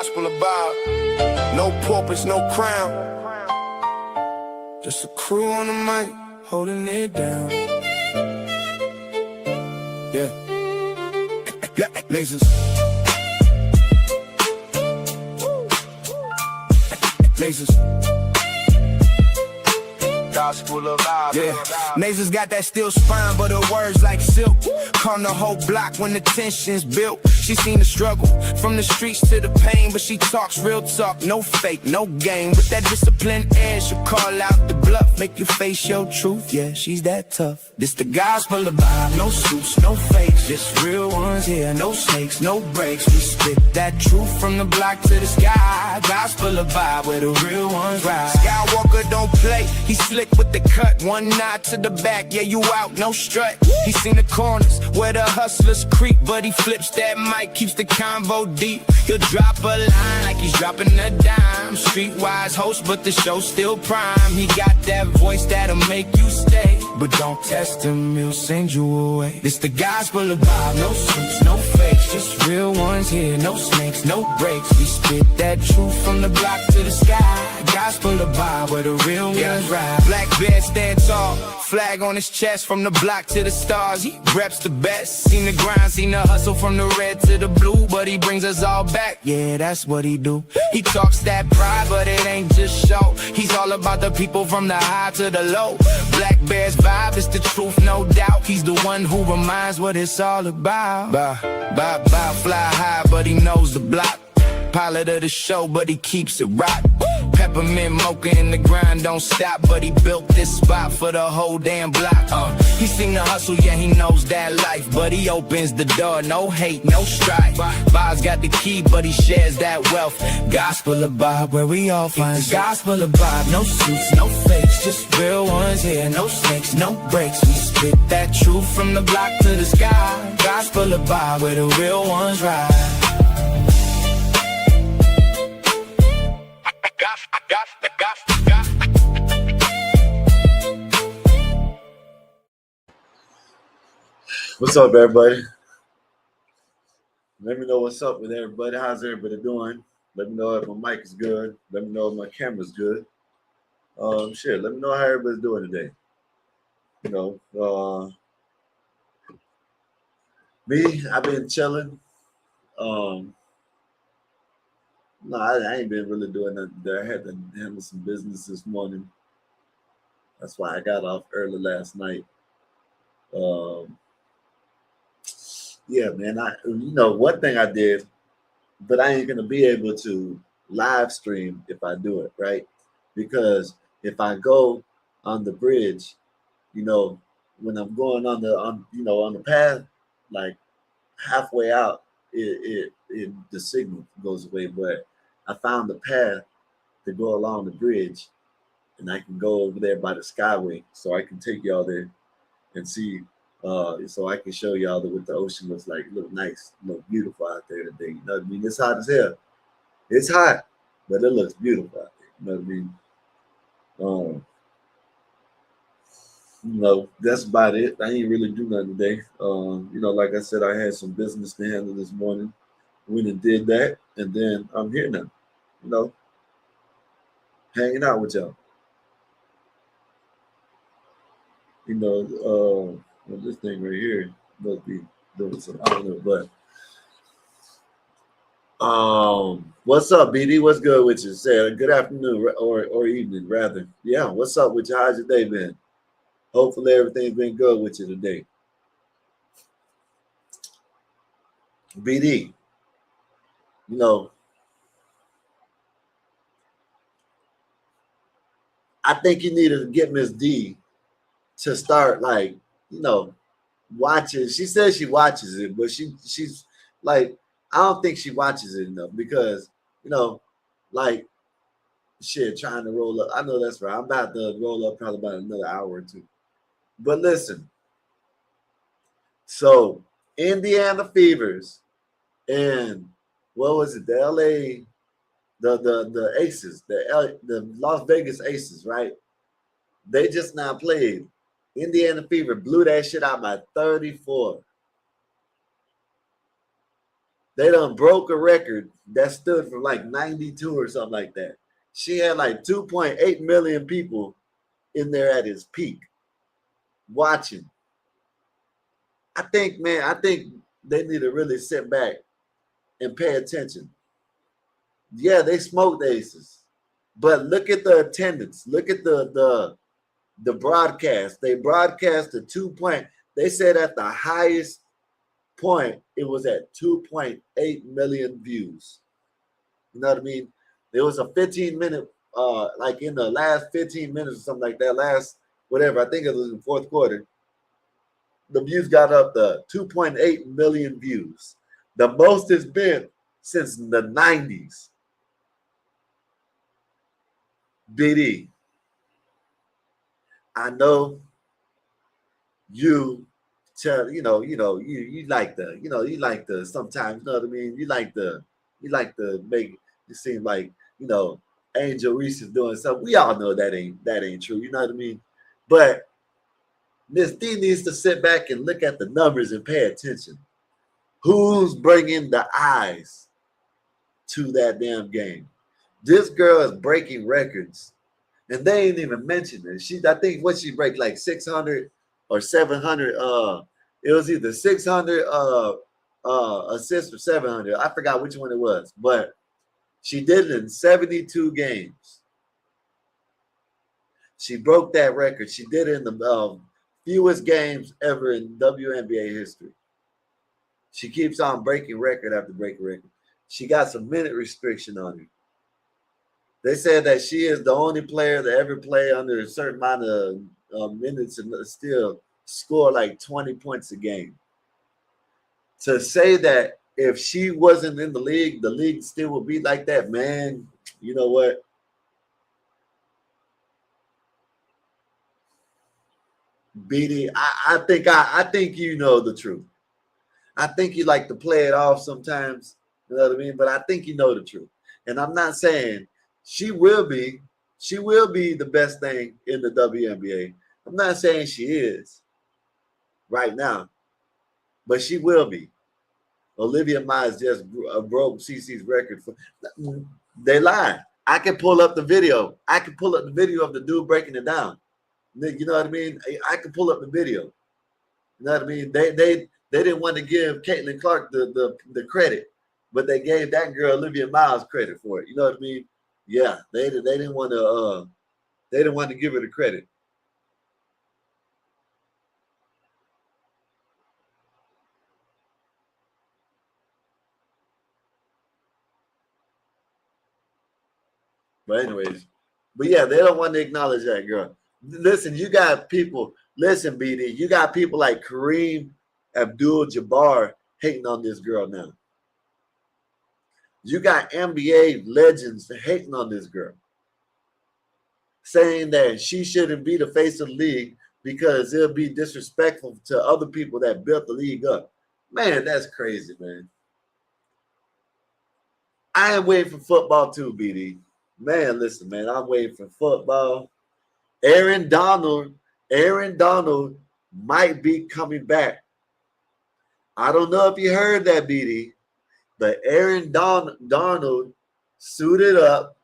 gospel about no purpose, no crown. Just a crew on the mic, holding it down. Yeah. Lasers. Lasers. Gospel of God. Yeah, Nasers got that steel spine, but her words like silk. Calm the whole block when the tension's built. She seen the struggle from the streets to the pain, but she talks real talk, no fake, no game. With that disciplined air, she'll call out the bluff, make you face your truth. Yeah, she's that tough. This the gospel of God, no suits, no fakes, just real ones here, no snakes, no breaks. We spit that truth from the block to the sky. Gospel of vibe where the real ones ride. Skywalker don't play, he slick with the cut, one nod to the back, yeah, you out, no strut. He seen the corners where the hustlers creep, but he flips that mic, keeps the convo deep. He'll drop a line like he's dropping a dime. Streetwise host, but the show's still prime. He got that voice that'll make you stay, but don't test him, he'll send you away. This the gospel of Bob, no suits, no fakes, just real ones here, no snakes, no breaks. We spit that truth from the block to the sky. Gospel of Bob, where the real ones ride. Black bear stand tall, flag on his chest, from the block to the stars. He reps the best. Seen the grind, seen the hustle from the red to the blue, but he brings us all back. Yeah, that's what he do. He talks that pride, but it ain't just show. He's all about the people from the high to the low. Black Bear's vibe is the truth, no doubt. He's the one who reminds what it's all about. Fly high, but he knows the block. Pilot of the show, but he keeps it rock. Peppermint mocha in the grind, don't stop, but he built this spot for the whole damn block. He seen the hustle, yeah, he knows that life, but he opens the door, no hate, no strife. Bob's got the key, but he shares that wealth. Gospel of Bob, where we all find the gospel of Bob. No suits, no fakes, just real ones here, no snakes, no breaks. We spit that truth from the block to the sky. Gospel of Bob, where the real ones ride. What's up, everybody? Let me know what's up with everybody. How's everybody doing? Let me know if my mic is good. Let me know if my camera's good. Let me know how everybody's doing today. You know, me, I've been chilling. No, I ain't been really doing that. I had to handle some business this morning. That's why I got off early last night. Yeah, man, one thing I did, but I ain't gonna be able to live stream if I do it, right? Because if I go on the bridge, when I'm going on the path, like halfway out, the signal goes away. But I found the path to go along the bridge, and I can go over there by the Skyway, so I can take y'all there and see. So I can show y'all what the ocean looks like. It looks nice, look beautiful out there today. You know what I mean? It's hot as hell. It's hot, but it looks beautiful out there. You know what I mean? That's about it. I ain't really do nothing today. Like I said, I had some business to handle this morning. Went and did that, and then I'm here now. Hanging out with y'all. This thing right here must be doing some, I don't know, but what's up, BD? What's good with you? Say good afternoon or evening, rather. Yeah, what's up with you? How's your day been? Hopefully everything's been good with you today. BD, I think you need to get Miss D to start watching. She says she watches it, but she's like, I don't think she watches it enough because trying to roll up. I know that's right. I'm about to roll up probably about another hour or two. But listen, so Indiana Fevers and what was it? The LA, the Aces, the Las Vegas Aces, right? They just now played. Indiana Fever blew that shit out by 34. They done broke a record that stood for like 92 or something like that. She had like 2.8 million people in there at his peak watching. I think, man, I think they need to really sit back and pay attention. Yeah, they smoked the Aces, but look at the attendance. Look at the broadcast. They broadcast the 2 point. They said at the highest point it was at 2.8 million views. You know what I mean? There was a 15-minute, like in the last 15 minutes or something like that. Last whatever, I think it was in the fourth quarter. The views got up to 2.8 million views, the most it's been since the 90s. BD, I know you tell you like the you like the sometimes, you know what I mean, you like to make it seem like Angel Reese is doing something. We all know that ain't true, you know what I mean? But Miss D needs to sit back and look at the numbers and pay attention. Who's bringing the eyes to that damn game? This girl is breaking records, and they ain't even mentioned it. I think what she break like 600 or 700. It was either 600 assists or 700. I forgot which one it was, but she did it in 72 games. She broke that record. She did it in the fewest games ever in WNBA history. She keeps on breaking record after breaking record. She got some minute restriction on her. They said that she is the only player to ever play under a certain amount of minutes and still score like 20 points a game. To say that if she wasn't in the league still would be like that, man, you know what? BD, I think you know the truth. I think you like to play it off sometimes, you know what I mean? But I think you know the truth. And I'm not saying she will be the best thing in the WNBA. I'm not saying she is right now, but she will be. Olivia Miles just broke CC's record. They lied. I can pull up the video. I can pull up the video of the dude breaking it down. You know what I mean? I can pull up the video. You know what I mean? They didn't want to give Caitlin Clark the credit, but they gave that girl Olivia Miles credit for it. You know what I mean? Yeah, they didn't want to give her the credit. But anyways, but yeah, they don't want to acknowledge that girl. Listen, you got people. Listen, BD, you got people like Kareem Abdul-Jabbar hating on this girl now. You got NBA legends hating on this girl, saying that she shouldn't be the face of the league because it'll be disrespectful to other people that built the league up. Man, that's crazy, man. I am waiting for football too, BD. Man, listen, man, I'm waiting for football. Aaron Donald might be coming back. I don't know if you heard that, BD, but Aaron Donald suited up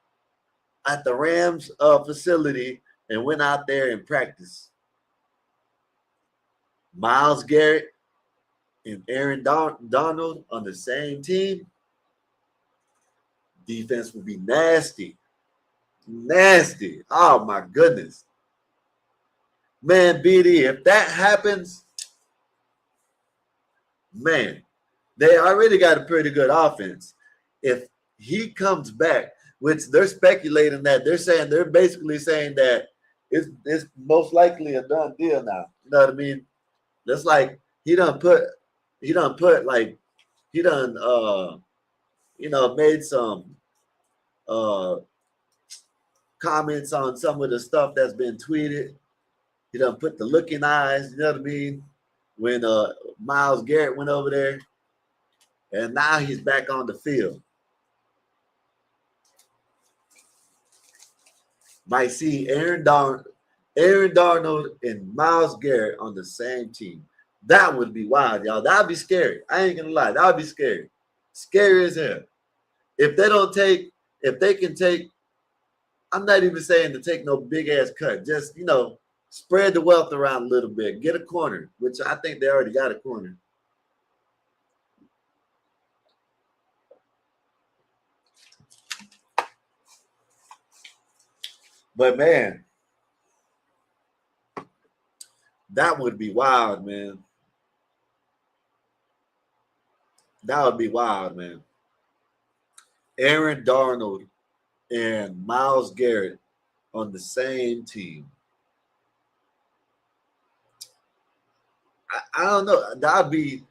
at the Rams facility and went out there and practiced. Myles Garrett and Aaron Donald on the same team. Defense would be nasty. Nasty. Oh, my goodness. Man, BD, if that happens, man, they already got a pretty good offense. If he comes back, which they're speculating that they're basically saying that it's most likely a done deal now. You know what I mean? That's like he done made some comments on some of the stuff that's been tweeted. He done put the looking eyes, you know what I mean? When Myles Garrett went over there, and now he's back on the field. Might see Aaron Darnold and Myles Garrett on the same team. That would be wild, y'all. That would be scary. I ain't gonna lie. That would be scary. Scary as hell. If they can take, I'm not even saying to take no big ass cut. Just, spread the wealth around a little bit. Get a corner, which I think they already got a corner. But man, that would be wild, man. That would be wild, man. Aaron Darnold and Myles Garrett on the same team. I don't know. That'd be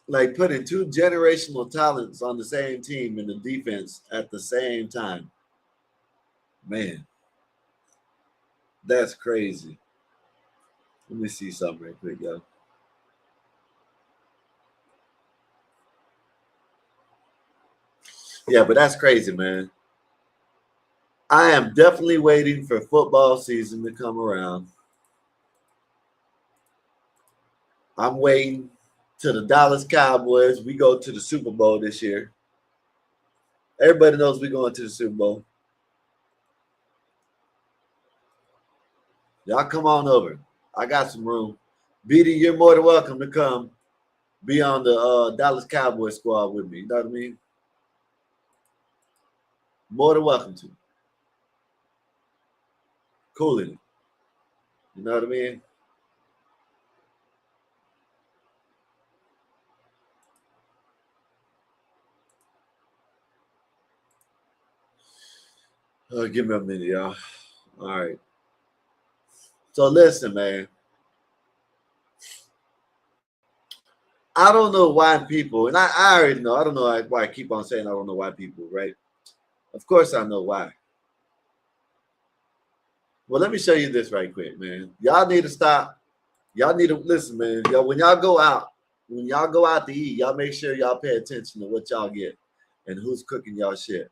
like putting two generational talents on the same team in the defense at the same time. Man, that's crazy. Let me see something real quick, y'all. Yeah, but that's crazy, man. I am definitely waiting for football season to come around. I'm waiting till the Dallas Cowboys. We go to the Super Bowl this year. Everybody knows we're going to the Super Bowl. Y'all come on over. I got some room. BD, you're more than welcome to come be on the Dallas Cowboys squad with me. You know what I mean? More than welcome to. Cooling it. You know what I mean? Give me a minute, y'all. All right. So listen, man. I don't know why people, and I already know, I don't know why I keep on saying I don't know why people, right? Of course I know why. Well, let me show you this right quick, man. Y'all need to stop. Y'all need to listen, man. Y'all, when y'all go out to eat, y'all make sure y'all pay attention to what y'all get and who's cooking y'all shit.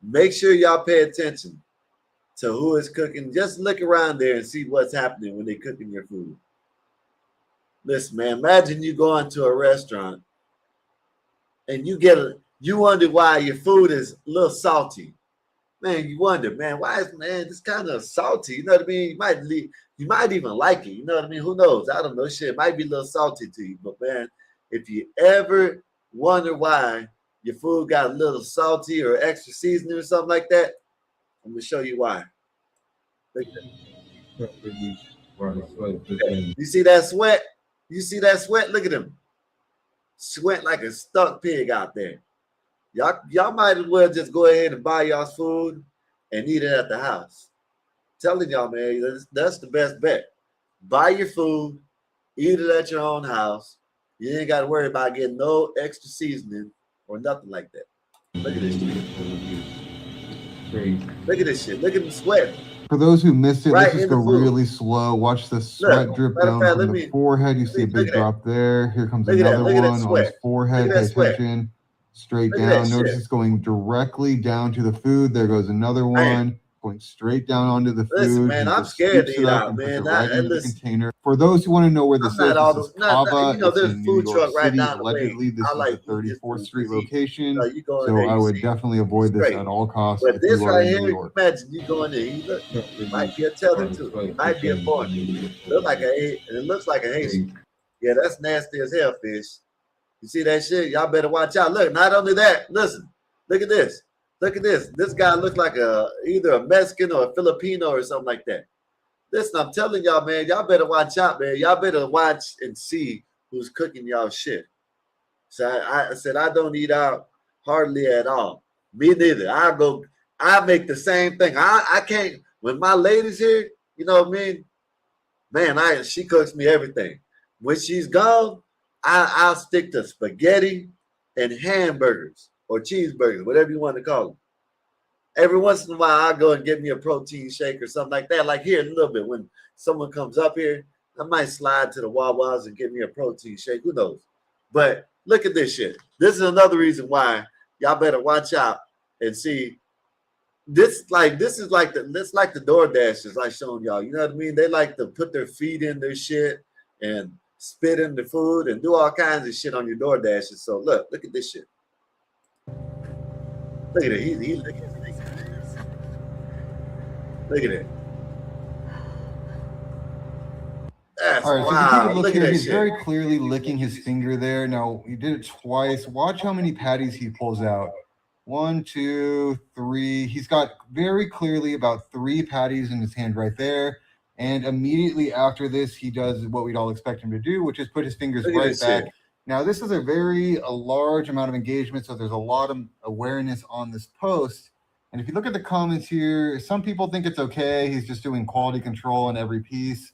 Make sure y'all pay attention to who is cooking. Just look around there and see what's happening when they're cooking your food. Listen, man, imagine you going to a restaurant and you wonder why your food is a little salty. Man, you wonder, man, why is this kind of salty? You know what I mean? You might even like it. You know what I mean? Who knows? I don't know. Shit, it might be a little salty to you. But man, if you ever wonder why your food got a little salty or extra seasoning or something like that, I'm gonna show you why. Look at that. You see that sweat? You see that sweat? Look at him. Sweat like a stuck pig out there. Y'all might as well just go ahead and buy y'all's food and eat it at the house. Telling y'all, man, that's the best bet. Buy your food, eat it at your own house. You ain't got to worry about getting no extra seasoning or nothing like that. Look at this shit. Look at this shit. Look at them sweat. For those who missed it, let's just go really slow. Watch the sweat drip down from the forehead. You see a big drop there. Here comes another one on his forehead. Pay attention. Straight down. Notice it's going directly down to the food. There goes another one. Going straight down onto the food. Listen, man, I'm scared to eat out, man. Right into the container. For those who want to know where this is Kava. It's in New York City. Allegedly, this is the 34th Street location. So I would definitely avoid this at all costs. But this right here, imagine you going there. It might be a tether too. It might be a fork. It looks like a haystack. Yeah, that's nasty as hell, fish. You see that shit? Y'all better watch out. Look, not only that, listen, look at this. Look at this. This guy looks like either a Mexican or a Filipino or something like that. Listen, I'm telling y'all, man, y'all better watch out, man. Y'all better watch and see who's cooking y'all shit. So I said I don't eat out hardly at all. Me neither. I make the same thing. I can't, when my lady's here, you know what I mean? Man, she cooks me everything. When she's gone, I'll stick to spaghetti and hamburgers or cheeseburgers, whatever you want to call them. Every once in a while, I'll go and get me a protein shake or something like that. Like here in a little bit, when someone comes up here, I might slide to the Wawas and get me a protein shake. Who knows? But look at this shit. This is another reason why y'all better watch out and see. This is like the DoorDashers I showing y'all. You know what I mean? They like to put their feet in their shit and spit in the food, and do all kinds of shit on your DoorDashes. So look at this shit. Look at it. Look at it. That's all right, wow. So if you take a look here, he's shit. very clearly licking his finger there. Now, he did it twice. Watch how many patties he pulls out. 1, 2, 3. He's got very clearly about 3 patties in his hand right there. And immediately after this, he does what we'd all expect him to do, which is put his fingers right back. Shit. Now, this is a large amount of engagement, so there's a lot of awareness on this post. And if you look at the comments here, some people think it's okay. He's just doing quality control in every piece.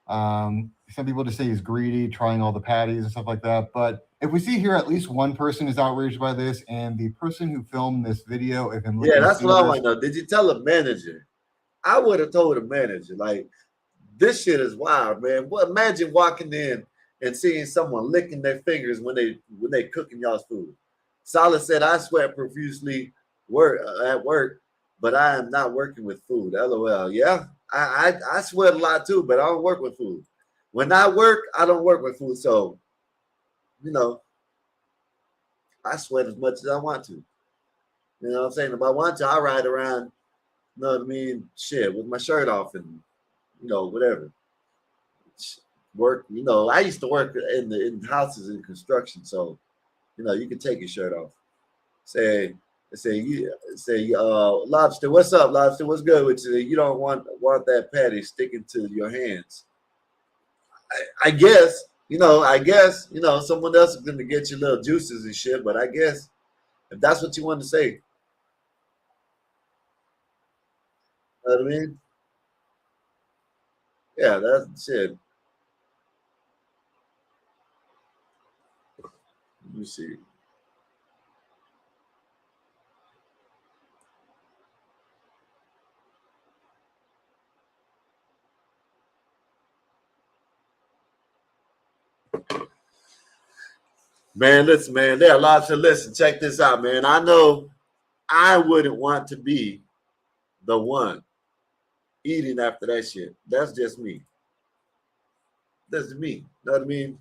Some people just say he's greedy, trying all the patties and stuff like that. But if we see here, at least one person is outraged by this, and the person who filmed this video of him. Yeah, that's what I want to know. Did you tell the manager? I would have told the manager, like, this shit is wild, man. Well, imagine walking in and seeing someone licking their fingers when they cooking y'all's food. Solid said, I sweat profusely at work, but I am not working with food. LOL. Yeah, I sweat a lot too, but I don't work with food. When I work, I don't work with food. So, you know, I sweat as much as I want to. You know what I'm saying? If I want to, I ride around, you know what I mean? Shit, with my shirt off and, you know, whatever. Work, you know, I used to work in houses in construction. So, you know, you can take your shirt off. Say, Lobster, what's up, Lobster? What's good with you? You don't want that patty sticking to your hands. I guess, someone else is gonna get your little juices and shit, but I guess if that's what you want to say. You know what I mean? Yeah, that's shit. Let me see. Man, listen, man. There are lots of listen. Check this out, man. I know I wouldn't want to be the one eating after that shit. That's just me. That's me. You know what I mean?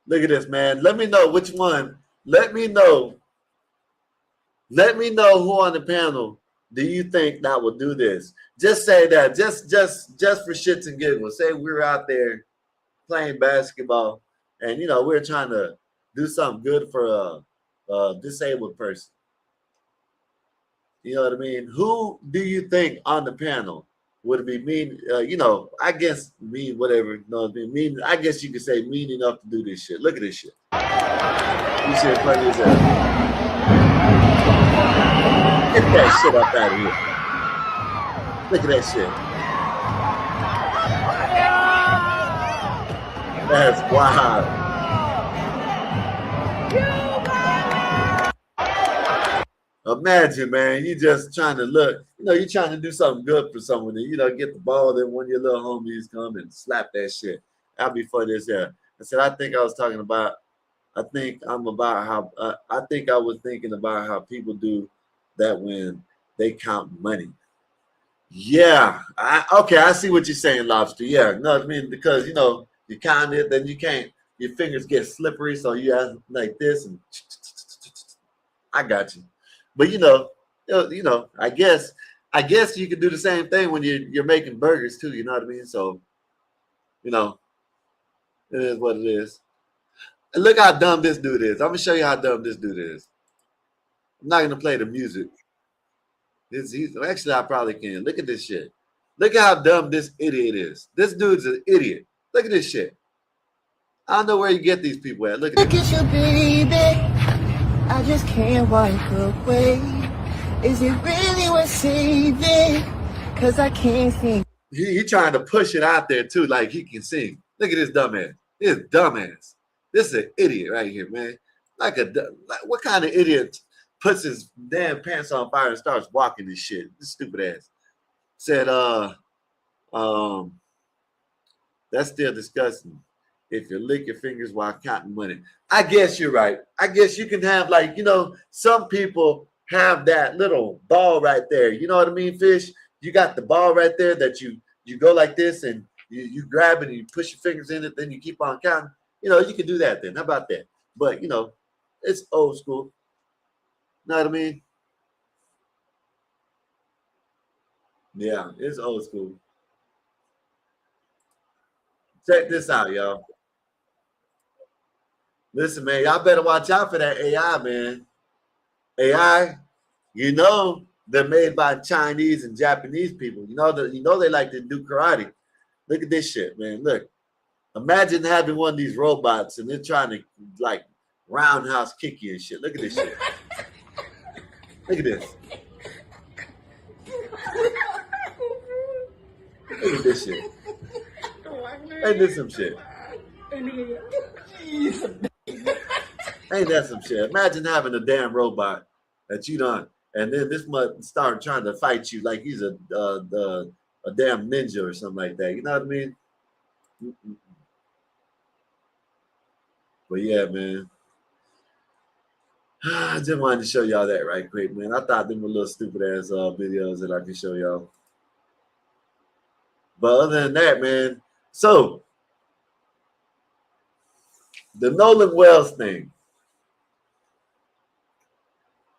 Look at this, man. Let me know which one. Let me know who on the panel do you think that will do this? Just say that, just for shits and giggles. Say we're out there playing basketball, and we're trying to do something good for a disabled person. You know what I mean? Who do you think on the panel would be mean? I guess mean whatever. You know what I mean? Mean. I guess you could say mean enough to do this shit. Look at this shit. You should play this out. Get that shit up out of here. Look at that shit. That's wild. Imagine, man, you just trying to look, you're trying to do something good for someone and, get the ball, then one of your little homies come and slap that shit. That'd be funny as hell. I said, I think I was thinking about how people do that when they count money. Yeah. I see what you're saying, Lobster. Yeah. No, I mean, because, you count it, then you can't, your fingers get slippery. So you have like this and I got you. But, I guess you could do the same thing when you're making burgers too. You know what I mean? So, it is what it is. And look how dumb this dude is. I'm gonna show you how dumb this dude is. I'm not gonna play the music. Actually, I probably can. Look at this shit. Look at how dumb this idiot is. This dude's an idiot. Look at this shit. I don't know where you get these people at. Look at this. You, baby. I just can't walk away. Is it really worth saving? Cause I can't sing. He trying to push it out there too, like he can sing. Look at this dumbass. This dumbass. This is an idiot right here, man. Like what kind of idiot puts his damn pants on fire and starts walking this shit? This stupid ass. Said, that's still disgusting. If you lick your fingers while counting money. I guess you're right. I guess you can have some people have that little ball right there. You know what I mean, Fish? You got the ball right there that you go like this and you grab it and you push your fingers in it, then you keep on counting. You know, you can do that then. How about that? But, you know, it's old school. Know what I mean? Yeah, it's old school. Check this out, y'all. Listen, man, y'all better watch out for that AI, man. AI, you know, they're made by Chinese and Japanese people. You know they like to do karate. Look at this shit, man. Look. Imagine having one of these robots and they're trying to like roundhouse kick you and shit. Look at this shit. Look at this. Look at this shit. Ain't this some shit? Ain't that some shit? Imagine having a damn robot that you done, and then this must start trying to fight you like he's a damn ninja or something like that. You know what I mean? But yeah, man. I just wanted to show y'all that right quick, man. I thought them were little stupid ass videos that I could show y'all. But other than that, man, so the Nolan Wells thing.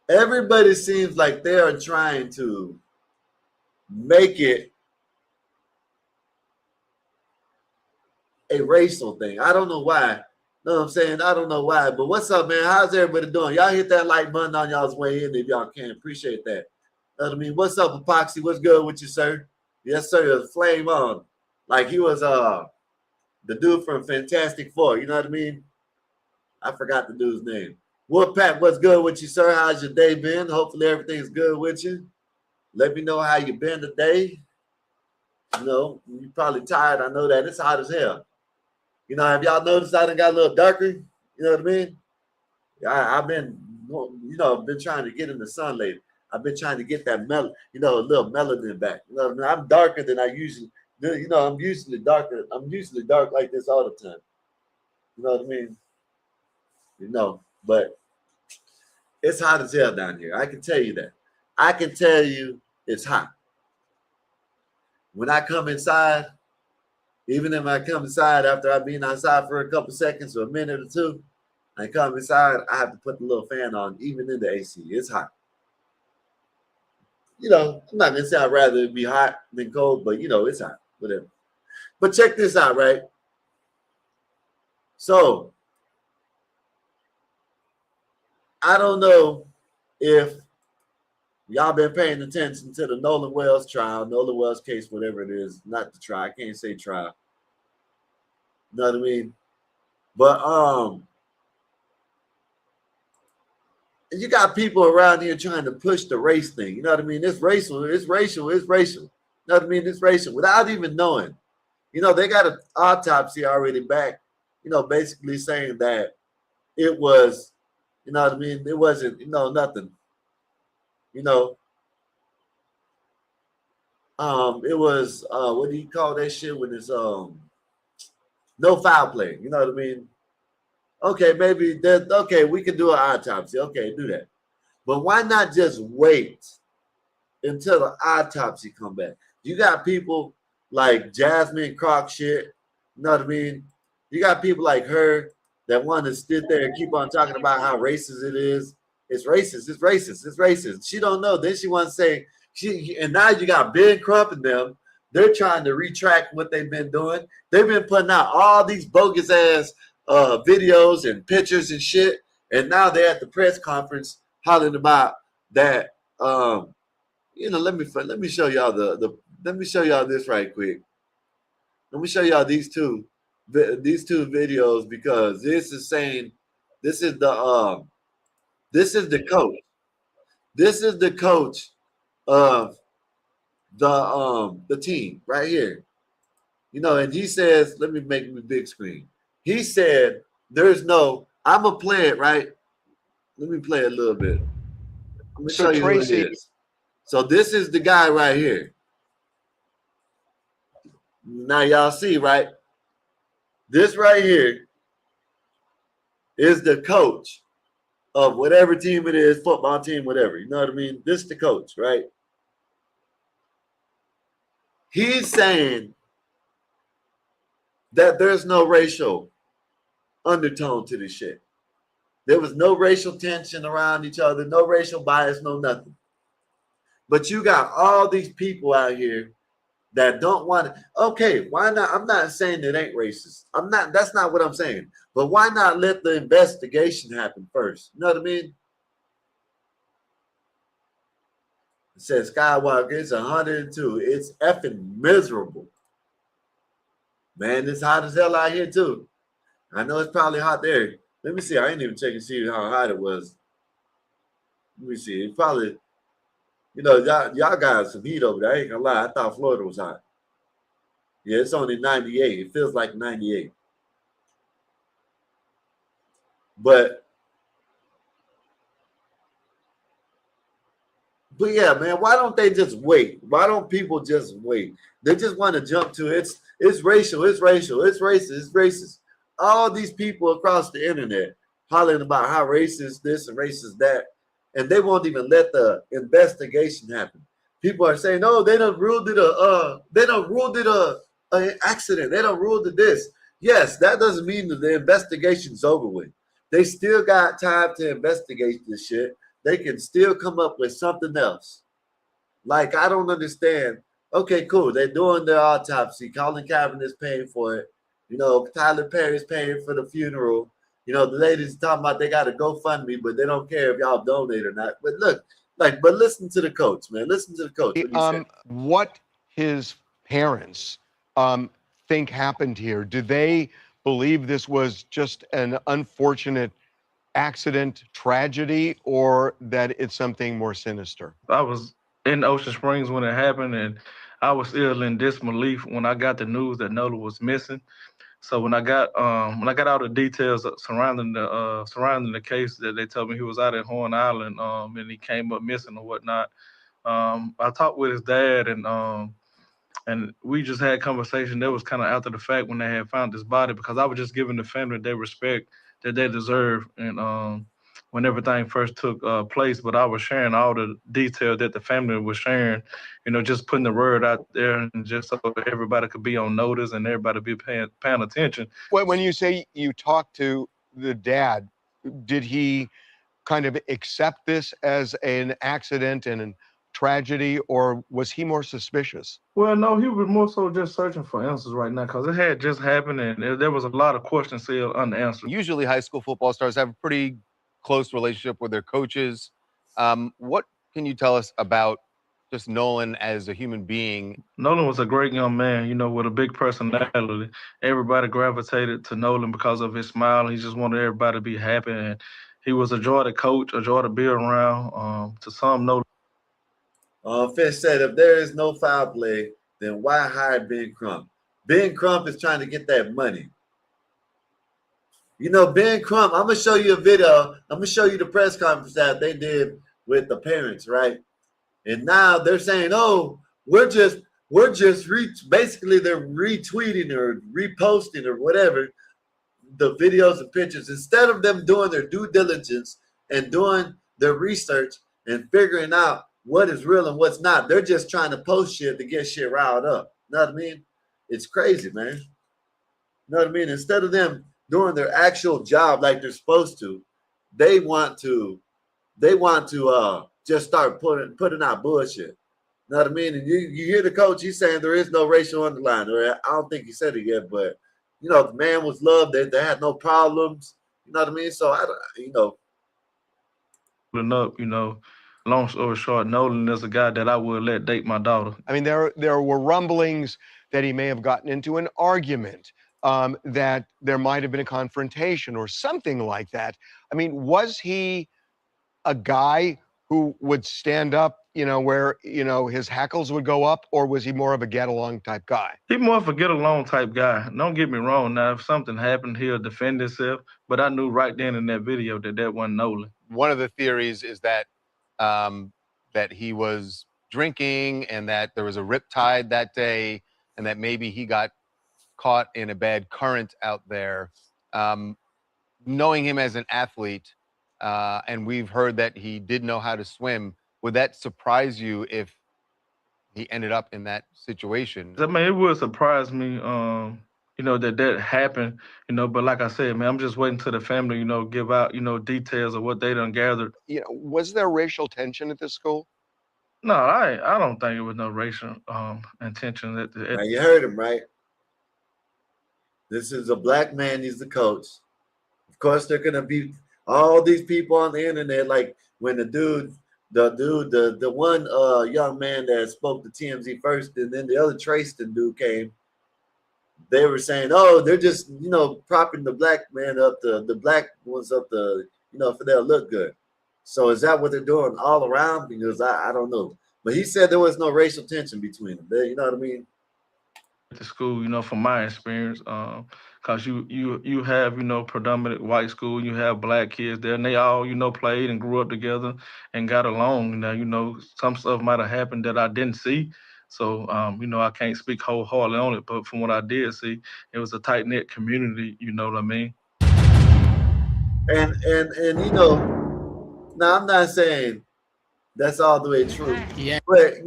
Everybody seems like they are trying to make it a racial thing. I don't know why. Know what I'm saying? I don't know why. But what's up, man? How's everybody doing? Y'all hit that like button on y'all's way in if y'all can. Appreciate that. Know what I mean? What's up, Epoxy? What's good with you, sir? Yes, sir. Flame on. Like he was the dude from Fantastic Four. You know what I mean? I forgot the dude's name. Wolfpack, what's good with you, sir? How's your day been? Hopefully everything's good with you. Let me know how you been today. You know, you're probably tired. I know that. It's hot as hell. You know, have y'all noticed I done got a little darker? You know what I mean? I've been, you know, been trying to get in the sun lately. I've been trying to get that a little melanin back. You know what I mean? I'm darker than I usually do. You know, I'm usually darker. I'm usually dark like this all the time. You know what I mean? You know, but it's hot as hell down here. I can tell you that. I can tell you it's hot. When I come inside, even if I come inside after I've been outside for a couple seconds or a minute or two, I come inside, I have to put the little fan on, even in the AC. It's hot. You know, I'm not going to say I'd rather it be hot than cold, but, you know, it's hot. Whatever. But check this out, right? So, I don't know if y'all been paying attention to the Nolan Wells trial, Nolan Wells case, whatever it is. Not the trial. I can't say trial. You know what I mean? But you got people around here trying to push the race thing. You know what I mean? It's racial. It's racial. It's racial. You know what I mean? It's racial without even knowing. You know, they got an autopsy already back, you know, basically saying that it was, you know what I mean? It wasn't, you know, nothing. You know, it was, what do you call that shit when it's, no foul play? You know what I mean? Okay, maybe that. Okay, we can do an autopsy. Okay, do that. But why not just wait until the autopsy come back? You got people like Jasmine Croc shit. You know what I mean? You got people like her that want to sit there and keep on talking about how racist it is. It's racist. It's racist. It's racist. She don't know. Then she wants to say she. And now you got Ben Crump and them. They're trying to retract what they've been doing. They've been putting out all these bogus ass videos and pictures and shit, and now they're at the press conference hollering about that. You know, let me show y'all let me show y'all this right quick. Let me show y'all these two videos because this is saying this is the coach. This is the coach of the team right here. You know, and he says, let me make the big screen. He said, there's no, I'm going to play it, right? Let me play a little bit. Let me show you who it is. So this is the guy right here. Now y'all see, right? This right here is the coach of whatever team it is, football team, whatever. You know what I mean? This is the coach, right? He's saying that there's no racial undertone to this shit. There was no racial tension around each other, no racial bias, no nothing. But you got all these people out here that don't want to. Okay, why not? I'm not saying it ain't racist. That's not what I'm saying. But why not let the investigation happen first? You know what I mean? It says Skywalker, it's 102. It's effing miserable. Man, it's hot as hell out here too. I know it's probably hot there. Let me see. I ain't even check and see how hot it was. Let me see. It probably, y'all got some heat over there. I ain't gonna lie. I thought Florida was hot. Yeah, it's only 98. It feels like 98. But yeah, man, why don't they just wait? Why don't people just wait? They just want to jump to it's racial, it's racial, it's racist, it's racist. All these people across the internet hollering about how racist this and racist that, and they won't even let the investigation happen. People are saying, "Oh, they done ruled it an accident. They done ruled it this." Yes, that doesn't mean that the investigation's over with. They still got time to investigate this shit. They can still come up with something else. Like, I don't understand. Okay, cool. They're doing their autopsy. Colin Kaepernick's paying for it. Tyler Perry's paying for the funeral. The ladies talking about they got to GoFundMe, but they don't care if y'all donate or not. But look, but listen to the coach, man. Listen to the coach. What his parents think happened here? Do they believe this was just an unfortunate accident, tragedy, or that it's something more sinister? I was in Ocean Springs when it happened, and I was still in disbelief when I got the news that Nola was missing. So when I got all the details surrounding the case, that they told me he was out at Horn Island, and he came up missing or whatnot. I talked with his dad, and we just had a conversation. That was kind of after the fact when they had found his body, because I was just giving the family their respect that they deserve, and when everything first took place. But I was sharing all the detail that the family was sharing, just putting the word out there, and just so everybody could be on notice and everybody be paying attention. When you say you talked to the dad, did he kind of accept this as an accident and an tragedy, or was he more suspicious? Well, no, he was more so just searching for answers right now, because it had just happened and there was a lot of questions still unanswered. Usually high school football stars have a pretty close relationship with their coaches. What can you tell us about just Nolan as a human being? Nolan was a great young man, with a big personality. Everybody gravitated to Nolan because of his smile. He just wanted everybody to be happy, and he was a joy to coach, a joy to be around. To some, Nolan. Fish said, if there is no foul play, then why hire Ben Crump? Ben Crump is trying to get that money. Ben Crump, I'm going to show you a video. I'm going to show you the press conference that they did with the parents, right? And now they're saying, oh, basically they're retweeting or reposting or whatever the videos and pictures. Instead of them doing their due diligence and doing their research and figuring out what is real and what's not, they're just trying to post shit to get shit riled up. You know what I mean? It's crazy, man. You know what I mean? Instead of them doing their actual job like they're supposed to, they want to just start putting out bullshit. You know what I mean? And you hear the coach, he's saying there is no racial underline. Or I don't think he said it yet, but the man was loved. They had no problems. You know what I mean? So long story short, Nolan is a guy that I would let date my daughter. I mean, there were rumblings that he may have gotten into an argument, that there might have been a confrontation or something like that. I mean, was he a guy who would stand up, where, his hackles would go up, or was he more of a get-along type guy? He's more of a get-along type guy. Don't get me wrong. Now, if something happened, he'll defend himself, but I knew right then in that video that wasn't Nolan. One of the theories is that that he was drinking and that there was a riptide that day and that maybe he got caught in a bad current out there. Knowing him as an athlete, and we've heard that he did know how to swim. Would that surprise you if he ended up in that situation? I mean, it would surprise me, that happened, but like I said, man, I'm just waiting till the family, give out, details of what they done gathered. Was there racial tension at this school? No, I don't think it was no racial intention. Now you heard him, right? This is a black man. He's the coach. Of course, they're gonna be all these people on the internet. Like when the one young man that spoke to TMZ first, and then the other Trayston dude came. They were saying, "Oh, they're just propping the black man up, the black ones up, for they'll look good." So is that what they're doing all around? Because I don't know. But he said there was no racial tension between them. You know what I mean? At the school, from my experience, because you have, predominant white school, you have black kids there, and they all, played and grew up together and got along. Now, some stuff might have happened that I didn't see. So, I can't speak wholeheartedly on it. But from what I did see, it was a tight-knit community, you know what I mean? And now I'm not saying that's all the way true. Yeah. But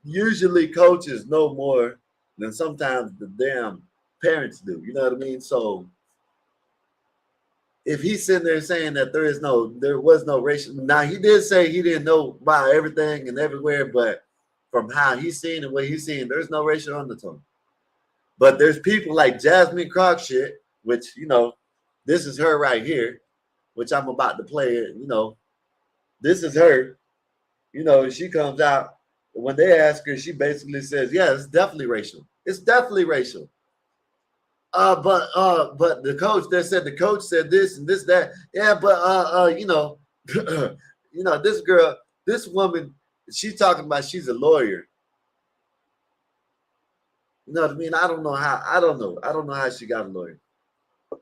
usually coaches know more than sometimes the damn parents do. You know what I mean? So if he's sitting there saying that there was no racial, now he did say he didn't know about everything and everywhere, but from how he's seen and what he's seen, there's no racial undertone. But there's people like Jasmine Crockett, which this is her right here, which I'm about to play it. This is her. She comes out. When they ask her, she basically says, "Yeah, it's definitely racial. It's definitely racial." But the coach said this and this, that. Yeah, but this woman, she's talking about she's a lawyer. You know what I mean? I don't know how she got a lawyer.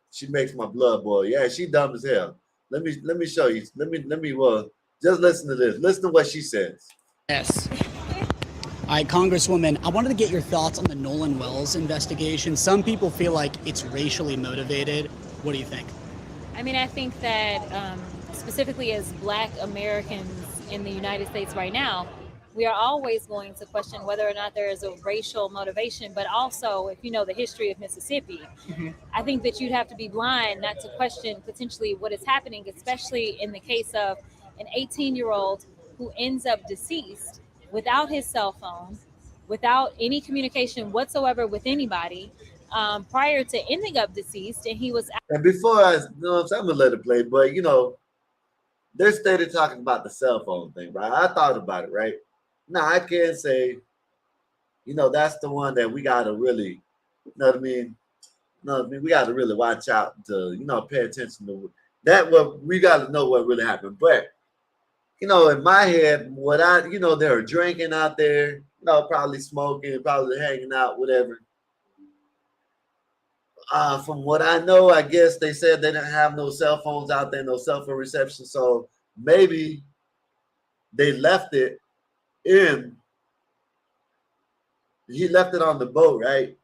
She makes my blood boil. Yeah, she dumb as hell. Let me show you. Let me just listen to this. Listen to what she says. Yes. All right, Congresswoman, I wanted to get your thoughts on the Nolan Wells investigation. Some people feel like it's racially motivated. What do you think? I mean, I think that specifically as Black Americans in the United States right now, we are always going to question whether or not there is a racial motivation, but also if you know the history of Mississippi, I think that you'd have to be blind not to question potentially what is happening, especially in the case of an 18-year-old who ends up deceased without his cell phone, without any communication whatsoever with anybody prior to ending up deceased. And he was. And before I'm gonna let it play, but they're started talking about the cell phone thing, right? I thought about it, right? Now I can't say, that's the one that we gotta really, we gotta really watch out to, pay attention to that. What we gotta know what really happened. But in my head, they were drinking out there, probably smoking, probably hanging out, whatever. From what I know, I guess they said they didn't have no cell phones out there, no cell phone reception. So maybe they left it he left it on the boat, right?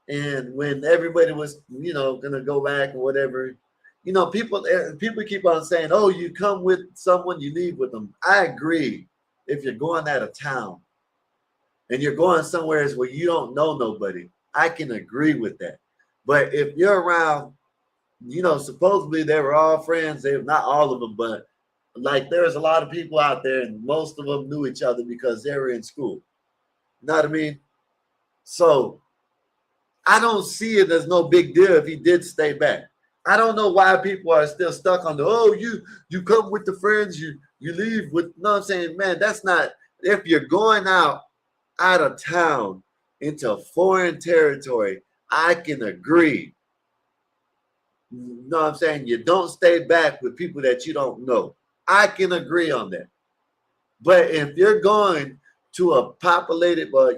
And when everybody was, gonna go back or whatever, people keep on saying, "Oh, you come with someone, you leave with them." I agree. If you're going out of town and you're going somewhere where you don't know nobody, I can agree with that. But if you're around, supposedly they were all friends. They not all of them, but like there's a lot of people out there, and most of them knew each other because they were in school. You know what I mean? So I don't see it as no big deal if he did stay back. I don't know why people are still stuck on you come with the friends, you leave with. No, I'm saying, man, that's not. If you're going out of town into foreign territory, I can agree. You know what I'm saying? You don't stay back with people that you don't know. I can agree on that. But if you're going to a populated, a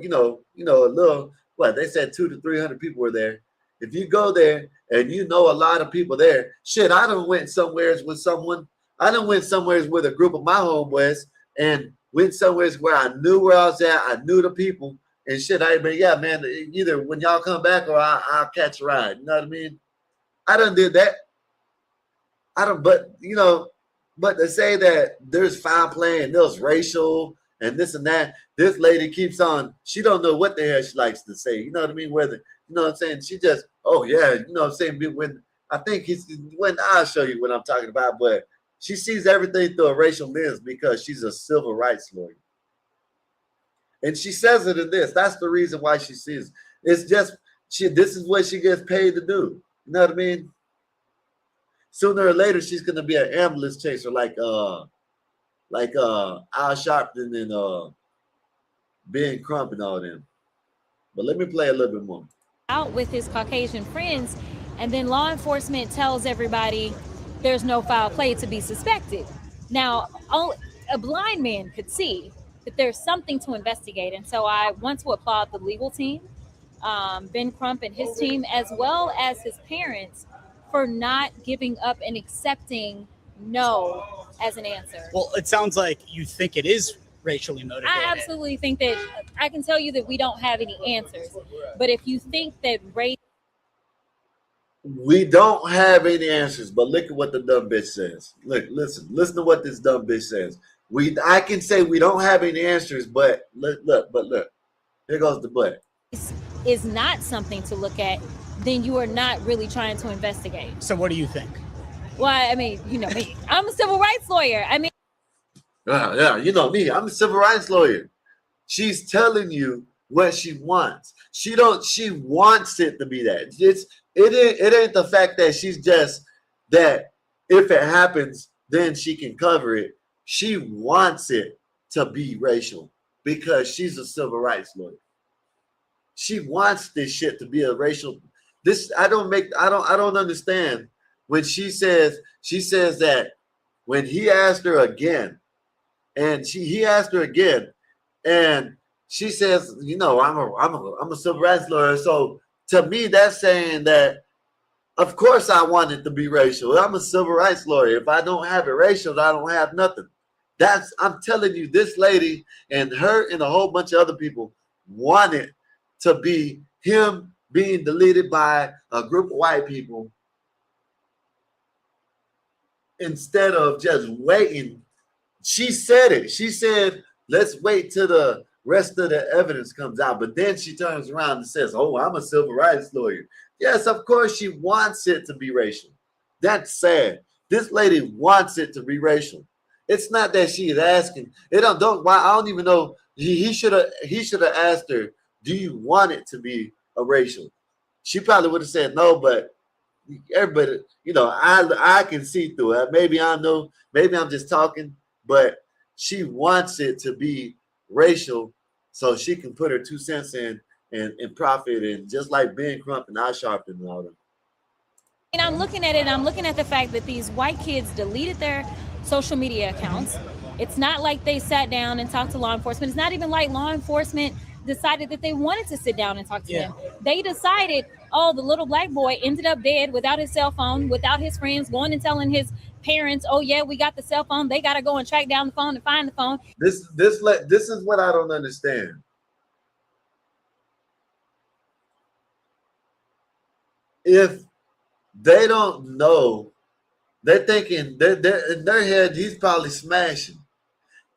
little, they said 200 to 300 people were there. If you go there and a lot of people there, shit, I done went somewheres with someone. I done went somewheres with a group of my homeboys and went somewheres where I knew where I was at. I knew the people and shit. Yeah, man, either when y'all come back or I'll catch a ride. You know what I mean? I done did that. I don't, but to say that there's foul play and there's racial and this and that, this lady keeps on, she don't know what the hell she likes to say. You know what I mean? Whether, you know what I'm saying? She just, oh yeah, you know what I'm saying? When I'll show you what I'm talking about, but she sees everything through a racial lens because she's a civil rights lawyer. And she says it in this. That's the reason why she sees. It's just, this is what she gets paid to do. You know what I mean? Sooner or later, she's gonna be an ambulance chaser like Al Sharpton and Ben Crump and all them. But let me play a little bit more. Out with his Caucasian friends, and then law enforcement tells everybody there's no foul play to be suspected. Now, a blind man could see that there's something to investigate, and so I want to applaud the legal team, Ben Crump and his team, as well as his parents, for not giving up and accepting no as an answer. Well, it sounds like you think it is racially motivated. I absolutely think that, I can tell you that we don't have any answers, but if you think that race, we don't have any answers, but look at what the dumb bitch says. Listen to what this dumb bitch says. I can say we don't have any answers, but look, here goes the but. Is not something to look at, then you are not really trying to investigate. So what do you think? Well, I mean, you know me. I'm a civil rights lawyer. I mean, yeah, you know me. I'm a civil rights lawyer. She's telling you what she wants. She wants it to be that. It ain't the fact that she's just that if it happens, then she can cover it. She wants it to be racial because she's a civil rights lawyer. She wants this shit to be a racial. I don't understand when she says that when he asked her again, and he asked her again, and she says, you know, I'm a civil rights lawyer. So to me, that's saying that of course I want it to be racial. I'm a civil rights lawyer. If I don't have it racial, I don't have nothing. I'm telling you, this lady and her and a whole bunch of other people want it to be him being deleted by a group of white people instead of just waiting. She said it. She said, let's wait till the rest of the evidence comes out. But then she turns around and says, oh, I'm a civil rights lawyer. Yes, of course she wants it to be racial. That's sad. This lady wants it to be racial. It's not that she is asking. I don't even know. He should have asked her, do you want it to be a racial? She probably would have said no, but everybody, you know, I can see through it. Maybe I'm just talking, but she wants it to be racial so she can put her 2 cents in and profit, and just like Ben Crump and Al Sharpton and all them. and I'm looking at it, and I'm looking at the fact that these white kids deleted their social media accounts. It's not like they sat down and talked to law enforcement. It's not even like law enforcement decided that they wanted to sit down and talk to them. They decided, oh, the little black boy ended up dead without his cell phone, without his friends, going and telling his parents, oh yeah, we got the cell phone. They got to go and track down the phone and find the phone. This is what I don't understand. If they don't know, they're thinking they're in their head, he's probably smashing.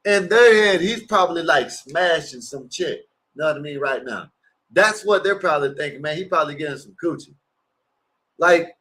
In their head, he's probably like smashing some chick. You know what I mean? Right now. That's what they're probably thinking, man. He probably getting some coochie. Like,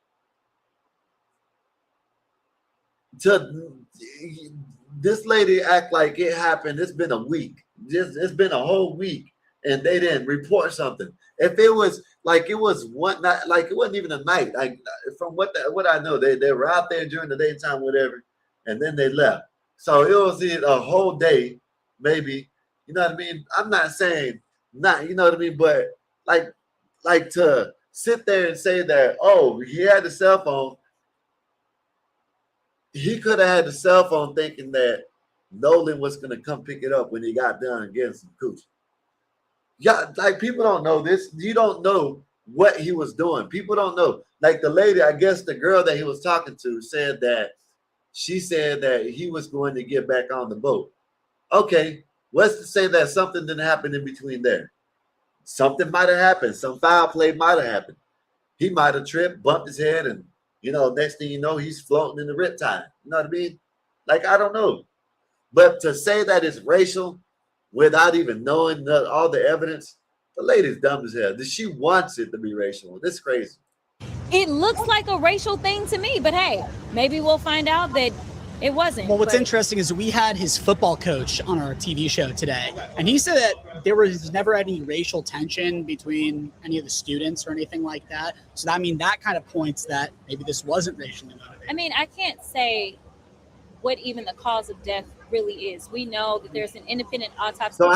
this lady act like it happened. It's been a week. It's been a whole week, and they didn't report something. If it was like it was one night, like it wasn't even a night. Like from what I know, they were out there during the daytime, whatever, and then they left. So it was a whole day, maybe. You know what I mean? I'm not saying not, you know what I mean, but like to sit there and say that, oh, he had the cell phone. He could have had the cell phone thinking that Nolan was gonna come pick it up when he got done getting some coochie. Yeah, like people don't know this. You don't know what he was doing. People don't know. Like the lady, I guess the girl that he was talking to said that she said that he was going to get back on the boat. Okay, what's to say that something didn't happen in between there? Something might have happened. Some foul play might have happened. He might have tripped, bumped his head, and next thing you know, he's floating in the riptide. You know what I mean? Like, I don't know. But to say that it's racial without even knowing all the evidence, the lady's dumb as hell. She wants it to be racial. This is crazy. It looks like a racial thing to me, but hey, maybe we'll find out that it wasn't. Well, what's interesting is we had his football coach on our TV show today, and he said that there was never any racial tension between any of the students or anything like that. So, that kind of points that maybe this wasn't racially motivated. I mean, I can't say what even the cause of death really is. We know that there's an independent autopsy. So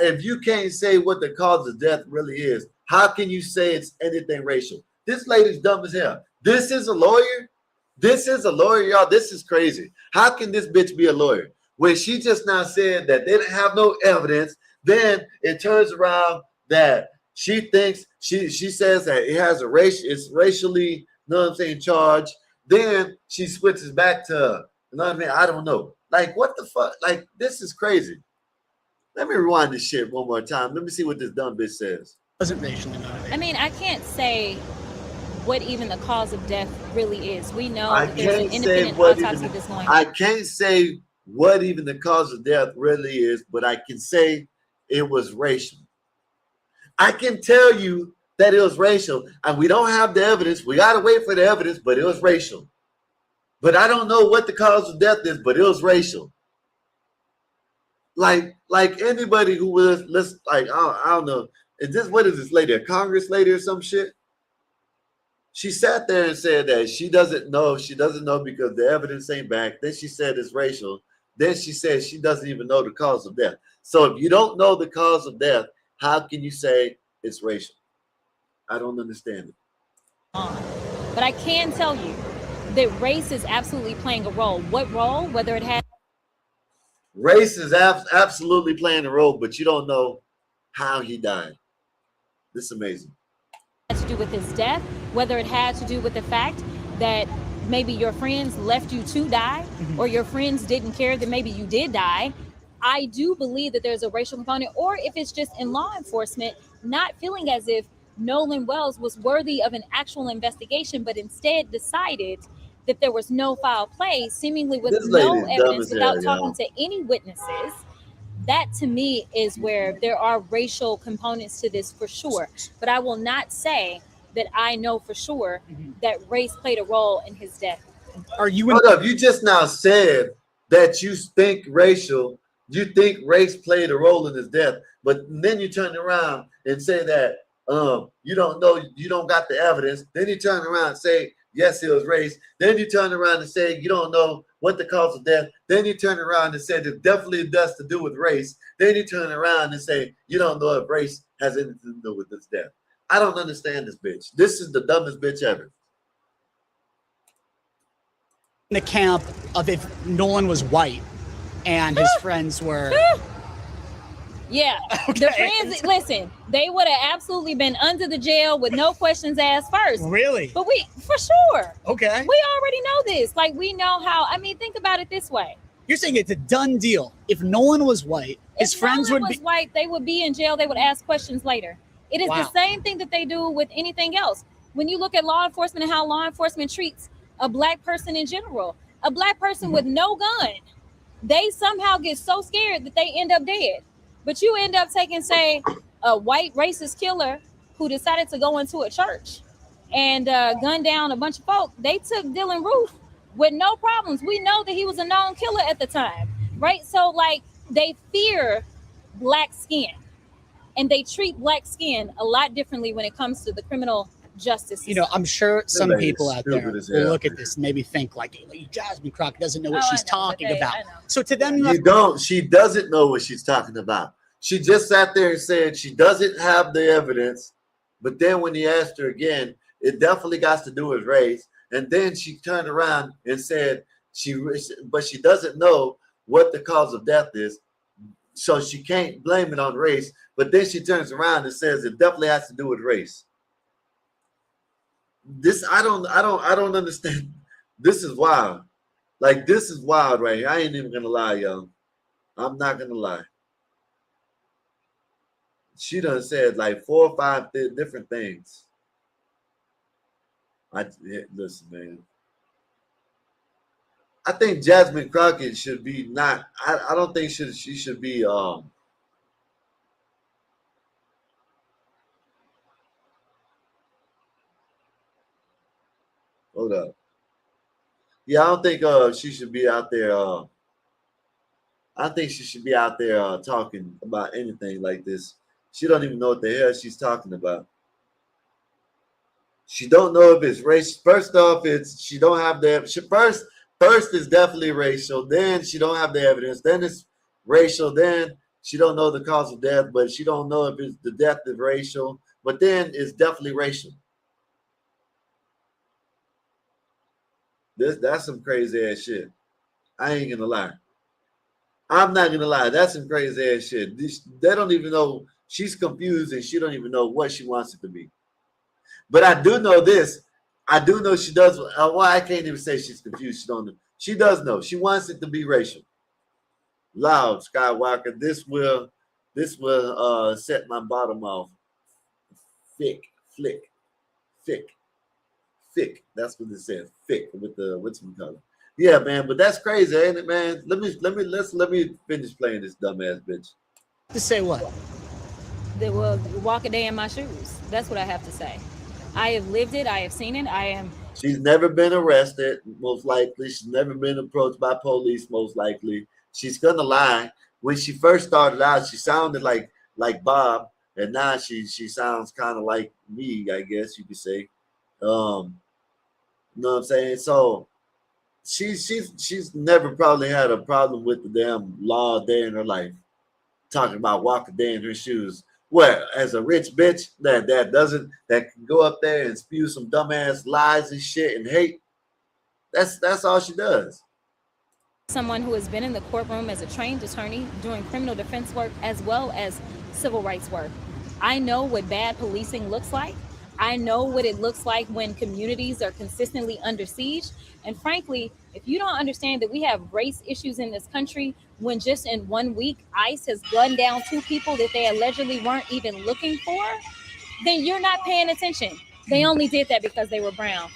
if you can't say what the cause of death really is, how can you say it's anything racial? This lady's dumb as hell. This is a lawyer. This is a lawyer, y'all. This is crazy. How can this bitch be a lawyer? When she just now said that they didn't have no evidence, then it turns around that she thinks she says that it has it's racially, charged. Then she switches back to, I don't know. Like, what the fuck? Like, this is crazy. Let me rewind this shit one more time. Let me see what this dumb bitch says. Wasn't racially motivated. I mean, I can't say what even the cause of death really is. We know that there's an independent autopsy that's going on. I can't say what even the cause of death really is, but I can say it was racial. I can tell you that it was racial, and we don't have the evidence. We got to wait for the evidence, but it was racial. But I don't know what the cause of death is, but it was racial. Like anybody who was, I don't know. What is this lady, a Congress lady or some shit? She sat there and said that she doesn't know because the evidence ain't back. Then she said it's racial. Then she said she doesn't even know the cause of death. So if you don't know the cause of death, how can you say it's racial? I don't understand it. But I can tell you that race is absolutely playing a role. What role? Whether it has race is absolutely playing a role, but you don't know how he died. This is amazing. To do with his death, whether it had to do with the fact that maybe your friends left you to die, or your friends didn't care that maybe you did die. I do believe that there's a racial component, or if it's just in law enforcement not feeling as if Nolan Wells was worthy of an actual investigation, but instead decided that there was no foul play, seemingly with no evidence, without talking to any witnesses. That to me is where there are racial components to this for sure. But I will not say that I know for sure that race played a role in his death. Are you? Hold up! You just now said that you think race played a role in his death, but then you turn around and say that you don't know, you don't got the evidence. Then you turn around and say yes, it was race. Then you turn around and say you don't know what the cause of death. Then you turn around and say it definitely does to do with race. Then you turn around and say you don't know if race has anything to do with this death. I don't understand this bitch. This is the dumbest bitch ever. In the camp of if Nolan was white and his friends were. Yeah. Okay. The friends, listen, they would have absolutely been under the jail with no questions asked first. Really? But for sure. Okay. We already know this. Like, we know how, think about it this way. You're saying it's a done deal. If Nolan was white, his friends would be. If Nolan was white, they would be in jail. They would ask questions later. It is the same thing that they do with anything else. When you look at law enforcement and how law enforcement treats a black person in general, a black person with no gun, they somehow get so scared that they end up dead. But you end up taking, say, a white racist killer who decided to go into a church and gun down a bunch of folk. They took Dylan Roof with no problems. We know that he was a known killer at the time, right? So, like, they fear black skin, and they treat black skin a lot differently when it comes to the criminal justice system. You know, I'm sure some people out there will look at this and maybe think like Jasmine Crockett doesn't know what she's talking about. So to them, she doesn't know what she's talking about. She just sat there and said she doesn't have the evidence, but then when he asked her again, it definitely got to do with race. And then she turned around and said she doesn't know what the cause of death is, so she can't blame it on race. But then she turns around and says it definitely has to do with race. This I don't understand. This is wild. Like, this is wild right here. I ain't even gonna lie, y'all. I'm not gonna lie. She done said like 4 or 5 different things. Listen, man. I think Jasmine Crockett should be not. I don't think she should be. Hold up. Yeah, I don't think she should be out there. I think she should be out there talking about anything like this. She don't even know what the hell she's talking about. She don't know if it's race. First off, it's she don't have the first is definitely racial. Then she don't have the evidence. Then it's racial. Then she don't know the cause of death, but she don't know if it's the death is racial. But then it's definitely racial. That's some crazy ass shit. I ain't gonna lie. I'm not gonna lie. That's some crazy ass shit. They don't even know. She's confused and she don't even know what she wants it to be. But I do know this. I do know she does. Well, I can't even say she's confused. She don't know. She does know. She wants it to be racial. Loud Skywalker. This will set my bottom off. Thick. That's what it says. Thick with the what's the color. Yeah, man. But that's crazy, ain't it, man? Let me finish playing this dumbass bitch. To say what? That will walk a day in my shoes. That's what I have to say. I have lived it. I have seen it. She's never been arrested, most likely. She's never been approached by police, most likely. She's gonna lie. When she first started out, she sounded like Bob, and now she sounds kind of like me, I guess you could say. You know what I'm saying? So she's never probably had a problem with the damn law a day in her life. Talking about walk a day in her shoes. What, as a rich bitch that can go up there and spew some dumbass lies and shit and hate? That's all she does. Someone who has been in the courtroom as a trained attorney doing criminal defense work as well as civil rights work. I know what bad policing looks like. I know what it looks like when communities are consistently under siege. And frankly, if you don't understand that we have race issues in this country, when just in 1 week, ICE has gunned down 2 people that they allegedly weren't even looking for, then you're not paying attention. They only did that because they were brown.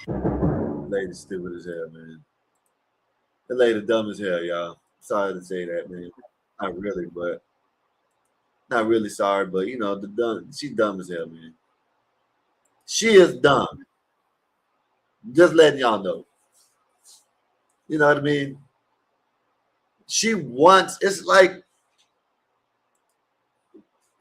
Lady stupid as hell, man. The lady dumb as hell, y'all. Sorry to say that, man. Not really, but not really sorry, but you know, she's dumb as hell, man. She is dumb. Just letting y'all know. You know what I mean? She wants, it's like,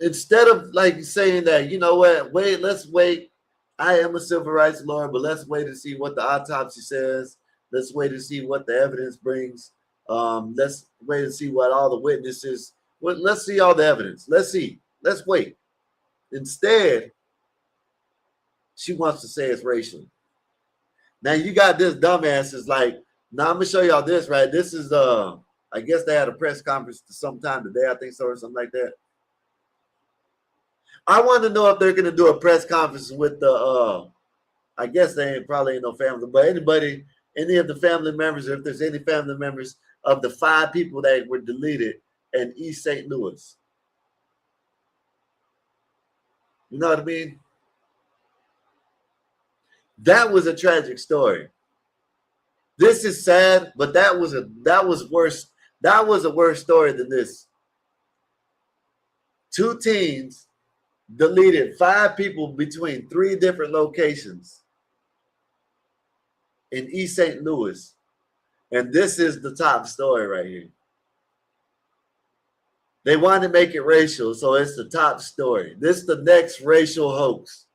instead of like saying that, you know what, let's wait. I am a civil rights lawyer, but let's wait to see what the autopsy says. Let's wait to see what the evidence brings. Let's wait to see what all the witnesses, let's see all the evidence. Let's see. Let's wait. Instead, she wants to say it's racial. Now you got this dumbass is like, now I'm gonna show y'all this, right? This is I guess they had a press conference sometime today, I think so, or something like that. I want to know if they're gonna do a press conference with the I guess they probably ain't no family, but any of the family members, if there's any family members of the 5 people that were deleted in East St. Louis. You know what I mean? That was a tragic story. This is sad, but that was worse. That was a worse story than this. 2 teens deleted 5 people between 3 different locations in East St. Louis. And this is the top story right here. They wanted to make it racial, so it's the top story. This is the next racial hoax.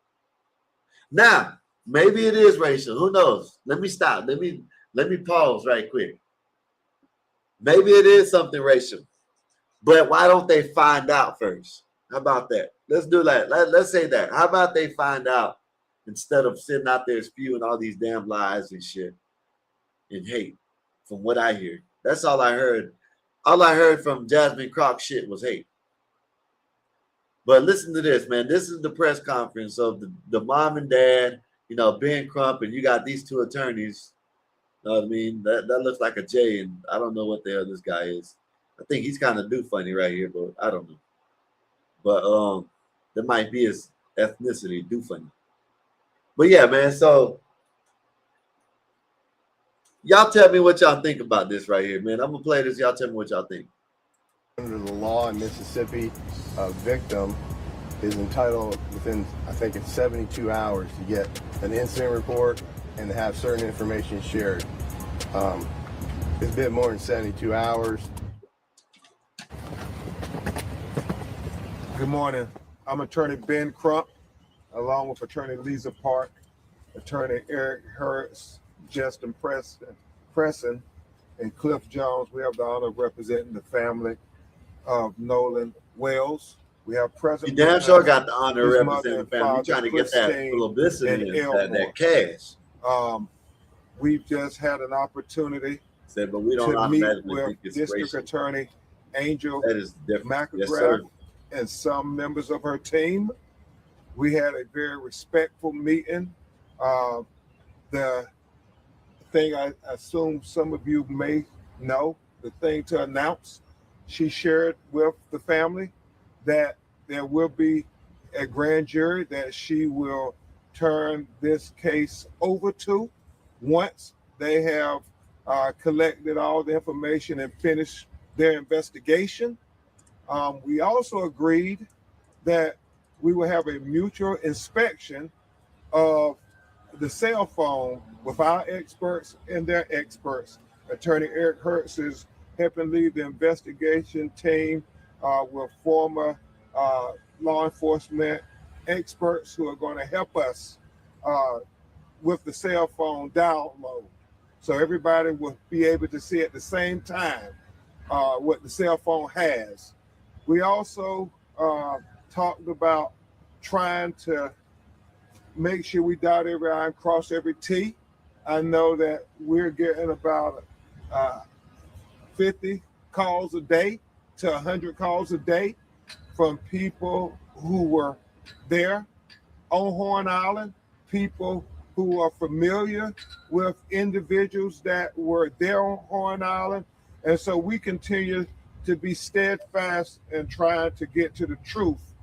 Now, maybe it is racial. Who knows? Let me stop. Let me pause right quick. Maybe it is something racial. But why don't they find out first? How about that? Let's do that. Let's say that. How about they find out instead of sitting out there spewing all these damn lies and shit and hate, from what I hear. That's all I heard. All I heard from Jasmine Crock shit was hate. But listen to this, man. This is the press conference of the mom and dad, you know, Ben Crump, and you got these 2 attorneys. You know what I mean? That looks like a J, and I don't know what the hell this guy is. I think he's kind of do funny right here, but I don't know. But that might be his ethnicity, do funny. But yeah, man, so Y'all tell me what y'all think about this right here, man. I'm gonna play this. Y'all tell me what y'all think. Under the law in Mississippi, a victim is entitled within, I think it's 72 hours to get an incident report and to have certain information shared. It's been more than 72 hours. Good morning. I'm attorney Ben Crump, along with attorney Lisa Park, attorney Eric Hurts, Justin Preston, and Cliff Jones. We have the honor of representing the family of Nolan Wells. We have President. You damn sure got the honor of representing the family. We're trying to get that publicity and that cash. We've just had an opportunity but we don't to meet with District Attorney Angel McElgrath and some members of her team. We had a very respectful meeting. The thing I assume some of you may know, the thing to announce, she shared with the family that there will be a grand jury that she will turn this case over to once they have collected all the information and finished their investigation. We also agreed that we will have a mutual inspection of the cell phone with our experts and their experts. Attorney Eric Hurts is helping lead the investigation team with former law enforcement experts who are going to help us with the cell phone download. So everybody will be able to see at the same time what the cell phone has. We also talked about trying to make sure we dot every I and cross every T. I know that we're getting about 50 calls a day to 100 calls a day from people who were there on Horn Island, people who are familiar with individuals that were there on Horn Island. And so we continue to be steadfast in trying to get to the truth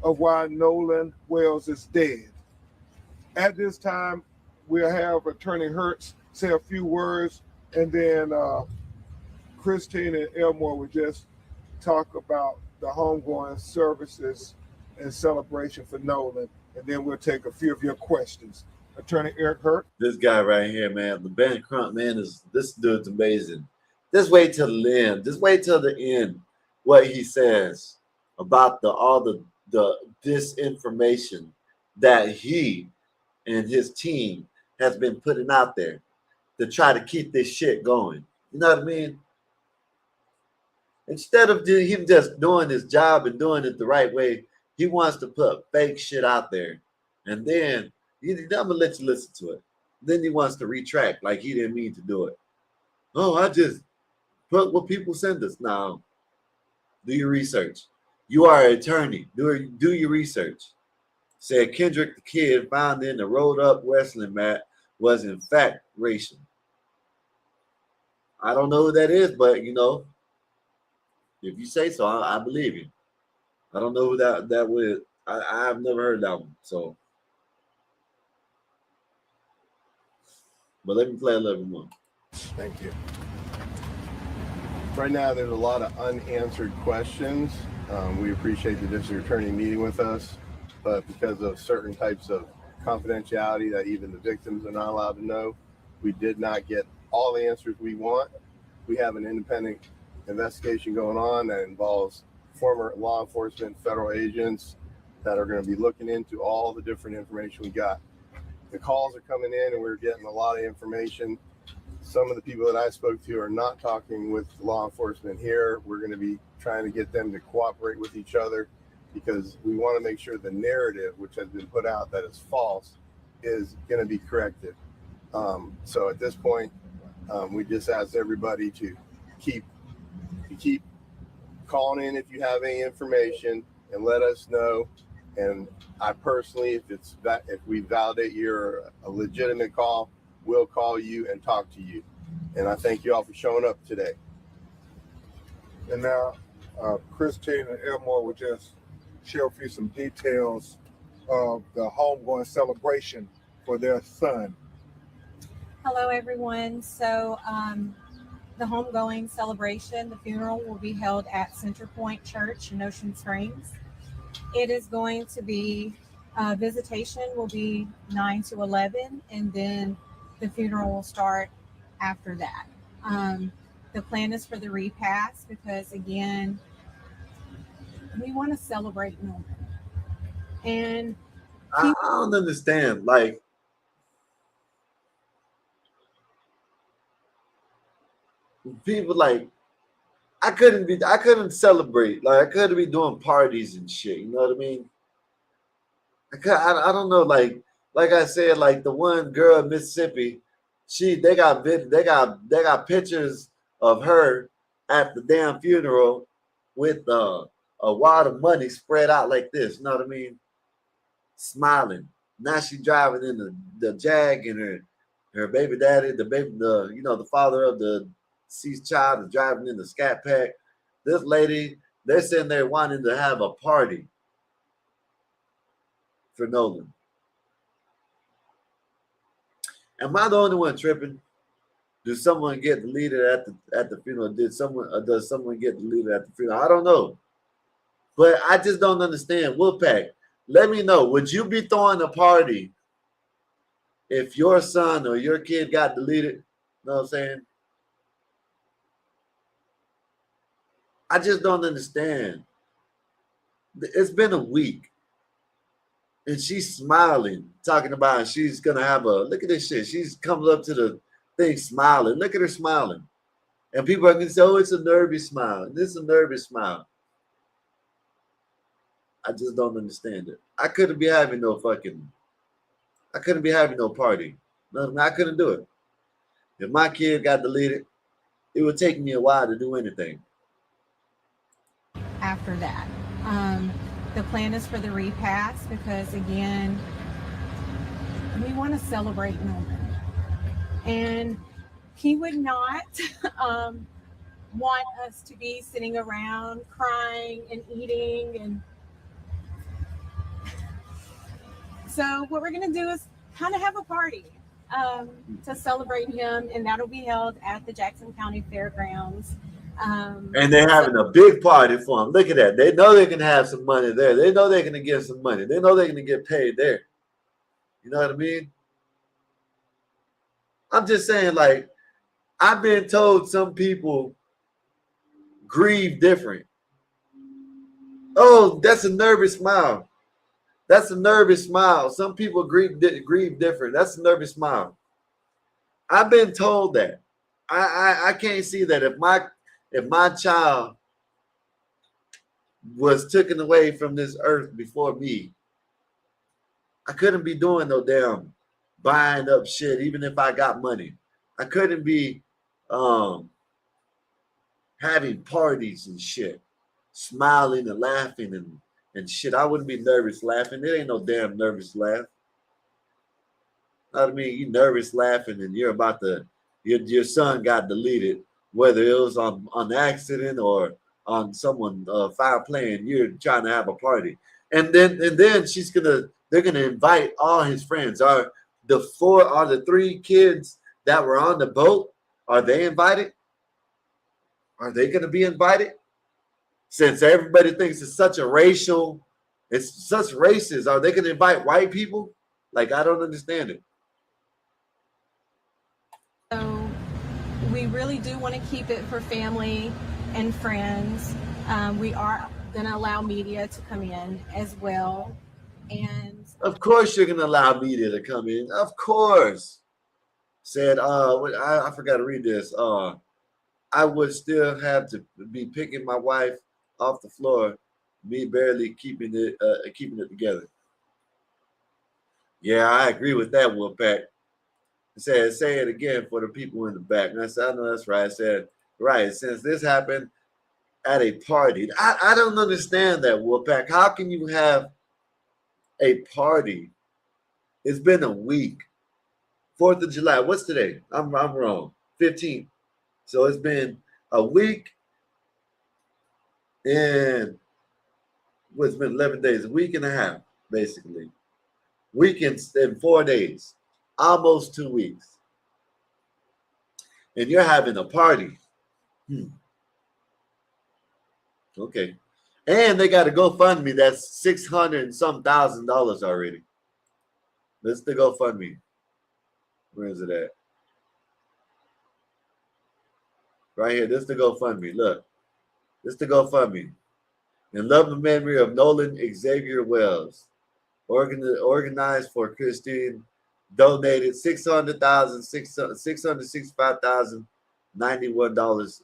of why Nolan Wells is dead. At this time, we'll have Attorney Hurts say a few words, and then Christine and Elmore will just talk about the homegoing services and celebration for Nolan, and then we'll take a few of your questions. Attorney Eric Hurt. This guy right here, man, the Ben Crump, man, this dude's amazing. Just wait till the end. Just wait till the end what he says about all the disinformation that he and his team has been putting out there to try to keep this shit going. You know what I mean? Instead of him just doing his job and doing it the right way, he wants to put fake shit out there. And then I'm gonna let you listen to it. Then he wants to retract like he didn't mean to do it. Oh, I just put what people send us. Now, do your research. You are an attorney. Do your research. Said Kendrick the kid found in the rolled up wrestling mat was in fact racial. I don't know who that is, but you know, if you say so, I believe you. I don't know who that was. I've never heard that one. So, but let me play a little bit more. Thank you. Right now, there's a lot of unanswered questions. We appreciate the district attorney meeting with us, but because of certain types of confidentiality that even the victims are not allowed to know, we did not get all the answers we want. We have an independent investigation going on that involves former law enforcement, federal agents that are going to be looking into all the different information we got. The calls are coming in and we're getting a lot of information. Some of the people that I spoke to are not talking with law enforcement here. We're going to be trying to get them to cooperate with each other because we want to make sure the narrative, which has been put out that is false, is going to be corrected. So at this point, we just ask everybody to keep calling in if you have any information and let us know. And I personally, if we validate you're a legitimate call, we'll call you and talk to you. And I thank you all for showing up today. And now, Christine and Elmore will just share with you some details of the homegoing celebration for their son. Hello, everyone. So, the homegoing celebration, the funeral will be held at Center Point Church in Ocean Springs. It is going to be, visitation will be 9 to 11, and then the funeral will start after that. The plan is for the repast because, again, we want to celebrate Norman. And I don't understand. Like, people like, I couldn't celebrate. Like, I couldn't be doing parties and shit. You know what I mean? I don't know. Like I said, like the one girl in Mississippi, they got pictures of her at the damn funeral with a wad of money spread out like this. You know what I mean? Smiling. Now she driving in the Jag, and her baby daddy, the father of the deceased child, is driving in the Scat Pack. This lady, they're sitting there wanting to have a party for Nolan. Am I the only one tripping? Does someone get deleted at the funeral? Does someone get deleted at the funeral? I don't know. But I just don't understand. Wolfpack, let me know. Would you be throwing a party if your son or your kid got deleted? You know what I'm saying? I just don't understand. It's been a week. And she's smiling, talking about she's gonna have look at this shit. She's coming up to the thing smiling. Look at her smiling. And people are gonna say, oh, it's a nervous smile. This is a nervous smile. I just don't understand it. I couldn't be having no party. No, I couldn't do it. If my kid got deleted, it would take me a while to do anything. After that. The plan is for the repast because, again, we want to celebrate Norman. And he would not want us to be sitting around crying and eating. And so what we're going to do is kind of have a party to celebrate him, and that'll be held at the Jackson County Fairgrounds. And they're having a big party for him. Look at that. They know they can have some money there. They know they're going to get some money. They know they're going to get paid there. You know what I mean? I'm just saying, like, I've been told some people grieve different. Oh, that's a nervous smile. That's a nervous smile. Some people grieve different. That's a nervous smile. I've been told that. I can't see that. If my child was taken away from this earth before me, I couldn't be doing no damn buying up shit, even if I got money. I couldn't be having parties and shit, smiling and laughing and shit. I wouldn't be nervous laughing. It ain't no damn nervous laugh. You know what I mean? You nervous laughing and you're about to, your son got deleted. Whether it was on accident or on someone foul playing, you're trying to have a party, and then they're gonna invite all his friends. Are the 3 kids that were on the boat? Are they invited? Are they gonna be invited? Since everybody thinks it's such racist, are they gonna invite white people? Like, I don't understand it. So we really do want to keep it for family and friends. We are going to allow media to come in as well. And of course you're going to allow media to come in. Of course. Said, I forgot to read this. I would still have to be picking my wife off the floor, me barely keeping it together. Yeah, I agree with that, Wolfpack. Say it again for the people in the back. And I said, I know that's right. I said, right, since this happened at a party. I don't understand that, Wolfpack. How can you have a party? It's been a week. 4th of July. What's today? I'm wrong. 15th. So it's been a week and what's been 11 days, a week and a half, basically. Week and 4 days. Almost 2 weeks. and you're having a party. Okay. And they got a GoFundMe that's $600 and some thousand already. That's the GoFundMe. Where is it at? Right here. This is the GoFundMe. Look. This is the GoFundMe. In loving memory of Nolan Xavier Wells. Organized for Christine. Donated $665,091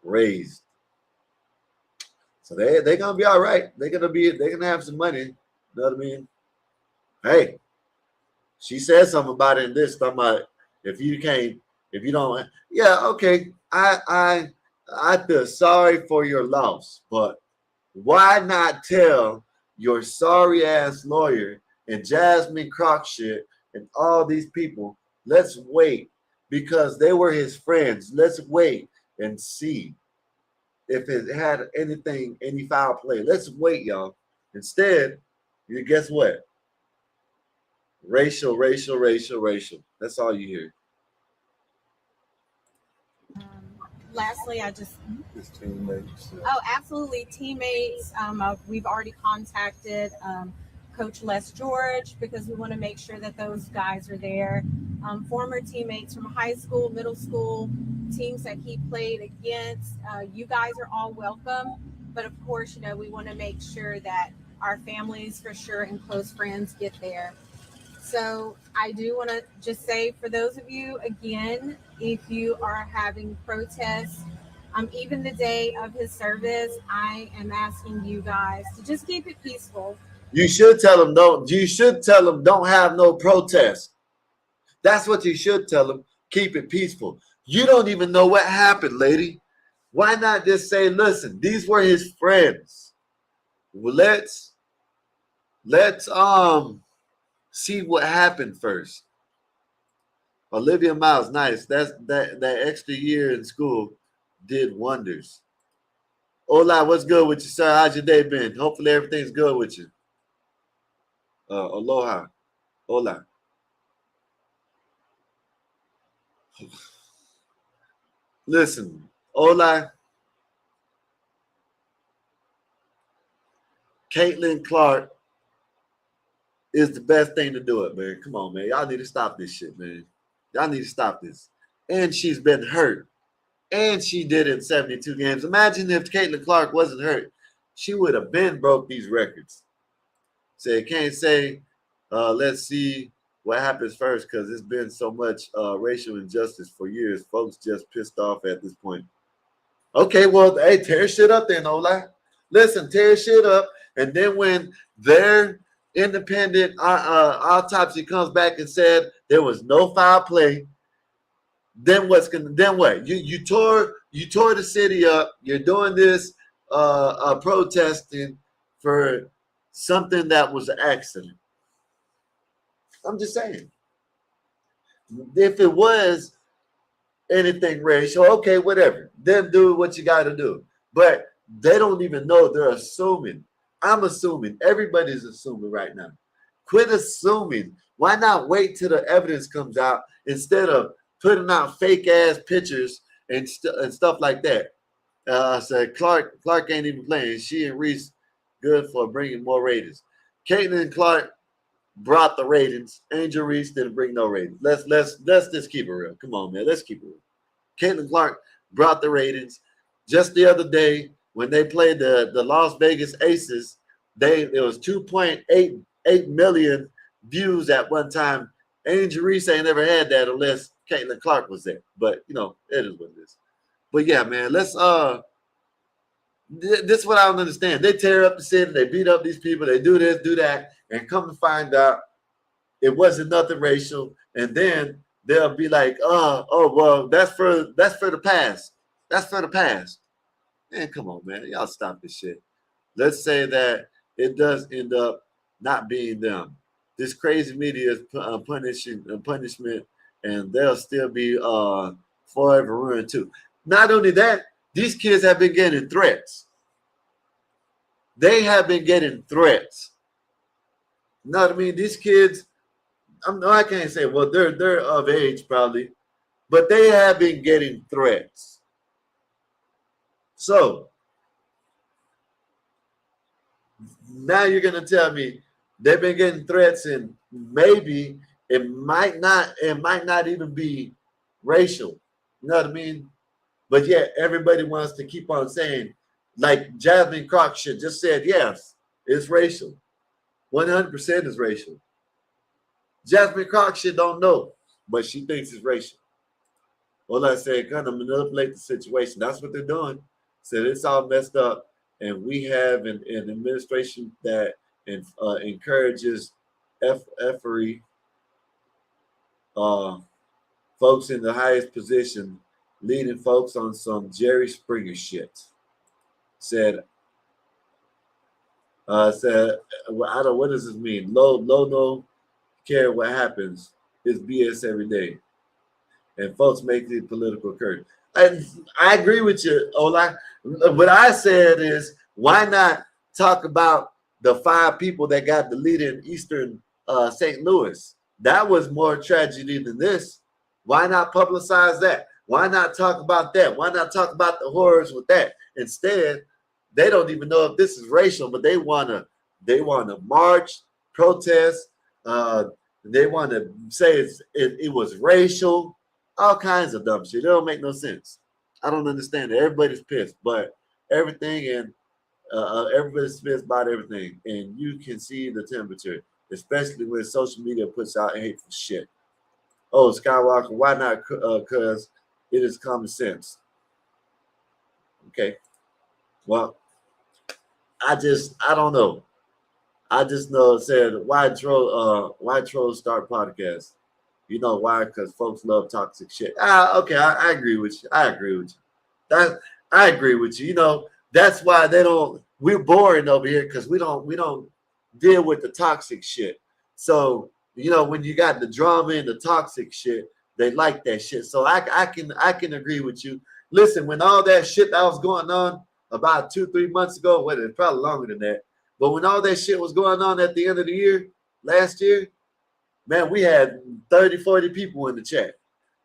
raised. So they're gonna be all right. They're gonna have some money. You know what I mean? Hey, she said something about it in this. Talking about if you don't, yeah, okay. I feel sorry for your loss, but why not tell your sorry ass lawyer and Jasmine Crockett and all these people? Let's wait because they were his friends. Let's wait and see if it had any foul play. Let's wait, y'all. Instead, you guess what? Racial. That's all you hear. Lastly, I just His teammates. absolutely teammates. We've already contacted Coach Les George because we want to make sure that those guys are there. Former teammates from high school, middle school, teams that he played against. You guys are all welcome, but of course, we want to make sure that our families for sure and close friends get there. So I do want to just say for those of you, again, if you are having protests, even the day of his service, I am asking you guys to just keep it peaceful. You should tell them don't have no protest. That's what you should tell them. Keep it peaceful. You don't even know what happened, lady. Why not just say, listen, these were his friends. Well, let's see what happened first. Olivia Miles, nice. That extra year in school did wonders. Hola, what's good with you, sir? How's your day been? Hopefully everything's good with you. Aloha. Hola. Listen, hola. Caitlin Clark is the best thing to do it, man. Come on, man. Y'all need to stop this shit, man. Y'all need to stop this. And she's been hurt. And she did it in 72 games. Imagine if Caitlin Clark wasn't hurt. She would have been broke these records. So can't say, let's see what happens first, because it's been so much racial injustice for years. Folks just pissed off at this point. Okay, well, hey, tear shit up then, Ola. Listen, tear shit up. And then when their independent autopsy comes back and said there was no foul play, then what? You tore the city up. You're doing this protesting for something that was an accident. I'm just saying. If it was anything racial, okay, whatever. Then do what you got to do. But they don't even know. They're assuming. I'm assuming. Everybody's assuming right now. Quit assuming. Why not wait till the evidence comes out instead of putting out fake ass pictures and stuff like that? So Clark ain't even playing. She and Reese good for bringing more ratings. Caitlin Clark brought the ratings. Angel Reese didn't bring no ratings. Let's just keep it real. Come on, man. Let's keep it real. Caitlin Clark brought the ratings. Just the other day when they played the Las Vegas Aces, it was 2.88 million views at one time. Angel Reese ain't never had that unless Caitlin Clark was there. But it is what it is. But yeah, man, let's this is what I don't understand. They tear up the city, they beat up these people, they do this, do that, and come to find out it wasn't nothing racial. And then they'll be like, oh, well, that's for the past. That's for the past. Man, come on, man. Y'all stop this shit. Let's say that it does end up not being them. This crazy media is punishment, and they'll still be forever ruined too. Not only that, these kids have been getting threats. They have been getting threats. You know what I mean? These kids, I can't say, well, they're of age probably, but they have been getting threats. So now you're gonna tell me they've been getting threats, and maybe it might not even be racial. You know what I mean? But yet everybody wants to keep on saying, like Jasmine Crockett just said, yes, it's racial. 100% is racial. Jasmine Crockett don't know, but she thinks it's racial. Well, I said, kind of manipulate the situation. That's what they're doing. Said it's all messed up, and we have an administration that encourages effery, folks in the highest position, leading folks on some Jerry Springer shit. Said, I don't. What does this mean? Low, no care what happens. It's BS every day, and folks make it political current. I agree with you, Ola. What I said is, why not talk about the 5 people that got deleted in Eastern St. Louis? That was more tragedy than this. Why not publicize that? Why not talk about that? Why not talk about the horrors with that? Instead, they don't even know if this is racial, but they wanna march, protest. They want to say it was racial, all kinds of dumb shit. It don't make no sense. I don't understand it. Everybody's pissed, but everything and everybody's pissed about everything, and you can see the temperature, especially when social media puts out hateful shit. Oh, Skywalker, why not? Because it is common sense. Okay. Well, I don't know. I just know it said why trolls start podcasts. You know why? Because folks love toxic shit. Okay, I agree with you. I agree with you. I agree with you. You know, that's why we're boring over here, because we don't deal with the toxic shit. So, you know, when you got the drama and the toxic shit, they like that shit. So I can agree with you. Listen, when all that shit that was going on about 2-3 months ago, it's probably longer than that. But when all that shit was going on at the end of the year, last year, man, we had 30, 40 people in the chat.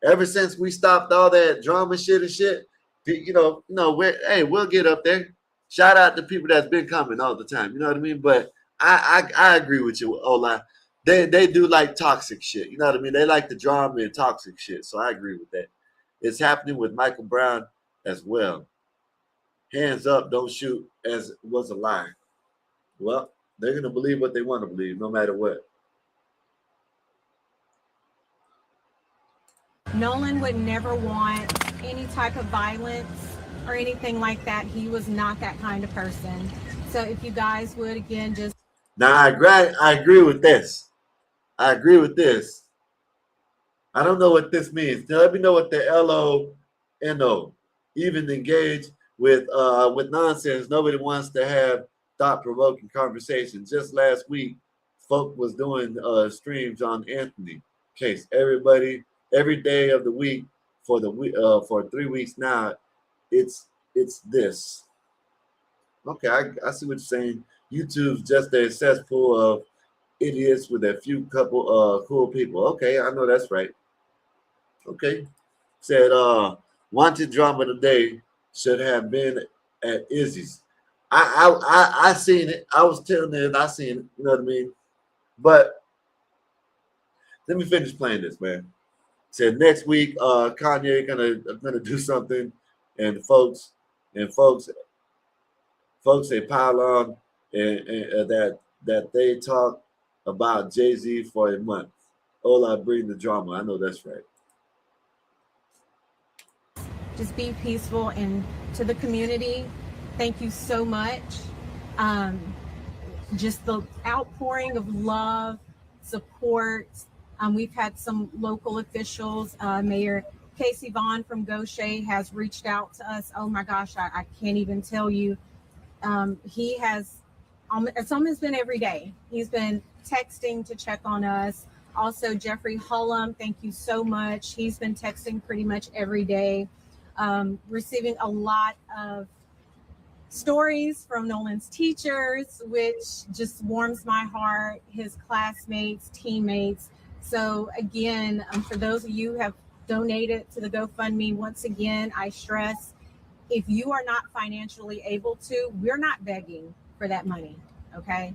Ever since we stopped all that drama shit and shit, we'll get up there. Shout out to people that's been coming all the time. You know what I mean? But I agree with you, Ola. They do like toxic shit. You know what I mean? They like the drama and toxic shit. So I agree with that. It's happening with Michael Brown as well. Hands up, don't shoot, as was a lie. Well, they're going to believe what they want to believe, no matter what. Nolan would never want any type of violence or anything like that. He was not that kind of person. So if you guys would, again, just... Now, I agree with this. I agree with this. I don't know what this means. Now, let me know what the LONO, even engage with nonsense. Nobody wants to have thought-provoking conversations. Just last week, folk was doing streams on Anthony case. Every day of the week for 3 weeks now, it's this. Okay, I see what you're saying. YouTube's just a cesspool of idiots with a few couple cool people. Okay, I know that's right. Okay. Said wanted drama today should have been at Izzy's. I seen it. I was telling it. I seen it. You know what I mean? But let me finish playing this, man. Said next week, Kanye gonna do something, and folks say pile on, and that they talk about Jay-Z for a month. Ola, bring the drama. I know that's right. Just be peaceful, and to the community, thank you so much. Just the outpouring of love, support. We've had some local officials. Mayor Casey Vaughn from Gaucher has reached out to us. Oh my gosh, I can't even tell you. He has, it's almost been every day. He's been texting to check on us. Also, Jeffrey Hullum, thank you so much. He's been texting pretty much every day. Receiving a lot of stories from Nolan's teachers, which just warms my heart, his classmates, teammates. So again, for those of you who have donate it to the GoFundMe. Once again, I stress, if you are not financially able to, we're not begging for that money, okay?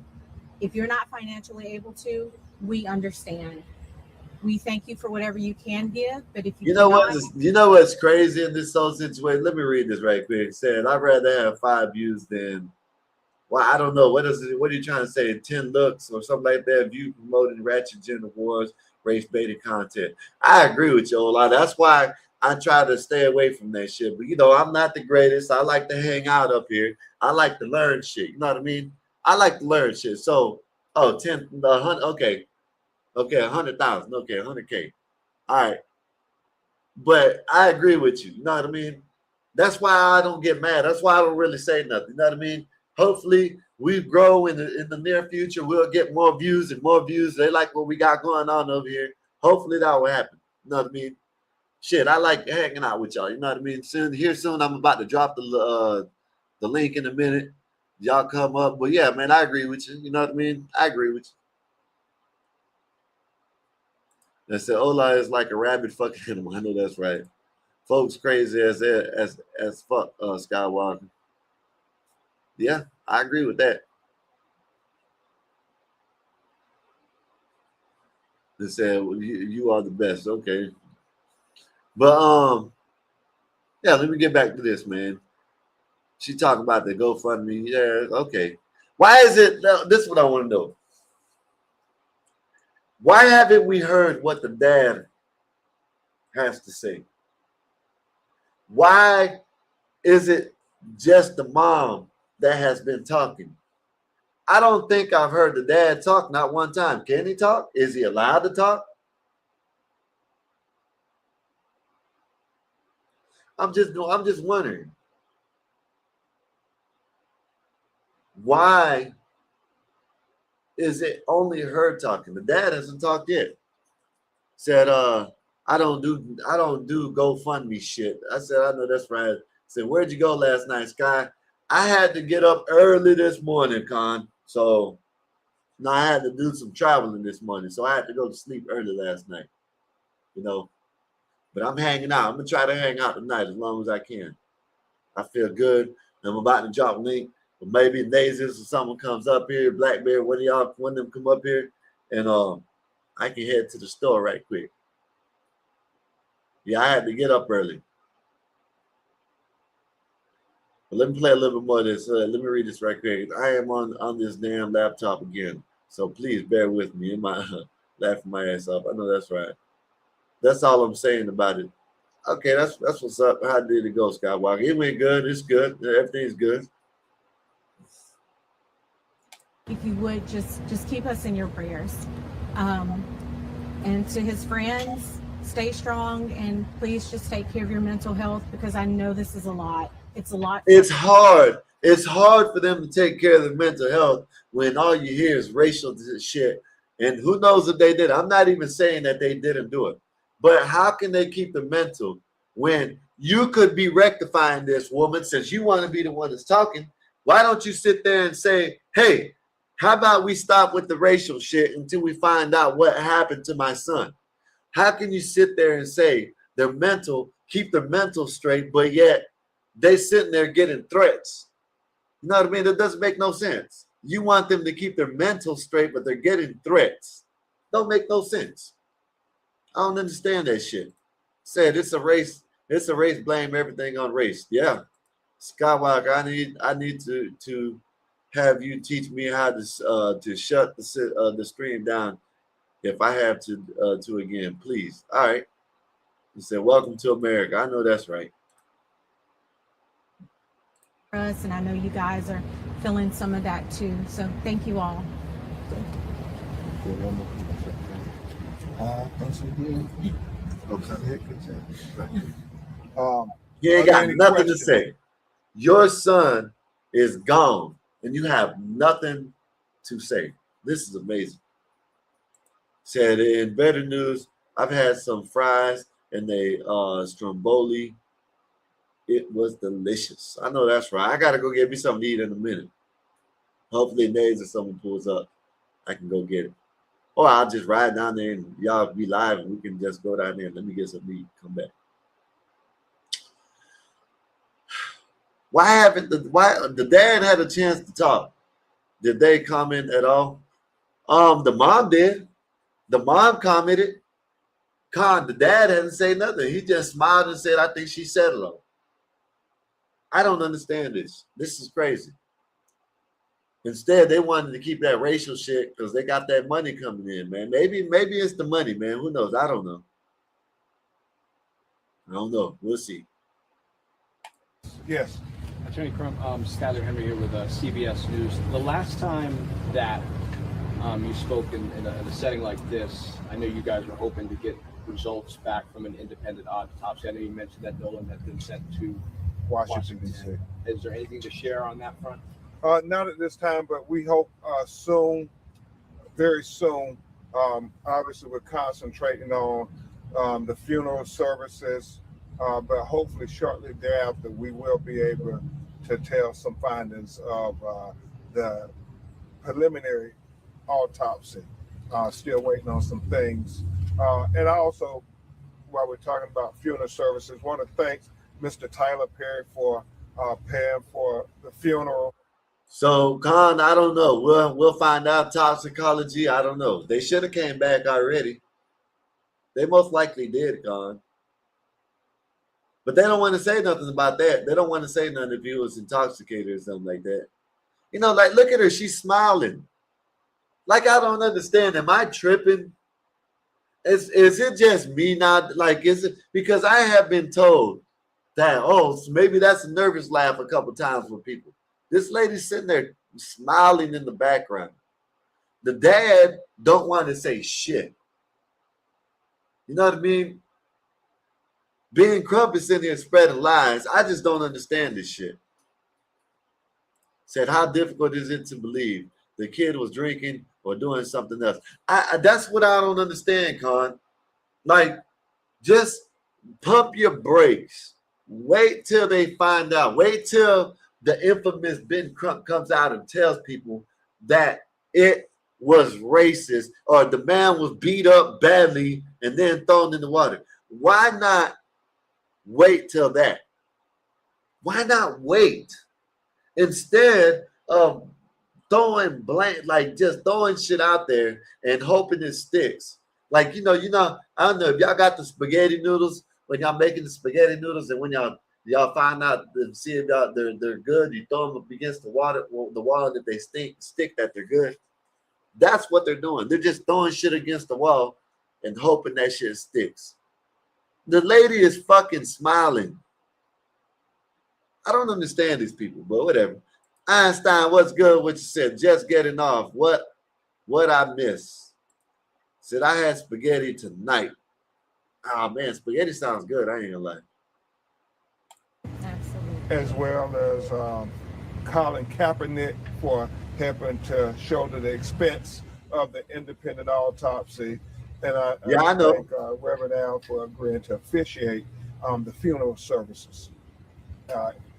If you're not financially able to, we understand. We thank you for whatever you can give, but if you you know what's crazy in this whole situation? Let me read this right quick. It said, I'd rather have 5 views than, well, I don't know. What are you trying to say? 10 looks or something like that? View promoting ratchet gender wars, race baiting content. I agree with you a lot. That's why I try to stay away from that shit. But I'm not the greatest. I like to hang out up here. I like to learn shit. You know what I mean? I like to learn shit. So, 10, 100, okay. Okay, 100,000. Okay, 100K. All right. But I agree with you. You know what I mean? That's why I don't get mad. That's why I don't really say nothing. You know what I mean? Hopefully, we grow in the near future. We'll get more views and more views. They like what we got going on over here. Hopefully, that will happen. You know what I mean? Shit, I like hanging out with y'all. You know what I mean? Soon, I'm about to drop the link in a minute. Y'all come up. But yeah, man, I agree with you. You know what I mean? I agree with you. They said Ola is like a rabid fucking animal. I know that's right. Folks crazy as fuck, Skywalker. Yeah, I agree with that. They said, well, you are the best. Okay. But yeah, let me get back to this, man. She talking about the GoFundMe. Yeah, okay. Why is it this is what I want to know. Why haven't we heard what the dad has to say? Why is it just the mom that has been talking? I don't think I've heard the dad talk not one time. Can he talk? Is he allowed to talk? I'm just wondering. Why is it only her talking? The dad hasn't talked yet. Said, I don't do GoFundMe shit. I said, I know that's right. Said, where'd you go last night, Sky? I had to get up early this morning, Con. So now I had to do some traveling this morning. So I had to go to sleep early last night. But I'm hanging out. I'm gonna try to hang out tonight as long as I can. I feel good. I'm about to drop a link. But maybe Nazis or someone comes up here, Blackberry, one of them come up here, and I can head to the store right quick. Yeah, I had to get up early. But let me play a little bit more of this. Let me read this right quick. I am on this damn laptop again, so please bear with me. In my laughing my ass off. I know that's right. That's all I'm saying about it. Okay, that's what's up. How did it go, Skywalker? It went good. It's good. Everything's good. If you would just keep us in your prayers, and to his friends, stay strong, and please just take care of your mental health, because I know this is a lot. It's a lot. It's hard. It's hard for them to take care of their mental health when all you hear is racial shit. And who knows if they did. I'm not even saying that they didn't do it. But how can they keep the mental when you could be rectifying this, woman, since you want to be the one that's talking? Why don't you sit there and say, hey, how about we stop with the racial shit until we find out what happened to my son? How can you sit there and say they're mental, keep their mental straight, but yet they sitting there getting threats? You know what I mean? That doesn't make no sense. You want them to keep their mental straight, but they're getting threats. Don't make no sense. I don't understand that shit. Said it's a race, blame everything on race. Yeah. Skywalker, I need to have you teach me how to shut the stream down if I have to again, please. All right. He said, welcome to America. I know that's right. Us, and I know you guys are feeling some of that too. So thank you all. You ain't got nothing to say. Your son is gone, and you have nothing to say. This is amazing. Said in better news, I've had some fries and they stromboli. It was delicious. I know that's right. I gotta go get me something to eat in a minute. Hopefully, Nays or someone pulls up. I can go get it. Or I'll just ride down there and y'all be live and we can just go down there and let me get some meat, come back. Why the dad had a chance to talk? Did they comment at all? The mom did. The mom commented. The dad hadn't said nothing. He just smiled and said, I think she said hello. I don't understand this. This is crazy. Instead, they wanted to keep that racial shit because they got that money coming in, man. Maybe it's the money, man. Who knows? I don't know. I don't know. We'll see. Yes. Attorney Crump, Skyler Henry here with CBS News. The last time that you spoke in a setting like this, I know you guys were hoping to get results back from an independent autopsy. I know you mentioned that Nolan had been sent to Washington, D.C. Is there anything to share on that front? Not at this time, but we hope soon, very soon. Obviously, we're concentrating on the funeral services, but hopefully shortly thereafter, we will be able to tell some findings of the preliminary autopsy. Still waiting on some things. And I also, while we're talking about funeral services, want to thank Mr. Tyler Perry for paying for the funeral. So, Con, I don't know. We'll find out toxicology. I don't know. They should have came back already. They most likely did, Con. But they don't want to say nothing about that. They don't want to say nothing if he was intoxicated or something like that. You know, like, look at her. She's smiling. Like, I don't understand. Am I tripping? Is it just me not? Like, is it? Because I have been told that, oh, so maybe that's a nervous laugh a couple times for people. This lady's sitting there smiling in the background. The dad don't want to say shit. You know what I mean? Being Crump is sitting here spreading lies. I just don't understand this shit. Said, how difficult is it to believe the kid was drinking or doing something else? That's what I don't understand, Con. Like, just pump your brakes. Wait till they find out. Wait till the infamous Ben Crump comes out and tells people that it was racist or the man was beat up badly and then thrown in the water. Why not wait till that? Why not wait? Instead of throwing like just throwing shit out there and hoping it sticks. Like, you know, I don't know if y'all got the spaghetti noodles when y'all making the spaghetti noodles and when y'all find out and see if they're good, you throw them up against the wall, and if they stick that they're good. That's what they're doing. They're just throwing shit against the wall and hoping that shit sticks. The lady is fucking smiling. I don't understand these people, but whatever. Einstein, what's good? What you said? Just getting off. What I miss? Said I had spaghetti tonight. Oh man, spaghetti sounds good. I ain't gonna lie. Absolutely. As well as Colin Kaepernick for helping to shoulder the expense of the independent autopsy. And I know. thank Reverend Al for agreeing to officiate the funeral services.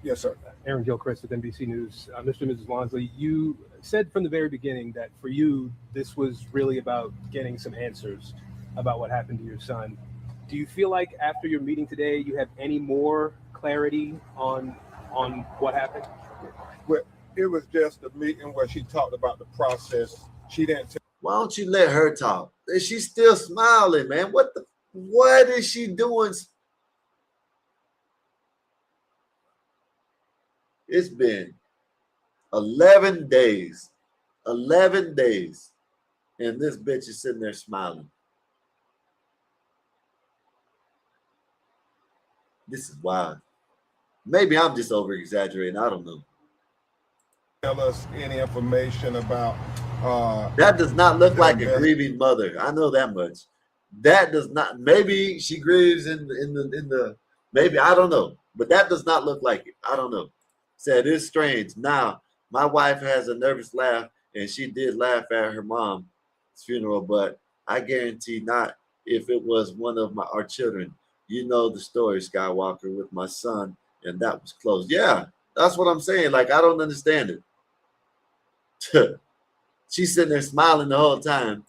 Yes, sir. Aaron Gilchrist with NBC News. Mr. and Mrs. Wansley, you said from the very beginning that for you, this was really about getting some answers about what happened to your son. Do you feel like after your meeting today, you have any more clarity on what happened? Well, it was just a meeting where she talked about the process. She didn't. Why don't you let her talk? She's still smiling, man. What is she doing? It's been 11 days. 11 days. And this bitch is sitting there smiling. This is wild. Maybe I'm just over exaggerating. I don't know. Tell us any information about that does not look like a grieving mother. I know that much. That does not. Maybe she grieves in the maybe, I don't know. But that does not look like it. I don't know. Said it's strange. Now, my wife has a nervous laugh, and she did laugh at her mom's funeral, but I guarantee not if it was one of our children. You know the story, Skywalker, with my son, and that was close. Yeah, that's what I'm saying. Like, I don't understand it. She's sitting there smiling the whole time.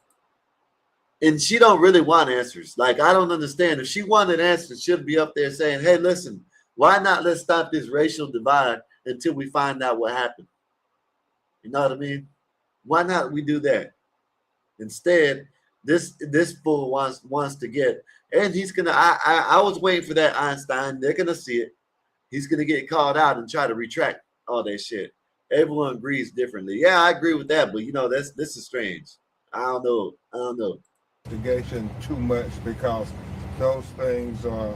And she don't really want answers. Like, I don't understand. If she wanted answers, she'll be up there saying, hey, listen, why not let's stop this racial divide until we find out what happened? You know what I mean? Why not we do that? Instead, this fool wants to get, and he's gonna. I was waiting for that, Einstein. They're gonna see it. He's gonna get called out and try to retract all that shit. Everyone agrees differently. Yeah, I agree with that, but you know, this is strange. I don't know. Investigation too much because those things are,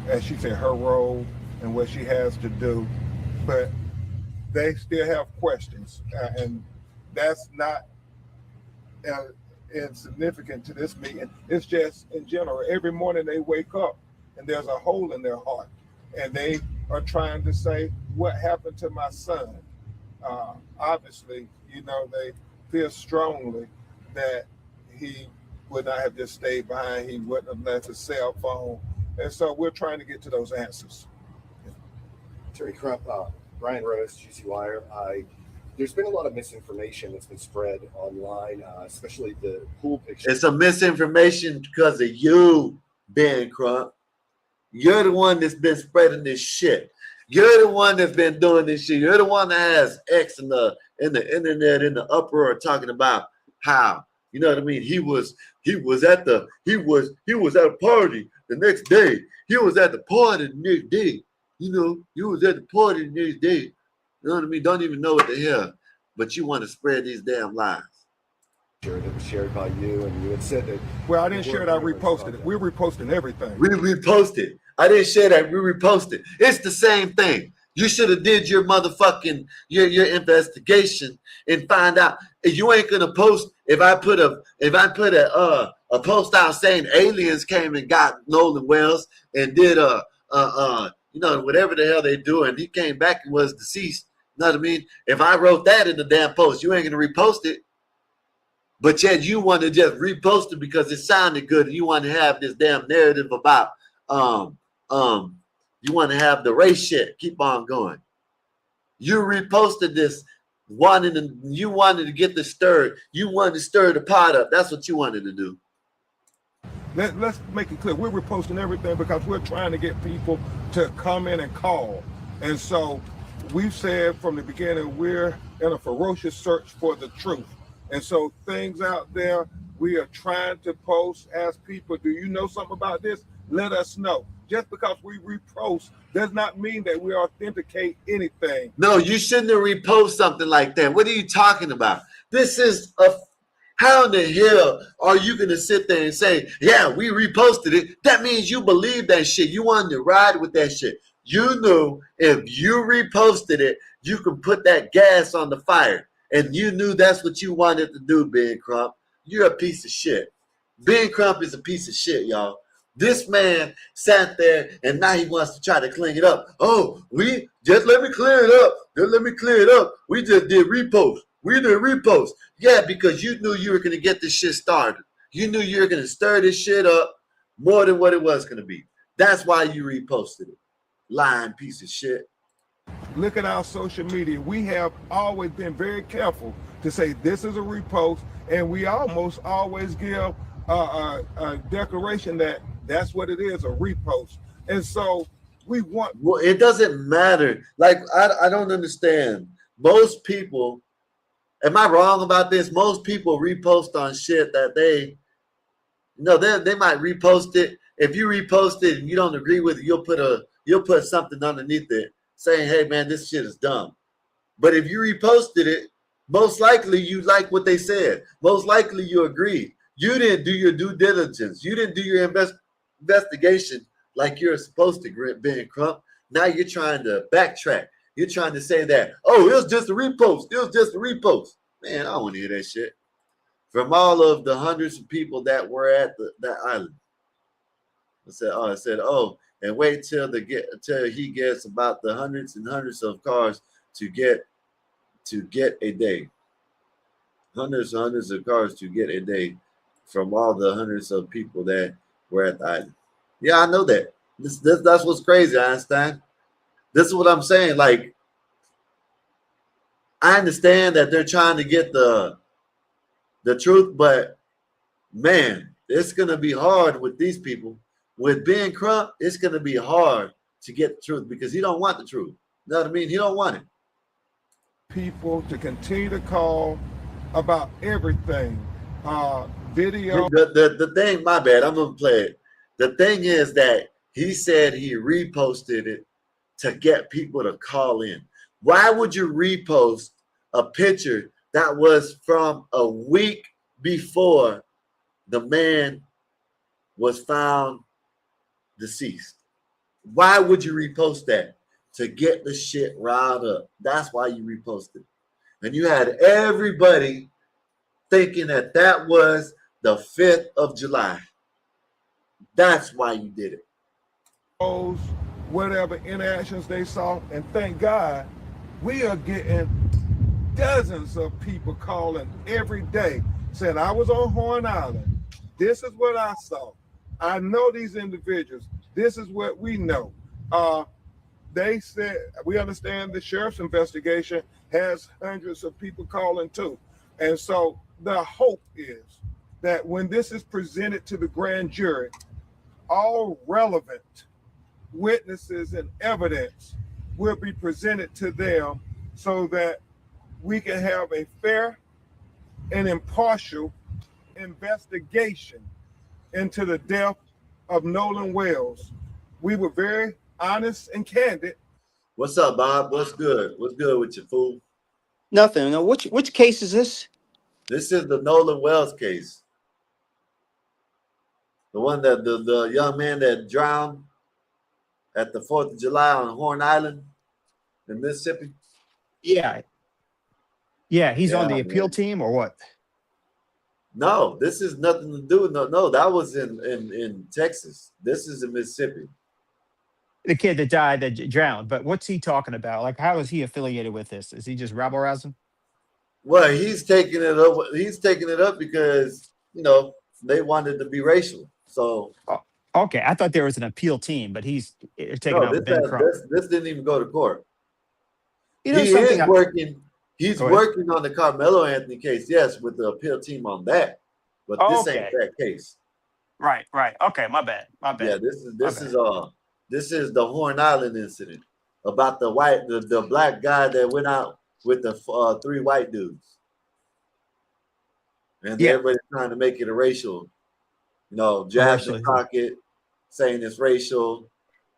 as she said, her role and what she has to do, but they still have questions, and that's not insignificant to this meeting. It's just in general. Every morning they wake up and there's a hole in their heart, and they are trying to say, what happened to my son? Obviously, you know, they feel strongly that he would not have just stayed behind. He wouldn't have left his cell phone. And so we're trying to get to those answers. Terry Crump, Brian Rose, GC Wire. There's been a lot of misinformation that's been spread online, especially the pool picture. It's a misinformation because of you, Ben Crump. You're the one that's been spreading this shit. You're the one that's been doing this shit. You're the one that has X in the internet in the uproar talking about how, you know what I mean? He was at a party the next day. He was at the party the next day. You know, he was at the party the next day. You know what I mean? Don't even know what the hell, but you want to spread these damn lies. That was shared by you, and you had said that. Well, I didn't share it. I reposted it. We're reposting everything. We reposted. I didn't share that. We reposted. It's the same thing. You should have did your motherfucking your investigation and find out. You ain't gonna post if I put a post out saying aliens came and got Nolan Wells and did you know, whatever the hell they do, and he came back and was deceased. You know what I mean? If I wrote that in the damn post, you ain't gonna repost it. But yet you want to just repost it because it sounded good. And you want to have this damn narrative about you want to have the race shit keep on going. You reposted this you wanted to get the stirred. You wanted to stir the pot up. That's what you wanted to do. Let's make it clear. We're reposting everything because we're trying to get people to come in and call. And so we've said from the beginning, we're in a ferocious search for the truth. And so things out there, we are trying to post, ask people, do you know something about this? Let us know. Just because we repost does not mean that we authenticate anything. No, you shouldn't have reposted something like that. What are you talking about? This is how in the hell are you going to sit there and say, yeah, we reposted it? That means you believe that shit. You wanted to ride with that shit. You knew if you reposted it, you could put that gas on the fire. And you knew that's what you wanted to do, Ben Crump. You're a piece of shit. Ben Crump is a piece of shit, y'all. This man sat there and now he wants to try to clean it up. Oh, we just let me clear it up. Just let me clear it up. We just did repost. We did repost. Yeah, because you knew you were going to get this shit started. You knew you were going to stir this shit up more than what it was going to be. That's why you reposted it. Lying piece of shit. Look at our social media. We have always been very careful to say this is a repost, and we almost always give a declaration that that's what it is, a repost. And so we want. Well, it doesn't matter. Like, I don't understand. Most people, am I wrong about this? Most people repost on shit that they might repost it. If you repost it and you don't agree with it, you'll put something underneath it saying, hey man, this shit is dumb. But if you reposted it, most likely you like what they said. Most likely you agreed. You didn't do your due diligence. You didn't do your investigation like you're supposed to, Ben Crump. Now you're trying to backtrack. You're trying to say that, oh, it was just a repost. It was just a repost. Man, I don't want to hear that shit. From all of the hundreds of people that were at that island. I said, and wait till he gets about the hundreds and hundreds of cars to get a day. Hundreds and hundreds of cars to get a day from all the hundreds of people that were at the island. Yeah, I know that. That's what's crazy, Einstein. This is what I'm saying. Like, I understand that they're trying to get the truth, but man, it's going to be hard with these people. With Ben Crump, it's going to be hard to get the truth because he don't want the truth. You know what I mean? He don't want it. People to continue to call about everything. Video. The thing, my bad, I'm going to play it. The thing is that he said he reposted it to get people to call in. Why would you repost a picture that was from a week before the man was found deceased? Why would you repost that? To get the shit riled up. That's why you reposted. And you had everybody thinking that that was the 5th of July. That's why you did it. Whatever interactions they saw, and thank God we are getting dozens of people calling every day saying, I was on Horn Island. This is what I saw. I know these individuals. This is what we know. They said, we understand the sheriff's investigation has hundreds of people calling too. And so the hope is that when this is presented to the grand jury, all relevant witnesses and evidence will be presented to them so that we can have a fair and impartial investigation into the death of Nolan Wells. We were very honest and candid. What's up, Bob? What's good? What's good with you, fool? Nothing. No, which case is this? This is the Nolan Wells case. The one that the young man that drowned at the 4th of July on Horn Island in Mississippi. Yeah. Yeah, he's on the appeal team or what? No, this is nothing to do with no, that was in Texas. This is in Mississippi. The kid that died, that drowned. But what's he talking about? Like, how is he affiliated with this? Is he just rabble rousing? Well, he's taking it up. He's taking it up because, you know, they wanted to be racial. So okay, I thought there was an appeal team, but he's taking out Ben Crump. This didn't even go to court. You know, he is working. He's working on the Carmelo Anthony case, yes, with the appeal team on that. But this ain't that case. Right. Okay, my bad. Yeah, this is the Horn Island incident about the black guy that went out with the 3 white dudes, and everybody's trying to make it a racial. You know, Jasmine Crockett saying it's racial,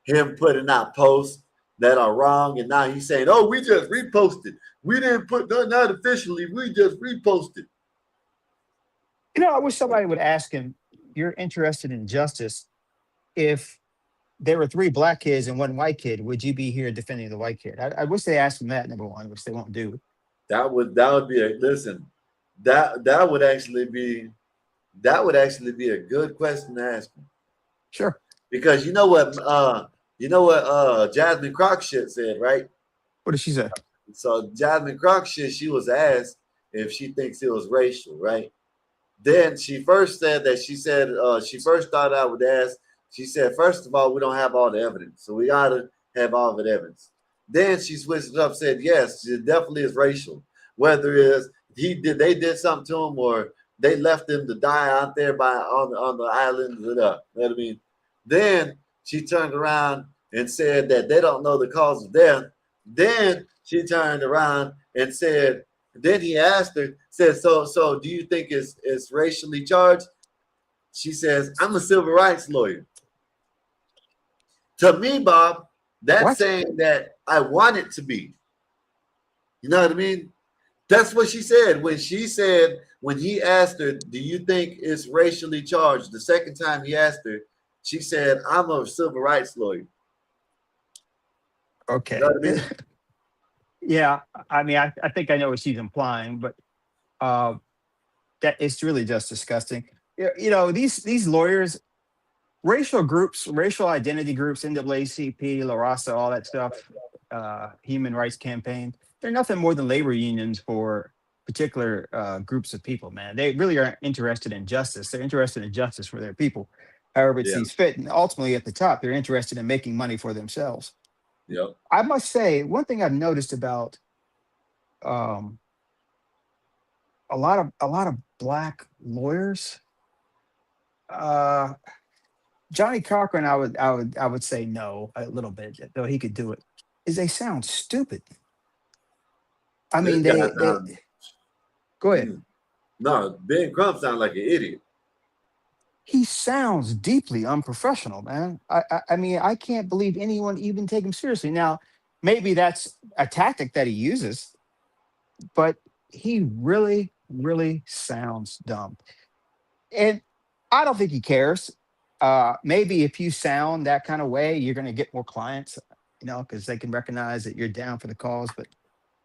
him putting out posts that are wrong, and now he's saying, "Oh, we just reposted. We didn't put nothing out officially. We just reposted." You know, I wish somebody would ask him, "You're interested in justice. If there were 3 black kids and 1 white kid, would you be here defending the white kid?" I wish they asked him that, number one, which they won't do. That would be a listen. That would actually be a good question to ask him. Sure. Because you know what Jasmine Crockett said, right? What did she say? So Jasmine Crockett, she was asked if she thinks it was racial, right? Then she first said that she first started out with ask. She said, first of all, we don't have all the evidence, so we gotta have all the evidence. Then she switched it up, said, yes, it definitely is racial. Whether it is they did something to him or they left him to die out there on the island. You know what I mean? Then she turned around and said that they don't know the cause of death. Then she turned around and said, then he asked her, said, so do you think it's racially charged? She says, I'm a civil rights lawyer. To me, Bob, that's saying that I want it to be. You know what I mean? That's what she said. When he asked her, do you think it's racially charged? The second time he asked her, she said, I'm a civil rights lawyer. Okay. You know what I mean? Yeah. I mean, I think I know what she's implying, but that it's really just disgusting. You know, these lawyers, racial groups, racial identity groups, NAACP, La Raza, all that stuff, Human Rights Campaign, they're nothing more than labor unions for particular groups of people, man. They really aren't interested in justice. They're interested in justice for their people, however it sees fit. And ultimately, at the top, they're interested in making money for themselves. Yep. I must say, one thing I've noticed about a lot of black lawyers, Johnny Cochran, I would say no a little bit, though he could do it. Is they sound stupid. I This mean, guy they sounds. go ahead. No, Ben Crump sounds like an idiot. He sounds deeply unprofessional, man. I mean, I can't believe anyone even take him seriously. Now, maybe that's a tactic that he uses, but he really, really sounds dumb. And I don't think he cares. Maybe if you sound that kind of way, you're going to get more clients, because they can recognize that you're down for the cause. But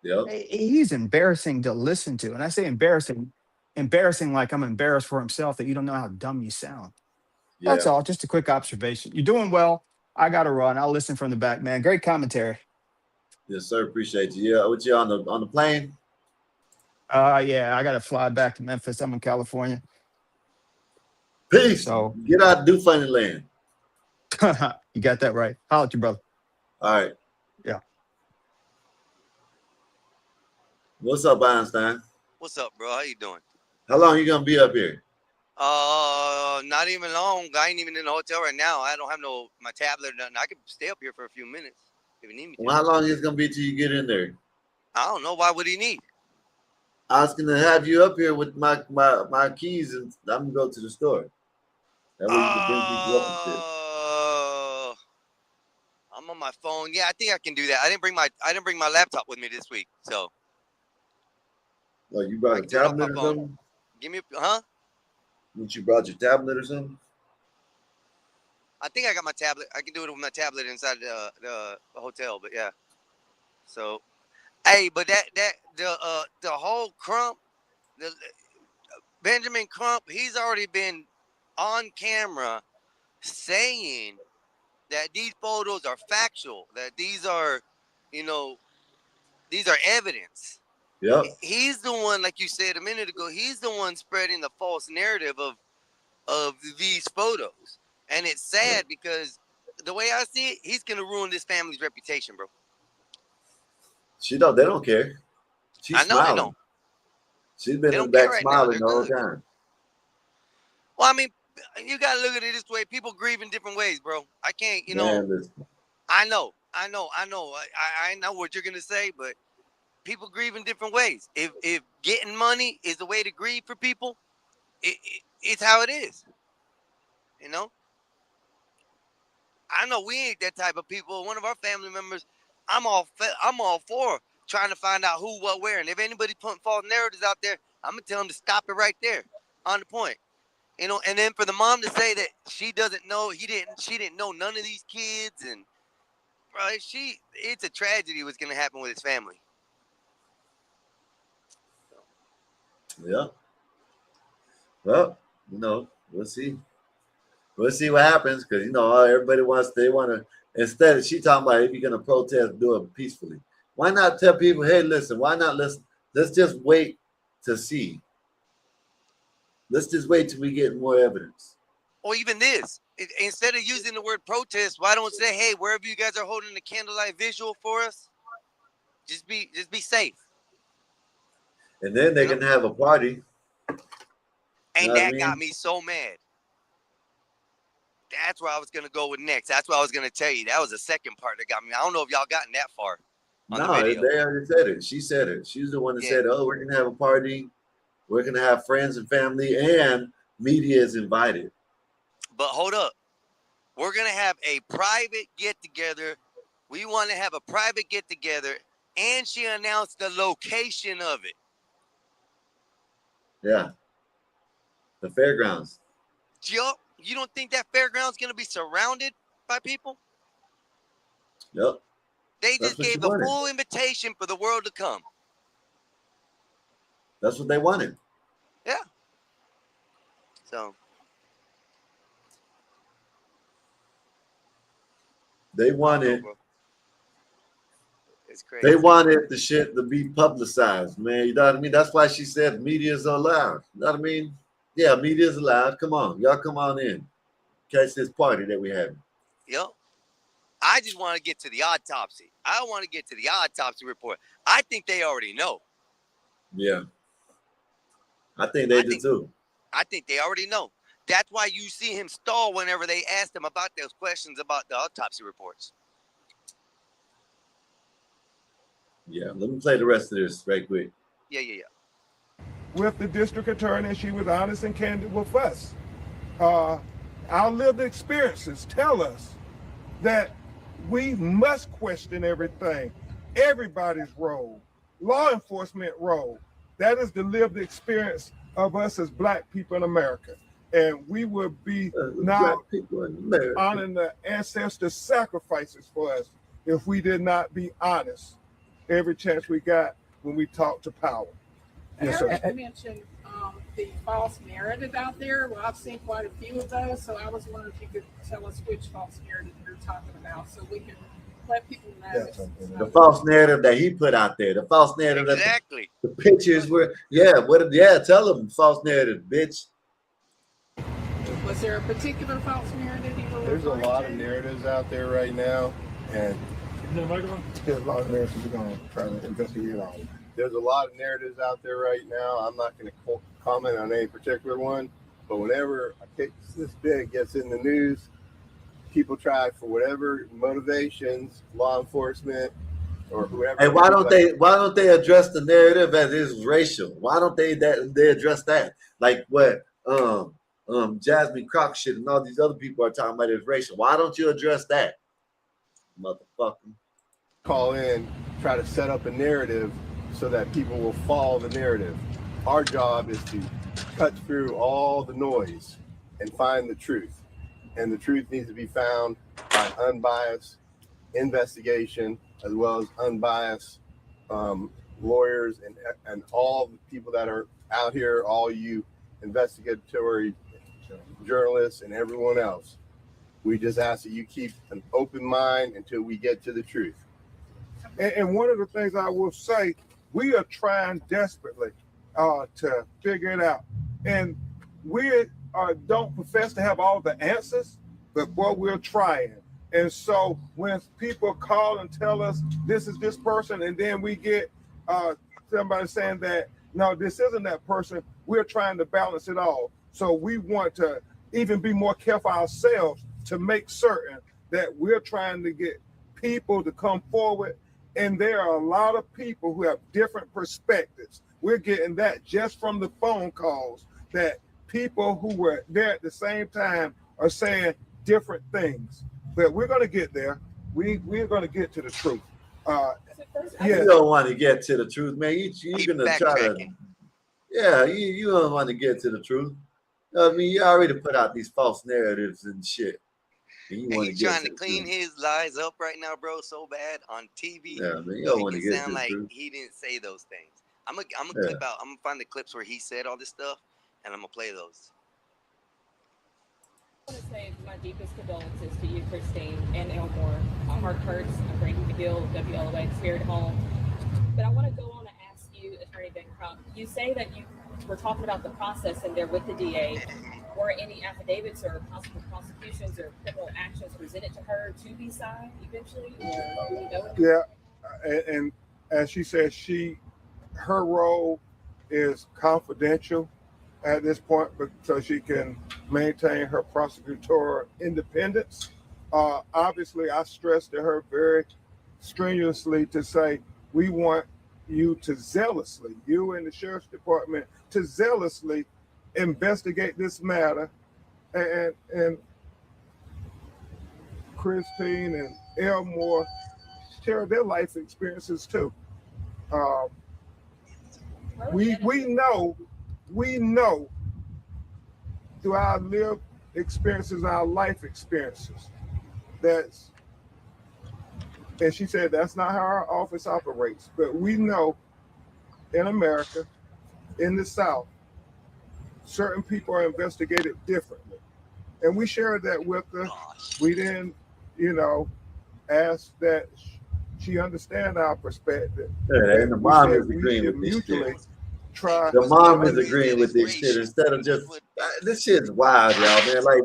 Yep. he's embarrassing to listen to. And I say embarrassing like I'm embarrassed for himself that you don't know how dumb you sound. That's Yeah. all. Just a quick observation. You're doing well. I got to run. I'll listen from the back, man. Great commentary. Yes, sir. Appreciate you. Yeah. What you on the plane? Yeah, I got to fly back to Memphis. I'm in California. Peace. So Get out and do funny land. you got that right. Holla at you, brother. All right. Yeah. What's up, Einstein? What's up, bro? How you doing? How long you gonna be up here? Not even long. I ain't even in the hotel right now. I don't have my tablet or nothing. I could stay up here for a few minutes if you need me to. Well, how long is it gonna be till you get in there? I don't know. Why would he need? I was gonna have you up here with my keys, and I'm gonna go to the store. That way you can bring people up and shit. I'm on my phone. Yeah, I think I can do that. I didn't bring my laptop with me this week, so. Oh, you brought a tablet or something? Give me, huh? You brought your tablet or something? I think I got my tablet. I can do it with my tablet inside the hotel, but yeah. So, hey, but the whole Crump, Benjamin Crump, he's already been on camera saying that these photos are factual, that these are evidence. Yeah. He's the one, like you said a minute ago, he's the one spreading the false narrative of these photos. And it's sad because the way I see it, he's going to ruin this family's reputation, bro. They don't care. She's I know smiling. they don't. She's been in the back right smiling the whole time. Well, I mean, you got to look at it this way. People grieve in different ways, bro. I can't, I know. I know what you're going to say, but people grieve in different ways. If getting money is the way to grieve for people, it's how it is. I know we ain't that type of people. One of our family members, I'm all for trying to find out who, what, where. And if anybody putting false narratives out there, I'm going to tell them to stop it right there on the point. And then for the mom to say that she doesn't know, she didn't know none of these kids. And bro, it's a tragedy what's going to happen with his family. Yeah. Well, we'll see. We'll see what happens because everybody instead of she talking about if you're gonna protest, do it peacefully. Why not tell people, hey, listen, why not listen? Let's just wait to see. Let's just wait till we get more evidence. Or even this. Instead of using the word protest, why don't say, hey, wherever you guys are holding the candlelight visual for us, just be safe. And then they're gonna have a party. And that got me so mad. That's where I was going to go with next. That's what I was going to tell you. That was the second part that got me. I don't know if y'all gotten that far on the video. They already said it. She said it. She's the one that said, oh, we're going to have a party. We're going to have friends and family and media is invited. But hold up. We're going to have a private get-together. We want to have a private get-together. And she announced the location of it. Yeah. The fairgrounds. Yup. You don't think that fairground's going to be surrounded by people? Yep. They just gave the full invitation for the world to come. That's what they wanted. Yeah. So. They wanted. It's crazy. They wanted the shit to be publicized, man. You know what I mean? That's why she said media is allowed. You know what I mean? Yeah, media is allowed. Come on. Y'all come on in. Catch this party that we have. Yep. I just want to get to the autopsy. I want to get to the autopsy report. I think they already know. Yeah. I think they do too. I think they already know. That's why you see him stall whenever they asked him about those questions about the autopsy reports. Yeah, let me play the rest of this right quick. Yeah. With the district attorney, she was honest and candid with us. Our lived experiences tell us that we must question everything, everybody's role, law enforcement role. That is the lived experience of us as Black people in America. And we would be not honoring the ancestors' sacrifices for us if we did not be honest every chance we got when we talk to power. Yes, sir. You mentioned the false narrative out there. Well, I've seen quite a few of those, so I was wondering if you could tell us which false narrative you're talking about so we can let people know. The false narrative that he put out there, the false narrative exactly. That the pictures were, tell them false narrative, bitch. Was there a particular false narrative you were There's a lot of narratives out there right now, and there's a lot of narratives we're going to try to investigate on. There's a lot of narratives out there right now. I'm not going to comment on any particular one, but whenever a case this big gets in the news, people try for whatever motivations, law enforcement or whoever. Hey, why don't they address the narrative as is racial? Why don't they address that? Like what Jasmine Crock shit and all these other people are talking about is racial. Why don't you address that, motherfucker? Call in, try to set up a narrative so that people will follow the narrative. Our job is to cut through all the noise and find the truth. And the truth needs to be found by unbiased investigation, as well as unbiased lawyers and all the people that are out here, all you investigatory journalists and everyone else. We just ask that you keep an open mind until we get to the truth. And one of the things I will say, we are trying desperately to figure it out. And we don't profess to have all the answers, but boy, we're trying. And so when people call and tell us this is this person, and then we get somebody saying that, no, this isn't that person, we're trying to balance it all. So we want to even be more careful ourselves to make certain that we're trying to get people to come forward. And there are a lot of people who have different perspectives. We're getting that just from the phone calls, that people who were there at the same time are saying different things. But we're going to get there. We're going to get to the truth. You don't want to get to the truth, man. You're going to try to, you don't want to get to the truth. I mean, you already put out these false narratives and shit. And he's trying to clean his lies up right now, bro, so bad on TV. Yeah, man, you don't want to get sound to like truth. he didn't say those things. I'm gonna clip out. I'm gonna find the clips where he said all this stuff, and I'm gonna play those. I want to say my deepest condolences to you, Christine, and Elmore. My heart hurts. I'm breaking the guild, WLOA, Spirit Home. But I want to go on and ask you, Attorney Bancroft, you say that you were talking about the process and there with the DA. Were any affidavits or possible prosecutions or criminal actions presented to her to be signed eventually? Or do you know anything? Yeah, and as she said, her role is confidential at this point, but so she can maintain her prosecutorial independence. Obviously, I stressed to her very strenuously to say, we want you to zealously, you and the Sheriff's Department, to zealously investigate this matter, and Christine and Elmore share their life experiences too. We know through our lived experiences, our life experiences, and she said that's not how our office operates, but we know in America, in the South, certain people are investigated differently. And we shared that with her. We didn't, ask that she understand our perspective. Yeah, and the mom is agreeing with this shit. The mom is agreeing with this shit instead of just, this shit's wild, y'all, man. Like,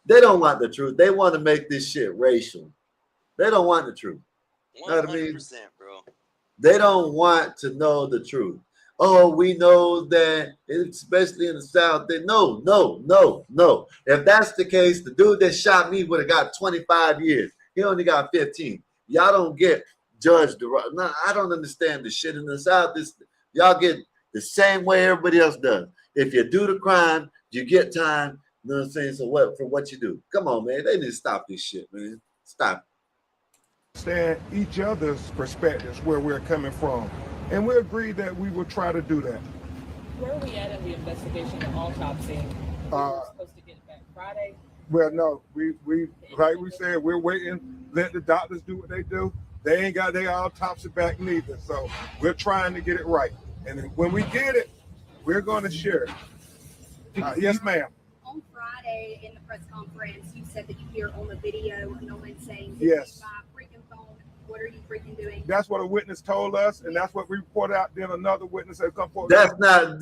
they don't want the truth. They want to make this shit racial. They don't want the truth. You know what I mean? 100%, bro. They don't want to know the truth. oh, we know that, especially in the South, that no. If that's the case, the dude that shot me would have got 25 years. He only got 15. Y'all don't get judged. No, I don't understand the shit in the South. Y'all get the same way everybody else does. If you do the crime, you get time. You know what I'm saying? So what for what you do? Come on, man. They need to stop this shit, man. Stop. Understand each other's perspectives where we're coming from. And we agreed that we would try to do that. Where are we at in the investigation of autopsy? We were supposed to get it back Friday. Well, no, we like we said, we're waiting, let the doctors do what they do. They ain't got their autopsy back neither. So we're trying to get it right. And when we get it, we're going to share it. Yes, ma'am. On Friday in the press conference, you said that you hear on the video no one saying, yes, my freaking phone. What are you freaking doing? That's what a witness told us, and that's what we reported out. Then another witness has come forward. That's not.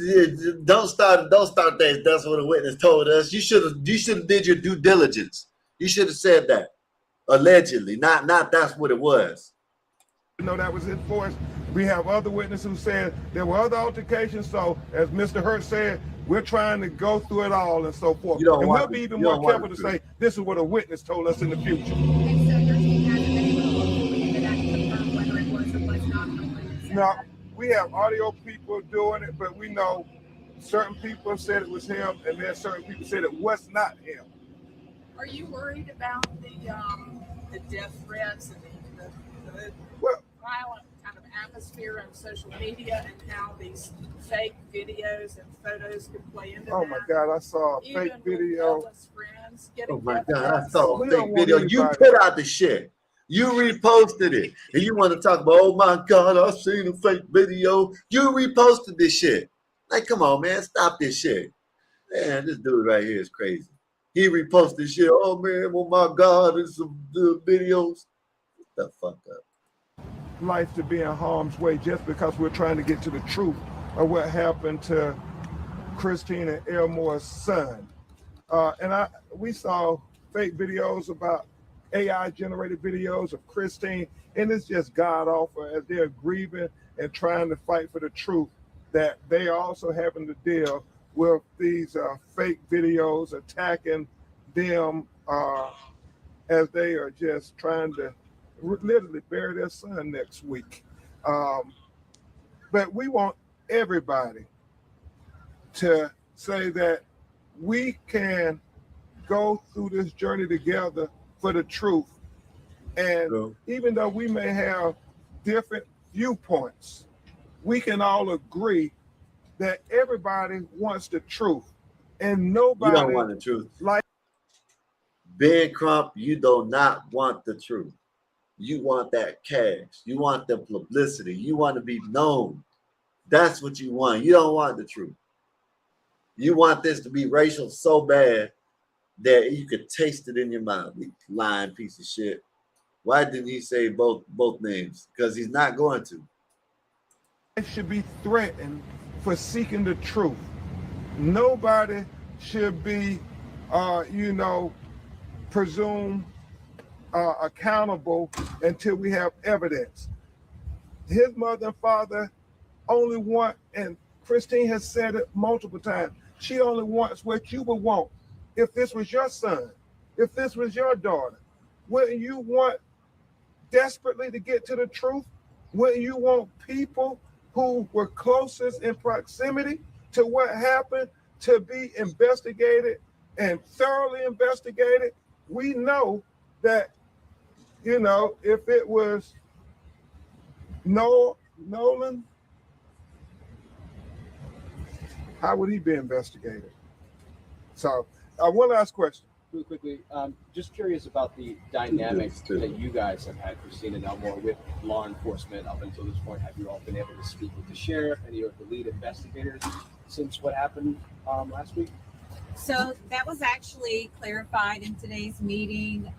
Don't start that. That's what a witness told us. You should have did your due diligence. You should have said that. Allegedly, not that's what it was. You know that was enforced. We have other witnesses who said there were other altercations. So as Mr. Hurt said, we're trying to go through it all and so forth. And we'll be even more careful to say this is what a witness told us in the future. And so your team hasn't been able to look into that to confirm whether it was or was not a witness. No, we have audio people doing it, but we know certain people said it was him, and then certain people said it was not him. Are you worried about the death threats and the violent kind of atmosphere on social media and how these fake videos and photos could play into that? Oh my God, I saw a fake video. Oh my God, I saw a fake video. You put out the shit. You reposted it. And you want to talk about, oh my God, I seen a fake video. You reposted this shit. Like, come on, man, stop this shit. Man, this dude right here is crazy. He reposted shit. Oh man, oh my God, there's some videos. Get the fuck up. Life to be in harm's way just because we're trying to get to the truth of what happened to Christine and Elmore's son. We saw fake videos about AI generated videos of Christine, and it's just god awful as they're grieving and trying to fight for the truth that they are also having to deal with these fake videos attacking them as they are just trying to literally bury their son next week. But we want everybody to say that we can go through this journey together for the truth. And even though we may have different viewpoints, we can all agree that everybody wants the truth. And nobody— You don't want the truth. Like Ben Crump, you do not want the truth. You want that cash. You want the publicity. You want to be known. That's what you want. You don't want the truth. You want this to be racial so bad that you could taste it in your mouth. You lying piece of shit. Why didn't he say both names? Because he's not going to. It should be threatened for seeking the truth. Nobody should be, presumed accountable until we have evidence. His mother and father only want, and Christine has said it multiple times, she only wants what you would want. If this was your son, if this was your daughter, wouldn't you want desperately to get to the truth? Wouldn't you want people who were closest in proximity to what happened to be investigated and thoroughly investigated? We know that, if it was Nolan, how would he be investigated? So, one last question. Really quickly, just curious about the dynamics that you guys have had, Christine and Elmore, with law enforcement up until this point. Have you all been able to speak with the sheriff, any of the lead investigators, since what happened last week? So that was actually clarified in today's meeting.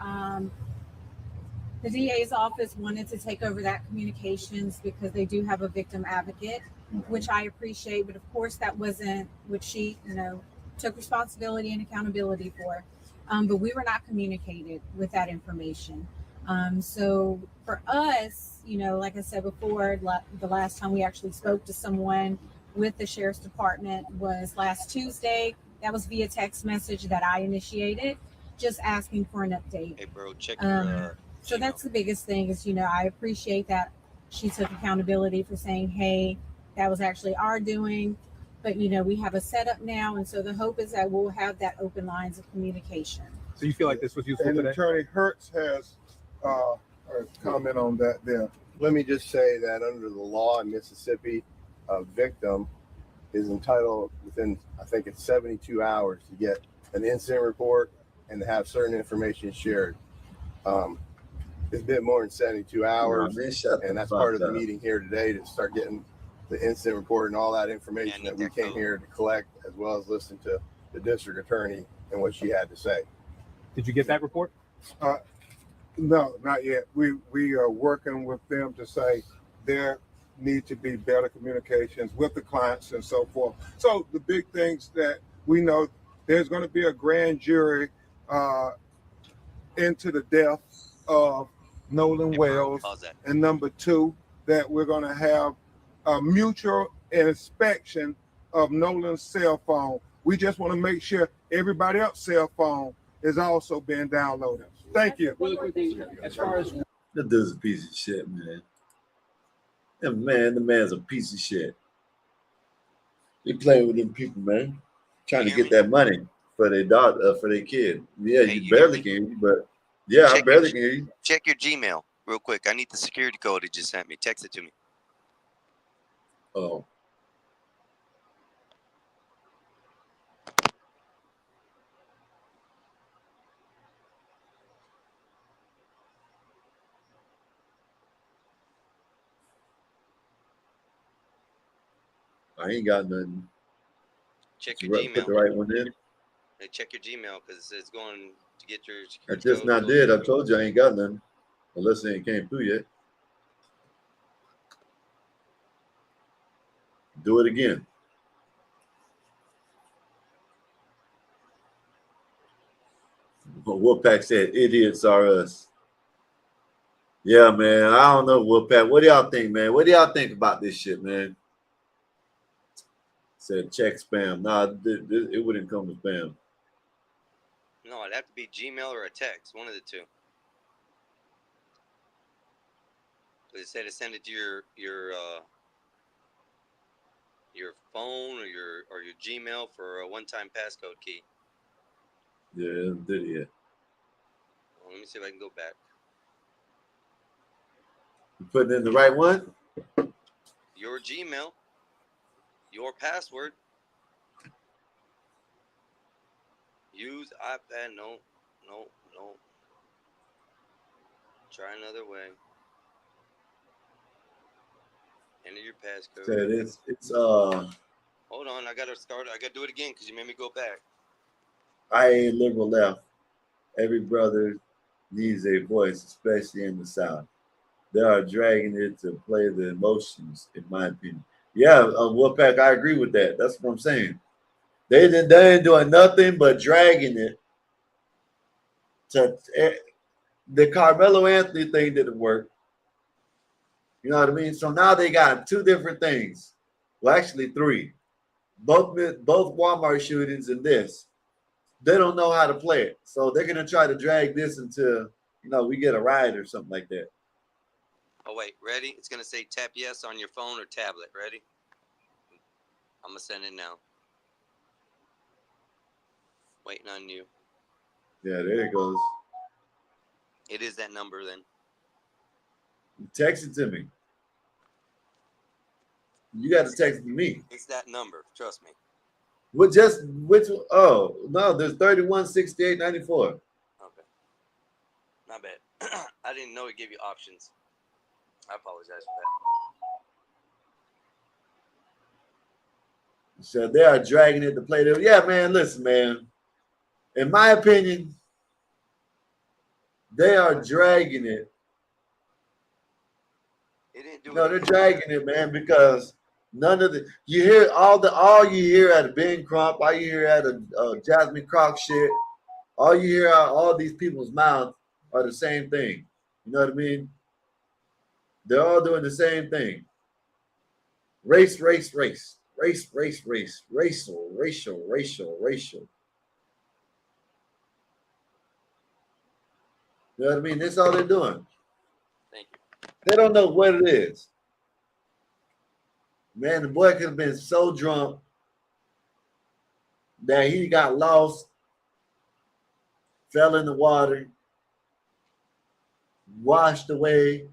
The DA's office wanted to take over that communications because they do have a victim advocate, which I appreciate. But of course, that wasn't what she, took responsibility and accountability for. But we were not communicated with that information. So for us, like I said before, the last time we actually spoke to someone, with the Sheriff's Department was last Tuesday. That was via text message that I initiated, just asking for an update. Hey, bro, check your. So that's the biggest thing is, I appreciate that she took accountability for saying, hey, that was actually our doing. But, we have a setup now. And so the hope is that we'll have that open lines of communication. So you feel like this was useful and today? Attorney Hertz has a comment on that there. Let me just say that under the law in Mississippi, a victim is entitled within, I think it's 72 hours to get an incident report and to have certain information shared. It's been more than 72 hours, and that's part of the meeting here today to start getting the incident report and all that information that we came here to collect, as well as listen to the district attorney and what she had to say. Did you get that report? No, not yet. We are working with them to say there need to be better communications with the clients and so forth. So the big things that we know, there's going to be a grand jury into the death of Nolan Wells. And number two, that we're going to have a mutual inspection of Nolan's cell phone. We just want to make sure everybody else's cell phone is also being downloaded. Thank you. Really quickly, as far as that dude's a piece of shit, man. The man's a piece of shit. He playing with them people, man. Trying to get that money for their daughter, for their kid. Yeah, hey, you barely can hear you, but yeah, I barely can hear you. Check your Gmail real quick. I need the security code it just sent me. Text it to me. Oh. I ain't got nothing. Check your Gmail. Put the right one in. Hey, check your Gmail because it's going to get your. I just not did. I told you I ain't got nothing. Unless it ain't came through yet. Do it again. Wolfpack said, idiots are us. Yeah, man. I don't know, Wolfpack. What do y'all think, man? What do y'all think about this shit, man? Said check spam. Nah, it wouldn't come with spam. No, it'd have to be Gmail or a text. One of the two. But it said to send it to your phone or your Gmail for a one-time passcode key. Yeah, did it yet. Well, let me see if I can go back. You putting in the right one? Your Gmail. Your password. Use iPad. No. Try another way. Enter your passcode. Said it's Hold on, I gotta do it again because you made me go back. I ain't liberal left. Every brother needs a voice, especially in the South. They are dragging it to play the emotions, in my opinion. Yeah, Wolfpack, I agree with that. That's what I'm saying. They ain't doing nothing but dragging it. The Carmelo Anthony thing didn't work. You know what I mean? So now they got two different things. Well, actually three. Both Walmart shootings and this. They don't know how to play it. So they're going to try to drag this until, we get a riot or something like that. Oh, wait. Ready? It's going to say tap yes on your phone or tablet. Ready? I'm going to send it now. Waiting on you. Yeah, there it goes. It is that number then. Text it to me. You got to text me. It's that number. Trust me. Oh, no, there's 316894. Okay. Not bad. I didn't know it gave you options. I apologize for that. So they are dragging it to play there. Yeah, man, listen, man. In my opinion, they are dragging it. They're dragging it, man, because none of the you hear all you hear out of Ben Crump, all you hear out of Jasmine Croc shit, all you hear out of all these people's mouths are the same thing. You know what I mean? They're all doing the same thing. Race, race, race. racial. You know what I mean? That's all they're doing. Thank you. They don't know what it is. Man, the boy could have been so drunk that he got lost, fell in the water, washed away.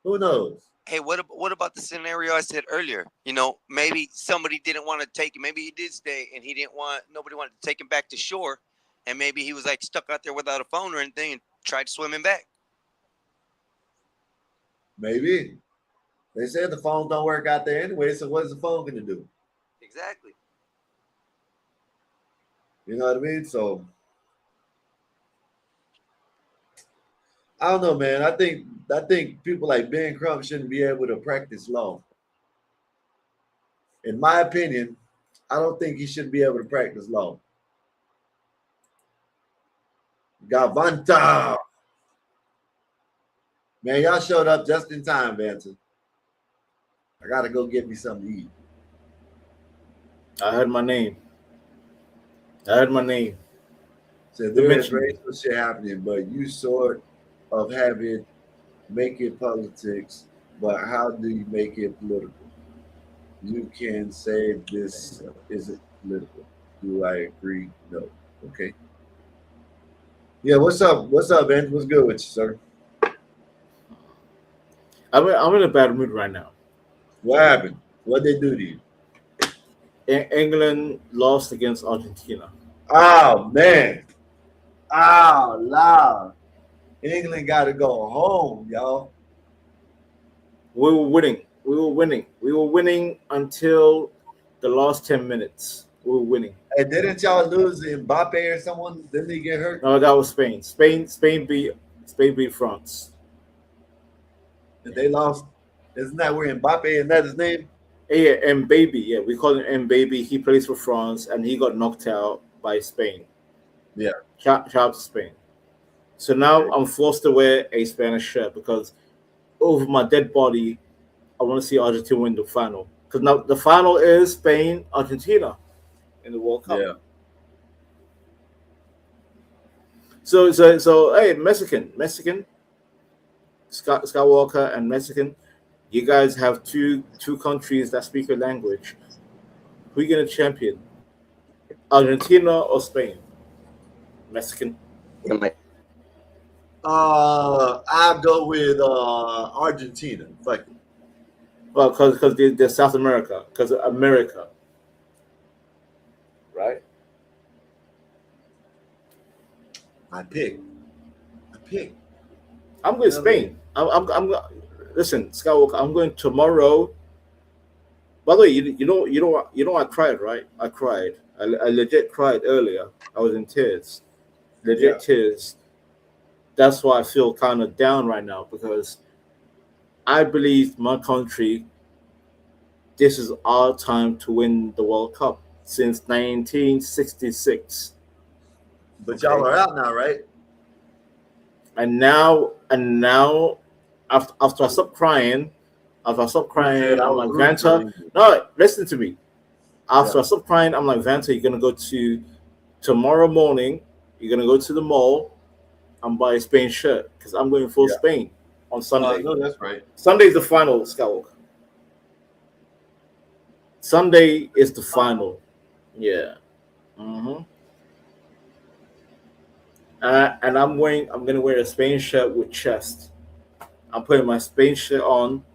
Who knows? Hey, what about the scenario I said earlier? You know, maybe somebody didn't want to take him. Maybe he did stay, and nobody wanted to take him back to shore, and maybe he was like stuck out there without a phone or anything, and tried swimming back. Maybe. They said the phone don't work out there anyway, so what is the phone going to do? Exactly. You know what I mean? So, I don't know, man. I think people like Ben Crump shouldn't be able to practice law. In my opinion, I don't think he should be able to practice law. Gavanta. Man, y'all showed up just in time, Vanson. I gotta go get me something to eat. I heard my name. So there is racial shit happening, but you sort of make it politics, but how do you make it political? You can say this isn't political. Do I agree? No. Okay. Yeah, what's up? What's up, Ben? What's good with you, sir? I'm in a bad mood right now. What happened? What they do to you? England lost against Argentina. Oh man. Oh Lord. England gotta go home, y'all. We were winning until the last 10 minutes. We were winning. Hey, didn't y'all lose Mbappe or someone? Didn't he get hurt? No, that was Spain. Spain beat France. And they lost. Isn't that where Mbappe, isn't that his name? Yeah, Mbappe. Yeah, we call him Mbappe. He plays for France, and he got knocked out by Spain. Yeah. Shout out to Spain. So now I'm forced to wear a Spanish shirt because over my dead body, I want to see Argentina win the final. Because now the final is Spain, Argentina in the World Cup. Yeah. So hey, Mexican, Skywalker and Mexican, you guys have two countries that speak your language. Who are you gonna champion? Argentina or Spain? Mexican. I'll go with Argentina. Fuck it. Well, because they're South America, because America, right? I pick. I'm going Spain. I'm listen, Skywalker. I'm going tomorrow. By the way, you know I cried, right? I cried. I legit cried earlier. I was in tears, legit tears. That's why I feel kind of down right now because I believe my country. This is our time to win the World Cup since 1966. But y'all are out now, right? And now, after I stopped crying, I'm like, Vanta, no, listen to me. After I stopped crying, I'm like, Vanta, you're gonna go to tomorrow morning. You're gonna go to the mall and buy a Spain shirt because I'm going for Spain on Sunday. No, that's right. Sunday is the final, Skywalker. Sunday is the final. Yeah. And I'm gonna wear a Spain shirt with chest. I'm putting my Spain shirt on.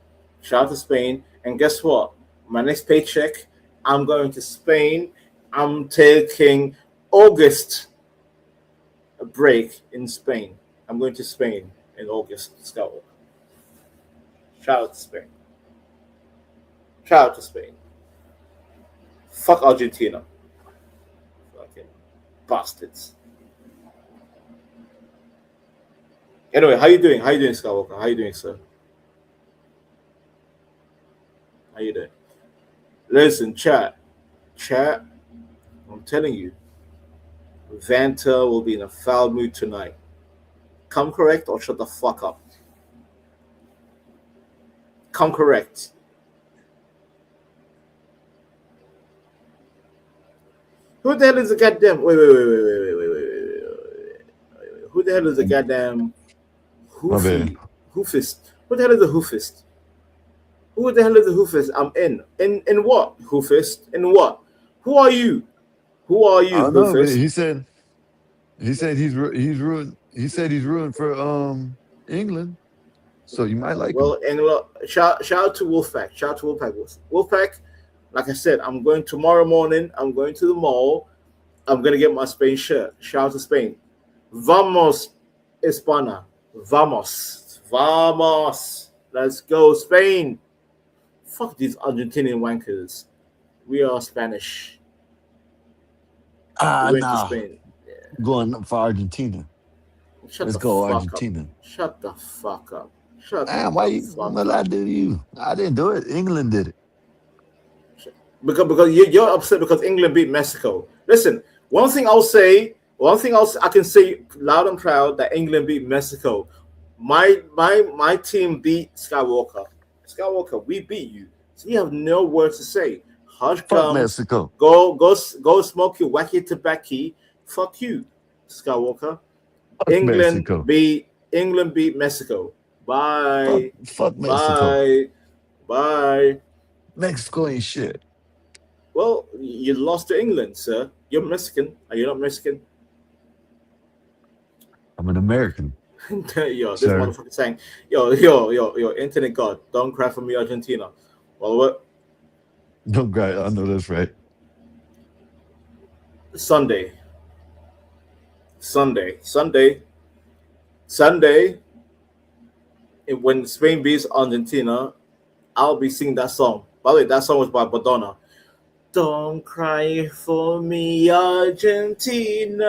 Shout out to Spain. And guess what? My next paycheck, I'm going to Spain. I'm taking August a break in Spain. I'm going to Spain in August. Skywalker. Shout out to Spain. Shout out to Spain. Fuck Argentina. Fucking bastards. Anyway, how you doing? How you doing, Skywalker? How you doing, sir? How you doing? Listen, chat. I'm telling you, Vanta will be in a foul mood tonight. Come correct or shut the fuck up. Come correct. Who the hell is the goddamn? Wait. Who the hell is the goddamn hoofy? Hoofist? Who the hell is the hoofist? Who the hell is the hoofist? I'm in. In what? Hoofist? In what? Who are you? Who are you, I don't know, but hoofist? he said he's ruined. He said he's ruined for England. So you might like him. Well, and shout out to Wolfpack. Shout out to Wolfpack. Wolfpack, like I said, I'm going tomorrow morning. I'm going to the mall. I'm gonna get my Spain shirt. Shout out to Spain. Vamos, España. Vamos. Vamos. Let's go, Spain. Fuck these Argentinian wankers. We are Spanish. Nah. Spain. Yeah. Going for Argentina. Let's go, Argentina. Shut the fuck up. What I do to you? I didn't do it. England did it. Because you're upset because England beat Mexico. Listen, one thing I can say loud and proud that England beat Mexico. My team beat Skywalker. Skywalker, we beat you. So you have no words to say. Hush, fuck Mexico. Go smoke your wacky tobacco. Fuck you, Skywalker. Fuck Mexico. England beat Mexico. Bye. Fuck Mexico. Bye. Mexico ain't shit. Well, you lost to England, sir. You're Mexican. Are you not Mexican? I'm an American. Yo, this motherfucker saying, yo, internet god, don't cry for me, Argentina. Well, what? Don't cry. I know that's right. Sunday. When Spain beats Argentina, I'll be singing that song. By the way, that song was by Madonna. Don't cry for me, Argentina.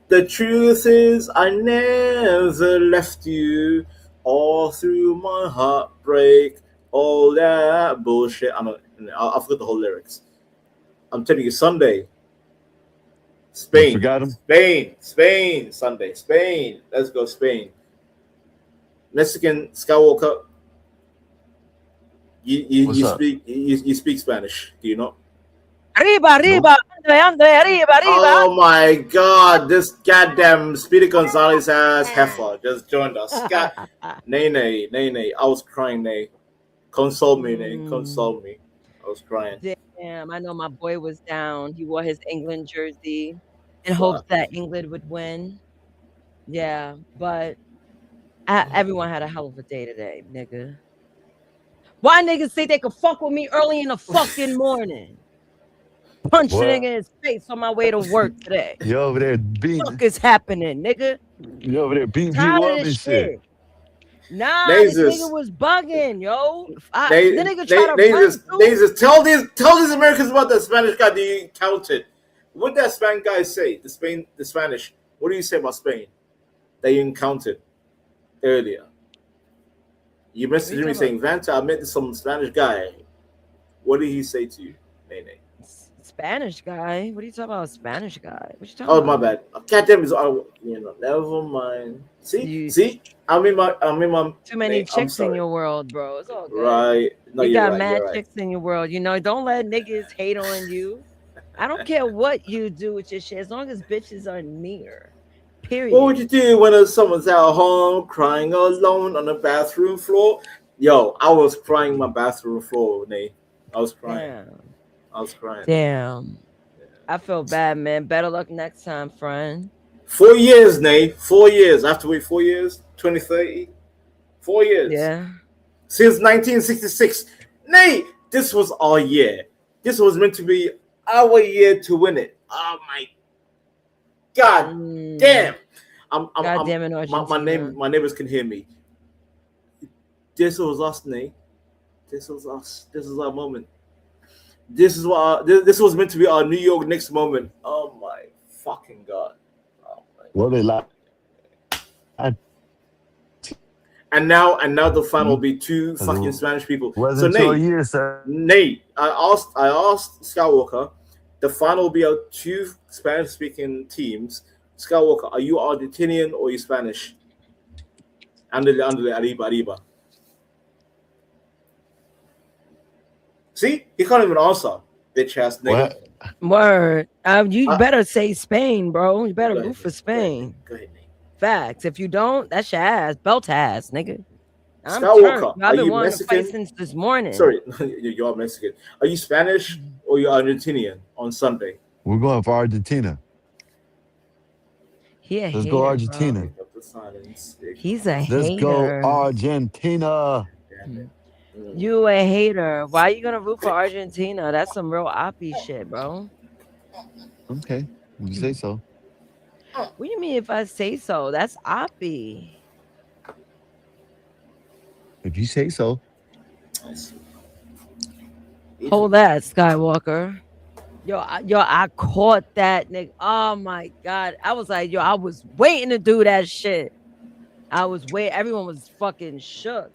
The truth is I never left you. All through my heartbreak, all that bullshit. I forgot the whole lyrics. I'm telling you, Sunday. Spain. You forgot him? Spain. Sunday. Spain. Let's go, Spain. Mexican Skywalker. You speak Spanish, do you not? Arriba, Andre, arriba. Oh my God, this goddamn Speedy Gonzalez ass heifer just joined us. Nay. I was crying, Nay. Console me, Nay. Console me. I was crying. Damn, I know my boy was down. He wore his England jersey in hopes that England would win. Yeah, but everyone had a hell of a day today, nigga. Why niggas think they could fuck with me early in the fucking morning? Punch the nigga in his face on my way to work today. You over there beating. What the fuck is happening, nigga? You over there beating people up and shit. Nah, this nigga was bugging, yo. The nigga tried to tell these Americans about the Spanish guy that you encountered. What did that Spanish guy say? The Spanish. What do you say about Spain that you encountered earlier? You messaged me saying, Vanta, I met some Spanish guy. What did he say to you, Nene? Spanish guy? What are you talking about? Spanish guy? What you talking about? My bad. Goddamn, never mind. See, I'm in my. Too many chicks in your world, bro. It's all good. Right. No, you got mad right. chicks in your world. Don't let niggas hate on you. I don't care what you do with your shit, as long as bitches are near. Period. What would you do when someone's at home crying alone on the bathroom floor? Yo, I was crying on my bathroom floor, Nate. I was crying. Damn. I feel bad, man. Better luck next time, friend. 4 years, Nate. 4 years. I have to wait 4 years? 2030? 4 years. Yeah. Since 1966. Nate, this was our year. This was meant to be our year to win it. Oh, my God damn. God damn it, Argentina. My neighbors can hear me. This was us, Nate. This was us. This is our moment. This was meant to be our New York Knicks moment. Oh my fucking God. Oh my what they like? And now the final will be two fucking Spanish people. So Nate, Nate, I asked Skywalker, the final will be our two Spanish-speaking teams. Skywalker, are you Argentinian or are you Spanish? Andale, arriba. See, he can't even answer. Bitch ass nigga. Word. You better say Spain, bro. You better root for Spain. Go ahead, Nate. Facts. If you don't, that's your ass. Belt ass, nigga. I'm Skywalker, turned. I've been are you wanting to fight Mexican? since this morning. Sorry, you're Mexican. Are you Spanish or you Argentinian on Sunday? We're going for Argentina. Let's go Argentina. He's a Let's hater. go Argentina. You a hater. Why are you gonna root for Argentina? That's some real oppie shit, bro. Okay, you say so. What do you mean if I say so? That's oppie. If you say so. Hold that, Skywalker. Yo, I caught that nigga. Oh my god. I was like, yo, I was waiting to do that shit. I was waiting. Everyone was fucking shook.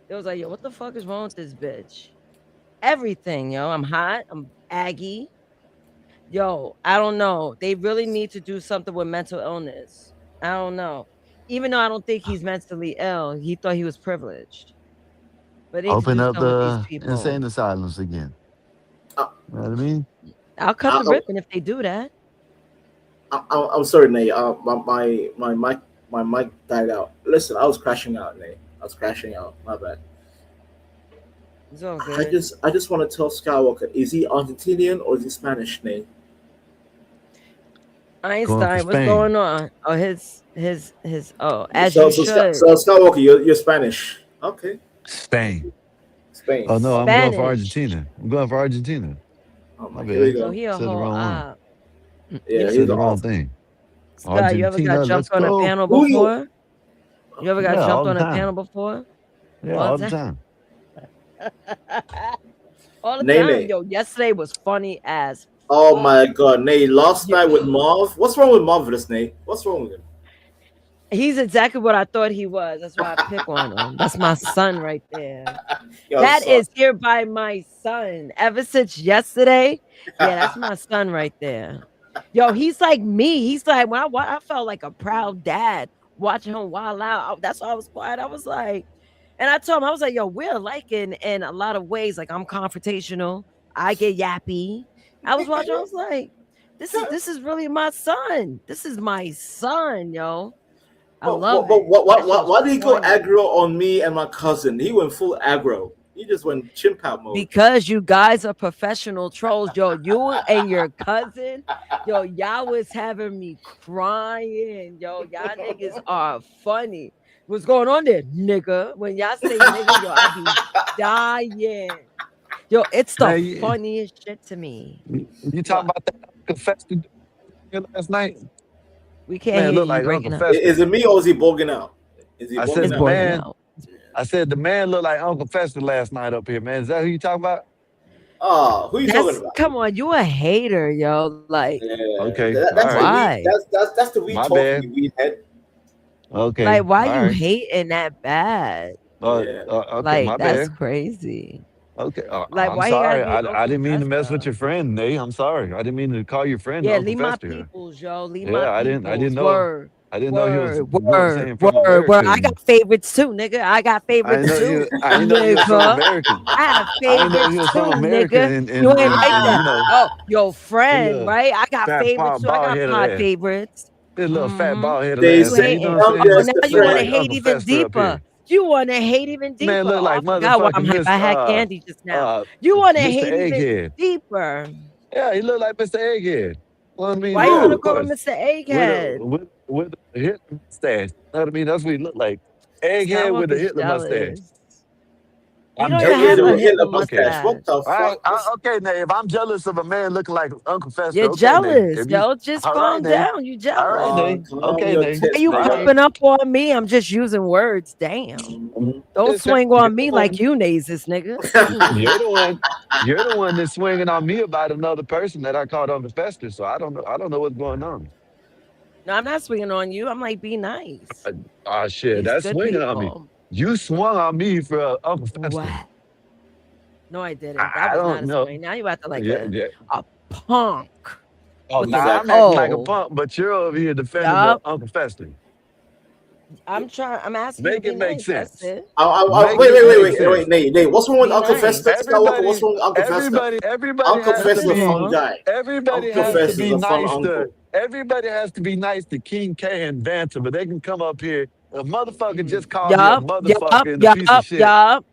It was like, yo, what the fuck is wrong with this bitch? Everything, yo. I'm hot. I'm aggy. Yo, I don't know. They really need to do something with mental illness. I don't know. Even though I don't think he's mentally ill, he thought he was privileged. But they need to Open do up something with these the people. insane asylums again. You know what I mean? I'll cut the ribbon if they do that. I'm sorry, Nate. My mic died out. Listen, I was crashing out, Nate. I was crashing out. My bad. It's all good. I just want to tell Skywalker: is he Argentinian or is he Spanish, Nate? Einstein, what's going on? Oh, his. Oh, as so, you so, should. So Skywalker, you're Spanish. Okay. Spain. Spain. Oh no, I'm Spanish. going for Argentina. I'm going for Argentina. Oh my here we bad. go. So he a Said the whole wrong one. op. Yeah, Said the wrong thing. Scott, you ever got Argentina, let's jumped on a go. panel Who you- before? You ever got Yeah, all jumped the on a time. panel before? Yeah, all the time. All the Nene. time. Yo, yesterday was funny as Oh my God, Nate! Last night with Marv. What's wrong with Marvelous, Nate? What's wrong with him? he's exactly what I thought he was. That's why I pick on him. That's my son right there. Yo, That son. is hereby my son. Ever since yesterday, yeah, that's my son right there. Yo, he's like me. He's like when I felt like a proud dad watching him wild out. That's why I was quiet. I was like, and I told him I was like, yo, we're alike in a lot of ways. Like I'm confrontational. I get yappy. I was watching. I was like, this is really my son. This is my son, yo. I love it. Why did he go aggro on me and my cousin? He went full aggro. He just went chimp out mode. Because you guys are professional trolls, yo. You and your cousin, yo, y'all was having me crying, yo. Y'all niggas are funny. What's going on there, nigga? When y'all say nigga, yo, I be dying. Yo, it's the funniest shit to me. You talking about that confessed last night? We can't Man, hear look you like breaking Uncle up. Is it me or is he bogging out? Is he I said bogging the out? man. I said the man looked like Uncle Fester last night up here, man. Is that who you talking about? Oh, who you talking about? Come on, you a hater, yo. Like, Okay, That's why? that's the weed My talking, bad. you weed head. Okay. Like, why all you right. hating that bad? Okay, Like, my that's bad. crazy. Okay, Like, I'm why you gotta sorry. be I didn't mean to mess Uncle with your friend, Nate. I'm sorry. I didn't mean to call your friend Yeah, Uncle leave my Fester. peoples, yo. Leave Yeah, my I peoples. didn't know. Word. I didn't know he was, you know what I'm saying, from Word. America. I got favorites too, nigga. I got favorites too. I didn't know he was from nigga. American. I have I didn't know he favorites was too, from America, nigga. and You ain't like that. you know, Oh, your friend, little right? I got fat favorites too. I bald got headed pod ass. favorites. This little fat bald headed They ass. You say You hating. know what I'm I'm saying? Oh, now just a you want to friend. hate Uncle even Fester up here. deeper. You want to hate even deeper. Man, look Oh, like I forgot why I'm motherfucking hype. I had candy just now. You want to Mr. hate even Egghead. deeper. Yeah, he looked like Mr. Egghead. Well, I mean, Why you yeah, want to of call him course. Mr. Egghead? With a Hitler mustache. You know what I mean? That's what he looked like. Egghead with a Skywalker's Hitler mustache. jealous. You I'm don't even jealous have of a it. Hitler Okay. mustache. What the All right. fuck? Okay, now if I'm jealous of a man looking like Uncle Fester, You're okay, Nate. jealous, If you, yo. Just all right, calm Nate. down. You All right, jealous. Nate. Calm Okay, your Nate. Why tits, you Nate. nigga. popping up on me? I'm just using words. Damn. Don't It's swing you're on me the like one. you nazis, nigga. You're the one. You're the one that's swinging on me about another person that I called Uncle Fester. So I don't know. I don't know what's going on. No, I'm not swinging on you. I'm like, be nice. Shit, These that's good swinging on me. people. You swung on me for Uncle Fester. What? No, I didn't. I That was not don't a know. swing. Now you acting like Yeah. a punk. Oh, with nah, an I'm acting like a O. punk, but you're over here defending Yup. the Uncle Fester. I'm asking you to Make be it make nice. That's sense. it. Make it make sense. Nate. What's wrong with Be Uncle nice. Fester? Skywalker, what's wrong with Uncle Fester? Everybody Uncle has to Fester's a Nothing's be. fun wrong. guy. Everybody Uncle has to Fester's be a fun nice to. uncle. Everybody has to be nice to King K and Banter, but they can come up here. A motherfucker just called me a Yup, motherfucker and a piece of shit.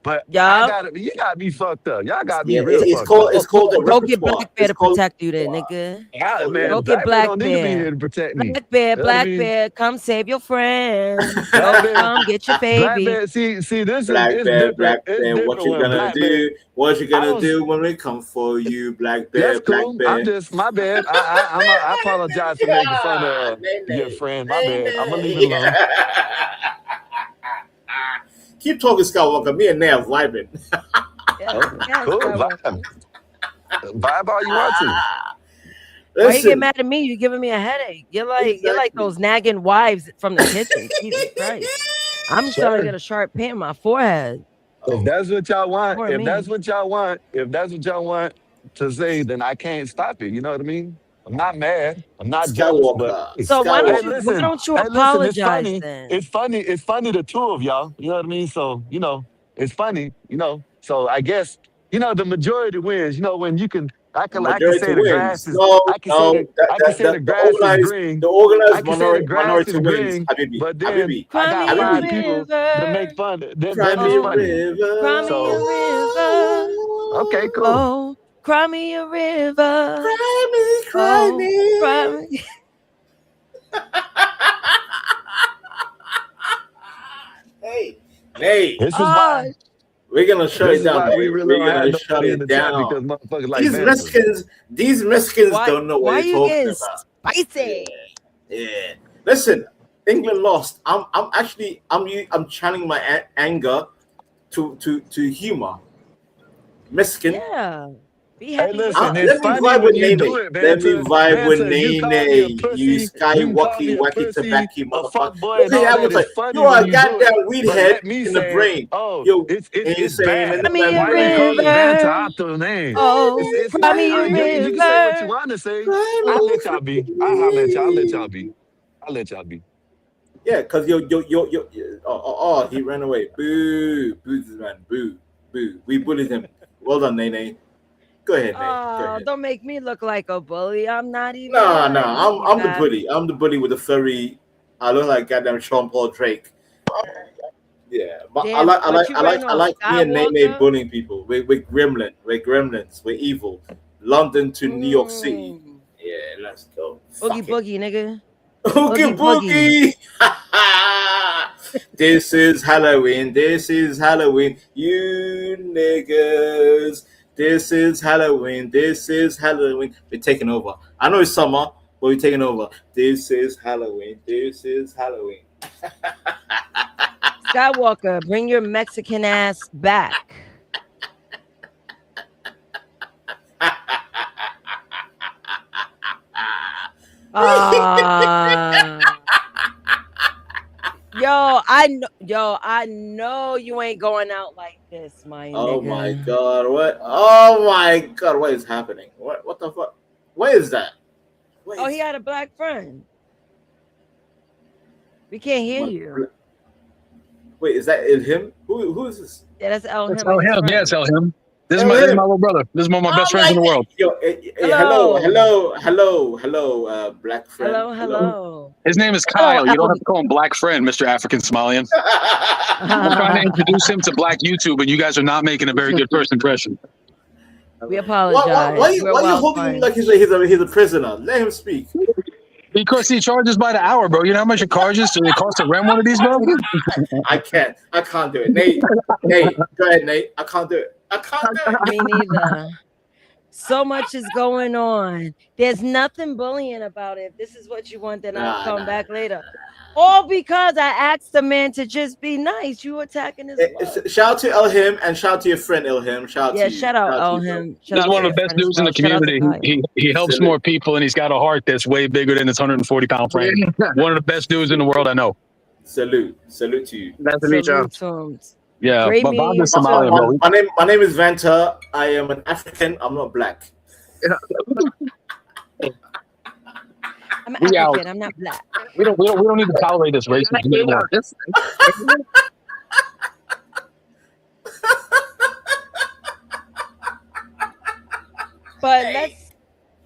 But I yup. got it. You got me fucked up. Y'all got me Yeah, real it's fucked called up. the Go get repertoire. Black Bear It's to called protect you then, nigga. Yeah, man, Go get Black Bear Black don't need to be Bear. here to protect me. Black Bear, You know what I Black mean? Bear, come save your friend. Black Go Bear, come get your Black baby. Bear. See, this is Black it's Bear, different. Black It's Bear. What different you when gonna Black Bear. do? What you I gonna don't. do when we come for you, Black That's Bear, Black cool. I'm Bear? just my bad. I apologize for making fun of your friend. My bad. I'm gonna leave it alone. Keep talking, Skywalker. Me and Nate are vibing. Cool. Vibe. Vibe all you want to. Why you get mad at me? You giving me a headache. You're like those nagging wives from the kitchen. Jesus Christ. I'm starting to get a sharp pain in my forehead. If that's what y'all want, Poor if me. that's what y'all want to say, then I can't stop it. You know what I mean? I'm not mad. I'm not jealous. But So why don't you listen, apologize it's funny. then? It's funny. It's funny the two of y'all. You know what I mean? So it's funny. So I guess the majority wins. When you can. I can Majority say the wins. grass is. No, I can say the the grass is organized, green. the organized I can say the grass minority is wins. green. Habibi, But then Habibi, I Cry got me a five Habibi. people that make river. fun. Then Cry it's me a funny. river. Cry me a river. Okay, cool. Oh, cry me a river. Cry me. Cry me. Hey, This is why. we're gonna shut This it is down, why we boy. really We're don't have gonna shut nobody in it the chat because down. motherfuckers like banter. These Mexicans Why, don't know what why they're you talking getting about. spicy? Yeah. Listen, England lost. I'm channeling my anger to humor. Mexican. Yeah. Be Hey, happy with listen, us. it's Let me funny vibe when with you do Nene. it, Let me Banter. vibe with Banter, you call me a Nene. You pussy, sky you can call me wacky a wacky pussy, tobacco a fuck motherfucker. boy Look and at all that. that. It's It's like you funny are when a you do it. goddamn weed But head let me in the say, brain. oh, Yo, it's insane in bad. the Cry me a Why you membrane. call it banter river. out the name? Oh, It's cry me a fine. You can say what you river. want to say. Cry I'll let me, y'all be. cry I'll holler at y'all. I'll let me. y'all be. I'll let y'all be. Yeah, because he ran away. Boo, boo this man, boo, boo. We bullied him. Well done, Nene. Go ahead, Nate. Go Oh, ahead. don't make me look like a bully. I'm not even No, lying. I'm the bully. I'm the bully with the furry. I look like goddamn Sean Paul Drake. Yeah, but Damn, but you ran I off like me and Nene Skywalker. bullying people. We're gremlin. We're gremlins. We're evil. London to New York City. Yeah, let's go. Boogie Fuck it. boogie, nigga. Oogie boogie. This is Halloween. This is Halloween. You niggas. This is Halloween. This is Halloween. We're taking over. I know it's summer, but we're taking over. This is Halloween. This is Halloween. Skywalker, bring your Mexican ass back. I know you ain't going out like this, my Oh nigga. my god, what? Oh my god, what is happening? What the fuck? What is that? He had a black friend. We can't hear you. Wait, is that him? Who is this? Yeah, that's El That's Him. El his Him. friend. Yeah, it's El Him. This is my little brother. This is one of my best friends in the world. Yo, hello, black friend. Hello. His name is Kyle. You don't have to call him Black Friend, Mr. African Somalian. I'm trying to introduce him to Black YouTube, and you guys are not making a very good first impression. We apologize. Why you holding him like he's a prisoner? Let him speak. Because he charges by the hour, bro. You know how much it charges to cost to rent one of these, bro? I can't do it. Nate, go ahead, Nate. I can't do it. Me neither. So much is going on. There's nothing bullying about it. If this is what you want, then I'll come back later. All because I asked the man to just be nice. You attacking his love. Shout out to El Him and shout out to your friend El Him. Shout out to you. Shout out El Him. He's one of the best dudes in the community. He helps more people, and he's got a heart that's way bigger than his 140-pound frame. One of the best dudes in the world I know. Salute to you. Nice to meet you. Yeah, Great but Bob meeting is Somalian, bro. My name is Vanta. I am an African. I'm not black. I'm We out. African. I'm not black. We don't need to tolerate this racism anymore.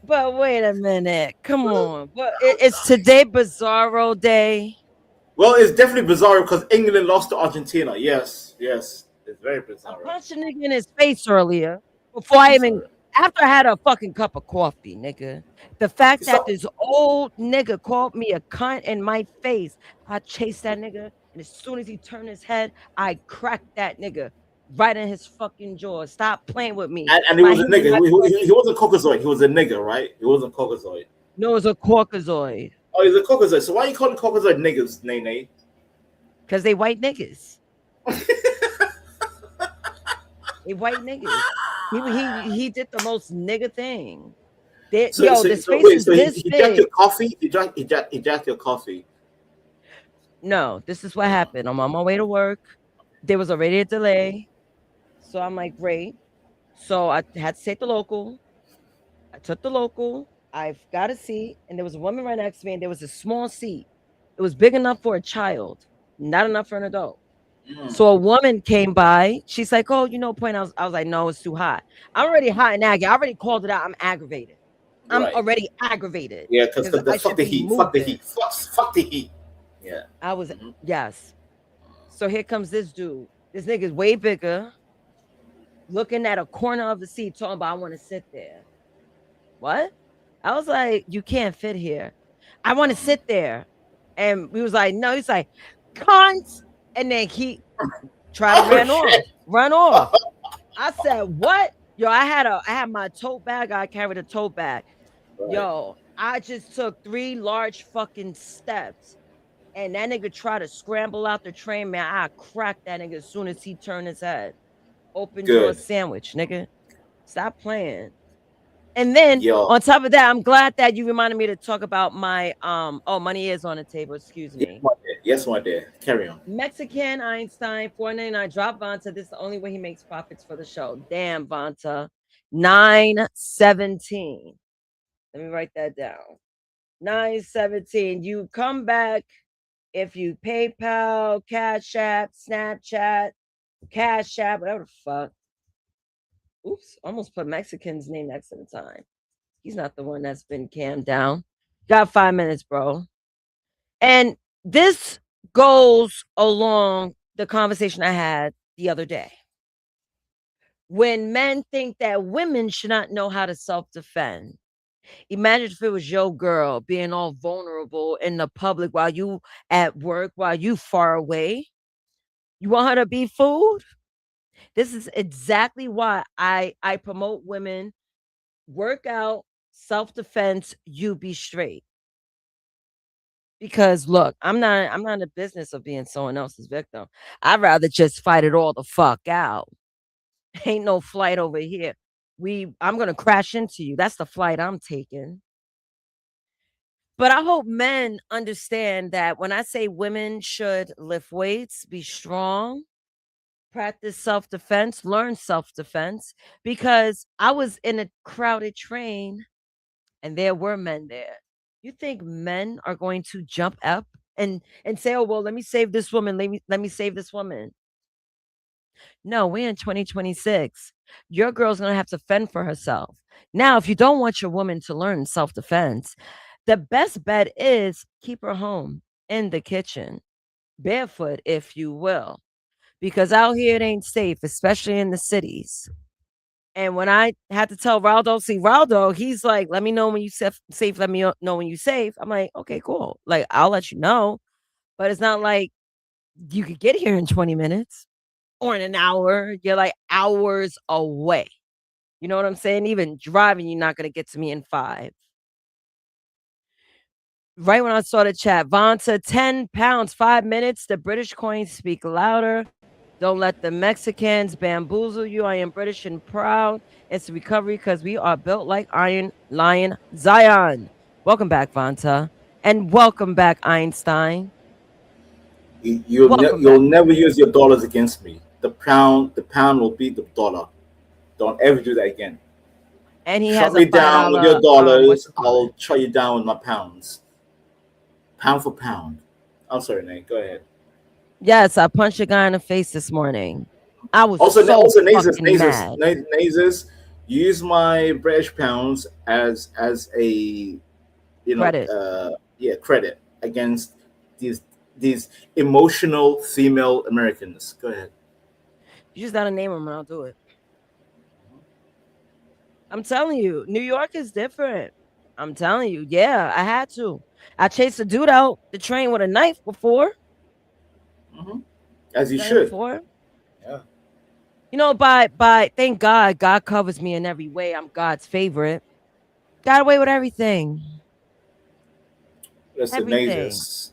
But wait a minute. Come on. But it's today Bizarro Day. Well, it's definitely bizarre because England lost to Argentina. Yes, yes, it's very I bizarre. punched a nigga in his face earlier before I even after I had a fucking cup of coffee, nigga. The fact that this old nigga called me a cunt in my face, I chased that nigga, and as soon as he turned his head, I cracked that nigga right in his fucking jaw. Stop playing with me. And he was a nigga. He wasn't Caucasoid. He was a nigga, right? He wasn't Caucasoid. No, it was a Caucasoid. Oh, he's a Caucasoid. So why you calling Caucasoid niggas, Nene? Because they white niggas. They white niggas. He did the most nigga thing. This face is this big. He drank your coffee. He drank your coffee. No, this is what happened. I'm on my way to work. There was already a delay. So I'm like, great. So I had to take the local. I took the local. I've got a seat, and there was a woman right next to me, and there was a small seat. It was big enough for a child, not enough for an adult. So a woman came by. She's like, "Oh, point." I was like, "No, it's too hot. I'm already hot and aggy. I already called it out. I'm aggravated. I'm already aggravated. Yeah, because fuck the heat. Fuck the heat. Fuck the heat. Yeah. I was yes. So here comes this dude. This nigga's way bigger. Looking at a corner of the seat, talking about I want to sit there. What? I was like, you can't fit here. I want to sit there. And we was like, no. He's like, cunt. And then he tried to run off. I said, what? Yo, I had my tote bag. I carried a tote bag. Right. Yo, I just took 3 large fucking steps. And that nigga tried to scramble out the train, man. I cracked that nigga as soon as he turned his head. Open door sandwich, nigga. Stop playing. And then on top of that, I'm glad that you reminded me to talk about my money is on the table. Excuse me. Yes, my dear. Carry on. Mexican Einstein, $4.99. Drop Vonta. This is the only way he makes profits for the show. Damn, Vonta. $9.17. Let me write that down. $9.17. You come back if you PayPal, Cash App, Snapchat, Cash App, whatever the fuck. Oops, almost put Mexican's name next to the time. He's not the one that's been cammed down. Got 5 minutes, bro. And this goes along the conversation I had the other day. When men think that women should not know how to self-defend. Imagine if it was your girl being all vulnerable in the public while you at work, while you far away. You want her to be fooled? This is exactly why I promote women work out, self-defense, you be straight. Because look, I'm not in the business of being someone else's victim. I'd rather just fight it all the fuck out. Ain't no flight over here. I'm gonna crash into you. That's the flight I'm taking. But I hope men understand that when I say women should lift weights, be strong, practice self-defense, learn self-defense, because I was in a crowded train and there were men there. You think men are going to jump up and say, oh, well, let me save this woman. Let me save this woman. No, we're in 2026. Your girl's going to have to fend for herself. Now, if you don't want your woman to learn self-defense, the best bet is keep her home in the kitchen, barefoot, if you will. Because out here it ain't safe, especially in the cities. And when I had to tell Raldo, he's like, let me know when you safe, let me know when you safe. I'm like, okay, cool. Like, I'll let you know. But it's not like you could get here in 20 minutes or in an hour. You're like hours away. You know what I'm saying? Even driving, you're not going to get to me in 5. Right when I saw the chat, Vonta, 10 pounds, 5 minutes. The British coins speak louder. Don't let the Mexicans bamboozle you. I am British and proud. It's recovery because we are built like Iron Lion Zion. Welcome back, Vonta. And welcome back, Einstein. You'll never use your dollars against me. The pound will beat the dollar. Don't ever do that again. And he shut has me down with your dollars. I'll shut you down with my pounds. pound for pound. I'm sorry, Nate. Go ahead. Yes, I punched a guy in the face this morning. I was Also, so also, Nazis, fucking mad. Nazis, use my British pounds as a Credit. credit against these emotional female Americans. Go ahead. You just gotta name them and I'll do it. I'm telling you, New York is different. I'm telling you, yeah, I had to. I chased a dude out the train with a knife before. As you Done it should. before. Yeah. You know, thank God, God covers me in every way. I'm God's favorite. Got away with everything. Listen, Everything.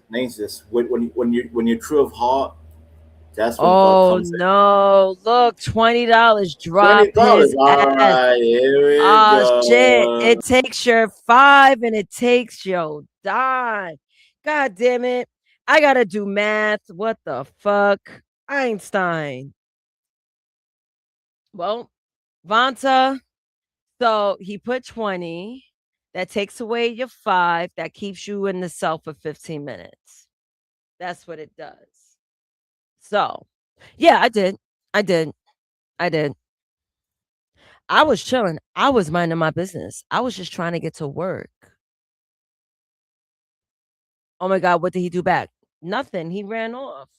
Nazis. When you're true of heart, that's when God Oh comes in. no! Look, $20 drop $20. his All ass. right, here we Oh shit! go. It takes your 5 and it takes your dime. God damn it! I gotta do math. What the fuck, Einstein? Well, Vanta. So he put 20. That takes away your 5. That keeps you in the cell for 15 minutes. That's what it does. So, yeah, I did. I did. I did. I was chilling. I was minding my business. I was just trying to get to work. Oh my God, what did he do back? Nothing. He ran off.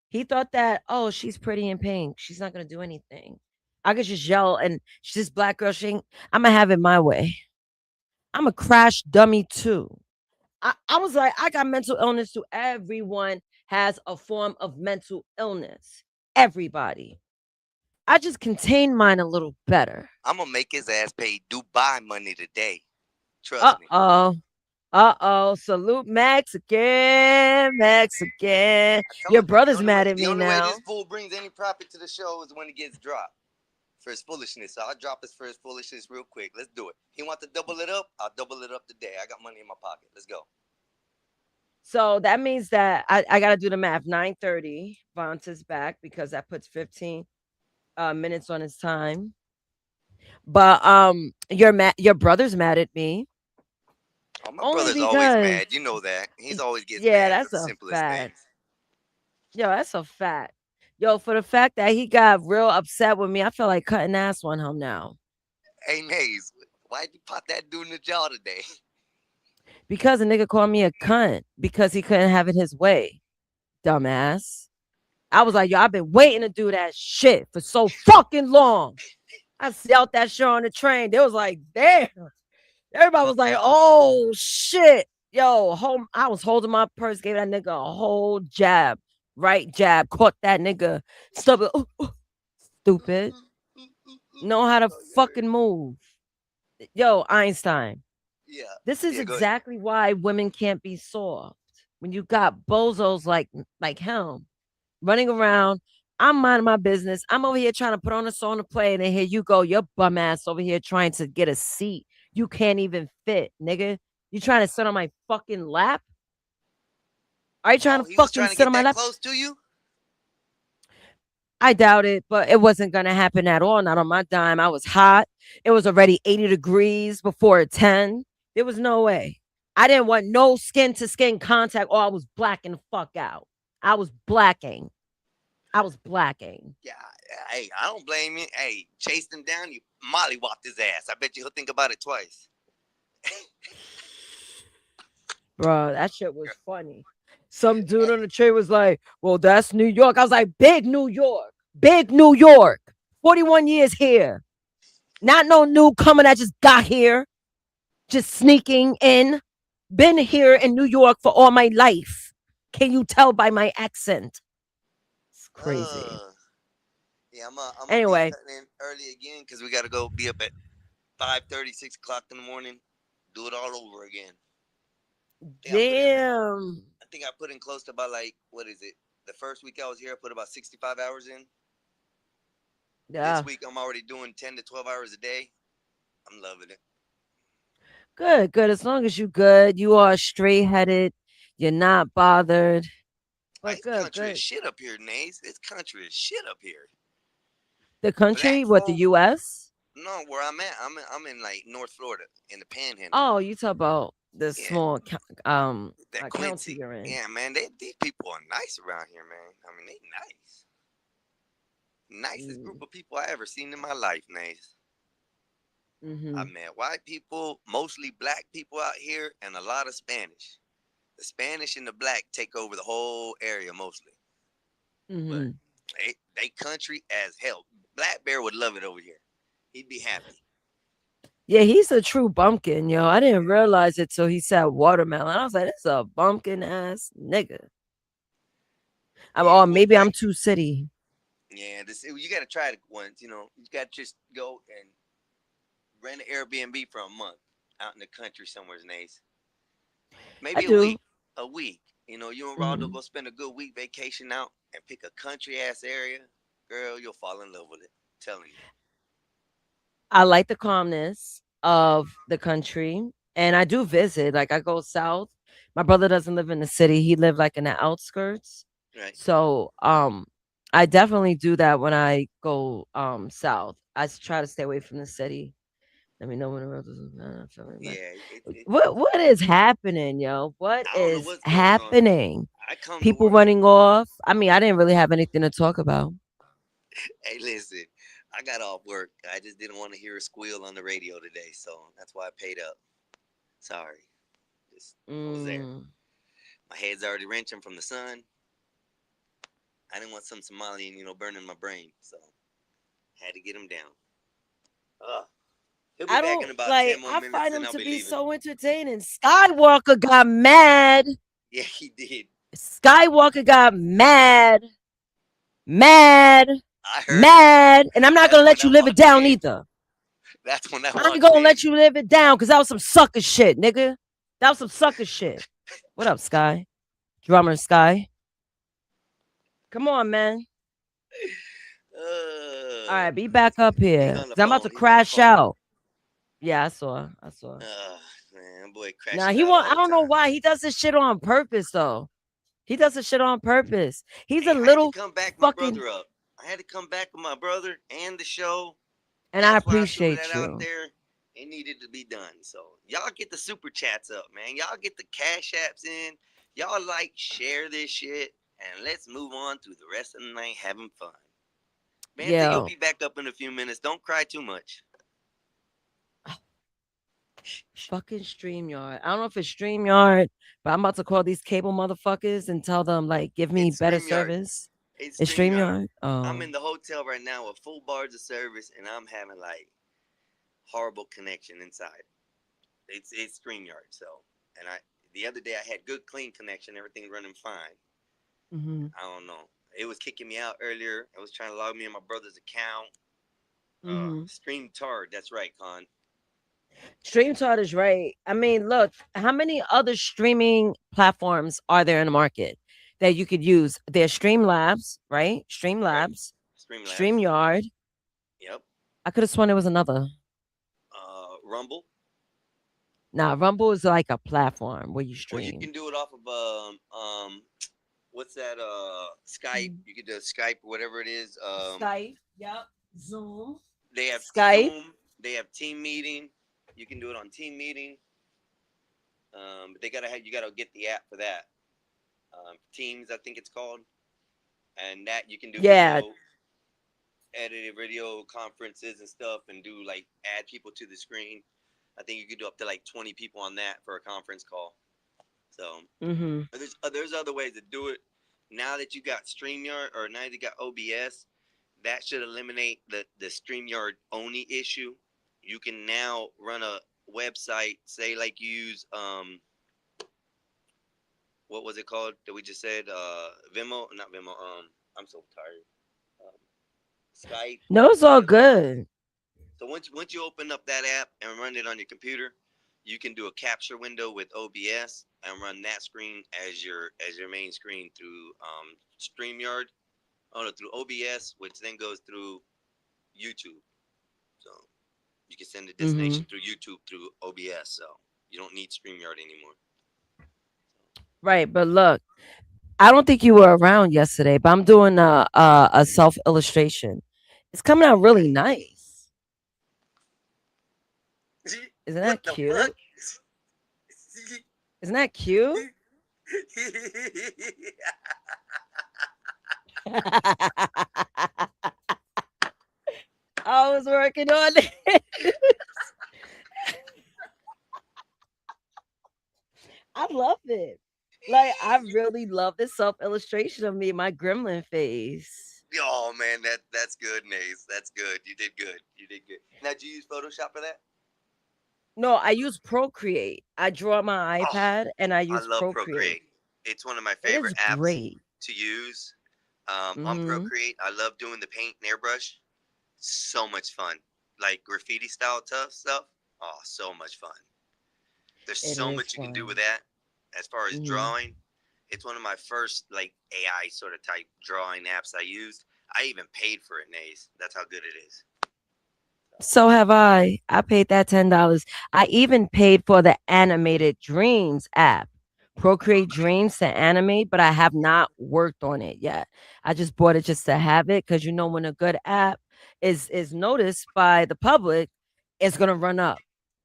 He thought that, oh, she's pretty in pink. She's not going to do anything. I could just yell and she's this black girl. I'm going to have it my way. I'm a crash dummy too. I was like, I got mental illness too. Everyone has a form of mental illness. Everybody. I just contain mine a little better. I'm gonna make his ass pay Dubai money today. Trust me. Salute Mexican. Your brother's mad at me The only now. way this fool brings any profit to the show is when he gets dropped for his foolishness. So I'll drop his for his foolishness real quick. Let's do it. He wants to double it up. I'll double it up today. I got money in my pocket. Let's go. So that means that I got to do the math. 9:30. Vonta's back because that puts 15 minutes on his time. But your brother's mad at me. Oh, my brother's always mad. You know that. He's always gets mad at the simplest things. Yo, that's a fact. Yo, for the fact that he got real upset with me, I feel like cutting ass on him now. Hey, Naze, why'd you pop that dude in the jaw today? Because a nigga called me a cunt because he couldn't have it his way. Dumbass. I was like, yo, I've been waiting to do that shit for so fucking long. I yelled that shit on the train. They was like, damn. Everybody was like, oh shit. Yo, I was holding my purse, gave that nigga a whole jab. Right jab. Caught that nigga. Stupid. Know how to fucking move. Yo, Einstein. Yeah. This is exactly why women can't be soft. When you got bozos like him running around, I'm minding my business. I'm over here trying to put on a song to play, and then here you go, your bum ass over here trying to get a seat. You can't even fit, nigga. You trying to sit on my fucking lap? Are you trying to fucking sit on my lap? Close to you? I doubt it, but it wasn't gonna happen at all. Not on my dime. I was hot. It was already 80 degrees before 10. There was no way. I didn't want no skin to skin contact, or I was blacking the fuck out. I was blacking. Yeah, hey, I don't blame you. Hey, chased him down, you mollywopped his ass. I bet you he'll think about it twice. Bro, that shit was funny. Some dude on the train was like, well, that's New York. I was like, big New York. Big New York. 41 years here. Not no newcomer that just got here. Just sneaking in. Been here in New York for all my life. Can you tell by my accent? It's crazy. Yeah, I'm anyway, be cutting in early again because we got to go be up at 5:30, 6 o'clock in the morning. Do it all over again. Damn. I think I put in close to about what is it? The first week I was here, I put about 65 hours in. Yeah. This week I'm already doing 10 to 12 hours a day. I'm loving it. Good. As long as you good, you are straight headed. You're not bothered. But this country is shit up here, Naze. This country is shit up here. The country? What, the U.S.? No, where I'm at, I'm in like North Florida in the Panhandle. Oh, you talk about the Yeah, small that county Quincy. you're in. Yeah, man, these people are nice around here, man. I mean, they nice. Nicest group of people I ever seen in my life, nice. I met white people, mostly black people out here, and a lot of Spanish. The Spanish and the black take over the whole area mostly. But they country as hell. Black Bear would love it over here. He'd be happy. Yeah, he's a true bumpkin, yo. I didn't realize it till he said watermelon. I was like, "It's a bumpkin ass nigga." Or maybe I'm too city. Yeah, you got to try it once. You know, you got to just go and rent an Airbnb for a month out in the country somewhere's nice. Maybe a week. A week. You know, you and Raldo go spend a good week vacation out and pick a country ass area. Girl, you'll fall in love with it. I'm telling you. I like the calmness of the country, and I do visit. Like I go south. My brother doesn't live in the city; he lived like in the outskirts. Right. So, I definitely do that when I go south. I try to stay away from the city. Let me know when the road is. Yeah. What is happening, yo? What I don't know is what's going on. happening? I come to People work. running off. I mean, I didn't really have anything to talk about. Hey, listen. I got off work. I just didn't want to hear a squeal on the radio today, so that's why I paid up. Sorry. I was there. My head's already wrenching from the sun. I didn't want some Somalian, burning my brain, so had to get him down. He'll be back in about 10 more I minutes, find and him I'll to be be leaving. so entertaining. Skywalker got mad. Yeah, he did. Skywalker got mad. Mad. Mad. And I'm not gonna let you live it down either. That's when I I'm gonna let you live it down because that was some sucker shit, nigga. That was some sucker shit. What up, Sky? Drummer Sky. Come on, man. All right, be back up here. 'Cause I'm about to crash out. Yeah, I saw. Man, boy, crashes Nah, he out want. all I the don't know time. why he does this shit on purpose though. He does this shit on purpose. He's a I had little to come back my fucking. brother up. I had to come back with my brother and the show. And I That's why I threw appreciate that you. out there. It needed to be done. So y'all get the super chats up, man. Y'all get the cash apps in. Y'all share this shit, and let's move on to the rest of the night having fun. Banta, you'll be back up in a few minutes. Don't cry too much. Fucking StreamYard. I don't know if it's StreamYard, but I'm about to call these cable motherfuckers and tell them give me better service. It's It's StreamYard. Oh. I'm in the hotel right now with full bars of service, and I'm having horrible connection inside. It's StreamYard. So, and the other day I had good clean connection, everything running fine. I don't know. It was kicking me out earlier. I was trying to log me in my brother's account. StreamTard. That's right, Con. StreamYard is right. I mean, look, how many other streaming platforms are there in the market that you could use? There's Streamlabs, right? Streamlabs. Streamlabs. StreamYard. Yep. I could have sworn there was another. Rumble. Nah, Rumble is like a platform where you stream. Well, you can do it off of what's that? Skype. You can do Skype or whatever it is. Skype. Yep. Zoom. They have Skype. Zoom. They have Team Meeting. You can do it on Team Meeting. But you gotta get the app for that. Teams, I think it's called, and that you can do edited video conferences and stuff, and do add people to the screen. I think you could do up to 20 people on that for a conference call. So there's other ways to do it. Now that you got StreamYard, or now that you got OBS, that should eliminate the StreamYard only issue. You can now run a website, say you use what was it called that we just said? Vimeo, not Vimeo. I'm so tired. Skype. No, it's all good. So once you open up that app and run it on your computer, you can do a capture window with OBS and run that screen as your main screen through StreamYard. Oh no, through OBS, which then goes through YouTube. So you can send the destination through YouTube through OBS. So you don't need StreamYard anymore. Right, but look, I don't think you were around yesterday, but I'm doing a self illustration. It's coming out really nice. Isn't What that the cute? fuck? Isn't that cute? I was working on it. I love it. Like, I really love this self illustration of me, my gremlin face. Oh man, that's good, Nays. That's good. You did good. You did good. Now, do you use Photoshop for that? No, I use Procreate. I draw on my Oh, iPad and I I use love Procreate. Procreate. It's one of my It favorite is apps great. to use. On Mhm. Procreate, I love doing the paint and airbrush. So much fun. Like graffiti style tough stuff. Oh, so much fun. There's It so is much you can do with fun. that. As far as Mhm. drawing, it's one of my first like AI sort of type drawing apps I used. I even paid for it, Nays. That's how good it is. So have I. I paid that $10. I even paid for the animated dreams app. Procreate Dreams to animate, but I have not worked on it yet. I just bought it just to have it because you know when a good app is noticed by the public, it's gonna run up.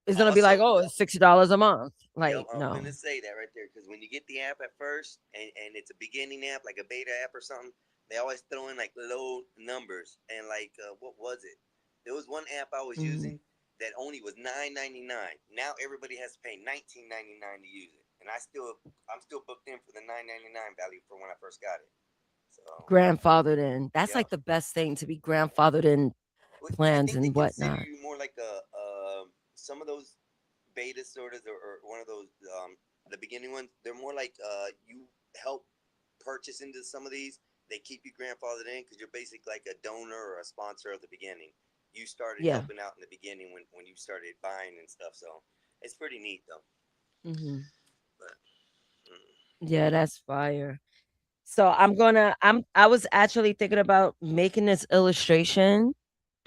It's gonna be like, Also, oh, it's $60 a month. yep, Like, I was gonna no. say that right there because when you get the app at first and it's a beginning app like a beta app or something, they always throw in like low numbers and like what was it? There was one app I was Mhm. using that only was $9.99. Now everybody has to pay $19.99 to use it, and I'm still booked in for the $9.99 value for when I first got it. So Grandfathered in. That's yeah, like the best thing to be grandfathered in I plans think they and consider whatnot. you more like a some of those beta sort of or one of those the beginning ones. They're more like you help purchase into some of these. They keep you grandfathered in because you're basically like a donor or a sponsor of the beginning. You started Yeah. helping out in the beginning when you started buying and stuff. So it's pretty neat though. Mhm. But Yeah, that's fire. So I was actually thinking about making this illustration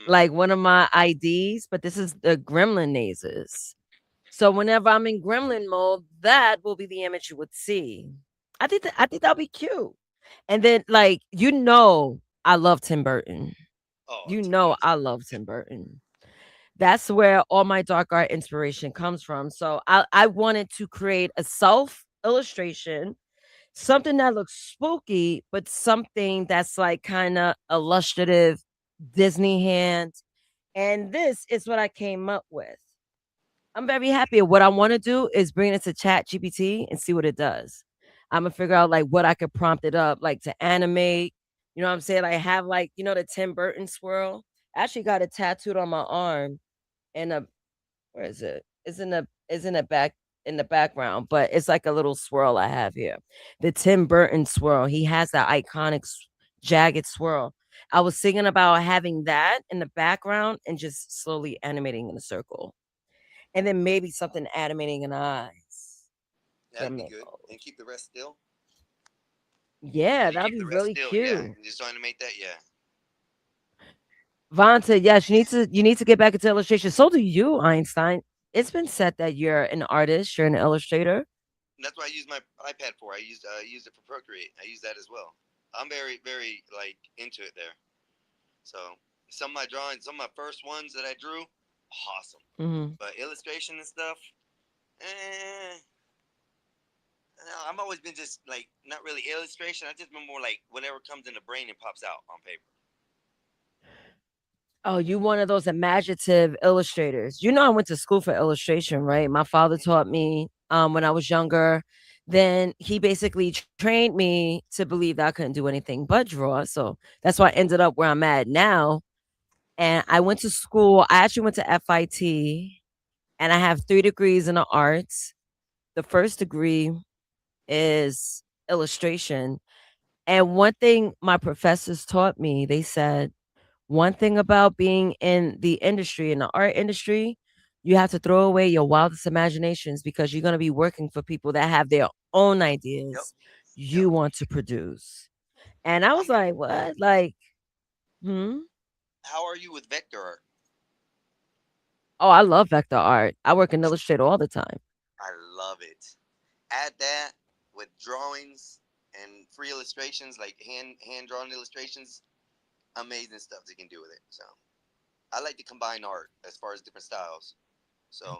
like one of my IDs, but this is the gremlin mazes. So whenever I'm in gremlin mode, that will be the image you would see. I think that'll be cute. And then like I love Tim Burton. oh, You Tim know Burton's I love Tim Burton. That's where all my dark art inspiration comes from. So I wanted to create a self illustration, something that looks spooky, but something that's like kind of illustrative Disney hands. And this is what I came up with. I'm very happy. What I want to do is bring it to Chat GPT and see what it does. I'm gonna figure out like what I could prompt it up like to animate. You know what I'm saying? Like have like, the Tim Burton swirl. I actually got it tattooed on my arm and a where is it? It's in the back in the background, but it's like a little swirl I have here. The Tim Burton swirl. He has that iconic jagged swirl. I was thinking about having that in the background and just slowly animating in a circle. And then maybe something animating in the eyes. that'd be Gremlin good. mode. And keep the rest still. Yeah, Can you that'd keep be the rest really still? Yeah, cute. just animate that. Yeah. Vonta, yes, you need to get back into illustration. So do you, Einstein. It's been said that you're an artist, you're an illustrator. That's what I use my iPad for. I used it for Procreate. I use that as well. I'm very like into it there. So some of my drawings, some of my first ones that I drew, awesome. Mhm. But illustration and stuff, eh. No, I've always been just like not really illustration. I just been more like whatever comes in the brain and pops out on paper. Oh, you one of those imaginative illustrators. I went to school for illustration, right? My father taught me when I was younger. Then he basically trained me to believe that I couldn't do anything but draw. So that's why I ended up where I'm at now. And I went to school. I actually went to FIT and I have 3 degrees in the arts. The first degree is illustration. And one thing my professors taught me, they said, one thing about being in the industry, in the art industry, you have to throw away your wildest imaginations because you're going to be working for people that have their own Yep. ideas Yep. you want to produce. And I was like, what? Like, hmm? How are you with vector art? Oh, I love vector art. I work in Illustrator all the time. I love it. Add that with drawings and free illustrations, like hand drawn illustrations. Amazing stuff you can do with it. So I like to combine art as far as different styles. So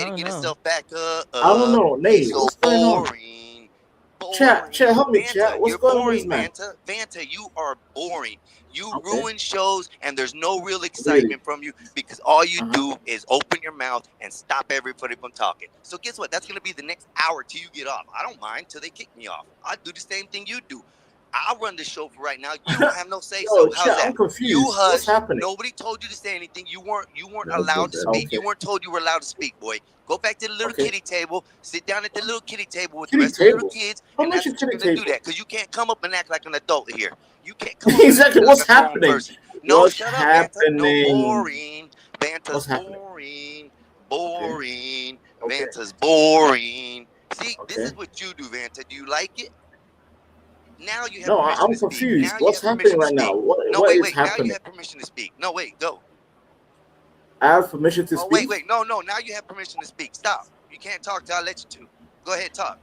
ahead and don't get know. yourself back up. I don't know. You're Nate, so what's going on? boring. Chat, help me, Vanta, chat. What's you're going on with this boring, man? Vanta, you are boring. You Okay. ruin shows, and there's no real Really? excitement from you because all you Uh-huh. do is open your mouth and stop everybody from talking. So guess what? That's gonna be the next hour till you get off. I don't mind till they kick me off. I do the same thing you do. I'll run the show for right now. You don't have no say so. Yo, How's chat, I'm that? You confused. What's hush. happening? Nobody told you to say anything. You weren't Okay. allowed to speak. Okay. You weren't told you were allowed to speak, boy. Go back to the little Okay. kitty table. Sit down at the little kitty table with the Kitty rest of the little table. kids, How and much that's a what you're kitty gonna do table? that because you can't come up and act like an adult here. You can't come up and Exactly. act What's like a grown happening? person. No, What's shut up, Vanta. No, happening? boring. Vanta's What's happening? boring. boring. Okay. Vanta's boring. See, this Okay. is what you do, Vanta. Do you like it? Now you have No, permission I'm to speak. confused. Now you What's have happening permission to right now? speak. No, What wait, is wait. Now you happening? have permission to speak. No, wait, go. I have permission to Oh, speak. wait. No. Now you have permission to speak. Stop. You can't talk till I let you to. Go ahead, talk.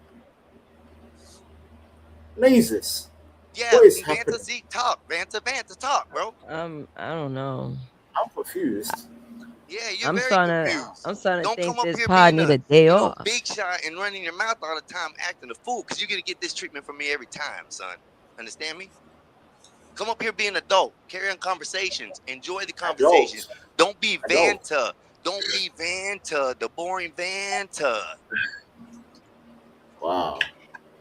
Jesus. Yeah, What is see, happening? Vanta, see, talk. Vanta, talk, bro. I don't know. I'm confused. Yeah, you're I'm very starting confused. to Don't think come up this here pod being need a day a off. big shot and running your mouth all the time, acting a fool, because you're gonna get this treatment from me every time, son. Understand me? Come up here being an adult, carry on conversations, enjoy the conversation. Adult. Don't be Adult. Vanta. Don't be Vanta, the boring Vanta. Wow.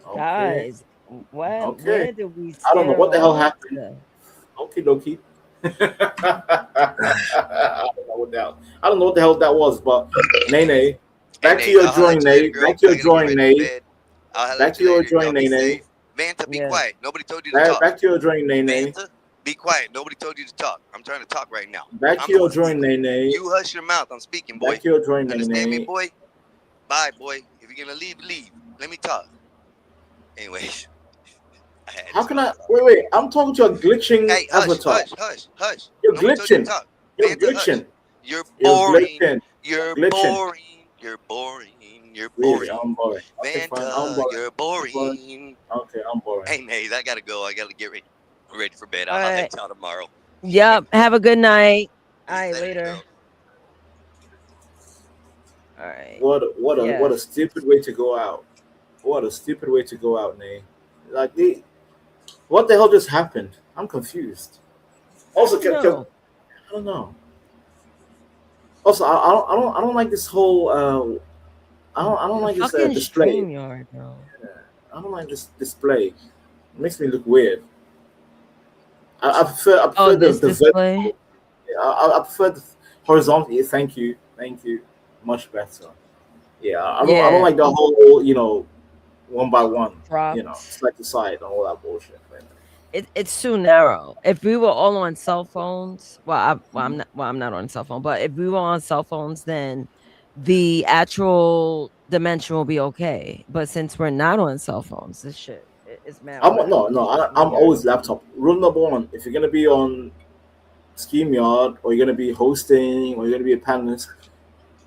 Okay. Guys, what? Okay. Where did we I don't know steer what the hell off happened. to? Okie dokie. I don't know what the hell that was, but Nene, back to your drawing, Nate. Back to your drawing, Nate. Back to your drawing, Nene. Vanta, be Yeah. quiet. Nobody told you to talk. Back to your drawing, Nene. Vanta, be quiet. Nobody told you to talk. I'm trying to talk right now. Back I'm to the your one drawing, speaking. Nene. You hush your mouth. I'm speaking, boy. Back to your drawing, Understand me, Nene. boy? Bye, boy. If you're gonna leave, leave. Let me talk. Anyways, I had How to. can I wait? I'm talking to a glitching Hey, hush, avatar. hush. You're Nobody told you to glitching. talk. You're Vanta, hush. glitching. You're You're boring. glitching. You're Glitching. boring. You're boring. You're Really, boring. I'm boring. Okay, fine. I'm Vanta, boring. you're I'm boring. boring. Okay, I'm boring. Hey, Maze, I gotta go. I gotta get ready for bed. All I'll holler right. at y'all tomorrow. Yep. Have a good night. All right, later. All right. What a stupid way to go out. What a stupid way to go out, Nate. Like what the hell just happened? I'm confused. Also, I don't know. Also, I don't like this whole I don't like this Fucking display. StreamYard, bro. I don't like this display. It makes me look weird. I prefer this the display. vertical. Yeah, I prefer the horizontal. Yeah, thank you, much better. Yeah, I don't like the whole one by one, Dropped. side to side and all that bullshit. It's too narrow. If we were all on cell phones, I'm not on cell phone, but if we were on cell phones, then the actual dimension will be okay. But since we're not on cell phones, this shit is mad. I'm always laptop. Rule number one: if you're gonna be on StreamYard or you're gonna be hosting or you're gonna be a panelist,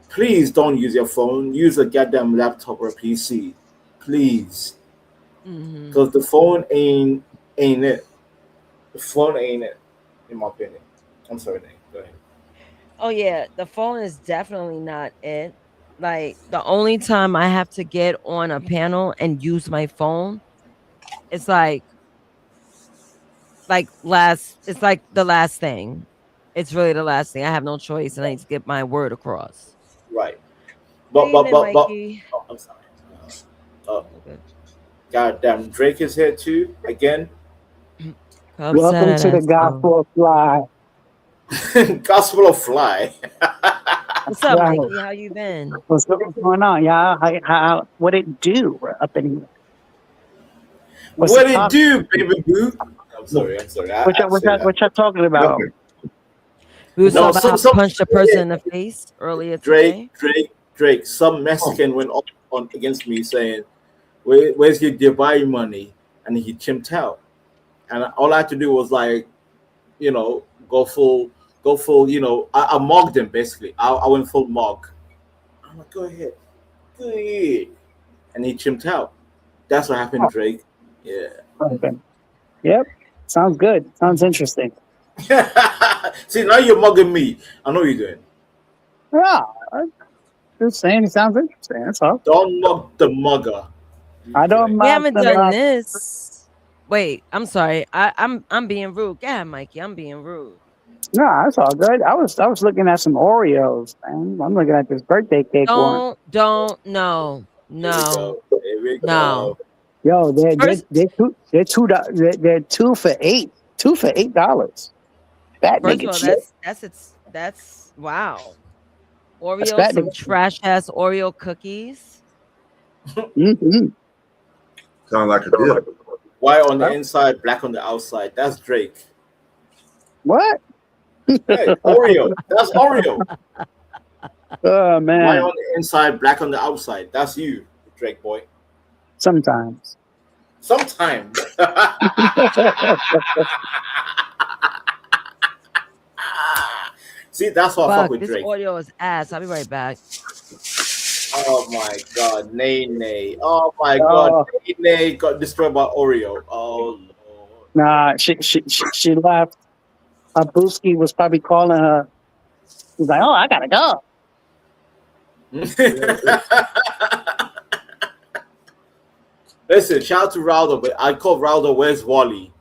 please don't use your phone. Use a goddamn laptop or a PC, please. Because the phone ain't it. The phone ain't it, in my opinion. I'm sorry, Nate. Go ahead. Oh yeah, the phone is definitely not it. Like the only time I have to get on a panel and use my phone, it's like it's like the last thing. It's really the last thing. I have no choice and I need to get my word across. Right. But Mikey. oh, I'm sorry. Goddamn, Drake is here too again. Welcome to the Gospel of Fly. Gospel of Fly. What's up, Mikey? How you been? What's going on, y'all? How what it do up in here? What it do, baby boo? I'm sorry. What y'all talking about? We was talking about how punched a person in the face earlier today. Drake. Some Mexican went on against me saying, "Where's your Dubai money?" And he chimped out. And all I had to do was go full. I mocked him basically. I went full mock. I'm like, go ahead. And he chimped out. That's what happened, Drake. Yeah. Okay. Yep. Sounds good. Sounds interesting. See, now you're mugging me. I know you're doing. Yeah. Just saying it sounds interesting. That's all. Don't mug the mugger. I don't We haven't done this. Wait, I'm sorry. I'm being rude. Go ahead, Mikey. I'm being rude. No, that's all good. I was looking at some Oreos, man. I'm looking at this birthday cake one. No. Yo, they're two for $8. $2 for $8. Fat First nigga of all, shit. that's wow. That's Oreos, fat some nigga. trash ass Oreo cookies. Sound like a deal. White on the inside, black on the outside. That's Drake. What? Hey, Oreo. That's Oreo. Oh White man. on the inside, black on the outside. That's you, Drake boy. Sometimes. Sometimes. See, that's why I fuck Fuck, with this Drake. audio is ass. I'll be right back. Oh my god, Nene. Oh my god, Oh Nene got destroyed by Oreo. Oh nah, she left. Abuski was probably calling her. He's like, oh, I gotta go. Listen, shout out to Raldo, but I call Raldo "Where's Wally?"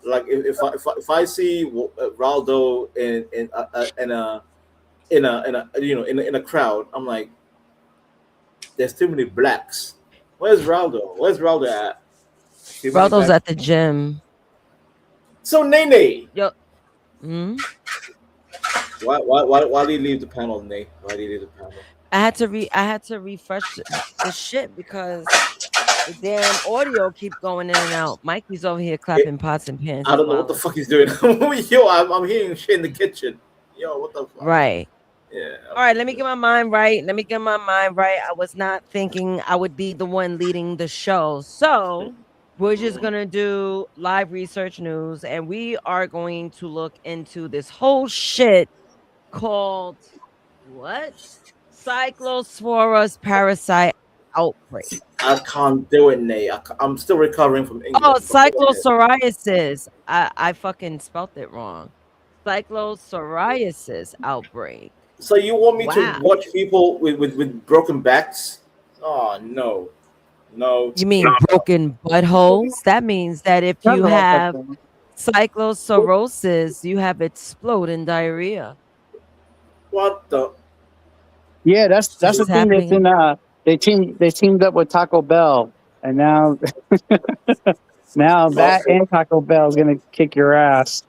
Like if I see Raldo in a crowd, I'm like, there's too many blacks. Where's Raldo? Where's Raldo at? Too many Raldo's blacks. at the gym. So Nene, Yo. Hmm? why do you leave the panel, Nene? Why do you leave the panel? I had to refresh the shit because the damn audio keep going in and out. Mikey's over here clapping pots and pans. I don't know what the fuck he's doing. Yo, I'm hearing shit in the kitchen. Yo, what the fuck? Right. Yeah. All right, let me get my mind right. I was not thinking I would be the one leading the show. So we're just going to do live research news and we are going to look into this whole shit called what? Cyclosporus parasite outbreak. I can't do it, Nate. I'm still recovering from English. Oh, cyclopsoriasis. I fucking spelt it wrong. Cyclopsoriasis outbreak. So you want me to watch people with broken backs? Oh no. No. You mean broken buttholes? That means that if you have cyclocirrhosis, you have exploding diarrhea. What the? Yeah, that's the thing that's in they teamed up with Taco Bell and now that and Taco Bell is gonna kick your ass.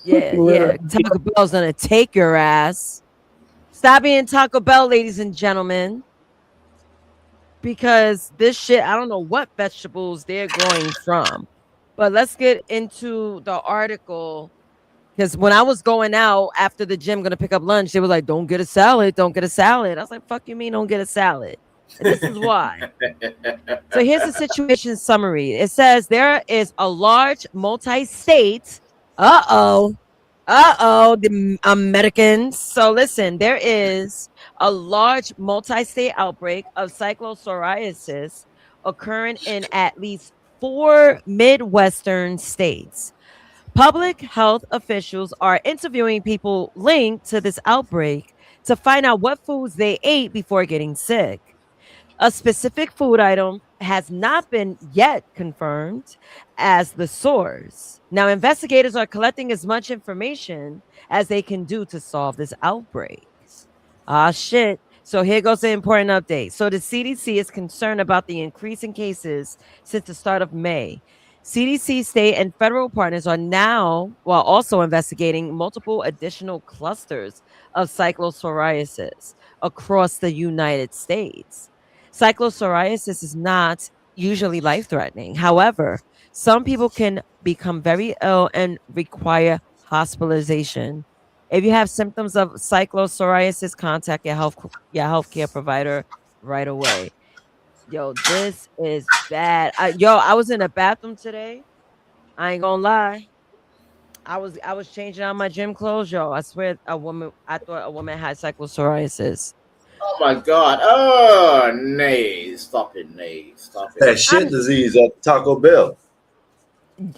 Yeah. Taco Bell's gonna take your ass. Stop being Taco Bell, ladies and gentlemen. Because this shit, I don't know what vegetables they're growing from. But let's get into the article. Because when I was going out after the gym, going to pick up lunch, they were like, don't get a salad. Don't get a salad. I was like, fuck you mean don't get a salad? And this is why. So here's the situation summary. It says there is a large multi-state. The Americans. So listen, there is a large multi-state outbreak of cyclopsoriasis occurring in at least 4 Midwestern states. Public health officials are interviewing people linked to this outbreak to find out what foods they ate before getting sick. A specific food item has not been yet confirmed as the source. Now, investigators are collecting as much information as they can do to solve this outbreak. Ah, shit. So here goes the important update. So the CDC is concerned about the increasing cases since the start of May. CDC, state, and federal partners are now, while also investigating multiple additional clusters of cyclopsoriasis across the United States. Cyclopsoriasis is not usually life-threatening. However, some people can become very ill and require hospitalization. If you have symptoms of cyclopsoriasis, contact your healthcare provider right away. Yo, this is bad. I was in a bathroom today. I ain't gonna lie. I was changing out my gym clothes, yo. I swear I thought a woman had cyclopsoriasis. Oh my god. Oh, nay. Stop it, nay. Stop it. That shit disease at Taco Bell.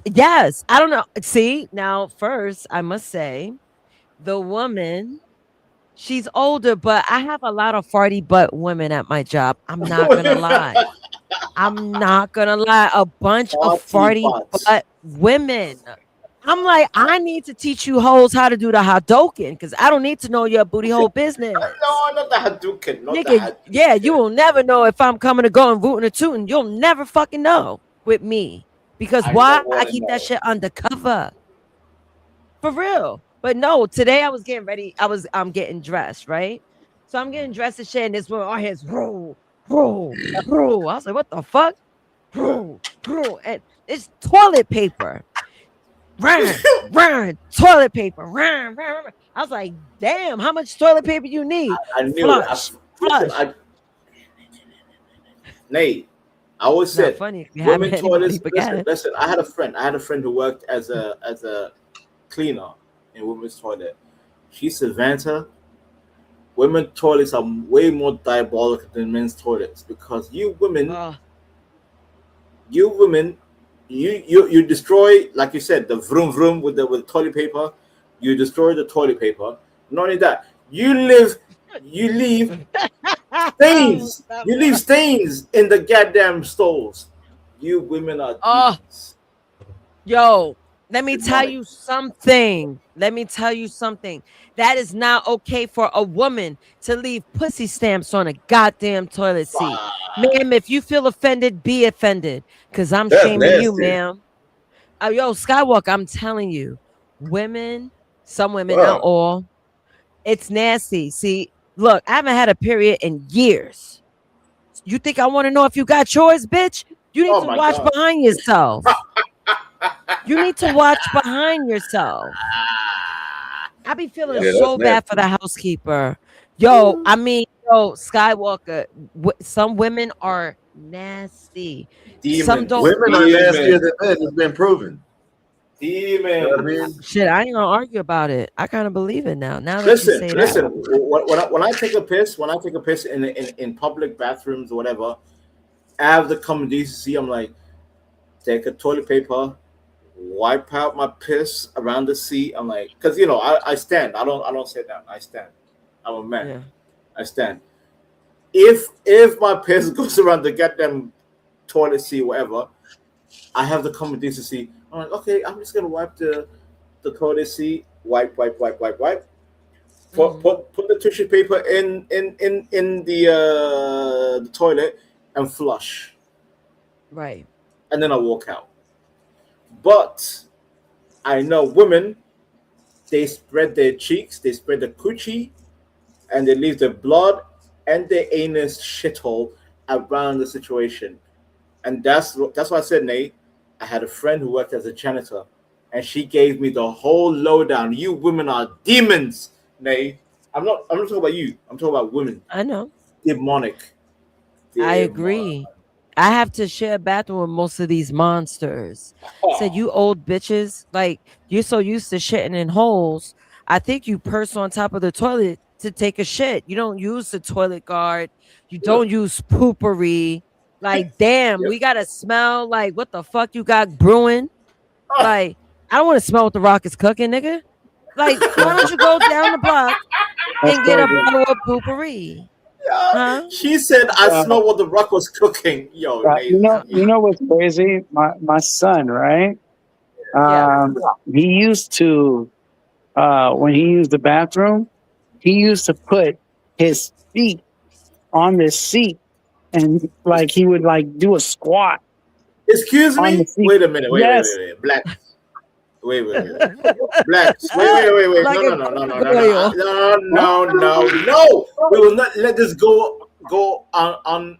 Yes. I don't know. See, now first I must say the woman, she's older, but I have a lot of farty butt women at my job. I'm not gonna lie. A bunch of farty butt women. I'm like, I need to teach you hoes how to do the Hadouken because I don't need to know your booty hole business. No, not the Hadouken. Not Nigga, the Hadouken. yeah, you will never know if I'm coming to go and rooting or tooting. You'll never fucking know with me. Because why? I keep that shit undercover. For real. But no, today I was getting ready. I'm getting dressed, right? So I'm getting dressed and shit, and this woman, our heads, bro. I was like, what the fuck? And it's toilet paper run, toilet paper, run. I was like, damn, how much toilet paper you need? I knew Flush, it. flush. Nate, I always It's not said funny if you have women anybody toilets. forget. Listen. I had a friend who worked as a cleaner in women's toilet. She said, Vanta, women toilets are way more diabolical than men's toilets because you women, you destroy, like you said, the vroom vroom with the toilet paper. You destroy the toilet paper. Not only that, you leave stains. You leave stains in the goddamn stalls. You women are demons. Yo, let me tell Demonic. you something. That is not okay for a woman to leave pussy stamps on a goddamn toilet seat. Ma'am, if you feel offended, be offended. Because I'm That's shaming you, nasty. ma'am. Yo, Skywalker, I'm telling you, some women, not Wow. all, it's nasty. See, look, I haven't had a period in years. You think I want to know if you got yours, bitch? You need Oh to my watch God. behind yourself. You need to watch behind yourself. I be feeling Yeah, so that's bad for nasty. the housekeeper. Yo, I mean, Skywalker, some women are nasty. Some don't. Women are nastier than men. It's been proven. You know what I Demons. mean? Shit, I ain't gonna argue about it. I kind of believe it now. Now that you say Listen. that. When I take a piss, in public bathrooms or whatever, I have the common decency. I'm like, take a toilet paper, wipe out my piss around the seat. I'm like, because I stand. I don't sit down. I stand. I'm a man. Yeah. I stand. If my piss goes around the goddamn toilet seat, whatever, I have the common decency. I'm like, okay, I'm just gonna wipe the toilet seat. Wipe. Put the tissue paper in the toilet and flush, Right. and then I walk out. But I know women, they spread their cheeks, they spread the coochie, and they leave the blood and their anus shithole around the situation. And that's why I said, Nate, I had a friend who worked as a janitor, and she gave me the whole lowdown. You women are demons, Nate. I'm not talking about you. I'm talking about women. I know. Demonic. I agree. I have to share a bathroom with most of these monsters. Said, you old bitches, like you're so used to shitting in holes. I think you purse on top of the toilet to take a shit. You don't use the toilet guard. You don't use poopery. Like, damn, we gotta smell like what the fuck you got brewing. Like, I don't want to smell what the rock is cooking, nigga. Like, why don't you go down the block and get a bottle of poopery? Huh? She said, "I smell what the rock was cooking." Yo, Nate. You know what's crazy? My son, right? Yeah. He used to when he used the bathroom, he used to put his feet on the seat and like he would like do a squat. Excuse on the me. seat. Wait a minute. Yes. Black. Wait. Blacks. Wait. Like No. We will not let this go on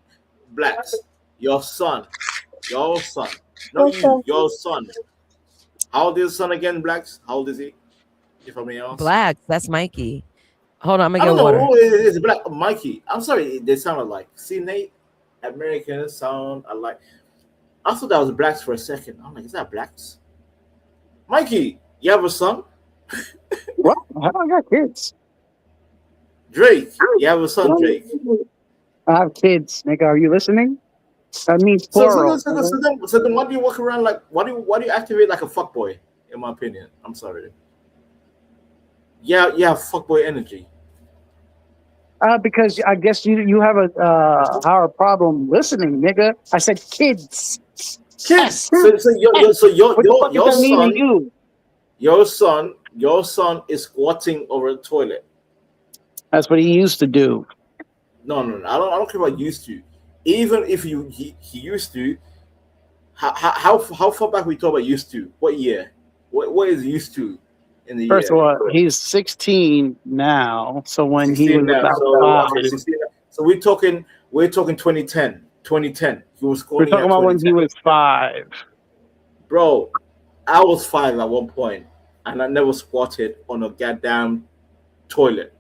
blacks. Your son. Not you. Your son. How old is your son again, blacks? How old is he? If I may ask. Blacks. That's Mikey. Hold on, I'm I gonna don't get know water. who is Black Mikey. I'm sorry, they sound alike. See, Nate, Americans sound alike. I thought that was blacks for a second. I'm like, is that blacks? Mikey, you have a son? What? I don't got kids. Drake, you have a son, Drake. I have kids, nigga. Are you listening? That means So plural. then why do you walk around like why do you activate like a fuckboy, in my opinion? I'm sorry. Yeah, fuckboy energy. Because I guess you have a higher problem listening, nigga. I said kids. Kids. So your What does that mean to you? Your son is squatting over the toilet. That's what he used to do. No. I don't care about used to. Even if he used to, how far back we talk about used to? What year? What is used to in the First year? of all, he's 16 now. So when he was now. about So 5, okay, 16. So we're talking 2010. 2010. He was we're squatting talking at about when 2010. he was 5. Bro, I was 5 at one point, and I never squatted on a goddamn toilet.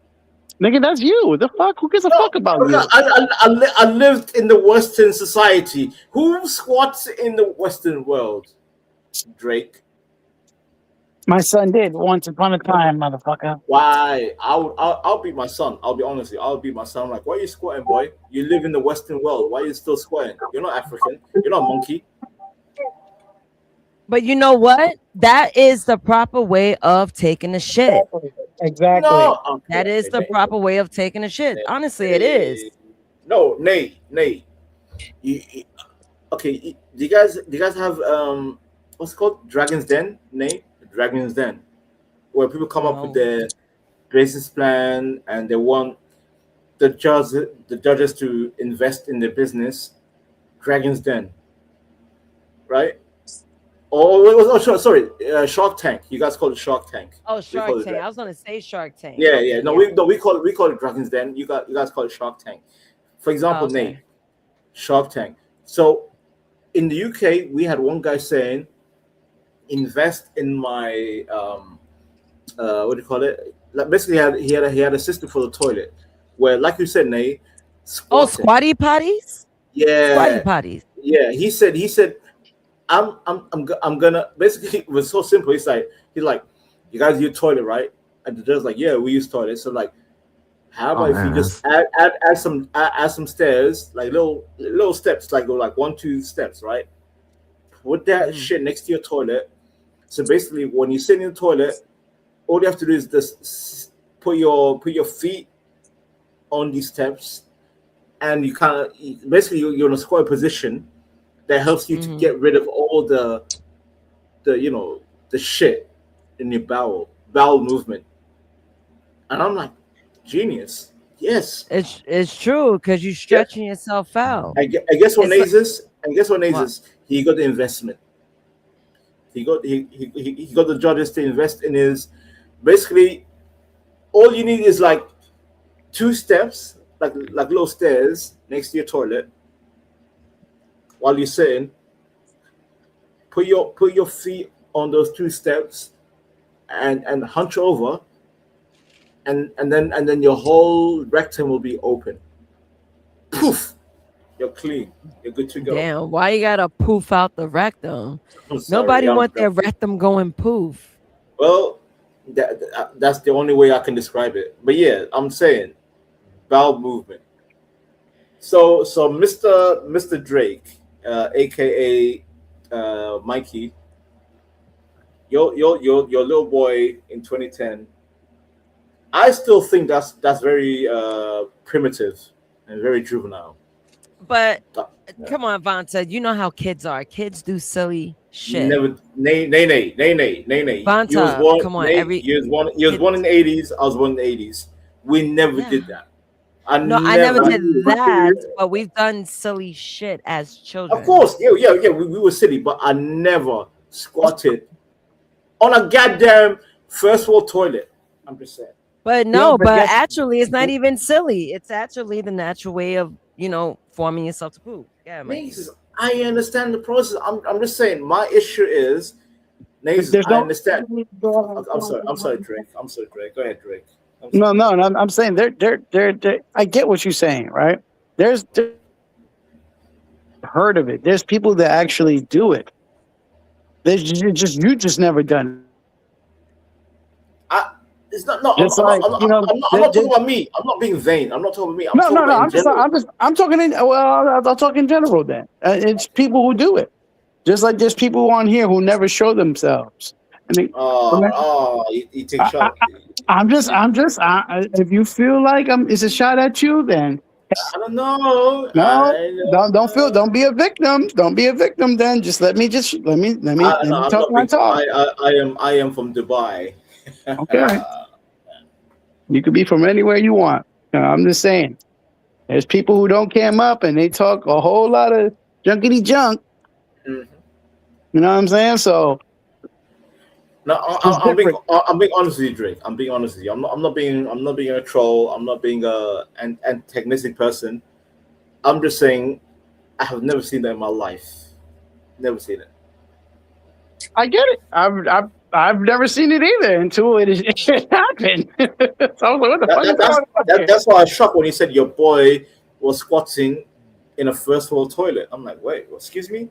Nigga, that's you. What the fuck? Who gives a fuck about Look, you? I lived in the Western society. Who squats in the Western world? Drake. My son did once upon a time, motherfucker. Why? I'll beat my son. I'll be honest with you. I'll beat my son. Like, why are you squatting, boy? You live in the Western world. Why are you still squatting? You're not African. You're not a monkey. But you know what? That is the proper way of taking a shit. Exactly. No, that is the proper way of taking a shit. Honestly, it is. No, Nay. Okay, do you guys have what's it called? Dragon's Den? Nay? Dragon's Den. Where people come up with their business plan and they want the judges to invest in their business. Dragon's Den. Right? Sorry, Shark Tank. You guys call it Shark Tank. Oh, Shark Tank. I was gonna say Shark Tank. Yeah. No, we call it Dragon's Den. You guys call it Shark Tank. For example, Nate, Shark Tank. So in the UK, we had one guy saying, invest in my what do you call it? Like basically, he had a system for the toilet where, like you said, Nate. Squatty potties. Yeah. Squatty potties. Yeah. He said. I'm gonna basically it was so simple. He's like, you guys use toilet, right? And the judge's like, yeah, we use toilet. So like, how about if you just add some stairs, like little steps, like go like 1-2 steps, right? Put that shit next to your toilet. So basically, when you sit in the toilet, all you have to do is just put your feet on these steps, and you kind of basically you're in a squat position. That helps you to get rid of all the shit in your bowel movement. And I'm like, genius. Yes. It's true because you're stretching yourself out. I guess what Nays is? He got the investment. He got the judges to invest in his. Basically, all you need is like 2 steps, like little stairs next to your toilet. While you're sitting, put your feet on those 2 steps, and hunch over, and then your whole rectum will be open. Poof, you're clean. You're good to go. Damn, why you gotta poof out the rectum? Nobody want their rectum going poof. Well, that's the only way I can describe it. But yeah, I'm saying bowel movement. So Mr. Drake. AKA Mikey, your little boy in 2010. I still think that's very primitive and very juvenile. But come on, Vonta, you know how kids are. Kids do silly shit. Never, nay. Vonta, come on. You was born in the 80s. I was born in the 80s. We never did that. I never did that, but we've done silly shit as children. Of course, yeah. We were silly, but I never squatted on a goddamn first world toilet. I'm just saying. But no, but actually, it's not even silly. It's actually the natural way of forming yourself to poop. Yeah, man. I understand the process. I'm just saying. My issue is, I understand. I'm sorry, Drake. Go ahead, Drake. No. I'm saying they're. I get what you're saying, right? There's heard of it. There's people that actually do it. You just never done it. It's not. No, I'm not talking about me. I'm not being vain. I'm not talking about me. I'm talking in general. Then it's people who do it. Just like there's people on here who never show themselves. You take shots. If you feel like it's a shot at you, then I don't know. Don't be a victim. Don't be a victim. Then just let me talk my talk. I am from Dubai. Okay. You could be from anywhere you want. I'm just saying. There's people who don't cam up and they talk a whole lot of junkety junk. Mm-hmm. You know what I'm saying? So. No, I'm being honest with you, Drake. I'm being honest with you. I'm not being a troll. I'm not being an antagonistic person. I'm just saying I have never seen that in my life. Never seen it. I get it. I've never seen it either until it happened. So I was like, what the fuck is going on here? That's why I was shocked when you said your boy was squatting in a first world toilet. I'm like, wait, excuse me?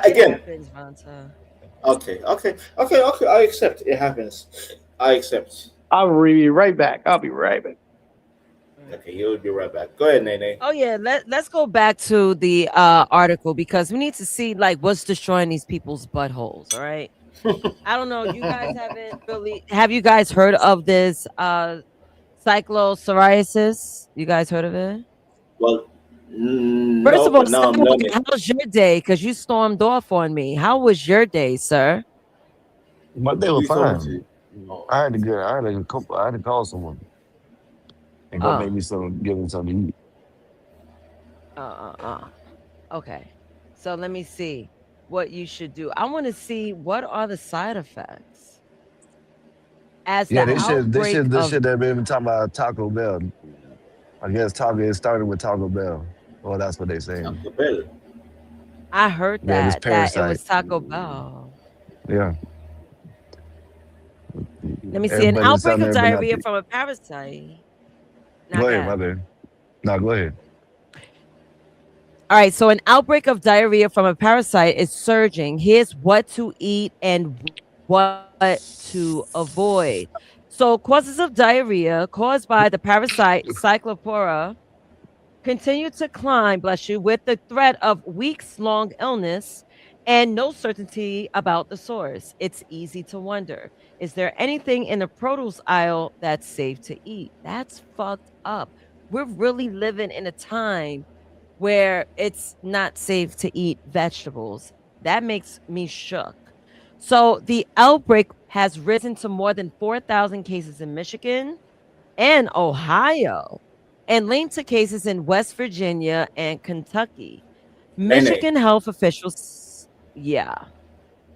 Again. It happens, Vanta. Okay. I accept. It happens. I accept. I'll be right back. Okay, you'll be right back. Go ahead, Nene. Oh yeah, let's go back to the article because we need to see like what's destroying these people's buttholes. All right. I don't know. You guys have you guys heard of this cyclopsoriasis? You guys heard of it? Well, First of all, now I'm learning. how's your day? Because you stormed off on me. How was your day, sir? My day was fine. I had to call someone and go give me something to eat. Okay. So let me see what you should do. I want to see what are the side effects. This shit they've been talking about Taco Bell. I guess it started with Taco Bell. Well, that's what they saying. Taco Bell. I heard that it was Taco Bell. Yeah. Let me see. An outbreak of diarrhea from a parasite. Go ahead, mother. No, go ahead. All right. So an outbreak of diarrhea from a parasite is surging. Here's what to eat and what to avoid. So causes of diarrhea caused by the parasite Cyclospora continue to climb, bless you, with the threat of weeks-long illness and no certainty about the source. It's easy to wonder, is there anything in the produce aisle that's safe to eat? That's fucked up. We're really living in a time where it's not safe to eat vegetables. That makes me shook. So the outbreak has risen to more than 4,000 cases in Michigan and Ohio, and linked to cases in West Virginia and Kentucky. Michigan health officials, yeah.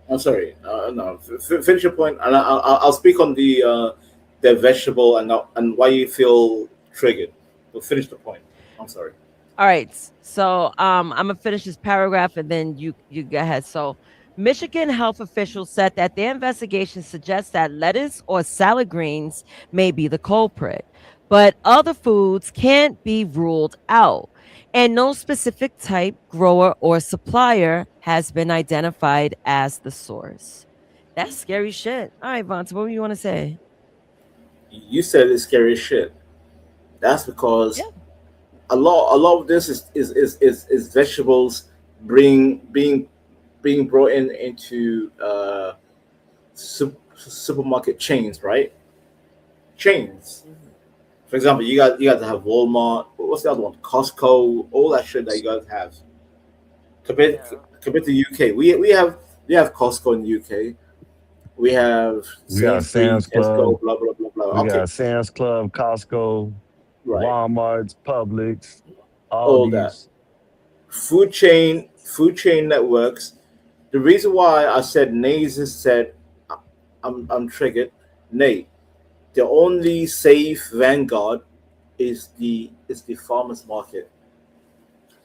I'm sorry. No, finish your point, and I'll speak on the vegetable and why you feel triggered. But finish the point. I'm sorry. All right. So I'm gonna finish this paragraph and then you go ahead. So Michigan health officials said that their investigation suggests that lettuce or salad greens may be the culprit, but other foods can't be ruled out. And no specific type, grower, or supplier has been identified as the source. That's scary shit. All right, Vonta, what do you want to say? You said it's scary shit. That's because a lot of this is vegetables being brought into supermarket chains, right? Chains. For example, you guys have Walmart. What's the other one? Costco. All that shit that you guys have. Compared to UK, we have Costco in the UK. We have Sam's Club, Tesco, blah blah blah blah. We got Sam's Club, Costco, Right. Walmart's, Publix, all that. Food chain networks. The reason why I said Nays said I'm triggered. Nate, the only safe vanguard is the farmers market.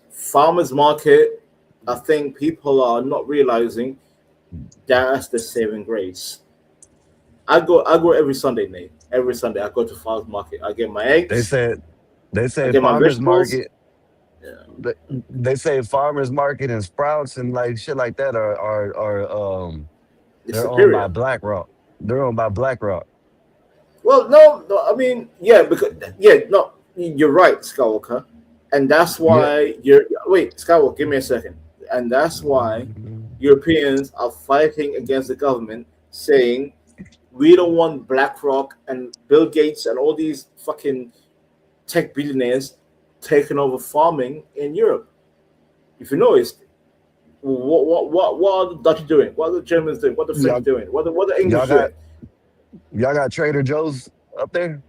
Farmers market, I think people are not realizing that's the saving grace. I go every Sunday, Nate. Every Sunday I go to farmers market. I get my eggs. They say farmers market. Yeah. They say farmers market and Sprouts and like shit like that are they're owned by BlackRock. They're owned by BlackRock. Well, no, I mean, you're right, Skywalker, and that's why Skywalker, give me a second, and that's why Europeans are fighting against the government, saying we don't want BlackRock and Bill Gates and all these fucking tech billionaires taking over farming in Europe. If you notice, what are the Dutch doing? What are the Germans doing? What are the French doing? What are the English doing? Y'all got Trader Joe's up there?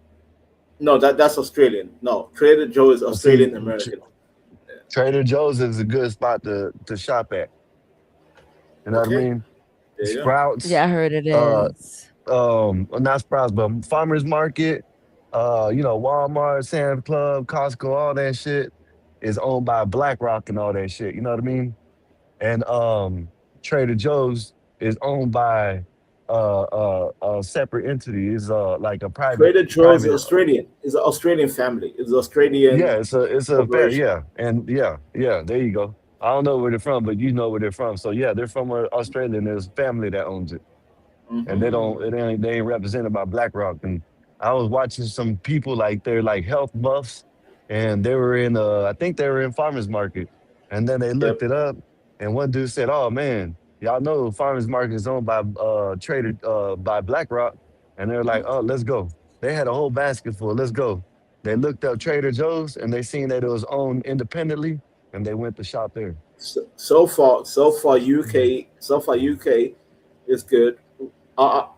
No, that's Australian. No, Trader Joe is Australian American. Trader Joe's is a good spot to shop at. You know what I mean? Sprouts. Yeah, I heard it is. Not Sprouts, but Farmers Market. Walmart, Sam's Club, Costco, all that shit. is owned by BlackRock and all that shit. You know what I mean? And Trader Joe's is owned by a separate entity. Is like a Trader Joe's is private. Australian. It's an Australian family. It's an Australian Yeah, it's a fair, corporation. yeah, and yeah. There you go. I don't know where they're from, but you know where they're from. So yeah, they're from Australia, and there's a family that owns it, and Mm-hmm. they ain't represented by BlackRock. And I was watching some people like they're like health buffs, and they were in I think they were in farmers market, and then they looked Yep. it up, and one dude said, "Oh man, y'all know farmers market is owned by Trader by BlackRock," and they're like, "Oh, let's go." They had a whole basket full. Let's go. They looked up Trader Joe's and they seen that it was owned independently, and they went to shop there. So far, UK is good. Our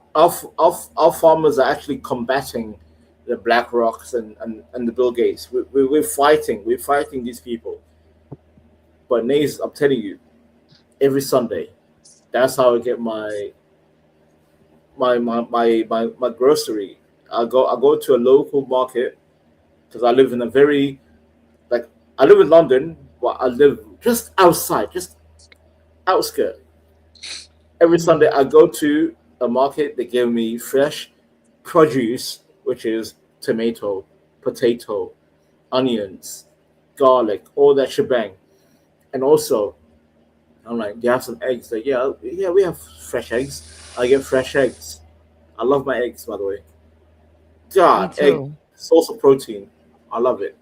farmers are actually combating the Black Rocks and the Bill Gates. We're fighting. We're fighting these people. But Nays, I'm telling you, every Sunday, that's how I get my grocery. I go to a local market because I live in a very like I live in London, but I live just outside, just outskirt. Every Sunday I go to a market. They give me fresh produce, which is tomato, potato, onions, garlic, all that shebang. And also, I'm like, do you have some eggs? Like, yeah, we have fresh eggs. I get fresh eggs. I love my eggs, by the way. Me God, egg too. source of protein. I love it.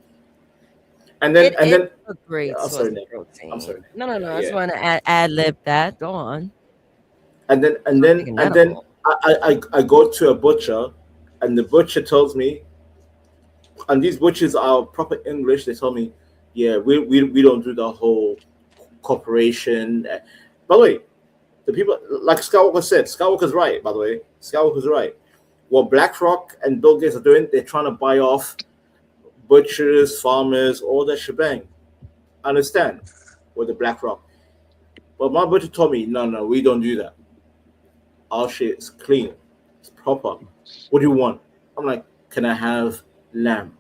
And then It and is then a great I'm source sorry, of Nick. I'm sorry. protein. No. I just Yeah. want to ad lib that. Go on. And then and then Something and then edible. I go to a butcher, and the butcher tells me, and these butchers are proper English. They tell me, yeah, we don't do the whole corporation. By the way, the people like Skywalker said, Skywalker's right. By the way, Skywalker's right. What BlackRock and Bill Gates are doing, they're trying to buy off butchers, farmers, all that shebang. I understand with the BlackRock, but my butcher told me, no, we don't do that. Our shit is clean, it's proper. What do you want? I'm like, can I have lamb?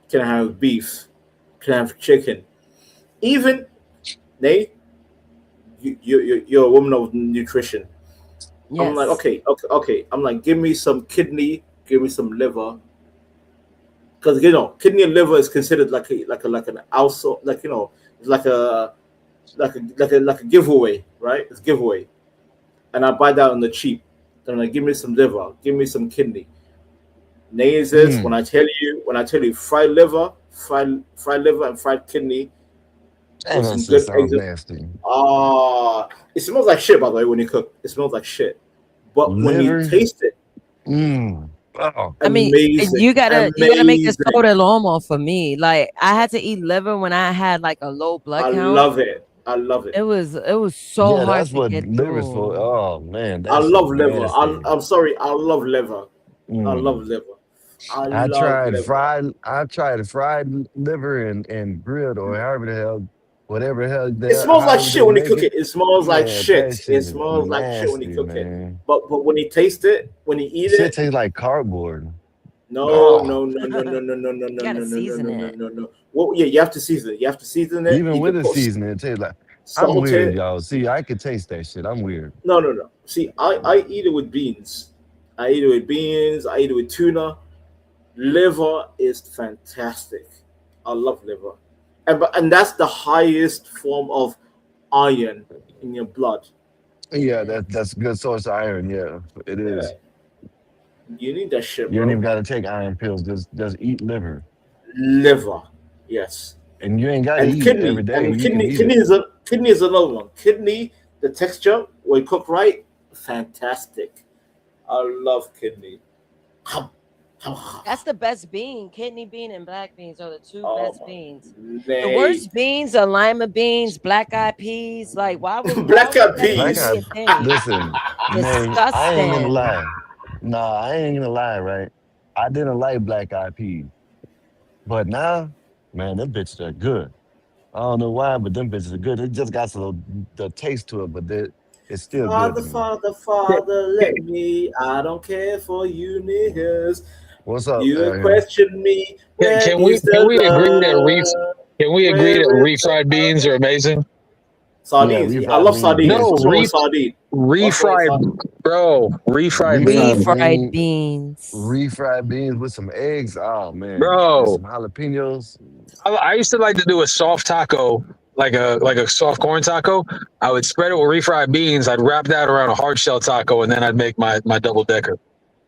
Can I have beef? Can I have chicken? Even, Nate, you're a woman of nutrition. I'm like, Yes. okay. I'm like, give me some kidney, give me some liver, because kidney and liver is considered like an also it's like a giveaway, right? It's giveaway, and I buy that on the cheap. Then I'm like, give me some liver, give me some kidney. Nays is Mm. when I tell you fried liver, fried liver and fried kidney Damn, with that some shit good sounds eggs. nasty. It smells like shit, by the way, when you cook. It smells like shit. But when you Liver. taste it, Oh, I mean, amazing. you gotta make this Amazing. go to normal for me. Like I had to eat liver when I had like a low blood I count. love it. I love it. It was so yeah, hard that's to what get liver's for. through. Oh man, I that shit love liver. nasty. I'm sorry. I love liver. I love Mm. liver. I love liver. I tried fried liver and grilled or however the hell, whatever the hell It smells like however shit they when you make cook it. it. It smells like Man, that shit. It shit is smells like shit when you nasty, cook it. man. But when you taste it, when you eat Shit it, tastes like cardboard. no, Oh, no, no, no, no, no, no, no, You no, gotta no, no, no, season no, no, it. no, no. Well, yeah, you have to season it. You have to season it. even You can with a put seasoning, it tastes like. I'm salt weird, it. y'all. See, I could taste that shit. I'm weird. No. See, I eat it with beans. I eat it with beans. I eat it with tuna. Liver is fantastic. I love liver, and that's the highest form of iron in your blood. Yeah, that's a good source of iron. Yeah, it Yeah, is. you need that shit, You don't bro. even got to take iron pills. Just eat liver, Liver, yes, and you ain't got to and eat it every kidney, day. and You can kidney, eat it. kidney is another one. Kidney, the texture when cooked right, fantastic. I love kidney. That's the best bean. Kidney bean and black beans are the two Oh best beans. my The day. worst beans are lima beans, black eyed peas. Like why Black would eyed that even Like be peas. I a thing? listen, Nay, I ain't gonna Disgusting. lie. Nah, I ain't gonna lie, right? I didn't like black eyed peas, but now, man, them bitches are good. I don't know why, but them bitches are good. It just got the taste to it, but it's still good Father, to me. Father, Father, let me. I don't care for you niggas. What's up You out here? question me. Where Can we is can the we agree that Reese love? Can we agree that refried beans are amazing? Sardines. Yeah, I refried love beans. sardines. No, What's wrong with sardine? refried, bro. Refried beans, Refried beans. Refried beans with some eggs. Oh man, and bro. some jalapenos. I used to like to do a soft taco, like a soft corn taco. I would spread it with refried beans. I'd wrap that around a hard shell taco, and then I'd make my double decker.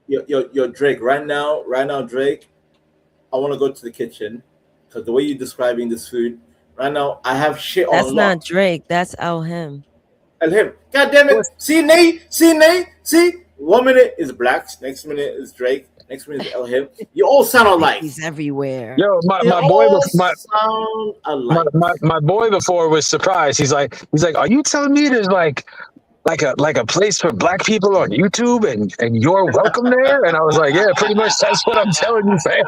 Yo, Drake. Right now, Drake. I want to go to the kitchen because the way you're describing this food right now, I have shit on That's lock. not Drake. That's him. Him. God damn it. See, Nate. See. 1 minute is Blacks. Next minute is Drake. Next minute is him. You all sound alike. He's everywhere. Yo, my boy before was surprised. He's like, are you telling me there's like a place for black people on YouTube and you're welcome there? And I was like, yeah, pretty much that's what I'm telling you, fam.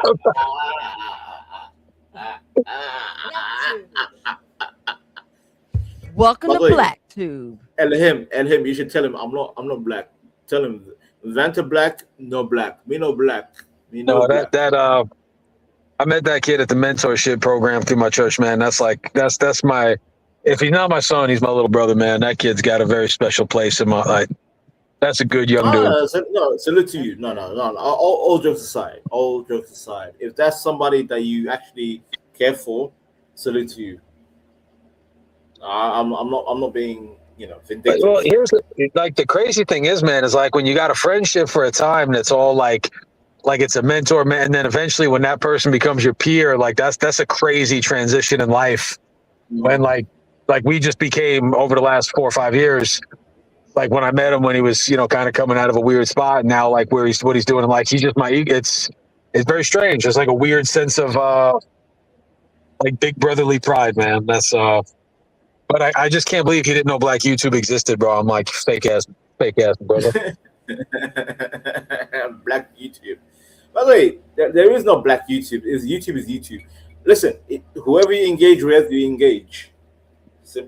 Welcome to BlackTube. And him, you should tell him I'm not black. Tell him Vanta black, no black. Me no black. Me no black. I met that kid at the mentorship program through my church, man. That's my, if he's not my son, he's my little brother, man. That kid's got a very special place in my life. That's a good young dude. No, salute to you. No. All jokes aside. If that's somebody that you actually care for, salute to you. I'm not being vindictive. Well, here's the crazy thing is, man, is like when you got a friendship for a time that's all like it's a mentor, man, and then eventually when that person becomes your peer, like that's a crazy transition in life. When like we just became over the last 4 or 5 years. Like when I met him when he was kind of coming out of a weird spot, and now like what he's doing, like he's just it's very strange. There's like a weird sense of like big brotherly pride, man. That's but I just can't believe he didn't know Black YouTube existed, bro. I'm like fake ass brother. Black YouTube. By the way, there is no Black YouTube. YouTube is YouTube. Listen, whoever you engage with, you engage.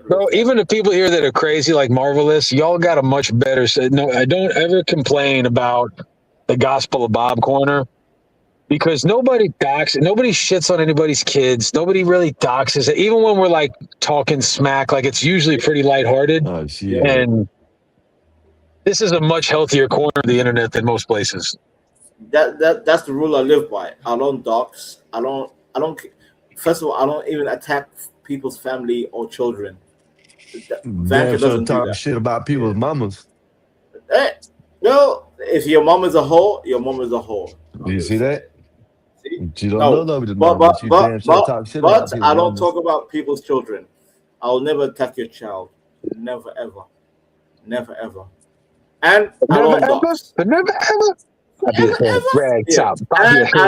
Bro, even the people here that are crazy like Marvelous, y'all got a much better. No, I don't ever complain about the Gospel of Bob corner because nobody shits on anybody's kids. Nobody really doxes it. Even when we're like talking smack, like it's usually pretty lighthearted. Oh shit! And this is a much healthier corner of the internet than most places. That's the rule I live by. I don't dox. I don't. First of all, I don't even attack people's family or children. Damn, doesn't talk shit about people's mamas. No, if your mom is a whore, your mom is a whore. You see that? See? You don't know nobody's mama, but you damn sure talk shit about people's I don't mamas. talk about people's children. I'll never attack your child. Never ever. Never ever. And I don't dox. Never ever. I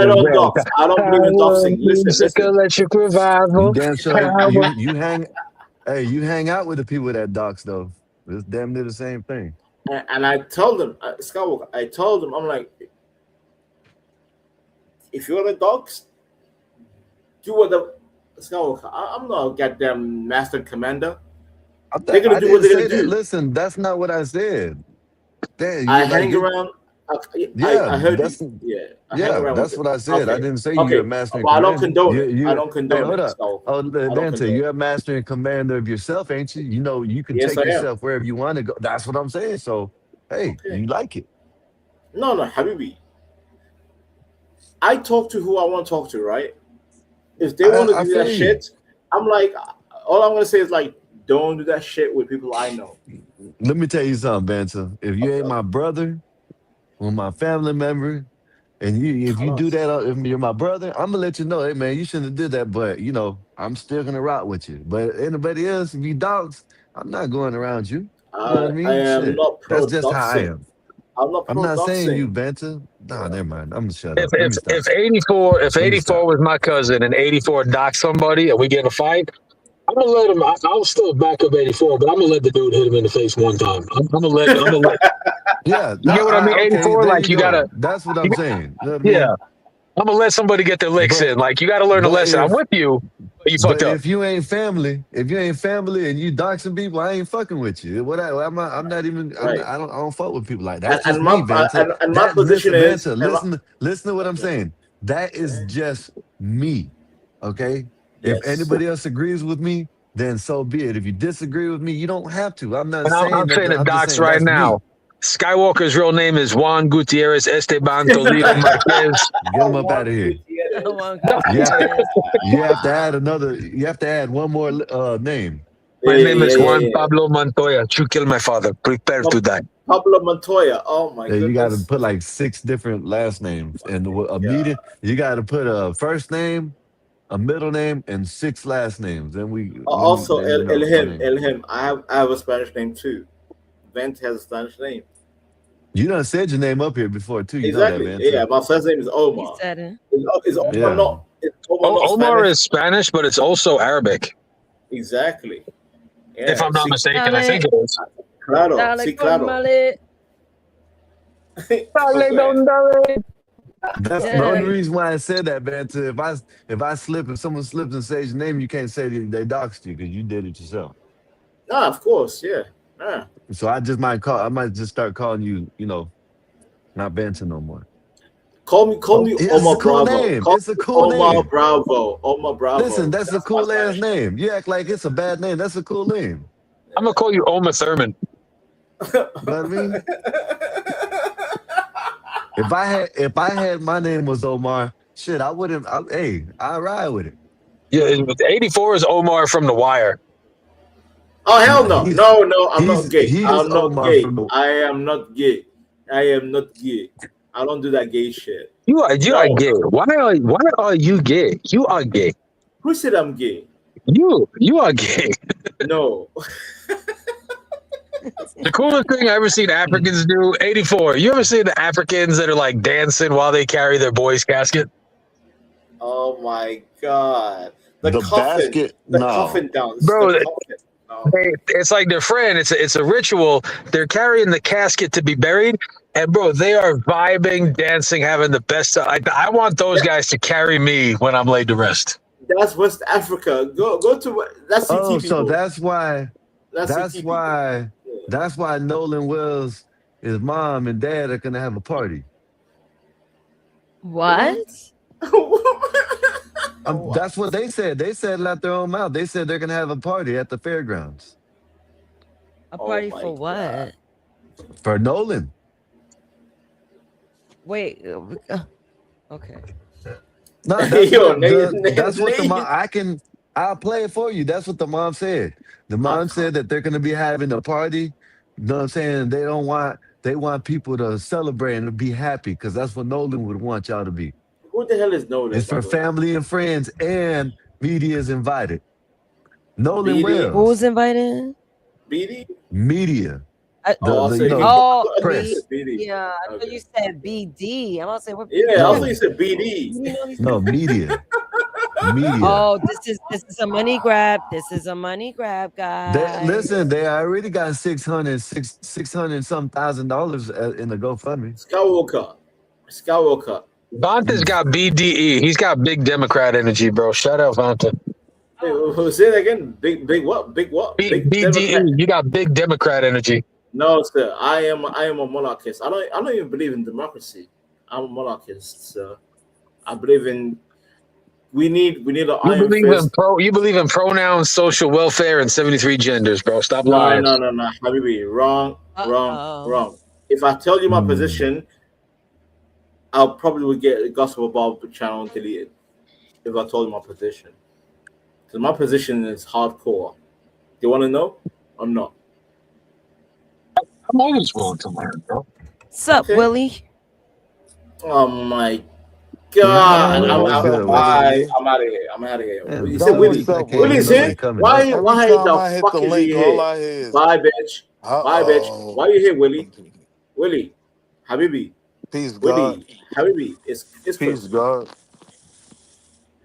don't dox. I don't believe in doxing. Listen. Electric revival. Damn sure you hang out with the people that dox though. It's damn near the same thing. And I told them, Skywalker, I'm like, if you're a dox, do what the Skywalker. I'm not a goddamn master commander. They're gonna do what they're gonna do. Listen, that's not what I said. Damn, I hang around. I heard that's, you. Yeah, that's what I said. Okay. I didn't say Okay. you're a master. Well, I don't condone it. I don't condone hold it. up. Oh, Dante, you're a master and commander of yourself, ain't you? You know you can Yes, take I am. yourself wherever you want to go. That's what I'm saying. So, hey, you like it? No, Habibi. I talk to who I want to talk to, right? If they want to do that shit, I'm like, all I'm gonna say is like, don't do that shit with people I know. Let me tell you something, Banter. If you ain't my brother or my family member, and if you do that, if you're my brother, I'm gonna let you know, hey man, you shouldn't have did that. But I'm still gonna rock with you. But anybody else, if you dogs, I'm not going around you. You know what I mean? I am not pro That's just how I am. I'm not saying you, Banter. Nah, never mind. I'm gonna shut up. If 84 was my cousin and 84 docked somebody and we get in a fight, I'm gonna let him. I'll still back up 84, but I'm gonna let the dude hit him in the face one time. I'm gonna let. Yeah, you get what I mean? 84, okay, like you gotta. That's what I'm saying. You know what I mean? Yeah, I'm gonna let somebody get their licks in. Like you gotta learn a lesson. I'm with you. But you fucked up. If you ain't family, and you doxing people, I ain't fucking with you. I'm not even. Right. I don't fuck with people like that. That's And just my- me, Banter. and my position listen, is- Banter, listen to what I'm saying. That is just me. Okay. If anybody else agrees with me, then so be it. If you disagree with me, you don't have to. I'm not And I'm saying saying nothing. to I'm just Docs saying right that's me. now. Skywalker's real name is Juan Gutierrez Esteban Toledo Marquez. Get him up out of here. Juan You have to, Gutierrez. you have to add another. You have to add one more name. My name is Juan Pablo Montoya. You kill my father. Prepare to die. Pablo Montoya. Oh my Yeah, you got to goodness. put like 6 different last names and a median. You got to put a first name, a middle name, and 6 last names. Then Also, then you know my name. Elhim. I have a Spanish name too. Vent has a Spanish name. You done said your name up here before too. You know that, Exactly. man. Yeah, my first name is He Omar. said it. Is Omar Yeah. not? Is Omar not Omar Spanish? is Spanish, but it's also Arabic. Exactly. Yeah. If I'm not mistaken, I Dale. think it is. Claro. Dale Sí, con claro. male. That's the Yeah. only reason why I said that, man. To if someone slips and says your name, you can't say they doxed you because you did it yourself. Nah, of course. Yeah. Nah. So I might just start calling you, not Benson no more. Call me It's Omar a cool Bravo. name. Call It's a me cool Omar name. Bravo. Omar Bravo. Listen, that's a cool my ass Spanish name. You act like it's a bad name. That's a cool name. I'm gonna call you Oma Thurman. You know what I mean? If I had my name was Omar, shit, I wouldn't. I ride with it. Yeah, 84 is Omar from The Wire. Oh hell no. He's No, I'm not gay. he's I'm not Omar gay. from the. I am not gay. I am not gay. I don't do that gay shit. You are No. gay. Why are you gay? You are gay. Who said I'm gay? You are gay. No. The coolest thing I ever seen Africans do, 84. You ever seen the Africans that are like dancing while they carry their boy's casket? Oh my god. The coffin. basket? The No. coffin dance. Bro, The coffin. No. It's like their friend. It's a ritual. They're carrying the casket to be buried, and bro, they are vibing, dancing, having the best time. I want those guys to carry me when I'm laid to rest. That's West Africa. Go to that's CT Oh, people. so that's why. That's That's CT why. That's why Nolan Wells, his mom and dad are gonna have a party. What? That's what they said. They said it out their own mouth. They said they're gonna have a party at the fairgrounds A party for what? for Nolan. Wait. Okay. No, that's Yo, what that's what the mom. I'll play it for you. That's what the mom said. The mom said that they're gonna be having a party. You know what I'm saying? They want people to celebrate and to be happy because that's what Nolan would want y'all to be. Who the hell is Nolan? It's for family and friends and media is invited. Nolan BD? Wells. Who's invited? BD? Media. BD. Press. Yeah, I thought you said BD. I'm gonna say what? Yeah, I No. thought you said BD. No, media. Media. Oh, this is a money grab. This is a money grab, guys. Listen, they already got $600 some $1,000 in the GoFundMe. Skywalker. Vanta's got BDE. He's got big Democrat energy, bro. Shout out Vanta. Hey, say that again. Big what? Big what? Big BDE. Democrat. You got big Democrat energy. No, sir. I am a monarchist. I don't even believe in democracy. I'm a monarchist, sir. I believe in we need an iron fist. You believe in pronouns, social welfare, and 73 genders, bro. Stop No, lying. no. Habibi, wrong. If I tell you my position, I'll probably get the Gospel Bob channel deleted if I told you my position. Because my position is hardcore. Do you want to know or not? I'm always willing to learn, bro. What's up, Willie? Oh my God! Yeah, I'm what's out good, of here. Yeah, You said Willie. Willie's here. Why Every the time I hit fuck the is link, he all here? I hear is, Bye, bitch. Bye, bitch. Why you here, Willie? Willie, Habibi. Peace, Willie, Habibi. It's Peace, God.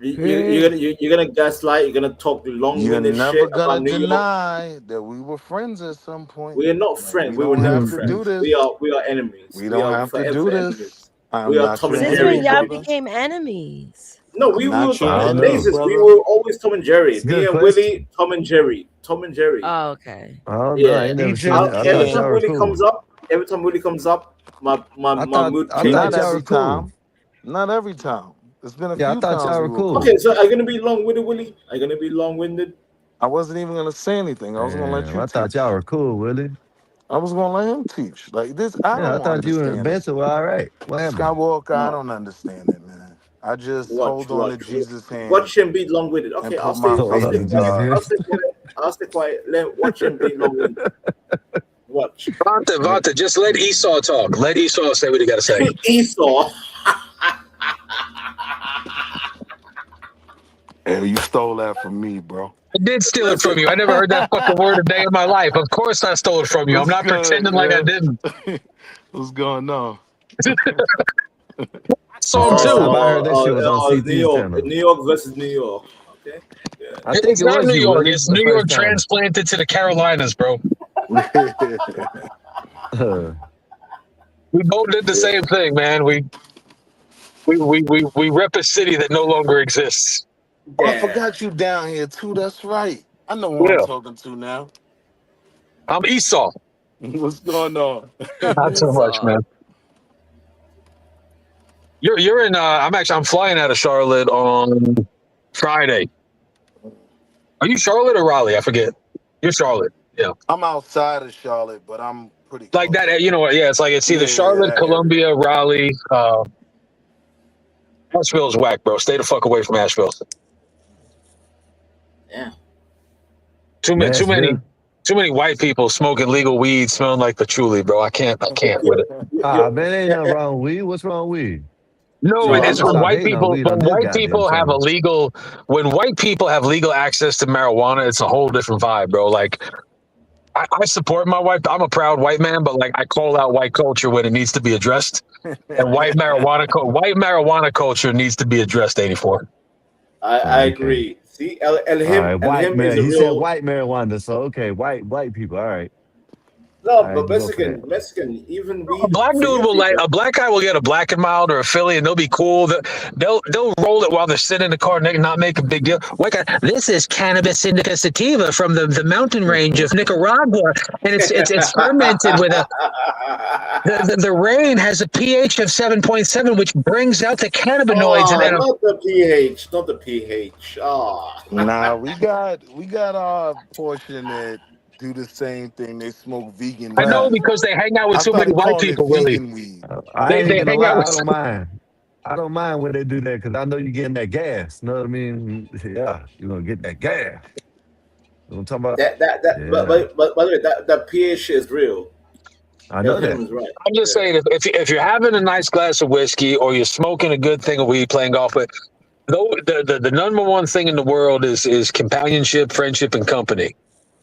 You're gonna gaslight. You're gonna talk You're long-winded never shit gonna about New York. deny that we were friends at some point. We are not friends. We We were don't never have to friends. do this. We are enemies. We don't have to do enemies. this. I'm We are not Tom your and Since Jerry. when y'all brother. became enemies? No, I'm we were not your I don't enemies, know. we brother. were always Tom and Jerry. It's a Me good and question. Willie, Tom and Jerry. Tom and Jerry. Oh, okay. I don't know. I Yeah. ain't never seen it. I Every thought time y'all were Willie cool. comes up, my mood I changes. thought Not y'all every were cool. time. Not every time. It's been a Yeah, I few thought times y'all we were were cool. cool. Okay, so are you gonna be long-winded, Willie? Are you gonna be long-winded? I wasn't even gonna say anything. I was gonna let Damn, you I thought y'all teach. were cool, Willie. I was gonna let him teach. Like this, I Yeah, I don't thought you and understand it. Benson were all right. What happened? Skywalker, I No. don't understand it, man. I just Watch, hold on to watch, Jesus' hand watch him be long-winded. and Okay, put my I'll faith stay in quiet. God. I'll stay quiet. I'll stay quiet. Watch him be long-winded. Watch. Vanta, just let Esau talk. Let Esau say what he got to say. Esau. Hey, you stole that from me, bro. I did steal it Listen. from you. I never heard that fucking word a day in my life. Of course I stole it from you. I'm What's not good, pretending like I man? didn't. What's going on? I saw him First time too. I heard that shit was on It's New CT's York. channel. New York versus New York. Okay. Yeah. I think It's it not was New you, York. Willie, It's the New first York time. transplanted to the Carolinas, bro. We both did the same thing, man. We rep a city that no longer exists. Oh, I Yeah. forgot you down here too. That's right. I know who I'm Yeah. talking to now. I'm Esau. What's going on? Not so much, man. You're in I'm flying out of Charlotte on Friday. Are you Charlotte or Raleigh? I forget. You're Charlotte. Yeah. I'm outside of Charlotte, but I'm pretty Like close. that, you know what? Yeah, it's like it's either Yeah, Charlotte, that area. Columbia, Raleigh. Asheville's whack, bro. Stay the fuck away from Asheville. Yeah. Too many white people smoking legal weed, smelling like patchouli, bro. I can't with it. Man, ain't nothing wrong with weed. What's wrong with weed? No, Shit, it I'm is gonna when stop white hating on people. weed When on this white goddamn people have channel. when white people have legal access to marijuana, it's a whole different vibe, bro. Like, I support my wife. I'm a proud white man, but like I call out white culture when it needs to be addressed, and white marijuana culture needs to be addressed. 84. I agree. See, All right, white Him is man. a He said real. white marijuana, so okay, white people. All right, No, all right, but you go for that. Mexican, even A weed black for dude you will people. a black guy will get a Black and Mild or a Philly, and they'll be cool. They'll roll it while they're sitting in the car, and not make a big deal. White guy, this is cannabis indica sativa from the mountain range of Nicaragua, and it's fermented with the rain has a pH of 7.7, which brings out the cannabinoids. Oh, And not the pH, not the pH. Oh. Nah, we got our portion that do the same thing. They smoke vegan I know weed. because they hang out with I too many started white calling it people, Willie. vegan weed. I They ain't gonna hang out lie, with. I don't mind. I don't mind when they do that because I know you're getting that gas. You know what I mean? Yeah, you're gonna get that gas. You know what I'm talking about? Yeah, But by the way, that pH is real. I know Him that. is right. I'm just saying, if you're having a nice glass of whiskey or you're smoking a good thing of weed, playing golf, but the number one thing in the world is companionship, friendship, and company.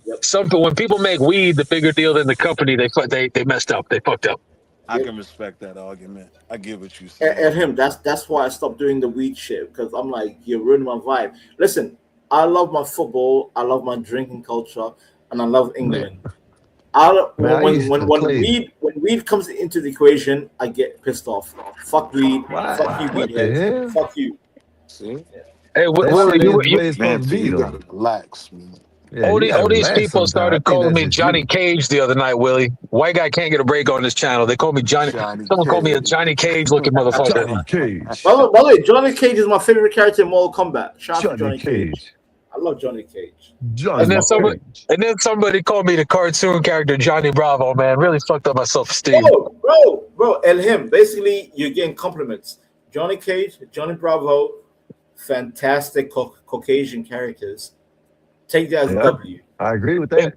Yep. When people make weed the bigger deal than the company, they messed up. They fucked up. I can respect that argument. I get what you're saying. And him, that's why I stopped doing the weed shit because I'm like, you're ruining my vibe. Listen, I love my football, I love my drinking culture, and I love England. I used to play. When weed comes into the equation, I get pissed off. Fuck weed. Why? Fuck you, What weed the heads. hell? Fuck you. See? Hey, That Willie, shit ain't the way it's Man, supposed to be, you though. gotta relax, man. Yeah, you gotta all these relax people sometimes. I started think calling that's me just Johnny you. Cage the other night, Willie. White guy can't get a break on this channel. They call me Johnny. Someone called me a Johnny Cage looking motherfucker. Johnny Cage. By the way, Johnny Cage is my favorite character in Mortal Kombat. Shout out to Johnny Johnny Cage. Cage. I love Johnny Cage. Johnny And then Cage. somebody called me the cartoon character Johnny Bravo. Man, really fucked up my self-esteem. Bro, and him. Basically, you're getting compliments. Johnny Cage, Johnny Bravo, fantastic Caucasian characters. Take that as a Yeah, W. I agree with that.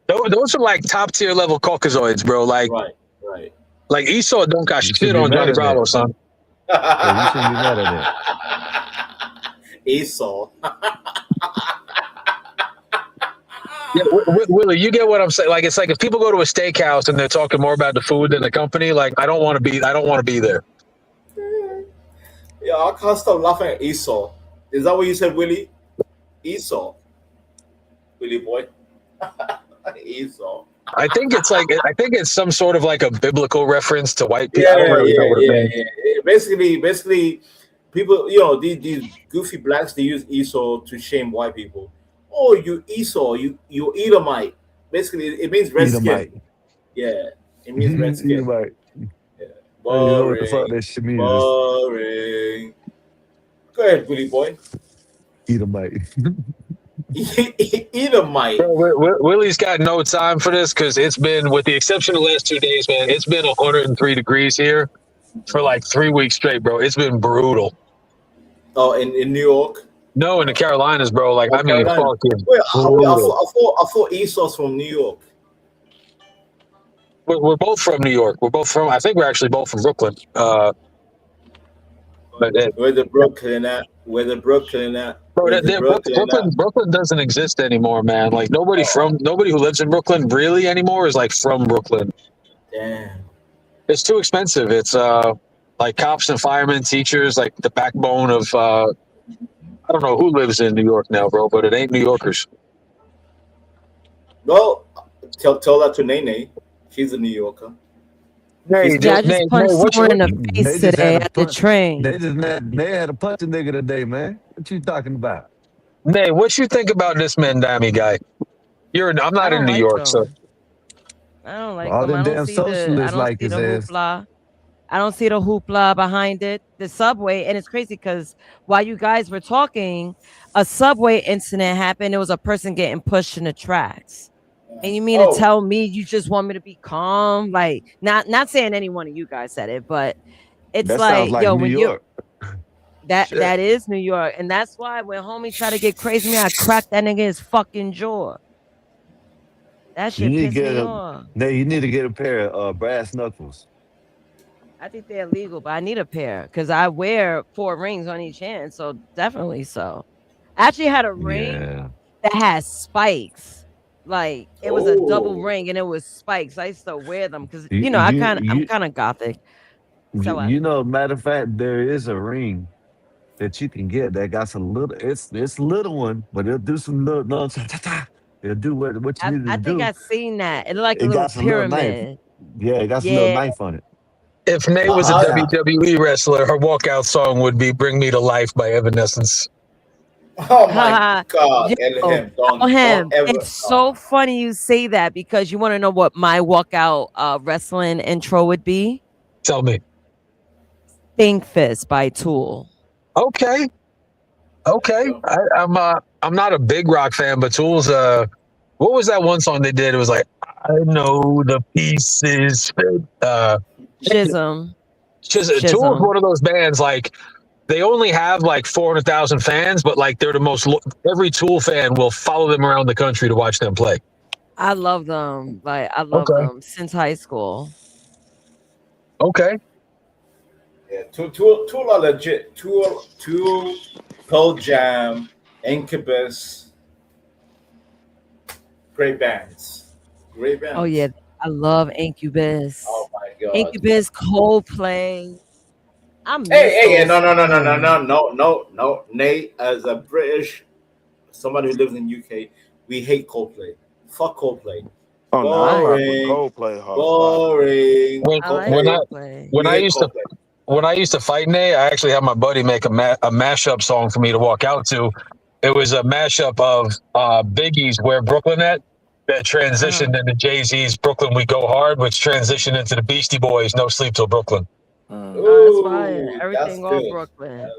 Those are like top tier level Caucasoids, bro. Like, Right. like Esau don't got You shit should be on mad Johnny at Bravo, that. son. Yeah, you shouldn't be mad at that. Esau. Yeah, Willie, you get what I'm saying. Like, it's like if people go to a steakhouse and they're talking more about the food than the company. Like, I don't want to be there. Yeah, I can't stop laughing at Esau. Is that what you said, Willie? Esau. Willie boy. Esau. I think it's some sort of like a biblical reference to white people. Yeah. I don't really know what it means. Basically, people, these goofy blacks, they use Esau to shame white people. Oh, you Esau, you Edomite. Basically, it means redskin. Edomite. Yeah, it means redskin. Edomite. Yeah. I don't even know what the fuck that shit means. Boring. Go ahead, Willie boy. Edomite. Edomite. Willie's got no time for this because it's been, with the exception of the last 2 days, man, it's been 103 degrees here for like 3 weeks straight, bro. It's been brutal. Oh, in New York? No, in the Carolinas, bro. Like, I mean, Carolina. fucking Wait, I brutal. thought Esau's from New York. We're both from New York. I think we're actually both from Brooklyn. But Where the Brooklyn at? Where the Brooklyn at? Bro, Brooklyn doesn't exist anymore, man. Like nobody who lives in Brooklyn really anymore is like from Brooklyn. Damn. It's too expensive. It's like cops and firemen, teachers, like the backbone of I don't know who lives in New York now, bro, but it ain't New Yorkers. Well, tell that to Nene. She's a New Yorker. I just punched someone in the face today at the train. They had to punch a nigga today, man. What you talking about? Nay, what you think about this Mandami guy? I'm not in New York, so I don't like all him. them I don't damn see the socialists like his ass. hoopla. I don't see the hoopla behind it. The subway, and it's crazy because while you guys were talking, a subway incident happened. It was a person getting pushed in the tracks. And you mean to tell me you just want me to be calm? Like, not saying any one of you guys said it, but it's That like, sounds like yo, New when York. that is New York, and that's why when homie try to get crazy, me, I cracked that nigga his fucking jaw. That shit pissed me off. You need to get a pair of brass knuckles. I think they're illegal, but I need a pair because I wear 4 rings on each hand, so definitely so. I actually had a ring that has spikes. Like it was a double ring and it was spikes. I used to wear them because I'm kind of gothic. So matter of fact, there is a ring that you can get that got some little. It's a little one, but it'll do some little. No, it'll do what you need to do. I think I've seen that. It's like a It little got some little knife. pyramid. Yeah, it got some little knife on it. if Nay was a WWE wrestler, her walkout song would be "Bring Me to Life" by Evanescence. Oh my God, Elohim, don't ever. It's so funny you say that because you want to know what my walkout wrestling intro would be? Tell me. Think Fist by Tool. Okay. I'm not a big rock fan, but Tool's what was that one song they did? It was like, I know the pieces. Chisholm. Tool's one of those bands like. They only have like 400,000 fans, but like they're the most. Every Tool fan will follow them around the country to watch them play. I love them. Like I love them since high school. Okay. Yeah, Tool are legit. Tool, Pearl Jam, Incubus, great bands. Oh yeah, I love Incubus. Oh my God. Incubus, Coldplay. No. Nate, as a British, somebody who lives in UK, we hate Coldplay. Fuck Coldplay. Oh no, I rock with Coldplay hard. Boring. When I used to fight Nate, I actually had my buddy make a mashup song for me to walk out to. It was a mashup of Biggie's "Where Brooklyn At" that transitioned into Jay-Z's "Brooklyn We Go Hard," which transitioned into the Beastie Boys' "No Sleep Till Brooklyn." That's fine. Everything all Brooklyn.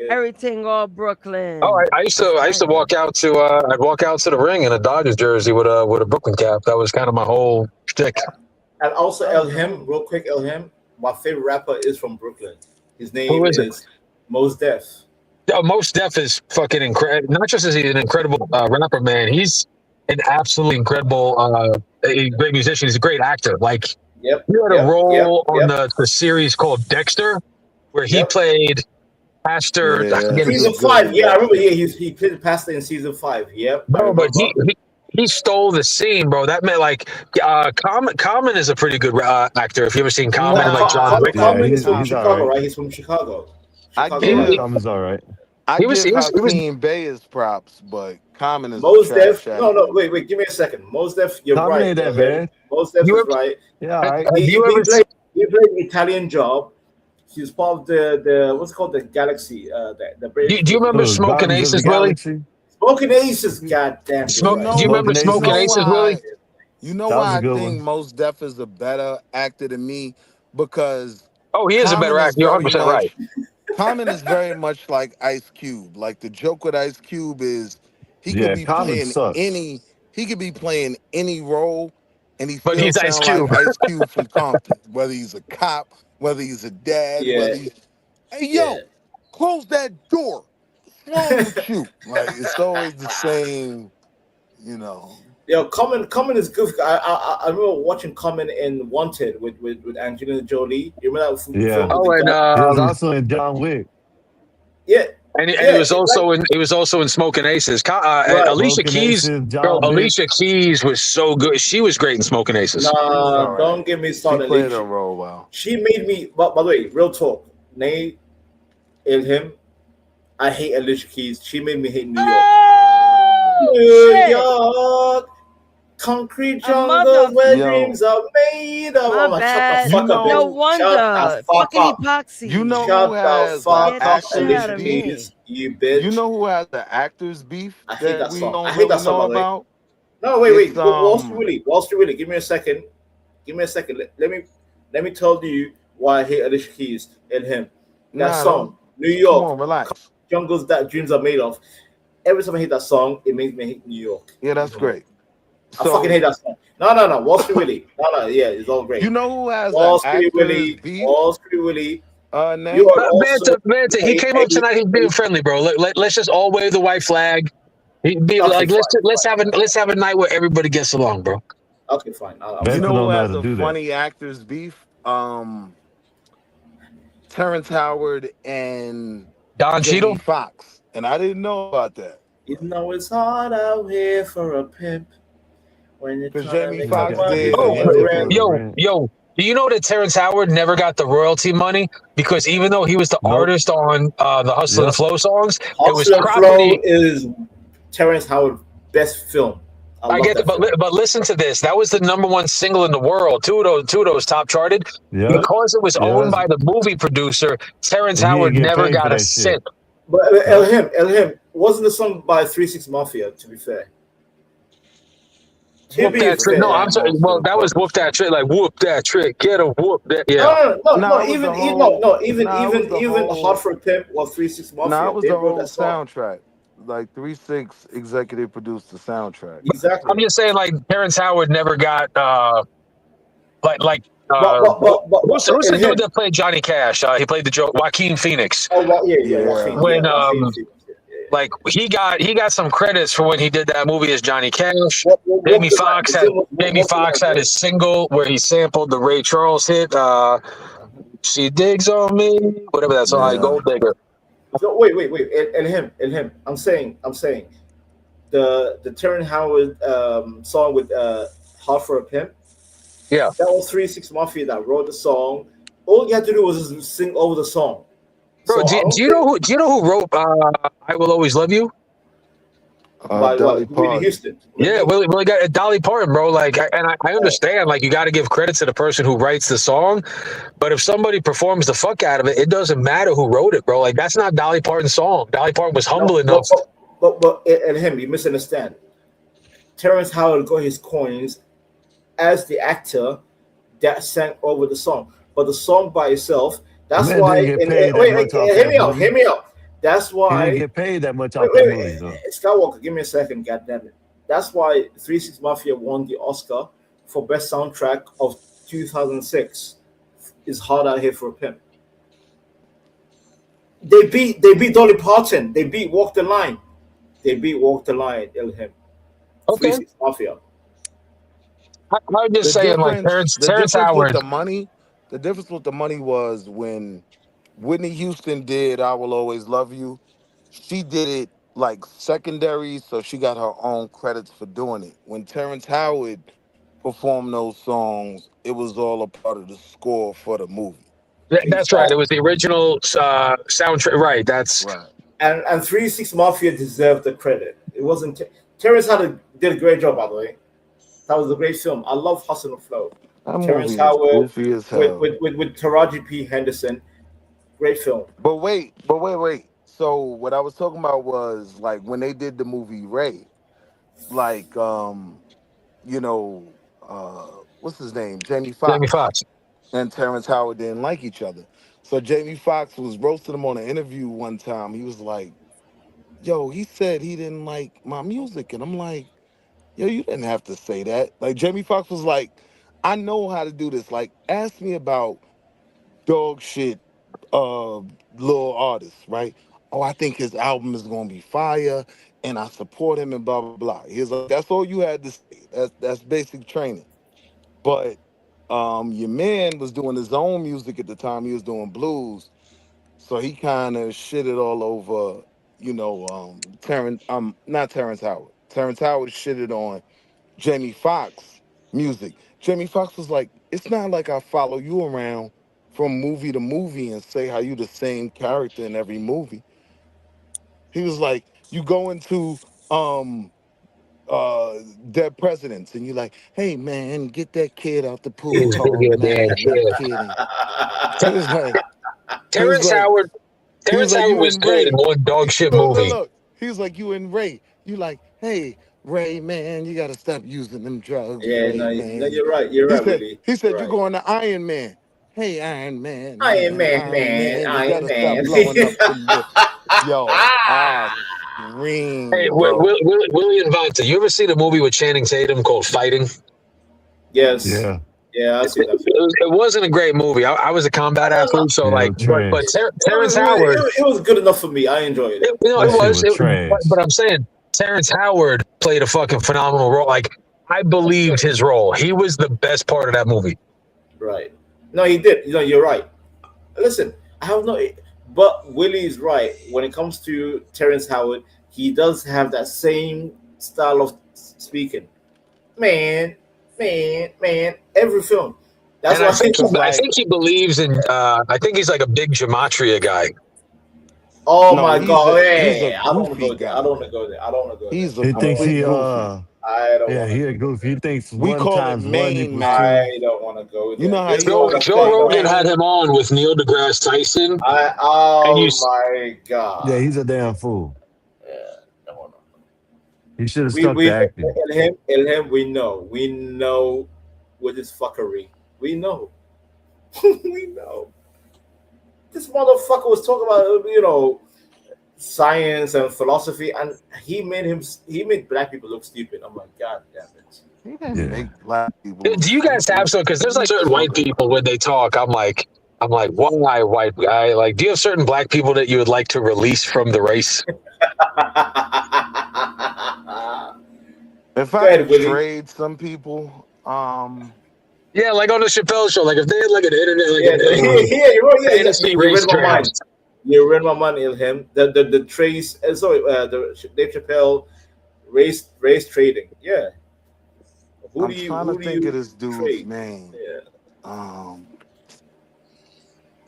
Everything all Brooklyn. Oh, I used to walk out to I'd walk out to the ring in a Dodgers jersey with a Brooklyn cap. That was kind of my whole shtick. And also Elohim, real quick, Elohim, my favorite rapper is from Brooklyn. His name is Mos Def. Oh, Mos Def is fucking incredible. Not just is he an incredible rapper, man. He's an absolutely incredible, a great musician. He's a great actor. Like. Yep. You had a role on the series called Dexter, where he played Pastor. Season 5. Yeah, I remember. Yeah, he played the pastor in season 5. Yep. No, but he stole the scene, bro. That meant like Common is a pretty good actor. If you ever seen Common, like John Wick. He's from Chicago, right? He's from Chicago. Common's all right. He was Hakeem Bey his props, but Common is Mos Def. No, wait, give me a second. Mos Def, you're Common right. Ain't that bad. Mos Def is right. Yeah, all right. He played the Italian Job. He's part of the what's it called, the Galaxy. The British. Do you remember Smoking Aces, Willie? Smoking Aces, goddamn. Do you remember Smoking Aces, Willie? You know why I think Mos Def is a better actor than me? Because he is a better actor. You're 100% right. Common is very much like Ice Cube. Like the joke with Ice Cube is he could Yeah, be Common playing sucks. any role and he But still he's Ice sound like Cube. Ice Cube from Compton. Whether he's a cop, whether he's a dad, Yeah, whether he's hey yeah. yo, close that door. What's wrong with you? Like it's always the same, you know. Yo, Common is good. I remember watching Common in Wanted with Angelina Jolie. You remember that film Yeah. with Oh, the and gun? He was also in John Wick. Yeah, and yeah, he was also in Smoking Aces. right. Alicia Smoking Keys, Aces, bro. John Wick. Alicia Keys was so good. She was great in Smoking Aces. She was Nah, all right. don't get me She started. played her role well. She made me. By the way, real talk. Nate and him. I hate Alicia Keys. She made me hate New York. Oh, New shit. York, concrete A jungles where Yo, dreams are made of. My I'm like, shut bad. the fuck up, No bitch. Shut the wonder. fuck Fucking up. epoxy. you know Shut who the has fuck Get the up, shit out Alicia of me. Keys, you bitch. you know who has the actors beef I hate that that we song. I don't hate that really song, know by the way. about? No, wait, It's Wall Street Willie. Wall Street Willie. Give me a second. Give me a second. Let me tell you why I hate Alicia Keys and him. That nah, song, don't New come York, on, relax. jungles that dreams are made of. Every time I hear that song, it makes me hate New York. Yeah, that's great. I fucking So hate that song. No. Wall Street Willie. No, yeah, it's all great. you know who has the Wall Street actors Willie. beef? Wall Street Willie. You Nate? are also Manta, he came up tonight. He's being friendly, bro. Let's just all wave the white flag. Be Okay, like, fine. let's have a night where everybody gets along, bro. Okay, fine. You Manta know don't who know how has to a do that. funny actors beef? Terrence Howard and Don Jamie Cheadle. Foxx. And I didn't know about that. You know it's hard out here for a pimp when you're Because trying to Jamie make Foxx money did Oh, for the rent. yo, do you know that Terrence Howard never got the royalty money because even though he was the Nope. artist on the Hustle and Yep. Flow songs, it was Hustle and Flow property. is Terrence Howard's best film. I I love get that it, but film. but listen to this. That was the #1 single in the world. Two of those top charted Yeah. because it was owned Yeah. by the movie producer. Terrence And he Howard didn't get never paid for got a that shit. cent. But Nope. Elhim wasn't the song by 3 6 Mafia. To be fair, Whoop that trick. No, I'm sorry. Most Well, of the that was whoop that trick. Like whoop that trick. Get a whoop that. Yeah. No. it was the Even whole. no. It was the Even whole. Hot for a Pimp was 3 6 Mafia. It was They the wrote whole that song. soundtrack. Like 3-6 executive produced the soundtrack. Exactly. I'm just saying, like Terrence Howard never got like who's the dude that played Johnny Cash? He played the Joe Joaquin Phoenix. Oh, well, yeah. Joaquin, When Joaquin. like he got some credits for when he did that movie as Johnny Cash. What Jamie the Foxx line? had What the line, had his single where he sampled the Ray Charles hit. She digs on me, whatever that song, like Gold Digger. So wait. Elhim. I'm saying the Terrence Howard song with Hot for a Pimp. Yeah, that was 3 6 Mafia that wrote the song. All you had to do was just sing over the song. Bro, So do you know who wrote "I Will Always Love You"? By Dolly what? Whitney Parton. Houston. Yeah, Willie got Dolly Parton, bro. Like, I understand. Like, you got to give credit to the person who writes the song, but if somebody performs the fuck out of it, it doesn't matter who wrote it, bro. Like, that's not Dolly Parton's song. Dolly Parton was humble enough. But Elhim, you misunderstand. Terrence Howard got his coins as the actor that sang over the song, but the song by itself. That's Man why. didn't get paid that Wait, much off hear that me out. movie. Hear me out. That's He why. didn't get paid that much off that movie, though. Skywalker, give me a second, goddammit. That's why 3 6 Mafia won the Oscar for best soundtrack of 2006. Is Hard Out Here for a Pimp. They beat Dolly Parton. They beat Walk the Line. Elhim. Okay. 3 6 Mafia. I'm just saying, like Terrence Howard. The difference with the money was when Whitney Houston did "I Will Always Love You." She did it like secondary, so she got her own credits for doing it. When Terrence Howard performed those songs, it was all a part of the score for the movie. That's right. It was the original soundtrack. Right. That's right. And 3 6 Mafia deserved the credit. It wasn't. Terrence Howard did a great job, by the way. That was a great film. I love Hustle and Flow. That Terrence movie is Howard goofy as hell. with Taraji P. Henderson. Great film. But wait. So what I was talking about was like when they did the movie Ray, like what's his name? Jamie Jamie Foxx Foxx. and Terrence Howard didn't like each other. So Jamie Foxx was roasting him on an interview one time. He was like, "Yo, he said he didn't like my music," and I'm like, "Yo, you didn't have to say that." Like Jamie Foxx was like, "I know how to do this. Like, ask me about dog shit, little artists, right? Oh, I think his album is gonna be fire, and I support him, and blah blah blah." He's like, "That's all you had to say. That's basic training." But your man was doing his own music at the time. He was doing blues, so he kind of shitted all over, Terrence. Not Terrence Howard. Terrence Howard shitted on Jamie Foxx music. Jamie Foxx was like, "It's not like I follow you around from movie to movie and say how you the same character in every movie." He was like, "You go into um dead presidents and you're like, hey man, get that kid out the pool hall, Yeah, man. man. That Yeah. kid ain't." He was like, he was Terrence like, Howard. he was Terrence like, Howard you was and good in Ray. one dog shit Look, look, movie. look. He was like, you and Ray. You like, hey, Ray, man, you gotta stop using them drugs, Yeah, Ray, no, man. you're right. You're He right, said, Willie. he You're said, you right. going to Iron Man. Hey, Iron Man, Iron man, Man, Iron man, Man, you Iron gotta stop Man. blowing up them. Yo, I Hey, screamed, bro. Willie and Vonta, you ever seen a movie with Channing Tatum called Fighting? Yes. Yeah. Yeah, I see that film. It wasn't a great movie. I was a combat athlete, so Yeah, it like, was but trash. Terrence Howard, It was good enough for me. I enjoyed it. That it shit was. was trash. But I'm saying Terrence Howard played a fucking phenomenal role. Like, I believed his role. He was the best part of that movie. Right. No, he did. You're right. Listen, I have no. But Willie is right. When it comes to Terrence Howard, he does have that same style of speaking. Man, man. Every film. That's And I why. think Cause I like, think he believes in. I think he's like a big gematria guy. Oh no, my he's God! a he's a Hey, I don't want to goofy go there. I guy. don't want to go there. I don't want to go there. He's a He I don't thinks want complete he to go goofy. there. I don't yeah, want to he a go goofy. He thinks We one call it times one main equals there. man. two. I don't want to go You there. know how This he Joe, always motherfucker Joe say don't Rogan want. had main. him on with Neil deGrasse Tyson, and you. Oh my Yeah, God! he's a damn fool. Yeah, no. He should have We stuck to we acting. in him. We know with his fuckery. We know. We know. This motherfucker was talking about science and philosophy, and he made black people look stupid. I'm like, God damn it. He didn't Yeah. make black people look Do you guys have stupid. some? Because there's What are like you certain white talking people about? when they talk, I'm like, why white guy? Like, do you have certain black people that you would like to release from the race? If Go I ahead, could Willie. trade some people, Yeah, like on the Chappelle show. Like if they had like an internet, like Yeah, a, here you are. Yeah, fantasy you read race my mind. draft. You read my mind, Ilham. The trace. Sorry, the Dave Chappelle race trading. Yeah. Who I'm do you trying to who do think of you this dude's trade? name. Yeah. Um,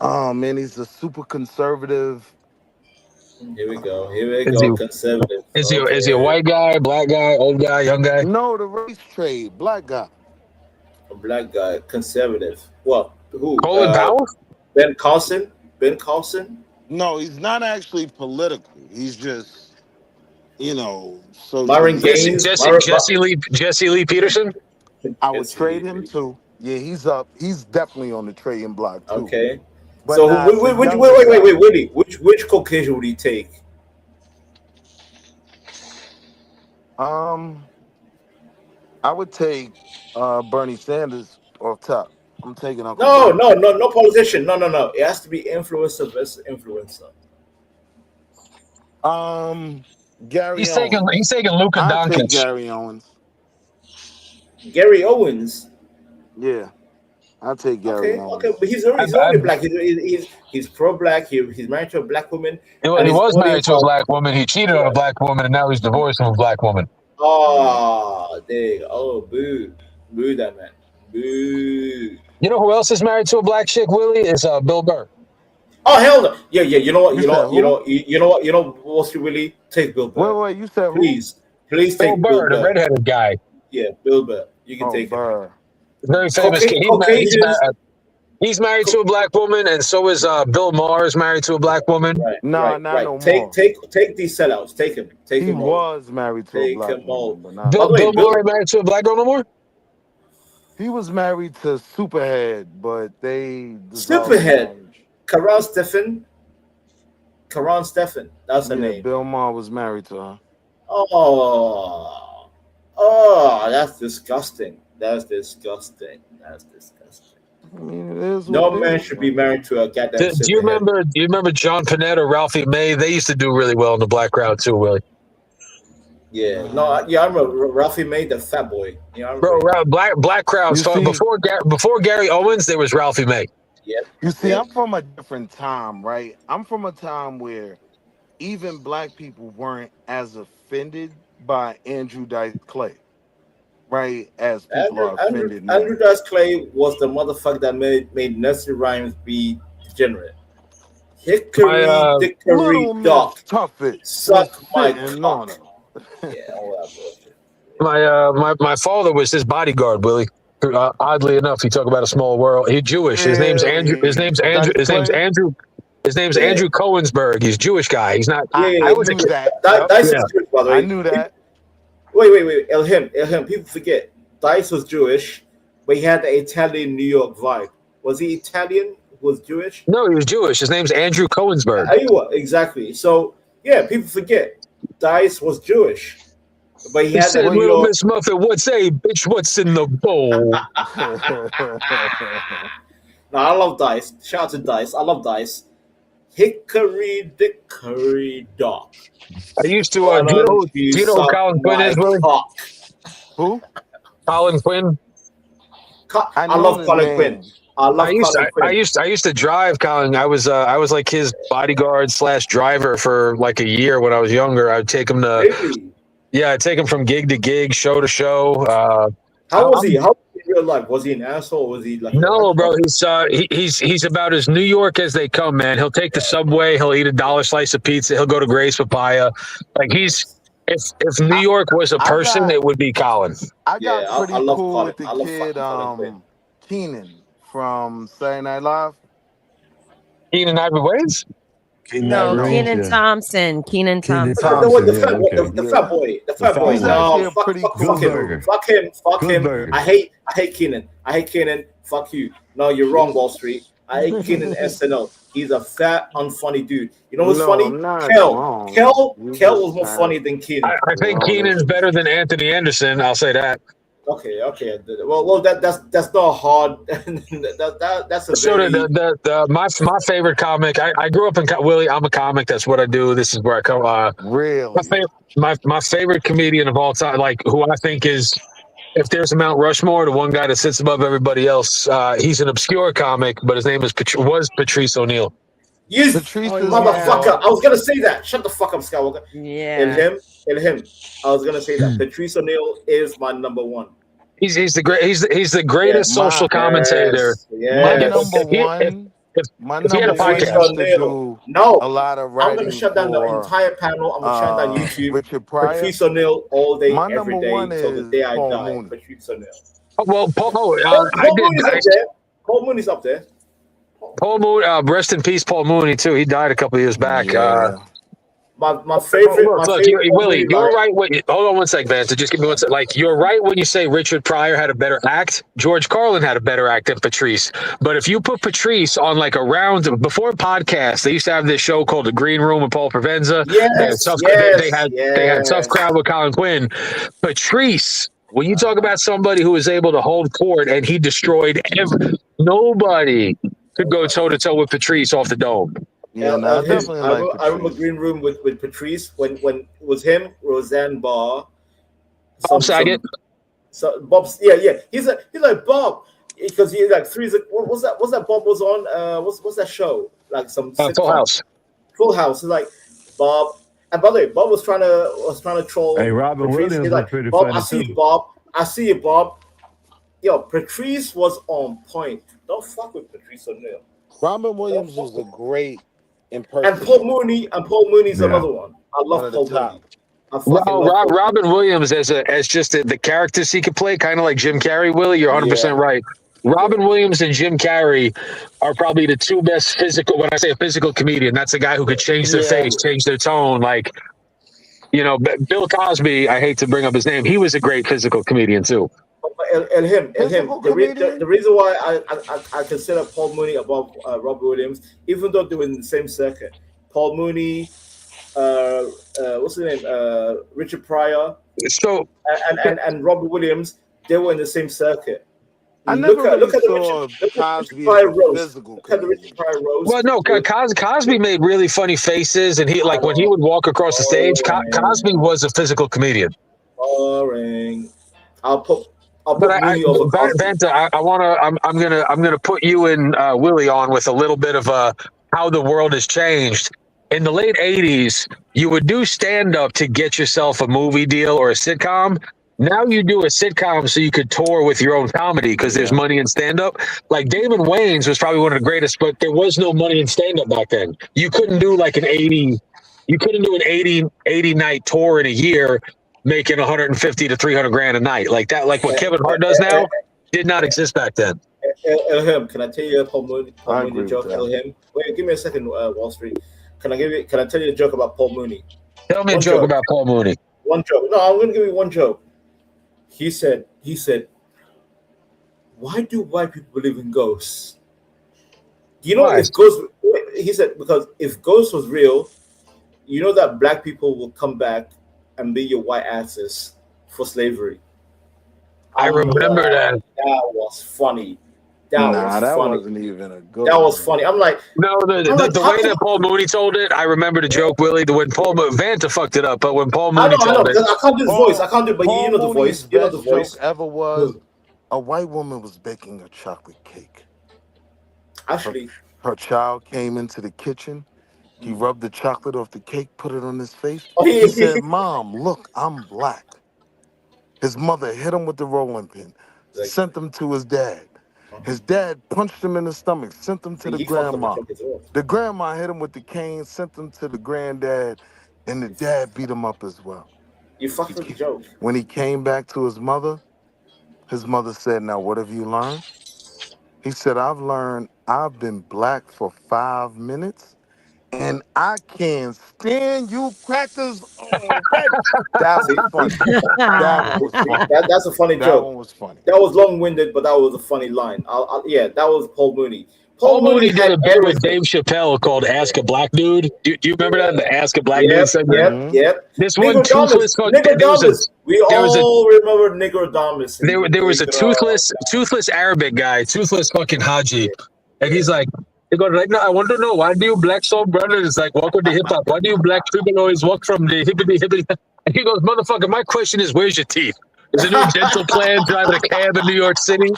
oh man, he's a super conservative. Here we go. Here we Is go. he Conservative. is he a Okay. white guy, black guy, old guy, young guy? No, the race trade, black guy. A black guy. Conservative. What? Who? Colin Powell? Ben Carson. Ben Carson. No, he's not actually political. He's just, Myron socially. Gaines. Jesse Lee Peterson. I would Jesse trade Lee. him too. Yeah, he's up. He's definitely on the trading block too. Okay. But So now it's a which younger guy. wait, Willie. Which Caucasian would he take? I would take Bernie Sanders off top. I'm taking Uncle No, Bernie. no politician. No. It has to be influencer versus influencer. Gary He's Owens. taking Luka I'll take Doncic. Gary Owens. Gary Owens. Yeah, I'll take Gary Okay, Owens. but he's already black. He's pro-black. He's married to a black woman, He and his was married audience to a are black woman. He cheated on a black woman, and now he's divorced from a black woman. oh, there you go. Oh, boo that man, boo. You know who else is married to a black chick? Willie is Bill Burr. Oh hell no! Yeah. You know what? You said who? You know what? You know what's really take Bill Burr. Wait. You said who? Please Bill take Bill Burr, the Burr. redheaded guy. Yeah, Bill Burr. You can Oh, take him. Burr. Very famous kid. Caucasians. He's married to a black woman, and so is Bill Maher is married to a black woman. Nah, not no Take more. these sellouts. Take him. Take He him all. was married to a Take black him all. woman, but not. Bill Bill, Maher married to a black girl no more? He was married to Superhead, but they dissolved the Superhead. marriage. Karan Stephan. Karan Stephan. That's her name. Bill Maher was married to her. Oh, that's disgusting. That's disgusting. That's disgusting. I mean, it is No what it man is, should be married to a goddamn Do you shithead. remember John Panetta or Ralphie May? They used to do really well in the black crowd too, Willie. Yeah, no, I remember Ralphie May, the fat boy. You know, Bro, black crowds before Gary Owens, there was Ralphie May. Yep. You see, I'm from a different time, right? I'm from a time where even black people weren't as offended by Andrew Dice Clay, right? As people are offended now. Andrew Dice Clay was the motherfucker that made nursery rhymes be degenerate. Hickory dickory dock, suck my cock. Yeah, all that bullshit. My father was his bodyguard, Willie. Oddly enough, you talk about a small world. He's Jewish. His name's Andrew. His name's Andrew. His name's Andrew. His name's Andrew Cohensberg. He's a Jewish guy. He's not. I was knew that. Dice is Jewish, by the way. I knew that. Wait. Elhim. People forget. Dice was Jewish, but he had the Italian New York vibe. Was he Italian? Was Jewish? No, he was Jewish. His name's Andrew Cohensberg. Exactly. So yeah, people forget. Dice was Jewish, but he had said, the New "Little York. Miss Muffet, what's bitch? What's in the bowl?" No, I love Dice. Shout out to Dice. I love Dice. Hickory dickory dock. I used to. Do you know who Colin Quinn is, Willie? Who? Colin Quinn. I love Colin Quinn. I used to drive Colin. I was like his bodyguard / driver for like a year when I was younger. I'd take him to, I'd take him from gig to gig, show to show. How was he? How was he in real life? Was he an asshole? Was he like? No, bro. He's about as New York as they come, man. He'll take the subway. He'll eat $1 slice of pizza. He'll go to Gray's Papaya. Like if New York was a person, it would be Colin. I got pretty cool with the kid, Keenan from Saturday Night Live. Keenan Ivory Wayans? No, Kenan Thompson. Kenan Thompson. The fat boy. The fat boy. No, fuck him. Fuck him. I hate Kenan. Fuck you. No, you're wrong, Wall Street. I hate Kenan SNL. He's a fat, unfunny dude. You know what's funny? Kel was more funny than Kenan. I think Keenan's better than Anthony Anderson. I'll say that. Okay. Well, that's not hard. That's a so very... my favorite comic. I grew up in Willie. I'm a comic. That's what I do. This is where I come. Really, my favorite comedian of all time, like who I think is, if there's a Mount Rushmore, the one guy that sits above everybody else. He's an obscure comic, but his name was Patrice O'Neal. You motherfucker! I was gonna say that. Shut the fuck up, Skywalker. Yeah. And him. I was gonna say that. Patrice O'Neal is my number one. He's the greatest social commentator. My number one. If he had a podcast, no, a lot of writing. I'm gonna shut down the entire panel. I'm gonna shut down YouTube. Richard Pryor. Patrice O'Neal all day, my every day, till the day I die. Mooney. Patrice O'Neal. Paul Mooney's up there. Paul Mooney, rest in peace, Paul Mooney too. He died a couple of years back. My favorite. Willie, you're right. Hold on one sec, Vance. Just give me one sec. Like, you're right when you say Richard Pryor had a better act. George Carlin had a better act than Patrice. But if you put Patrice on like a round before podcasts, they used to have this show called The Green Room with Paul Provenza. They had Tough Crowd with Colin Quinn. Patrice, when you talk about somebody who was able to hold court and he destroyed nobody could go toe to toe with Patrice off the dome. Yeah, I remember Green Room with Patrice when it was him, Roseanne Barr, Bob Saget. Bob's he's like Bob because he's like what's that Bob was on what's that show like some Full House. Full House. He's like Bob, and by the way, Bob was trying to troll. Hey, Robin Patrice. Williams He's like, pretty Bob, funny I see too. you, Bob. I see you, Bob. Yo, Patrice was on point. Don't fuck with Patrice O'Neal. Robin Williams was a great impersonator. And Paul Mooney's another one. I love Paul Mooney. Robin Williams as just the characters he could play, kind of like Jim Carrey. Willie, you're 100% right. Robin Williams and Jim Carrey are probably the two best physical. When I say a physical comedian, that's a guy who could change their face, change their tone. Like, you know, Bill Cosby. I hate to bring up his name. He was a great physical comedian too. Elhim. Physical The comedian? reason why I consider Paul Mooney above Robert Williams, even though they were in the same circuit. Paul Mooney, what's his name? Richard Pryor, So and Robert Williams, they were in the same circuit. I never really Look at the saw Richard Cosby as Pryor a roast. physical Look at the Richard comedian. Pryor roast. Well, no, Cosby made really funny faces, and he like when he would walk across the stage. Cosby was a physical comedian. Boring. I'll put Mooney But over Cosby. Vanta, I'm gonna put you and Willie on with a little bit of how the world has changed. In the late '80s, you would do stand up to get yourself a movie deal or a sitcom. Now you do a sitcom so you could tour with your own comedy because there's money in stand up. Like Damon Wayans was probably one of the greatest, but there was no money in stand up back then. You couldn't do like you couldn't do an 80 night tour in a year making 150 to 300 grand a night like that. Like what Kevin Hart does now did not exist back then. Elhim, can I tell you a Paul Mooney joke? that. Elhim, wait, give me a second. Wall Street. Can I tell you a joke about Paul Mooney? Tell me a joke about Paul Mooney. One joke. No, I'm going to give you one joke. He said, why do white people believe in ghosts? You know, if ghosts, he said, because if ghosts was real, you know that black people will come back and be your white asses for slavery. I remember that. That was funny. That wasn't even a good. That was funny. I'm like, no, the way that Paul Mooney told it, I remember the joke, Willie. When Vanta fucked it up, but when Paul Mooney told it, I can't do the voice. I can't do, but you know the voice. You know the voice. Joke ever was a white woman was baking a chocolate cake. Actually, her child came into the kitchen. He rubbed the chocolate off the cake, put it on his face. Oh, He said, "Mom, look, I'm black." His mother hit him with the rolling pin, sent him to his dad. His dad punched him in the stomach, sent him to the grandma. The grandma hit him with the cane, sent him to the granddad, and the dad beat him up as well. You fucked with the joke. When he came back to his mother said, "Now, what have you learned?" He said, "I've learned I've been black for 5 minutes, and I can't stand you crackers already." That was funny. That one was funny. That's a funny joke. That one was funny. That was long-winded, but that was a funny line. Yeah, that was Paul Mooney. Paul Mooney did a bit with Dave Chappelle called "Ask a Black Dude." Do you remember that? The "Ask a Black Dude" segment. Yep. This one toothless. We all remember Nicodamus. There was a toothless Arabic guy, toothless fucking Haji, and he's like, they go right now. I want to know, why do you black soul brothers like walk with the hip hop? Why do you black people always walk from the hippity? And he goes, "Motherfucker, my question is, where's your teeth? Is a new dental plan driving a cab in New York City?"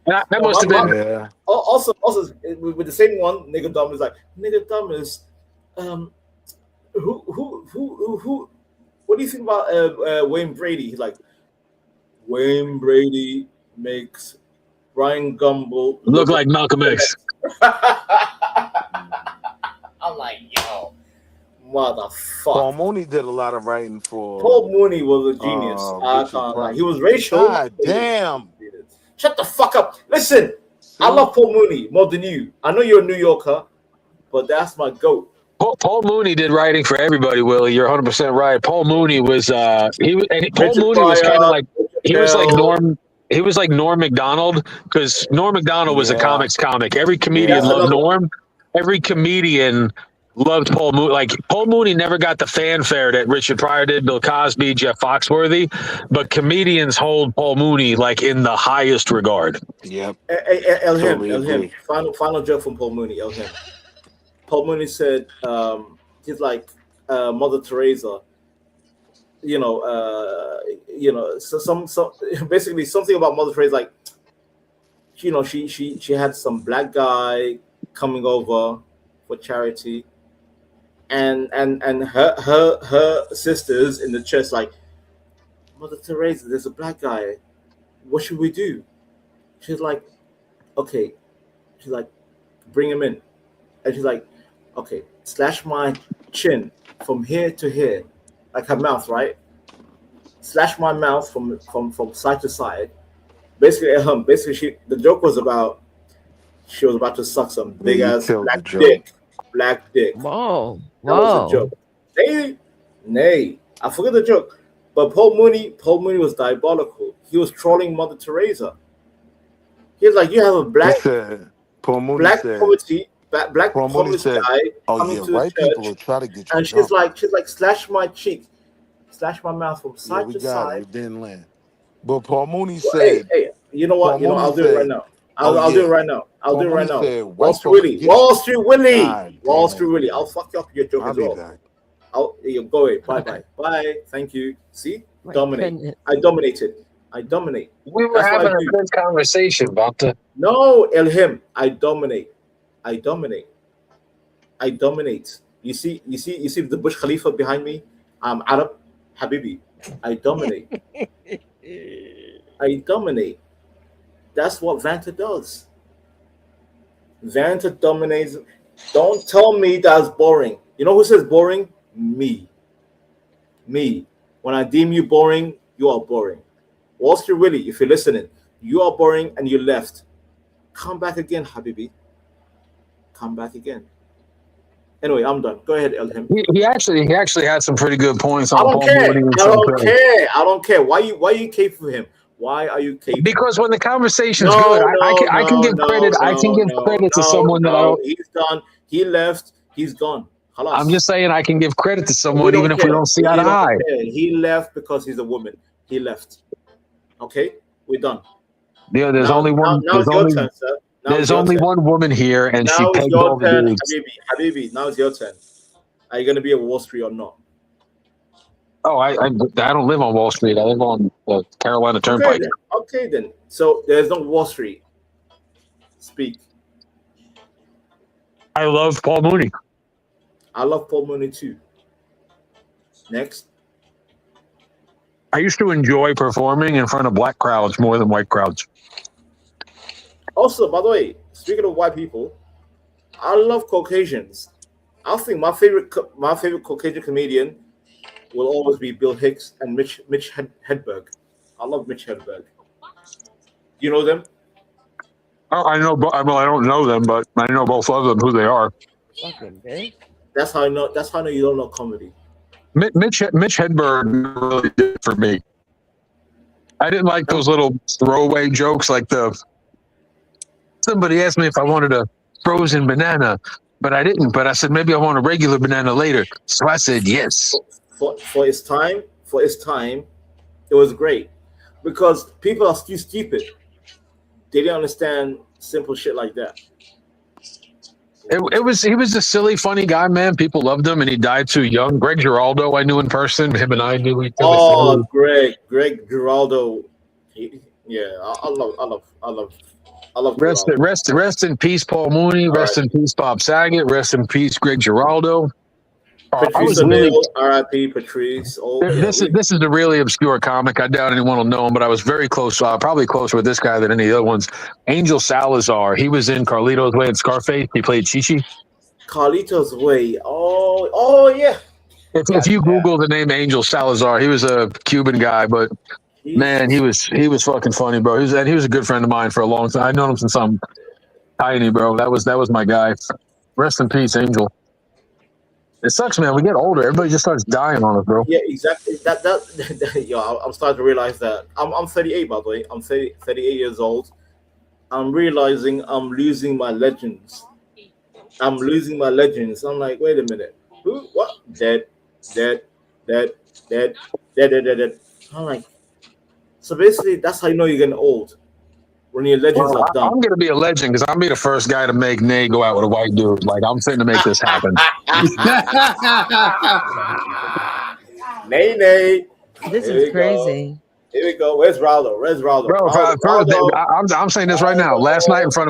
And that must have been. Yeah. Also, with the same one, Nicodamus like, Nicodamus, who? What do you think about Wayne Brady? He's like, Wayne Brady makes Ryan Gumble look like Malcolm X. I'm like, yo, motherfucker. Paul Mooney did a lot of writing for. Paul Mooney was a genius. I can't lie. He was racial. God damn. Shut the fuck up. Listen, I love Paul Mooney more than you. I know you're a New Yorker, but that's my goat. Paul Mooney did writing for everybody, Willie. You're 100% right. Paul Mooney was Paul Mooney was kind of like he was like Norm Macdonald, because Norm Macdonald was a comics comic. Every comedian loved Norm. Every comedian loved Paul Mooney. Like Paul Mooney never got the fanfare that Richard Pryor did, Bill Cosby, Jeff Foxworthy, but comedians hold Paul Mooney like in the highest regard. Yep. Elhim. Final joke from Paul Mooney. Elhim. Paul Mooney said, he's like Mother Teresa. So basically something about Mother Teresa, like, she had some black guy coming over for charity, and her sisters in the church like, Mother Teresa, there's a black guy. What should we do? She's like, okay. She's like, bring him in. And she's like, okay, slash my chin from here to here, like her mouth, right? Slash my mouth from side to side. Basically, the joke was about she was about to suck some big ass black dick. Whoa. That was the joke. Nay, I forget the joke. But Paul Mooney was diabolical. He was trolling Mother Teresa. He was like, you have a black Paul Mooney black said, poverty, black Paul Mooney homeless said, guy "Oh coming yeah, to the white people will church, try to get you and drunk." she's like, slash my cheek, slash my mouth from Yeah, side we to got it. side. It didn't land. But Paul Mooney Well, hey, said, hey, you know what? Paul Mooney I'll do it right said, now. "Oh I'll do it yeah." right now. I'll Paul do it right Mooney now. said, Wall "White Street folks Willie. get you." Wall Street Willie. God Wall damn, Street Willie. man. I'll fuck you up your joke I'll as be well. back. You go away. Bye. Bye. Thank you. See? My Dominate. goodness. I dominated. I dominate. We were That's what I having a do. good conversation about the. No, Elhim. I dominate. I dominate. I dominate. You see the Bush Khalifa behind me? I'm Arab, Habibi. I dominate. I dominate. That's what Vanta does. Vanta dominates. Don't tell me that's boring. You know who says boring? Me. Me. When I deem you boring, you are boring. Wall Street Willie, if you're listening, you are boring and you left. Come back again, Habibi. Come back again. Anyway, I'm done. Go ahead, Elhim. He actually had some pretty good points I on don't Paul care. Mooney and I some don't things. care. I don't care. Why you cape for him? Why are you caping? Because when the conversation's good, I can give credit. I can give credit to someone that I don't. He's done. He left. He's gone. Halas. I'm just saying I can give credit to We someone don't even if we care. don't see We eye to don't eye. care. He left because he's a woman. He left. Okay, we're done. Yeah, there's Now, only one. now There's it's your only turn, sir. Now there's it's your only turn. one woman here, and she Now it's pegged your all the turn, dudes. Habibi. Now it's your turn. Are you gonna be a Wall Street or not? Oh, I don't live on Wall Street. I live on the Carolina Turnpike. Okay then. So there's no Wall Street. Speak. I love Paul Mooney. I love Paul Mooney too. Next. I used to enjoy performing in front of black crowds more than white crowds. Also, by the way, speaking of white people, I love Caucasians. I think my favorite Caucasian comedian will always be Bill Hicks and Mitch Hedberg. I love Mitch Hedberg. You know them? Oh, I know. Well, I don't know them, but I know both of them who they are. Fucking bitch. That's how I know. That's how I know you don't know comedy. Mitch Hedberg really did it for me. I didn't like those little throwaway jokes like somebody asked me if I wanted a frozen banana, but I didn't. But I said maybe I want a regular banana later. So I said yes. For its time, it was great because people are still stupid. They didn't understand simple shit like that. He was a silly, funny guy, man. People loved him, and he died too young. Greg Giraldo, I knew in person. Him and I knew each other. Oh, Greg Giraldo. I love Giraldo. Rest in peace, Paul Mooney. Rest in peace, Bob Saget. Rest in peace, Greg Giraldo. Patrice O'Neal, R.I.P. Patrice. This is a really obscure comic. I doubt anyone will know him, but I was very close. Probably closer with this guy than any of the other ones. Angel Salazar. He was in Carlito's Way and Scarface. He played Chichi. Carlito's Way. Oh yeah. If you Google the name Angel Salazar, he was a Cuban guy, but man, he was fucking funny, bro. He was a good friend of mine for a long time. I known him since I'm tiny, bro. That was my guy. Rest in peace, Angel. It sucks, man. We get older. Everybody just starts dying on us, bro. Yeah, exactly. I'm starting to realize that. I'm 38, by the way. I'm 38 years old. I'm realizing I'm losing my legends. I'm like, wait a minute. Who? What? Dead. I'm like, so basically, that's how you know you're getting old. When your legends are done. I'm gonna be a legend because I'll be the first guy to make Nay go out with a white dude. Like I'm fitting to make this happen. Nay. This is crazy. Here we go. Where's Raldo? Bro, I'm saying this right now. Last night in front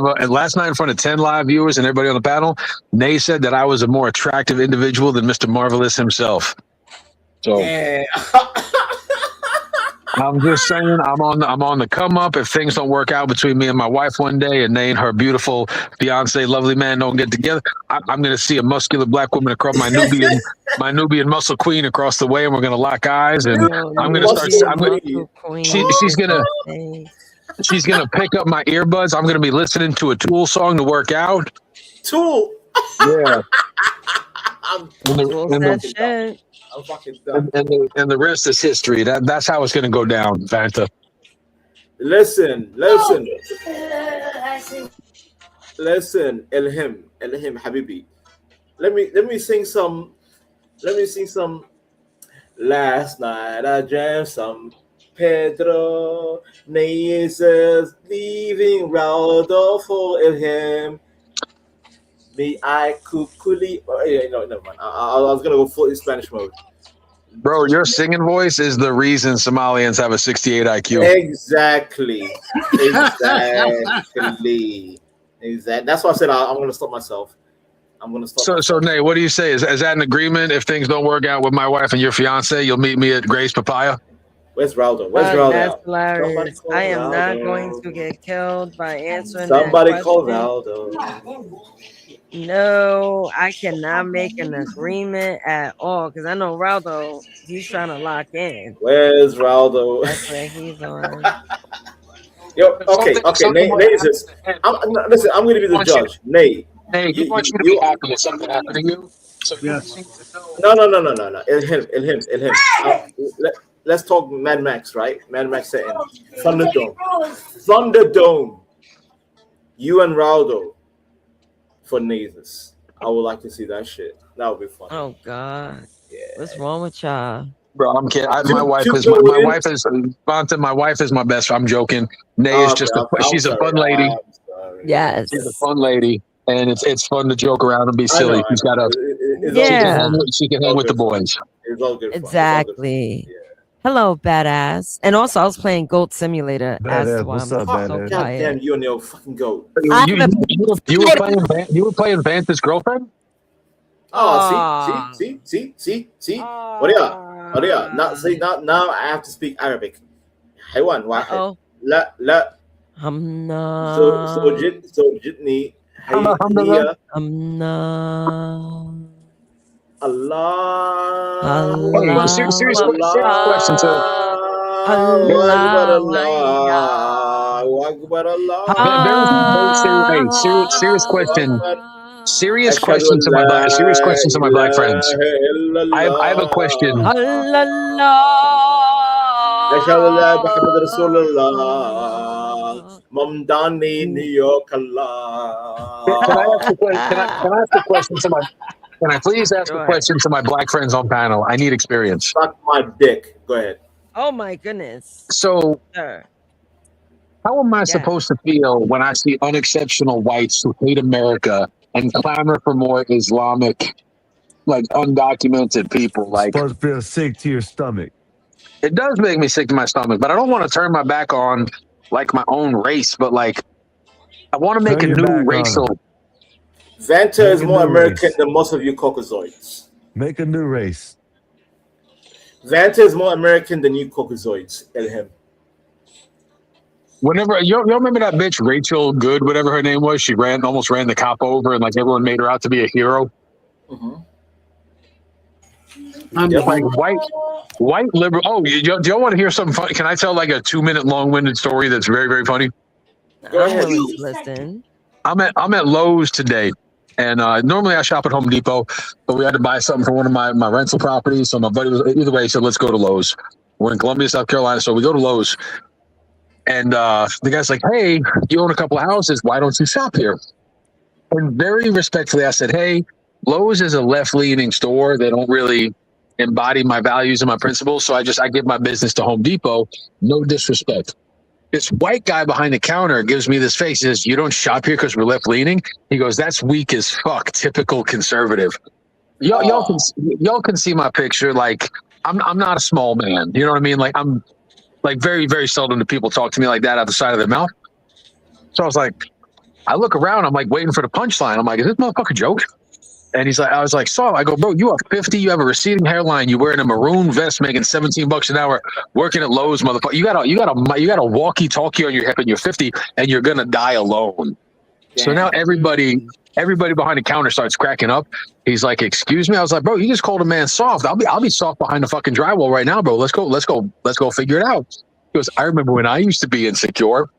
of 10 live viewers and everybody on the panel, Nay said that I was a more attractive individual than Mr. Marvelous himself. So yeah. I'm just saying I'm on the come up. If things don't work out between me and my wife one day, and Nay and her beautiful fiance, lovely man, don't get together, I'm going to see a muscular black woman across my Nubian muscle queen across the way, and we're going to lock eyes, and I'm going to start. She's going to pick up my earbuds. I'm going to be listening to a Tool song to work out. Tool. Yeah. I'm fucking done. And the rest is history. That's how it's going to go down, Vanta. Listen, Elhim, Habibi. Let me sing some. Last night I drank some Pedro Neyes leaving Raldo for Elhim. Me I kukuli. Oh, yeah, no, never mind. I was gonna go full Spanish mode. Bro, your singing voice is the reason Somalians have a 68 IQ. Exactly. That's why I said I'm gonna stop myself. So Nate, what do you say? Is that an agreement? If things don't work out with my wife and your fiance, you'll meet me at Grace Papaya? Where's Raldo? That's hilarious. I am not going to get killed by answering Somebody that call question. Raldo. No, I cannot make an agreement at all because I know Raldo, he's trying to lock in. Where's Raldo? That's where he's on. Yo, okay. Nate is this. Listen, I'm going to be the judge. Nate. Hey, he wants you to be happy if something happened to you. So you No. Ilhim. Let's talk Mad Max, right? Mad Max setting. Thunderdome. You and Raldo for Nazis. I would like to see that shit. That would be fun. Oh God. Yeah. What's wrong with y'all? Bro, I'm kidding. My wife is my best friend. I'm joking. Nay is just she's a fun lady. Yes. She's a fun lady. And it's fun to joke around and be silly. She's got she can hang with the boys. It's all good. Exactly. Hello, badass. And also, I was playing Goat Simulator. Badass. What's up, badass? God damn, you and your fucking goat. You were playing Vanta's girlfriend? Oh, see. What are you? Now I have to speak Arabic. حيوان واحد. لا. So jitni. Allah. Serious question to serious question to my black friends. I have a question. Mamdani New York Allah. Can I ask a question to my? Can I please ask a question to my black friends on panel? I need experience. Suck my dick. Go ahead. Oh my goodness. So, how am I supposed to feel when I see unexceptional whites who hate America and clamor for more Islamic, like undocumented people? Like, supposed to feel sick to your stomach. It does make me sick to my stomach, but I don't want to turn my back on like my own race, but like I want to make a new racial. Vanta is more American than most of you Caucasoids. Make a new race. Vanta is more American than you Caucasoids. Elhim. Whenever you remember that bitch Rachel Good, whatever her name was, she almost ran the cop over, and like everyone made her out to be a hero. Mm-hmm. Like white liberal. Oh, do y'all want to hear something funny? Can I tell like a 2-minute long-winded story that's very, very funny? Go ahead. Listen. I'm at Lowe's today, and normally I shop at Home Depot, but we had to buy something for one of my rental properties. So my buddy was either way, he said, let's go to Lowe's. We're in Columbia, South Carolina, so we go to Lowe's, and the guy's like, "Hey, you own a couple of houses. Why don't you shop here?" And very respectfully, I said, "Hey, Lowe's is a left-leaning store. They don't really embody my values and my principles, so I give my business to Home Depot. No disrespect." This white guy behind the counter gives me this face. He says, "You don't shop here because we're left-leaning?" He goes, "That's weak as fuck. Typical conservative." Y'all can see my picture. Like I'm not a small man. You know what I mean? Like I'm like very, very seldom do people talk to me like that out the side of their mouth. So I look around. I'm like waiting for the punchline. I'm like, is this motherfucker a joke? And he's like, I was like, "So," I go, "Bro, you are 50. You have a receding hairline. You wearing a maroon vest, making $17 an hour, working at Lowe's, motherfucker. You got a walkie-talkie on your hip, and you're 50, and you're gonna die alone." Yeah. So now everybody behind the counter starts cracking up. He's like, "Excuse me." I was like, "Bro, you just called a man soft. I'll be soft behind the fucking drywall right now, bro. Let's go figure it out." He goes, "I remember when I used to be insecure."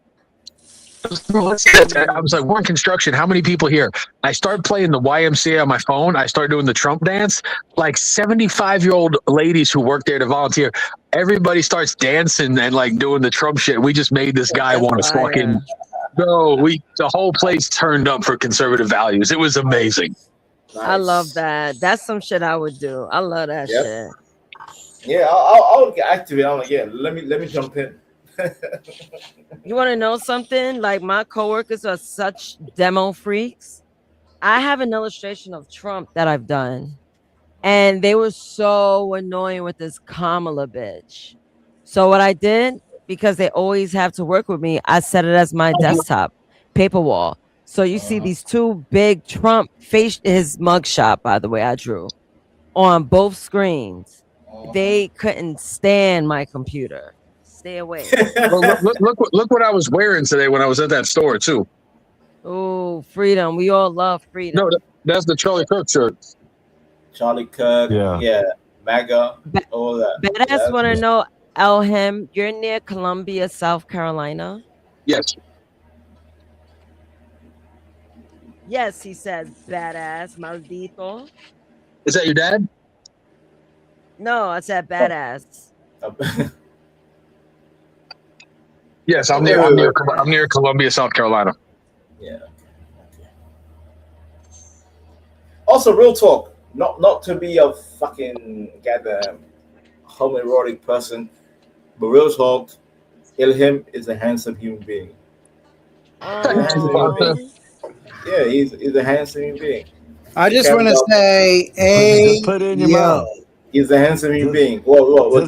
I was like, we're in construction. How many people here? I started playing the YMCA on my phone. I started doing the Trump dance. Like 75-year-old ladies who work there to volunteer. Everybody starts dancing and like doing the Trump shit. We just made this guy That's want to fucking go. The whole place turned up for conservative values. It was amazing. I love that. That's some shit I would do. I love that shit. Yeah, I'll get active. I'm like, yeah, let me jump in. You want to know something? Like, my coworkers are such demo freaks. I have an illustration of Trump that I've done, and they were so annoying with this Kamala bitch. So what I did, because they always have to work with me, I set it as my desktop paper wall. So you see these two big Trump face, his mugshot, by the way, I drew on both screens. They couldn't stand my computer. Stay away. Well, look what I was wearing today when I was at that store too. Oh, freedom. We all love freedom. No, that's the Charlie Kirk shirt. Charlie Kirk, yeah, MAGA, all that. Badass want to know, Elham, you're near Columbia, South Carolina? Yes. Yes, he says, badass, maldito. Is that your dad? No, I said badass. Yes, I'm near Columbia, South Carolina. Yeah. Okay. Also, real talk. Not to be a fucking goddamn homoerotic person, but real talk. Ilham is a handsome human being. Yeah, he's a handsome human being. I just want to say, put it in your mouth. He's a handsome human being. What do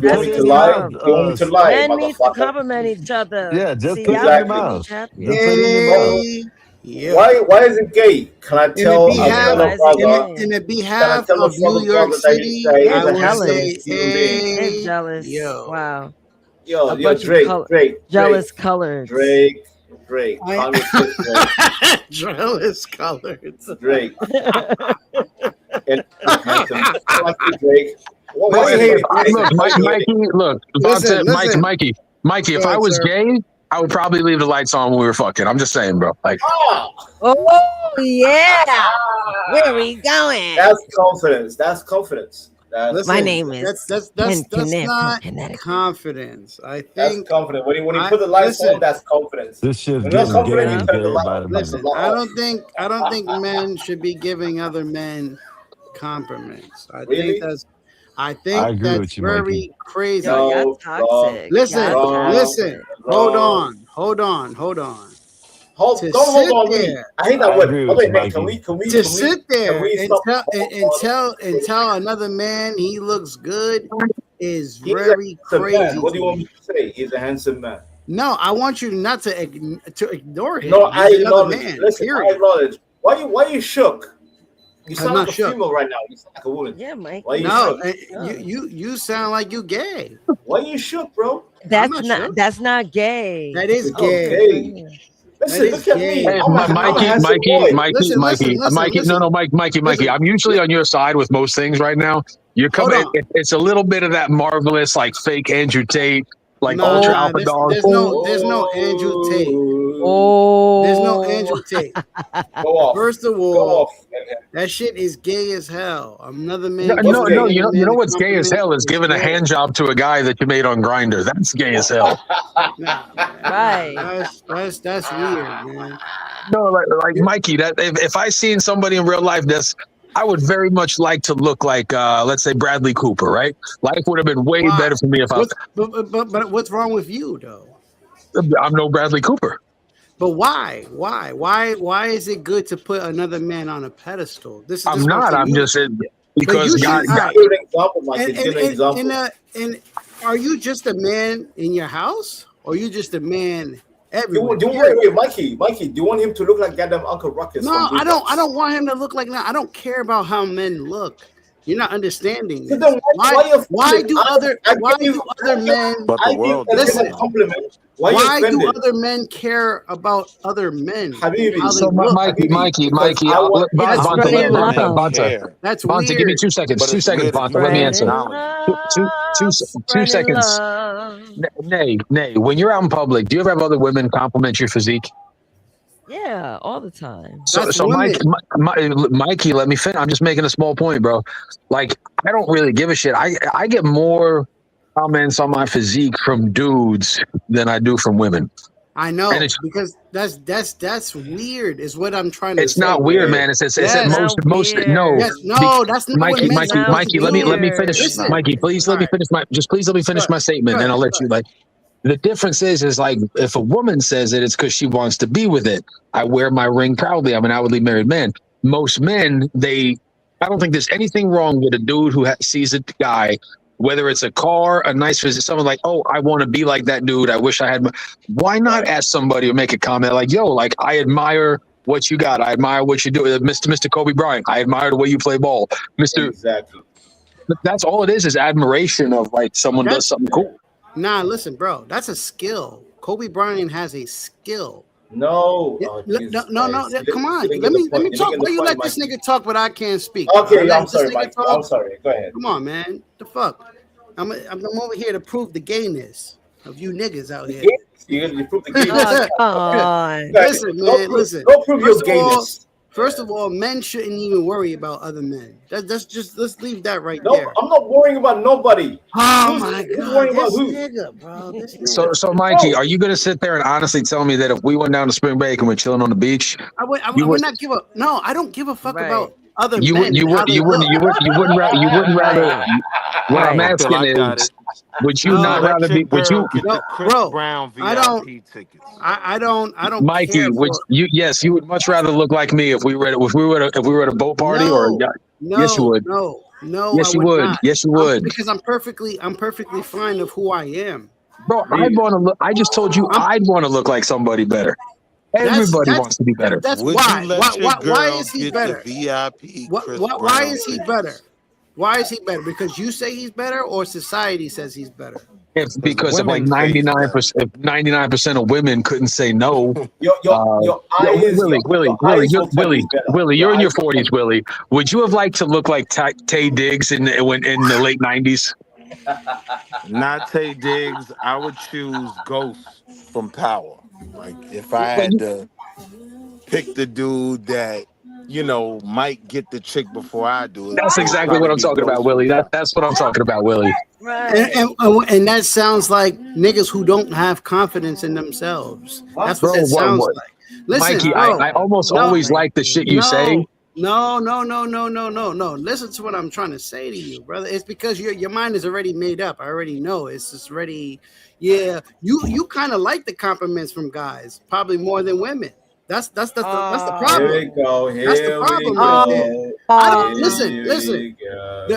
you want me to lie? You want me to lie, Men need to motherfucker? compliment each other. Yeah, just See, put it in your mouth. Just put it in your mouth. Why is it gay? Can I tell in the behalf of New York City, I would say, hey, jealous. Yo. Wow. Yo, Drake. Jealous colors. Drake. Jealous colors. Drake. Drake. Mikey, if I was gay, I would probably leave the lights on when we were fucking. I'm just saying, bro. Like, oh yeah, where are we going? That's confidence. Listen, my name is. That's not confidence. I think that's confidence. When you put the lights on, that's confidence. This shit's when you're confident, you turn the lights on. Listen, I don't think men should be giving other men compliments. I think that's very crazy. Yo, toxic. Listen. Hold on. Don't hold on me. I hate that word. Okay, can we sit there and tell another man he looks good is very crazy. Man. What do you want me to say? He's a handsome man. No, I want you not to ignore him. No, I acknowledge. Listen, I acknowledge. Why you shook? You sound like a female right now. You sound like a woman. Yeah, Mike. Why you shook? You sound like you gay. Why you shook, bro? That's not gay. That is gay. Listen, look at me. Hey, Mikey. I'm usually on your side with most things right now. You're coming. It's a little bit of that marvelous, like fake Andrew Tate, like ultra alpha dog. There's no Andrew Tate. There's no Andrew Tate. Go off. First of all, that shit is gay as hell. Another man. No. You know what's gay as hell is giving a hand job to a guy that you made on Grindr. That's gay as hell. Right. That's weird, man. No, like Mikey. That if I seen somebody in real life, I would very much like to look like, let's say, Bradley Cooper. Right? Life would have been way better for me if I. But what's wrong with you though? I'm no Bradley Cooper. But why? Why is it good to put another man on a pedestal? I'm not. I'm just saying because God. And are you just a man in your house, or are you just a man everywhere? Mikey, do you want him to look like goddamn Uncle Ruckus? No, I don't want him to look like that. I don't care about how men look. You're not understanding. So then why do other men? Listen, why do other men care about other men? So Mikey, that's Bonta, weird. give me 2 seconds. 2 seconds, Bonta. Let me answer. 2 seconds. Nay. When you're out in public, do you ever have other women compliment your physique? Yeah, all the time. So Mikey, let me finish. I'm just making a small point, bro. Like, I don't really give a shit. I get more comments on my physique from dudes than I do from women. I know, because that's weird. Is what I'm trying to say. It's not weird, man. It's yes. at most no. Yes, no, that's not Mikey, what Mikey. Let me finish. Listen. Mikey, please let me finish my statement, and I'll let you. Like, the difference is like, if a woman says it's because she wants to be with it. I wear my ring proudly. I'm an outwardly married man. Most men, I don't think there's anything wrong with a dude who sees a guy, whether it's a car, a nice visit, someone like, oh, I want to be like that dude. I wish I had. Why not ask somebody or make a comment like, yo, like, I admire what you got. I admire what you do. Mr. Kobe Bryant, I admire the way you play ball. Exactly. That's all it is admiration of like someone does something cool. Nah, listen, bro, that's a skill. Kobe Bryant has a skill. No. No. Come on. Let me talk. Why you let this nigga talk, but I can't speak? Okay, I'm sorry, Mike. I'm sorry. Go ahead. Come on, man. The fuck? I'm over here to prove the gayness of you niggas out here. You prove the gayness. Come on. Listen, man. Listen. Don't prove your gayness. First of all, men shouldn't even worry about other men. Let's leave that right there. No, I'm not worrying about nobody. Oh my God, this nigga, bro. This nigga. So Mikey, are you gonna sit there and honestly tell me that if we went down to spring break and we're chilling on the beach, I would not give a no. I don't give a fuck about other men. You wouldn't rather. What I'm asking is, would you not rather be? Would you, Chris Brown VIP tickets? I don't. Mikey, you would much rather look like me if we were at a boat party, yes, you would. No. Yes, you would. Not. Yes, you would. Because I'm perfectly fine of who I am. Bro, I'd want to look. I just told you I'd want to look like somebody better. Everybody wants to be better. That's would why. You let your girl why is he get better? The VIP Why is he better? Why is he better? Because you say he's better, or society says he's better? It's because of like 99%. If 99% of women couldn't say no. Your eyes, Willie, you're in your 40s, Willie. Would you have liked to look like Tay Diggs in the late 90s? Not Tay Diggs. I would choose Ghost from Power. Like, if I had to pick the dude that, might get the chick before I do it. That's exactly what I'm talking about, Willie. That's what I'm talking about, Willie. Right. And that sounds like niggas who don't have confidence in themselves. That's what that sounds like. Listen, Mikey, bro, I almost always like the shit you say. No. Listen to what I'm trying to say to you, brother. It's because your mind is already made up. I already know. It's just ready. Yeah, you kind of like the compliments from guys, probably more than women. That's the problem. Here we go. That's the problem.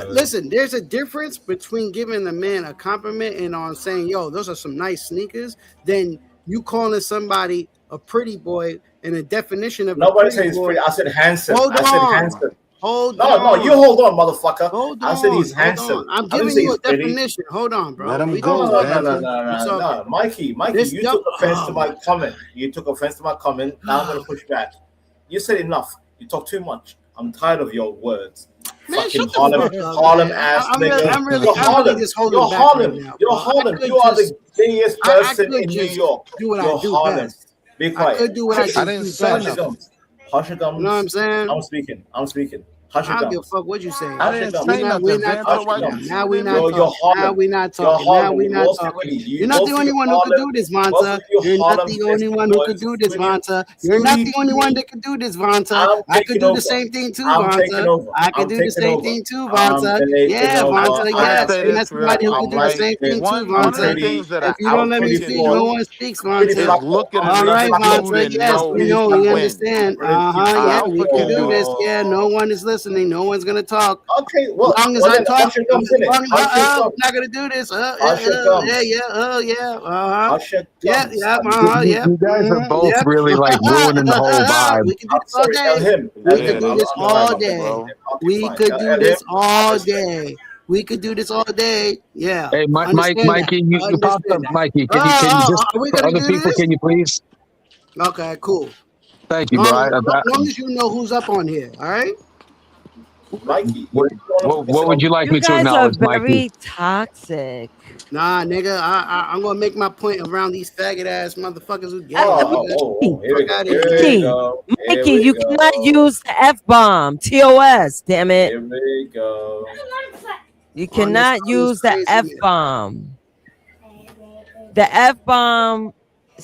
Listen. There's a difference between giving a man a compliment and on saying, "Yo, those are some nice sneakers," than you calling somebody a pretty boy and a definition of nobody says he's pretty. I said handsome. Handsome. Hold on. No, you hold on, motherfucker. Hold on. I said he's handsome. I'm giving you a definition. Hold on, bro. Let him go. No, Mikey, you took offense to my comment. You took offense to my comment. Now I'm going to push back. You said enough. You talk too much. I'm tired of your words. Man, fucking Harlem ass nigga. You're Harlem. You're Harlem. You are the gayest person in New York. You're Harlem. Be quiet. I could do what I didn't say nothing. Hush your gums. You know what I'm saying? I'm speaking. Hush your I don't gums. give a fuck what you say. I didn't say nothing. We're not talking. Now we're not talking. You're not the only one who could do this, Vonta. You're not the only one who could do this, Vonta. You're not the only one that could do this, Vonta. I could do the same thing too, Vonta. I could do the same thing too, Vonta. Yeah, Vonta. Yes, and that's somebody who could do the same thing too, Vonta. If you don't let me speak, no one speaks, Vonta. All right, Vonta. Yes, we know. We understand. Yeah, we can do this. Yeah, no one is listening. No one's gonna talk. Okay, well, as long as I talk, I'm not not gonna do this. You guys are both really like ruining the whole vibe. We can do this all day. We could do this all day. We could do this all day. We could do this all day. Yeah. Hey, Mikey, you popped up. Mikey, can you just for other people? Can you please? Okay, cool. Thank you, bro. As long as you know who's up on here, all right? Mikey, What would you like You me to guys are acknowledge, Mikey? very toxic. Nah, nigga, I'm gonna make my point around these faggot ass motherfuckers who gay. Mikey, Here we go. Fuck outta Here here. we Mikey, go. Here Mikey, we you go. cannot use the F-bomb. TOS, damn it. Here we go. You Oh, and that's cannot all this use the crazy man. F-bomb. The F-bomb.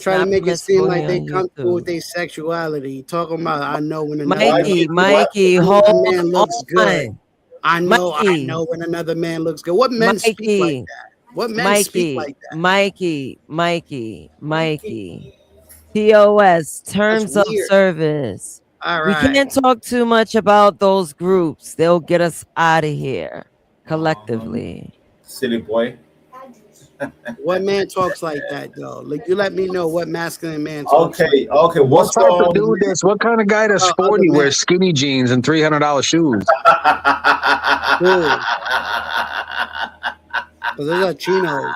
Try to Stop make it seem like they misquoting on comfortable with YouTube. their sexuality. Talking about I know when another Mikey, I know hold when a man looks good. on. I Mikey. know when another man looks good. What men speak like Mikey. that? What men speak like that? Mikey. TOS, terms of weird. service. All We right. can't talk too much about those groups. They'll get us out of here collectively. Silly boy. What man talks like that though? Like, you let me know what masculine man talks Okay, like. okay. What What's type going of dude is? What kind of guy that's other sporty men. wears skinny jeans and $300 shoes? Cool. Because those are chinos.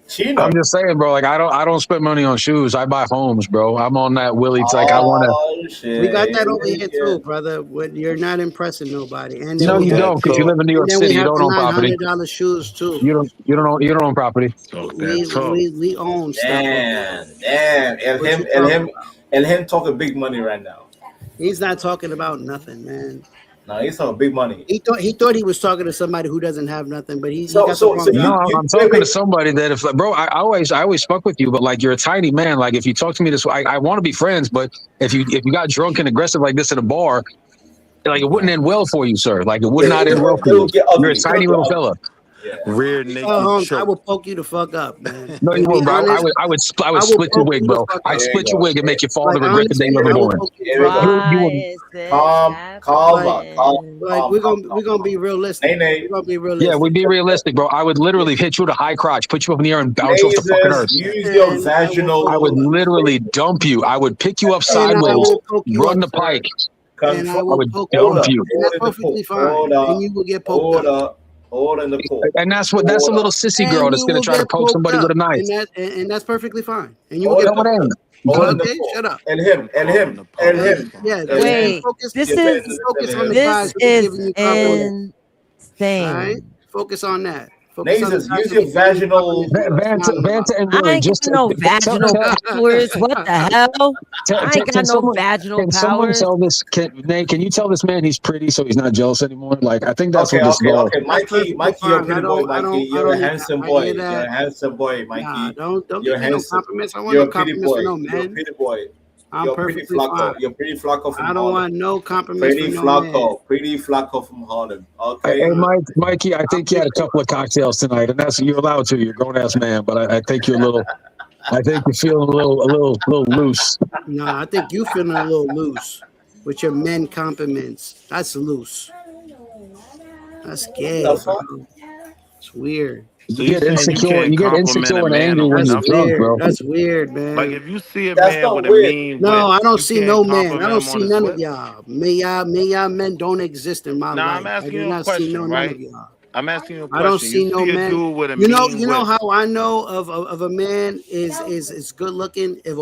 Chino. I'm just saying, bro. Like I don't spend money on shoes. I buy homes, bro. I'm on that Willie. Like I want to. We got that over here too, brother. You're not impressing nobody. And then No, we you have don't, because you live in New York and then we City. You have don't the own property. $900 shoes too. You don't own property. We own stuff. Damn. And him talking big money right now. He's not talking about nothing, man. No, he's talking big money. He thought he was talking to somebody who doesn't have nothing, but he So got the wrong guy. No, I'm talking to somebody that if, bro, I always fuck with you, but like you're a tiny man. Like if you talk to me this way, I want to be friends, but if you got drunk and aggressive like this at a bar, like it wouldn't end well for you, sir. Like it would not end well for you. You're a tiny little fella. Rear naked I will poke you the fuck up, man. No, you wouldn't, bro. I would split your wig, bro. I'd split your wig and make your father regret the day you ever born. Like we're gonna be realistic. We're gonna be realistic. Yeah, we'd be realistic, bro. I would literally hit you with a high crotch, put you up in the air, and bounce off the fucking earth. Use your vaginal. I would literally dump you. I would pick you up sideways, run the pike. And I would poke dump you. And that's perfectly fine. And you will get poked up. And that's a little sissy girl that's gonna try to poke somebody with a knife. And that's perfectly fine. And you will get poked up. Okay, shut up. And him. Yeah. Wait, this is insane. All right, focus on that. Use your vaginal. Vanta and I Willie, ain't just got no vaginal powers. What the hell? I ain't got no vaginal Can someone powers. tell this? Can you tell this man he's pretty so he's not jealous anymore? Like I think that's what this is all. Okay, Mikey, you're a pretty boy. Mikey, you're a handsome boy. You're a handsome boy, Mikey. Nah, don't you're give me no handsome. compliments. I want You're no a pretty compliments boy. for no You're a man. pretty boy. I'm You're pretty perfectly Flacco. fine. You're pretty Flacco from I don't Harlem. want no compliments Pretty for no man. Pretty Flacco from Harlem. Okay. Hey, Mikey, I think you had a couple of cocktails tonight, and that's you're allowed to. You're a grown ass man, but I think you're a little. I think you're feeling a little loose. No, I think you feeling a little loose with your men compliments. That's loose. That's gay, bro. It's weird. So You get insecure and angry when you're drunk, bro. That's weird, man. Like if you see a man with a mean no, whip, I don't you see can't no man. compliment I don't him on see his none whip? of y'all. May y'all men don't exist in my Nah, life. I'm asking I do you a not see question, none right? of y'all. I'm asking you a I question. don't see you no see man. a dude with a You know whip. how I know of a man is good looking. If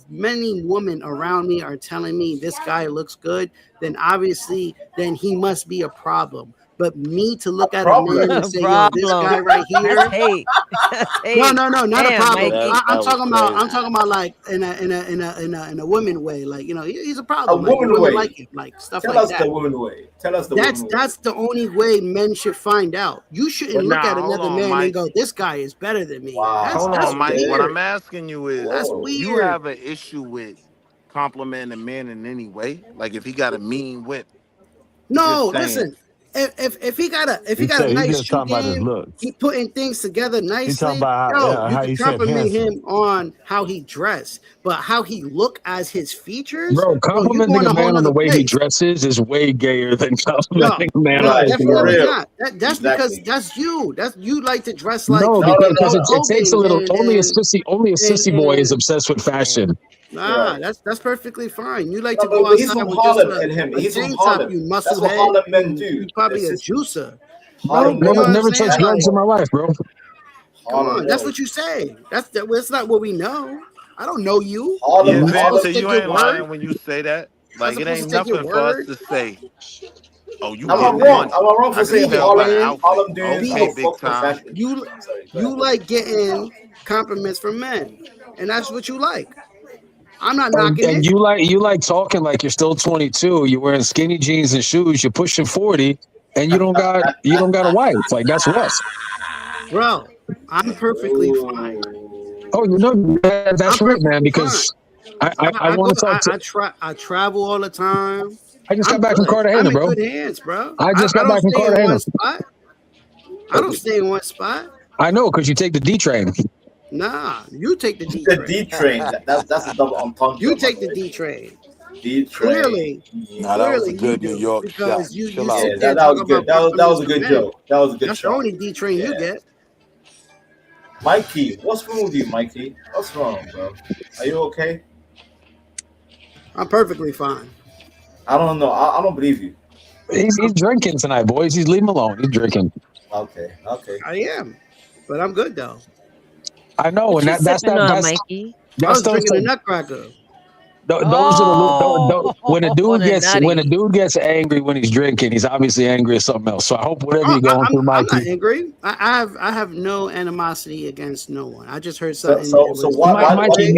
many women around me are telling me this guy looks good, then obviously he must be a problem. But me to look at a man and say, yo, this guy right here. That's hate. No, not Damn, a problem. Mikey. I'm talking about like in a woman way. Like, you know, he's a problem. A woman way. Like him, like stuff Tell like us that. the woman way. Tell us the woman way. That's the only way men should find out. You shouldn't look at another man and go, "This guy is better than me." Wow. Hold on, Mike. weird. What I'm asking you is, That's you weird. have an issue with complimenting a man in any way? Like if he got a mean whip? No, Just saying. listen. If he got a He nice just shoe talking about his game, looks. he putting things together He nicely. talking about You how can he said compliment handsome. him on how he dressed, but how he look as his features, Bro, you complimenting going a a whole man on the nother way he place. dresses is way gayer than complimenting a man No, on definitely anything not. That's because that's you. That's you like to dress like No, because it takes a little. Only a sissy boy is obsessed with fashion. Nah, that's perfectly fine. You like to No, go but he's outside from with Harlem, just and him. a He's from tank Harlem. top, you That's what musclehead. Harlem men do. You probably a It's juicer. Harlem You know what I'm Never saying? touched drugs in my life, bro. Come on, that's what you say. That's not what we know. I don't know you. Yeah, I Vanta, take you your ain't lying word. when you say that. Like it ain't nothing for us to say. Oh, you Am I getting wrong? money? Am I wrong I for can saying tell by the all outfit. I'm doing is Okay, I'm big fuck for time. fashion. You like getting compliments from men, and that's what you like. I'm not And, knocking and it, you like talking like you're still 22. You're wearing skinny jeans and shoes. You're pushing 40, and you don't got a wife. Like that's rough. bro. I'm perfectly fine. Oh, that's I'm right, man. perfectly fine. Because I want to talk to. I travel all the time. I just got I'm back from good. I'm Cartagena, in bro. good hands, bro. I just I got don't back from stay in Cartagena. one spot. I don't stay in one spot. I know, because you take the D train. Nah, you take the D The train. D train. That's a double entendre. You take the D train. D train. Nah, that was a Clearly you good New do York shot. because you Chill out. sit Yeah, there and that talk was about good. That was compliments a from good men. joke. That was a good That's the shot. only D train you get. Mikey, what's wrong with you, Mikey? What's wrong, bro? Are you okay? I'm perfectly fine. I don't know. I don't believe you. He's drinking tonight, boys. He's leave him alone. He's drinking. Okay. I am, but I'm good though. I know, What and you sipping on, Mikey? I was those. drinking a nutcracker. Those are Oh, when a dude the nutty. gets angry when he's drinking, he's obviously angry at something else. So I hope whatever you're going through, I'm not Mikey. angry. I have no animosity against no one. I just heard So something. Mikey,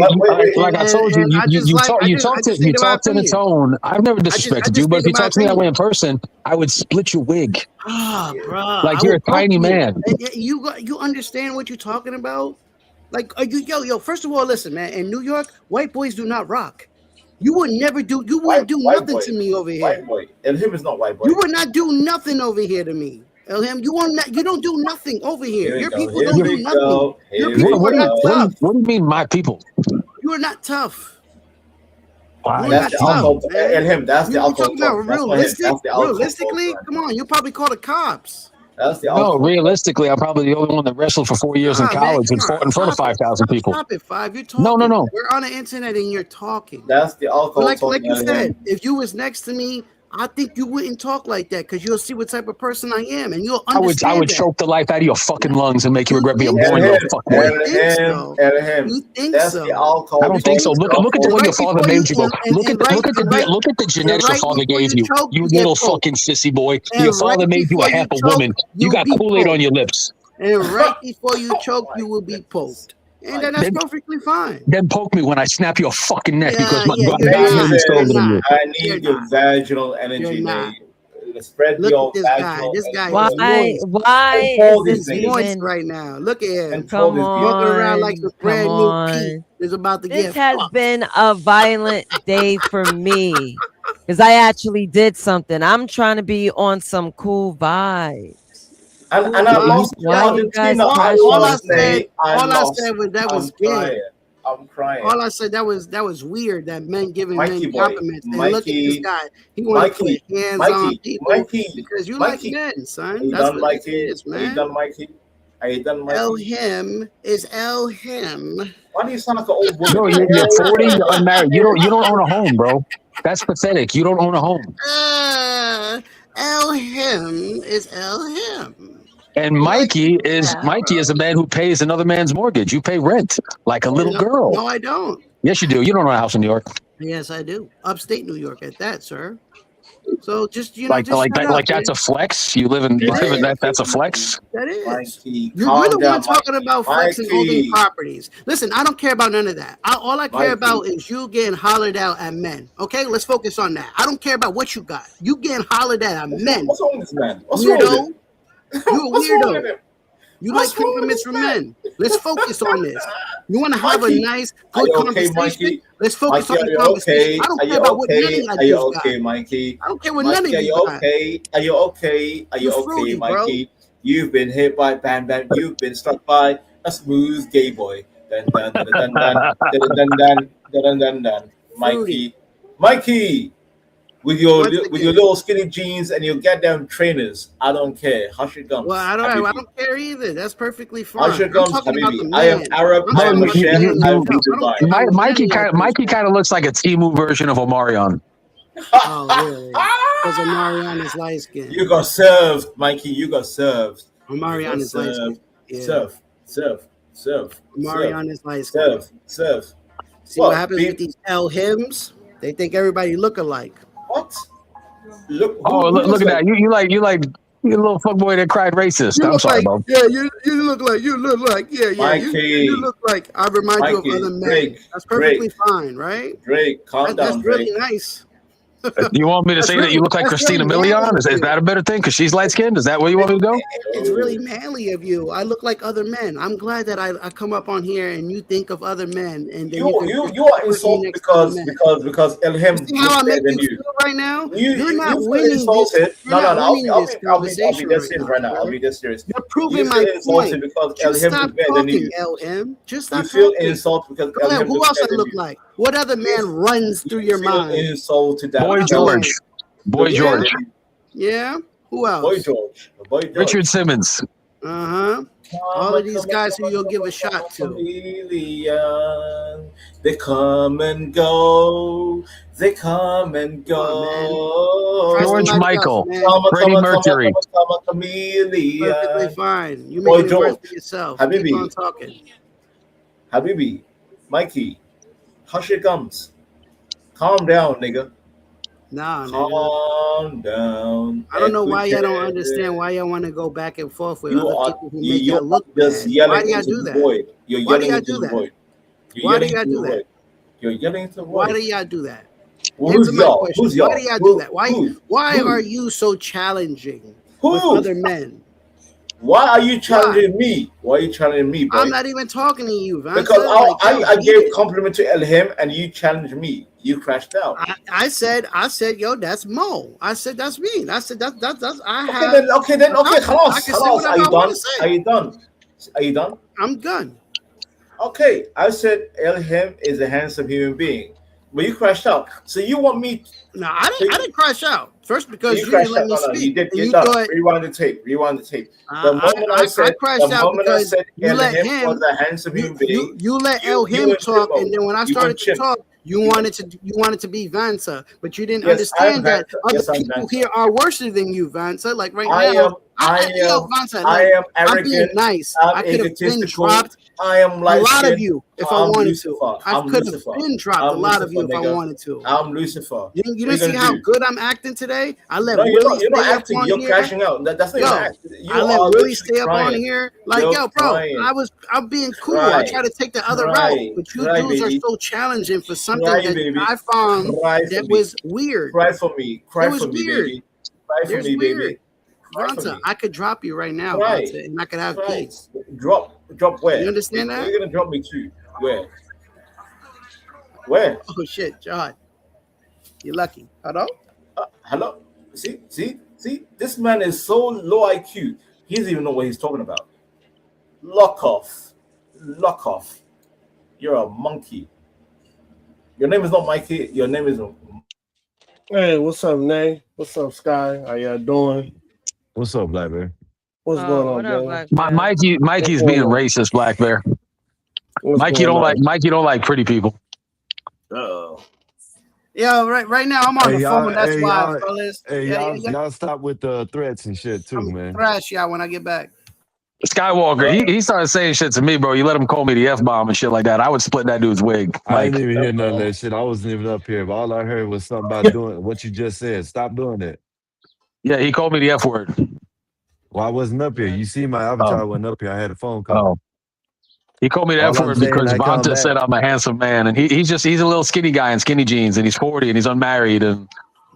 like I told you, I just like I you just stated my talked in a opinion. tone. I've never I disrespected you, just but if stated you my talk to me that way opinion. in person, I would split your wig. Ah, bro, Like I you're will a poke tiny you. man. You understand what you're talking about? Like, are you yo? First of all, listen, man. In New York, white boys do not rock. You would never do. You wouldn't do White nothing boy. to me over here. White boy. And him is not white boy. You would not do nothing over here to me. Elham, you don't do nothing over here. Your people don't do nothing. Your people are not tough. What do you mean, my people? You are not tough. That's the alcohol. And him. That's the alcohol. Talking about That's realistic. That's the alcohol. Realistically, come on. You probably call the cops. That's the No, alcohol. realistically, I'm probably the only one that wrestled for 4 years in Man, college and come fought on, in front of 5,000 people. Stop it, Five. You're talking. No. We're on the internet and you're talking. That's the alcohol. Like you said, if you was next to me, I think you wouldn't talk like that because you'll see what type of person I am and you'll understand. I would choke the life out of your fucking lungs and make you regret being born. You think that's so? the alcohol. I don't think so. Look at the way your father made you, bro. Look at the genetics your father gave you. You little fucking sissy boy. Your father made you a half a woman. You got Kool-Aid on your lips. And right before you choke, you will be poked. And then that's perfectly fine. Then poke me when I snap your fucking neck because my God is stronger than you. I need your vaginal energy, mate. Spread your vaginal. This guy Why is this moist right now? Look at him. Come walking around like the brand new Pete is about to get. This has been a violent day for me because I actually did something. I'm trying to be on some cool vibes. And I lost. Why you guys all I said was that was crying. I'm crying. All I said that was weird that men giving Mikey men boy, compliments. And look at this guy. He wants to put hands on people because you like men, son. That's what it is, man. Are you done, Mikey? Are you done, Mikey? Him is him. Why do you sound like an old woman? No, you're 40. You're unmarried. You don't own a home, bro. That's pathetic. You don't own a home. Him is him. And Mikey is a man who pays another man's mortgage. You pay rent like a little girl. No, I don't. Yes, you do. You don't own a house in New York. Yes, I do. Upstate New York at that, sir. So just like that's a flex. You live in that. That's a flex. That is. Mikey, you're the one talking about flexing owning properties. Listen, I don't care about none of that. All I care about is you getting hollered out at men. Okay, let's focus on that. I don't care about what you got. You getting hollered at men. What's wrong with this man? What's weirdo? Wrong with you a weirdo. You like compliments from men. Let's focus on this. You want to have a nice, good conversation? Mikey? Let's focus on the Okay? conversation. I don't care about what none of Are you okay, Mikey? I don't care what none of you got. Okay? Are you okay? Are you okay, Mikey? Bro. You've been hit by Bam Bam. You've been struck by a smooth gay boy. Dun dun dun dun dun dun dun dun dun dun. Mikey. With your little skinny jeans and your goddamn trainers, I don't care. Hush your gums. Well, I don't care either. That's perfectly fine. Hush your gums, Habibi. I am Arab. I am a chef. I am Dubai. Mikey kind of looks like a Temu version of Omarion. Oh, really? Because Omarion is light skinned. You got served, Mikey. You got served. Omarion is light skinned. Yeah. Serve. Omarion is light skinned. Serve. See what happens with these hymns? They think everybody look alike. What? Look, look at that. You like you little fuckboy that cried racist. You I'm look sorry, like, bro. yeah, you look like, yeah. Mikey, You look like I remind you of other men. Drake, That's perfectly fine, right? Drake, calm That's down, really Drake. nice. You want me to say that you look like Christina Milian? Is that a better thing? Because she's light skinned? Is that where you want me to go? It's really manly of you. I look like other men. I'm glad that I come up on here and you think of other men, and then you are insulted because Elham see how I make you feel right now. You're not winning this. You're not winning this conversation right now. I'll be dead serious. You're proving my point. Because Just Elham stop is better than you. talking, LM. Just stop You feel talking. insulted because Go ahead. Elham Who else I look like? What other man runs through your mind? Insulted that. Boy George. Boy George. Yeah. Who else? Boy George. Richard Simmons. All of these guys who you'll give a shot to. They come and go. They come and go. George Michael. Freddie Mercury. Perfectly fine. You Boy make it worse George. for yourself. Habibi. Keep on talking. Habibi. Mikey. Hush your gums. Calm down, nigga. Nah, calm down. I don't know why y'all don't understand why y'all want to go back and forth with other people who make y'all look bad. Why do y'all do that? You're Why do yelling y'all into do the that? void. Why do y'all do that? You're yelling into the void. Why do y'all do that? Who's y'all? Who's y'all? Why do y'all do that? Why are you so challenging with other men? Why are you challenging me? Why are you challenging me, bro? I'm not even talking to you, Vance. Because I gave compliment to Elham and you challenged me. You crashed out. I said, yo, that's Mo. I said that's me. I said that's Okay, خلاص. Are you done? I'm done. Okay, I said Elham is a handsome human being, but you crashed out. So you want me? No, I didn't crash out. First, because you crashed didn't let me out. speak. You did. Rewind the tape. The moment I said Elham was a handsome human being, you let Elham talk, and then when I started to talk, you wanted to be Vansa, but you didn't understand that other people here are worse than you, Vansa. Like right now, I am arrogant. I'm being nice. I could have been dropped. I am like a lot of you if I wanted to. I could have Lucifer. been dropped a lot of you if I wanted to. I'm Lucifer. You didn't see how good I'm acting today? I let Willie you're not acting. You're crashing out. That's not act. I let Willie stay up on here. Like, yo, bro, I'm being cool. I try to take the other route, but you dudes are so challenging for something that I found that was weird. Cry for me. Cry for me, weird. baby. Cry for me, baby. Vanta, I could drop you right now, Vanta, and I could have peace. Drop where? You understand that? You're gonna drop me too. Where? Oh shit, John. You're lucky. Hello? Hello? See? This man is so low IQ. He doesn't even know what he's talking about. Lock off. You're a monkey. Your name is not Mikey. Your name is. Hey, what's up, Nay? What's up, Sky? How y'all doing? What's up, Black Bear? What's going on, man? Mikey's being racist, Black Bear. Mikey don't like pretty people. Oh. Yeah, right now I'm on the phone. That's why, fellas. Y'all stop with the threats and shit too, man. Crash y'all when I get back. Skywalker, he started saying shit to me, bro. You let him call me the F-bomb and shit like that. I would split that dude's wig. I didn't even hear none of that shit. I wasn't even up here, but all I heard was something about doing what you just said. Stop doing that. Yeah, he called me the F word. Well, I wasn't up here. You see my avatar wasn't up here. I had a phone call. He called me the F word because Vonta said I'm a handsome man, and he's a little skinny guy in skinny jeans, and he's 40 and he's unmarried, and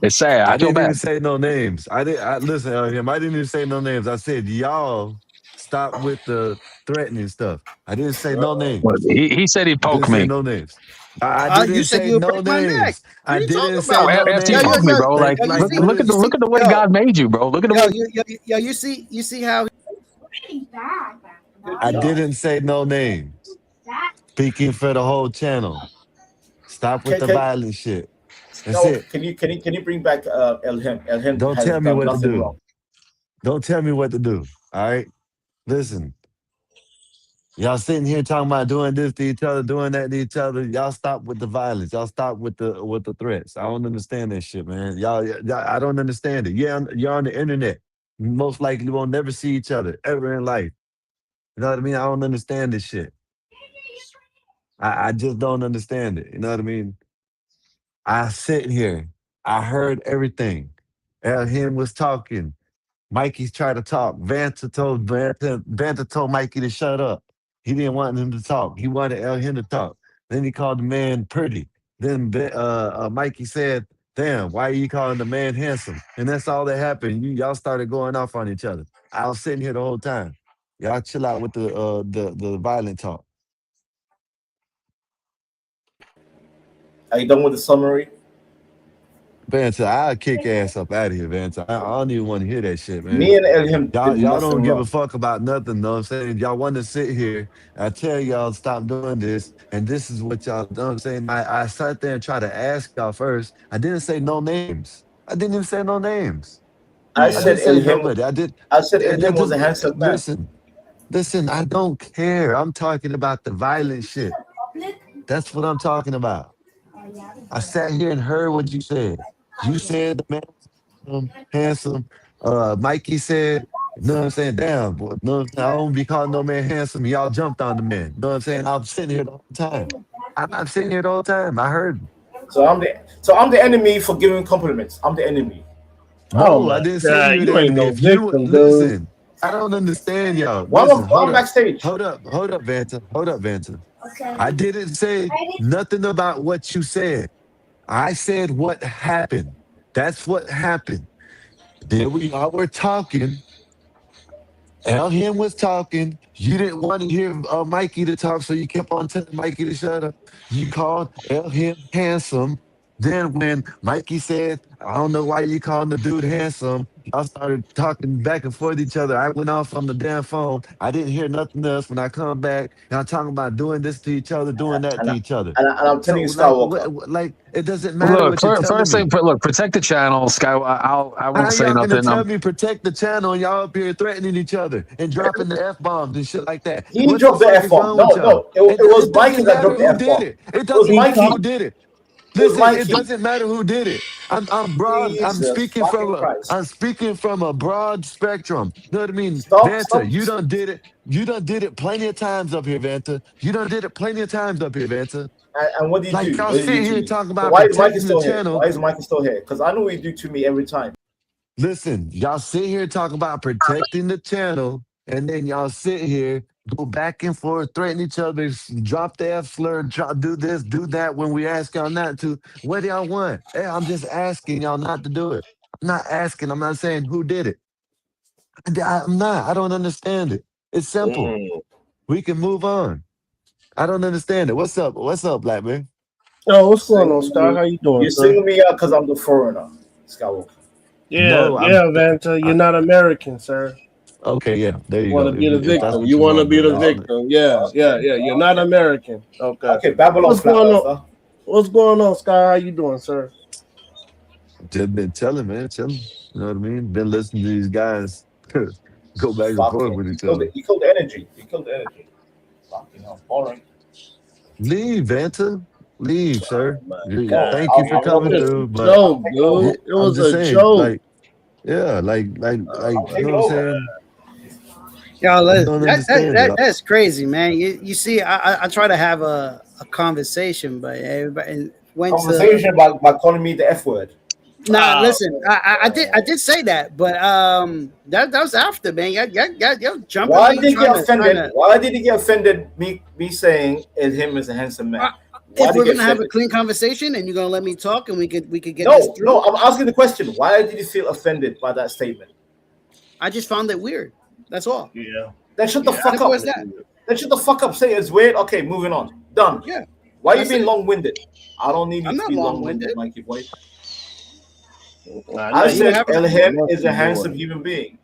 it's sad. I didn't even say no names. Listen, I didn't even say no names. I said y'all stop with the threatening stuff. I didn't say no names. He said he'd poke me. No names. I didn't say no names. I didn't say no names. After you poke me, bro. Like look at the way God made you, bro. Look at the way. Yo, you see how. I didn't say no names. Speaking for the whole channel. Stop with the violent shit. That's it. Can you bring back Elham? Don't tell me what to do. Wrong. Don't tell me what to do. All right. Listen. Y'all sitting here talking about doing this to each other, doing that to each other. Y'all stop with the violence. Y'all stop with the threats. I don't understand that shit, man. Y'all I don't understand it. Yeah, you're on the internet. Most likely won't never see each other ever in life. You know what I mean? I don't understand this shit. I just don't understand it. You know what I mean? I sit here. I heard everything. Him was talking. Mikey's trying to talk. Vanta told Mikey to shut up. He didn't want him to talk. He wanted him to talk. Then he called the man pretty. Then Mikey said, "Damn, why are you calling the man handsome?" And that's all that happened. Y'all started going off on each other. I was sitting here the whole time. Y'all chill out with the violent talk. Are you done with the summary? Vanta, I'll kick ass up out of here, Vanta. I don't even want to hear that shit, Me man. and Elham did Y'all nothing don't give a wrong. fuck about nothing, know what I'm saying? Y'all want to sit here. I tell y'all stop doing this, and this is what y'all know what I'm saying. I sat there and tried to ask y'all first. I didn't say no names. I didn't even say no names. I I said didn't say Elham. nobody. I did. I said That Elham was a doesn't handsome man. listen. I don't care. I'm talking about the violent shit. That's what I'm talking about. I sat here and heard what you said. You said the man handsome. Mikey said, you know what I'm saying? Damn, boy, know what I'm saying? I don't be calling no man handsome. Y'all jumped on the man. You know what I'm saying? I'm sitting here the whole time. I'm not sitting here the whole time. I heard. So I'm the enemy for giving compliments. I'm the enemy. Oh No, I my didn't say God, you were the you ain't enemy. no If you victim, dude. listen, I don't understand y'all. Why Listen, I'm backstage? hold up, Vanta. Hold up, Vanta. I didn't say nothing about what you said. I said what happened. That's what happened. Then we all were talking. Elham was talking. You didn't want to hear Mikey to talk, so you kept on telling Mikey to shut up. You called Elham handsome. Then when Mikey said, "I don't know why you calling the dude handsome," y'all started talking back and forth each other. I went off on the damn phone. I didn't hear nothing else. When I come back, y'all talking about doing this to each other, doing that to each other. And I'm telling So you, like, Skywalker. like it doesn't matter Look, what you're telling first me. thing, look, protect the channel, Sky. I How won't say y'all gonna nothing. tell me protect the channel and y'all up here threatening each other and dropping the F bombs and shit like that? He What the dropped the fuck F is bomb. wrong with No, y'all? no, it was It Mikey doesn't that matter dropped the who F did bomb. it. It It was doesn't matter Mikey. who did it. It was Listen, it Mikey. doesn't matter who did it. I'm broad. Jesus fucking Christ. I'm speaking from a broad spectrum. You know what I mean? Stop. Vanta, you done did it. You done did it plenty of times up here, Vanta. You done did it plenty of times up here, Vanta. And what did you Like do? y'all What did you sit do to here me? talking So about why is Mikey protecting the still here? channel. Why is Mikey still here? Because I know what you do to me every time. Listen, y'all sit here talking about protecting the channel, and then y'all sit here, go back and forth, threaten each other, drop the F slur, do this, do that when we ask y'all not to. What do y'all want? Hey, I'm just asking y'all not to do it. I'm not asking, I'm not saying who did it. I'm not. I don't understand it. It's simple. We can move on. I don't understand it. What's up? What's up, black man? Oh, what's going on, Sky? How you doing, You're sir? singling me out because I'm the foreigner, Skywalker. Yeah, No, yeah, Vanta. You're not American, sir. okay, yeah, there you Want go. to be the If that's victim. what You you want to want to be do, the that's victim. Yeah, yeah, yeah. You're not American. Okay. Okay, Babylon What's flat going on? earther. What's going on, Sky? How you doing, sir? just been telling, man, chilling. You know what I mean? Been listening to these guys go back and forth Fucking, with each other. you killed the energy. You killed the energy. Fucking hell, boring. Leave, Vanta. Leave, sir. God, Thank you for I'm not coming gonna. it's a through, but joke, I'm taking over. dude. It I'm was just a saying, joke. like, yeah, I'm you know taking what I'm over. saying? Y'all, I don't understand it. that's crazy, man. You see, I try to have a conversation, but everybody went to. Conversation by calling me the F word. Nah, listen, I did say that, but that was after, man. Y'all jumping Why me, did he trying get to. offended? Why did he get offended? Me saying him as a handsome man. Why If did he we're get gonna have a offended? clean conversation and you're gonna let me talk and we could get this No, through. no. I'm asking the question. Why did you feel offended by that statement? I just found it weird. That's all. Yeah. Then shut the fuck Simple up. as that. Then shut the fuck up. Say it's weird. Okay, moving on. Done. Yeah. Why are you That's being it. long-winded? I don't need you I'm to not be long-winded, long-winded. Mikey boy. I know I You said have a. Elham must is be a handsome bored. human being,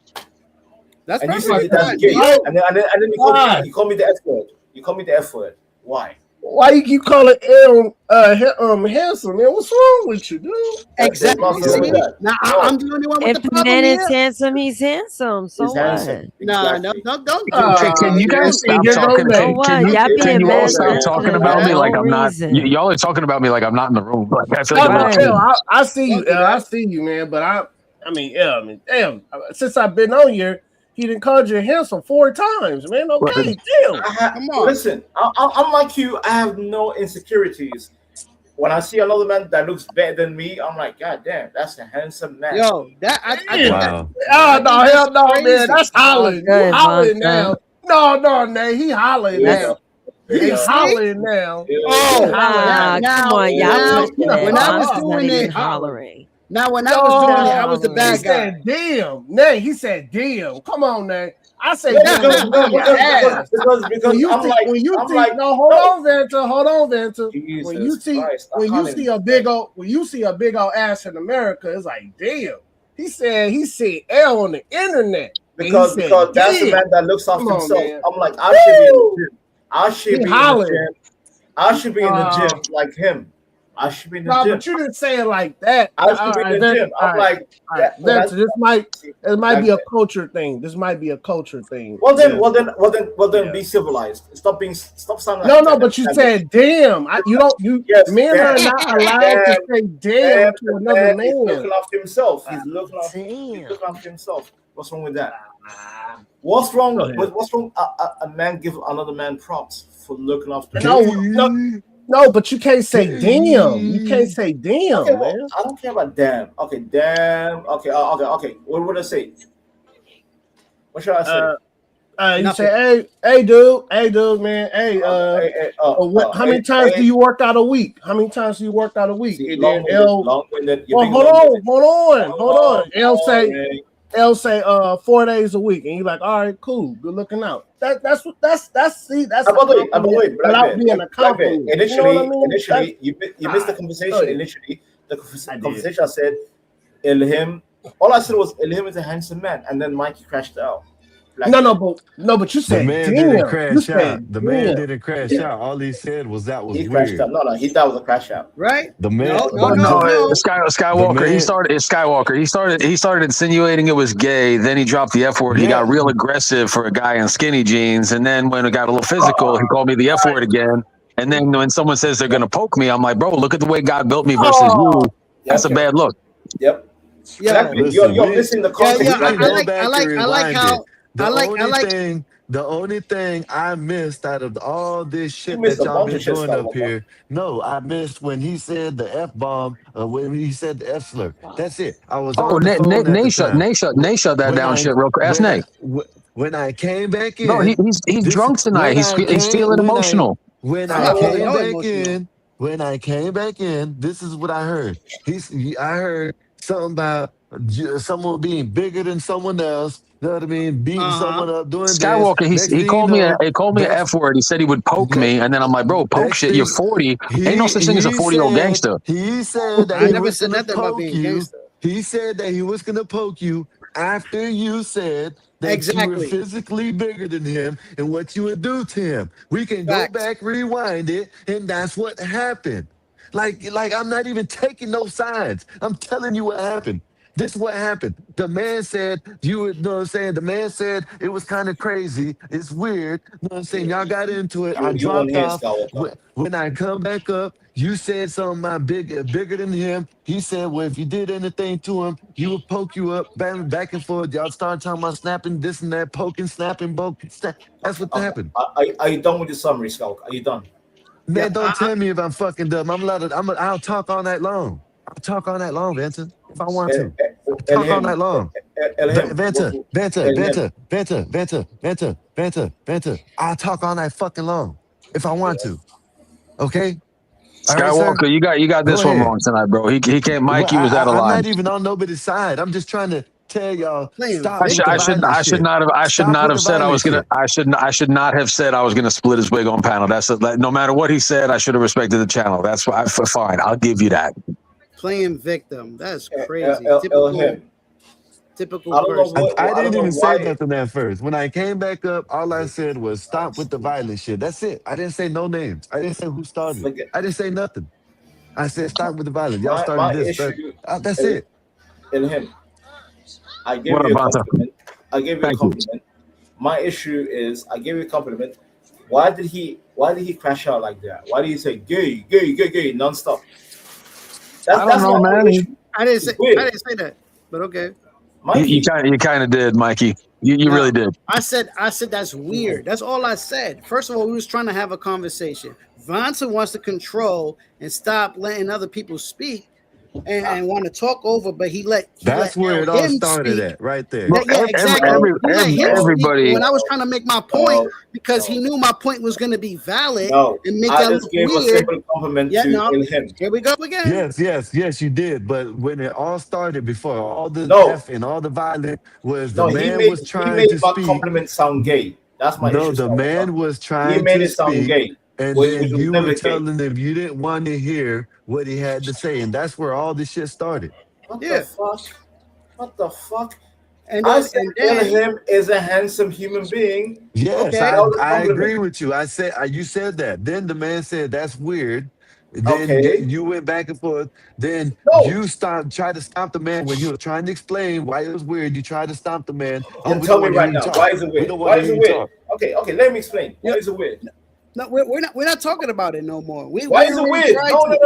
That's and you perfectly said that's fine. gay. Why? And then Why? you call me the F word. You call me the F word. Why? Why you keep calling Aaron handsome, man? What's wrong with you, dude? There's Exactly. nothing wrong with See, that. now No, I'm the only one with If the the problem man is here. handsome, he's handsome. So he's what? handsome. No, no, Exactly. don't do Can, that. can you Yeah, guys see, stop here go talking? So Nate. what? Can Y'all can being you all mad stop talking sensitive about for me no like I'm not? reason. Y'all are talking about me like I'm not in the room. Like, I feel like I I'm know, not Don't here. I see you. don't do I that. see you, man. But I mean, damn. Since I've been on here, he done called you handsome 4 times, man. Okay, damn. Come on. Listen, I'm like you. I have no insecurities. when I see another man that looks better than me, I'm like, God damn, that's a handsome man. Yo, that I think Wow. Oh no, hell no, man. That's Oh, hollering. You good, hollering Vonta. now. No, man. He hollering That's now. He hollering now. He Oh, hollering nah, come on, y'all now, pushing it. when I was Vonta's not doing even it, hollering. now when He's I was doing it, not I was the He bad hollering. guy. said, "Damn." Nay, he said, "Damn." Come on, Nay. I say, No, "Damn" when you do your ass. because I'm like, No, hold on, Vanta. Jesus When you see Christ, I when you can't see even- a big old ass in America, it's like, damn. He said L on the internet. because that's the damn. man that looks after Come on, himself. man. I'm like, I should be in the gym. I should He be in the hollering. gym. I should be in the gym like him. I should be in the No, gym. but you didn't say it like that. I should be in the gym. I'm like, Vanta, this might like be a culture thing. This might be a culture thing. Well then, be civilized. Stop sounding No, like no, but you said damn. Men are not allowed to say damn to another man. He's looking after himself. He's looking after himself. What's wrong with that? What's wrong? What's wrong? A man give another man props for looking after. No, but you can't say damn. You can't say damn, Okay, man. I don't care about damn. Okay, damn. Okay, okay. What would I say? What should I say? You say, hey, dude, man, how many times do you work out a week? How many times do you work out a week? And then long-winded. Hold on. L say 4 days a week, and you're like, all right, cool, good looking out. That's without being a compliment. Initially, you missed the conversation. Initially, the conversation I said, Ilham. All I said was Ilham is a handsome man, and then Mikey crashed out. Like, No, but you said the man damn. didn't crash out. The man didn't crash out. All he said was that was he weird. crashed out. No, he thought it was a crash out. Right? The man, Skywalker. He started insinuating it was gay. Then he dropped the F word. He got real aggressive for a guy in skinny jeans. And then when it got a little physical, he called me the F word again. And then when someone says they're gonna poke me, I'm like, bro, look at the way God built me versus you. That's a bad look. Yep. Yeah, you're missing the context. I like how. The only thing I missed out of all this shit missed that a y'all bunch been of shit, doing up Skywalker. here, no, I missed when he said the F-bomb, when he said the F-slur. That's it. I was on the phone at the time. Nay shut that down shit real quick. Ask Nay. When I came back in, No, he's drunk tonight. He's feeling emotional. When I came back in, this is what I heard. I heard something about someone being bigger than someone else. You know what I mean? Beating someone up, doing Skywalker. He called me an F word. He said he would poke me, and then I'm like, bro, poke shit. You're 40. Ain't no such thing as a 40-year-old gangster. He said that I never said nothing about being gangster. He said that he was gonna poke you after you said that you were physically bigger than him and what you would do to him. We can go back, rewind it, and that's what happened. Like I'm not even taking no sides. I'm telling you what happened. This is what happened. The man said, you know what I'm saying? The man said it was kind of crazy. It's weird. You know what I'm saying? Y'all got into it. I dropped off. When I come back up, you said something about bigger than him. He said, well, if you did anything to him, he would poke you up, back and forth. Y'all started talking about snapping this and that, poking, snapping, poking. That's what happened. Are you done with the summary, Skywalker? Are you done? Man, don't tell me if I'm fucking dumb. I'll talk all night long. I'll talk all night long, Vincent, if I want to. I'll talk all night long. Venta. I'll talk all night fucking long if I want to. Okay? Skywalker, you got this one wrong tonight, bro. He can't. Mikey was out of line. I'm not even on nobody's side. I'm just trying to tell y'all. Stop. I should not have said I was gonna. I should not have said I was gonna split his wig on panel. No matter what he said, I should have respected the channel. That's why. Fine, I'll give you that. Playing victim. That's crazy. Typical I don't know person. I didn't even say nothing at first. When I came back up, all I said was stop with the violent shit. That's it. I didn't say no names. I didn't say who started it. I didn't say nothing. I said stop with the violence. Y'all started this. That's it. Ilham, I gave you a compliment. My issue is I gave you a compliment. Why did he crash out like that? Why did he say gay nonstop? I don't know, man. I didn't say that, but okay. You kind of did, Mikey. You really did. I said that's weird. That's all I said. First of all, we was trying to have a conversation. Vonta wants to control and stop letting other people speak and want to talk over, but he let That's where it all him started speak. at, right there. Yeah, exactly. He let him speak everybody. when I was trying to make my point because he knew my point was going to be valid and make I that just look gave a weird. simple compliment to him. Here we go again. Yes, you did. But when it all started, before all the F and all the violence, was the man was trying to my speak. compliment sound gay. That's my issue. No, the man was He trying made to it sound speak, gay, and which then was you never were gay. telling him you didn't want to hear what he had to say, and that's where all this shit started. What the fuck? What the fuck? And I then, said Elham is a handsome human being. Yes, That was a I compliment. agree with you. I said you said that. Then the man said that's weird. Then you went back and forth. Then you tried to stop the man when he was trying to explain why it was weird. You tried to stop the man. Oh, we Tell don't me want to hear right you now, talk. why is it weird? We don't Why want to is hear it you weird? talk. Okay, let me explain. Why is it weird? No, we're not talking about it no more. Why is it weird?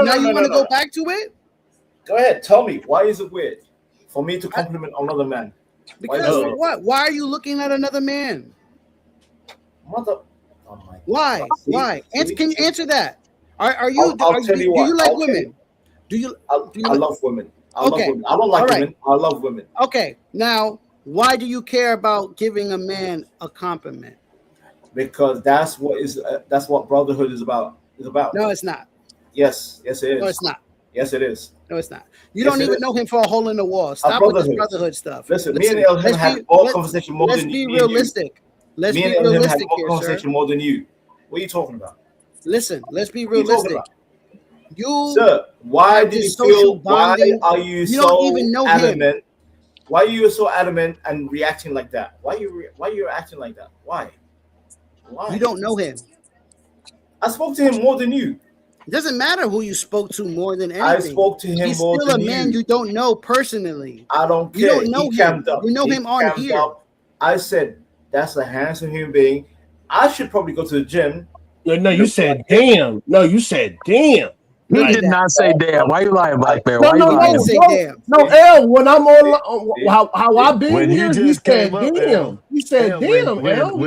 Now you want to go back to it? Go ahead, tell me. Why is it weird for me to compliment another man? Because of what? Why are you looking at another man? Mother. Why? Why? Can you answer that? Are you? I'll tell you what. Do you like women? Do you? I love women. I love women. I don't like women. I love women. Okay. Now, why do you care about giving a man a compliment? Because that's what brotherhood is about. No, it's not. Yes, it is. No, it's not. Yes, it is. No, it's not. You don't even know him for a hole in the wall. Stop with this brotherhood stuff. Listen, me and Elham had more conversation more than you. Let's be realistic. Let's be realistic here, conversation more than you. What are you talking about? Listen, let's be realistic. Sir, why do you feel? Why are you so adamant? Why are you so adamant and reacting like that? Why you acting like that? Why? You don't know him. I spoke to him more than you. It doesn't matter who you spoke to more than anything. I spoke to him more than you. He's still a man you don't know personally. I don't care. You don't know him. You know him on here. I said that's a handsome human being. I should probably go to the gym. No, you said damn. No, you said damn. He did not say damn. Why you lying, Black Bear? No, Why you lying? Say damn. No, L, when I'm on how I been When here, he you just said came up, damn. You said damn, L.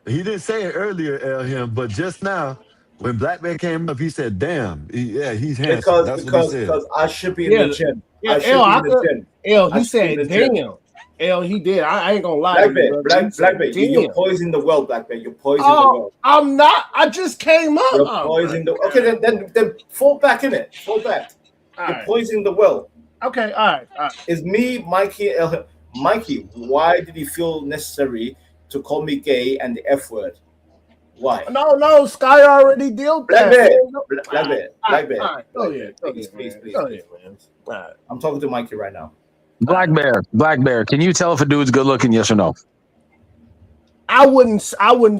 He didn't say it earlier, him, but just now, when Black Man came up, he said, "Damn, he's handsome." That's what he said. Because I should be in the gym. Yeah, L, he said damn. L, he did. I ain't gonna lie. Black Bear, you're poisoning the well, Black Bear. You're poisoning the well. I'm not. I just came up. You're poisoning the well. Okay, then fall back in it. Fall back. You're poisoning the well. Okay, all right. It's me, Mikey, Mikey, why did you feel necessary to call me gay and the F word? Why? No, Sky already dealt Black that. Bear. Please. I'm talking to Mikey right now. Black Bear, can you tell if a dude's good looking, yes or no? I wouldn't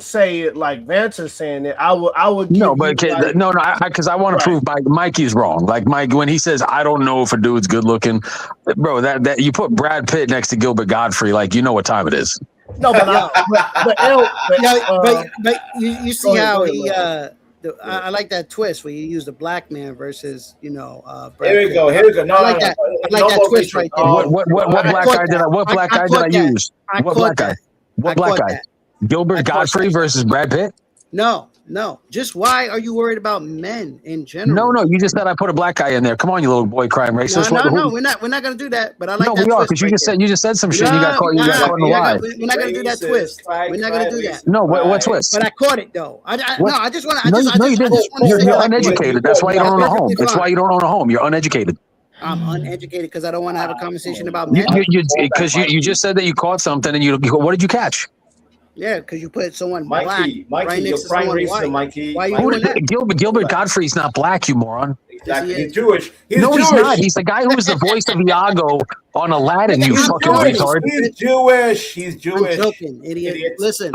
say it like Vanta's saying it. I would. No, but because I want to prove Mikey's wrong. Like Mike, when he says, "I don't know if a dude's good looking," bro, that you put Brad Pitt next to Gilbert Godfrey, like you know what time it is. No, but you see how he. I like that twist where you use the black man versus Brad Here we go. No, I like that. I like that twist right there. What black guy did I? What black guy did I use? What black guy? What black guy? Gilbert Godfrey versus Brad Pitt? No. Just why are you worried about men in general? No. You just said I put a black guy in there. Come on, you little boy crime racist. No. We're not gonna do that. But I like that. No, we are because you just said some shit. You got caught. You got caught in the lie. We're not gonna do that twist. We're not gonna do that. No, what twist? But I caught it though. I just want to. No, you didn't. You're uneducated. That's why you don't own a home. That's why you don't own a home. You're uneducated. I'm uneducated because I don't want to have a conversation about men. Because you just said that you caught something and you go, what did you catch? Yeah, because you put someone Mikey, black right next to someone white. Mikey. Why are you doing that? Gilbert Godfrey's not black, you moron. Exactly. He's Jewish. He's not. He's the guy who was the voice of Iago on Aladdin, you fucking retard. He's Jewish. I'm joking, idiot. Listen,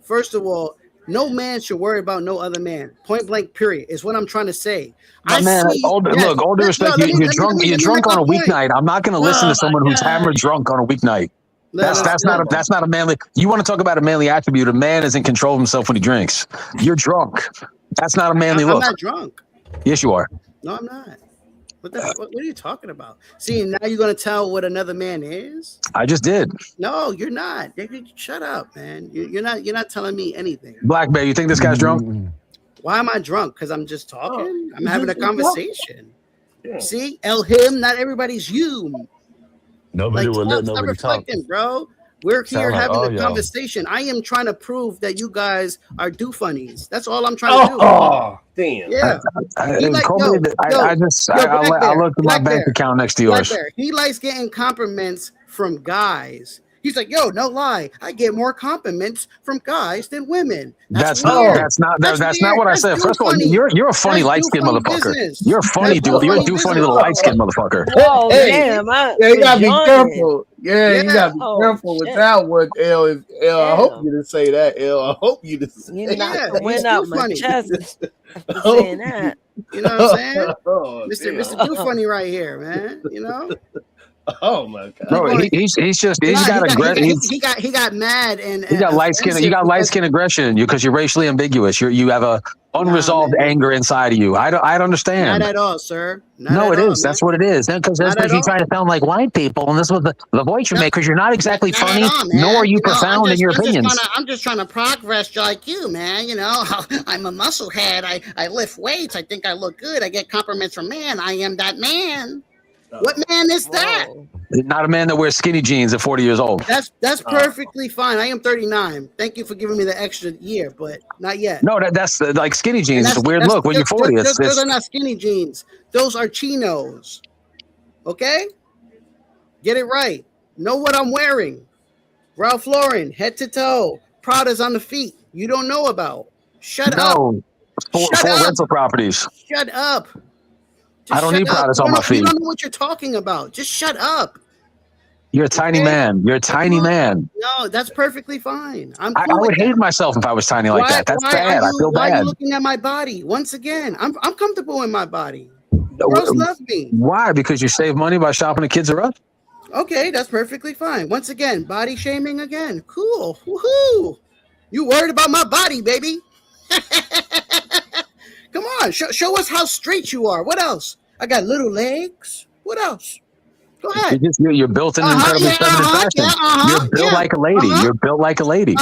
first of all, no man should worry about no other man. Point blank, period, is what I'm trying to say. All due respect, you're drunk on a weeknight. I'm not going to listen to someone who's hammered drunk on a weeknight. That's not a manly. You want to talk about a manly attribute? A man is in control of himself when he drinks. You're drunk. That's not a manly look. I'm not drunk. Yes, you are. No, I'm not. What are you talking about? See, now you're gonna tell what another man is? I just did. No, you're not. Shut up, man. You're not telling me anything. Black Bear, you think this guy's drunk? Why am I drunk? Because I'm just talking. I'm having a just conversation. Yeah. See, him. Not everybody's you. Nobody will let Stop nobody talk. reflecting, bro. We're here Sound like having all a y'all. conversation. I am trying to prove that you guys are do funnies. That's all I'm trying to do. Oh, damn. Yeah. He like, I'll yo, look at my Black bank Bear, account next to Black yours. Bear. He likes getting compliments from guys. He's like, yo, no lie, I get more compliments from guys than women. That's weird. not weird. what I That's said. do First of all, funny. you're a funny That's light do skinned funny motherfucker. business. You're funny, That's do dude. You're a funny do funny business. little light skinned motherfucker. Oh Hey, damn! yeah, you gotta be careful. Yeah, you gotta be Oh, careful with shit. that one, L. I hope Damn. you didn't say that, L. I hope you didn't say You knocked Yeah, the he's wind out too my funny. chest after saying that. You know what I'm saying? Oh, Mr. damn. Do funny right here, man. You know? Oh my god. Bro, he's got aggression. He got mad and You got light skin. You got light because- skin aggression in you because you're racially ambiguous. You have a unresolved man. anger inside of you. I don't understand. Not at all, sir. No, it is. That's what it is. Because Not at you all. try to sound like white people, and this was the voice you make because you're not exactly Not funny, at all, man. nor are you You know, profound in your opinions. I'm just trying to progress like you, man. You know, I'm a musclehead. I lift weights. I think I look good. I get compliments from man. I am that man. What man is that? Not a man that wears skinny jeans at 40 years old. That's perfectly fine. I am 39. Thank you for giving me the extra year, but not yet. No, that's like skinny jeans. It's a weird look when you're 40. Those are not skinny jeans. Those are chinos. Okay? Get it right. Know what I'm wearing. Ralph Lauren, head to toe. Prada's on the feet. You don't know about. Shut up. Four rental properties. Shut up. I don't need Prada's on my feet. You don't know what you're talking about. Just shut up. You're a tiny man. You're a tiny man. No, that's perfectly fine. I would hate myself if I was tiny like that. That's bad. I feel Why are bad. you looking at my body? Once again, I'm comfortable in my body. Girls love me. Why? Because you save money by shopping at Kids R Us? Okay, that's perfectly fine. Once again, body shaming again. Cool. Woohoo. You worried about my body, baby. Come on, show us how straight you are. What else? I got little legs. What else? Go ahead. You're built in an incredibly feminine fashion. You're built like a lady. You're built like a lady.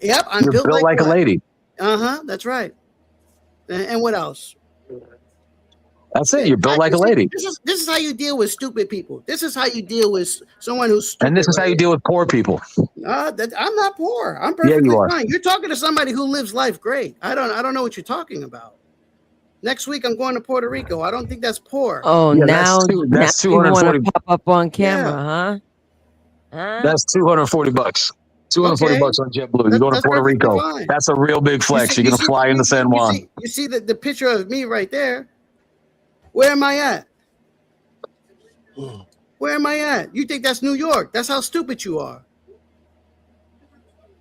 Yep, You're built like a lady. That's right. And what else? That's it. You're built like a lady. This is how you deal with stupid people. This is how you deal with someone who's stupid. And this is how you deal with poor people. I'm not poor. I'm perfectly you are. fine. You're talking to somebody who lives life great. I don't know what you're talking about. Next week I'm going to Puerto Rico. I don't think that's poor. Oh, now you want to pop up on camera, huh? That's $240. $240 on JetBlue. You're going to Puerto Rico. Fine. That's a real big flex. You're going to fly into San Juan. You see the picture of me right there. Where am I at? Where am I at? You think that's New York? That's how stupid you are.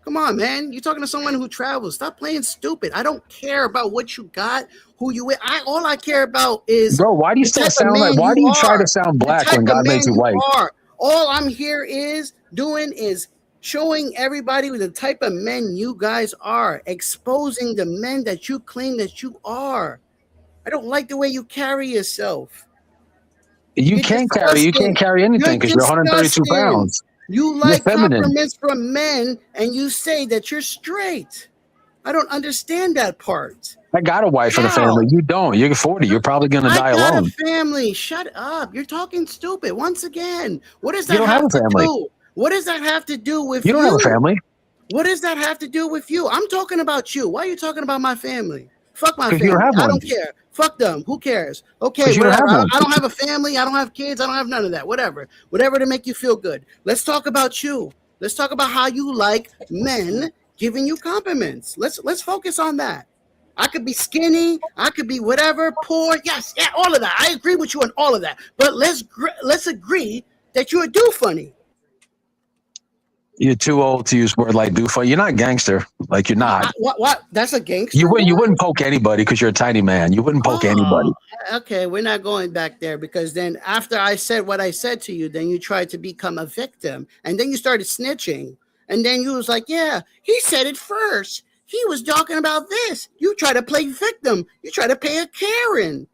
Come on, man. You're talking to someone who travels. Stop playing stupid. I don't care about what you got, who you with. All I care about is. Bro, why do you still sound like? Why do you try to sound black when God made you white? All I'm here is doing is showing everybody the type of men you guys are, exposing the men that you claim that you are. I don't like the way you carry yourself. You can't carry anything because you're 132 pounds. You like compliments from men and you say that you're straight. I don't understand that part. I got a wife and a family. You don't. You're 40. You're probably going to die alone. I got a family. Shut up. You're talking stupid. Once again, what does that You don't have a family. do? What does that have to do with you? You don't have a family. What does that have to do with you? I'm talking about you. Why are you talking about my family? Fuck my family. You don't have one. I don't care. Fuck them. Who cares? Okay, whatever. I don't have a family. I don't have kids. I don't have none of that. Whatever to make you feel good. Let's talk about you. Let's talk about how you like men giving you compliments. Let's focus on that. I could be skinny. I could be whatever, poor. Yes, yeah, all of that. I agree with you on all of that. But let's agree that you do funny. You're too old to use word like do funny. You're not gangster. Like you're not. What? That's a gangster. You wouldn't poke anybody because you're a tiny man. You wouldn't poke anybody. Okay, we're not going back there because then after I said what I said to you, then you tried to become a victim and then you started snitching. And then you was like, yeah, he said it first. He was talking about this. You try to play victim. You try to play a Karen.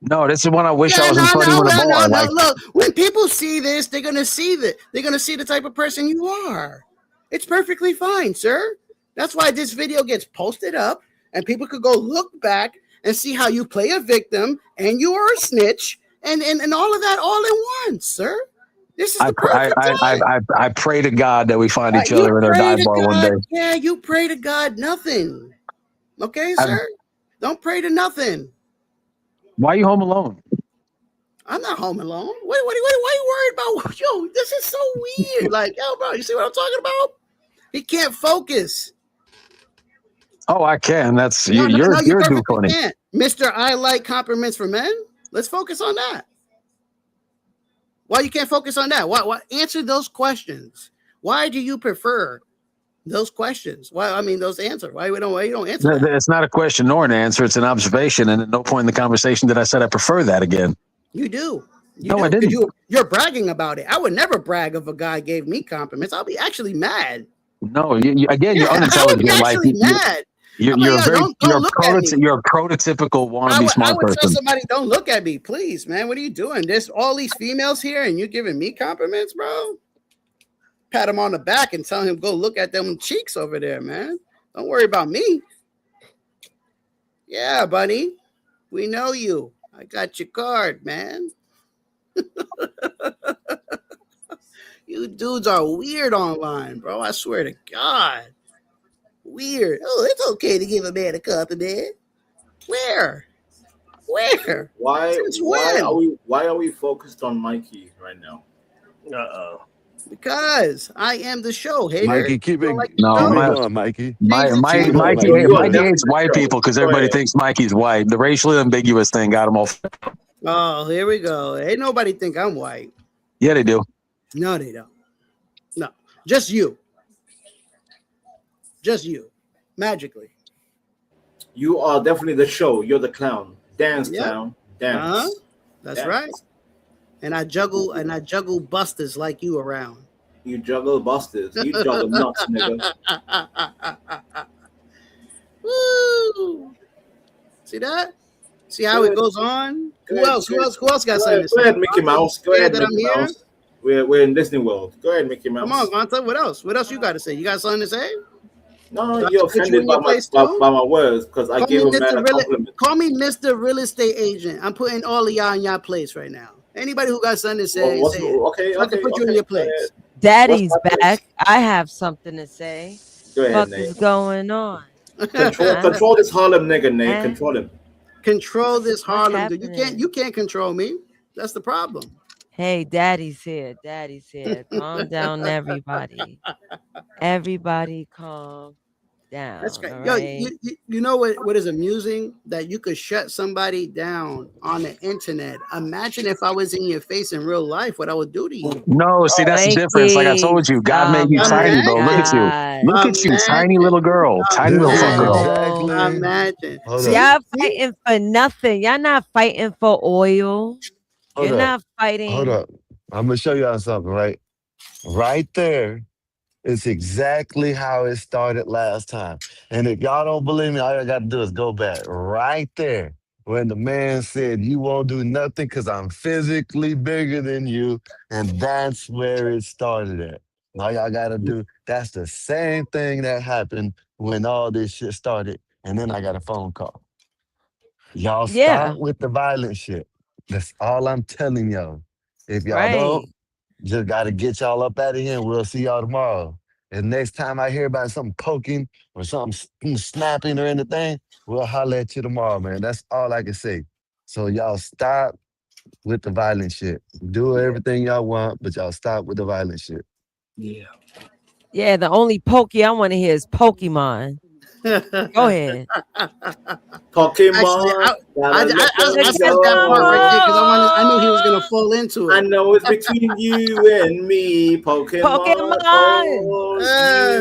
No, this is one I wish I Yeah, was in no, front of no, you in a well, no, bar. no. Like, Look, when people see this, they're gonna see that. They're gonna see the type of person you are. It's perfectly fine, sir. That's why this video gets posted up, and people could go look back and see how you play a victim and you are a snitch, and all of that all in one, sir. This is I, the pr- I, perfect I, I, time. I pray to God that we find each You other in a pray dive to bar one God. day. Yeah, you pray to God. Nothing. Okay, I'm, sir. Don't pray to nothing. why are you home alone? I'm not home alone. Why are you worried about? Yo, this is so weird. Like, yo, bro, you see what I'm talking about? He can't focus. Oh, I can. That's No, you you're too perfectly funny. can't. Mr. I like compliments for men. Let's focus on that. Why you can't focus on that? Why answer those questions? Why do you prefer those questions? Why, I mean, those answers. Why you don't answer that? It's not a question nor an answer. It's an observation. And at no point in the conversation did I said I prefer that again. You do. No, I didn't. You're bragging about it. I would never brag if a guy gave me compliments. I'll be actually mad. No, again, you're I would unintelligent. be Like actually mad. you're a very Don't look at me. you're a prototypical wannabe I smart would tell person. somebody, don't look at me, please, man. What are you doing? There's all these females here, and you're giving me compliments, bro. Pat him on the back and tell him go look at them cheeks over there, man. Don't worry about me. Yeah, buddy, we know you. I got your card, man. You dudes are weird online, bro. I swear to God. Weird. Oh, it's okay to give a man a compliment. Where? Since when? Why are we focused on Mikey right now? Because I am the show, hater. Mikey, keep it going, Mikey. Mikey hates white people because everybody thinks Mikey's white. The racially ambiguous thing got him off. Oh, here we go. Ain't nobody think I'm white. Yeah, they do. No, they don't. No, just you. Just you. Magically. You are definitely the show. You're the clown. Dance, Yep. clown. Dance. That's Dance. right. And I juggle busters like you around. You juggle busters. You juggle nuts, nigga. Woo! See that? See how it goes on? Who else got something to say? Go ahead, Mickey Mouse. Go ahead, that I'm Mickey here? Mouse. We're in Disney World. Go ahead, Mickey Mouse. Come on, Gonta. What else? What else you got to say? You got something to say? No, you're offended by my words because I gave a man a compliment. Call me Mr. Real Estate Agent. I'm putting all of y'all in your place right now. Anybody who got something to say, say it. Okay, I can put you in your place. Daddy's back. I have something to say. Go ahead, What Nate. is going on? Control this Harlem nigga, Nate. Control him. Control this Harlem. happening? You can't control me. That's the problem. Hey, Daddy's here. Daddy's here. Calm down, everybody. Everybody calm down. That's great. All Yo, right? you know what is amusing? That you could shut somebody down on the internet. Imagine if I was in your face in real life, what I would do to you. No, see, that's the difference. Like I told you, God made you tiny, bro. Look at you. Look at you, tiny little girl. Tiny little fuck girl. Imagine. Y'all fighting for nothing. Y'all not fighting for oil. You're not fighting. Hold up. I'm gonna show y'all something, right? Right there. It's exactly how it started last time. And if y'all don't believe me, all you gotta do is go back right there when the man said, "You won't do nothing because I'm physically bigger than you." And that's where it started at. All y'all gotta do, that's the same thing that happened when all this shit started. And then I got a phone call. Y'all stop with the violent shit. That's all I'm telling y'all. If y'all don't, just got to get y'all up out of here and we'll see y'all tomorrow. And next time I hear about something poking or something snapping or anything, we'll holler at you tomorrow, man. That's all I can say. So y'all stop with the violent shit. Do everything y'all want, but y'all stop with the violent shit. Yeah. Yeah, the only Pokey I want to hear is Pokemon. Go ahead. Pokemon. I said that part right there because I knew he was gonna fall into it. I know it's between you and me, Pokemon. Oh,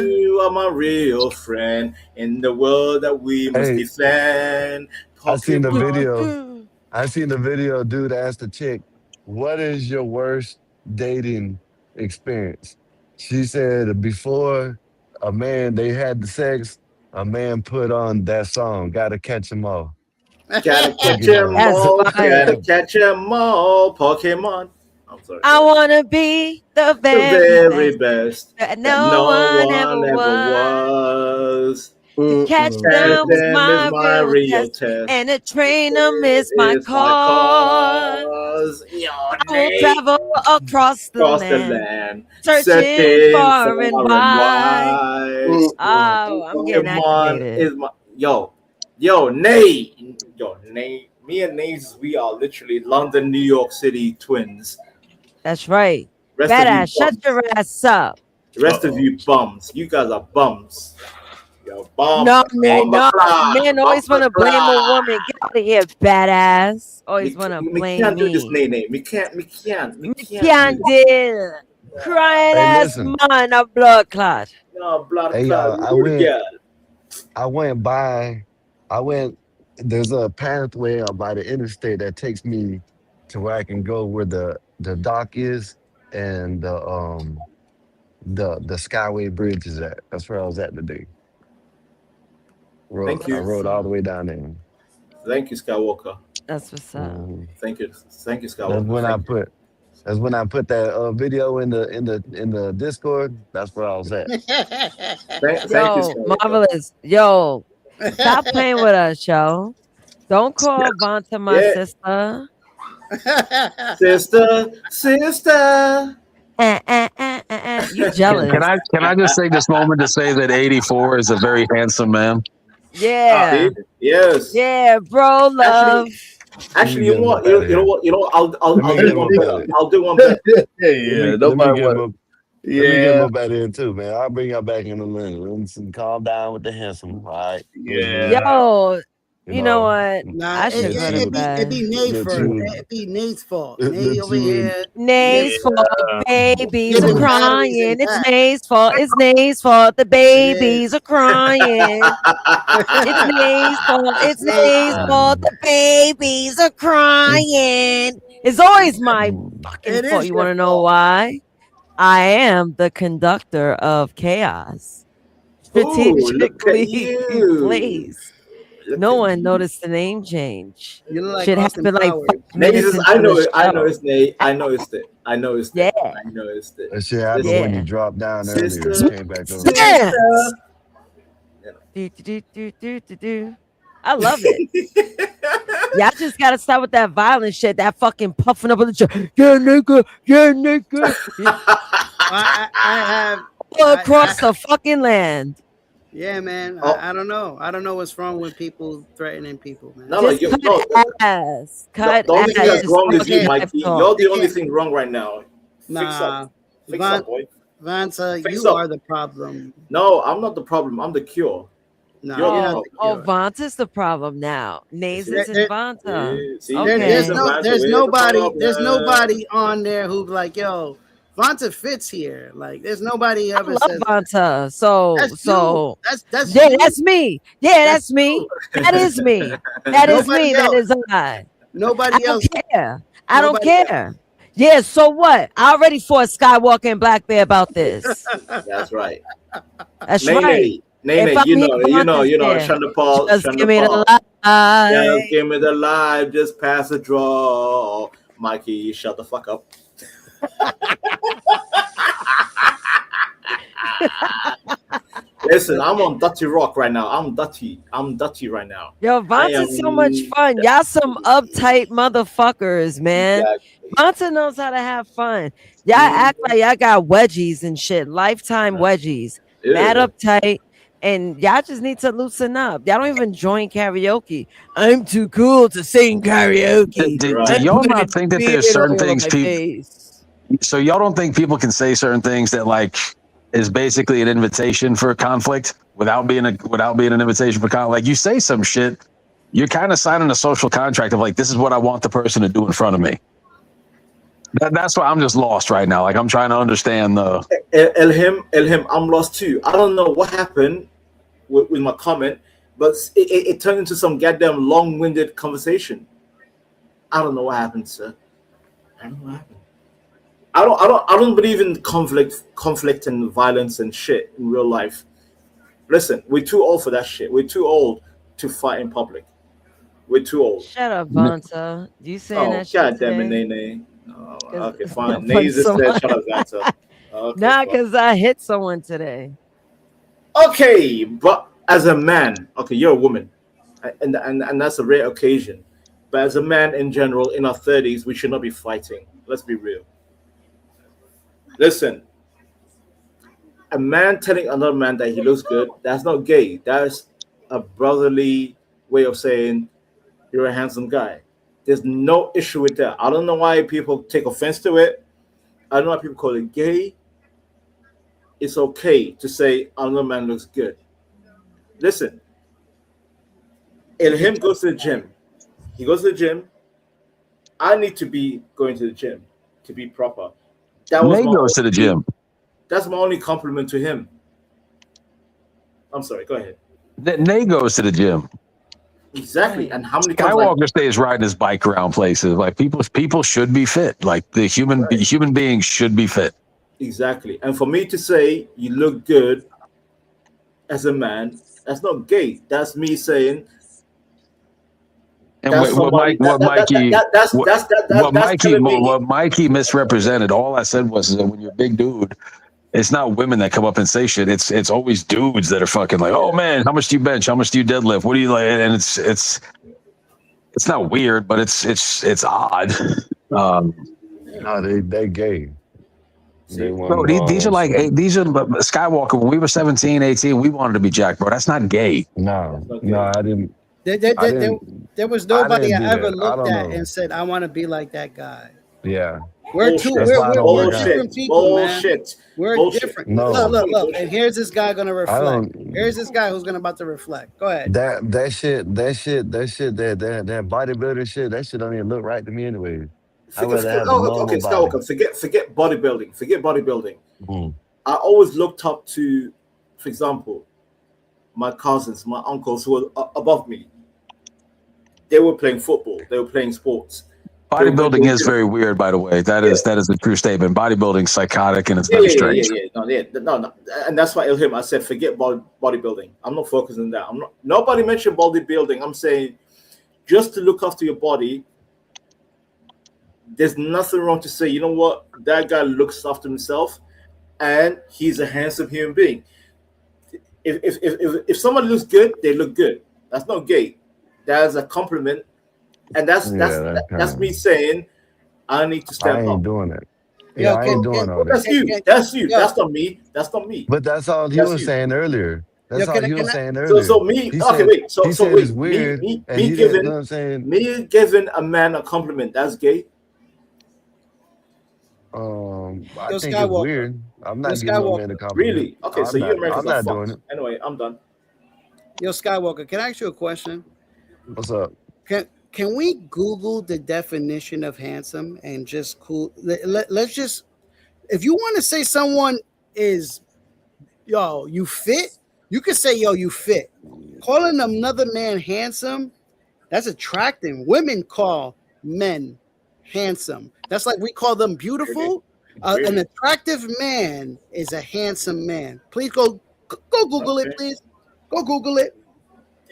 you are my real friend in the world that we must defend. I seen the video. I seen the video. Dude asked the chick, "What is your worst dating experience?" She said before they had the sex, a man put on that song, "Gotta Catch 'Em All." Gotta catch Cookie 'em monster. all. That's Gotta fine. catch 'em all. Pokemon. I'm sorry. I wanna be the The very very best best that that no no one ever one ever was. was. To catch Catch them is them is my my real real test, test. and to train them is my It's my cause. cause. Your I will name travel across the across the land, land. searching Searching far and far and wide. wide. Oh, I'm getting Pokemon activated. is my Nay. Me and Nays, we are literally London, New York City twins. That's right. Rest of you Badass, shut bums. your ass up. The rest of you bums. You guys are bums. Yo, No, man, bomba no. clock, Men always want bomba to blame a clock. woman. Get out of here, badass. Always want to We blame can't do this, me. Nay. We can't do Can't this. deal. Crying Hey, ass listen. man, a blood clot. No, blood Hey, clot, y'all. good girl. I went by. I went. There's a pathway by the interstate that takes me to where I can go where the dock is and the Skyway Bridge is at. That's where I was at today. Thank I you. rode all the way down there. Thank you, Skywalker. That's what's up. Thank you, That's Skywalker. when I Thank you. put. That's when I put that video in the Discord. That's where I was at. Thank you, Yo, Skywalker. marvelous. Yo, stop playing with us, yo. Don't call Vonta my Yeah. sister. Sister. You jealous. Can I just take this moment to say that 84 is a very handsome man? Yeah. Yes. Yeah, bro, love. Let me Actually, you get know him what? up out of here. I'll Let me do get him one up better. out of here. I'll do one better. Let me get him up. Let me get him up out of here too, man. I'll bring y'all back in a minute. Let's calm down with the handsome. All right. Yo, you know what? Nah, I should go to it bed. be Nate Let first. you It be Nate's fault. Nate let over you in. here. Nay's fault. Babies are Giving batteries crying. and It's back. Nay's fault. It's Nay's fault. The It babies is. are crying. It's Nay's fault. It's It's Nate's Nay's fault. fault. The babies are crying. It's always my fucking It fault. is You your want to know fault. why? I am the conductor of chaos. Ooh, look at Strategically you. placed. Look No at one you. noticed the name change. You look like Shit Austin happened like 5 Powers. minutes Jesus, into the I show. noticed, Nate. I noticed it. I noticed Yeah. it. That shit happened when you Yeah. dropped down earlier and Sister, came back up. Dance. sister. Do. I love it. Y'all just gotta stop with that violent shit, that fucking puffing up on the chest. Yeah, nigga. Yeah, nigga. I have. All across the fucking land. Yeah, man. Oh. I don't know. I don't know what's wrong with people threatening people, man. Just cut ass. Cut The only thing ass. that's wrong is you, Okay. Mikey. You're the only thing wrong right now. Fix Nah, up. Fix up, boy. Vanta, Fix you up. are the problem. No, I'm not the problem. I'm the cure. No, You're you're the not problem. Vanta's the problem now. Nays There- and there- Vanta. See, Okay. There's nobody on there who's like, yo, Vanta fits here. Like, there's nobody I ever love says Vanta. So that's yeah, you. that's me. Yeah, that's me. That is me. That is Nobody me. That else. is I. Nobody I don't else. care. I don't Nobody else. care. Yeah, so what? I already fought Skywalker and Black Bear about this. That's right. That's Nay, right. Nay, If I'm you here, know, Vanta's there. Shonda Paul. Just give me the light. Just give me the live, just pass the draw. Mikey, shut the fuck up. Listen, I'm on Dirty Rock right now. I'm dirty right now. Yo, Vanta's so much fun. Y'all some uptight motherfuckers, man. Vanta knows how to have fun. Y'all act like y'all got wedgies and shit. Lifetime wedgies. Mad uptight. And y'all just need to loosen up. Y'all don't even join karaoke. I'm too cool to sing karaoke. Do I'm y'all putting not think that there's beard certain all over things my people? face. So y'all don't think people can say certain things that like is basically an invitation for conflict without being an invitation for conflict? Like you say some shit, you're kind of signing a social contract of like, this is what I want the person to do in front of me. That's why I'm just lost right now. Like I'm trying to understand the Elhim, I'm lost too. I don't know what happened with my comment, but it turned into some goddamn long-winded conversation. I don't know what happened, sir. I don't know what happened. I don't believe in conflict and violence and shit in real life. Listen, we're too old for that shit. We're too old to fight in public. We're too old. Shut up, Vanta. You saying Oh, that shit God damn it, today? Nene. Oh, 'Cause okay, I fine. punched Nays just said, someone. shut up, Vanta. Okay, Not fine. because I hit someone today. Okay, but as a man, okay, you're a woman, and that's a rare occasion. But as a man in general, in our 30s, we should not be fighting. Let's be real. Listen, a man telling another man that he looks good, that's not gay. That's a brotherly way of saying you're a handsome guy. There's no issue with that. I don't know why people take offense to it. I don't know why people call it gay. It's okay to say another man looks good. Listen, and him goes to the gym. He goes to the gym. I need to be going to the gym to be proper. That was Nate my goes to the only, gym. that's my only compliment to him. I'm sorry, go ahead. Nate goes to the gym. Exactly. And how many times like Skywalker stays riding his bike around places. Like people should be fit. Like the human beings should be fit. exactly. And for me to say you look good as a man, that's not gay. That's me saying And that's what somebody that's telling me what Mikey misrepresented. All I said was that when you're a big dude, it's not women that come up and say shit. It's always dudes that are fucking like, oh man, how much do you bench? How much do you deadlift? What do you like? And it's not weird, but it's odd. No, they gay. They want Bro, these are like these are Skywalker. When we were 17, 18, we wanted to be Jack, bro. That's not gay. No, I didn't. There was I nobody didn't I do ever that. I looked don't at know. and said, I want to be like that guy. Yeah. We're Bullshit. different people, man. Bullshit. We're Bullshit. different. No. Look. And here's this guy gonna I reflect. don't. Here's this guy who's gonna about to reflect. Go ahead. That bodybuilder shit, that shit don't even look right to me anyway. I'd rather have a Okay, normal body. Skywalker, forget bodybuilding. Forget bodybuilding. Mm. I always looked up to, for example, my cousins, my uncles who were above me. They were playing football. They were playing sports. Bodybuilding is very weird, by the way. That is a true statement. Bodybuilding's psychotic and it's very strange. No. And that's why Ilham, I said forget bodybuilding. I'm not focusing on that. Nobody mentioned bodybuilding. I'm saying just to look after your body. There's nothing wrong to say, you know what, that guy looks after himself and he's a handsome human being. If somebody looks good, they look good. That's not gay. That's a compliment. And that's me saying I need to step up. I ain't doing it. Yeah, I ain't doing all that. That's you. That's not me. That's not me. But that's all he was saying earlier. That's all he was saying earlier. So me, he okay, said, wait. So wait, it's weird. me you giving, know what I'm saying? Me giving a man a compliment, that's gay. I think it's weird. I'm not giving no man a compliment. Really? Okay, so you Americans I'm are not doing it. Anyway, I'm done. Yo, Skywalker, can I ask you a question? What's up? Can we Google the definition of handsome and just let's just, if you want to say someone is, yo, you fit, you could say, yo, you fit. Calling another man handsome, that's attracting. Women call men handsome. That's like we call them beautiful. An attractive man is a handsome man. Please go Google it, please. Go Google it.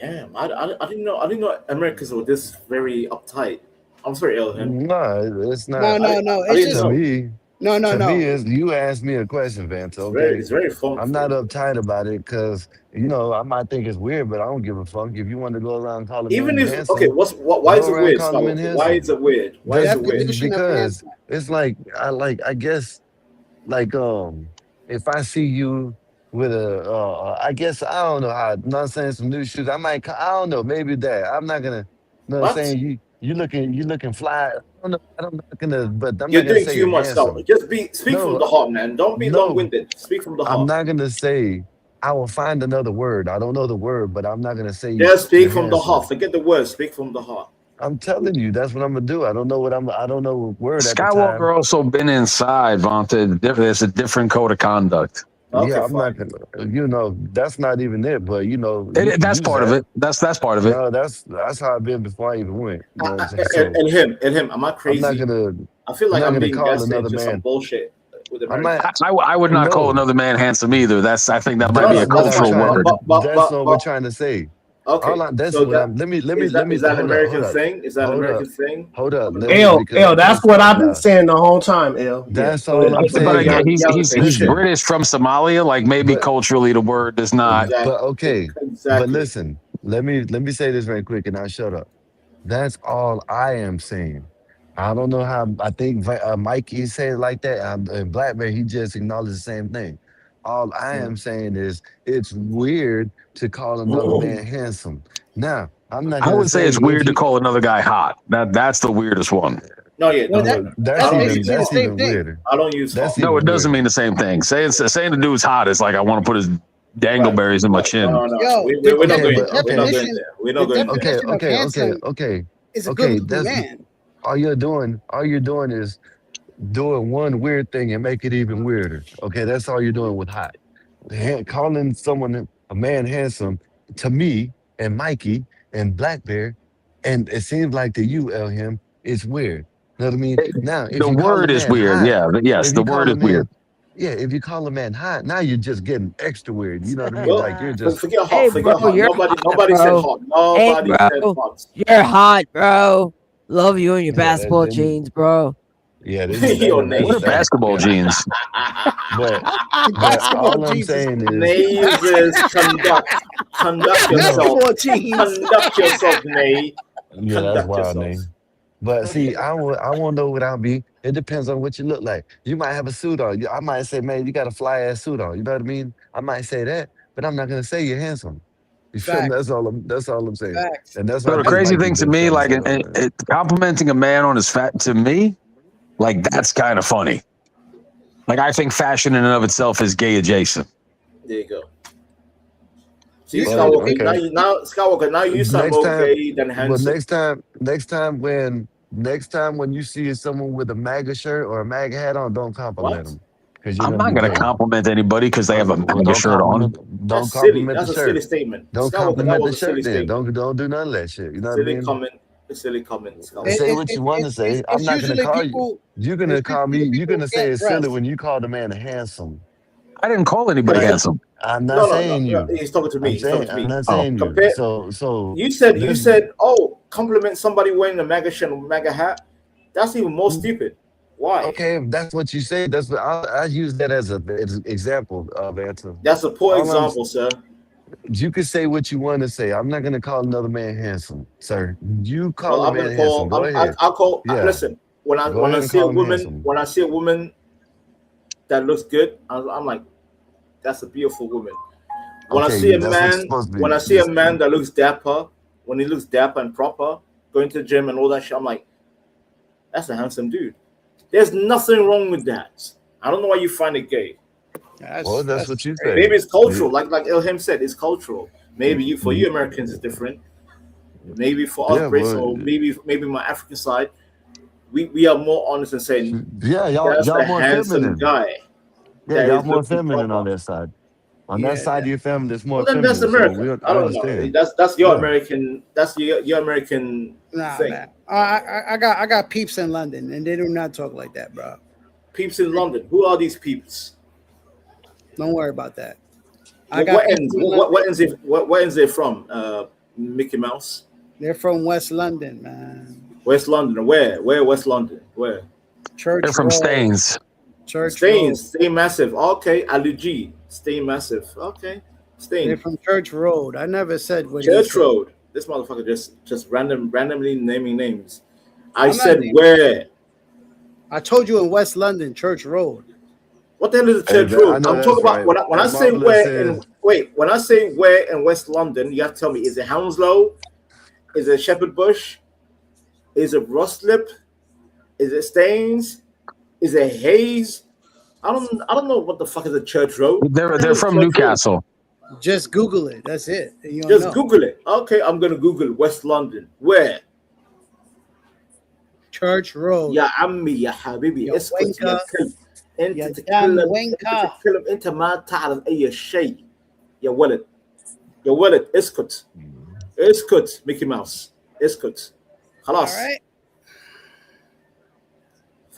Damn, I didn't know Americans were this very uptight. I'm sorry, Elvin. No, it's not. No. It's just to me. No. To me, is you asked me a question, Vance. Okay, it's very fun. I'm not uptight about it because I might think it's weird, but I don't give a fuck. If you want to go around calling even me if handsome, why is it weird? Why is it weird? Why is it weird? Because it's like I guess if I see you with I guess I don't know how. Not saying some new shoes. I don't know. Maybe that. I'm not gonna. No, I'm saying you looking fly. I'm not gonna. But I'm you're not gonna doing say too you're much handsome. stuff. Just speak from the heart, man. Don't be long-winded. Speak from the heart. I'm not gonna say. I will find another word. I don't know the word, but I'm not gonna say. Just speak from the heart. Forget the word. Speak from the heart. I'm telling you, that's what I'm gonna do. I don't know a word at the time. Skywalker also been inside, Vonta. There's a different code of conduct. Okay, yeah, I'm not gonna. That's not even it. But that's part of it. That's part of it. No, that's how I've been before I even went. You know what I'm saying? And him. Am I crazy? I'm not gonna. I feel like I'm being call another man some bullshit. I would not call another man handsome either. I think that might be a cultural word. That's what we're trying to say. Okay, That's so what that I'm. Let me is that an hold up, American thing? Is that an hold up, American thing? hold up. Let me L, because L, that's what I've been nah, saying the whole time, L. Yeah, that's go all ahead. I'm But again, saying. he's Listen, British from Somalia. Like maybe But culturally the word does not. but okay. But exactly. listen, let me say this very quick, and I'll shut up. That's all I am saying. I don't know how. I think Mike he said it like that. And Blackberry he just acknowledged the same thing. All I am saying is it's weird to call another man handsome. Now I'm not I gonna would say say it's if weird to you. call another guy hot. That's the weirdest one. No, yeah, Well, no, that no, no. I That's don't use basically the hot. same even thing. weirder. I don't use hot. That's No, it even doesn't weirder. mean the same thing. Saying the dude's hot is like I want to put his Right, dangleberries in my right. No, chin. no, no. Yo, We're not going the there. We're not going definition, there. We're not the going there. Okay, definition of okay, okay, handsome okay, is a okay. good-looking That's man. all you're doing is doing one weird thing and make it even weirder. Okay, that's all you're doing with hot. Calling someone a man handsome to me and Mikey and Black Bear, and it seems like to you, Elhim, it's weird. You know what I mean? Now, if The you call a word is man weird. hot, Yeah, yes, if the you word call a is weird. man, yeah, if you call a man hot, now you're just getting extra weird. You know what I mean? Well, Like you're just forget Hey, hot. bro, Forget hot. you're hot, Nobody said bro. hot. Hey, Nobody said bro, hot. you're hot, bro. Love you and your yeah. basketball jeans, bro. Your What name. are basketball yeah. jeans? But Basketball all I'm jeans is saying is, Nays is conduct you know, yourself. basketball jeans. Conduct yourself, Nay. yeah, that's Conduct wild, yourself. name. But see, I won't know what I'll be. It depends on what you look like. You might have a suit on. I might say, man, you got a fly ass suit on. You know what I mean? I might say that, but I'm not gonna say you're handsome. You feel me? Facts, That's all I'm saying. facts. And that's So what I the think crazy Mikey thing to just me, trying to like say right there. complimenting a man on his fat, to me, like that's kind of funny. Like I think fashion in and of itself is gay adjacent. There you go. See, Well, Skywalker. okay. Skywalker. Now you sound Next more time, gay than well, handsome. next time when you see someone with a MAGA shirt or a MAGA hat on, don't compliment What? them because you're I'm gonna not be going to gay. compliment anybody because they have a Well, MAGA shirt on. don't That's silly. compliment the That's a silly shirt. statement. Don't Skywalker. That compliment was the a silly shirt then. statement. Don't do none of that shit. You know what I Silly mean? comment. A silly comment. It, Say Skywalker. it, what it, you want it, to say. it's, I'm it's not gonna usually call you. people. You're It's gonna call usually me. the You're people who gonna say get it's silly dressed. when you call the man handsome. I didn't call anybody Compare. handsome. I'm No, not no, no, saying no. you. He's talking to me. He's talking to I'm me. not Oh, saying you. Compare. So You this. said, oh, compliment somebody wearing a MAGA shirt or MAGA hat. That's even more stupid. Why? Okay, if that's what you say. That's what I use that as an example of answer. That's a poor All example, sir. you can say what you want to say. I'm not gonna call another man handsome, sir. You Well, call a I'm gonna man handsome. call. Go ahead. I'll call. Yeah, Listen, go when I ahead and see a call him woman, handsome. that looks good, I'm like, that's a beautiful woman. When I see Okay, a that's what you're man, supposed to when be. I see a man that looks dapper, when he looks dapper and proper, going to the gym and all that shit, I'm like, that's a handsome dude. There's nothing wrong with that. I don't know why you find it gay. Well, that's what you Crazy. Maybe say. it's cultural, like Ilham said, it's cultural. Maybe for you Americans it's different. Maybe for us Yeah, Brits well, or maybe my African side, we are more honest and saying yeah, that's y'all a more handsome feminine. guy Yeah, that y'all is more looking feminine on proper. that side. On that Yeah. side of your family, it's more Well, then that's feminine. So America. I I don't know. understand. That's your Yeah. American. That's your American Nah, thing. man. I got peeps in London, and they do not talk like that, bro. Peeps in London. Who are these peeps? Don't worry about that. I What, got what people ends? in What, London. what ends? What ends they from? Mickey Mouse. They're from West London, man. West London. Where? Where West London? Where? they're Church from Road. Staines. Church Road. Stay massive. Okay, Aluji. Stay massive. Okay, They're Stain. from Church Road. I never said what he Church said. Road. This motherfucker just randomly naming names. I I'm not said naming. where? I told you in West London, Church Road. What the hell is a Hey, church man, I road? know I'm that's talking about right. when I As say Marvelous where in says, wait, when I say where in West London, you have to tell me, is it Hounslow? Is it Shepherd Bush? Is it Ruslip? Is it Staines? Is it Hayes? I don't know what the fuck is a church road. What the hell They're is from church road? Newcastle. Just Google it. That's it. You don't Just know. Google it. Okay, I'm gonna Google West London. Where? Church Road. يا عمي يا حبيبي يا اسكت يا وينكا كلب انت يا دم تتكلم وينكا. انت ما تعرف اي شيء يا ولد يا ولد اسكت ميكي ماوس اسكت All خلاص right.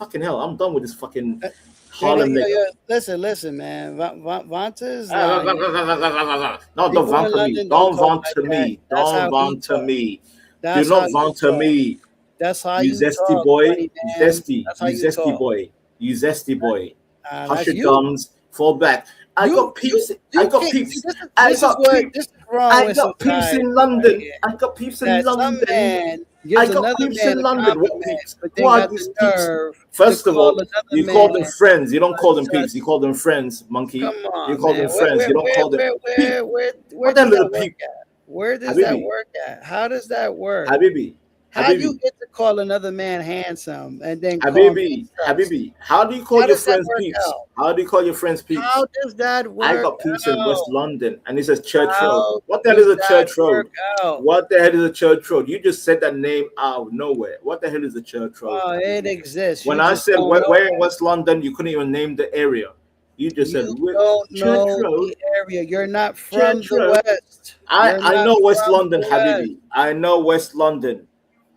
Fucking hell, I'm done with this fucking Harlem nigga. Listen, man. Vanta's No, don't vaunt to me. Don't vaunt to me. Don't vaunt to me. Do not vaunt to me. That's how you you zesty talk, boy. buddy, You man. zesty. That's how You you zesty talk. boy. You zesty boy. Hush That's your you. gums. Fall back. I got peeps. I got can't- peeps. This I is got what peeps. this is wrong I with got peeps society in London. right here. I got peeps in That some London. man I gives got another peeps man in a London. What compliment, peeps? but Who then are got these the peeps? nerve First to of call all, another you man. call them friends. You don't call them such- peeps. You call them friends, monkey. Come You on, call man. them friends. You don't call them peeps. Where What the does hell is that a work peep? at? Where does that Habibi. work at? How does that work? Habibi. How you Habibi. get to call another man handsome and then call me Habibi. Habibi. How do you call How your does that friends work peeps? out? How do you call your friends peeps? How does that work I got peeps in West out? London, and it says Church How Road. What the hell is does a Church that work Road? out? What the hell is a Church Road? You just said that name out of nowhere. What the hell is a Church Road? Oh, it exists. When You I just said don't where know. in West London, you couldn't even name the area. You just said You don't Church know Road. the area. You're not from Church the Road. West. I You're not know West from London, the West. Habibi. I know West London.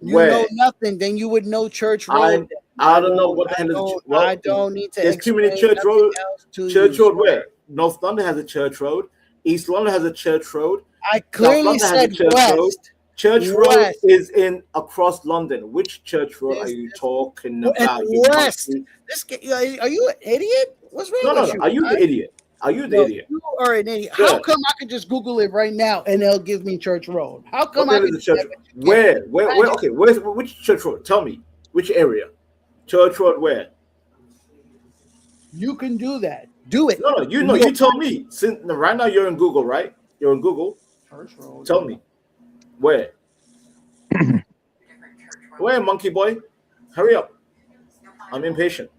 You Where? know nothing. Then you would know Church Road. I don't know what the hell is. I don't need to There's too many explain Church nothing Road. else to Church you, Road sir. where? North London has a Church Road. East London has a Church Road. I South clearly London has a said Church Road. West. Church Road West. is in across London. Which Church Road are you talking about? You West. monkey? This are you an idiot? What's wrong with you? Are you the idiot? Are you the idiot? You are an idiot. Yeah. How come I could just Google it right now and they'll give me Church Road? How come What I the hell could is the church? Where? Okay, which Church Road? Tell me. Which area? Church Road where? You can do that. Do it. No, you tell me. Since right now you're in Google, right? You're in Google. Church Road. Tell me. Where? Where, monkey boy? Hurry up. I'm impatient.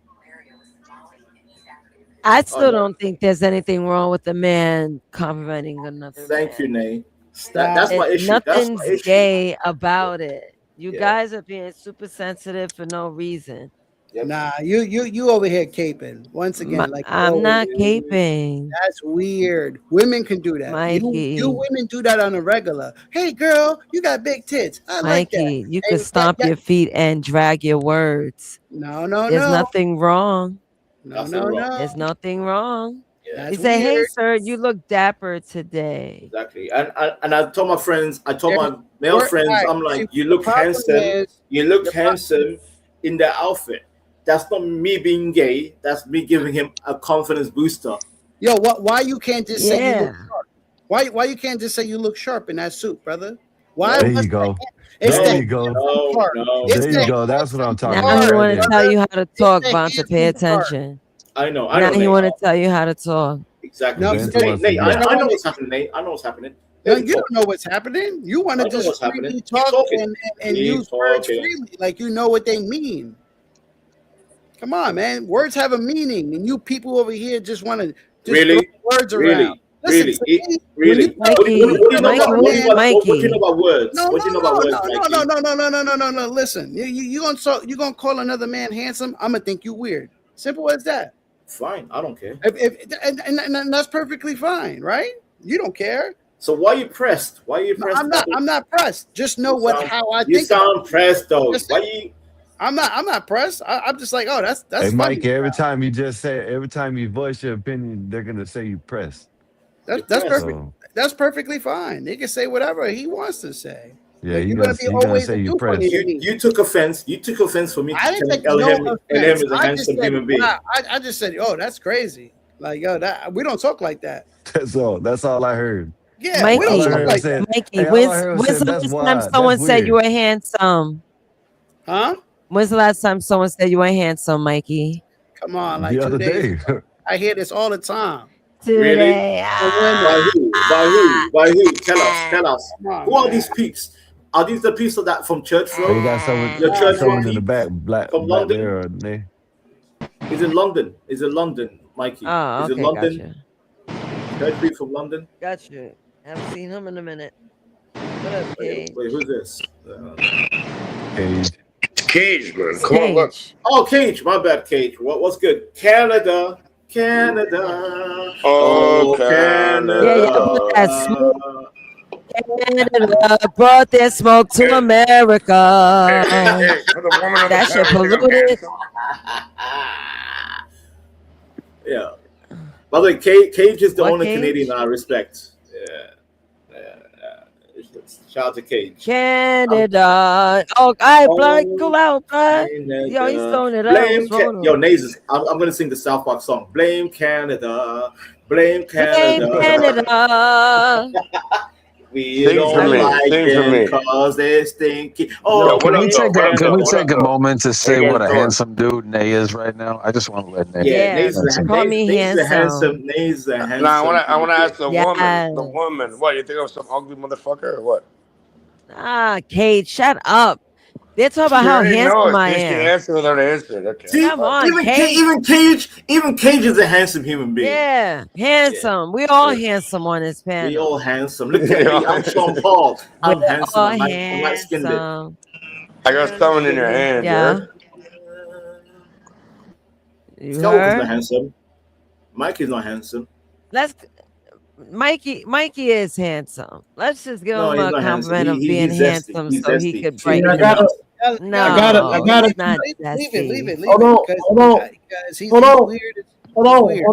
I still don't think there's anything wrong with a man complimenting another Thank you, Nay. Stop. That's my issue. That's Nothing's my issue. gay about it. You Yeah. guys are being super sensitive for no reason. Nah, you over here caping once again. I'm not caping. That's weird. Women can do that. Mikey. You women do that on a regular. Hey, girl, you got big tits. I like that. Mikey, you could And stomp your feet and drag your words. No, There's nothing wrong. No. There's nothing wrong. Yeah. You say, hey, sir, you look dapper today. Exactly. And I told my friends, I told my male friends, right. I'm like, you The look problem handsome. is- You look handsome in that outfit. That's not me being gay. That's me giving him a confidence booster. Yo, why you can't just say you look Yeah. sharp? Why you can't just say you look sharp in that suit, brother? Why? There you go. It's There that you go. It's There you that go. That's what I'm talking Now he about. want Right to there. tell you how to talk, the Vonta. Pay handsome part. attention. I know. Now he Nate. want to tell you how to talk. Exactly. No, Nate, I know what's happening, Nate. I know what's happening. No, you don't know what's happening. You want I to know just what's happening. freely Keep talk talking. and Keep use words talking. freely, like you know what they mean. Come on, man. Words have a meaning, and you people over here just want to Really? throw words Really? around. Listen, to me, Really? when What do you know about words? No, What do you know about words, Mikey? no. Listen, you gonna call another man handsome? I'm gonna think you weird. Simple as that. Fine, I don't care. And that's perfectly fine, right? You don't care. So why are you pressed? Why are you pressed? I'm not pressed. Just know how I You think. sound pressed though. Just- Why you? I'm not pressed. I'm just like, oh, that's Hey, funny. Mikey, every time you voice your opinion, they're gonna say you press. That's perfect. So, That's perfectly fine. He can say whatever he wants to say. yeah, Like, you're gonna gonna, you gonna always say you do press. funny to me. You took offense. You took offense for me I didn't telling take no LM offense. is a I just handsome said, human being. wow. I just said, oh, that's crazy. Like, yo, that we don't talk like that. That's all. That's all I heard. Yeah, we don't All I talk heard like was said, that. Mikey, hey, all I when's heard was the said, that's last time wild. someone That's said you weird. were handsome? Huh? When's the last time someone said you were handsome, Mikey? Come on, The like 2 other days day. ago. I hear this all the time. Today. By who? By who? By who? Tell us. Tell us. on, Who are man. these peeps? Are these the peeps of that from Church Oh, Road? you got The Church someone Road in the peeps back, black from there, London? or they? Is it London? Is it London, Mikey? Oh, Is it okay, London? Church peeps from London? Gotcha. Haven't seen him in a minute. What up, Cage? Wait, who's this? Cage. Cage, man. Come on, look. Oh, Cage. My bad, Cage. What's good? Canada. Oh, Canada. Yeah, y'all put that smoke. Canada brought their smoke to America. Hey, for the woman on That the shit panel, think I'm polluted. handsome? Yeah. By the way, Cage is the What, only Cage? Canadian I respect. Yeah. Shout out to Cage. Canada. Oh, I blood, cool out, blood. Yo, he's throwing it up. What's wrong with Yo, him? Nazes, I'm gonna sing the South Park song. Blame Canada. Blame Blame Canada. Canada. We Sing don't for me. like Sing for them me. because they're stinky. Yo, Oh, what up, though? What up, Can though? we What up, take a though? moment to How say you what guys a doing? handsome dude Nay is right now? I just want to let Nay. yeah, Yes, call me Nays is handsome. Nays a handsome. Nah, I wanna ask the woman. Yes. The woman. What, you think I'm some ugly motherfucker or what? Ah, Kate, shut up. They're talking about You how already know handsome it. I She can am. answer without answering. Okay. See, Come on, Kate. even Cage is a handsome human being. Yeah, handsome. We all handsome on this We panel. all handsome. Look at me. I'm Sean Paul. I'm We're handsome. all I'm light skinned. handsome. I got someone in your hand, Yeah. You Skywalker's heard? not handsome. Mikey's not handsome. Mikey is handsome. Let's just give No, him he's a not handsome. compliment of being He's zesty. handsome He's so he zesty. could See, brighten I it gotta- up. I No, gotta- he's not zesty. Leave it. Hold on, hold on, He's hold on, weird. hold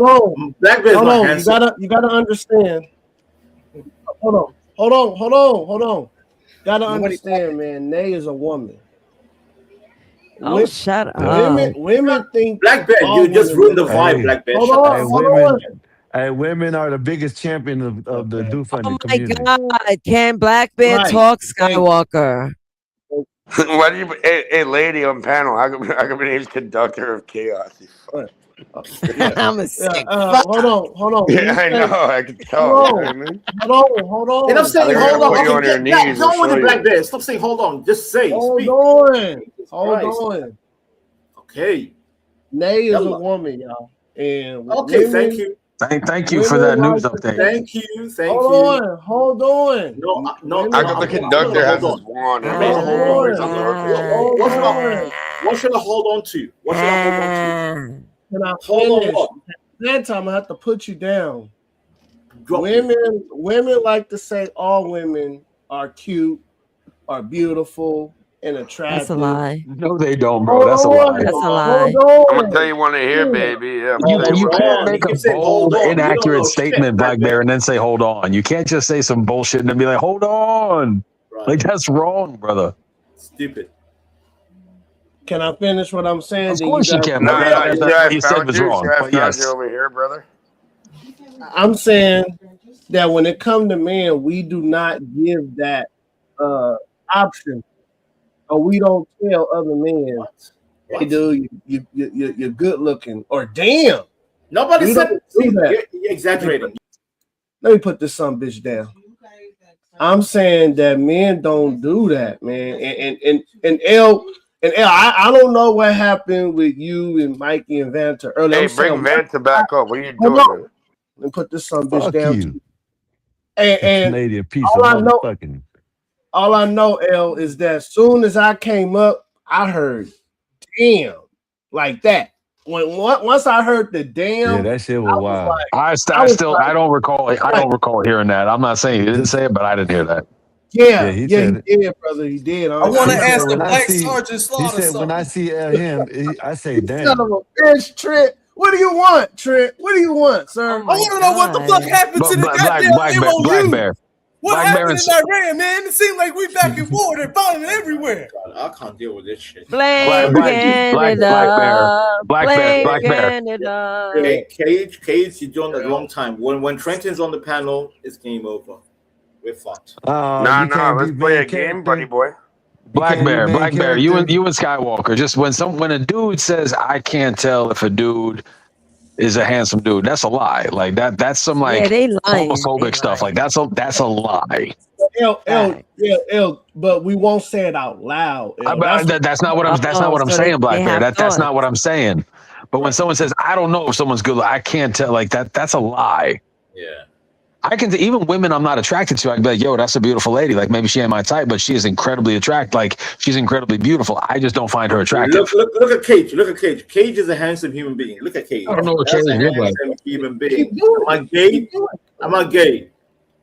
on. Black Bear's Hold not on. handsome. You gotta understand. Hold on. Gotta understand, man. Nay is a woman. Oh, shut up. Women think Black Bear, all you just women ruined the are- vibe, Black Bear. Hold Shut on, the hold fuck up. on. Women are the biggest champion of the do Oh funded my community. God. Can Black Bear Right. talk, Skywalker? Why do you? Hey, lady on panel. How come your name's Conductor of Chaos? You fuck. I'm a sick Hold on. Yeah, I know. I can tell. You know what I mean? Hold on. And I'm saying, They're hold gonna on. put you on your Okay, get knees. on with We'll it, show Black you. Bear. Stop saying, hold on. Just say. Hold Speak. on. Hold Christ. on. Okay. Nay is a Yalla. woman, y'all. And Okay, thank you. Thank you for that news update. Thank you. Hold on. No. How come the conductor has his wand? Hold Everybody's always on the hook for shit. What should I hold on to? What should I hold on to? Can I Hold on finish? what? That time I have to put you down. Drop Women like to say all women are cute, are beautiful, and attractive. That's a lie. No, they don't, bro. That's a lie. That's a lie. I'm gonna tell you one to hear, baby. Yeah, I'm gonna tell you You one to can't hear. make a bold, inaccurate statement, Black Bear, and then say, hold on. You can't just say some bullshit and then be like, hold on. Like, that's wrong, brother. Stupid. Can I finish what I'm saying? Of course you can, No, but you see what I you said found was you. wrong. See I But found yes. you over here, brother. I'm saying that when it comes to men, we do not give that option, or we don't tell other men, "Hey, dude, you're good looking," or "Damn." Nobody We said don't do that. You're exaggerating. Let me put this son bitch down. I'm saying that men don't do that, man. And L, I don't know what happened with you and Mikey and Vanta earlier. Hey, I'm saying, bring Vanta back up. What are you hold doing, on. man? Let me put this son bitch Fuck down. you. And Canadian piece all of I know, motherfucking. all I know, L, is that as soon as I came up, I heard "damn" like that. Once I heard the "damn," Yeah, that shit was wild. I don't recall hearing that. I'm not saying he didn't say it, but I didn't hear that. Yeah, he he said did, brother. He did. I want to ask the Black Sergeant Slaughter. He said when I see him, I say, damn. Son of a bitch, Trent. What do you want, Trent? What do you want, sir? I want to know what the fuck happened to the goddamn MOU. Black Bear. What Black happened Bear in Iran, man? It seemed like we back in war. They're bombing everywhere. I can't deal with this shit. Blame Canada. Blame Canada. Cage, you're doing it a long time. When Trenton's on the panel, it's game over. We're fucked. Nah, let's play a game, buddy boy. Black Bear, you and Skywalker. Just when a dude says, I can't tell if a dude is a handsome dude, that's a lie. Like that's some like they lying. homophobic stuff. Like that's a lie. L, but we won't say it out loud. That's not what I'm saying, Black Bear. That's not what I'm saying. But when someone says, I don't know if someone's good, I can't tell, like that's a lie. Yeah. I can even women I'm not attracted to, I can be like, yo, that's a beautiful lady. Like maybe she ain't my type, but she is incredibly attractive. Like she's incredibly beautiful. I just don't find her attractive. Look at Cage. Look at Cage. Cage is a handsome human being. Look at Cage. I don't know what That's Cage a is like. handsome human being. Am I gay?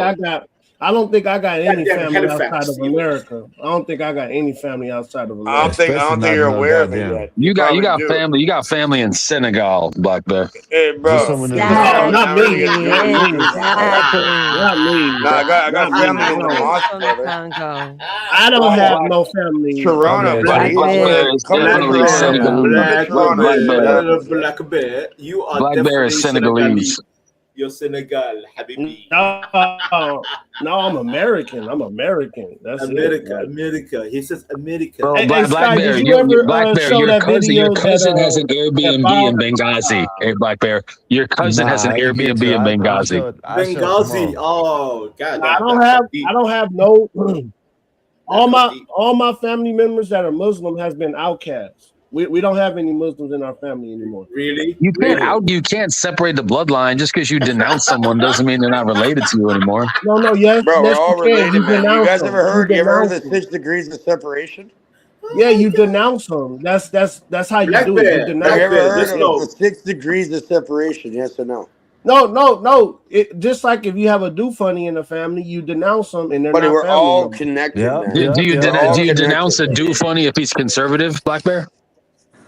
I got I don't think I got any Goddamn family outside Halifax, of you. America. I don't think I got any family outside of I America. don't think Especially not you're no aware of it goddamn. yet. You probably got do. family. You got family in Senegal, Black Bear. Hey, Just bro. some of them. No, not me. Exactly. Not me. Exactly. Not me. No, I got Not family me. in the No. mosque, From the brother. Congo. I don't have no family. Toronto, Okay, Black buddy. so Bear. Bear is Come to definitely Toronto. Congo. Come to Senegalese. Toronto. Black See what Bear. happens. Black Bear, you are Black Bear definitely is Senegalese. You're Senegal, Habibi. No, I'm American. I'm American. That's America, it. America. He says America. Bro, Hey, Black Sky, Bear, did you Black ever Bear, show that your video cousin has an that Airbnb in filed? Benghazi. Hey, Black Bear, your cousin has nah, an I ain't get Airbnb to. in Benghazi. I showed Benghazi. Simone. Oh God, I don't have no. All my family members that are Muslim has been outcast. We don't have any Muslims in our family anymore. Really? You can't separate the bloodline just because you denounce someone doesn't mean they're not related to you anymore. No, yes, Bro, we're yes, all you can. related, You man. You denounce guys them. ever heard? You ever heard of the denounce them. 6 degrees of separation? Yeah, you denounce them. That's how you do it. You denounce Have you ever them. heard of the 6 degrees of separation? Yes or no? No. It just like if you have a do funny in the family, you denounce them, and they're Buddy, not we're family all members. connected, man. Do you We're all denounce a connected, do funny if he's conservative, Black Bear?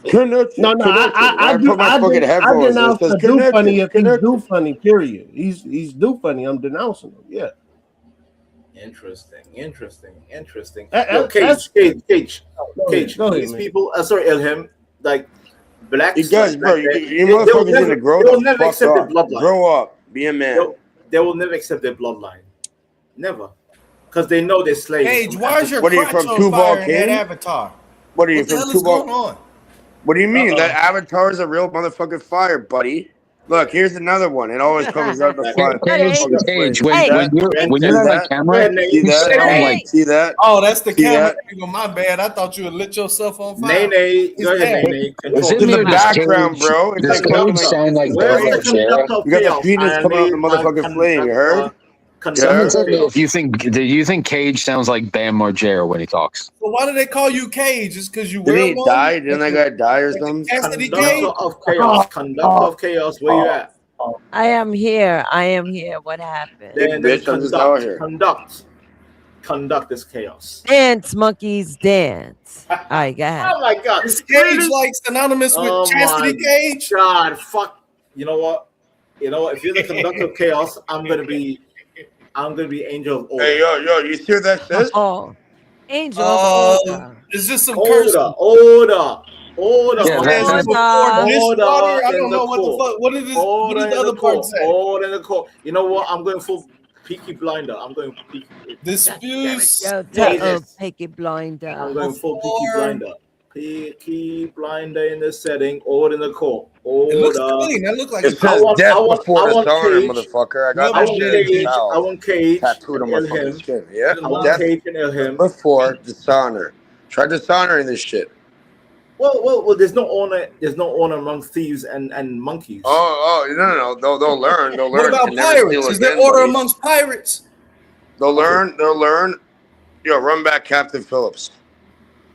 Connected. No, I I put my fucking headphones in. It denounce says the do funny if he's connected. do funny. Period. He's do funny. I'm denouncing him. Yeah. Interesting. Yo, Cage. Go ahead, These man. people, sorry, Elham, like blacks. You guys, bro, you motherfuckers need to grow the fuck up. Grow up. Be a man. They will never accept their bloodline. Never. Because they know they're slaves. Cage, why is your What are you crotch from on Tuval fire in that King? avatar? What are you What the from hell is going Tuval? on? What do you mean? That avatar is a real motherfucking fire, buddy. Look, here's another one. It always comes out the fire. Cage, when you're on that camera, you sound like see that? Oh, that's the See camera that? angle. My bad. I thought you had lit yourself on fire. Nene, go ahead, It's Nene. It's in the background, bro. It's Does like coming Cage like sound like Where's Bam the Margera? conductor of you got the chaos? penis I coming out the need my motherfucking flame. You heard? Someone told me if you think Cage sounds like Bam Margera when he talks. So why do they call you Cage? Just because you Didn't wear he one? die? Didn't that guy die or something? Cassidy Conductor Cage? of chaos. Conductor of chaos. Where you at? I am here. What happened? Then Bitch, I'm just out here. Conduct this chaos. Dance, monkeys, dance. All right, go ahead. Oh my God! Is Cage like synonymous with Chastity Cage? God, fuck! You know what? If you're the conductor of chaos, I'm gonna be angel of order. Hey, yo, you see what that says? Oh, angel of order. It's just some cursing. Order. Yeah, Before dishwater, I don't know what the fuck. What is Order the in the other part say? Order in the court. You know what? I'm going full Peaky Blinder. I'm going Peaky. Disputes. Peaky Blinder. I'm going full Peaky Blinder. Peaky Blinder in the setting. Order in the court. Order. It looks clean. That looks like It says death before the dishonor, motherfucker. I got I that want shit Cage. child I want Cage. tattooed on my and fucking him. skin. Yeah, I want death Cage and him. before dishonor. Try dishonoring this shit. Well. There's no honor. There's no honor among thieves and monkeys. Oh, no. They'll learn. They'll learn. What about to never pirates? steal Is there again, order buddy. amongst pirates? They'll learn. Yo, run back Captain Phillips.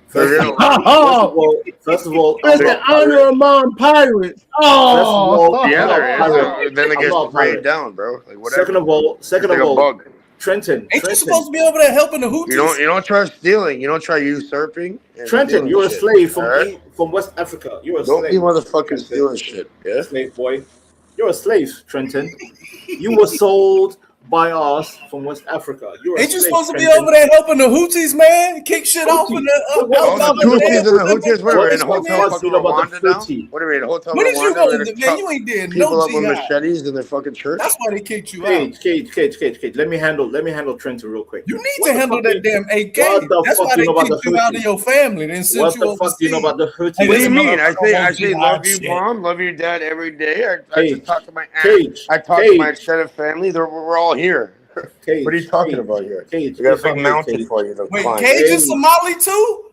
First of all, there's an honor among pirates. Oh, yeah, there is. Then it gets sprayed down, bro. Like whatever. Second of all, bug. Trenton. Ain't you supposed to be over there helping the Houthis? You don't try stealing. You don't try usurping. Trenton, you're a slave from West Africa. You're a slave. Don't be motherfucking stealing shit. Yeah, slave boy. You're a slave, Trenton. You were sold by us from West Africa. Ain't you supposed to be over there helping the Houthis, man? Kick shit off in the Houthis and the Houthis. What are we in a hotel fucking Rwanda now? What are we in a hotel? When did you Rwanda? go? Man, you ain't did People no up with jihad. machetes in their fucking church. That's why they kicked you out. Cage. Let me handle Trenton real quick. You need to handle that damn AK. That's why they kicked you out of your family. Then sent you overseas. What the fuck do you know about the Houthis? What do you mean? I say love you, mom. Love your dad every day. I just talk to my aunt. I talk to my extended family. We're all here. Cage, what are you talking about here? Cage, we got a big mountain for you. Wait, Cage is Somali too?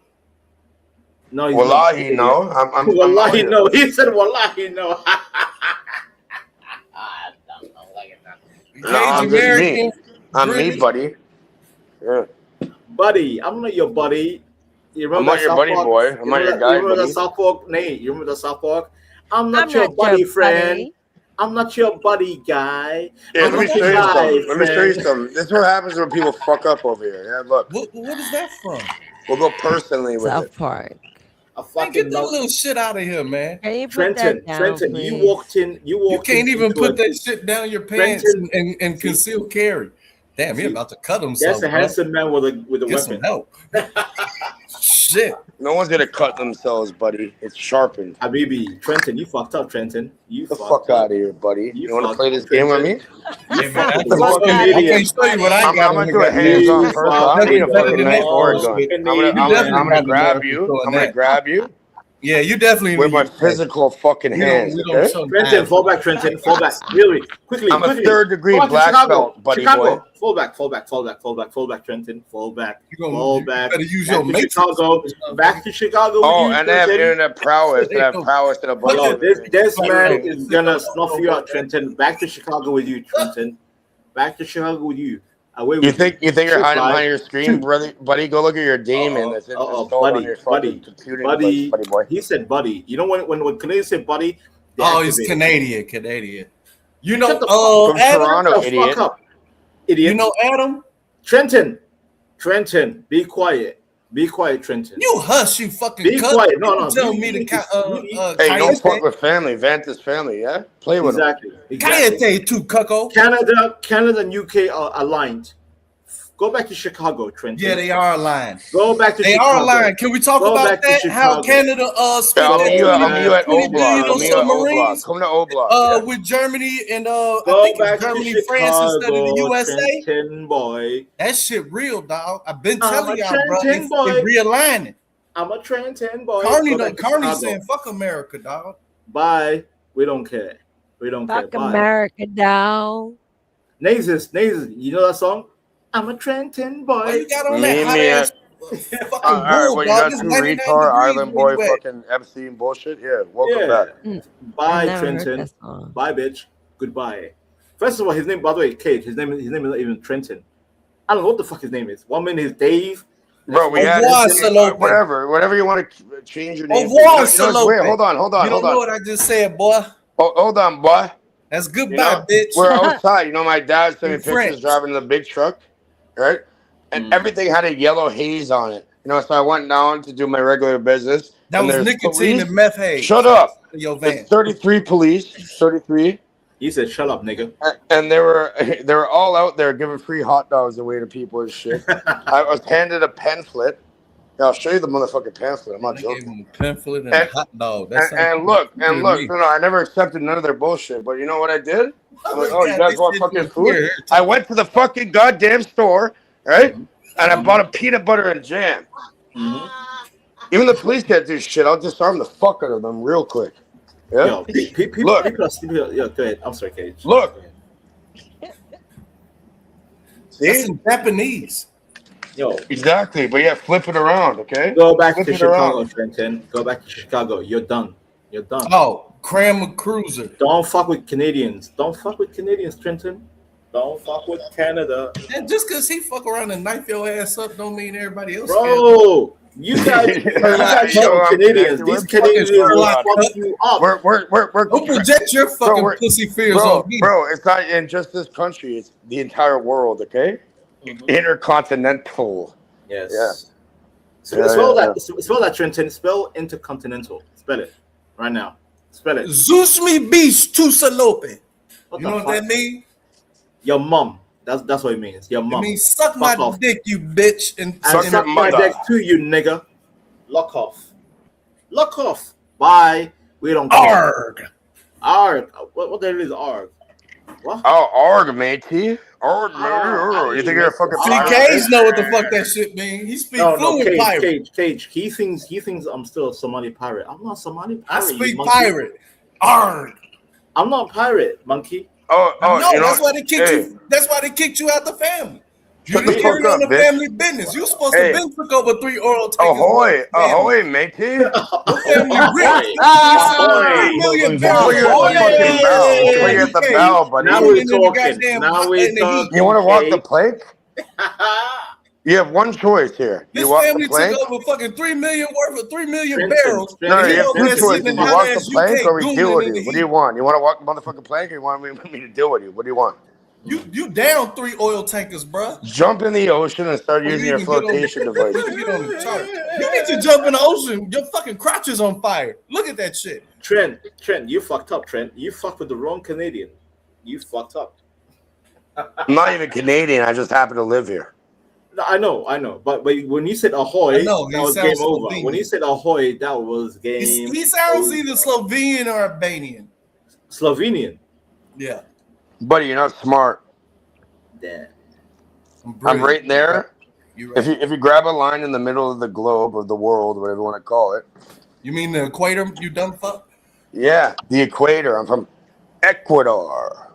No, he's Wallahi, no. I'm Wallahi, no. He said Wallahi, no. I'm just me. I'm me, buddy. Yeah. Buddy, I'm not your buddy. You remember I'm not your buddy, boy. I'm not your guy, You remember buddy. the South Park? Nate, you remember the South Park? I'm not your buddy, friend. I'm not your buddy guy. Yeah, I'm let me not show your you guy, something. Let me show you friend. something. This is what happens when people fuck up over here. Yeah, look. What is that from? We'll go personally with South it. Park. Man, get that little shit out of here, man. Can you put that down, Trenton, please? You can't even put that shit down your pants and conceal carry. Damn, you're about to cut himself. That's a handsome man with a Get weapon. some help. Shit. No one's gonna cut themselves, buddy. It's sharpened. Habibi, Trenton, you fucked up, Trenton. You the fuck out of here, buddy. You want to play this game with me? Hey, man, I can show you what I got. I'm gonna do a hands-on first. I don't need a fucking knife or a gun. I'm gonna grab you. I'm gonna grab you. Yeah, you definitely with my physical fucking hands. Okay? Trenton, fall back, Trenton, fall back. Really, quickly. I'm a third-degree black belt, buddy boy. Fall back, Trenton. Fall back. Fall back. Better use your Chicago. Back to Chicago. Oh, and they have internet prowess. They have prowess in a bunch of this man is gonna snuff you out, Trenton. Back to Chicago with you, Trenton. Back to Chicago with you. You think you're hiding behind your screen, brother, buddy? Go look at your demon that's installed on your fucking computer. Buddy boy. He said buddy. You know when Canadians say buddy? Oh, he's Canadian. You know, from Adam, Toronto, idiot. Idiot. You know Adam? Trenton, be quiet. Be quiet, Trenton. You hush, you fucking be cut. quiet. No. Tell me to hey, don't fuck with family. Vanta's family, yeah? Play with them. Exactly. too, cucko. Canada and UK are aligned. Go back to Chicago, Trenton. Yeah, they are aligned. Go back to Chicago. They are aligned. Can we talk about that? How Canada spent I'll meet you at O $20 billion on submarines? Come to O Block. With Germany and I think it's Germany, France instead of the USA. Trenton boy. That shit real, dog. I've been telling y'all, bro. Trenton boy. It's realigning. I'm a Trenton boy. Carney saying fuck America, dog. Bye. We don't care. Fuck America, dog. Nazis, you know that song? I'm a Trenton boy. Oh, you got on that hot ass fucking bull, you dog. got two retard Island boy fucking Epstein bullshit? Yeah, welcome back. Bye, Trenton. Bye, bitch. Goodbye. First of all, his name, by the way, Cage. His name is not even Trenton. I don't know what the fuck his name is. One minute is Dave. Bro, we had whatever you want to change your name. Wait, hold on. You don't know what I just said, boy. Oh, hold on, boy. That's goodbye, bitch. We're outside. You know, my dad sent me pictures French. driving the big truck, right? And everything had a yellow haze on it. You know, so I went down to do my regular business. That was nicotine and meth haze. Shut up. Your van. It's 33 police. 33. You said shut up, nigga. And they were all out there giving free hot dogs away to people and shit. I was handed a pamphlet. Yeah, I'll show you the motherfucking pamphlet. I'm not joking. Pamphlet and a hot dog. And look. No, I never accepted none of their bullshit. But you know what I did? I'm like, oh, you guys want fucking food? I went to the fucking goddamn store, right? And I bought a peanut butter and jam. Even the police can't do shit. I'll disarm the fuck out of them real quick. Yeah. Yo, look. Yo, go ahead. I'm sorry, Cage. Look. See? That's in Japanese. Yo. Exactly, but yeah, flip it around, okay? Go back to Chicago, Trenton. Go back to Chicago. You're done. Oh, cram a cruiser. Don't fuck with Canadians. Trenton. Don't fuck with Canada. And just because he fuck around and knife your ass up don't mean everybody else Bro, you guys know Canadians. These Canadians will fuck you up. Don't project your fucking pussy fears on me. Bro, it's not in just this country. It's the entire world, okay? Intercontinental. Yes. Yeah. Spell that, Trenton. Spell intercontinental. Spell it right now. Spell it. Zeus me beast tu salope. You know what that means? Your mom. That's what it means. Your mom. It means suck my dick, you bitch. And suck my dick too, you nigga. Lock off. Bye. We don't care. Arg. What the hell is arg? What? Oh, arg, matey. Arg, matey. You think you're a fucking CKs know what the fuck that shit means. He speaks fluent pirate. Cage. He thinks I'm still a Somali pirate. I'm not Somali pirate. I speak pirate. Arg. I'm not a pirate, monkey. Oh, no, that's why they kicked you. That's why they kicked you out the family. You didn't carry on the family business. You supposed to been took over 3 oral takers. Ahoy, matey. Your family rich. We're at the bell, buddy. Now we're talking. You want to walk the plank? You have one choice here. This You walk the family took plank. over fucking 3 million worth of 3 million Trenton, barrels. No, And you he have over two there sitting choices. in You hot walk the ass plank, UK or we deal gooning with in the you. What do heat. you want? You want to walk the motherfucking plank, or you want me to deal with you? What do you want? You down 3 oil tankers, bruh. Jump in the ocean and start Before using you your even get on flotation before device. you even get on the chart. You need to jump in the ocean. Your fucking crotch is on fire. Look at that shit. Trent, you fucked up, Trent. You fucked with the wrong Canadian. You fucked up. I'm not even Canadian. I just happen to live here. No, I know. But when you said ahoy, I know, that he was sounds game over. Slovenian. When you said ahoy, that was game He sounds over. either Slovenian or Albanian. Slovenian. Yeah. Buddy, you're not smart. Damn. I'm right there. You're right. If you grab a line in the middle of the globe or the world, whatever you want to call it. You mean the equator, you dumb fuck? Yeah, the equator. I'm from Ecuador.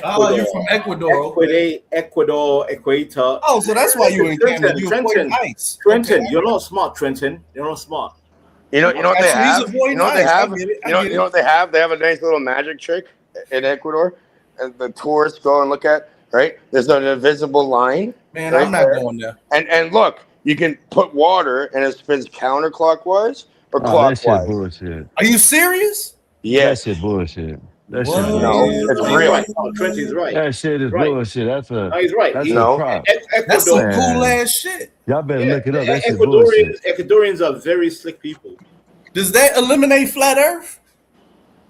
Oh, you're from Ecuador. Ecuador, Equator. Oh, so that's why you in Canada. You avoiding ice. Trenton, Okay. you're not smart, Trenton. You're not smart. You know what they have? He's avoiding ice. You know what they have? They have a nice little magic trick in Ecuador, and the tourists go and look at. Right? There's an invisible line. Man, right I'm not going there. And look, you can put water and it spins counterclockwise or clockwise. That shit bullshit. Are you serious? Yes. That shit bullshit. That What? shit No, bullshit. it's real. Right. Oh, Trenton's right. That shit is bullshit. That's a. No, he's right. That's No. a prop. That's some Man. cool ass shit. Y'all better look it up. That shit bullshit. Ecuadorians are very slick people. Does that eliminate flat Earth?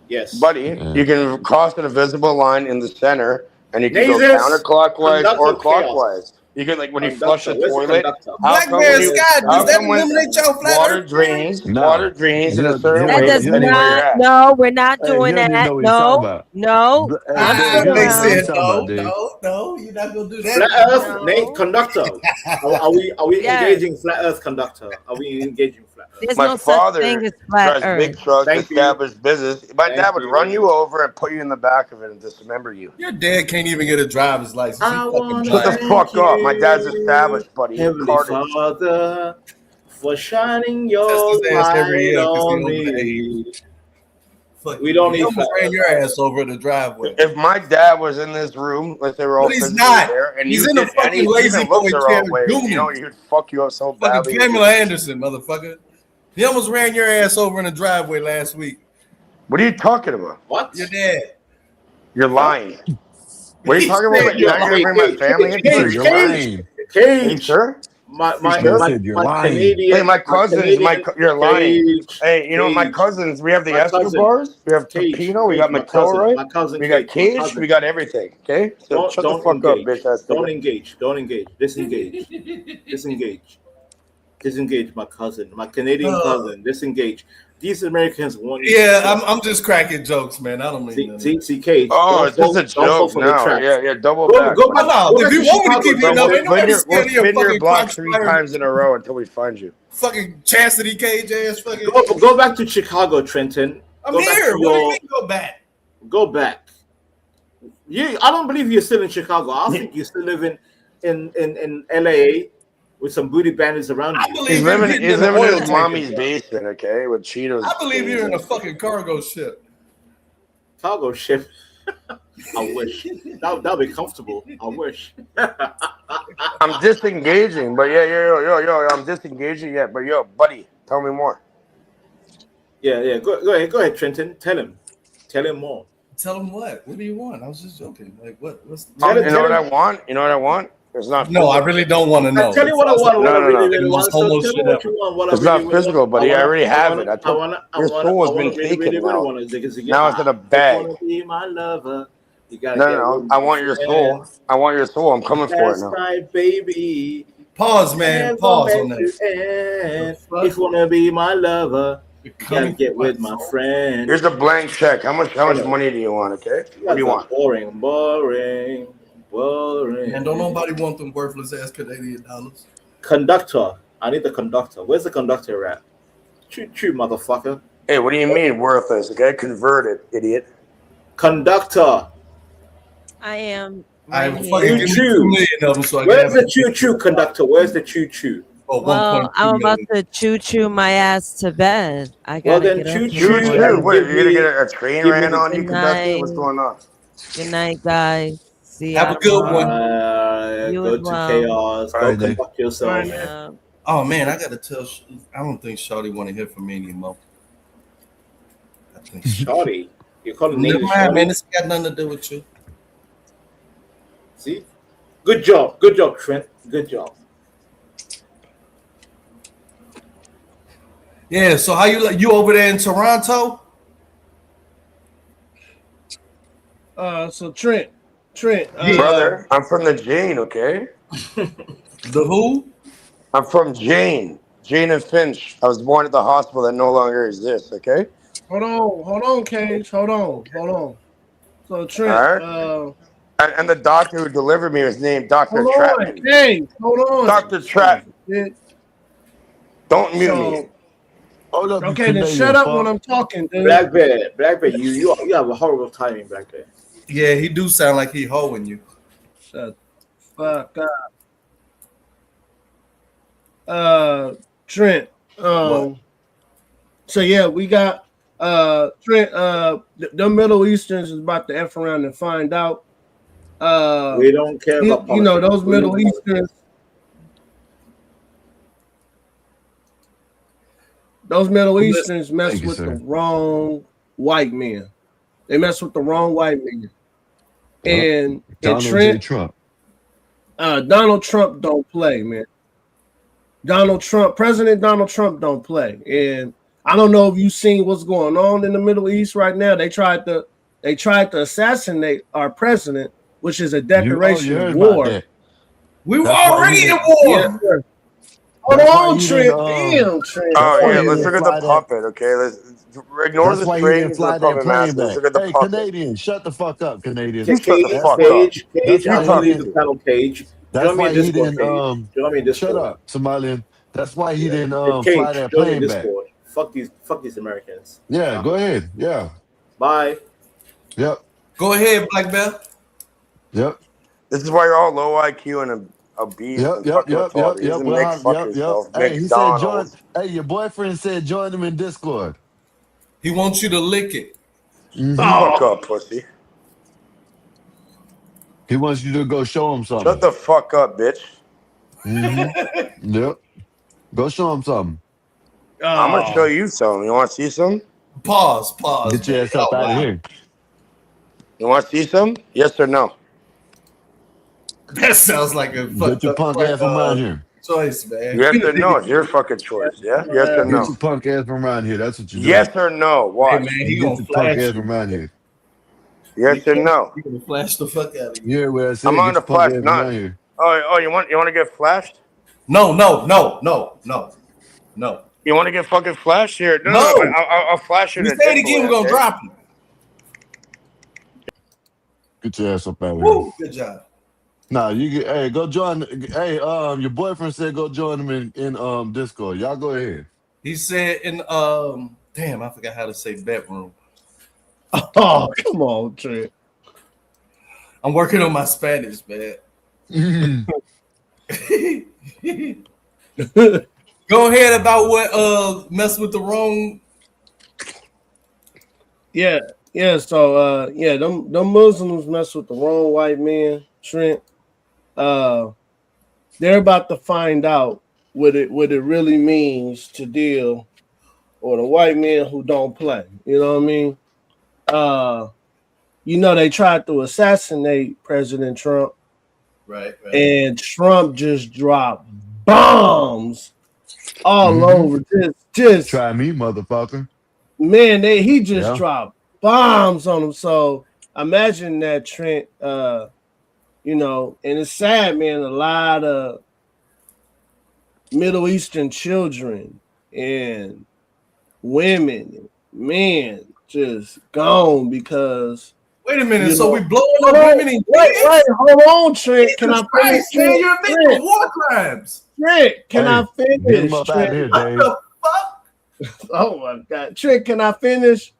Yes. Buddy, you can cross an invisible line in the center, and you can go Lasers, counterclockwise or conductor clockwise. You can, like, when you flush a Conductor. Where's the toilet, conductor? Black man Scott, does that eliminate y'all flat water Earth? drains, No. water drains in a You certain don't- That way, does depending where you're not. at. No, we're not Hey, doing you don't even that. know what he's talking about. No. I'm Hey, still you don't They know what around. he's said talking about, dude. no, you're not gonna do Flat that. Earth, No. Nate, conductor. Are we Yes. engaging flat Earth conductor? Are we engaging flat Earth? There's My no such father thing as flat drives big Earth. trucks, Thank you. established business. My Thank dad would you. run you over and put you in the back of it and dismember you. Your dad can't even get a driver's license. He I fucking wanna Shut the blind. fuck up. My dad's established, buddy. Heavenly Cartage. Father, for shining Test your his ass every light year 'cause he on over the me. Fuck We you. don't He need almost flat ran your ass over the driveway. If my dad was in this room, like they were all But he's physically not. there, and He's you in the did fucking any lazy even look boy the chair wrong way, gooning. you know, he'd fuck you up so Fucking badly. Pamela Anderson, motherfucker. He almost ran your ass over in the driveway last week. What are you talking about? What? Your dad. You're lying. What are you talking about? You're You're not gonna bring my family into Said it? you're Cage. lying. Are you sure? You said you're lying. Canadian. Hey, my cousins, you're lying. Cage, Hey, you know my Cage. cousins. We have the My cousin, Escobars, we have Cage, Pepino, we Cage, got my cousin, McElroy, my cousin we got Cage, my Cage, cousin. we got everything. Okay, so shut the Don't fuck engage. up, bitch ass Don't nigga. engage. Don't engage. Disengage. Disengage. Disengage, my cousin, my Canadian cousin. Disengage. These Americans want you. Yeah, I'm just cracking jokes, man. I don't mean nothing. See, Cage. Oh, don't it's just a fall- don't fall joke for the now. trap. Yeah, double Go- back. go buddy. back- No, go if back you to want me to Chicago, keep it Trenton. up, ain't nobody We'll scared of your spin your fucking block crotch 3 fire. times in a row until we find you. Fucking chastity cage ass fucking. Go back to Chicago, Trenton. I'm Go back here. to What do you your- mean go back? Go back. I don't believe you're still in Chicago. I think you're still living in LA with some booty bandits around you. I He's believe living, you're he's in an living in oil his tanker. mommy's basement, okay, with Cheetos. I believe you're in a stains. fucking cargo ship. Cargo ship. I wish. That'll be comfortable. I wish. I'm disengaging, but yo, I'm disengaging yet, but yo, buddy, tell me more. Yeah. Go ahead, Trenton. Tell him more. Tell him what? What do you want? I was just joking. Like what? What's the You know what I want? You know what I want? It's not. No, I physical. really don't want to know. I'll tell you what I want. What I really want. So Homo tell shit me what ever. you want. What I It's really not physical, want. buddy. I already have wanna- it. I told wanna- your soul has been really, taken really now. wanna- zigga, Now it's in a bag. If you wanna be my lover, you gotta No. I want your soul. I want your soul. I'm coming for it That's now. right, baby. Pause, man. Never Pause on meant that. to end. If you wanna be my lover, you gotta get with my friend. Here's a blank check. How much money do you want? Okay. What do you want? Boring. And don't nobody want them worthless ass Canadian dollars. Conductor. I need the conductor. Where's the conductor at? Choo, motherfucker. Hey, what do you mean worthless? Okay, convert it, idiot. Conductor. I am. I Right fucking here. give me 2 million of them so I Where's can the choo conductor? Where's the choo? Oh, Well, I'm about to choo my ass to bed. I Well, gotta then get up. choo. What, you're gonna get a train give me ran the- on you, Good conductor? night. What's going on? Good night, guys. See Have y'all a good one. tomorrow. You Go as to well. chaos. Go conduct yourself. Yeah. Oh man, I gotta tell. I don't think Shawty want to hear from me anymore. I think Shawty. You call him Never nigga mind, man. Shawty? It's got nothing to do with you. See? Good job. Good job, Trent. Good job. Yeah. So how you over there in Toronto? So Trent. Brother, I'm from the Jane, okay? The who? I'm from Jane and Finch. I was born at the hospital that no longer exists, okay? Hold on, Cage. Hold on. So Trent, All right. And the doctor who delivered me was named Dr. hold on, Trapman. Cage. Hold on. Dr. Trapman. Don't mute me. Hold up, Okay, then shut up when I'm talking, dude. Black Bear, you have a horrible timing, Black Bear. Yeah, he do sound like he hoeing you. Shut the fuck up. Trent. So yeah, we got Trent. The Middle Easterns is about to F around and find out. We don't care about politics. You know, those Middle Easterns. Those Middle Easterns mess with the wrong white men. They mess with the wrong white men. And Donald Trent, J. Trump. Donald Trump don't play, man. President Donald Trump don't play. And I don't know if you've seen what's going on in the Middle East right now. They tried to assassinate our president, which is a declaration of war. We were already in war. Yeah. Hold on, Trent. Damn, Trent. Oh, yeah, let's look at the puppet, okay? Let's ignore the strings and the puppet master. Let's look at the Hey, puppet. Canadian, shut the fuck up, Canadian. Shut the fuck Cage, up. Cage, I'm gonna leave the panel, Cage. That's why he didn't. Shut up, Somalian. That's why he didn't Cage, fly that join me plane in back. Discord. Fuck these Americans. Yeah, go ahead. Yeah. Bye. Yep. Go ahead, Black Belt. Yep. This is why you're all low IQ and obese and fucking retarded. He's a Mick fuck yourself. Hey, he McDonald's. said join. Hey, your boyfriend said join him in Discord. He wants you to lick it. Fuck up, pussy. He wants you to go show him something. Shut the fuck up, bitch. Yep. Go show him something. I'm gonna show you something. You want to see some? Pause. Get your ass up out of here. You want to see some? Yes or no? That sounds like a Get your punk ass from around here. choice, man. Yes or no? It's your fucking choice. Yeah. Yes or no? Get your punk ass from around here. That's what you do. Yes or no? Watch. Hey, man, he Get gonna your flash punk ass you. from around here. Yes or no? He gonna flash the fuck out of you. You hear what I said? I'm on the Get your punk flash. ass Not. around here. Oh, you want to get flashed? No. You want to get fucking flashed here? No. I'll flash you. You say it again, we're gonna drop you. Get your ass up out of here. Woo, good job. Nah, you get. Hey, go join. Hey, your boyfriend said go join him in Discord. Y'all go ahead. He said in damn, I forgot how to say bedroom. Oh, come on, Trent. I'm working on my Spanish, man. Go ahead about what mess with the wrong. Yeah. So them Muslims mess with the wrong white man, Trent. They're about to find out what it really means to deal with a white man who don't play. You know what I mean? They tried to assassinate President Trump. Right. And Trump just dropped bombs all over. Just try me, motherfucker. Man, he just dropped bombs on them. So imagine that, Trent. And it's sad, man. A lot of Middle Eastern children and women, men, just gone because. Wait a minute. So we blowing up women and wait, hold on, Trent. Can I finish? Man, you're a victim of war crimes. Trent, can I finish? Get him up out of here, Dave. What the fuck? Oh my God, Trent, can I finish?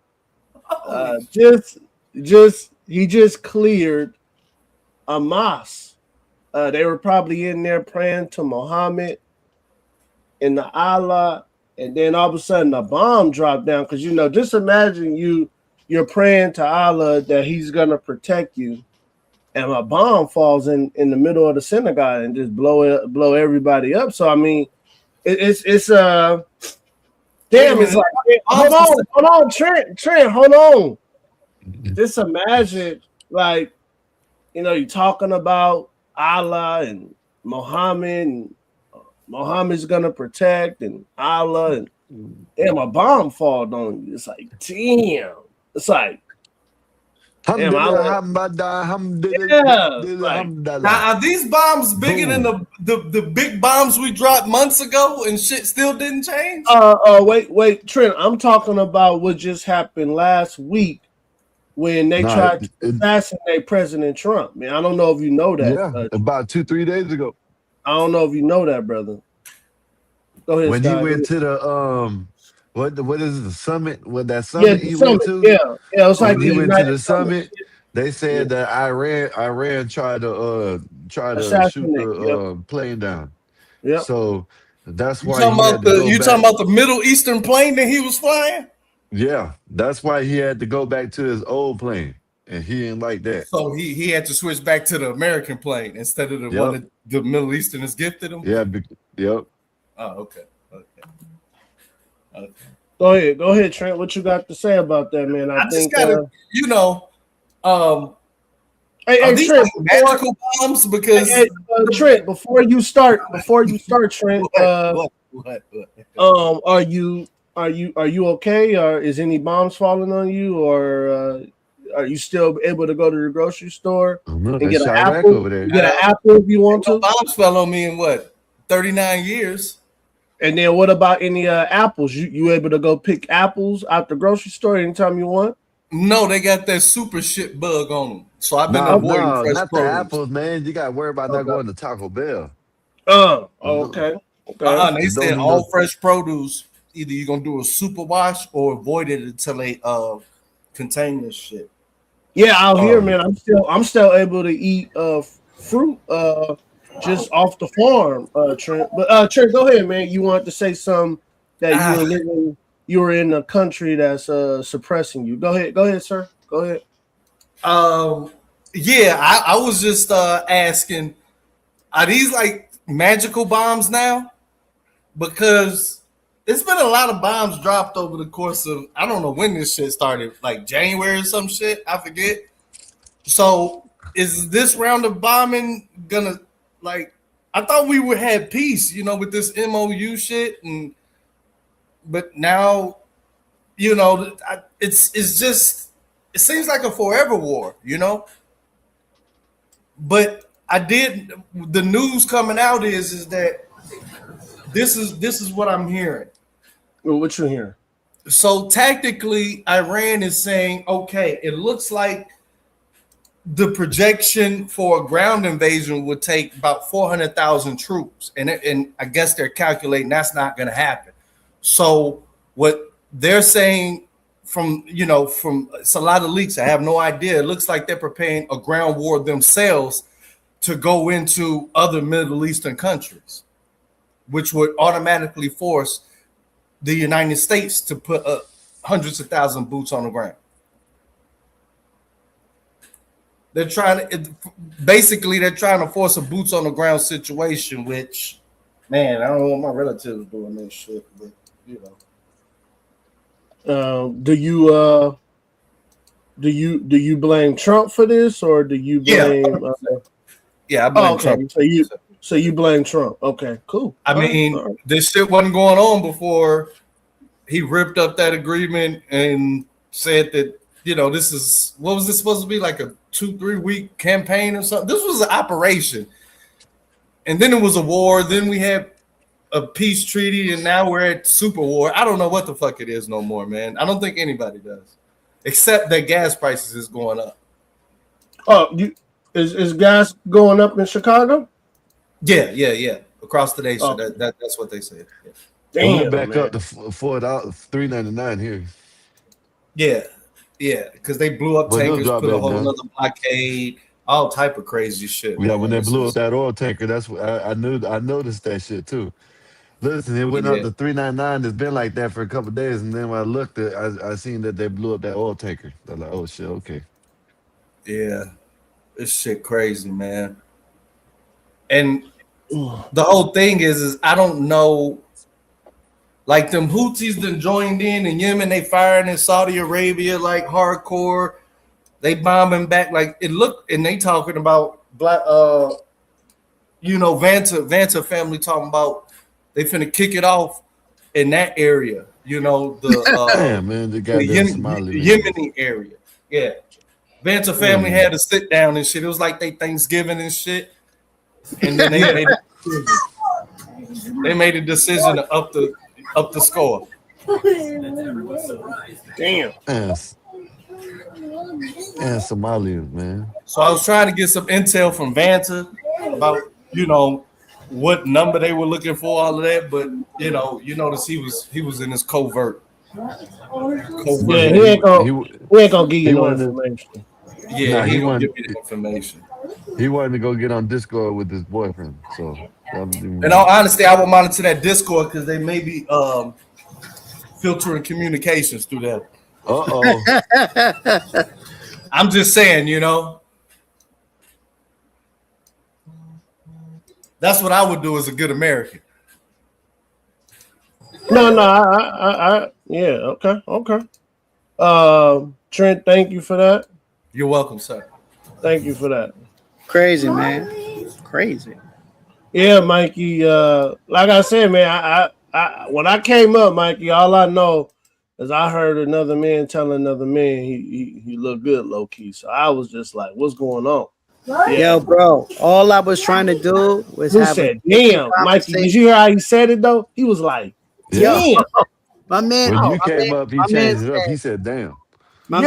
He just cleared a mosque. They were probably in there praying to Muhammad and the Allah, and then all of a sudden a bomb dropped down. Because just imagine you're praying to Allah that He's gonna protect you, and a bomb falls in the middle of the synagogue and just blow everybody up. So I mean, it's damn. It's like, hold on, Trent, hold on. Just imagine, like, you're talking about Allah and Muhammad, and Muhammad's gonna protect, and Allah, and damn, a bomb fall on you. It's like, damn. It's like, damn, Yeah. Now, are these bombs bigger than the big bombs we dropped months ago and shit still didn't change? Wait, Trent. I'm talking about what just happened last week when they tried to assassinate President Trump. Man, I don't know if you know that. Yeah, about 2-3 days ago. I don't know if you know that, brother. Go ahead, when Scott. he went to the what is the summit? What that summit he went to? Yeah, it was like when he went to the summit. They said that Iran tried to shoot the plane down. Yeah. So that's You why talking about the Middle Eastern plane that he was flying? Yeah, that's why he had to go back to his old plane, and he didn't like that. So he had to switch back to the American plane instead of the one that the Middle Easterners gifted him. Yeah. Yep. Oh, okay. Go ahead, Trent. What you got to say about that, man? I think just gotta, are these Trent, like magical bombs? Because Trent, before you start, Trent, what? Are you okay? Or is any bombs falling on you, or are you still able to go to the grocery store and get an apple? Over there. Get an apple if you want to. Bombs fell on me in 39 years. And then what about any apples? You able to go pick apples out the grocery store anytime you want? No, they got that super shit bug on them. So I've been avoiding fresh not produce. the apples, man. You got to worry about not going to Taco Bell. Okay. They said all fresh produce, either you're going to do a super wash or avoid it until they contain this shit. Yeah, out here, man, I'm still able to eat fruit just off the farm, Trent. But Trent, go ahead, man. You wanted to say something that you were in a country that's suppressing you. Go ahead, sir. Go ahead. Yeah, I was just asking, are these like magical bombs now? Because there's been a lot of bombs dropped over the course of, I don't know when this shit started, like January or some shit, I forget. So is this round of bombing gonna, like, I thought we would have peace, with this MOU shit, but now, it's just, it seems like a forever war, But the news coming out is that this is what I'm hearing. Well, what you hearing? So tactically, Iran is saying, okay, it looks like the projection for a ground invasion would take about 400,000 troops. And I guess they're calculating that's not going to happen. So what they're saying from it's a lot of leaks. I have no idea. It looks like they're preparing a ground war themselves to go into other Middle Eastern countries, which would automatically force the United States to put hundreds of thousands of boots on the ground. They're trying to force a boots on the ground situation, which, man, I don't know what my relatives doing this shit, but do you blame Trump for this, or do you blame? I blame Trump. So you blame Trump? Okay, cool. I mean, this shit wasn't going on before he ripped up that agreement and said that this is, what was this supposed to be, like a 2-3 week campaign or something? This was an operation, and then it was a war. Then we had a peace treaty, and now we're at super war. I don't know what the fuck it is no more, man. I don't think anybody does, except that gas prices is going up. Oh, is gas going up in Chicago? Yeah. Across the nation, that's what they said. Yeah. Damn, back up to $3.99 here. Yeah, because they blew up tankers, put a whole other blockade, all type of crazy shit. Yeah, man. When they blew up that oil tanker, that's what I knew. I noticed that shit too. Listen, it went up to $3.99. It's been like that for a couple of days, and then when I looked at, I seen that they blew up that oil tanker. I was like, oh shit, okay. Yeah, This shit crazy, man. And the whole thing is I don't know. Like them Houthis done joined in Yemen, they firing in Saudi Arabia like hardcore. They bombing back like it looked, and they talking about black. Vanta family talking about they finna kick it off in that area. The Damn, man, the goddamn Somali man. Yemeni area. Yeah, Vanta family had to sit down and shit. It was like they Thanksgiving and shit, and then they made a decision to up the score. Damn. And Somalians, man. So I was trying to get some intel from Vanta about what number they were looking for, all of that, but you notice he was in his covert. Yeah, he ain't gonna give you no information. Yeah, he gonna give me the information. He wanted to go get on Discord with his boyfriend. So in all honesty, I will monitor that Discord because they may be filtering communications through that. I'm just saying, that's what I would do as a good American. No, yeah, okay. Trent, thank you for that. You're welcome, sir. Thank you for that. Crazy, man. Crazy. Yeah, Mikey. Like I said, man, I when I came up, Mikey, all I know is I heard another man telling another man he looked good, low key. So I was just like, what's going on? Yeah. Yo, bro, all I was trying to do was Who said, damn, Mikey, did you hear how he said it though? He was like, damn. Yo, my man. When you came up, he changed it up. He said, damn. He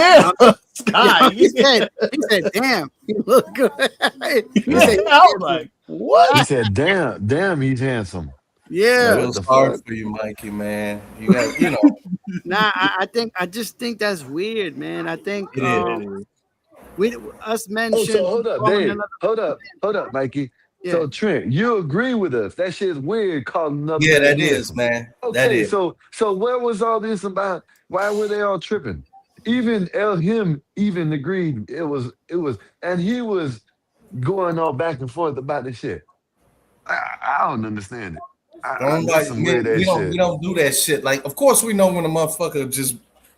said, damn, you look good. He said, I was like, what? He said, damn, he's handsome. Yeah. It was hard for you, Mikey, man. You got, Nah, I just think that's weird, man. I think us men should. So hold up, Dave. Hold up, Mikey. Yeah. So Trent, you agree with us? That shit's weird calling another. Yeah, that man. is, man. Okay, that is. So where was all this about? Why were they all tripping? Even him even agreed it was, and he was going all back and forth about this shit. I don't understand it. We don't do that shit. Like, of course, we know when a motherfucker just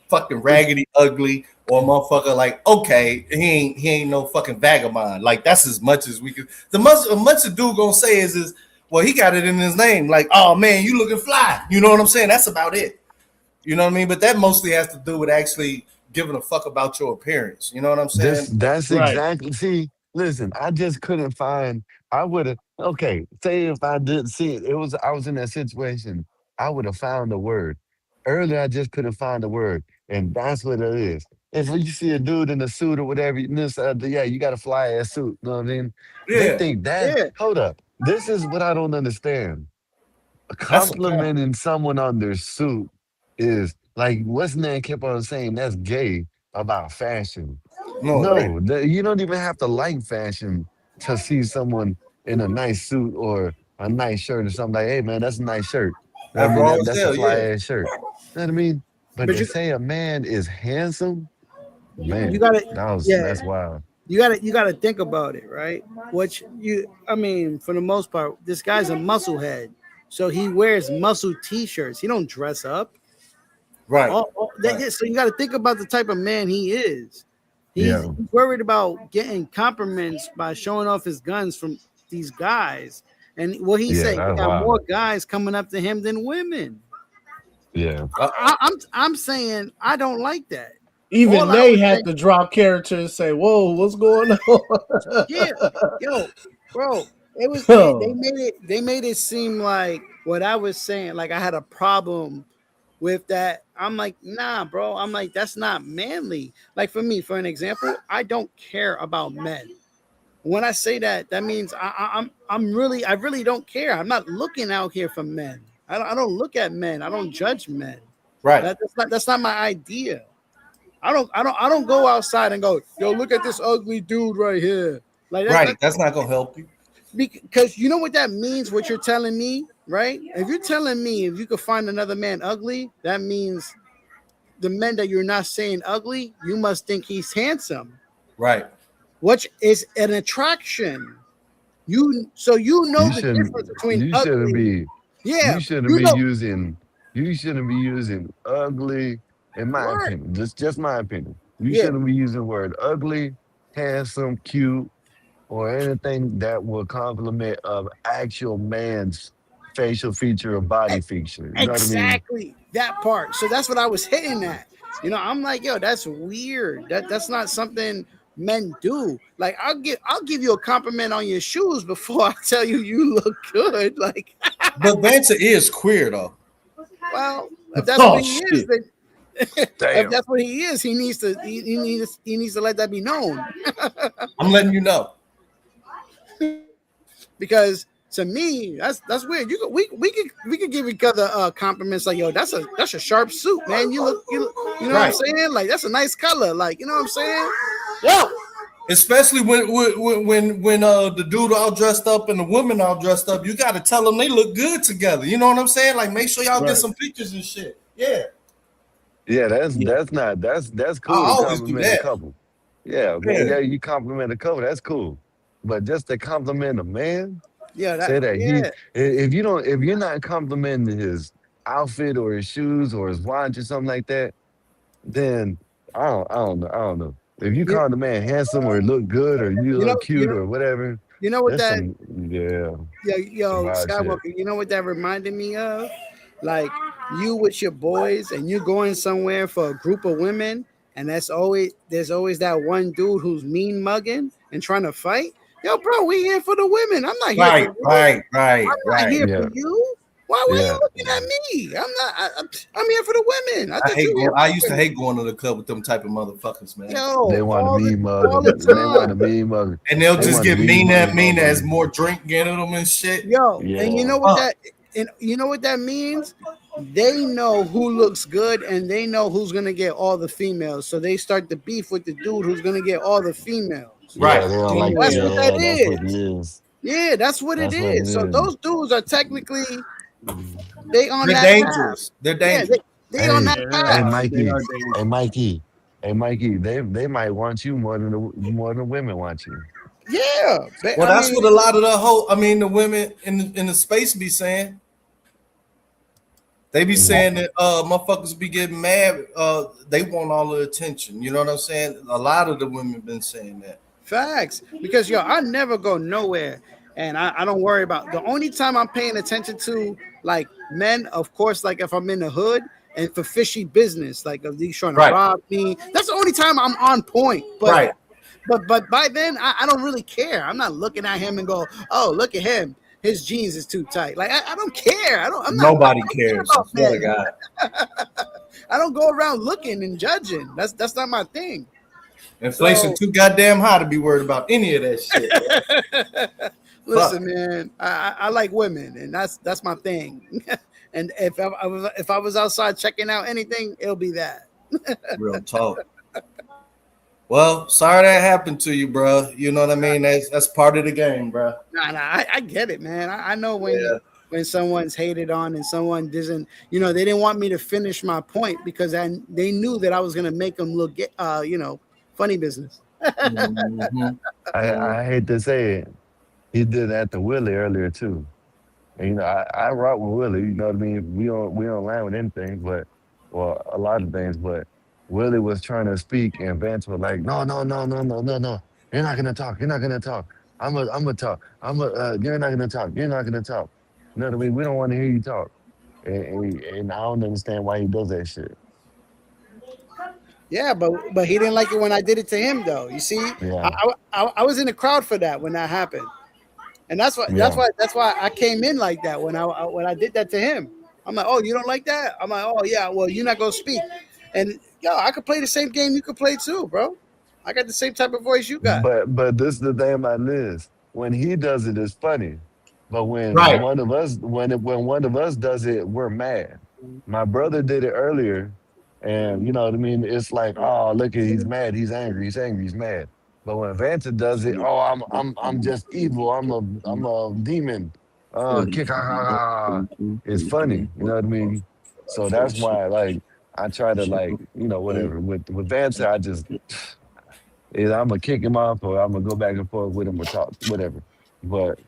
fucking raggedy ugly, or a motherfucker like, okay, he ain't no fucking vagabond. Like, that's as much as we could. The much a dude gonna say is well, he got it in his name. Like, oh man, you looking fly. You know what I'm saying? That's about it. You know what I mean? But that mostly has to do with actually giving a fuck about your appearance. You know what I'm saying? That's exactly. See, listen, I just couldn't find. I would have. Okay, say if I didn't see it, I was in that situation. I would have found the word. Earlier, I just couldn't find the word, and that's what it is. If you see a dude in a suit or whatever, you got a fly ass suit. You know what I mean? Yeah. They think that. Yeah. Hold up. This is what I don't understand. Complimenting someone on their suit is like what's man kept on saying that's gay about fashion. No, you don't even have to like fashion to see someone in a nice suit or a nice shirt or something like, hey man, that's a nice shirt. That's a fly ass shirt. You know what I mean? But to say a man is handsome, man, that's wild. You gotta think about it, right? For the most part, this guy's a muscle head. So he wears muscle t-shirts. He don't dress up. Right. So you got to think about the type of man he is. He's worried about getting compliments by showing off his guns from these guys. And what he said, he got more guys coming up to him than women. Yeah. I'm saying I don't like that. Even they had to drop character and say, whoa, what's going on? Yeah, yo, bro. It was they made it seem like what I was saying, like I had a problem with that. I'm like, nah, bro. I'm like, that's not manly. Like for me, for an example, I don't care about men. When I say that, that means I really don't care. I'm not looking out here for men. I don't look at men. I don't judge men. Right. That's not my idea. I don't go outside and go, yo, look at this ugly dude right here. Like that's not gonna help you. Because you know what that means, what you're telling me, right? If you're telling me if you could find another man ugly, that means the men that you're not saying ugly, you must think he's handsome. Right. which is an attraction. So you know the difference between You shouldn't ugly. be Yeah, you shouldn't you be know. using you shouldn't be using ugly, in my Right. opinion, just my opinion. You Yeah. shouldn't be using the word ugly, handsome, cute, or anything that will compliment of actual man's facial feature or body feature. You know what I mean? Exactly that part. So that's what I was hitting at. I'm like, yo, that's weird. That's not something men do. Like, I'll give you a compliment on your shoes before I tell you you look good. Like, But Vanta is queer though. well, if that's what Oh he is, shit. then if Damn. that's what he is, he needs to let that be known. I'm letting you know. Because to me, that's weird. We could give each other compliments like, yo, that's a sharp suit, man. You know what I'm Right. saying? Like, that's a nice color. Like, you know what I'm saying? Yo, Especially when the dude all dressed up and the woman all dressed up, you got to tell them they look good together. You know what I'm saying? Like, make sure y'all get right. some pictures and shit. Yeah, Yeah, yeah. that's I cool to always do compliment a that. couple. Yeah, man, Yeah, yeah, you compliment a couple, that's cool. But just to compliment a man, Yeah, say that yeah. if you're not complimenting his outfit or his shoes or his watch or something like that, then I don't know. If you You, call the man handsome or look good or you you know look you cute know or whatever, you know what that's that some yeah, some yo wild shit. Skywalker. You know what that reminded me of? Like, you with your boys and you going somewhere for a group of women, and there's always that one dude who's mean mugging and trying to fight. Yo, bro, we here for the women. I'm not here for right, you. right, right, I'm not right. here for Yeah, you. Why are you yeah. looking at me? I'm not. I'm here for the women. I I thought hate you were here going. for I the used to women. hate going to the club with them type of motherfuckers, man. They Yo, want to mean mug all the 'em. They want to time. mean mug 'em. And they'll They just want to get mean mug 'em mean as motherfuckers. more drink getting them and shit. Yo, and Yeah. you know what that means? They know who looks good and they know who's gonna get all the females. So they start the beef with the dude who's gonna get all the females. Right. Yeah, they don't like That's what that yeah, that's what it is. is. Yeah, that's what it That's what it is. So is. those dudes are technically they on They're that path. dangerous. They're Yeah, dangerous. they on Hey, that Yeah, hey, path. they Mikey. are Hey, dangerous. Mikey. Hey, Mikey. They might want you more than women want you. Yeah. Well, I that's mean, what a lot of the women in the space be saying. They be Yeah. saying that motherfuckers be getting mad. They want all the attention. You know what I'm saying? A lot of the women been saying that. facts. Because yo, I never go nowhere. And I don't worry about the only time I'm paying attention to like men, of course, like if I'm in the hood and for fishy business, like if he's trying to Right, rob me. That's the only time I'm on point. But right. but by then I don't really care. I'm not looking at him and go, oh, look at him. His jeans is too tight. Like I don't care. I Nobody don't care cares. I about swear to men. God. I don't go around looking and judging. That's not my thing. Inflation So too goddamn high to be worried about any of that shit. Fuck. listen, man, I like women, and that's my thing. And if I was outside checking out anything, it'll be that. Real talk. Well, sorry that happened to you, bro. You know what I mean? That's part of the game, bro. Nah, I get it, man. I know Yeah. when someone's hated on and someone doesn't, they didn't want me to finish my point because they knew that I was gonna make them look, funny business. Mm-hmm. I hate to say it. He did that to Willie earlier too. And I rock with Willie, you know what I mean? We don't line with anything, but well, a lot of things, but Willie was trying to speak and Vance was like, no, no, no, no, no, no, no. You're not gonna talk. You're not gonna talk. I'm a talk. You're not gonna talk. You're not gonna talk. You know what I mean? We don't want to hear you talk. And I don't understand why he does that shit. Yeah, but he didn't like it when I did it to him, though. You see, Yeah, I was in the crowd for that when that happened. And yeah. that's why I came in like that when I did that to him. I'm like, oh, you don't like that? I'm like, oh yeah, well, you're not gonna speak. And yo, I could play the same game you could play too, bro. I got the same type of voice you got. But this is the thing about Liz. When he does it, it's funny. But when Right. one of us when one of us does it, we're mad. My brother did it earlier, and you know what I mean. It's like, oh, look at he's mad, he's angry, he's angry, he's mad. But when Vanta does it, oh, I'm just evil. I'm a demon. Kick ha ha ha. It's funny. You know what I mean. So that's why like I try to like whatever with Vanta I just Either I'm gonna kick him off or I'm gonna go back and forth with him or talk, whatever. But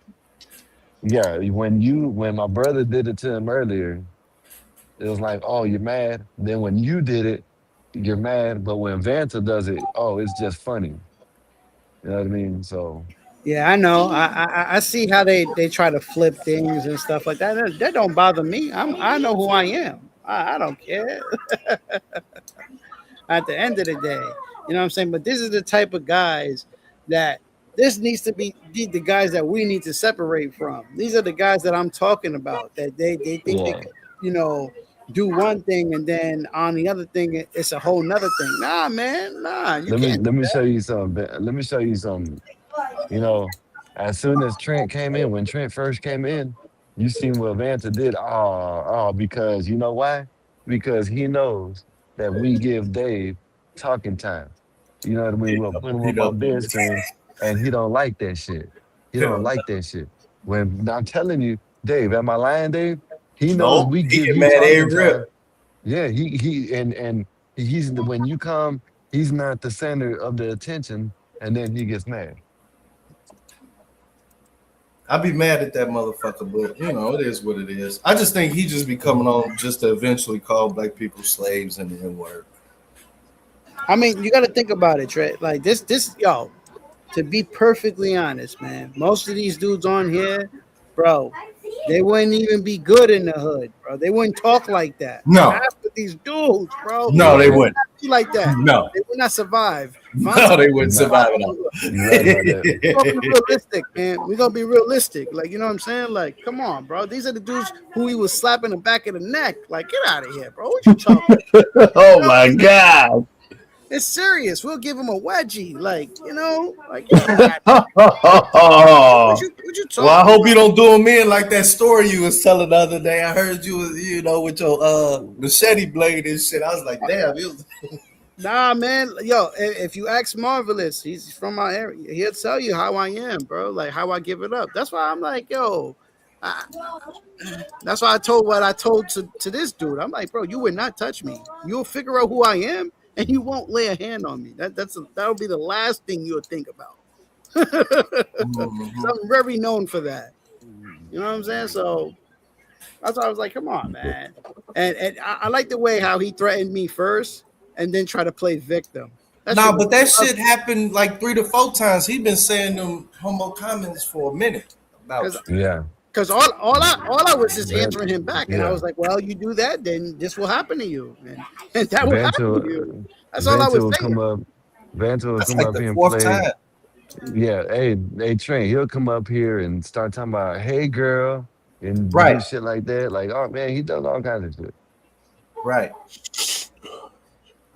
yeah, when my brother did it to him earlier, it was like, oh, you're mad. Then when you did it, you're mad. But when Vanta does it, oh, it's just funny. You know what I mean? So Yeah, I know. I see how they try to flip things and stuff like that. That don't bother me. I know who I am. I don't care. At the end of the day, you know what I'm saying. But this is the type of guys that this needs to be the guys that we need to separate from. These are the guys that I'm talking about. That they think they yeah. could, do one thing and then on the other thing it's a whole nother thing. Nah, man, nah, you Let me can't let do me that. show you something. Let me show you something. You know, as soon as Trent came in, when Trent first came in, you seen what Vanta did. Because you know why? Because he knows that we give Dave talking time. You know what I mean? We'll put him He up don't on do bed this. screen, and he don't like that shit. He don't Hell like that shit. When I'm telling you, Dave, am I lying, Dave? He knows no. we He give get you mad every talking rip. time. Yeah, and when you come, he's not the center of the attention, and then he gets mad. I'd be mad at that motherfucker, but it is what it is. I just think he just be coming on just to eventually call black people slaves and the N-word. I mean, you got to think about it, Trey. Like yo. To be perfectly honest, man, most of these dudes on here, bro, they wouldn't even be good in the hood, bro. They wouldn't talk like that. No. Half of these dudes, bro, No, they they would wouldn't. not be like that. No. They would not survive. No, they wouldn't No, survive at all. you're right about that. We're gonna be realistic, man. We're gonna be realistic. Like, you know what I'm saying? Like, come on, bro. These are the dudes who he was slapping the back of the neck. Like, get out of here, bro. What you talking about? Oh my God. It's serious. We'll give him a wedgie. Like, like Well, what you I talking hope you about? don't do him in like that story you was telling the other day. I heard you was, with your machete blade and shit. I was like, damn, Nah, man. Yo, if you ask Marvelous, he's from my area. He'll tell you how I am, bro. Like how I give it up. That's why I'm like, yo. That's why I told what I told to this dude. I'm like, bro, you would not touch me. You'll figure out who I am, and you won't lay a hand on me. That'll be the last thing you'll think about. So I'm very known for that. You know what I'm saying? So that's why I was like, come on, man. And I like the way how he threatened me first and then try to play victim. but that shit happened like 3 to 4 times. He been saying them homo comments for a minute about you. Yeah. Because all I was just Van, answering him back, and I yeah. was like, "Well, you do that, then this will happen to you, and that will happen to you." Vanta, That's all I Vanta was will saying. come up. Vanta will That's come like up the here and 4th play. time. Yeah, hey, Trent, he'll come up here and start talking about, hey, girl, and do Right. shit like that. Like, oh man, he does all kinds of shit. Right.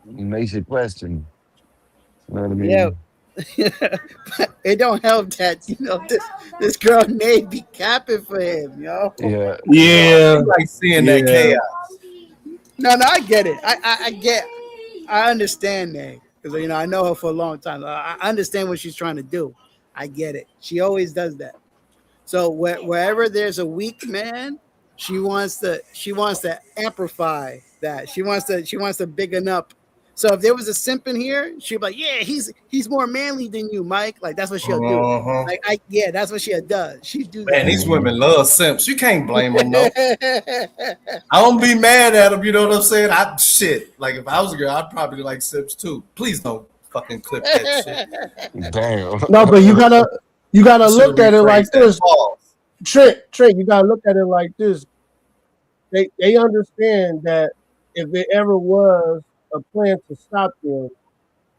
Makes you question. You know what I Yeah, mean? it don't help that this girl Nay be capping for him, yo. Yeah, yeah. I like seeing that chaos. No, I get it. I understand that because I know her for a long time. I understand what she's trying to do. I get it. She always does that. So wherever there's a weak man, she wants to amplify that. She wants to bigging up. So if there was a simp in here, she'd be like, "Yeah, he's more manly than you, Mike." Like that's what she'll do. Like that's what she does. She do Man, that. these women love simps. You can't blame them, though. I don't be mad at them. You know what I'm saying? Like if I was a girl, I'd probably like simps too. Please don't fucking clip that shit. Damn. No, but you gotta look at it like this. Pause. Trent, you gotta look at it like this. They understand that if there ever was a plan to stop them,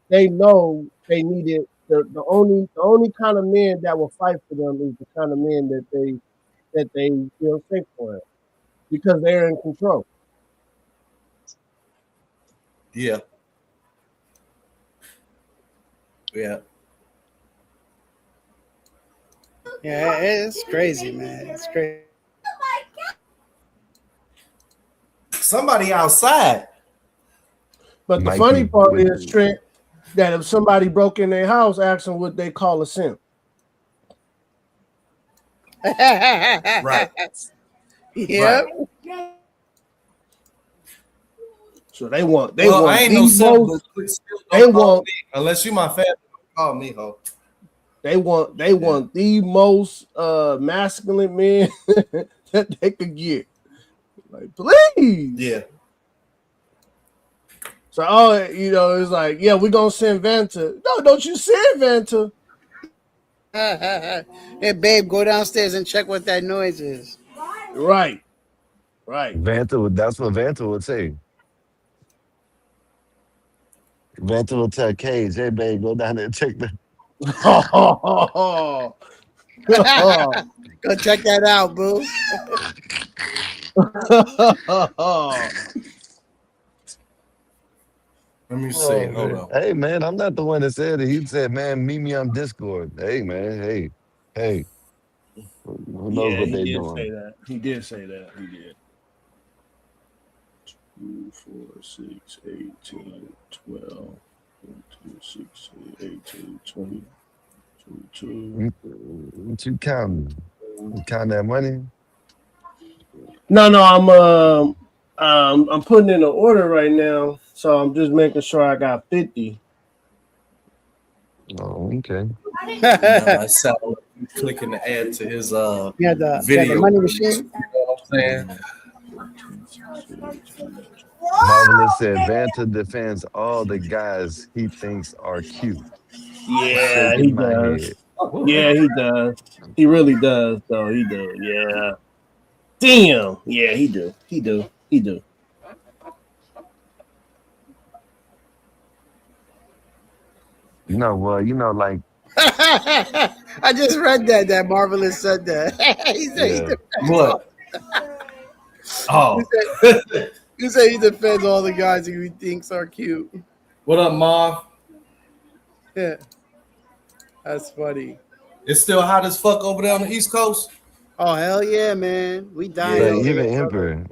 they know they needed the only kind of man that will fight for them is the kind of man that they feel safe for it because they're in control. Yeah. Yeah. Yeah, it's crazy, man. It's crazy. Somebody outside. But the funny part is, Trent, that if somebody broke in their house, ask them what they call a simp. Right. Yep. Right. So they want I ain't no simp, but still don't call me unless you my family. call me ho. They want the most masculine men that they could get. Like, please. Yeah. So it's like, yeah, we're gonna send Vanta. No, don't you send Vanta. Hey, babe, go downstairs and check what that noise is. Right. That's what Vanta would say. Vanta will tell Cage, hey babe, go down there and check the Go check that out, boo. Let me see. Hold on. Hey man, I'm not the one that said it. He said, man, meet me on Discord. Hey man, hey. Who knows Yeah, what he they did doing? say that. He did say that. He did. 2, 4, 6, 18, 12, 14, 16, 18, 20, 22. What you counting? You counting that money? No, I'm putting in an order right now, so I'm just making sure I got 50. Oh, okay. I sound like clicking to add to his video. the money machine. You know what I'm saying? Marvelous said Vanta defends all the guys he thinks are cute. Yeah, he Shaking my does. head. Yeah, he does. He really does, though. He do. Yeah. Damn. Yeah, he do. He do. Like I just read that Marvelous said that. He said he yeah. defends What? Oh. You say he defends all the guys who he thinks are cute. What up, Ma? Yeah. That's funny. It's still hot as fuck over there on the East Coast. Oh hell yeah, man. We dying But over here, brother.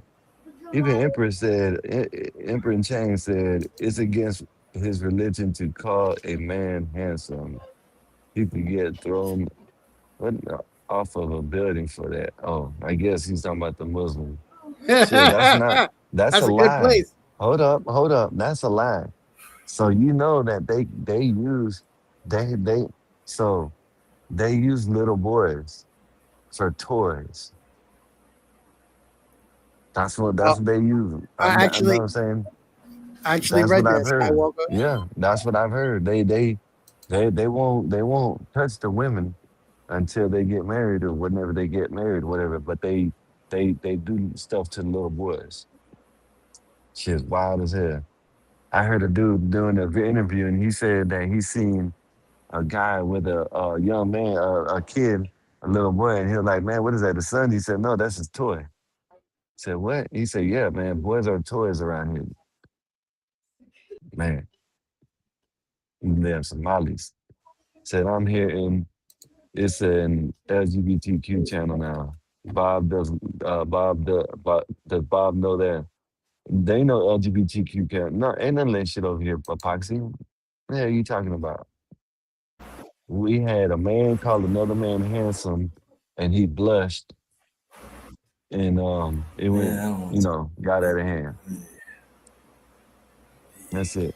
Even Emperor said, Emperor in Chain said, it's against his religion to call a man handsome. He could get thrown off of a building for that. Oh, I guess he's talking about the Muslim. Shit, that's not, that's a That's a good lie. place. Hold up. That's a lie. So you know that they use, they, so they use little boys for toys. That's what they use. I I know what actually I'm saying. I actually That's read what I've that, heard. Skywalker. Yeah, that's what I've heard. They won't touch the women until they get married or whenever they get married, whatever. But they do stuff to the little boys. Shit's wild as hell. I heard a dude doing an interview and he said that he seen a guy with a young man, a kid, a little boy, and he was like, man, what is that? The son? He said, no, that's his toy. Said what? He said, yeah, man, boys are toys around here. Man, them Somalis. Said I'm here in it's an LGBTQ channel now. Does Bob know that? They know LGBTQ can no ain't none of that shit over here, Epoxy. What the hell are you talking about? We had a man call another man handsome and he blushed and it went, Man, got out of hand. That's it.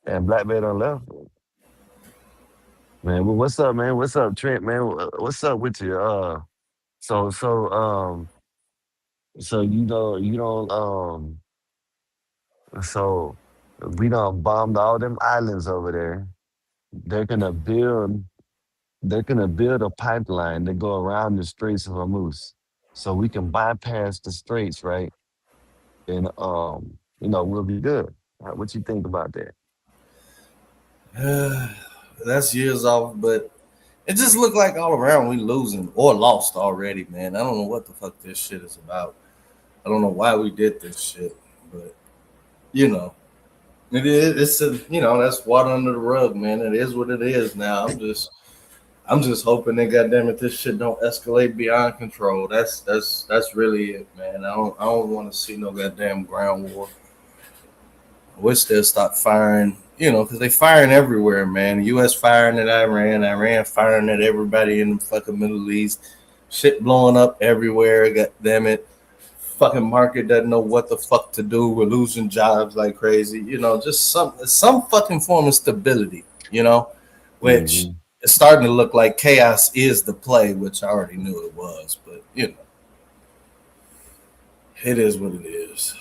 And Black Bear on left. Man, well, what's up, man? What's up, Trent, man? What's up with you? So so um so you don't so we done bombed all them islands over there. They're gonna build they're gonna build a pipeline to go around the Straits of Hormuz. So we can bypass the straits, right? And we'll be good. What you think about that? that's years off, but it just looked like all around we losing or lost already, man. I don't know what the fuck this shit is about. I don't know why we did this shit, but it is. That's water under the rug, man. It is what it is now. I'm just hoping that goddamn it, this shit don't escalate beyond control. That's really it, man. I don't want to see no goddamn ground war. I wish they'll stop firing, because they firing everywhere, man. The U.S. firing at Iran firing at everybody in the fucking Middle East. Shit blowing up everywhere, god damn it. fucking market doesn't know what the fuck to do. We're losing jobs like crazy. You know, just some fucking form of stability. You know, which it's starting to look like chaos is the play, which I already knew it was. But you know, it is what it is.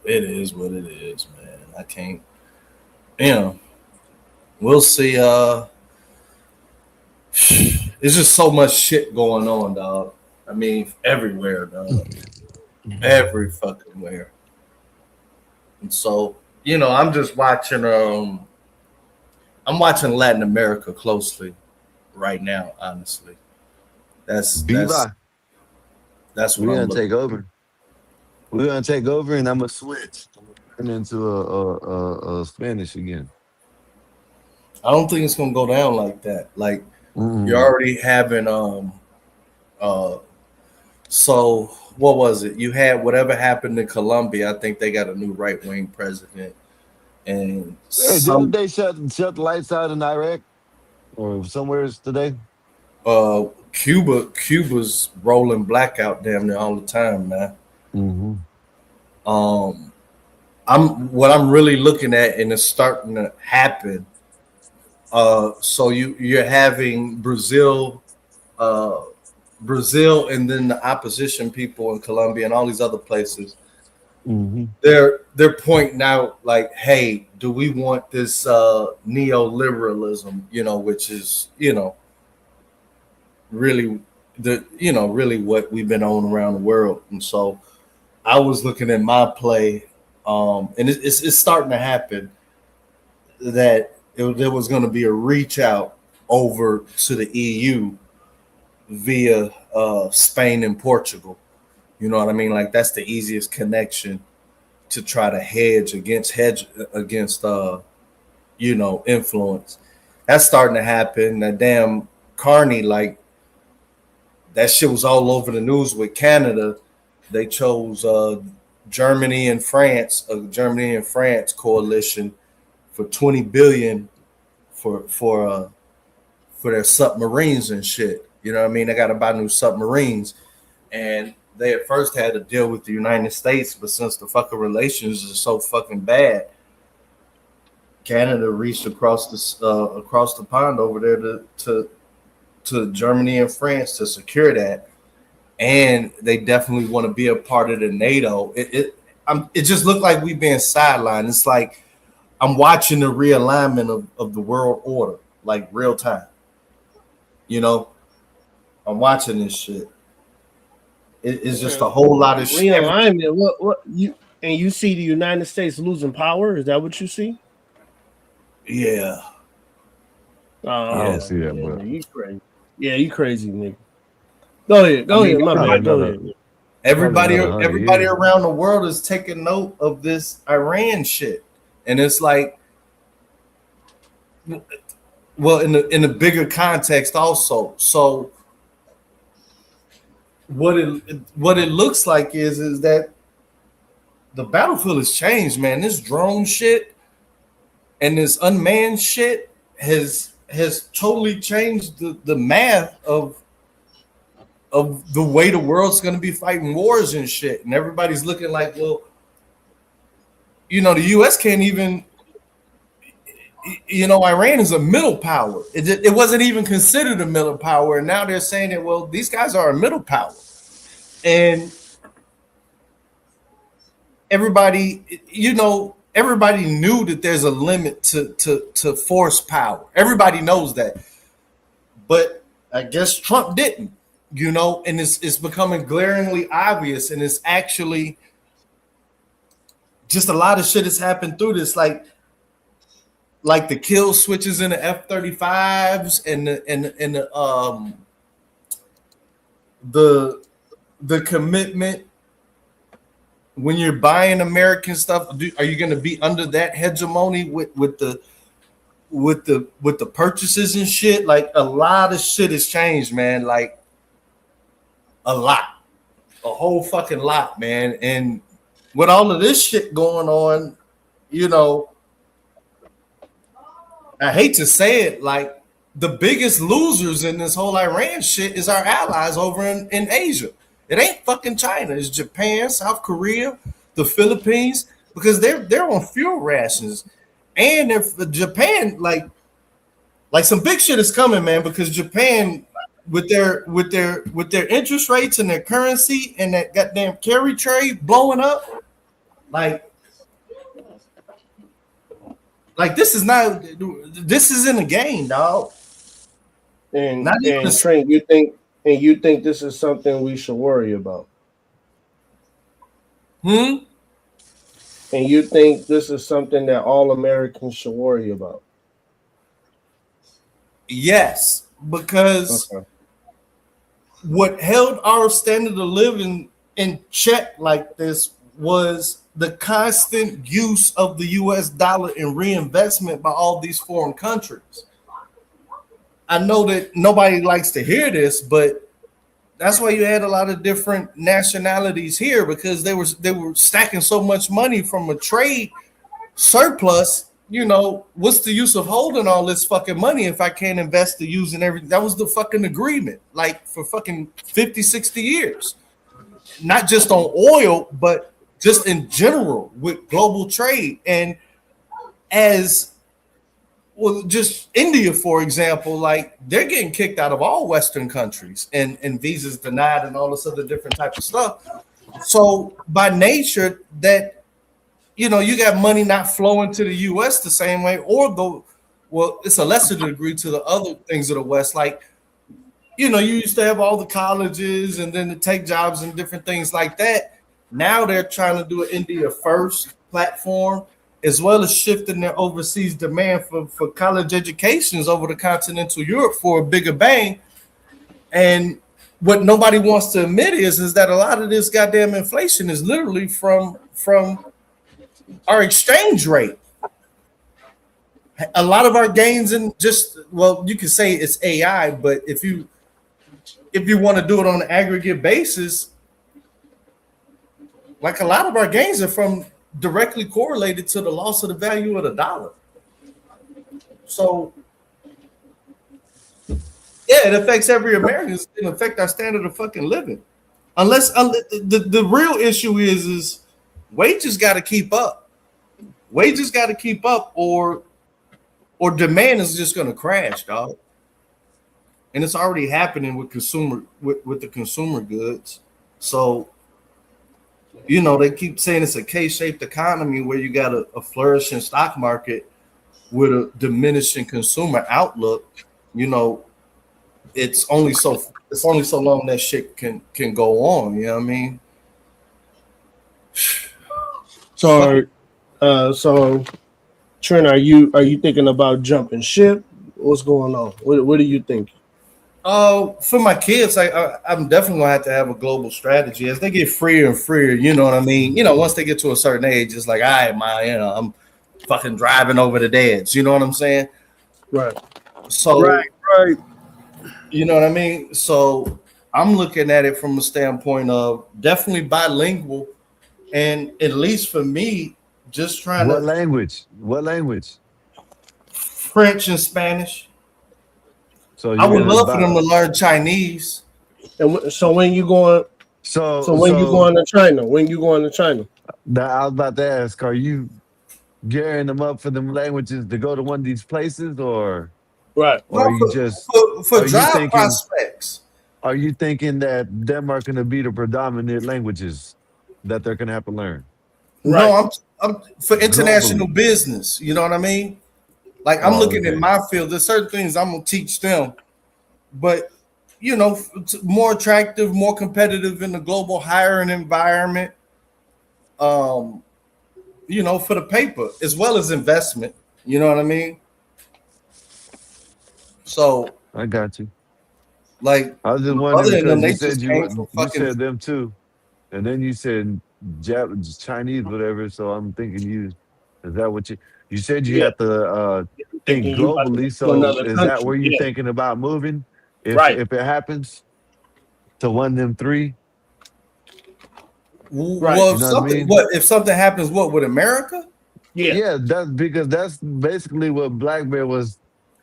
It is what it is, man. I can't. You know, we'll see. It's just so much shit going on, dog. I mean, everywhere, dog. Every fucking where. And so, you know, I'm just watching I'm watching Latin America closely right now, honestly. That's Viva. That's what We're I'm gonna looking take over. We're gonna take over, and I'm gonna switch into a Spanish again. I don't think it's gonna go down like that. Like you're Mm. already having so what was it? You had whatever happened in Colombia. I think they got a new right wing president, and Hey, didn't some they shut the lights out in Iraq or somewhere today? Cuba's rolling blackout damn near all the time, man. Um, I'm really looking at, and it's starting to happen. So you're having Brazil, and then the opposition people in Colombia and all these other places. They're pointing out like, hey, do we want this neoliberalism? You know, which is really really what we've been on around the world. And so I was looking at my play, and it's starting to happen that there was going to be a reach out over to the EU via Spain and Portugal. You know what I mean? Like that's the easiest connection to try to hedge against influence. That's starting to happen. That damn Carney, like that shit was all over the news with Canada. They chose Germany and France coalition for $20 billion for their submarines and shit. You know what I mean? They got to buy new submarines, and they at first had to deal with the United States, but since the fucking relations are so fucking bad, Canada reached across the pond over there to Germany and France to secure that, and they definitely want to be a part of the NATO. It just looked like we being sidelined. It's like I'm watching the realignment of the world order, like real time. You know, I'm watching this shit. It's just a whole lot of shit. Realignment. What you see the United States losing power? Is that what you see? Yeah. I don't see that, yeah, but you crazy. Yeah, you crazy, nigga. Go ahead. My bad. Go ahead. Everybody around the world is taking note of this Iran shit, and it's like, well, in the bigger context also. So what it looks like is that the battlefield has changed, man. This drone shit and this unmanned shit has totally changed the math of the way the world's going to be fighting wars and shit. And everybody's looking like, well, you know, the U.S. can't even, you know, Iran is a middle power. It wasn't even considered a middle power. And now they're saying that, well, these guys are a middle power. And everybody knew that there's a limit to force power. Everybody knows that. But I guess Trump didn't, you know, and it's becoming glaringly obvious. And it's actually just a lot of shit has happened through this, like the kill switches in the F-35s and the commitment when you're buying American stuff. Are you going to be under that hegemony with the purchases and shit? Like a lot of shit has changed, man. Like a whole fucking lot, man. And with all of this shit going on, you know, I hate to say it, like the biggest losers in this whole Iran shit is our allies over in Asia. It ain't fucking China. It's Japan, South Korea, the Philippines, because they're on fuel rations. And if Japan, like some big shit is coming, man, because Japan with their interest rates and their currency and that goddamn carry trade blowing up, like this is in the game, dog. And Trent, you think this is something we should worry about? And you think this is something that all Americans should worry about? Yes, because what held our standard of living in check like this was the constant use of the US dollar and reinvestment by all these foreign countries. I know that nobody likes to hear this, but that's why you had a lot of different nationalities here, because they were stacking so much money from a trade surplus. You know, what's the use of holding all this fucking money if I can't invest to use and everything? That was the fucking agreement, like for fucking 50, 60 years. Not just on oil, but just in general with global trade. And as well, just India, for example, like they're getting kicked out of all Western countries and visas denied and all this other different type of stuff. So by nature, that, you know, you got money not flowing to the US the same way, or it's a lesser degree to the other things of the West. Like, you know, you used to have all the colleges and then the tech jobs and different things like that. Now they're trying to do an India first platform, as well as shifting their overseas demand for college educations over to continental Europe for a bigger bang. And what nobody wants to admit is that a lot of this goddamn inflation is literally from our exchange rate. A lot of our gains in you can say it's AI, but if you want to do it on an aggregate basis, like a lot of our gains are directly correlated to the loss of the value of the dollar. So yeah, it affects every American. It's going to affect our standard of fucking living. Unless the real issue is wages got to keep up. Wages got to keep up, or demand is just going to crash, dog. And it's already happening with the consumer goods. So, you know, they keep saying it's a K-shaped economy where you got a flourishing stock market with a diminishing consumer outlook. You know, it's only so long that shit can go on. You know what I mean? So, Trent, are you thinking about jumping ship? What's going on? What are you thinking? For my kids, I'm definitely gonna have to have a global strategy as they get freer and freer. You know what I mean? You know, once they get to a certain age, it's like, all right, I'm fucking driving over the dads. You know what I'm saying? Right. So, right. You know what I mean? So I'm looking at it from a standpoint of definitely bilingual, and at least for me, just trying What language? French and Spanish. So I would love for them to learn Chinese. And so when you going? So when you going to China? When you going to China? I was about to ask, are you gearing them up for them languages to go to one of these places, or right? Or are you just for job prospects? Are you thinking that them are going to be the predominant languages that they're going to have to learn? Right. No, I'm for international business. You know what I mean? Like I'm looking at my field. There's certain things I'm gonna teach them, but you know, more attractive, more competitive in the global hiring environment. You know, for the paper as well as investment. You know what I mean? So I got you. Like I was just wondering because you said them too, and then you said Chinese, whatever. So I'm thinking is that what you said you have to think globally? So is that where you're thinking about moving? If it happens to one of them three? Right. Well, if something happens, what with America? Yeah, that's because that's basically what Black Bear was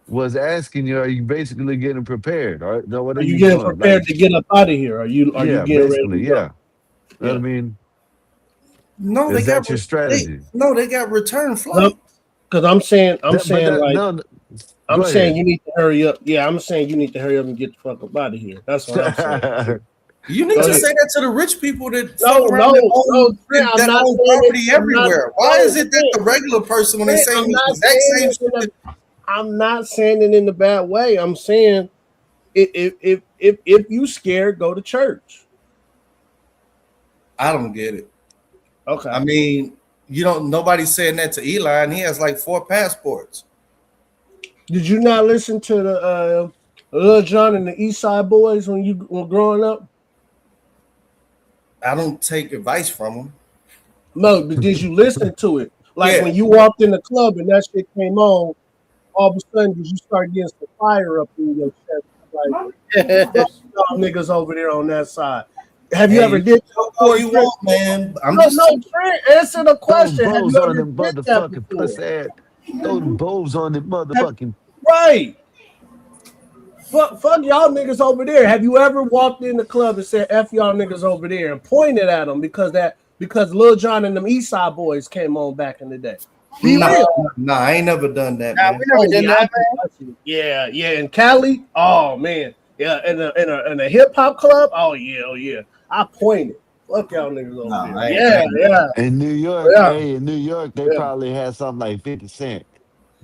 was asking you, are you basically getting prepared? Or no, what are Are you you getting doing? prepared Like, to get up out of here? Are you yeah, getting ready to basically, go? yeah. You know what I mean? No, Is that your strategy? they got return flight. Because I'm saying like no, I'm go saying ahead. you need to hurry up. Yeah, I'm saying you need to hurry up and get the fuck up out of here. That's what I'm saying. You need Go to ahead. say that to the rich people that No, fuck around no, Trent, I'm that not own saying property it. everywhere. Why is it that the regular person, when they say I'm the not exact saying same it shit, I'm not saying it in a bad way. I'm saying if you scared, go to church. I don't get it. Okay. I mean, you don't. Nobody's saying that to Eli, and he has like 4 passports. Did you not listen to the Lil Jon and the East Side Boys when you were growing up? I don't take advice from them. No, but did you listen to it? Like Yeah. when you walked in the club and that shit came on, all of a sudden did you start getting some fire up in your chest? Like, y'all niggas over there on that side. Have you ever did that all you want, man? I'm no, just Trent, answer the Throw question. Have bows you on ever them did that motherfucking before? pussy ass. Throw them bows on them motherfucking. Right. Fuck y'all niggas over there. Have you ever walked in the club and said F y'all niggas over there and pointed at them because Lil Jon and them East Side Boys came on back in the day? Be real. Nah, I ain't never done that, man. We never did that, man. Yeah, in Cali. Oh man. Yeah, in a hip hop club. Oh yeah. I pointed. Fuck y'all niggas over there. Yeah. In New York, Yeah. hey, in New York, they probably had something like 50 Cent,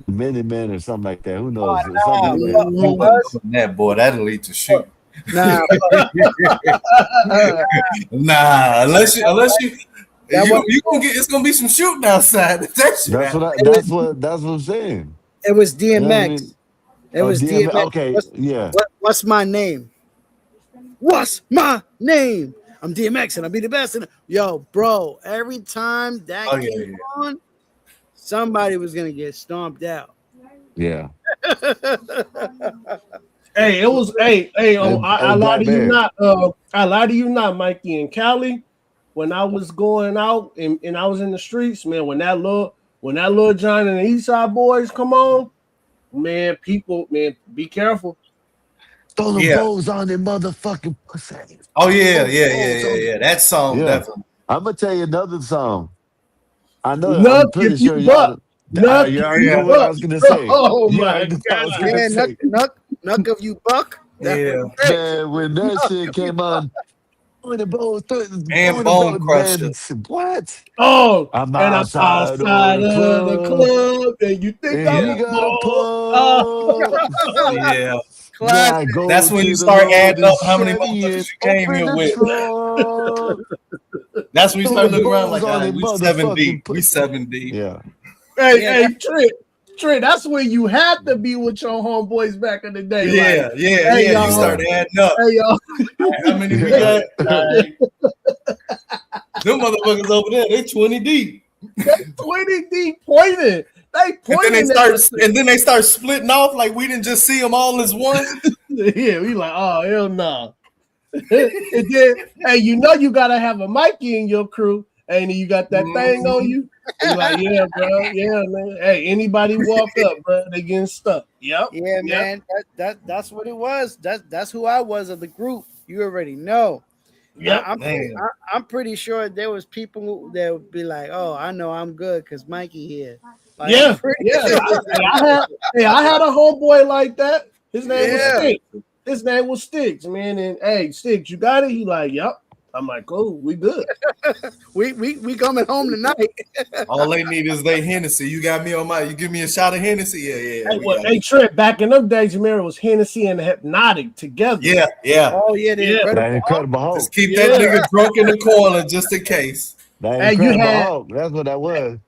Minutemen or something like that. Who knows? Something in there. That boy, that'll lead to shoot. Nah, nah. Unless you gonna get, it's gonna be some shooting outside. That's That's what I'm saying. it was DMX. You know what I mean? It was DMX. Okay, yeah. What's my name? What's my name? I'm DMX and I'll be the best. Yo, bro, every time that came on, somebody was gonna get stomped out. Yeah. Hey, it was I lie to you not. I lie to you not, Mikey. In Cali, when I was going out and I was in the streets, man, when that Lil Jon and the East Side Boys come on, man, people, man, be careful. Throw them bows on them motherfucking pussy. Oh yeah. That song definitely. I'm gonna tell you another song. I know. Nuck, I'm pretty if you sure buck. y'all. Nuck, You if already you know what I buck. was gonna say. Oh You my already know what I was God. gonna say. Nuck if you buck. Yeah. Man, when that shit came on, the bows, and Bone Crusher. Man, what? Oh, I'm and I'm outside outside of the club. and you think And I'm you a got a ball. Yeah. Then I go That's when to you the start adding loaded up how many Chevy motherfuckers and you came open here the with. trunk. That's when you start looking around like, on all right, it, we 7 deep. motherfucking We 7 deep. Yeah. Hey, Trent, that's when you had to be with your homeboys back in the day. Yeah, like, yeah. You start adding up. Hey, y'all. How many we got? Them motherfuckers over there, they 20 deep. They 20 deep pointing. They pointing. And then they start splitting off like we didn't just see them all as one. Yeah, we like, oh hell no. And then, hey, you know you gotta have a Mikey in your crew, and you got that thing on you. You're like, yeah, bro, yeah, man. Hey, anybody walk up, bro, they getting stuck. Yep. Yeah, man. That's what it was. That's who I was of the group. You already know. Yep. I'm pretty sure there was people that would be like, "Oh, I know I'm good because Mikey here." Like, yeah. I had a homeboy like that. His name was Sticks. His name was Sticks, man. And hey, Sticks, you got it? He like, yep. I'm like, cool, we good. we coming home tonight. All they need is they Hennessy. You got me on my. You give me a shot of Hennessy. Yeah. Hey, Trent, back in them days, remember it was Hennessy and Hypnotic together. Yeah. Oh yeah, That Incredible Hulk. Just keep that nigga drunk in the corner just in case. That Incredible Hulk. That's what that was.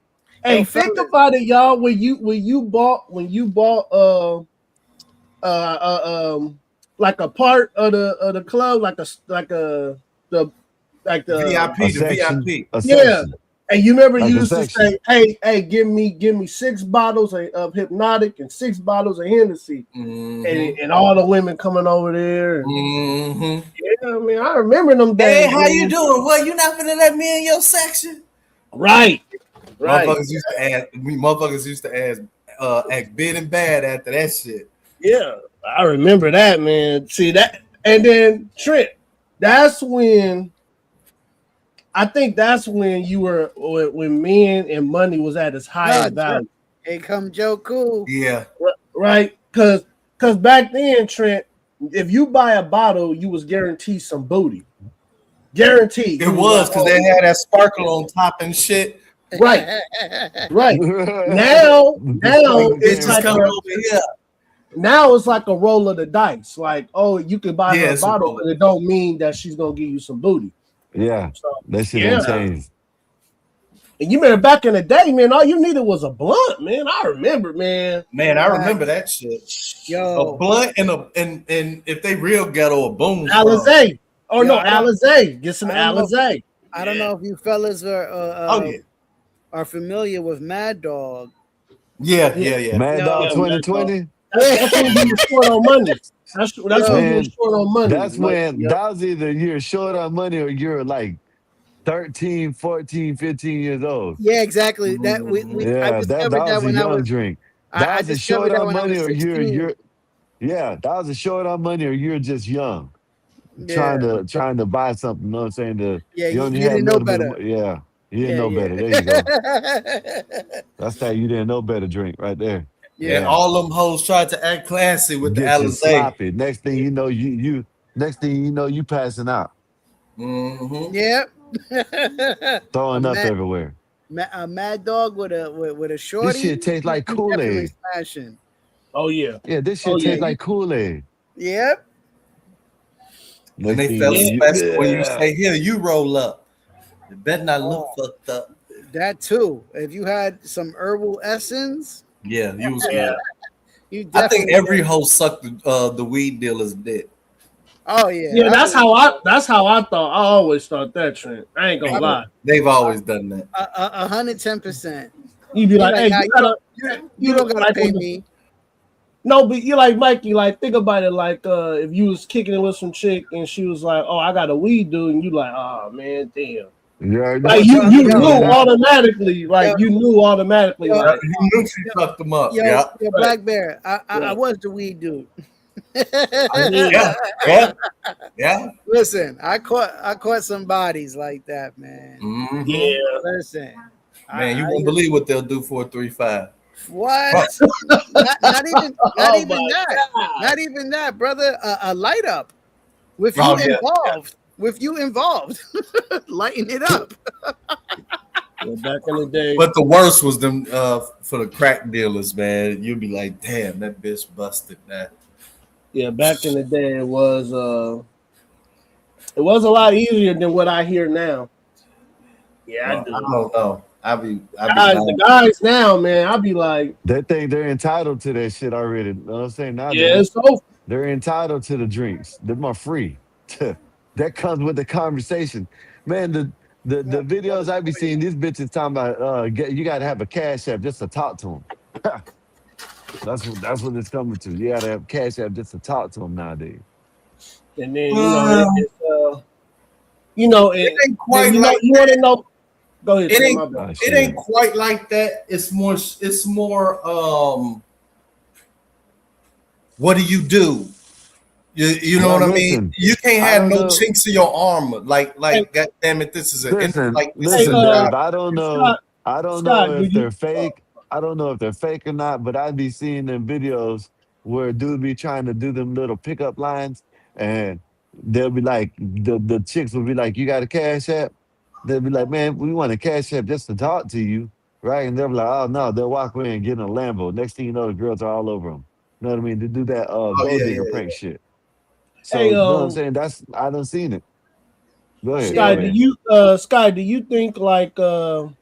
Hey, think about it, y'all. When you bought like a part of the club, like the VIP. Yeah. And you remember you used to say, hey, give me 6 bottles of Hypnotic and 6 bottles of Hennessy. Mm-hmm. And all the women coming over there. Mm-hmm. Yeah, I mean, I remember them days. Hey, how you doing? Well, you not gonna let me in your section? Right. Motherfuckers used to ask act big and bad after that shit. Yeah, I remember that, man. See that, and then Trent. That's when I think that's when you were when men and money was at its highest value. Hey, come Joe Cool. Yeah, right. Because back then, Trent, if you buy a bottle, you was guaranteed some booty. Guaranteed. It was because they had that sparkle on top and shit. Right. Right. Now it's like coming over here. Now it's like a roll of the dice. Like, oh, you can buy her a it's a bottle, roll. but it don't mean that she's gonna give you some booty. Yeah, So, that shit ain't changed. And you remember back in the day, man, all you needed was a blunt, man. I remember, man. Man, I remember that shit. Yo, a blunt and if they real ghetto, a boom. Alizé. Oh, Yo, no, I don't- Alizé. Get some I don't know- Alizé. I don't know if you fellas are familiar with Mad Dog. Yeah. Mad Dog Yeah, 2020. That's when you were short on money. That's when you were short on money. That's when that was either you're short on money or you're like 13, 14, 15 years old. Yeah, exactly. That I Yeah, discovered that was when a I young was drink. I That was a discovered short that on when I money was or 16. you're yeah, that was a short on money or you're just young. Yeah. Trying to buy something, you know what I'm saying? Yeah, You only you had a didn't know little bit of better. yeah. You didn't Yeah, know yeah. better. There you go. That's that you didn't know better drink right there. And all them hoes tried to act classy with Get the you Alizé. sloppy. Next thing you know, you passing out. Mm-hmm. Yep. Throwing up everywhere. A Mad Dog with a shorty. This shit tastes like you definitely Kool-Aid. smashing. Oh yeah. Yeah, this shit tastes like Kool-Aid. Yep. And they felt special when you say, "Here, you roll up." It better not look fucked up. That too. If you had some herbal essence, Yeah, you was good. You I think definitely every host sucked the weed dealer's dick. Oh yeah. Yeah, that's how I thought. I always thought that, Trent. I ain't gonna lie. They've always done that. 110%. You be like, hey, nah, you don't gotta pay me. No, but you like Mikey, like think about it, like if you was kicking it with some chick and she was like, "Oh, I got a weed dude," and you like, "Oh man, damn." Yeah, like you knew automatically, like you knew automatically, like you knew she fucked them up. Yo, Black Bear, I was the weed dude. Yeah. Listen, I caught some bodies like that, man. Mm-hmm. Yeah. Listen, man, you won't believe what they'll do for a 3.5. What? not even that. Not even that, brother. A light up with you involved. With you involved, lighten it up. Back in the day. But the worst was them for the crack dealers, man. You'd be like, damn, that bitch busted that. Yeah, back in the day it was a lot easier than what I hear now. Yeah, I do. I don't know. The guys now, man, I'll be like, they think they're entitled to that shit already. You know what I'm saying? Now it's over. They're entitled to the drinks. They're more free. That comes with the conversation. Man, the videos I be seeing, these bitches talking about you gotta have a cash app just to talk to them. That's what it's coming to. You gotta have cash app just to talk to them nowadays. And then it ain't quite like you want to know. Go ahead. It ain't quite like that. It's more. What do? You know what I mean? You can't have no chinks in your armor. Like God damn it, this is an listen, listen, Dave, I don't know. I don't know Scott, if they're fake. I don't know if they're fake or not, but I'd be seeing them videos where dude be trying to do them little pickup lines, and they'll be like, the chicks will be like, "You got a cash app?" They'll be like, "Man, we want a cash app just to talk to you, right?" And they'll be like, "Oh no," they'll walk away and get in a Lambo. Next thing you know, the girls are all over them. You know what I mean? They do that gold digger prank shit. So Hey, you know what I'm saying? I done seen it. Go ahead. Sky, do you think like the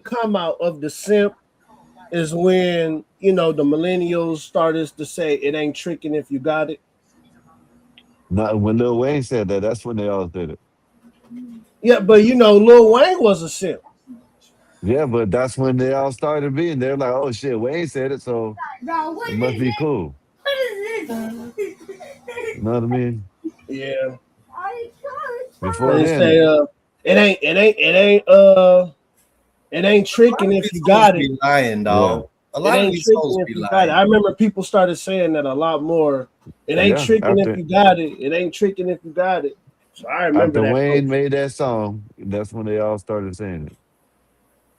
come out of the simp is when the millennials started to say it ain't tricking if you got it? No, when Lil Wayne said that, that's when they all did it. Yeah, but Lil Wayne was a simp. Yeah, but that's when they all started being. They're like, "Oh shit, Wayne said it, so it must be cool." What is this? You know what I mean? Yeah. Before They then, say it ain't It ain't tricking if you got it. Lying, dog. A It lot of ain't these tricking hoes if be you got lying. it. I remember people started saying that a lot more. It ain't Yeah, tricking if after you got it. It ain't tricking if you got it. So I remember after that quote. Wayne made that song, that's when they all started saying it.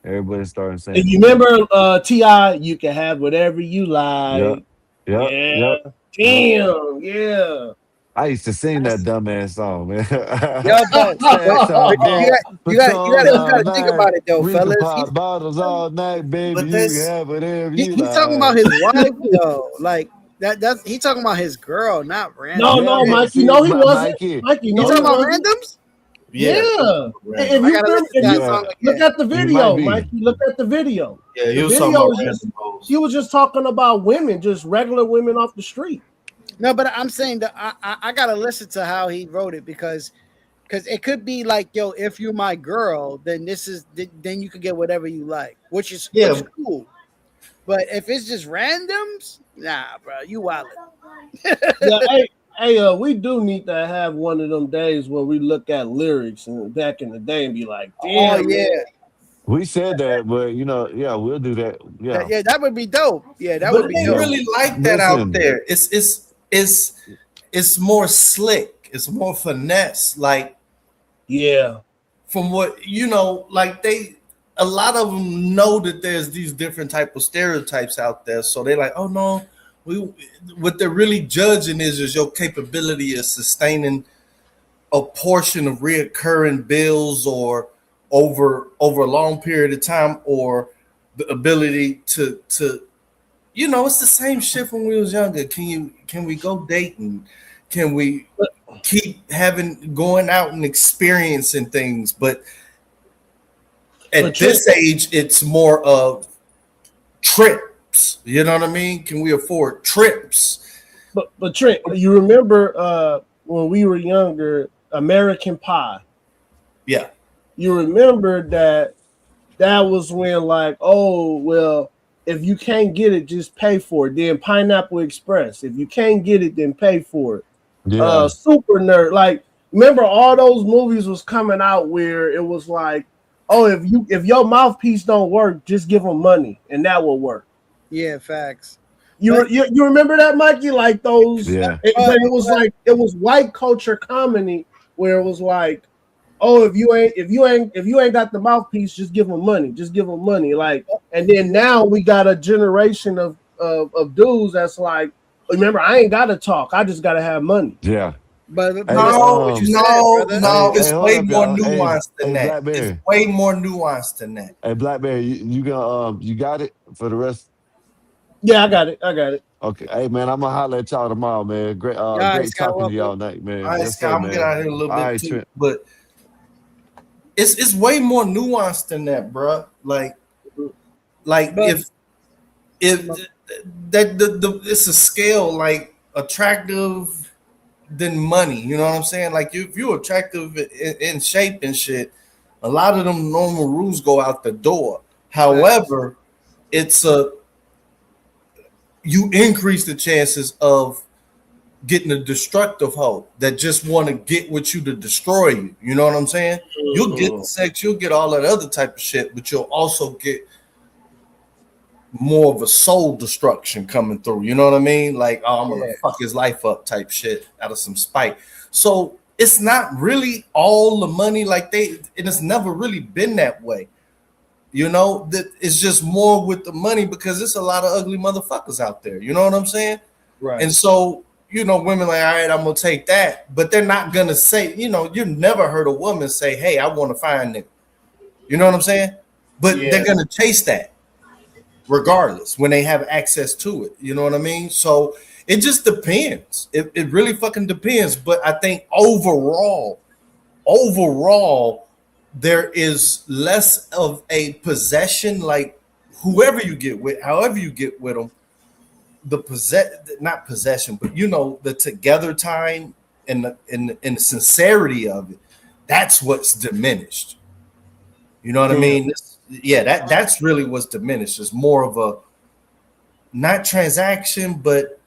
Everybody started And saying you it. remember T.I., you can have whatever you Yep, like. yep, Yeah. yep, yep. Damn. Yeah. I used to sing that dumbass song, man. Yo, Sex all day, Patron you all gotta think night. about it though, We can fellas. pop bottles all night, baby. But You can that's have whatever you He's talking about like. his wife though. Like that's he talking about his girl, not random. Yeah, No, but Mikey. see, No, he wasn't. Mikey, Mikey, You no, he talking about wasn't. randoms? Yeah. If I you gotta listen to if that you song yeah, look again. at the you might video, be. Mikey, look at the video. yeah, he The was talking video about is just random hoes. he was just talking about women, just regular women off the street. No, but I'm saying that I gotta listen to how he wrote it because it could be like, yo, if you're my girl, then then you could get whatever you like, which is cool. But if it's just randoms, nah, bro, you wildin'. Yeah, hey, we do need to have one of them days where we look at lyrics and back in the day and be like, Oh damn, yeah, man. We said that, but yeah, we'll do that. Yeah, that would be dope. Yeah, that But would it be ain't dope. really like that out listen, there. It's more slick. It's more finesse. Like Yeah. from what like a lot of them know that there's these different type of stereotypes out there. So they're like, oh no, what they're really judging is your capability of sustaining a portion of reoccurring bills or over a long period of time, or the ability to it's the same shit when we was younger. Can we go dating? Can we keep going out and experiencing things? But at this age, it's more of trips. You know what I mean? Can we afford trips? But Trent, you remember when we were younger, American Pie? Yeah. You remember that was when, like, oh well, if you can't get it, just pay for it. Then Pineapple Express, if you can't get it, then pay for it. yeah, Super Nerd, like, remember all those movies was coming out where it was like, oh, if your mouthpiece don't work, just give them money and that will work. Yeah, facts. You remember that, Mikey? Like those, yeah. but it was like it was white culture comedy where it was like, oh, if you ain't got the mouthpiece, just give them money. Just give them money. Like, and then now we got a generation of dudes that's like, remember, I ain't gotta talk. I just gotta have money. Yeah. But Hey, no, it's hold way up, more y'all. nuanced than that. Blackberry. It's way more nuanced than that. Hey, Blackberry, you gonna you got it for the rest? Yeah, I got it. Okay. Hey, man, I'm gonna holler at y'all tomorrow, man. Great, great talking to y'all night, man. All right, Yes, Scott, sir, I'm gonna get out of here a little All bit right, too, Trent. but it's way more nuanced than that, bro. Like if that it's a scale, like attractive than money. You know what I'm saying? Like if you're attractive in shape and shit, a lot of them normal rules go out the door. However, you increase the chances of getting a destructive hoe that just want to get with you to destroy you. You know what I'm saying? You'll get the sex, you'll get all that other type of shit, but you'll also get more of a soul destruction coming through. You know what I mean? Like, oh, I'm gonna fuck his life up type shit out of some spite. So it's not really all the money and it's never really been that way. You know, that it's just more with the money because there's a lot of ugly motherfuckers out there. You know what I'm saying? Right. And so, women like, all right, I'm gonna take that, but they're not gonna say, you never heard a woman say, hey, I want to find nigga. You know what I'm saying? But they're gonna chase that regardless when they have access to it. You know what I mean? So it just depends. It really fucking depends. But I think overall, there is less of a possession, like whoever you get with, however you get with them, not possession, but the together time and the sincerity of it, that's what's diminished. You know what I mean? Yeah, that's really what's diminished. It's more of a not transaction, but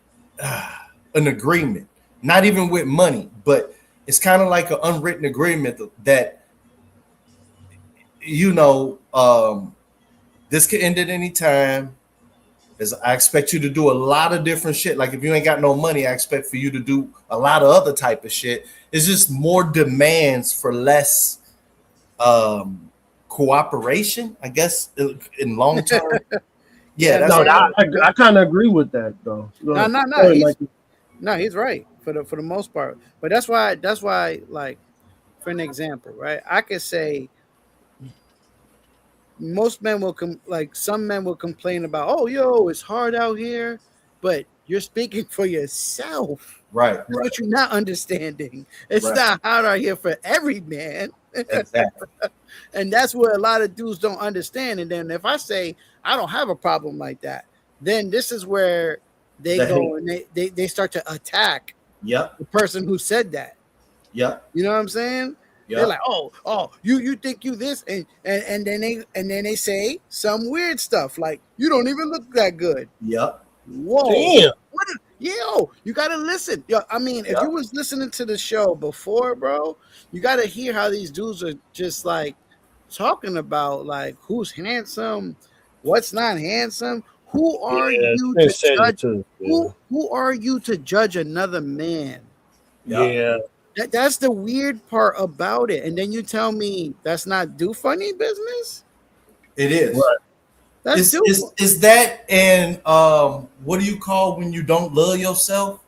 an agreement. Not even with money, but it's kind of like an unwritten agreement that This could end at any time. I expect you to do a lot of different shit. Like if you ain't got no money, I expect for you to do a lot of other type of shit. It's just more demands for less cooperation, I guess, in long term. Yeah, that's I kind of agree with that though. He's right for the most part. But that's why like for an example, right? I could say most men will some men will complain about, oh, yo, it's hard out here, but you're speaking for yourself. Right. That's what you're not understanding. It's not hard out here for every man. Exactly. And that's what a lot of dudes don't understand. And then if I say I don't have a problem like that, then this is where they go and they start to attack the person who said that. Yeah. You know what I'm saying? Yep. They're like, oh, you think you this, and then they say some weird stuff like you don't even look that good. Yep. Whoa. Damn. Yo, you gotta listen. Yo, I mean, if you was listening to the show before, bro, you gotta hear how these dudes are just like talking about like who's handsome, what's not handsome. Who are you to judge? Who are you to judge another man? Yeah. That's the weird part about it. And then you tell me that's not do funny business? It is. Right. That's is that and what do you call when you don't love yourself?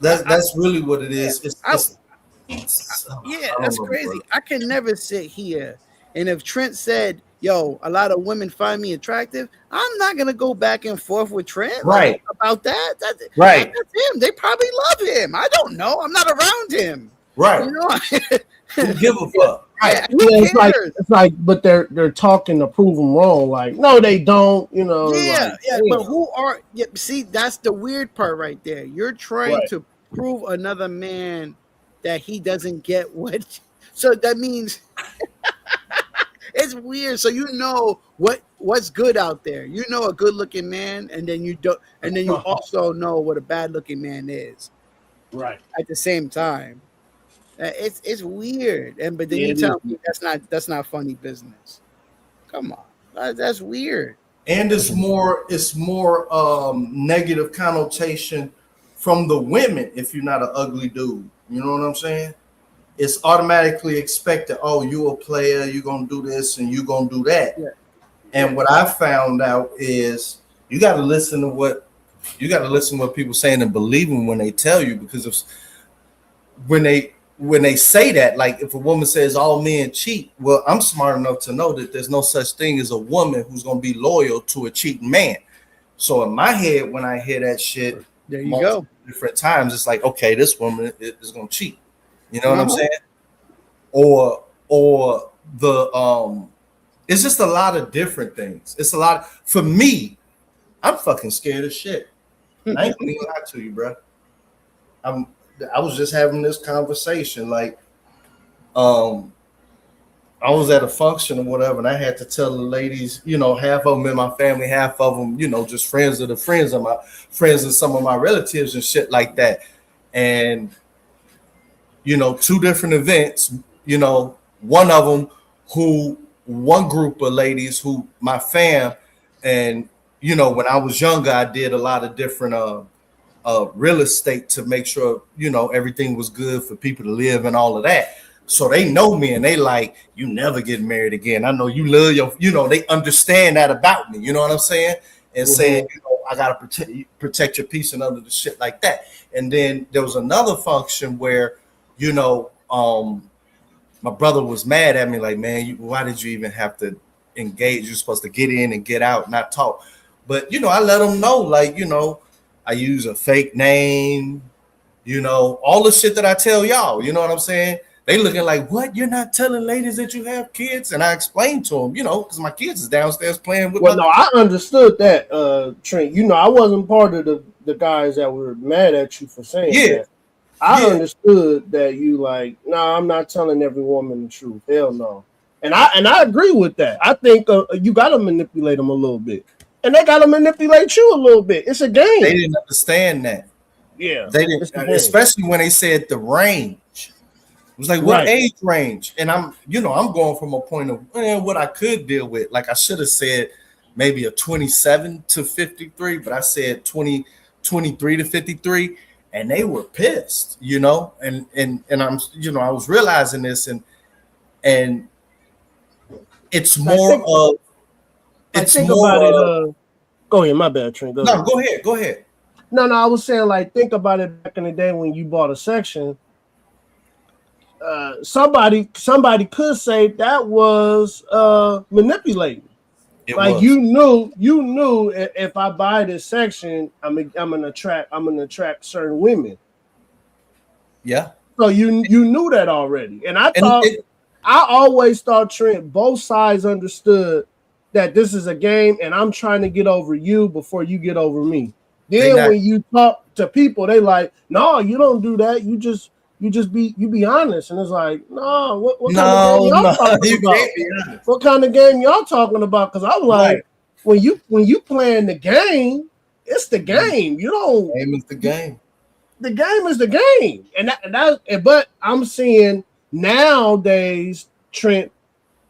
That's really what it is. That's crazy. I can never sit here and if Trent said, yo, a lot of women find me attractive, I'm not gonna go back and forth with Trent about that. That's him. They probably love him. I don't know. I'm not around him. Right. You know? Who give a fuck? Right. It's like, but they're talking to prove them wrong. Like, no, they don't. You know. But who are? Yeah, see, that's the weird part right there. You're trying to prove another man that he doesn't get what. So that means it's weird. So you know what's good out there. You know a good looking man, and then you don't, and then you also know what a bad looking man is. Right. At the same time. It's weird, but then you tell me that's not funny business. Come on, that's weird. And it's more negative connotation from the women if you're not an ugly dude. You know what I'm saying? It's automatically expected. Oh, you a player. You're gonna do this and you're gonna do that. Yeah. And what I found out is you got to listen to what people saying and believe them when they tell you, because when they say that, like if a woman says all men cheat, well, I'm smart enough to know that there's no such thing as a woman who's going to be loyal to a cheating man. So in my head, when I hear that shit, there you go. Different times, it's like, okay, this woman is going to cheat. You know what I'm saying? Or the it's just a lot of different things. It's a lot for me. I'm fucking scared of shit. I ain't gonna lie to you, bro. I was just having this conversation, like, I was at a function or whatever, and I had to tell the ladies, you know, half of them in my family, half of them, you know, just friends of my friends and some of my relatives and shit like that. And, you know, 2 different events, you know, one group of ladies who my fam, and, you know, when I was younger, I did a lot of different, real estate to make sure, you know, everything was good for people to live and all of that. So they know me and they like, you never get married again. I know you love they understand that about me. You know what I'm saying? And saying, you know, I got to protect your peace and other shit like that. And then there was another function where, you know, my brother was mad at me like, man, why did you even have to engage? You're supposed to get in and get out, not talk. But, you know, I let him know, like, you know, I use a fake name, you know, all the shit that I tell y'all, you know what I'm saying? They looking like, what? You're not telling ladies that you have kids? And I explained to them, you know, because my kids is downstairs playing with. Well, no, I understood that, Trent. You know, I wasn't part of the guys that were mad at you for saying that. I understood that you like, nah, I'm not telling every woman the truth. Hell no. And I agree with that. I think you got to manipulate them a little bit. And they got to manipulate you a little bit. It's a game. They didn't understand that. Yeah. They didn't, especially when they said the range. It was like, what age range? And I'm going from a point of what I could deal with. Like I should have said maybe a 27 to 53, but I said 23 to 53, and they were pissed, and I'm, I was realizing this, and it's more of, it's more about it. Go ahead, my bad, Trent. Go ahead. No, I was saying, like, think about it back in the day when you bought a section. Somebody could say that was manipulating. You knew if I buy this section, I'm gonna attract certain women. Yeah. So you knew that already, and I always thought, Trent, both sides understood that this is a game, and I'm trying to get over you before you get over me. Then when you talk to people, they like, no, you don't do that. You be honest, and it's like, no, what kind of game y'all talking about? What kind of game y'all talking about? Because I'm like, when you playing the game, it's the game. You don't. Game is the game. The game is the game, but I'm seeing nowadays, Trent,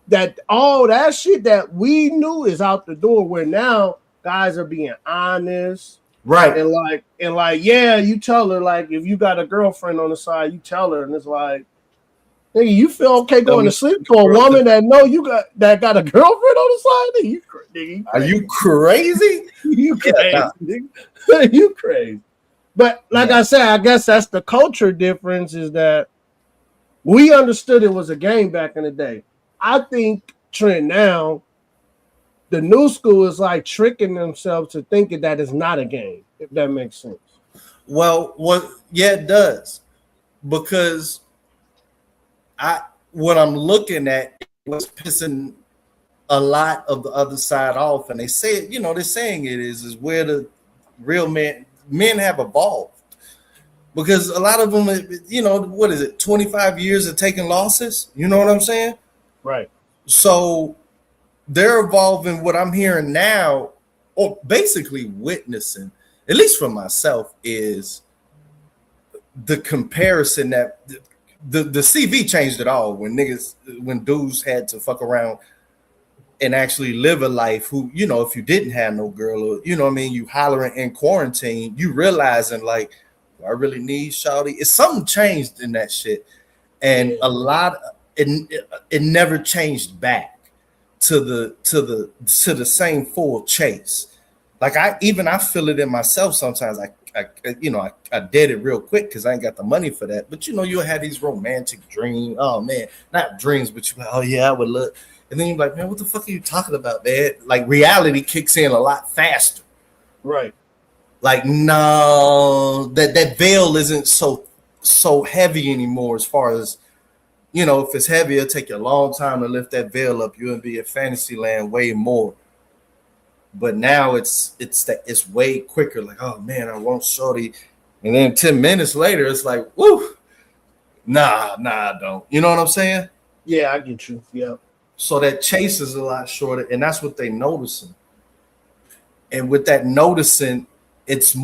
that all that shit that we knew is out the door. Where now guys are being honest. Right. And like, yeah, you tell her, like, if you got a girlfriend on the side, you tell her, and it's like, nigga, you feel okay going to sleep to a woman that got a girlfriend on the side? Nigga, are you crazy? You crazy, nigga. You crazy. But like I said, I guess that's the culture difference, is that we understood it was a game back in the day. I think, Trent, now the new school is like tricking themselves to thinking that it's not a game, if that makes sense. Well, it does. Because what I'm looking at was pissing a lot of the other side off. And they say, they're saying it is where the real men have evolved. Because a lot of them, what is it, 25 years of taking losses? You know what I'm saying? Right. So they're evolving. What I'm hearing now, or basically witnessing, at least for myself, is the comparison that the CV changed it all when dudes had to fuck around and actually live a life who, if you didn't have no girl, or, you hollering in quarantine, you realizing like, do I really need shawty? It's something changed in that shit. And a lot, it never changed back to the same full chase. Like I feel it in myself sometimes. I did it real quick because I ain't got the money for that. But you'll have these romantic dreams. Oh man, not dreams, but you, oh yeah, I would look. And then you're like, man, what the fuck are you talking about, man? Like reality kicks in a lot faster. Right. Like, no, that veil isn't so heavy anymore. As far as, if it's heavy, it'll take you a long time to lift that veil up. You'll be in fantasy land way more. But now it's way quicker. Like, oh man, I want shorty. And then 10 minutes later, it's like, woo, nah, I don't. You know what I'm saying? Yeah, I get you. Yeah. So that chase is a lot shorter, and that's what they noticing. And with that noticing, it's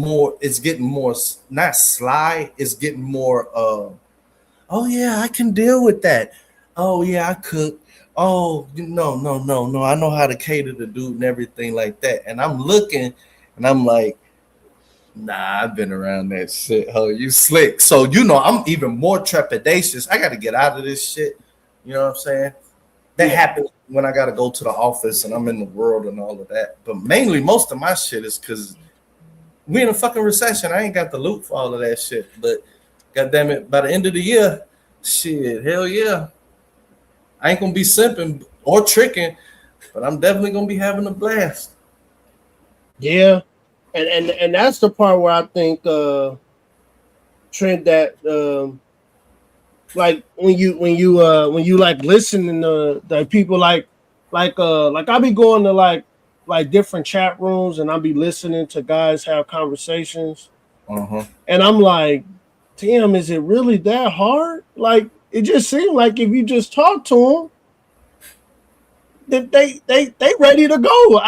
getting more, not sly, it's getting more oh yeah, I can deal with that. Oh yeah, I cook. Oh no, I know how to cater the dude and everything like that. And I'm looking and I'm like, nah, I've been around that shit. Oh, you slick. So I'm even more trepidatious. I gotta get out of this shit. You know what I'm saying? That happens when I gotta go to the office and I'm in the world and all of that. But mainly most of my shit is because we in a fucking recession. I ain't got the loot for all of that shit. But goddamn it, by the end of the year, shit, hell yeah. I ain't gonna be simping or tricking, but I'm definitely gonna be having a blast. Yeah. And that's the part where I think Trent, that like when you like listening to the people like I'll be going to like different chat rooms and I'll be listening to guys have conversations. Uh-huh. And I'm like, damn, is it really that hard? Like, it just seemed like if you just talk to them, that they ready to go.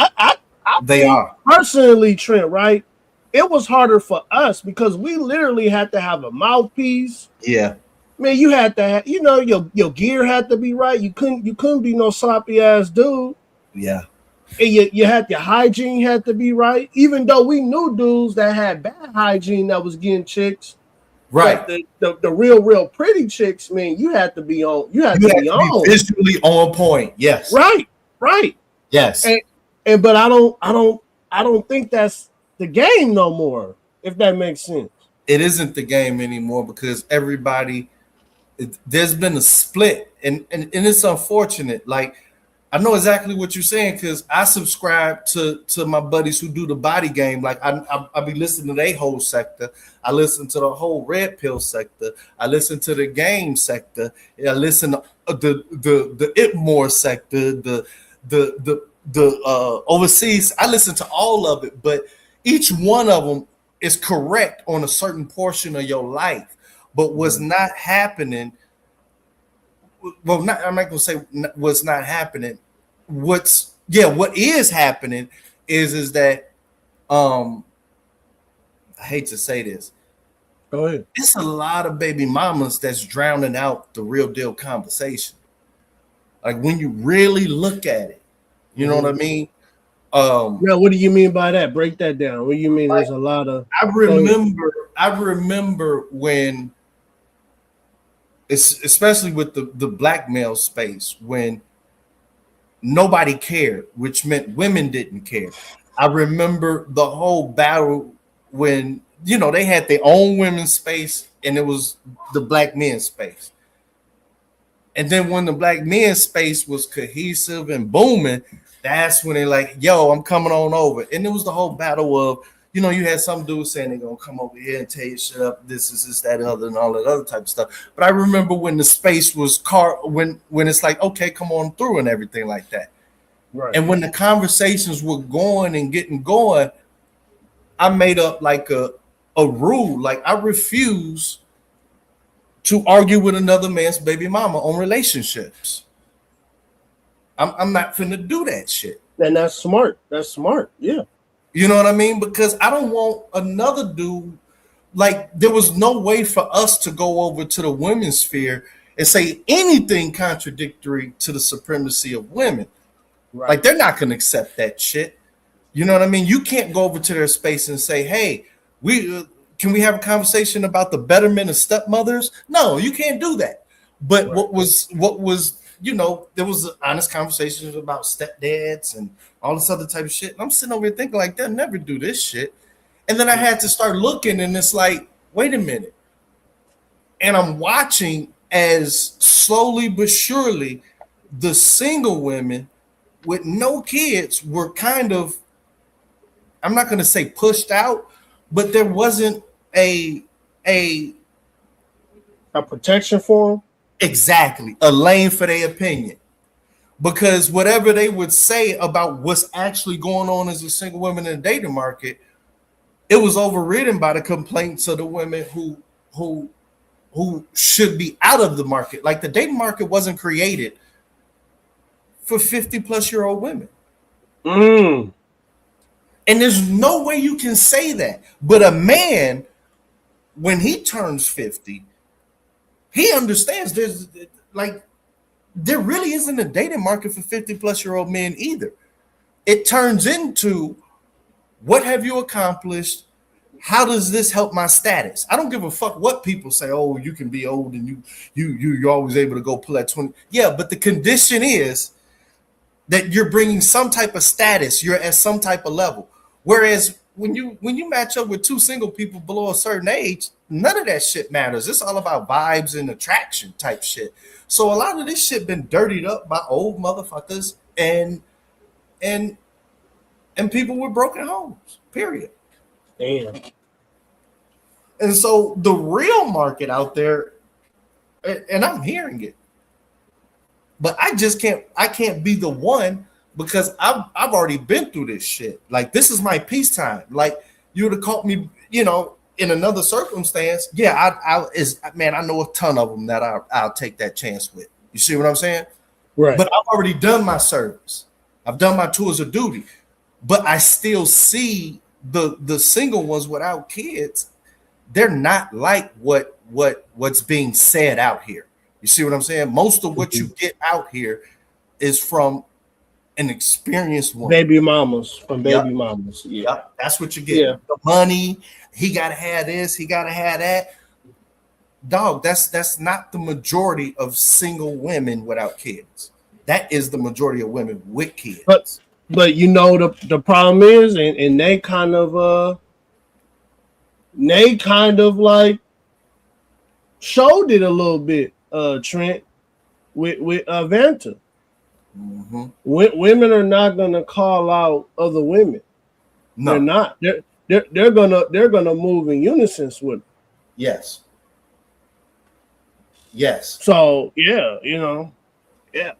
They are. Personally, Trent, right? It was harder for us because we literally had to have a mouthpiece. Yeah. Man, you had to have, your gear had to be right. You couldn't be no sloppy ass dude. Yeah. And you had your hygiene had to be right. Even though we knew dudes that had bad hygiene that was getting chicks. Right. But the real pretty chicks, man, you had to be on. You had to be on. Visually on point. Yes. Right. Yes. But I don't think that's the game no more, if that makes sense. It isn't the game anymore because there's been a split and it's unfortunate. Like, I know exactly what you're saying because I subscribe to my buddies who do the body game. Like I be listening to their whole sector. I listen to the whole red pill sector. I listen to the game sector. I listen to the Itmore sector, the overseas. I listen to all of it, but each one of them is correct on a certain portion of your life. But what's not happening? Well, I'm not gonna say what's not happening. What is happening is that I hate to say this. Go ahead. It's a lot of baby mamas that's drowning out the real deal conversation. Like when you really look at it, you know what I mean? Now, what do you mean by that? Break that down. What do you mean? There's a lot of. I remember when. Especially with the black male space, when nobody cared, which meant women didn't care. I remember the whole battle when, they had their own women's space and it was the black men's space. And then when the black men's space was cohesive and booming, that's when they're like, yo, I'm coming on over. And it was the whole battle of, you had some dudes saying they're going to come over here and tell you shut up, this is this, that, other, and all that other type of stuff. But I remember when the space was when it's like, okay, come on through and everything like that. Right. And when the conversations were going and getting going, I made up like a rule. Like I refuse to argue with another man's baby mama on relationships. I'm not finna do that shit. And that's smart. That's smart. Yeah. You know what I mean? Because I don't want another dude. Like there was no way for us to go over to the women's sphere and say anything contradictory to the supremacy of women. Right. Like they're not going to accept that shit. You know what I mean? You can't go over to their space and say, "Hey, can we have a conversation about the betterment of stepmothers?" No, you can't do that. But right. what was there was honest conversations about stepdads and all this other type of shit. And I'm sitting over here thinking like they'll never do this shit. And then I had to start looking and it's like, wait a minute. And I'm watching as slowly but surely the single women with no kids were kind of, I'm not going to say pushed out, but there wasn't a protection for them. Exactly. A lane for their opinion. Because whatever they would say about what's actually going on as a single woman in the dating market, it was overridden by the complaints of the women who should be out of the market. Like the dating market wasn't created for 50-plus-year-old women. And there's no way you can say that. But a man, when he turns 50, he understands there really isn't a dating market for 50-plus-year-old men either. It turns into, what have you accomplished? How does this help my status? I don't give a fuck what people say. Oh, you can be old and you're always able to go pull at 20. Yeah, but the condition is that you're bringing some type of status. You're at some type of level. Whereas when you match up with two single people below a certain age, none of that shit matters. It's all about vibes and attraction type shit. So a lot of this shit been dirtied up by old motherfuckers and people with broken homes. Period. Damn. And so the real market out there, and I'm hearing it, but I can't be the one because I've already been through this shit. Like this is my peacetime. Like you would have caught me, in another circumstance. Yeah, I know a ton of them that I'll take that chance with. You see what I'm saying? Right. But I've already done my service. I've done my tours of duty. But I still see the single ones without kids. They're not like what what's being said out here. You see what I'm saying? Most of what you get out here is from an experienced woman. Baby mamas from baby mamas. Yeah. Yep. That's what you get. Yeah. The money, he gotta have this, he gotta have that. Dog, that's not the majority of single women without kids. That is the majority of women with kids. But you know the problem is, and they kind of like showed it a little bit, Trent, with Vanta. Mm-hmm. Women are not gonna call out other women. No. They're not. They're gonna move in unison with them. Yes. Yes. So yeah, you know, yeah.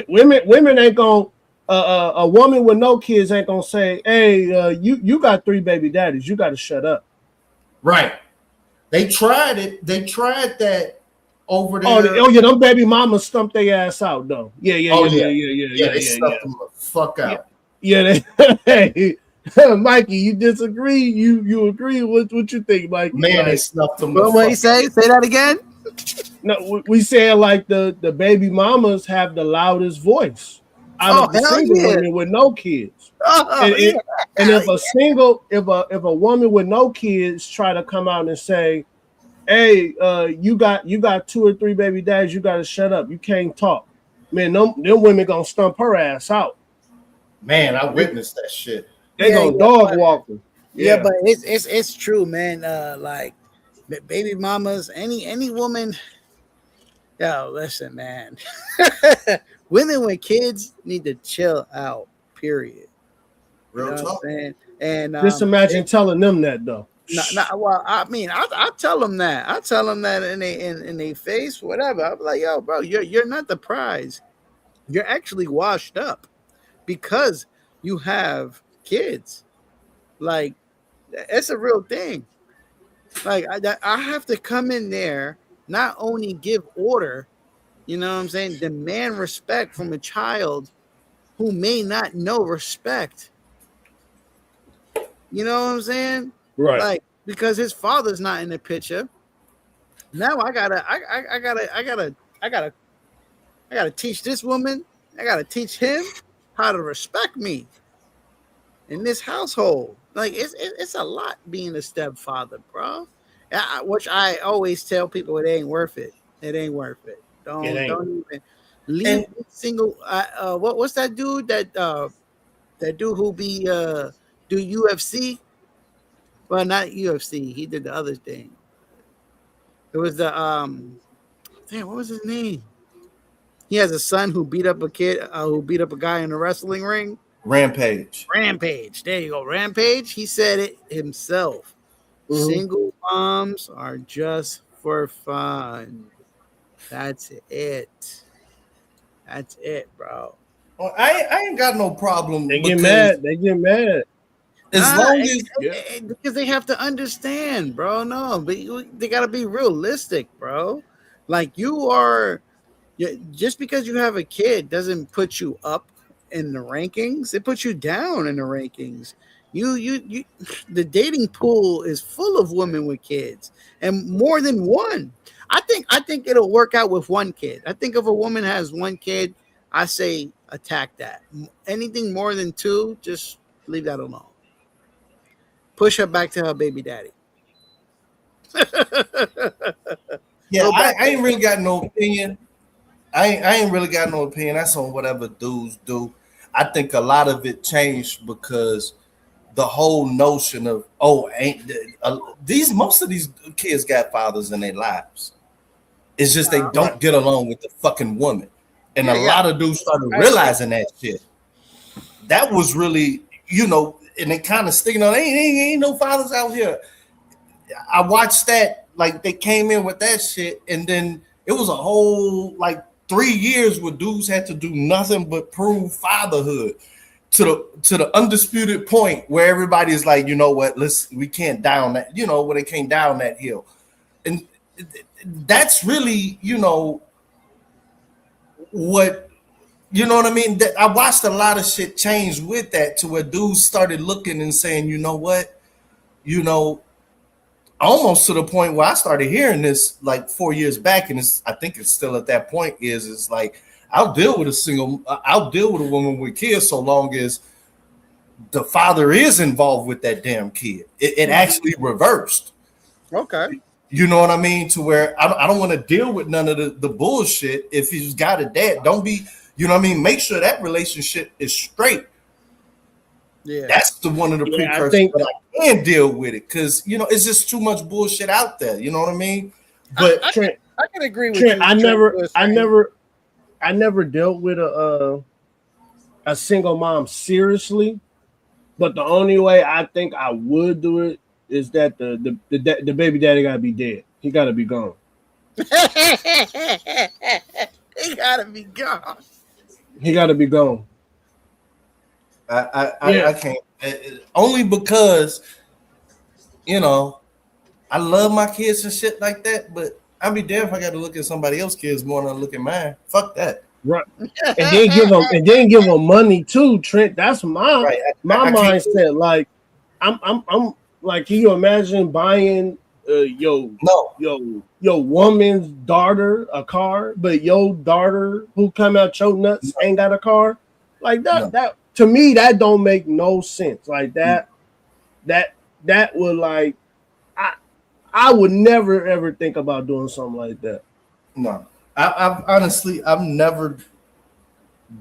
Women ain't gonna. A woman with no kids ain't gonna say, "Hey, you got 3 baby daddies. You got to shut up." Right. They tried it. They tried that over there. Oh yeah, them baby mamas stumped their ass out though. Yeah. They stumped them the fuck out. Yeah. Hey, Mikey, you disagree? You agree? What you think, Mikey? Man, they stuffed them. What do you say? Say that again. No, we said like the baby mamas have the loudest voice out of the single women with no kids. And if a woman with no kids try to come out and say, "Hey, you got 2 or 3 baby daddies, you got to shut up. You can't talk." Man, them women gonna stump her ass out. Man, I witnessed that shit. They gonna dog walk her. Yeah, but it's true, man. Like baby mamas, any woman. Yo, listen, man. Women with kids need to chill out. Period. Real talk. And just imagine telling them that though. Well, I mean, I tell them that. I tell them that in their face, whatever. I'm like, yo, bro, you're not the prize. You're actually washed up because you have kids. Like, it's a real thing. Like, I have to come in there, not only give order, you know what I'm saying, demand respect from a child who may not know respect. You know what I'm saying? Right. Like, because his father's not in the picture. Now I gotta teach this woman. I gotta teach him how to respect me in this household. Like it's a lot being a stepfather, bro. Which I always tell people, it ain't worth it. It ain't worth it. Don't even leave single. What's that dude that dude who be do UFC? Well, not UFC. He did the other thing. It was the damn. What was his name? He has a son who beat up a kid who beat up a guy in a wrestling ring. Rampage. There you go. Rampage. He said it himself. Mm-hmm. Single moms are just for fun. That's it. That's it, bro. Well, I ain't got no problem. They get mad. As long as because they have to understand, bro. No, but they gotta be realistic, bro. Like just because you have a kid doesn't put you up in the rankings. It puts you down in the rankings. You the dating pool is full of women with kids and more than one. I think it'll work out with one kid. I think if a woman has one kid, I say attack that. Anything more than 2, just leave that alone. Push her back to her baby daddy. Yeah, I ain't really got no opinion. I ain't really got no opinion. That's on whatever dudes do. I think a lot of it changed because the whole notion of most of these kids got fathers in their lives. It's just they don't get along with the fucking woman, and a lot of dudes started realizing that shit. That was really, and they kind of sticking on. Ain't no fathers out here. I watched that, like they came in with that shit, and then it was a whole 3 years where dudes had to do nothing but prove fatherhood to the undisputed point where everybody's like, you know what, we can't down that, where they came down that hill. And that's really, what, what I mean? That I watched a lot of shit change with that to where dudes started looking and saying, you know what, almost to the point where I started hearing this like 4 years back, and I think it's still at that point. Is like I'll deal with a woman with kids so long as the father is involved with that damn kid. It actually reversed. Okay. You know what I mean? To where I don't want to deal with none of the bullshit. If he's got a dad, don't be, you know what I mean? Make sure that relationship is straight. Yeah. That's the one of the precursors that I can deal with it. Because, you know, it's just too much bullshit out there. You know what I mean? But I can agree with Trent, you. I never dealt with a single mom seriously, but the only way I think I would do it is that the baby daddy gotta be dead. He gotta be gone. He gotta be gone. He gotta be gone. I can't. Only because, you know, I love my kids and shit like that, but I'd be damned if I got to look at somebody else's kids more than I look at mine. Fuck that. Right. And then give them money too, Trent. That's my mindset. Like, I'm like, can you imagine buying your woman's daughter a car, but your daughter who come out your nuts ain't got a car? Like that. That to me, that don't make no sense. Like that would like I would never ever think about doing something like that. No, I've honestly never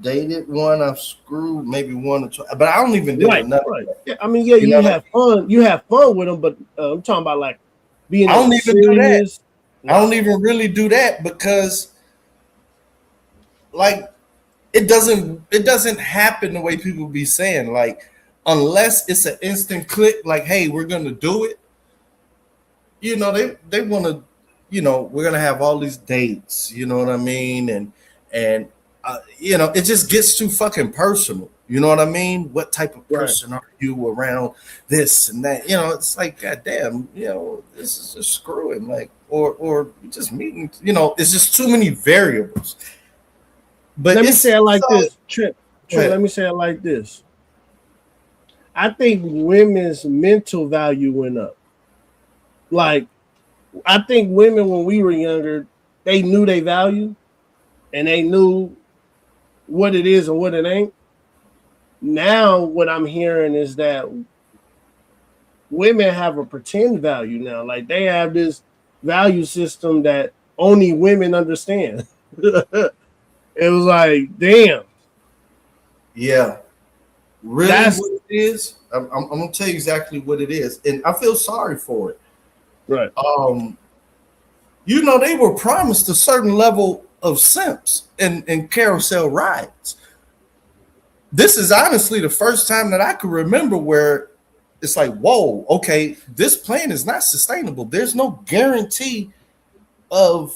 dated one. I've screwed maybe one or two, but I don't even do it. Right. Yeah, I mean, yeah, you have fun. You have fun with them, but I'm talking about like being. I don't even do that. I don't even really do that because, like, it doesn't happen the way people be saying. Like, unless it's an instant click, like, hey, we're gonna do it. You know, they want to. You know, we're gonna have all these dates. You know what I mean? And you know, it just gets too fucking personal. You know what I mean? What type of person are you around this and that? You know, it's like, goddamn, you know, this is just screwing. Like, or just meeting. You know, it's just too many variables. But let me say it like this, Trent. Let me say it like this. I think women's mental value went up. Like, I think women when we were younger, they knew their value and they knew what it is and what it ain't. Now what I'm hearing is that women have a pretend value now. Like they have this value system that only women understand. It was like, damn. Yeah. Really what it is, I'm gonna tell you exactly what it is. And I feel sorry for it. Right. You know, they were promised a certain level of simps and carousel rides. This is honestly the first time that I could remember where it's like, whoa, okay, this plan is not sustainable. There's no guarantee that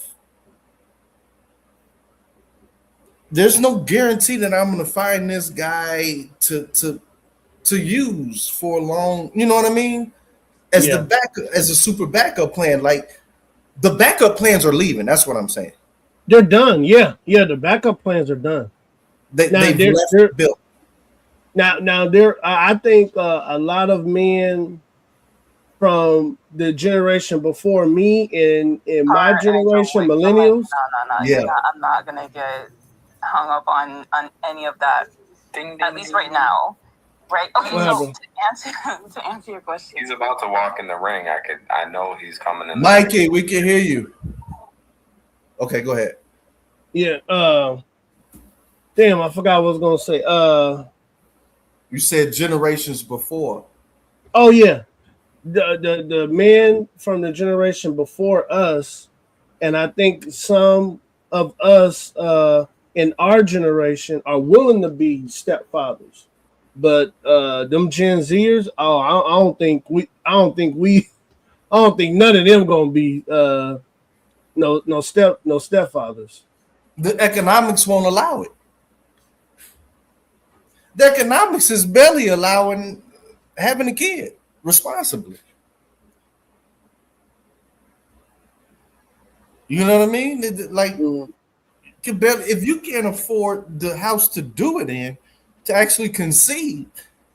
I'm gonna find this guy to use for a long, you know what I mean? As the backup, as a super backup plan. Like the backup plans are leaving. That's what I'm saying. They're done. Yeah. The backup plans are done. They've left the building. Now there, I think a lot of men from the generation before me in my generation, millennials. No. I'm not gonna get hung up on any of that. At least right now. Right. Okay. So to answer your question, he's about to walk in the ring. I know he's coming in. Mikey, we can hear you. Okay, go ahead. Yeah. Damn, I forgot what I was gonna say. You said generations before. Oh yeah, the men from the generation before us, and I think some of us in our generation are willing to be stepfathers. But them Gen Zers, I don't think none of them gonna be no stepfathers. The economics won't allow it. The economics is barely allowing having a kid responsibly. You know what I mean? Like, if you can't afford the house to do it in, to actually conceive,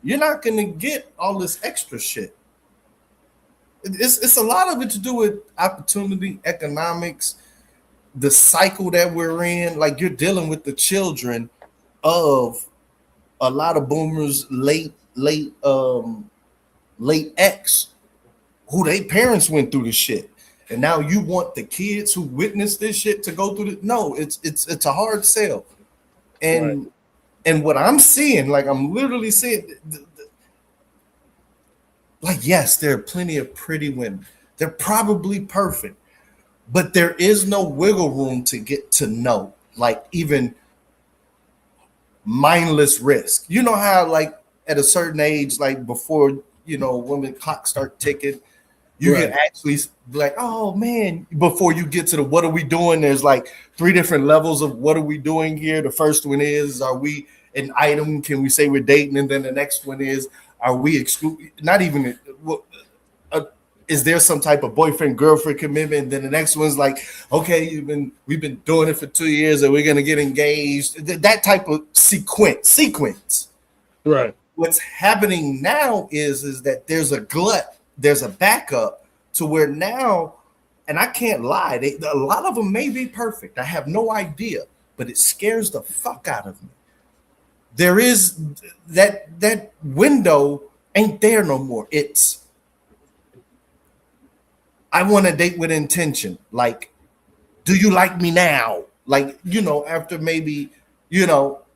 you're not going to get all this extra shit. It's a lot of it to do with opportunity, economics, the cycle that we're in. Like you're dealing with the children of a lot of boomers, late X, who they parents went through this shit. And now you want the kids who witnessed this shit to go through it. No, it's a hard sell. And what I'm seeing, like I'm literally seeing, like, yes, there are plenty of pretty women. They're probably perfect, but there is no wiggle room to get to know, like even mindless risk. You know how like at a certain age, like before, women clocks start ticking, you can actually be like, oh man, before you get to the what are we doing, there's like 3 different levels of what are we doing here. The first one is, are we an item? Can we say we're dating? And then the next one is, are we not even is there some type of boyfriend girlfriend commitment? And then the next one's like, okay, we've been doing it for 2 years and we're gonna get engaged. That type of sequence. Right. What's happening now is that there's a glut, there's a backup to where now, and I can't lie, a lot of them may be perfect. I have no idea, but it scares the fuck out of me. There is that window ain't there no more. It's I want to date with intention. Like, do you like me now? Like, after maybe,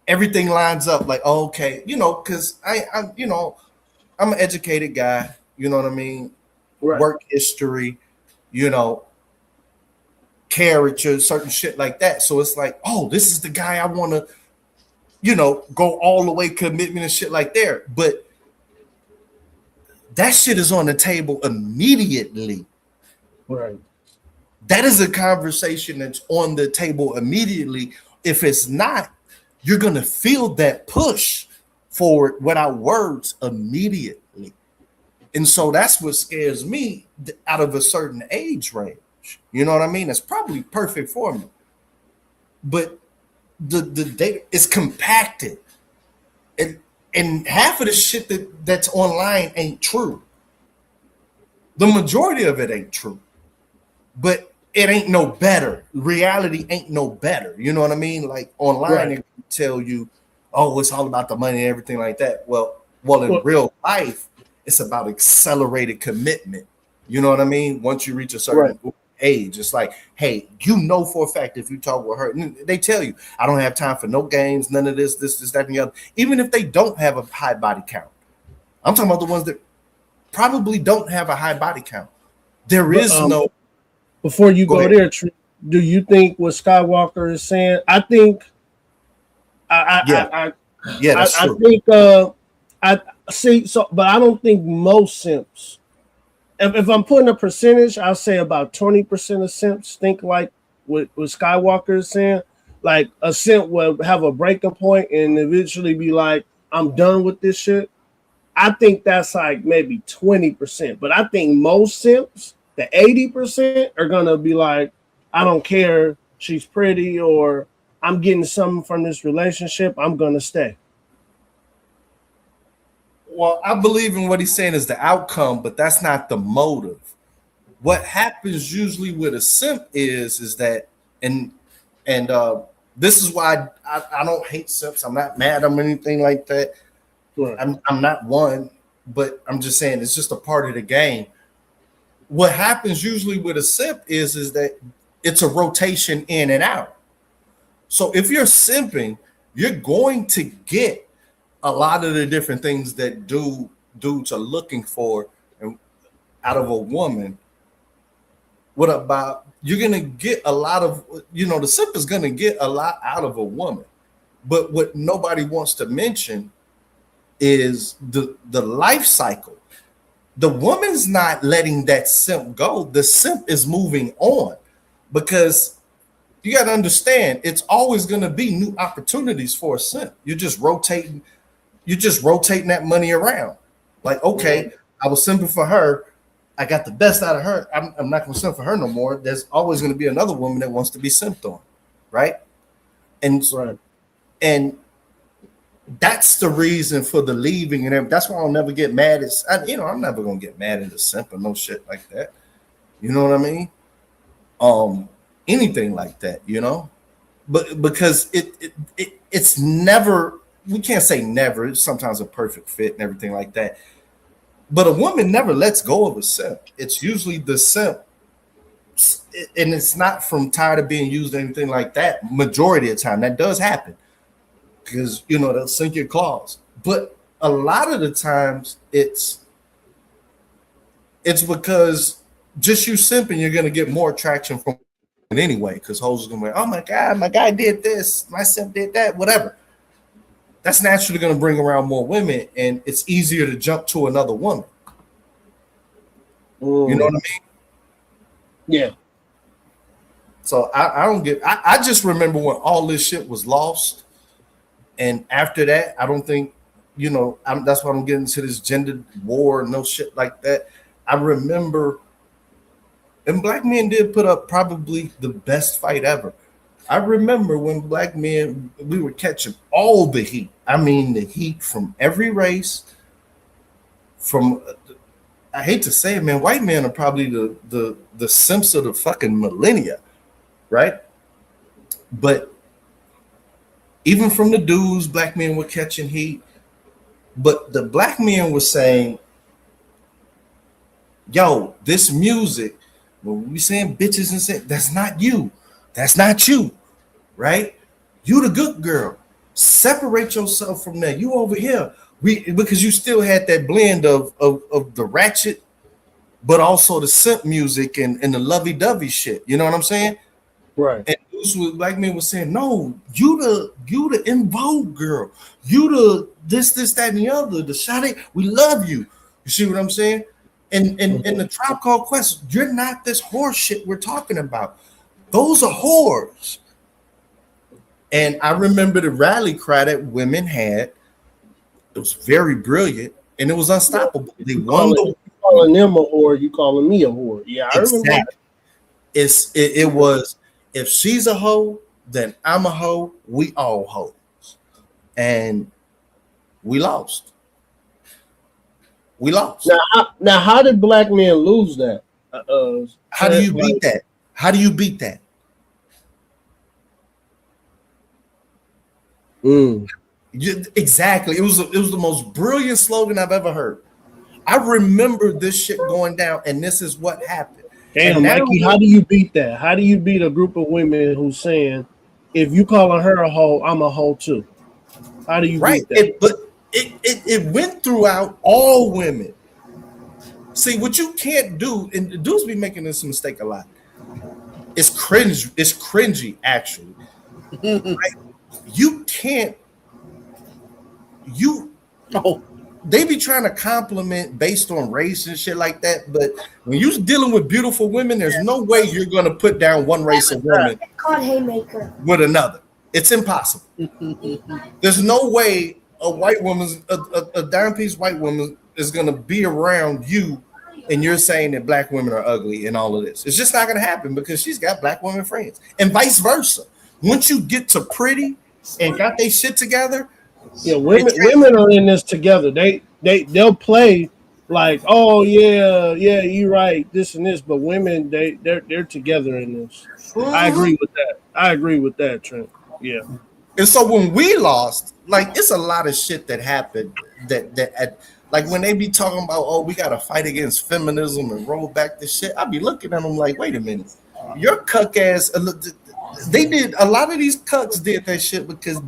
everything lines up. Like, oh, okay, because I'm an educated guy. You know what I mean? Right. Work history, character, certain shit like that. So it's like, oh, this is the guy I want to, go all the way commitment and shit like there. But that shit is on the table immediately. Right. That is a conversation that's on the table immediately. If it's not, you're going to feel that push forward without words immediately. And so that's what scares me out of a certain age range. You know what I mean? It's probably perfect for me. But the data is compacted. And half of the shit that's online ain't true. The majority of it ain't true. But it ain't no better. Reality ain't no better. You know what I mean? Like online, it can tell you, oh, it's all about the money and everything like that. Well, in real life, it's about accelerated commitment. You know what I mean? Once you reach a certain age, it's like, hey, for a fact, if you talk with her, they tell you, I don't have time for no games, none of this, that, and the other. Even if they don't have a high body count. I'm talking about the ones that probably don't have a high body count. There is no. Before you go there, do you think what Skywalker is saying? I think. That's true. I think. I see. So, but I don't think most simps. If I'm putting a percentage, I'll say about 20% of simps think like what Skywalker is saying. Like a simp will have a breaking point and eventually be like, "I'm done with this shit." I think that's like maybe 20%, but I think most simps, the 80%, are gonna be like, I don't care, she's pretty, or I'm getting something from this relationship, I'm gonna stay. Well, I believe in what he's saying is the outcome, but that's not the motive. What happens usually with a simp is that, and this is why I don't hate simps. I'm not mad at them or anything like that. Right. I'm not one, but I'm just saying it's just a part of the game. What happens usually with a simp is that it's a rotation in and out. So if you're simping, you're going to get a lot of the different things that dudes are looking for out of a woman. What about you're gonna get a lot of, the simp is gonna get a lot out of a woman, but what nobody wants to mention is the life cycle. The woman's not letting that simp go. The simp is moving on, because you got to understand it's always going to be new opportunities for a simp. You're just rotating that money around. Like, okay, I was simping for her, I got the best out of her, I'm not going to simp for her no more. There's always going to be another woman that wants to be simped on, right? And that's the reason for the leaving, and that's why I'll never get mad. I'm never gonna get mad at a simp or no shit like that. You know what I mean? Anything like that, but because it's never, we can't say never. It's sometimes a perfect fit and everything like that. But a woman never lets go of a simp. It's usually the simp, and it's not from tired of being used or anything like that. Majority of the time, that does happen because they'll sink your claws. But a lot of the times, it's because just you simping, you're gonna get more attraction from it anyway. Because hoes are gonna be, oh my god, my guy did this, my simp did that, whatever. That's naturally gonna bring around more women, and it's easier to jump to another woman. You know what I mean? Yeah. So I don't get. I just remember when all this shit was lost, and after that, I don't think that's why I'm getting into this gender war and no shit like that. I remember, and black men did put up probably the best fight ever. I remember when black men, we were catching all the heat. I mean, the heat from every race. From, I hate to say it, man, white men are probably the simps of the fucking millennia, right? But even from the dudes, black men were catching heat. But the black men were saying, yo, this music, when we saying bitches and saying, that's not you. That's not you, right? You the good girl. Separate yourself from that. You over here. Because you still had that blend of the ratchet, but also the simp music and the lovey-dovey shit. You know what I'm saying? Right. And black men were saying, no, you the in vogue girl. You the this, that, and the other. The shawty, we love you. You see what I'm saying? And the Tribe Called Quest, you're not this horse shit we're talking about. Those are whores. And I remember the rally cry that women had. It was very brilliant, and it was unstoppable. They won you calling them a whore, you calling me a whore. Yeah, I remember that. It was, if she's a hoe, then I'm a hoe. We all hoes. And we lost. We lost. Now, how did black men lose that? How do you beat that? How do you beat that? Exactly. It was the most brilliant slogan I've ever heard. I remember this shit going down, and this is what happened. Damn, Mikey, how do you beat that? How do you beat a group of women who's saying, if you calling her a hoe, I'm a hoe too? How do you beat that? It went throughout all women. See, what you can't do, and the dudes be making this mistake a lot. It's cringe. It's cringy, actually. Right? You can't. They be trying to compliment based on race and shit like that, but when you're dealing with beautiful women, there's no way you're gonna put down one race of woman called Haymaker with another. It's impossible. There's no way a white woman, a dime piece white woman, is gonna be around you, and you're saying that black women are ugly and all of this. It's just not gonna happen because she's got black women friends, and vice versa. Once you get to pretty and got their shit together. Yeah, women are in this together. They'll play like, oh yeah, you're right, this and this, but women they're together in this. I agree with that, Trent. Yeah. And so when we lost, like, it's a lot of shit that happened that like when they be talking about, oh, we gotta fight against feminism and roll back this shit, I be looking at them like, wait a minute, your cuck ass. They did, a lot of these cucks did that shit because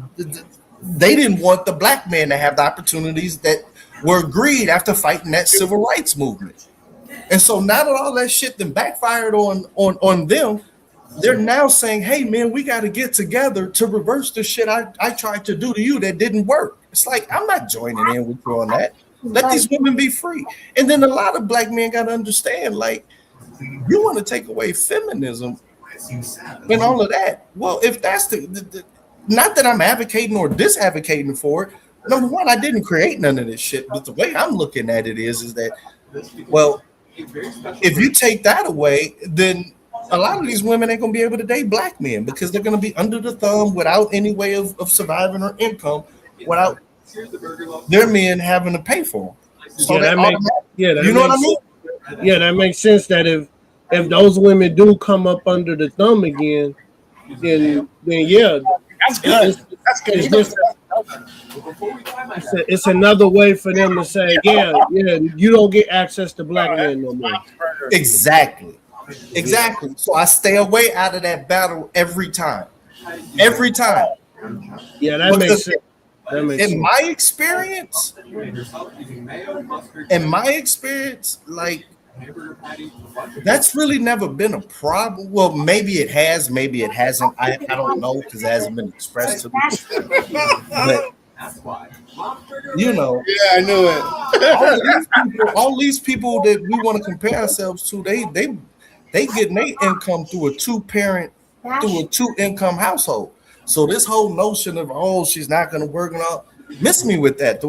they didn't want the black man to have the opportunities that were agreed after fighting that civil rights movement. And so now that all that shit then backfired on them, they're now saying, hey man, we got to get together to reverse the shit I tried to do to you that didn't work. It's like, I'm not joining in with you on that. Let these women be free. And then a lot of black men got to understand, like, you want to take away feminism and all of that. Well, if that's the not that I'm advocating or disadvocating for it. Number one, I didn't create none of this shit, but the way I'm looking at it is that, well, if you take that away, then a lot of these women ain't gonna be able to date black men because they're gonna be under the thumb without any way of surviving or income, without their men having to pay for them. So that makes you know what I mean? Yeah, that makes sense. That if those women do come up under the thumb again, then yeah, that's good. That's good. It's just it's another way for them to say, yeah, you don't get access to black men no more. Exactly. So I stay away out of that battle every time. Every time. Yeah, that makes sense. My experience, like that's really never been a problem. Well, maybe it has, maybe it hasn't. I don't know because it hasn't been expressed to me. But you know, yeah, I knew it. all these people that we want to compare ourselves to, they getting their income through a two-income household. So this whole notion of she's not going to work and all, miss me with that.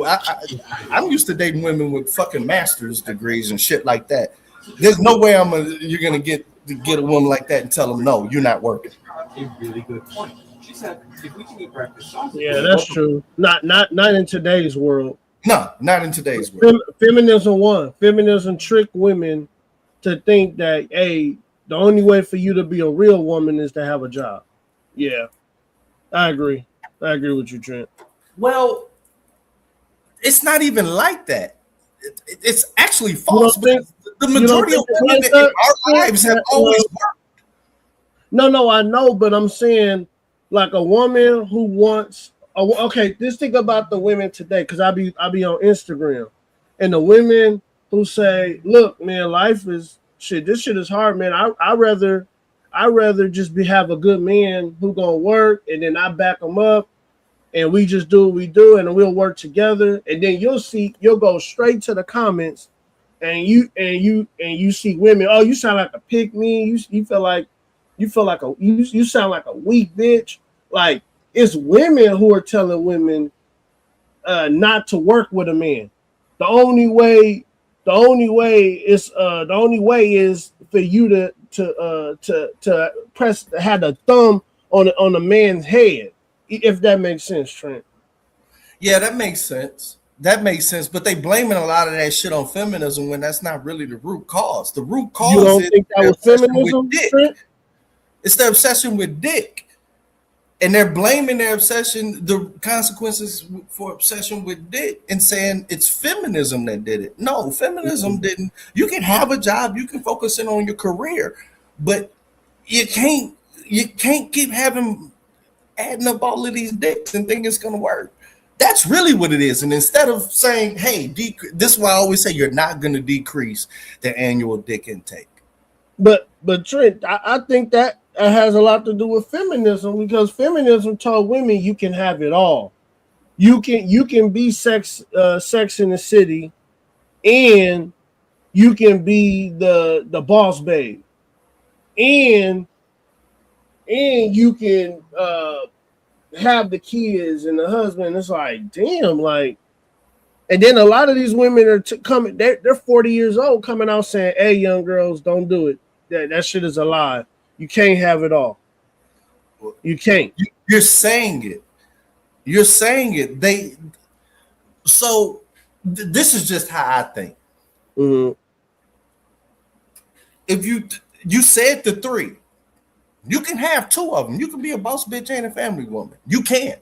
I'm used to dating women with fucking master's degrees and shit like that. There's no way you're gonna get a woman like that and tell them no, you're not working. A really good point. She said, if we can eat breakfast sausage. Yeah, that's true. Not in today's world. No, not in today's world. Feminism trick women to think that the only way for you to be a real woman is to have a job. Yeah, I agree with you, Trent. Well, it's not even like that. It's actually false. The majority of women in our lives have always worked. No, I know, but I'm saying like a woman who wants. Okay, just think about the women today, because I be on Instagram, and the women who say, "Look, man, life is shit. This shit is hard, man. I rather just have a good man who gonna work, and then I back him up, and we just do what we do, and we'll work together." And then you'll go straight to the comments, and you see women. Oh, you sound like a pick me. You sound like a weak bitch. Like, it's women who are telling women not to work with a man. The only way is for you to have the thumb on a man's head. If that makes sense, Trent. Yeah, that makes sense. But they blaming a lot of that shit on feminism when that's not really the root cause. The root cause you don't think that was feminism, Trent? It's their obsession with dick. And they're blaming the consequences for obsession with dick, and saying it's feminism that did it. No, feminism didn't. You can have a job, you can focus in on your career, but you can't keep adding up all of these dicks and think it's gonna work. That's really what it is. And instead of saying, hey, this is why I always say you're not gonna decrease the annual dick intake. But Trent, I think that has a lot to do with feminism, because feminism told women you can have it all. You can be Sex in the City, and you can be the boss babe, and you can have the kids and the husband. It's like, damn, like. And then a lot of these women are coming. They're 40 years old, coming out saying, "Hey, young girls, don't do it. That shit is a lie. You can't have it all. You can't." You're saying it. This is just how I think. Mm-hmm. If you said the three, you can have two of them. You can be a boss bitch and a family woman. You can,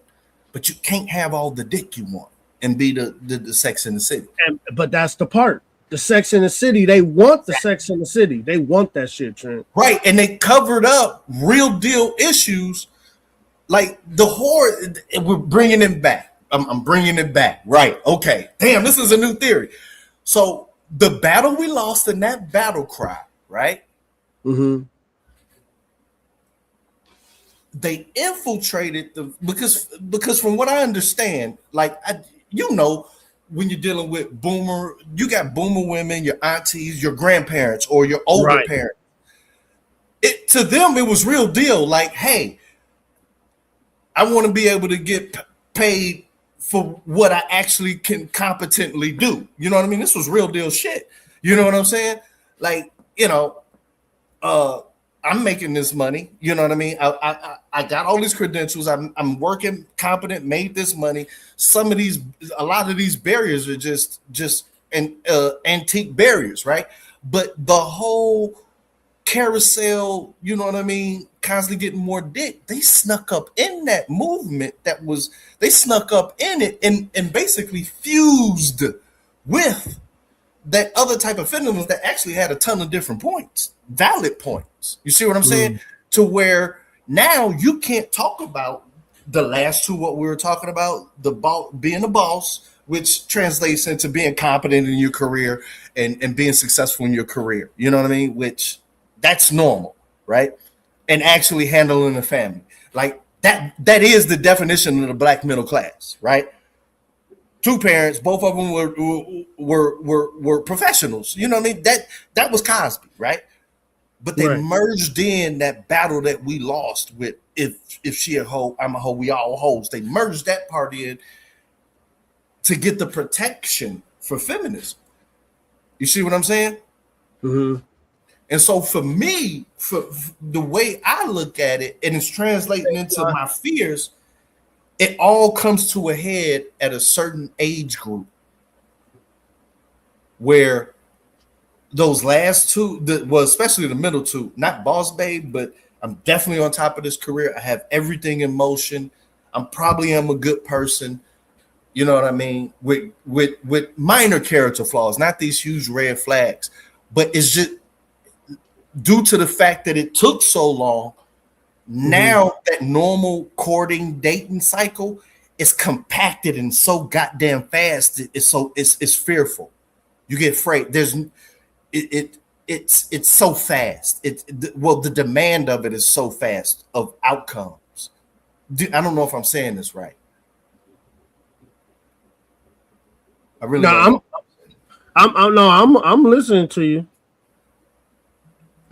but you can't have all the dick you want and be the Sex in the City. But that's the part. The Sex in the City, they want the Sex in the City. They want that shit, Trent. Right, and they covered up real deal issues like the whore. We're bringing it back. I'm bringing it back. Right, okay. Damn, this is a new theory. So the battle we lost in that battle cry, right? Mm-hmm. They infiltrated because from what I understand, like when you're dealing with boomer, you got boomer women, your aunties, your grandparents, or your older parents. To them, it was real deal. Like, hey, I want to be able to get paid for what I actually can competently do. You know what I mean? This was real deal shit. You know what I'm saying? Like, I'm making this money. You know what I mean? I got all these credentials. I'm working competent, made this money. A lot of these barriers are just antique barriers, right? But the whole carousel, you know what I mean, constantly getting more dick. They snuck up in that movement they snuck up in it and basically fused with that other type of feminism that actually had a ton of different points, valid points. You see what I'm saying? To where now you can't talk about the last two, what we were talking about, being a boss, which translates into being competent in your career and being successful in your career. You know what I mean? Which that's normal, right? And actually handling a family. Like that is the definition of the black middle class, right? Two parents, both of them were professionals. You know what I mean? That was Cosby, right? But they merged in that battle that we lost with if she a hoe, I'm a hoe, we all hoes. They merged that part in to get the protection for feminism. You see what I'm saying? Mm-hmm. And so for me, for the way I look at it, and it's translating into my fears, it all comes to a head at a certain age group where those last two, especially the middle two, not boss babe, but I'm definitely on top of this career. I have everything in motion. I'm probably am a good person. You know what I mean? With minor character flaws, not these huge red flags, but it's just due to the fact that it took so long. Now that normal courting dating cycle is compacted and so goddamn fast. It's fearful. You get afraid. It's so fast. The demand of it is so fast of outcomes. I don't know if I'm saying this right. I really don't. I'm listening to you.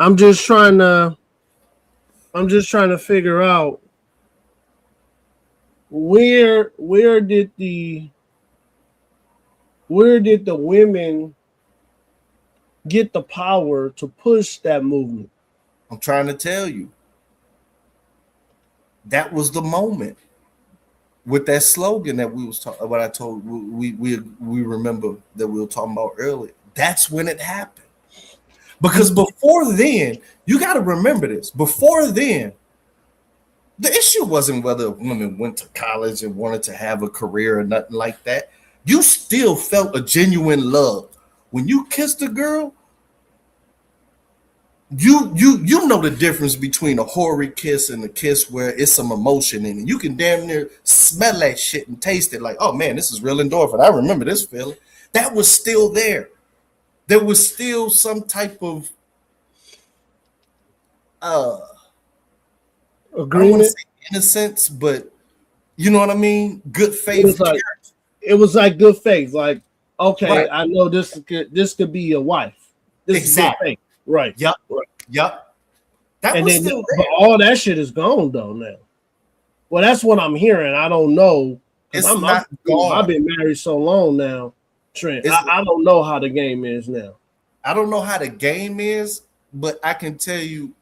I'm just trying to figure out where did the women get the power to push that movement? I'm trying to tell you. That was the moment with that slogan that we was talking. What I told we remember that we were talking about earlier. That's when it happened. Because before then, you got to remember this. Before then, the issue wasn't whether women went to college and wanted to have a career or nothing like that. You still felt a genuine love. When you kissed a girl, you know the difference between a hoary kiss and a kiss where it's some emotion in it. You can damn near smell that shit and taste it like, oh man, this is real endorphin. I remember this feeling. That was still there. There was still some type of agreement. I don't want to say innocence, but you know what I mean? Good faith. It was like good faith. Like, okay, right. I know this could be your wife. This exactly. Is good faith. Right. Yep. Right. Yep. That and was then, still but all that shit is gone though now. Well, that's what I'm hearing. I don't know. It's not gone. I've been married so long now, Trent. I don't know how the game is now. I don't know how the game is, but I can tell you,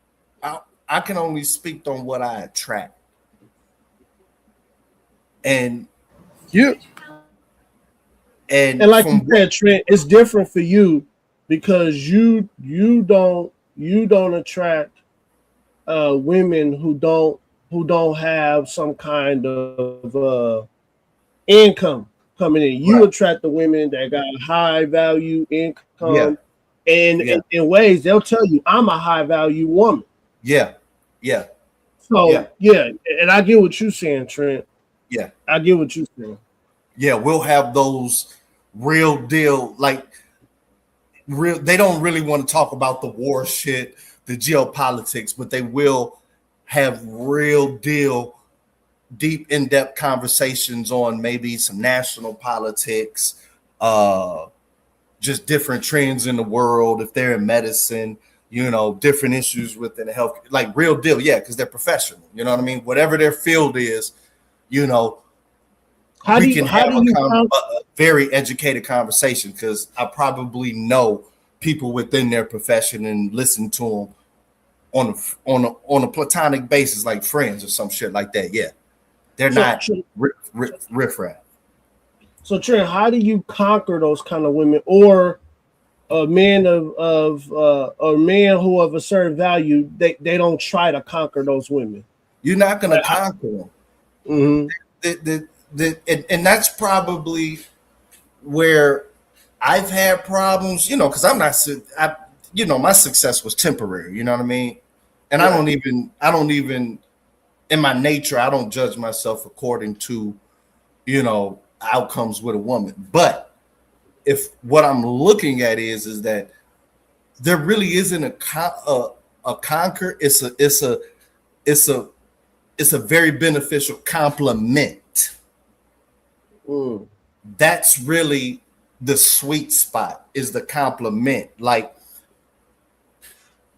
I can only speak on what I attract. And and like you said, Trent, it's different for you because you don't attract women who don't have some kind of income coming in. You attract the women that got high value income. Yeah. And in ways they'll tell you, I'm a high value woman. Yeah. So yeah, and I get what you're saying, Trent. Yeah. I get what you're saying. Yeah, we'll have those real deal, they don't really want to talk about the war shit, the geopolitics, but they will have real deal, deep, in-depth conversations on maybe some national politics, just different trends in the world, if they're in medicine, different issues within the health, like real deal, because they're professional. You know what I mean? Whatever their field is, we can have a very educated conversation because I probably know people within their profession and listen to them on a platonic basis, like friends or some shit like that. Yeah, they're not riffraff. So Trent, how do you conquer those kind of women, or a man of a man who of a certain value? They don't try to conquer those women. You're not going to conquer them. Mm-hmm. And that's probably where I've had problems, because I'm not, my success was temporary. You know what I mean? And I don't even, in my nature, I don't judge myself according to, outcomes with a woman. But if what I'm looking at is that there really isn't a conquer. It's a very beneficial compliment. That's really the sweet spot, is the compliment. Like,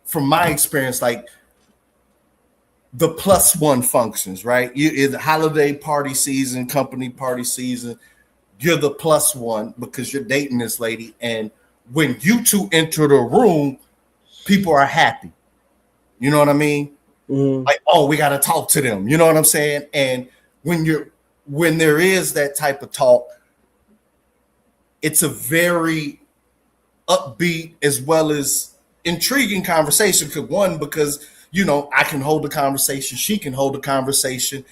from my experience, like the +1 functions, right? In the holiday party season, company party season, you're the +1 because you're dating this lady. And when you two enter the room, people are happy. You know what I mean? Like, oh, we got to talk to them. You know what I'm saying? And when there is that type of talk, it's a very upbeat as well as intriguing conversation. Because I can hold the conversation, she can hold the conversation,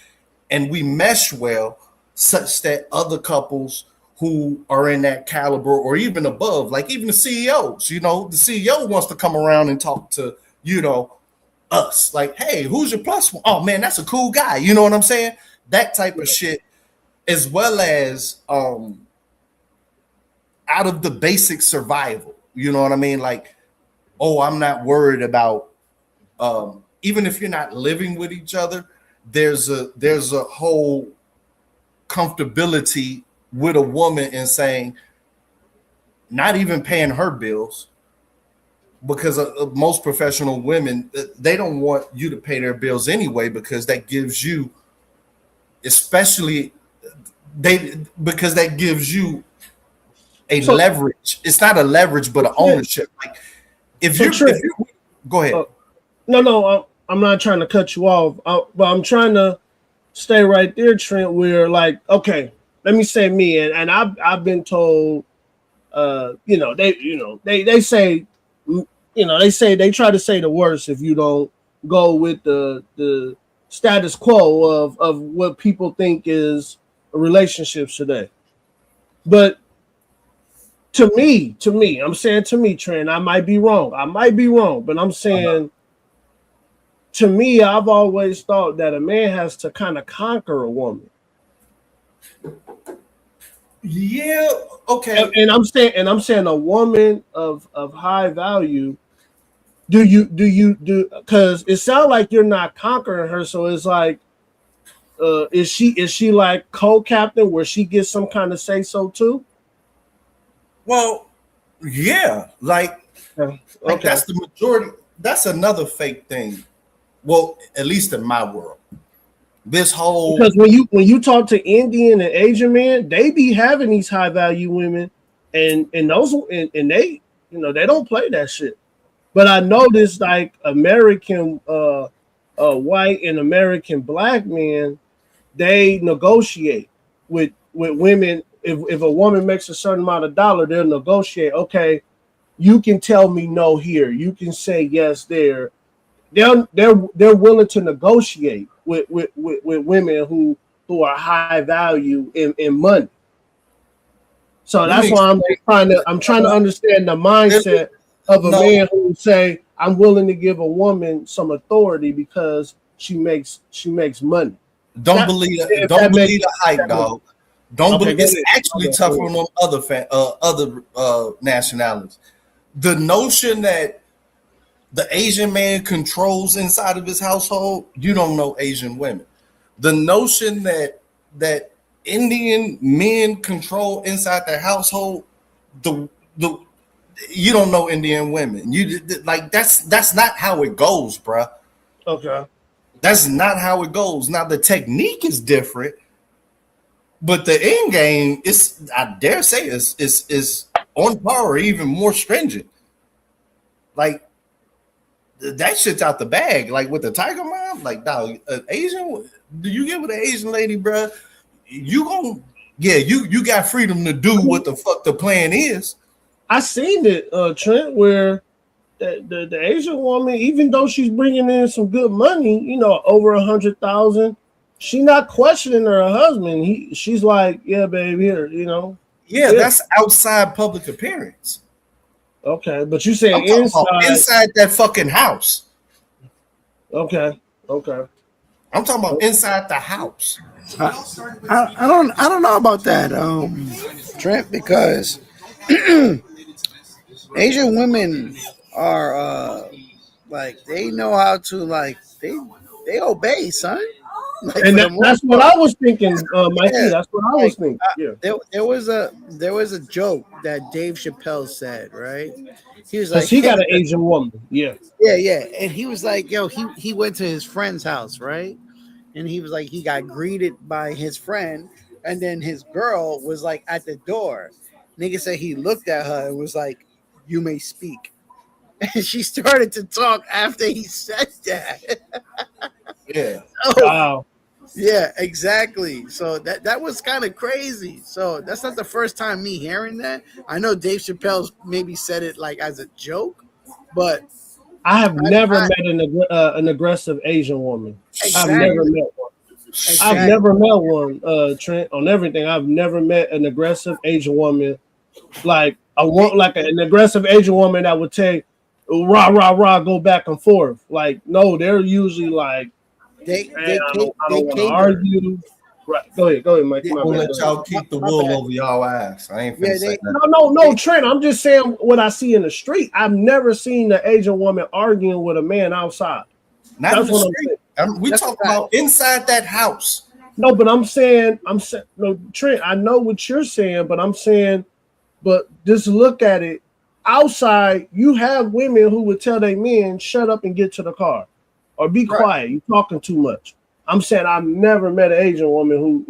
and we mesh well, such that other couples who are in that caliber or even above, like even the CEOs, the CEO wants to come around and talk to, us. Like, hey, who's your +1? Oh man, that's a cool guy. You know what I'm saying? That type of shit, as well as out of the basic survival. You know what I mean? Like, oh, I'm not worried about, even if you're not living with each other, there's a whole comfortability with a woman in saying, not even paying her bills, because most professional women, they don't want you to pay their bills anyway, because that gives you, because that gives you a leverage. It's not a leverage, but an ownership. Like, if you go ahead. No, I'm not trying to cut you off, but I'm trying to stay right there, Trent. Where, like, okay, let me say me, and I've been told, they say, they try to say the worst if you don't go with the status quo of what people think is relationships today. But to me, I'm saying to me, Trent, I might be wrong, but I'm saying, to me, I've always thought that a man has to kind of conquer a woman. Yeah, okay. And I'm saying a woman of high value. Do you because it sounds like you're not conquering her, so it's like, is she like co-captain where she gets some kind of say so too? Well, yeah, like that's the majority. That's another fake thing. Well, at least in my world, this whole, because when you talk to Indian and Asian men, they be having these high value women, and those and they they don't play that shit. But I noticed, like, American white and American black men, they negotiate with women. If a woman makes a certain amount of dollar, they'll negotiate. Okay, you can tell me no here. You can say yes there. They're willing to negotiate with women who are high value in money. So that's why I'm trying to understand the mindset of a man who would say, I'm willing to give a woman some authority because she makes money. Don't believe the hype, dog. Don't believe it's actually tougher on them other nationalities. The notion that the Asian man controls inside of his household, you don't know Asian women. The notion that Indian men control inside their household, you don't know Indian women. You like that's not how it goes, bruh. Okay. That's not how it goes. Now the technique is different, but the end game is, I dare say, is on par or even more stringent. Like, that shit's out the bag. Like with the Tiger Mom, like dog, Asian. Do you get with an Asian lady, bro? You gon' you got freedom to do what the fuck the plan is. I seen it, Trent, where the Asian woman, even though she's bringing in some good money, you know, over 100,000, she not questioning her husband. She's like, yeah, babe, here, you know. Yeah, that's outside public appearance. Okay, but you say inside that fucking house. Okay. I'm talking about inside the house. I don't know about that, Trent, because Asian women are like they know how to they obey, son. Like, and that's what I was thinking, Mikey. Yeah, that's what I was thinking. Yeah. There was a joke that Dave Chappelle said, right? He was Because like, he got an Asian woman. Yeah. Yeah. And he was like, yo, he went to his friend's house, right? And he was like, he got greeted by his friend, and then his girl was like at the door. Nigga said he looked at her and was like, you may speak. And she started to talk after he said that. Yeah. Wow. Yeah, exactly. So that was kind of crazy. So that's not the first time me hearing that. I know Dave Chappelle maybe said it like as a joke, but I have never met an aggressive Asian woman. Exactly. I've never met one. Exactly. I've never met one, Trent, on everything. I've never met an aggressive Asian woman. Like an aggressive Asian woman that would take rah, rah, rah, go back and forth. Like, no, they're usually like, I don't want to argue. Right. Go ahead, Mike. We'll let y'all keep the wool over y'all ass. I ain't finna say that. No, Trent. I'm just saying what I see in the street. I've never seen an Asian woman arguing with a man outside. Not in the street. We talking about inside that house. No, but I'm saying, no, Trent. I know what you're saying, but I'm saying, but just look at it. Outside, you have women who would tell their men, "Shut up and get to the car," or "Be quiet. You're talking too much." I'm saying I've never met an Asian woman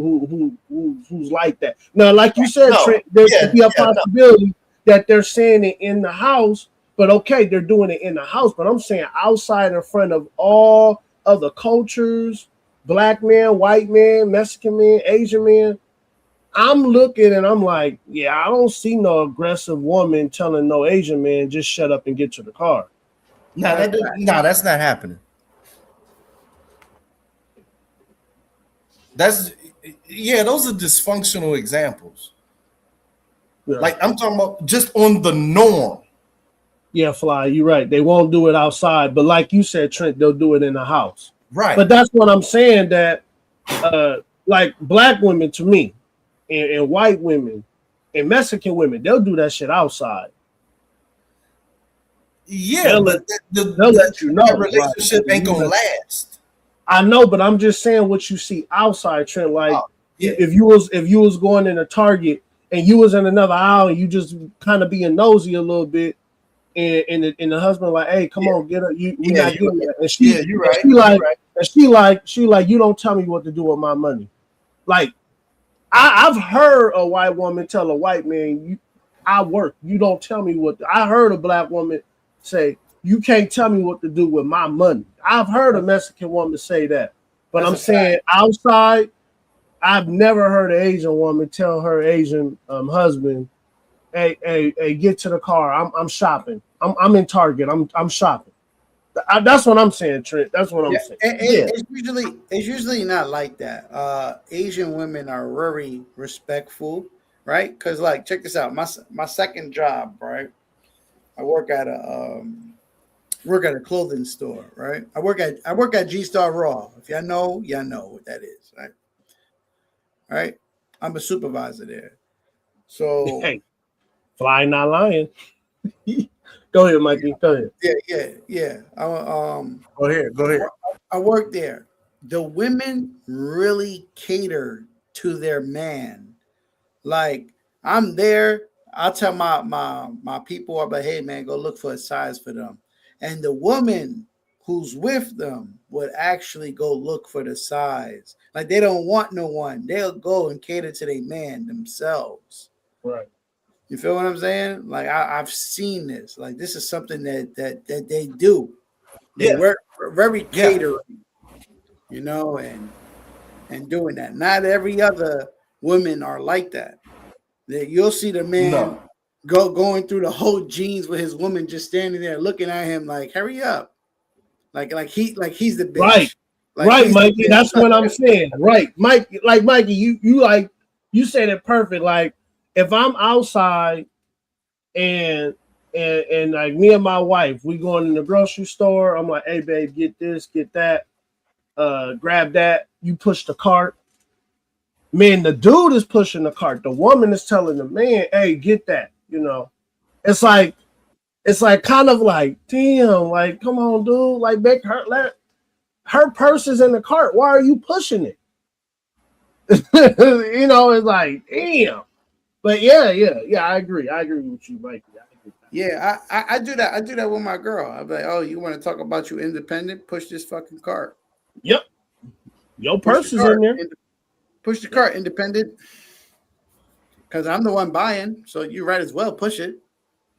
who's like that. Now, like you said, Trent, there could be a possibility that they're saying it in the house, but okay, they're doing it in the house. But I'm saying outside in front of all other cultures, black man, white man, Mexican man, Asian man, I'm looking and I'm like, yeah, I don't see no aggressive woman telling no Asian man just shut up and get to the car. No, that's not happening. Those are dysfunctional examples. Yeah. Like I'm talking about just on the norm. Yeah, Fly, you're right. They won't do it outside, but like you said, Trent, they'll do it in the house. Right. But that's what I'm saying, that like black women to me and white women and Mexican women, they'll do that shit outside. Yeah, they'll but let you know that relationship ain't gonna last. I know, but I'm just saying what you see outside, Trent. Like if you was going in a Target and you was in another aisle and you just kind of being nosy a little bit, and the husband like, hey, come on, get up, we not doing that. And you're right. She like, you don't tell me what to do with my money. Like I've heard a white woman tell a white man, I work, you don't tell me what I heard a black woman say, you can't tell me what to do with my money. I've heard a Mexican woman say that. But I'm saying outside, I've never heard an Asian woman tell her Asian husband, hey, get to the car. I'm shopping. I'm in Target. I'm shopping. That's what I'm saying, Trent. That's what I'm saying. It's usually not like that. Asian women are very respectful, right? Because like, check this out. My second job, right? I work at a clothing store, right? I work at G Star Raw. If y'all know what that is, right? All right. I'm a supervisor there. So hey, Fly not lying. Go ahead, Mikey. Go ahead. Yeah. Go ahead. I work there. The women really cater to their man. Like I'm there. I'll tell my people, I'm like, hey man, go look for a size for them. And the woman who's with them would actually go look for the size. Like they don't want no one. They'll go and cater to their man themselves. Right. You feel what I'm saying? Like I've seen this. Like this is something that they do. They work very catering, you know, and doing that. Not every other women are like that. You'll see the man going through the whole jeans with his woman just standing there looking at him like, hurry up. Like he's the bitch. Right. Right, Mikey. That's what I'm saying. Right. Mikey, you said it perfect. Like if I'm outside and like me and my wife, we going in the grocery store. I'm like, hey babe, get this, get that, grab that. You push the cart. Man, the dude is pushing the cart. The woman is telling the man, hey, get that. You know, it's like kind of like, damn, like, come on, dude. Like, make her purse is in the cart. Why are you pushing it? You know, it's like, damn. But yeah, I agree. I agree with you, Mikey. Yeah, I do that. I do that with my girl. I'm like, oh, you want to talk about you independent? Push this fucking cart. Yep. Your purse is in there. Push the cart, independent. Because I'm the one buying, so you might as well push it.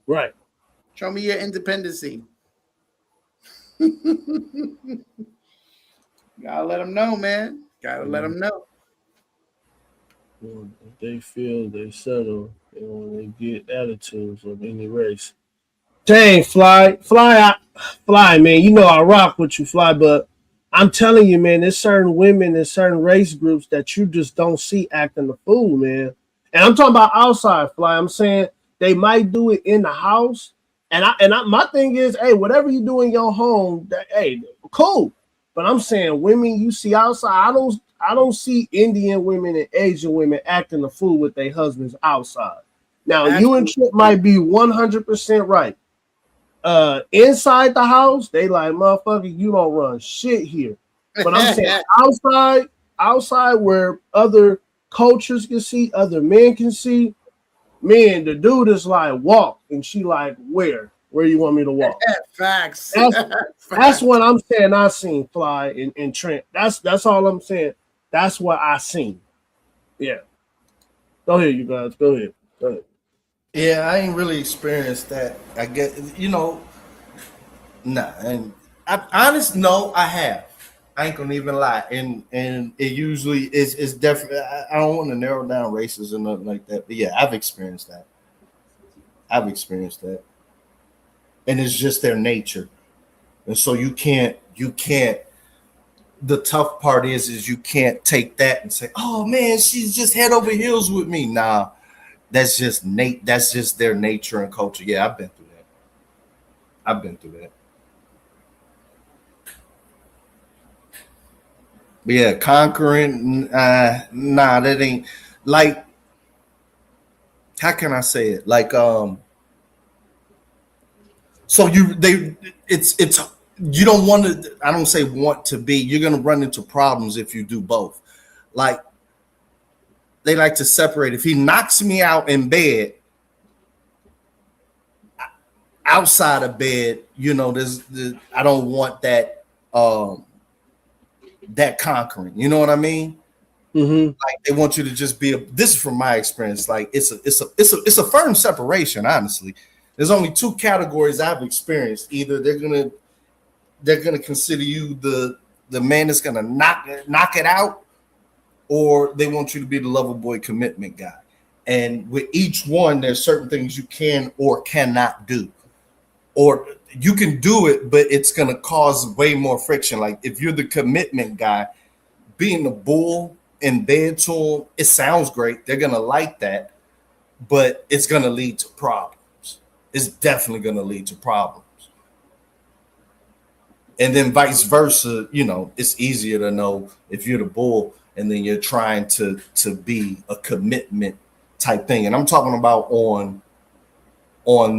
Right. Show me your independency. Gotta let them know, man. Gotta let them know. If they feel they settle, and when they get attitudes of any race. Dang, Fly, man. You know I rock with you, Fly, but I'm telling you, man, there's certain women and certain race groups that you just don't see acting the fool, man. And I'm talking about outside, Fly. I'm saying they might do it in the house. And my thing is, hey, whatever you do in your home, hey, cool. But I'm saying women you see outside, I don't see Indian women and Asian women acting the fool with their husbands outside. Now, you and Chip might be 100% right. Inside the house, they like, motherfucker, you don't run shit here. But I'm saying outside where other cultures can see, other men can see, man, the dude is like, walk. And she like, where? Where you want me to walk? Facts. That's what I'm saying. I seen Fly in Trent. That's all I'm saying. That's what I seen. Yeah. Go ahead, you guys. Go ahead. Yeah, I ain't really experienced that. I get, you know, nah. And I have. I ain't gonna even lie. And it usually is definitely. I don't want to narrow down races or nothing like that. But yeah, I've experienced that. And it's just their nature. And so you can't. The tough part is you can't take that and say, oh man, she's just head over heels with me. Nah, that's just that's just their nature and culture. Yeah, I've been through that. But yeah, conquering, nah, that ain't like, how can I say it? Like, so it's you don't want to, I don't say want to be, you're going to run into problems if you do both. Like, they like to separate. If he knocks me out in bed, outside of bed, you know, I don't want that, that conquering. You know what I mean? Mm-hmm. Like they want you to just be this is from my experience. Like it's a firm separation, honestly. There's only two categories I've experienced. Either they're gonna consider you the man that's gonna knock it out, or they want you to be the lover boy commitment guy. And with each one, there's certain things you can or cannot do. Or you can do it, but it's gonna cause way more friction. Like if you're the commitment guy, being the bull in bed to them, it sounds great. They're gonna like that, but it's gonna lead to problems. It's definitely gonna lead to problems. And then vice versa, you know, it's easier to know if you're the bull and then you're trying to be a commitment type thing. And I'm talking about on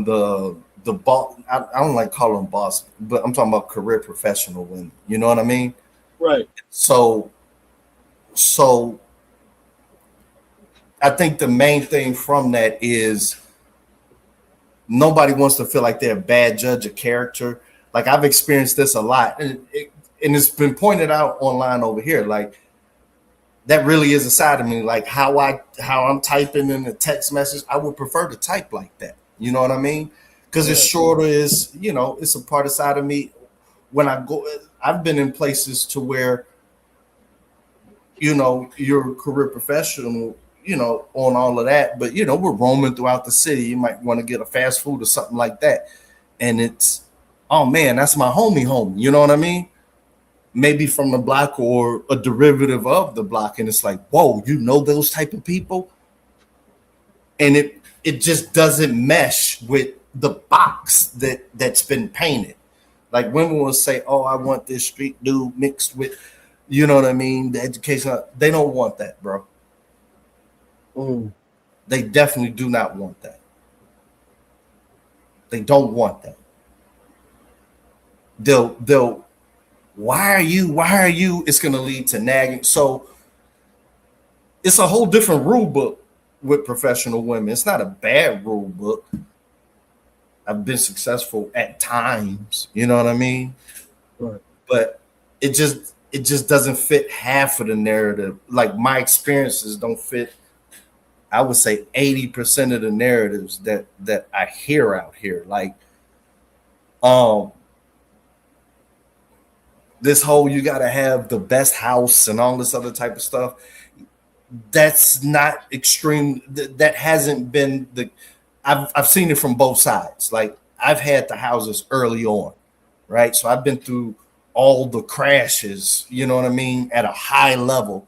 the boss. I don't like calling them boss, but I'm talking about career professional women. You know what I mean? Right. So I think the main thing from that is nobody wants to feel like they're a bad judge of character. Like I've experienced this a lot, and it's been pointed out online over here. Like that really is a side of me. Like how I'm typing in the text message, I would prefer to type like that. You know what I mean? Because it's shorter. Is, you know, it's a part of side of me. when I go, I've been in places to where, you know, you're a career professional, you know, on all of that, but you know, we're roaming throughout the city. You might want to get a fast food or something like that, and it's, oh man, that's my homie. You know what I mean? Maybe from the block or a derivative of the block, and it's like, whoa, you know those type of people, and it just doesn't mesh with the box that's been painted. Like women will say, oh, I want this street dude mixed with, you know what I mean, the education. They don't want that, bro. They definitely do not want that. They don't want that. They'll why are you? It's going to lead to nagging. So it's a whole different rule book with professional women. It's not a bad rule book. I've been successful at times, you know what I mean? Right. But it just doesn't fit half of the narrative. Like my experiences don't fit, I would say 80% of the narratives that I hear out here. Like this whole you got to have the best house and all this other type of stuff. That's not extreme. That hasn't been the. I've seen it from both sides. Like I've had the houses early on, right? So I've been through all the crashes. You know what I mean? At a high level,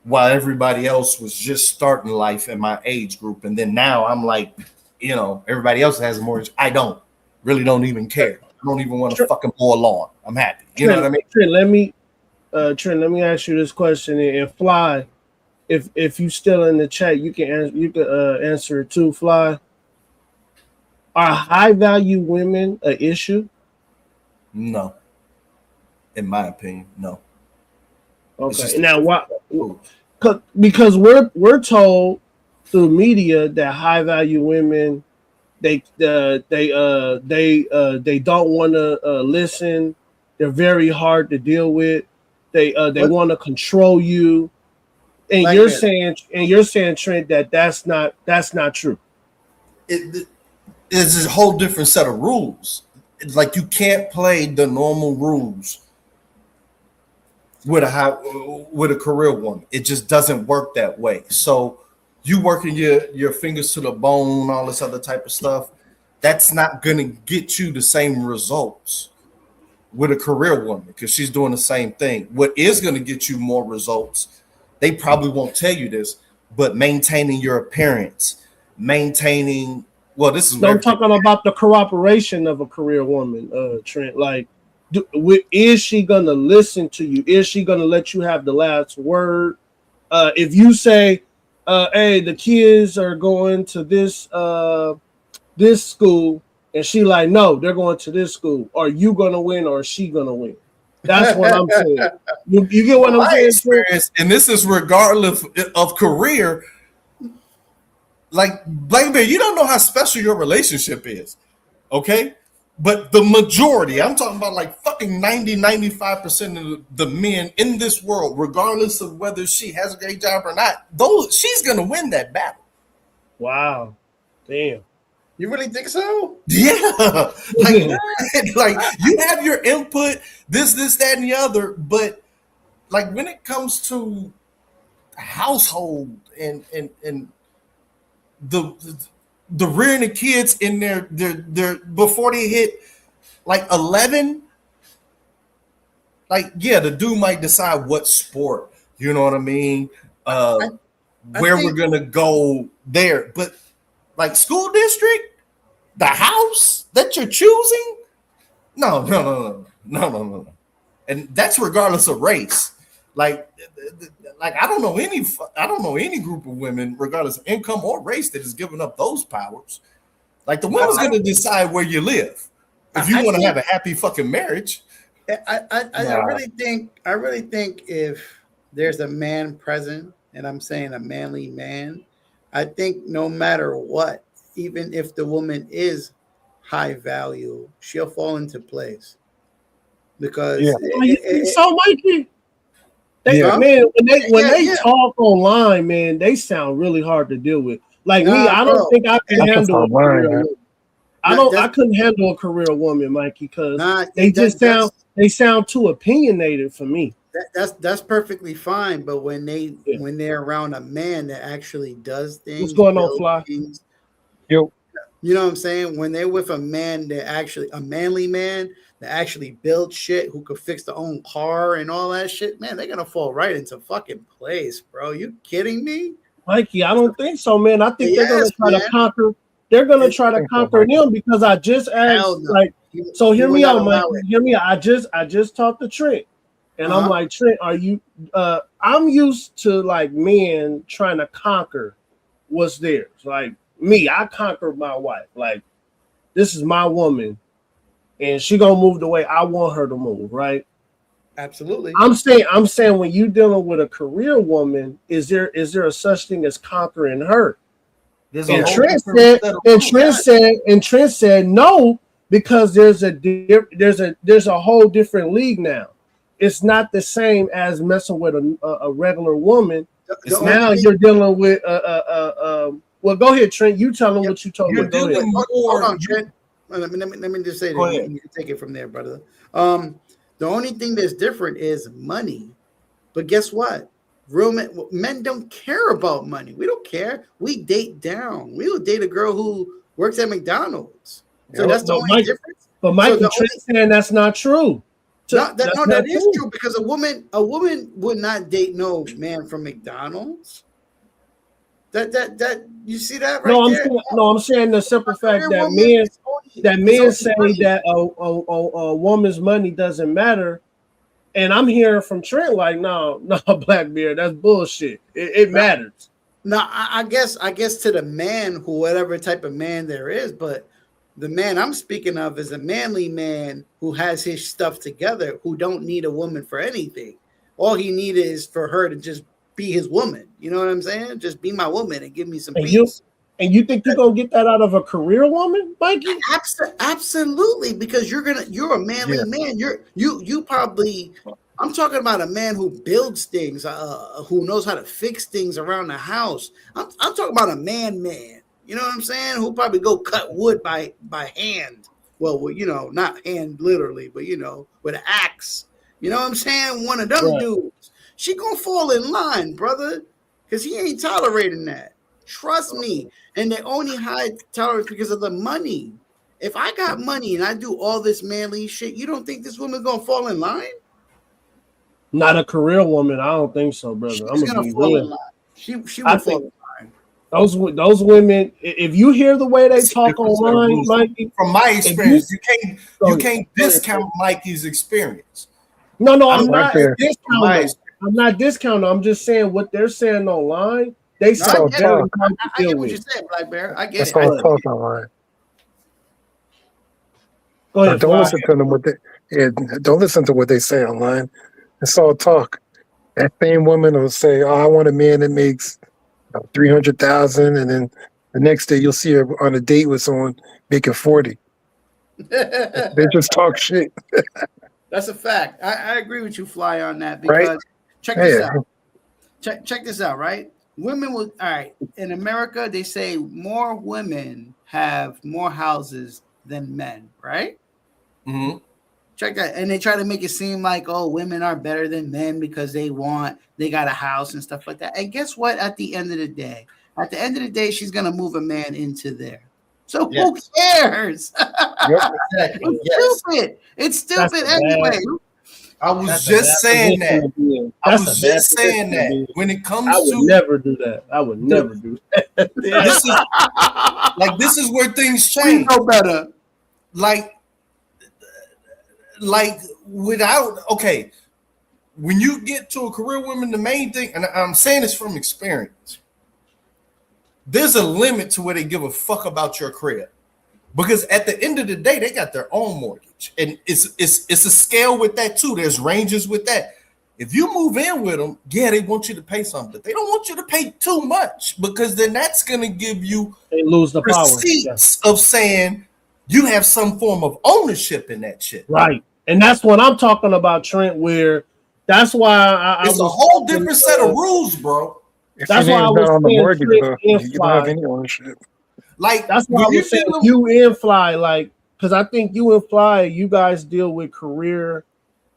while everybody else was just starting life in my age group, and then now I'm like, you know, everybody else has a mortgage. I don't even care. I don't even want to fucking mow a lawn. I'm happy. You know what I mean? Trent, let me ask you this question, and Fly, if you still in the chat, you can answer it too. Fly, are high value women an issue? No, in my opinion, no. Okay, now why? Because we're told through media that high value women they don't want to listen. They're very hard to deal with. They want to control you, and Like you're saying Trent that's not true. It's a whole different set of rules. It's like you can't play the normal rules with a career woman. It just doesn't work that way. So you working your fingers to the bone, all this other type of stuff. That's not going to get you the same results with a career woman because she's doing the same thing. What is going to get you more results, they probably won't tell you this, but maintaining your appearance, maintaining, well, this is I'm talking about the cooperation of a career woman, Trent. Like, is she going to listen to you? Is she going to let you have the last word? If you say, hey, the kids are going to this school, and she like, no, they're going to this school. Are you gonna win or is she gonna win? That's what I'm saying. You get what I'm saying? Experience, and this is regardless of career. Like Black Bear, you don't know how special your relationship is, okay? But the majority, I'm talking about like fucking 90-95% of the men in this world, regardless of whether she has a great job or not, she's gonna win that battle. Wow, damn. You really think so? Yeah. like you have your input, this, that, and the other, but like when it comes to household and the rearing the kids in their before they hit like 11, like yeah, the dude might decide what sport, you know what I mean? Where we're gonna go there, but like school district, the house that you're choosing, no. And that's regardless of race. Like I don't know any group of women, regardless of income or race, that is giving up those powers. Like the woman's going to decide where you live if you want to have a happy fucking marriage. I really think if there's a man present, and I'm saying a manly man, I think no matter what, even if the woman is high value, she'll fall into place. Because so Mikey, man, when they talk online, man, they sound really hard to deal with. Like me, I don't think I can handle it. I couldn't handle a career woman, Mikey, because they sound too opinionated for me. That's perfectly fine, but when they're around a man that actually does things, what's going on, Fly? Things, Yo. You know what I'm saying? When they're with a man that actually a manly man that actually builds shit, who could fix their own car and all that shit, man, they're gonna fall right into fucking place, bro. You kidding me? Mikey, I don't think so, man. I think they're gonna try to conquer. They're gonna try to conquer them because I just asked, so hear me out, Mikey. Hear me out. I just talked to Trent, and I'm like, Trent, are you? I'm used to like men trying to conquer what's theirs. Like me, I conquered my wife. Like this is my woman, and she gonna move the way I want her to move. Right? Absolutely. I'm saying when you dealing with a career woman, is there a such thing as conquering her? And Trent said no, because there's a whole different league now. It's not the same as messing with a regular woman. Now you're dealing with well, go ahead, Trent. You tell them what you told me. Go ahead. Hold on, Trent. Let me just say that you can take it from there, brother. The only thing that's different is money. But guess what? Real men don't care about money. We don't care. We date down. We will date a girl who works at McDonald's. So that's the only difference. But Mikey, Trent's saying that's not true. That is true, because a woman would not date no man from McDonald's. That you see that right there? I'm saying the simple fact that men say that a woman's money doesn't matter, and I'm hearing from Trent like, no, Blackbeard, that's bullshit. It matters. No, I guess to the man, who whatever type of man there is, but the man I'm speaking of is a manly man who has his stuff together, who don't need a woman for anything. All he needed is for her to just be his woman. You know what I'm saying? Just be my woman and give me some peace. You think you're gonna get that out of a career woman, Mikey? Absolutely, because you're a manly man. You probably. I'm talking about a man who builds things, who knows how to fix things around the house. I'm talking about a man. You know what I'm saying? Who probably go cut wood by hand. Well, not hand literally, but with an axe. You know what I'm saying? One of them dudes. She gonna fall in line, brother, because he ain't tolerating that. Trust me. And they only hide tolerance because of the money. If I got money and I do all this manly shit, you don't think this woman's gonna fall in line? Not a career woman. I don't think so, brother. She's I'm gonna be fall real. in line. She will fall in line. Those women, if you hear the way they talk online, Mikey, from my experience, you can't discount Mikey's experience. No, I'm not discounting. I'm not discounting. I'm just saying what they're saying online. They sound very hard to deal with. I get what you're saying, Black Bear. I get it. Talk online. Go ahead. Don't listen to them. Don't listen to what they say online. It's all talk. That same woman will say, "Oh, I want a man that makes 300,000," and then the next day you'll see her on a date with someone making 40. They just talk shit. That's a fact. I agree with you, Fly, on that, because check this out. Check this out, right? Women will, all right, in America, they say more women have more houses than men, right? Mm-hmm. Check that. And they try to make it seem like, oh, women are better than men because they got a house and stuff like that. And guess what? At the end of the day, she's going to move a man into there. So who cares? Exactly. It's stupid. It's stupid anyway. I was just saying that. When it comes I would never do that. I would never do that. This is where things change. We know better. Like without, okay, when you get to a career woman, the main thing, and I'm saying this from experience, there's a limit to where they give a fuck about your career. Because at the end of the day, they got their own mortgage. And it's a scale with that too. There's ranges with that. If you move in with them, they want you to pay something. But they don't want you to pay too much, because then that's going to give you receipts of saying you have some form of ownership in that shit. Right. And that's what I'm talking about, Trent, where that's why it's a whole different set of rules, bro. That's why I was on the mortgage, saying you don't have any ownership. Like that's why I was saying you and Fly, like, because I think you and Fly, you guys deal with career,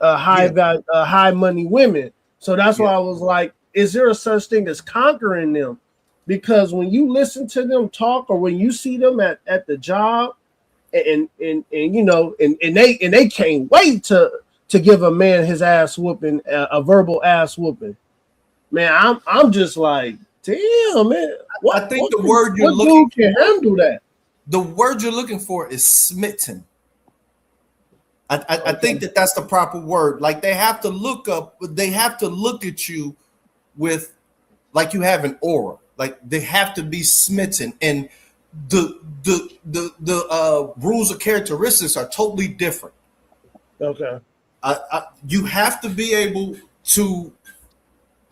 high value, high money women. So that's why I was like, is there a such thing as conquering them? Because when you listen to them talk, or when you see them at the job, and you know, and they can't wait to give a man his ass whooping, a verbal ass whooping. Man, I'm just like, damn, man. I think the word you're looking for, can handle that. The word you're looking for is smitten. I think that's the proper word. Like they have to look at you with, like, you have an aura. Like they have to be smitten, and the rules of characteristics are totally different. Okay. You have to be able to,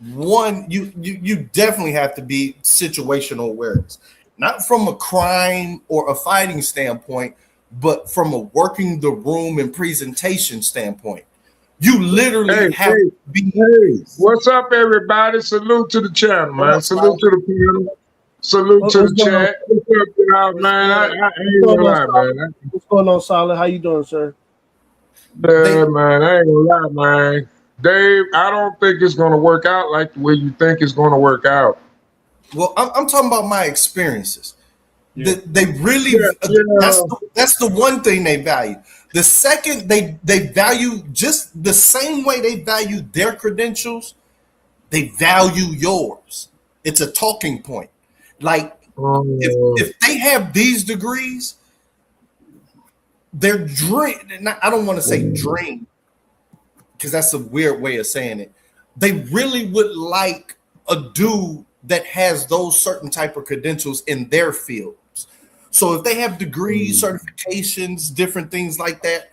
you definitely have to be situational awareness, not from a crime or a fighting standpoint, but from a working the room and presentation standpoint. You literally have to be. Hey, what's up, everybody? Salute to the channel, man. Salute to the panel. Salute to the chat. What's up, y'all, man? I ain't gonna lie, man. What's going on, Solid? How you doing, sir? Yeah, man. I ain't gonna lie, man. Dave, I don't think it's gonna work out like the way you think it's gonna work out. Well, I'm talking about my experiences. Yeah. They really, that's the one thing they value. The second, they value just the same way they value their credentials, they value yours. It's a talking point. Like, if they have these degrees, their dream, I don't want to say dream, because that's a weird way of saying it. They really would like a dude that has those certain type of credentials in their fields. So if they have degrees, certifications, different things like that,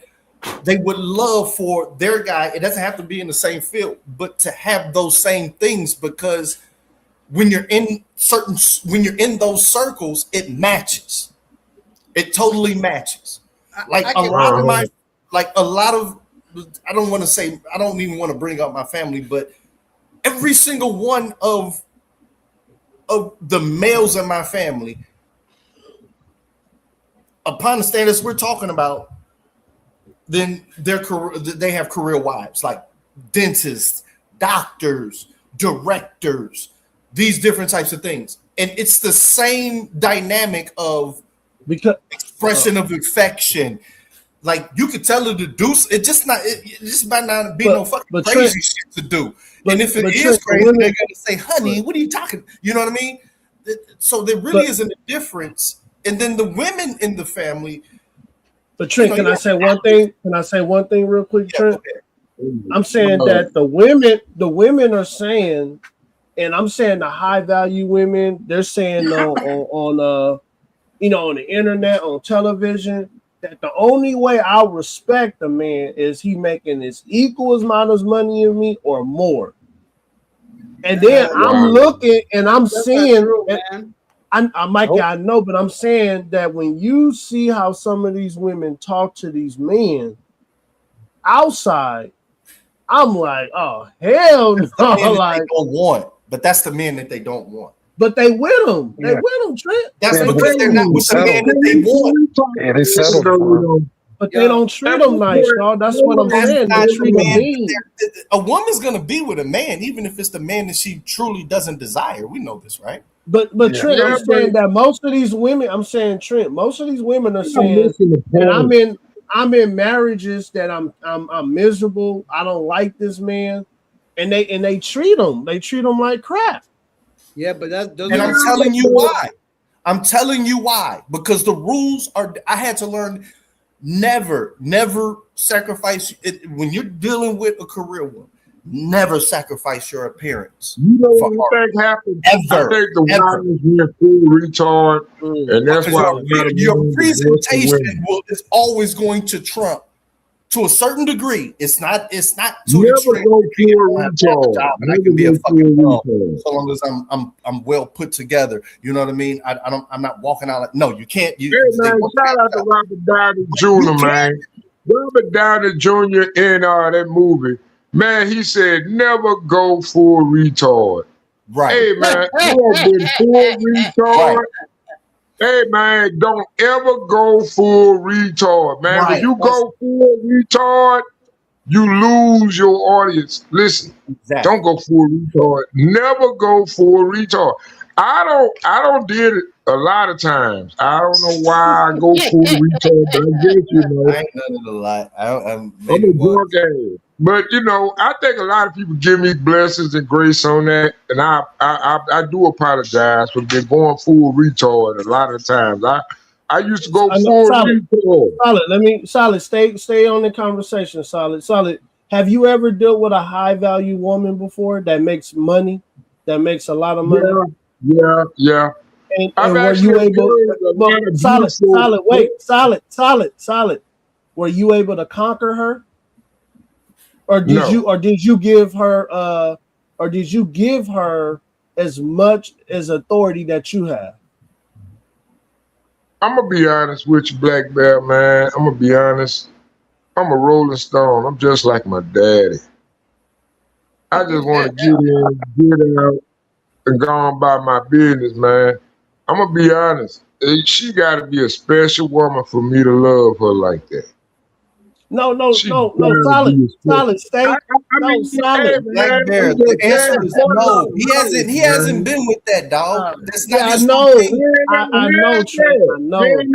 they would love for their guy, it doesn't have to be in the same field, but to have those same things, because when you're in those circles, it matches. It totally matches. Like a lot of, I don't even want to bring up my family, but every single one of the males in my family, upon the standards we're talking about, then they have career wives, like dentists, doctors, directors, these different types of things. And it's the same dynamic of expression of affection. Like you could tell her to do it, just might not be no fucking crazy shit to do. And if it is crazy, they're gonna say, honey, what are you talking? You know what I mean? So there really isn't a difference. And then the women in the family. But Trent, can I say one thing? Can I say one thing real quick, Trent? I'm saying that the women are saying, and I'm saying the high value women, they're saying on the internet, on television, that the only way I respect a man is he making as equal amount of money as me or more. And then I'm looking and I'm seeing, Mikey, I know, but I'm saying that when you see how some of these women talk to these men outside, I'm like, oh hell no! Like, they don't want, but that's the men that they don't want. But they with them. They with them, Trent. That's because they're not with the man that they want. Yeah, they settled. But they don't treat them nice, dog. That's what I'm saying. They treat them mean. A woman's gonna be with a man, even if it's the man that she truly doesn't desire. We know this, right? But Trent, I'm saying that most of these women, I'm saying Trent, most of these women are saying, and I'm in marriages that I'm miserable. I don't like this man, and they treat them like crap. Yeah, but and I'm telling you why. I'm telling you why. Because the rules are. I had to learn. Never sacrifice it when you're dealing with a career woman. Never sacrifice your appearance. You know what I think happens? Ever. I think the woman is being full retard, and that's why your presentation is always going to trump to a certain degree. It's not to never go to a retard. And I can be a fucking dog so long as I'm well put together. You know what I mean? I'm not walking out like no, you can't. Hey man, shout out to Robert Downey Jr. Man. Robert Downey Jr. in that movie. Man, he said never go full retard. Right. Hey man, you have been full retard. Right. Hey man, don't ever go full retard, man. When Right. you go full retard, you lose your audience. Listen, don't go full retard. Never go full retard. I don't did it a lot of times. I don't know why I go full retard, but I guess you know. I ain't none of the lot. I'm Maybe a one. drunk ass. But you know, I think a lot of people give me blessings and grace on that, and I do apologize for being going full retard a lot of times. I used to go full retard. Solid. Stay on the conversation. Solid. Have you ever dealt with a high value woman before that makes money, that makes a lot of money? Yeah. And I've were you able? Solid. Were you able to conquer her, or did you give her as much as authority that you have? I'm gonna be honest with you, Black Bear, man. I'm gonna be honest. I'm a Rolling Stone. I'm just like my daddy. I just want to get in, get out, and go on by my business, man. I'm gonna be honest. She got to be a special woman for me to love her like that. No. Solid. Stay. Solid. Black Bear. The answer is no. He hasn't been with that dog. That's not his thing. I know, Trent. I know. I ain't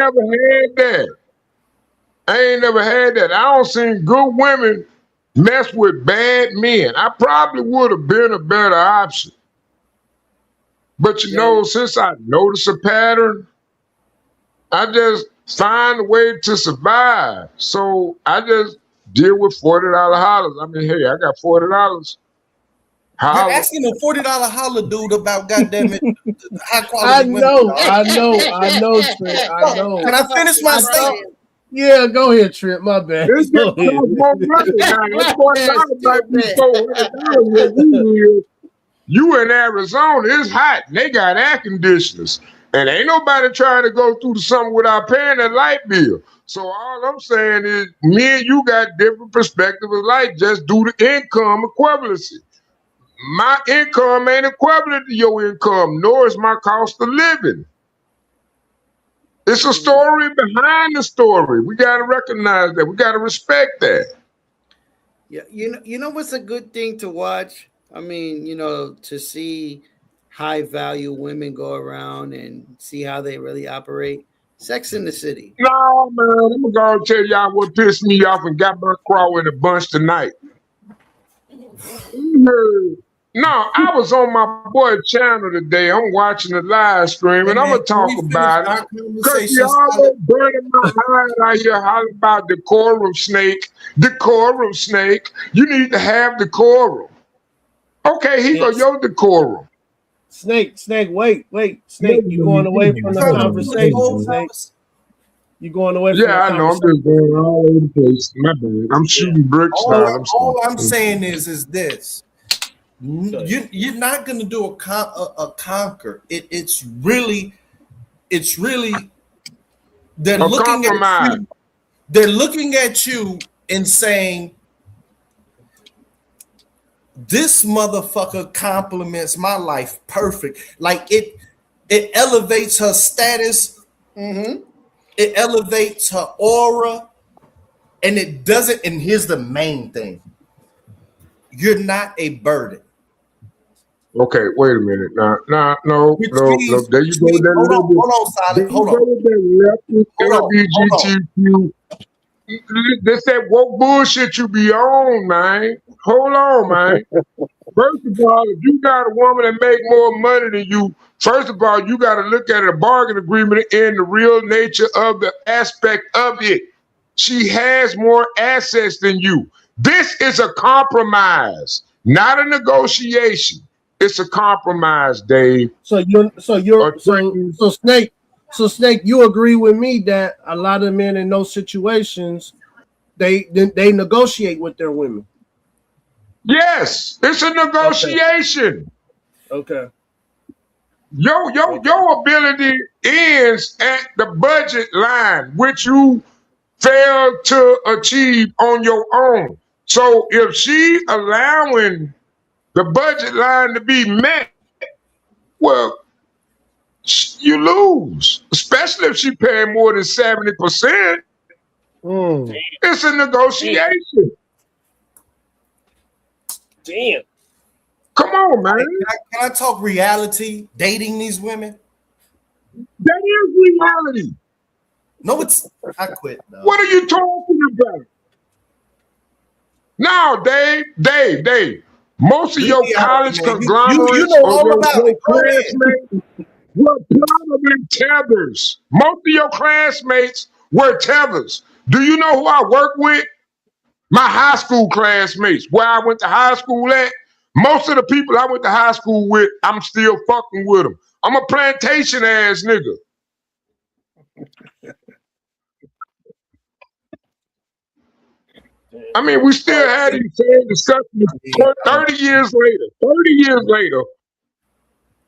never had that. I don't seen good women mess with bad men. I probably would have been a better option. But you know, since I noticed a pattern, I just find a way to survive. So I just deal with $40 hollers. I mean, hey, I got $40. You're asking a $40 holler dude about goddamn it high quality I women. know, Trent. I know. Can I finish my statement? Yeah, go ahead, Trent. My bad. It's just more money now. That $40 might be $400 where we live. You in Arizona, it's hot. And they got air conditioners. And ain't nobody trying to go through the summer without paying that light bill. So all I'm saying is me and you got different perspectives of life just due to income equivalency. My income ain't equivalent to your income, nor is my cost of living. It's a story behind the story. We got to recognize that. We got to respect that. Yeah, you know what's a good thing to watch? I mean, to see high value women go around and see how they really operate. Sex in the City. No, man, I'm gonna tell y'all what pissed me off and got my crow in a bunch tonight. No, I was on my boy channel today. I'm watching the live stream, and I'm gonna talk about it. Because you always burning my mind out here hollering about decorum, snake. Decorum, snake. You need to have decorum. Okay, here go your decorum. Snake, wait. Snake, you going away from the conversation, Snake. You going away from the conversation. Yeah, I know. I'm just going all over the place. My bad. I'm shooting bricks now. All I'm saying is this. You're not going to do a conquer. It's really they're looking at you. They're looking at you and saying, this motherfucker compliments my life perfect. Like it elevates her status. Mm-hmm. It elevates her aura, and it doesn't. And here's the main thing: you're not a burden. Okay, wait a minute. No. There you go. Hold on, Silent. Hold on. LGBTQ. That's that woke bullshit you be on, man. Hold on, man. First of all, if you got a woman that make more money than you, first of all, you got to look at a bargain agreement in the real nature of the aspect of it. She has more assets than you. This is a compromise, not a negotiation. It's a compromise, Dave. So Snake, you agree with me that a lot of men in those situations, they negotiate with their women. Yes, it's a negotiation. Okay. Your ability ends at the budget line, which you fail to achieve on your own. So if she allowing the budget line to be met, well, you lose, especially if she paying more than 70%. It's a negotiation. Damn. Come on, man. Can I talk reality? Dating these women? That is reality. No, it's. I quit. No. What are you talking about? Now, Dave. Most of your college conglomerates you know or all about your classmates were probably tethers. Most of your classmates were tethers. Do you know who I work with? My high school classmates, where I went to high school at. Most of the people I went to high school with, I'm still fucking with them. I'm a plantation ass nigga. I mean, we still had these same discussions 30 years later. 30 years later,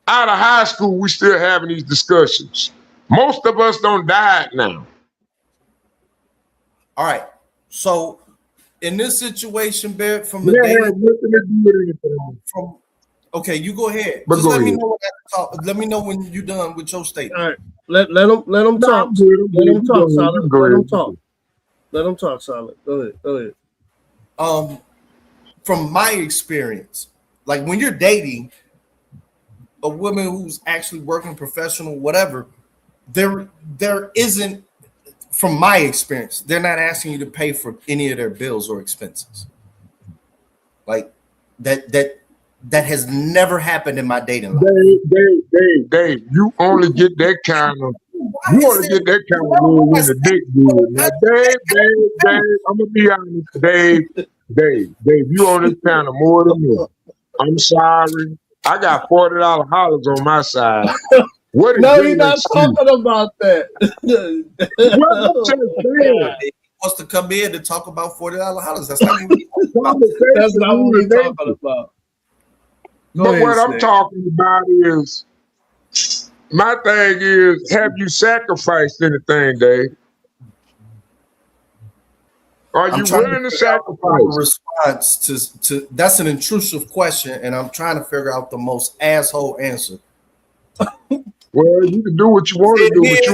out of high school, we still having these discussions. Most of us don't die now. All right. So in this situation, Barrett, from the Yeah, dating, nothing to do with anything. okay, you go ahead. But Just go let me ahead. know. Let me know when you're done with your statement. All right. Let them talk. Let them talk, Solid. Let them talk. Let them talk, Solid. Go ahead. From my experience, like when you're dating a woman who's actually working professional, whatever, there isn't, from my experience, they're not asking you to pay for any of their bills or expenses. Like that has never happened in my dating life. Dave, you only get that kind of money when the dick good. Now, Dave, I'm gonna be honest, Dave, you on this kind of more than me. I'm sorry. I got $40 hollers on my side. What is no, your you're not excuse? talking about that. Well, I'm just saying. He wants to come in and talk about $40 hollers. That's not what That's not what we're talking about. But what I'm talking about is, my thing is, have you sacrificed anything, Dave? Are you willing to sacrifice? Response to that's an intrusive question, and I'm trying to figure out the most asshole answer. Well, you can do what you want to do, but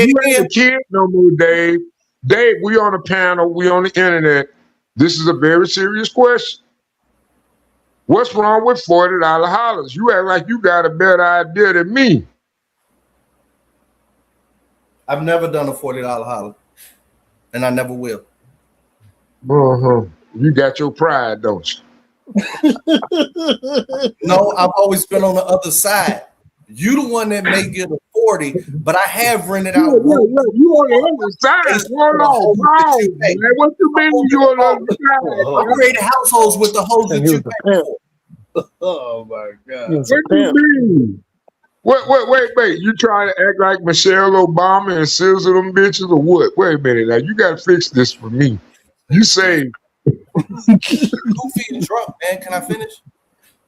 you ain't a kid no more, Dave. Dave, we on a panel, we on the internet. This is a very serious question. What's wrong with $40 hollers? You act like you got a better idea than me. I've never done a $40 holler, and I never will. You got your pride, don't you? No, I've always been on the other side. You the one that may get a 40, but I have rented out. You on the other side. Hold on, man. What you mean you on the other side? I created households with the hoes that you pay for. Oh my God. What you mean? Wait. You trying to act like Michelle Obama and scissor them bitches or what? Wait a minute now. You got to fix this for me. You say. Goofy and drunk, man. Can I finish?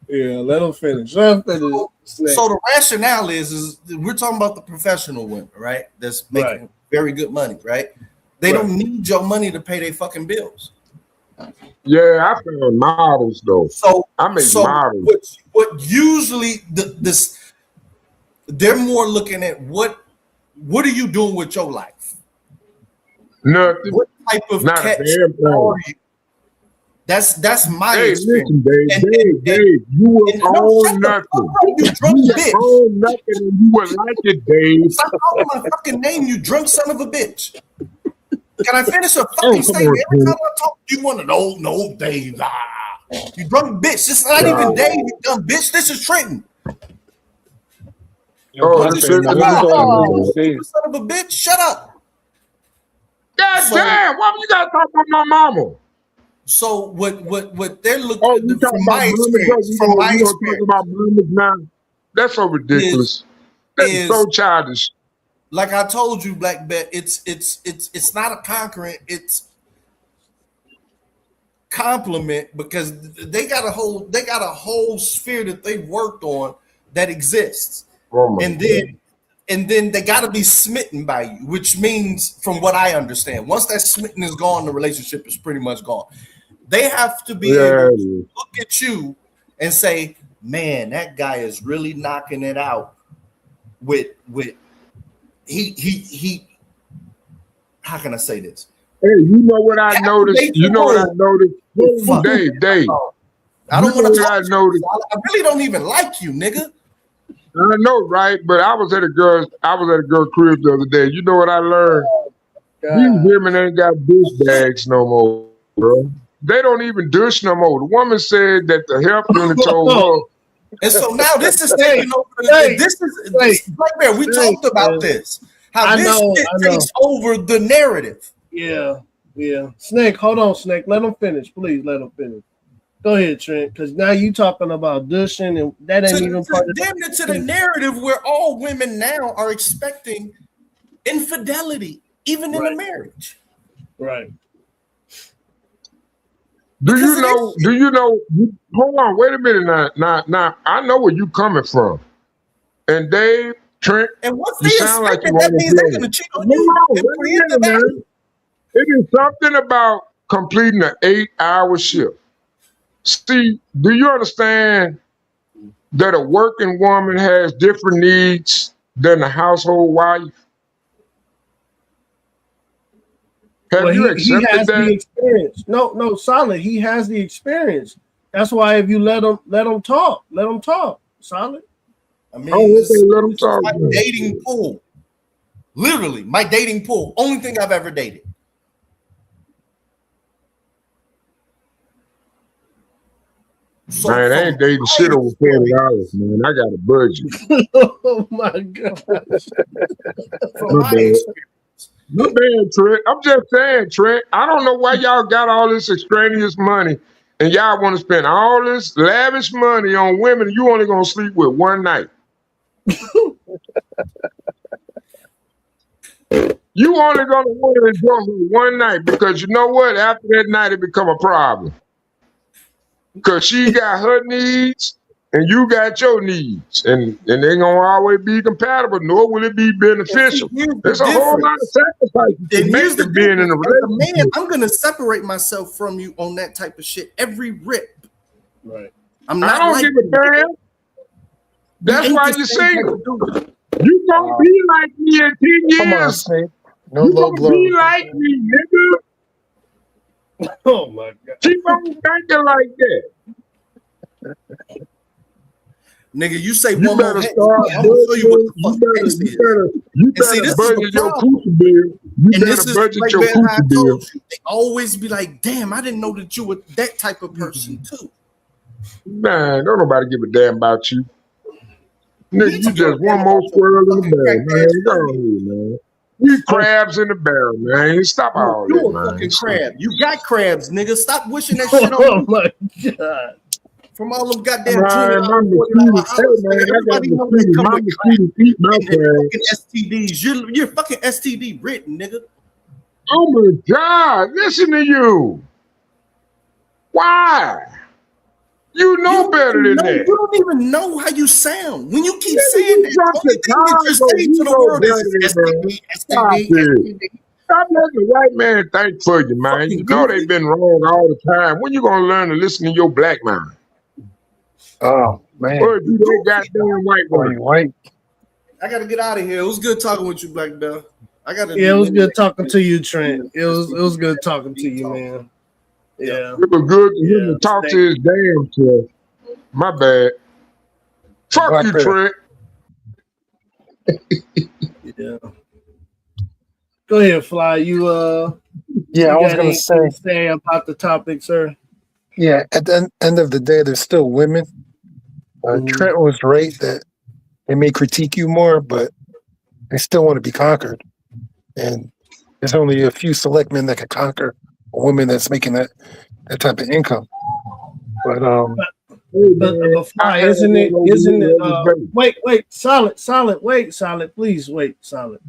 Yeah, let him finish. So the rationale is we're talking about the professional women, right? That's making very good money, right? They don't need your money to pay their fucking bills. Yeah, I found models though. So I make models. What usually they're more looking at what are you doing with your life? Nothing. What type of Not catch a damn thing. are you? That's my experience. Listen, Dave, you will own nothing. You drunk bitch. Own nothing and you will like it, Dave. Stop calling my fucking name, you drunk son of a bitch. Can I finish a fucking statement? Every time I talk, you want to know, no, Dave. You drunk bitch. This is not even Dave, you dumb bitch. This is Trenton. This is son of a bitch. Shut up. God damn, why you gotta talk about my mama? So what they're looking from my experience, talk about mamas now. That's so ridiculous. That's so childish. Like I told you, Black Bet, it's not a concurrent, it's compliment because they got a whole sphere that they worked on that exists. And then they got to be smitten by you, which means, from what I understand, once that smitten is gone, the relationship is pretty much gone. They have to be able to look at you and say, man, that guy is really knocking it out. with he how can I say this? Hey, you know what I noticed? You know what I noticed? Fuck. Dave. I don't want to talk I to you. noticed. I really don't even like you, nigga. I know, right? But I was at a girl crib the other day. You know what I learned? These women ain't got douche bags no more, bro. They don't even douche no more. The woman said that the health unit told her. And so now this is taking over. This Black Bear. We talked about this. How this shit takes over the narrative. Yeah. Snake, hold on, Snake. Let him finish, please. Let him finish. Go ahead, Trent, because now you talking about dushing, and that ain't even part of damn it to the narrative where all women now are expecting infidelity, even in a marriage. Right. Do you know? Hold on, wait a minute now. I know where you coming from, and Dave, Trent, and once you sound like you want that means they're gonna cheat on you. It is something about completing an 8-hour shift. See, do you understand that a working woman has different needs than a household wife? Have you accepted he has that? the experience. No, Solid. He has the experience. That's why if you let him talk, Solid. I mean, this is my dating pool. Literally, my dating pool. Only thing I've ever dated. So man, I ain't dating shit over $40, man. I got a budget. Oh my gosh. My bad, Trent. I'm just saying, Trent. I don't know why y'all got all this extraneous money and y'all want to spend all this lavish money on women you only gonna sleep with one night. You only gonna want to enjoy her one night because you know what? After that night, it become a problem. Because she got her needs and you got your needs, and they gonna always be compatible, nor will it be beneficial. There's a whole lot of sacrifices to make to being in a relationship. Man, I'm gonna separate myself from you on that type of shit every rip. Right. I'm not. I don't give a damn. That's why you're single. You gonna be like me in 10 years. No you low gonna be like me, nigga. Oh my God. Keep on thinking like that. Nigga, you say you one better more start I'm gonna show you what the fuck you better budget your coochie bill. You better budget your coochie bill. They always be like, damn, I didn't know that you were that type of person too. Man, don't nobody give a damn about you. Nigga, you just one more squirrel in the barrel, man. Go ahead, man. You crabs in the barrel, man. Stop all that, You man. a fucking crab. You got crabs, nigga. Stop wishing that shit on Oh my God. From all them goddamn $20, $40 house, everybody know that come with fucking STDs. You're fucking STD written, nigga. Oh my God, listen to you. Why? You know better than that. You don't even know how you sound. When you keep saying that, the only thing that you're saying to the world is STD. Stop letting the white man think for you, man. You know they've been wrong all the time. When you gonna learn to listen to your black man? Oh man. Or you don't goddamn white. I gotta get out of here. It was good talking with you, Black Bell. It was good talking to you, Trent. It was good talking to you, man. Yeah. It was good to hear him talk to his damn self. My bad. Fuck you, Trent. Yeah. Go ahead, Fly. You I was gonna say about the topic, sir. Yeah, at the end of the day, there's still women. Trent was right that they may critique you more, but they still want to be conquered. And there's only a few select men that can conquer a woman that's making that type of income. But Fly, isn't it? Wait, solid, please wait, solid.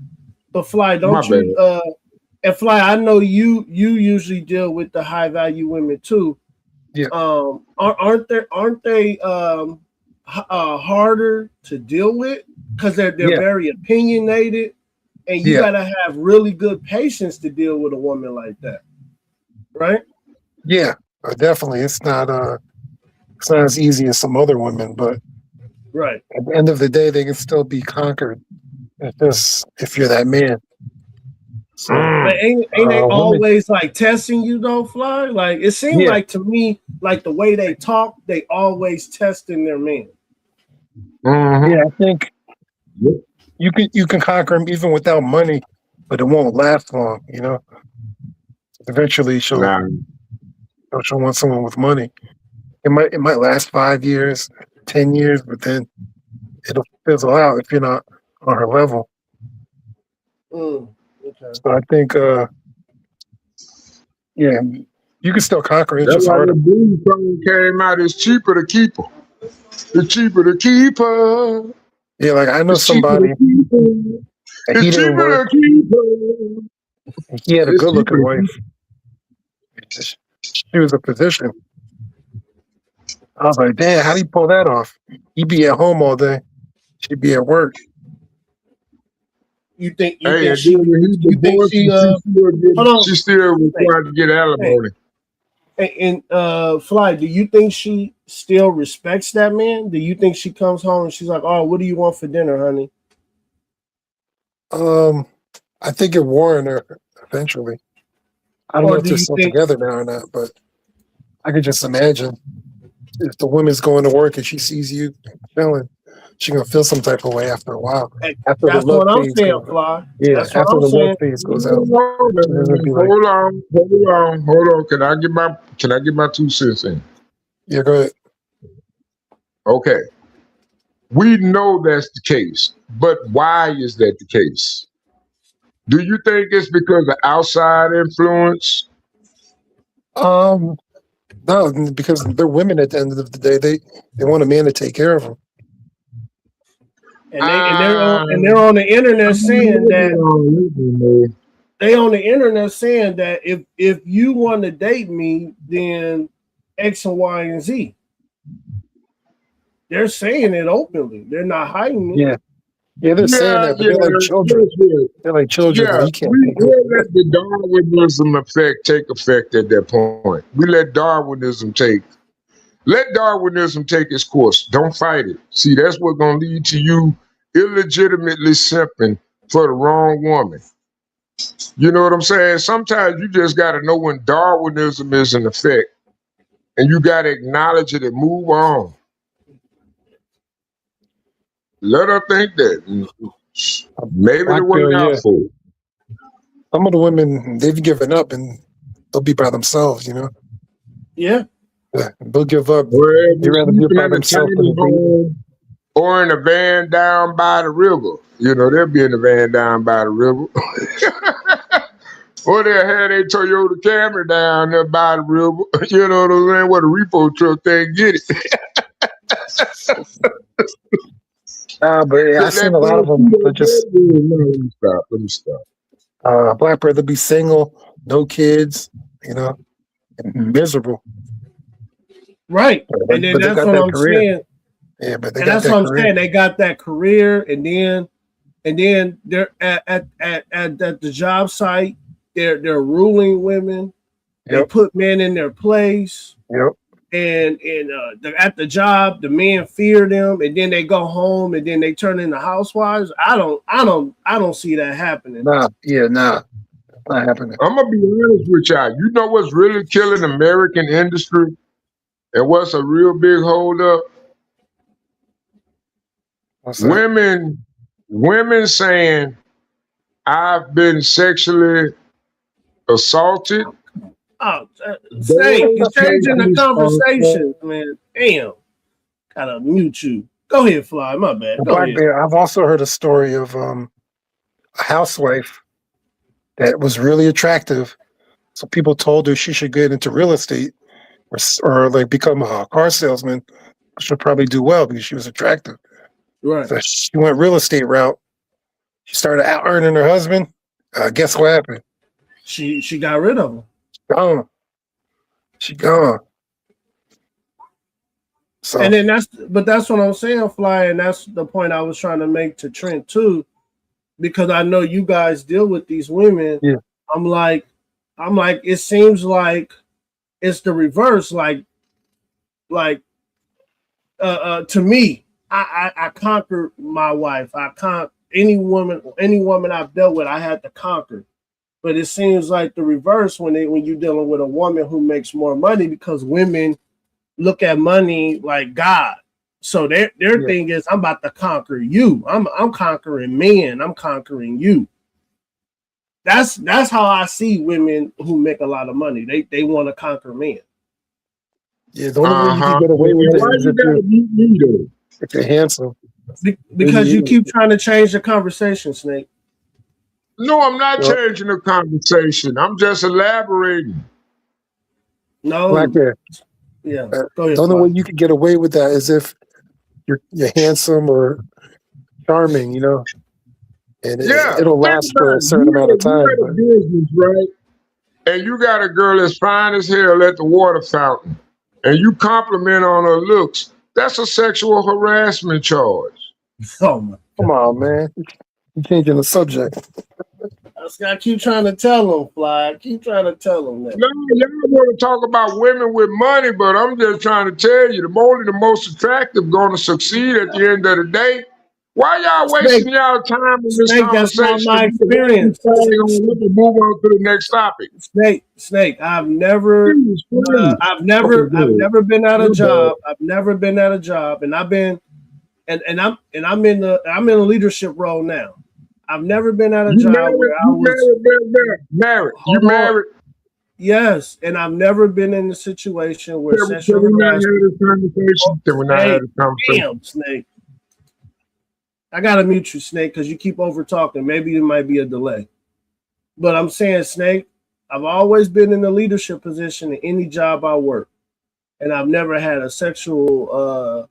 But Fly, don't you? And Fly, I know you usually deal with the high value women too. Yeah. Aren't they harder to deal with because they're very opinionated, and you gotta have really good patience to deal with a woman like that, right? Yeah, definitely. It's not as easy as some other women, but Right. At the end of the day, they can still be conquered. It's just if you're that man. So, but ain't they women, always like testing you though, Fly? Like it seemed yeah. like to me, like the way they talk, they always testing their man. Yeah, I think you can conquer them even without money, but it won't last long. You know, eventually she'll want someone with money. It might last 5 years, 10 years, but then it'll fizzle out if you're not on her level. Okay. So I think, yeah, you can still conquer it. That's Just why harder. the Blues song came out. It's cheaper to keep her. It's cheaper to keep her. Yeah, like I know It's cheaper somebody. to keep her. He It's didn't cheaper work. to keep her. He had a It's good cheaper looking to wife. She was a physician. I was like, damn, how do you pull that off? He'd be at home all day. She'd be at work. You think and then she when he divorced, she still required to get alimony. And Fly, do you think she still respects that man? Do you think she comes home and she's like, "Oh, what do you want for dinner, honey?" I think it wore on her eventually. I don't know if they're still together now or not, but I could just imagine if the woman's going to work and she sees you chilling, she's gonna feel some type of way after a while. After That's the love what I'm phase saying, goes out. Fly. Yeah, That's what after I'm the saying. love phase goes out. Hold on. Can I get my 2 cents in? Yeah, go ahead. Okay. We know that's the case, but why is that the case? Do you think it's because of outside influence? No, because they're women at the end of the day. They want a man to take care of them. And they're on the internet saying that they on the internet saying that if you want to date me, then X and Y and Z. They're saying it openly. They're not hiding it. Yeah, they're saying that, but they're like children. They're like children. Yeah, Like, you can't we let the Darwinism take effect at that point. We let Darwinism take its course. Don't fight it. See, that's what's gonna lead to you illegitimately simping for the wrong woman. You know what I'm saying? Sometimes you just gotta know when Darwinism is in effect, and you gotta acknowledge it and move on. Let her think that. Maybe it'll work out for her. Some of the women, they've given up and they'll be by themselves, you know? Yeah. They'll give up. Well, They'd rather be by in a themselves tiny than be. home or in a van down by the river. You know, they'll be in a van down by the river. Or they'll have their Toyota Camry down there by the river. You know what I'm saying? Where the repo truck thing get it. But I've seen a lot of them. They're just. Let me stop. Blackbird, they'll be single, no kids, you know, miserable. Right. And then that's what I'm saying. Yeah, but they and got that's that what I'm career. saying. They got that career, and then they're at the job site. They're ruling women. They put men in their place. Yep. And at the job, the men fear them, and then they go home, and then they turn into housewives. I don't see that happening. Not happening. I'm gonna be honest with y'all. You know what's really killing American industry, and what's a real big holdup? Women saying, "I've been sexually assaulted." Oh, Snake, you're changing the conversation, man. Damn, gotta mute you. Go ahead, Fly. My bad. Go ahead. Bear, I've also heard a story of a housewife that was really attractive. So people told her she should get into real estate or like become a car salesman. She'll probably do well because she was attractive. Right. So she went real estate route. She started out earning her husband. Guess what happened? She got rid of him. Gone. She gone. So, and then that's what I'm saying, Fly, and that's the point I was trying to make to Trent too, because I know you guys deal with these women. Yeah. I'm like, it seems like it's the reverse. Like to me, I conquered my wife. Any woman I've dealt with, I had to conquer. But it seems like the reverse when you're dealing with a woman who makes more money, because women look at money like God. So their thing is, I'm about to conquer you. I'm conquering men. I'm conquering you. That's how I see women who make a lot of money. They want to conquer men. Yeah, the only way you can get away with it is if you're handsome. Because you keep trying to change the conversation, Snake. No, I'm not changing the conversation. I'm just elaborating. No. Black Bear. Yeah. Go ahead. The only way you can get away with that is if you're handsome or charming, you know. And it'll last for a certain amount of time. You got a business, right? And you got a girl that's fine as hell at the water fountain, and you compliment on her looks. That's a sexual harassment charge. Oh my! Come on, man. You're changing the subject. I keep trying to tell him, Fly. I keep trying to tell him that. No, y'all want to talk about women with money, but I'm just trying to tell you, only the most attractive going to succeed at the end of the day. Why y'all wasting y'all time on this Snake, conversation? that's not my experience. Move on to the next topic. Snake. I've never been out of job. I've never been out of job, and I'm in a leadership role now. I've never been out of job where I was married. You married? Yes, and I've never been in a situation where sexual harassment. Damn, Snake. I gotta mute you, Snake, because you keep over talking. Maybe it might be a delay. But I'm saying, Snake, I've always been in a leadership position in any job I work, and I've never had a sexual.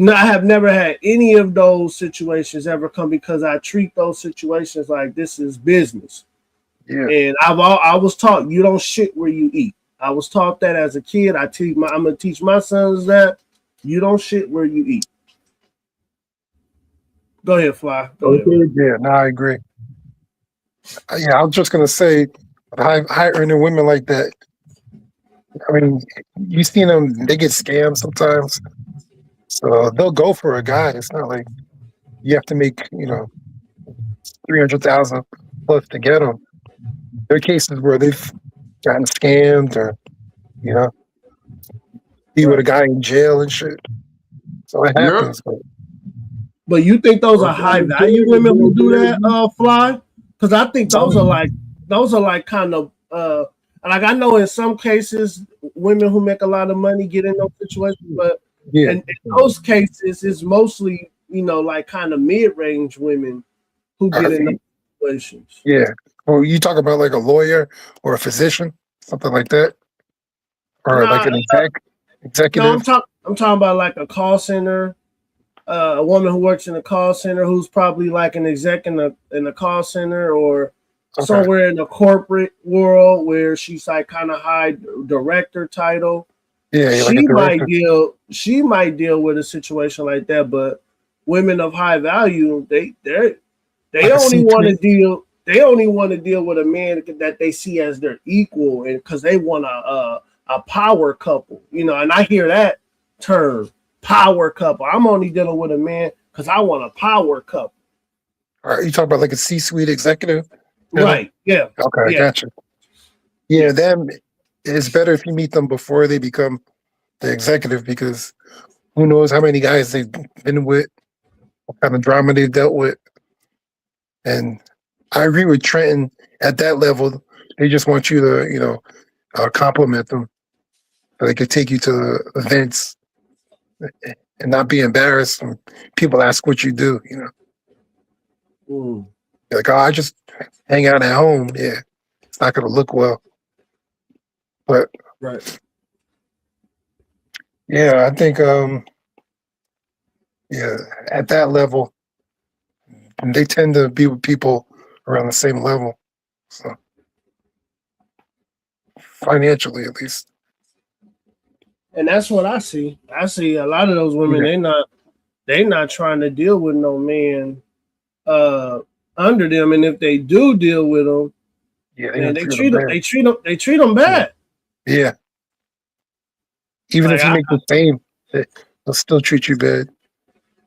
I have never had any of those situations ever come, because I treat those situations like this is business. Yeah. And I was taught you don't shit where you eat. I was taught that as a kid. I'm gonna teach my sons that you don't shit where you eat. Go ahead, Fly. Go ahead. Yeah, no, I agree. Yeah, I was just gonna say, high earning women like that. I mean, you seen them; they get scammed sometimes. So they'll go for a guy. It's not like you have to make, 300,000 plus to get them. There are cases where they've gotten scammed, or be with a guy in jail and shit. So it happens. But you think those are high value women who do that, Fly? Because I think those are like kind of like, I know in some cases women who make a lot of money get in those situations, but in those cases it's mostly like kind of mid-range women who get in those situations. Yeah. Well, you talk about like a lawyer or a physician, something like that, or like an executive. No, I'm talking about like a call center. A woman who works in a call center who's probably like an exec in a call center, or somewhere in the corporate world where she's like kind of high director title. Yeah, she might deal with a situation like that. But women of high value, they only want to deal with a man that they see as their equal, and because they want a power couple, and I hear that term. Power couple. I'm only dealing with a man because I want a power couple. All right, you talk about like a C-suite executive, right? Yeah. Okay, I gotcha. Yeah, them. It's better if you meet them before they become the executive, because who knows how many guys they've been with, what kind of drama they've dealt with. And I agree with Trenton. At that level, they just want you to, compliment them, so they could take you to events and not be embarrassed when people ask what you do, Like, oh, I just hang out at home. Yeah, it's not going to look well. But right. Yeah, I think at that level, they tend to be with people around the same level. So financially, at least. And that's what I see. I see a lot of those women. They not trying to deal with no man under them, and if they do deal with them, they treat them bad. Yeah. Even if you make the same, they'll still treat you bad.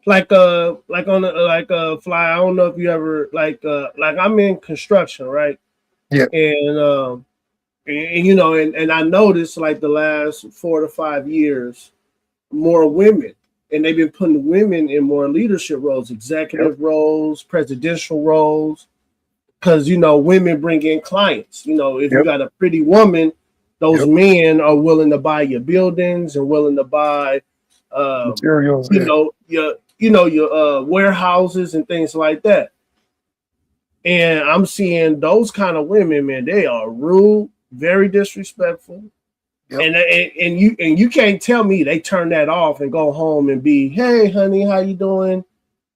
like on Fly. I don't know if you ever like I'm in construction, right? Yeah. And you know, and I noticed like the last 4 to 5 years, more women, and they've been putting women in more leadership roles, executive roles, presidential roles, because you know women bring in clients. You know, if you got a pretty woman, those men are willing to buy your buildings and willing to buy materials. Your warehouses and things like that. And I'm seeing those kind of women, man. They are rude, very disrespectful. And you can't tell me they turn that off and go home and be, hey, honey, how you doing?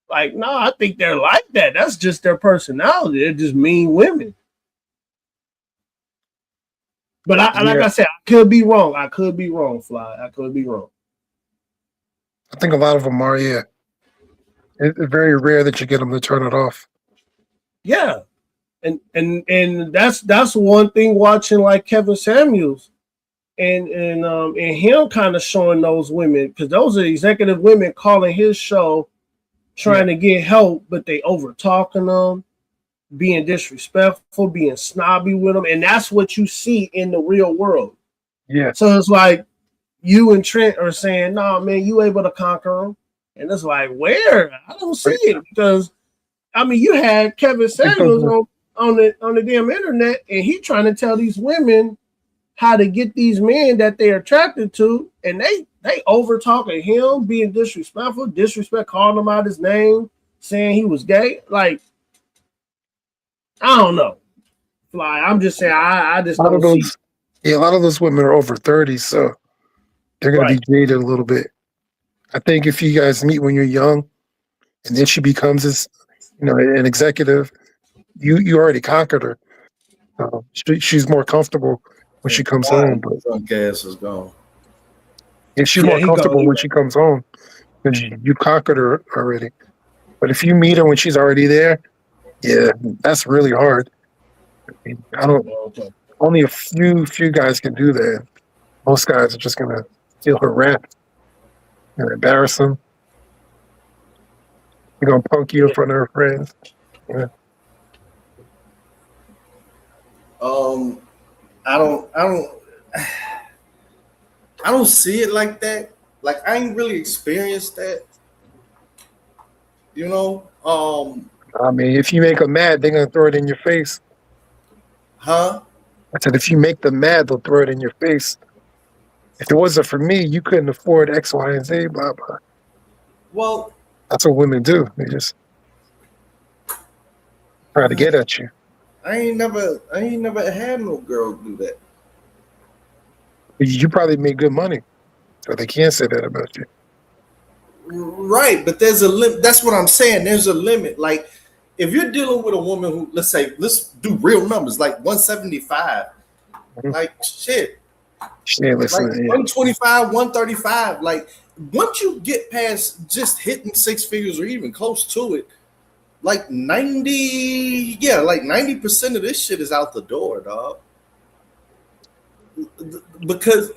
Like, no, I think they're like that. That's just their personality. They're just mean women. But like I said, I could be wrong. I could be wrong, Fly. I could be wrong. I think a lot of them are, yeah. It's very rare that you get them to turn it off. Yeah. And that's one thing watching like Kevin Samuels and him kind of showing those women, because those are executive women calling his show trying to get help, but they over talking them, being disrespectful, being snobby with them, and that's what you see in the real world. Yeah. So it's like you and Trent are saying, "No, man, you able to conquer them," and it's like, where? I don't see it, because I mean, you had Kevin Samuels on the damn internet, and he trying to tell these women how to get these men that they're attracted to, and they over talking him, being disrespectful, calling him out his name, saying he was gay. Like, I don't know, Fly. I'm just saying, I just don't see. Yeah, a lot of those women are over 30, so they're going to be jaded a little bit. I think if you guys meet when you're young, and then she becomes this, an executive, you already conquered her. She's more comfortable when she comes home. But gas is gone. And she's more comfortable when she comes home because you conquered her already. But if you meet her when she's already there, yeah, that's really hard. I don't. Only a few guys can do that. Most guys are just gonna steal her rap and embarrass them. They're gonna punk you in front of her friends. Yeah. I don't see it like that. Like, I ain't really experienced that. You know? I mean, if you make them mad, they're gonna throw it in your face. Huh? I said, if you make them mad, they'll throw it in your face. If it wasn't for me, you couldn't afford X, Y, and Z, blah, blah. Well, that's what women do. They just try to get at you. I ain't never had no girl do that. You probably make good money, so they can't say that about you. Right, but there's a limit. That's what I'm saying. There's a limit. Like, if you're dealing with a woman who, let's do real numbers, like 175, like shit. Listen, like 125, 135. Like, once you get past just hitting six figures or even close to it, like 90% of this shit is out the door, dog. Because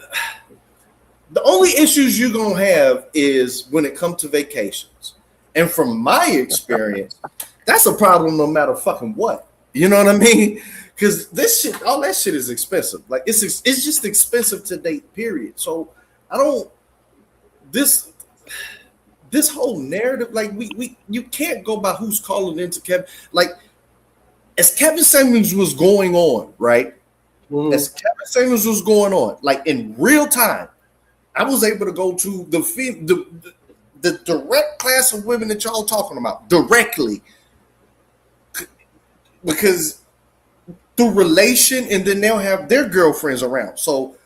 the only issues you're gonna have is when it comes to vacations. And from my experience, that's a problem no matter fucking what. You know what I mean? Because this shit, all that shit is expensive. Like, it's just expensive to date, period. So I don't this whole narrative, like you can't go by who's calling into Kevin. Like, as Kevin Samuels was going on, right? As Kevin Samuels was going on, like in real time, I was able to go to the direct class of women that y'all talking about directly, because through relation, and then they'll have their girlfriends around. So,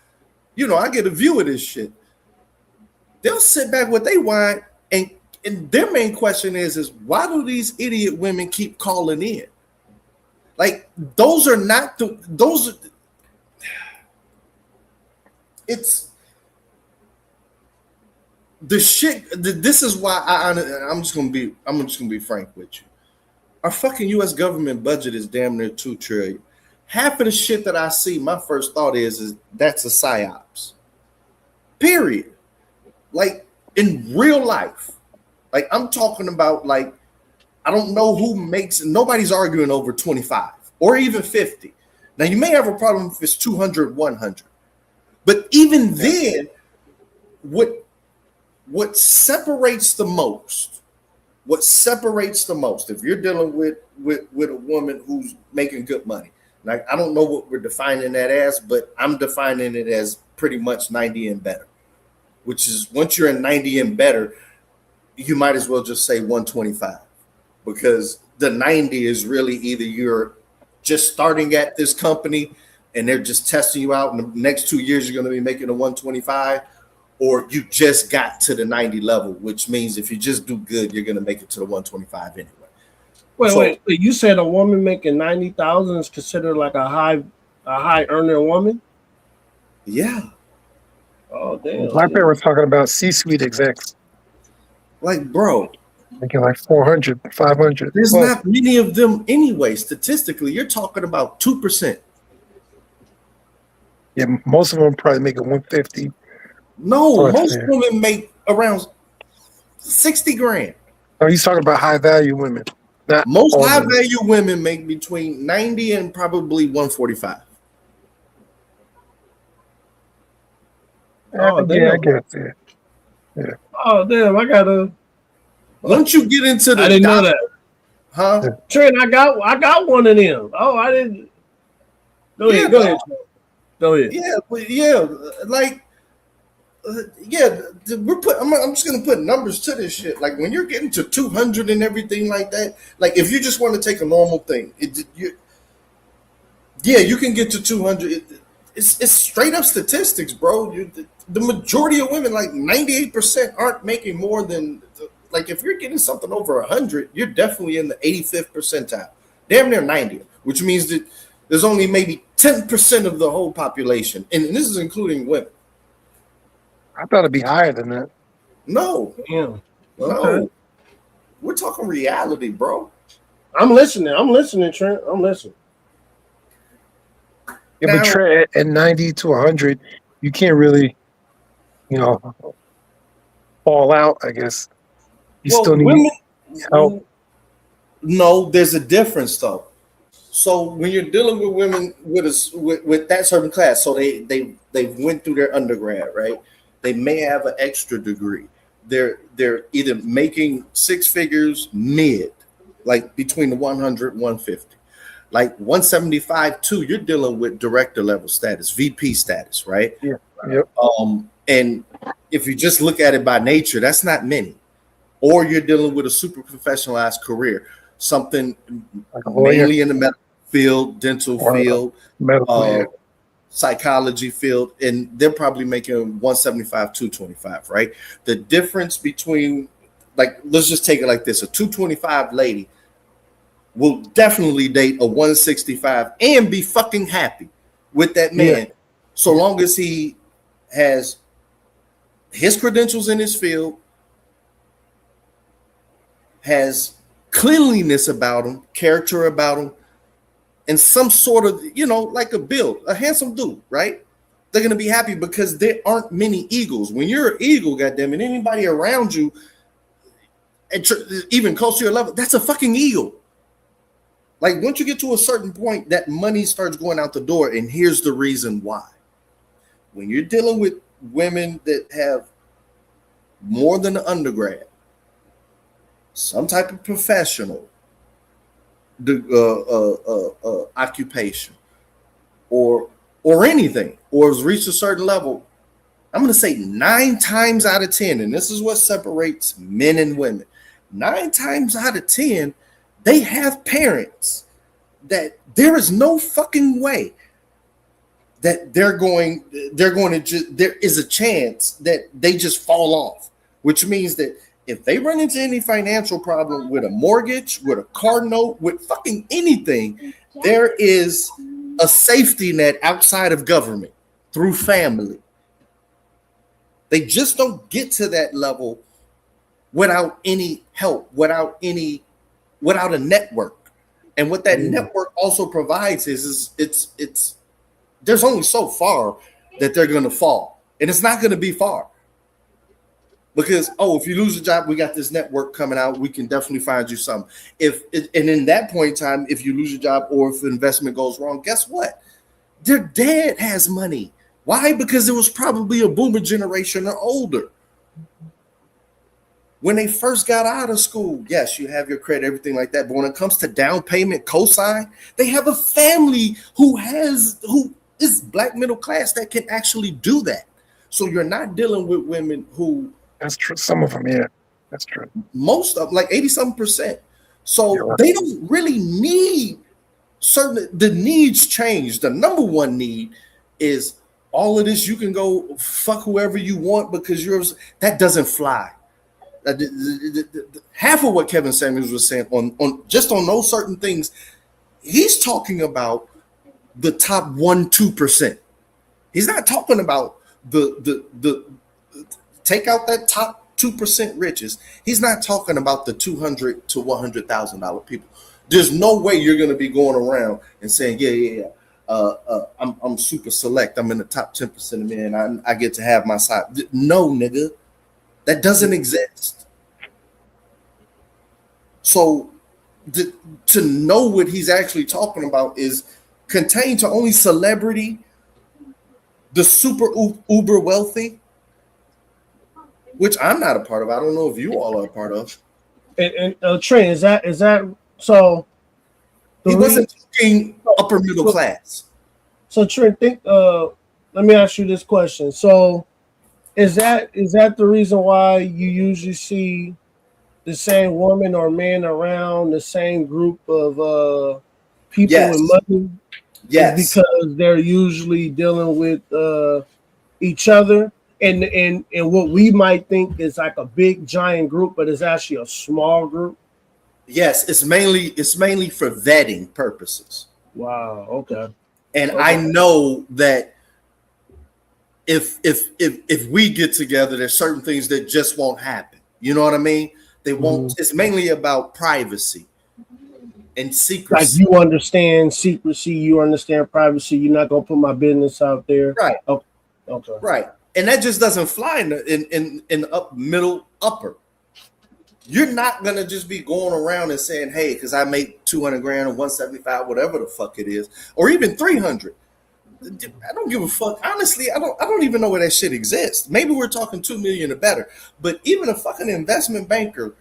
I get a view of this shit. They'll sit back with they wine, and their main question is why do these idiot women keep calling in? Like, those are not it's the shit. This is why I'm just gonna be frank with you. Our fucking U.S. government budget is damn near $2 trillion. Half of the shit that I see, my first thought is that's a psyops. Period. Like, in real life, Like I'm talking about like I don't know who makes. Nobody's arguing over 25 or even 50. Now you may have a problem if it's 200, 100, but even then, what separates the most? What separates the most? If you're dealing with a woman who's making good money, like I don't know what we're defining that as, but I'm defining it as pretty much 90 and better. Which is once you're in 90 and better, you might as well just say 125, because the 90 is really either you're just starting at this company and they're just testing you out, and the next 2 years you're going to be making a 125, or you just got to the 90 level, which means if you just do good, you're going to make it to the 125 anyway. Wait. You said a woman making 90,000 is considered like a high earner woman? Yeah. Oh damn. My parents were talking about C-suite execs. Like, bro, making like 400, 500. There's not many of them anyway. Statistically, you're talking about 2%. Yeah, most of them probably make 150. No, most women make around 60 grand. Oh, he's talking about high value women. Not most high value women make between 90 and probably 145. Oh, yeah, I get it. Yeah. Oh damn, I gotta. Once you get into the, I didn't know that, huh? Trent, I got one of them. Oh, I didn't. Go ahead. Go ahead. Yeah, but like, I'm just gonna put numbers to this shit. Like when you're getting to 200 and everything like that. Like if you just want to take a normal thing, you can get to 200. It's straight up statistics, bro. The majority of women, like 98%, aren't making more than. Like if you're getting something over 100, you're definitely in the 85th percentile, damn near 90th, which means that there's only maybe 10% of the whole population, and this is including women. I thought it'd be higher than that. No, okay. No, we're talking reality, bro. I'm listening, Trent. I'm listening. Yeah, but Trent, at 90 to 100, you can't really, fall out, I guess. You still need help. No, there's a difference though. So when you're dealing with women with that certain class, so they went through their undergrad, right? They may have an extra degree. They're either making six figures mid, like between the 100 and 150. Like 175 too, you're dealing with director level status, VP status, right? Yeah. Yep. And if you just look at it by nature, that's not many. Or you're dealing with a super professionalized career, something like mainly in the medical field, dental field, psychology field, and they're probably making 175, 225, right? The difference between, like, let's just take it like this: a 225 lady will definitely date a 165 and be fucking happy with that man, so long as he has his credentials in his field, has cleanliness about him, character about him, and some sort of, like a build, a handsome dude, right? They're going to be happy because there aren't many eagles. When you're an eagle, goddammit, anybody around you, even close to your level, that's a fucking eagle. Like once you get to a certain point, that money starts going out the door, and here's the reason why. When you're dealing with women that have more than an undergrad, some type of professional occupation, or anything, or has reached a certain level, I'm going to say 9 times out of 10, and this is what separates men and women. 9 times out of 10, they have parents that there is no fucking way that they're going to just, there is a chance that they just fall off, which means that if they run into any financial problem with a mortgage, with a car note, with fucking anything, there is a safety net outside of government through family. They just don't get to that level without any help, without a network. And what that network also provides is it's there's only so far that they're going to fall, and it's not going to be far. Because if you lose a job, we got this network coming out. We can definitely find you something. And in that point in time, if you lose your job or if investment goes wrong, guess what? Their dad has money. Why? Because it was probably a boomer generation or older. When they first got out of school, yes, you have your credit, everything like that. But when it comes to down payment, cosign, they have a family who is black middle class that can actually do that. So you're not dealing with women who. That's true. Some of them, yeah, that's true. Most of like 80-something%. So they don't really need the needs change. The number one need is all of this. You can go fuck whoever you want because that doesn't fly. Half of what Kevin Samuels was saying on those certain things, he's talking about the top 1-2%. He's not talking about the take out that top 2% riches. He's not talking about the $200,000 to $100,000 people. There's no way you're going to be going around and saying, I'm super select. I'm in the top 10% of men. I get to have my side. No, nigga. That doesn't exist. So to know what he's actually talking about is contained to only celebrity, the super uber wealthy, which I'm not a part of. I don't know if you all are a part of. And Trey, is that so? He wasn't talking upper middle class. So Trey, let me ask you this question. So is that the reason why you usually see the same woman or man around the same group of people with money? Yes, because they're usually dealing with each other, and what we might think is like a big giant group, but it's actually a small group. Yes, it's mainly for vetting purposes. Wow. Okay. And I know that if we get together, there's certain things that just won't happen. You know what I mean? They won't. It's mainly about privacy and secrecy. Like you understand secrecy, you understand privacy. You're not gonna put my business out there, right? Okay. Right. And that just doesn't fly in the middle upper. You're not gonna just be going around and saying, "Hey, because I make $200,000 or 175, whatever the fuck it is, or even 300." I don't give a fuck. Honestly, I don't even know where that shit exists. Maybe we're talking 2 million or better. But even a fucking investment banker,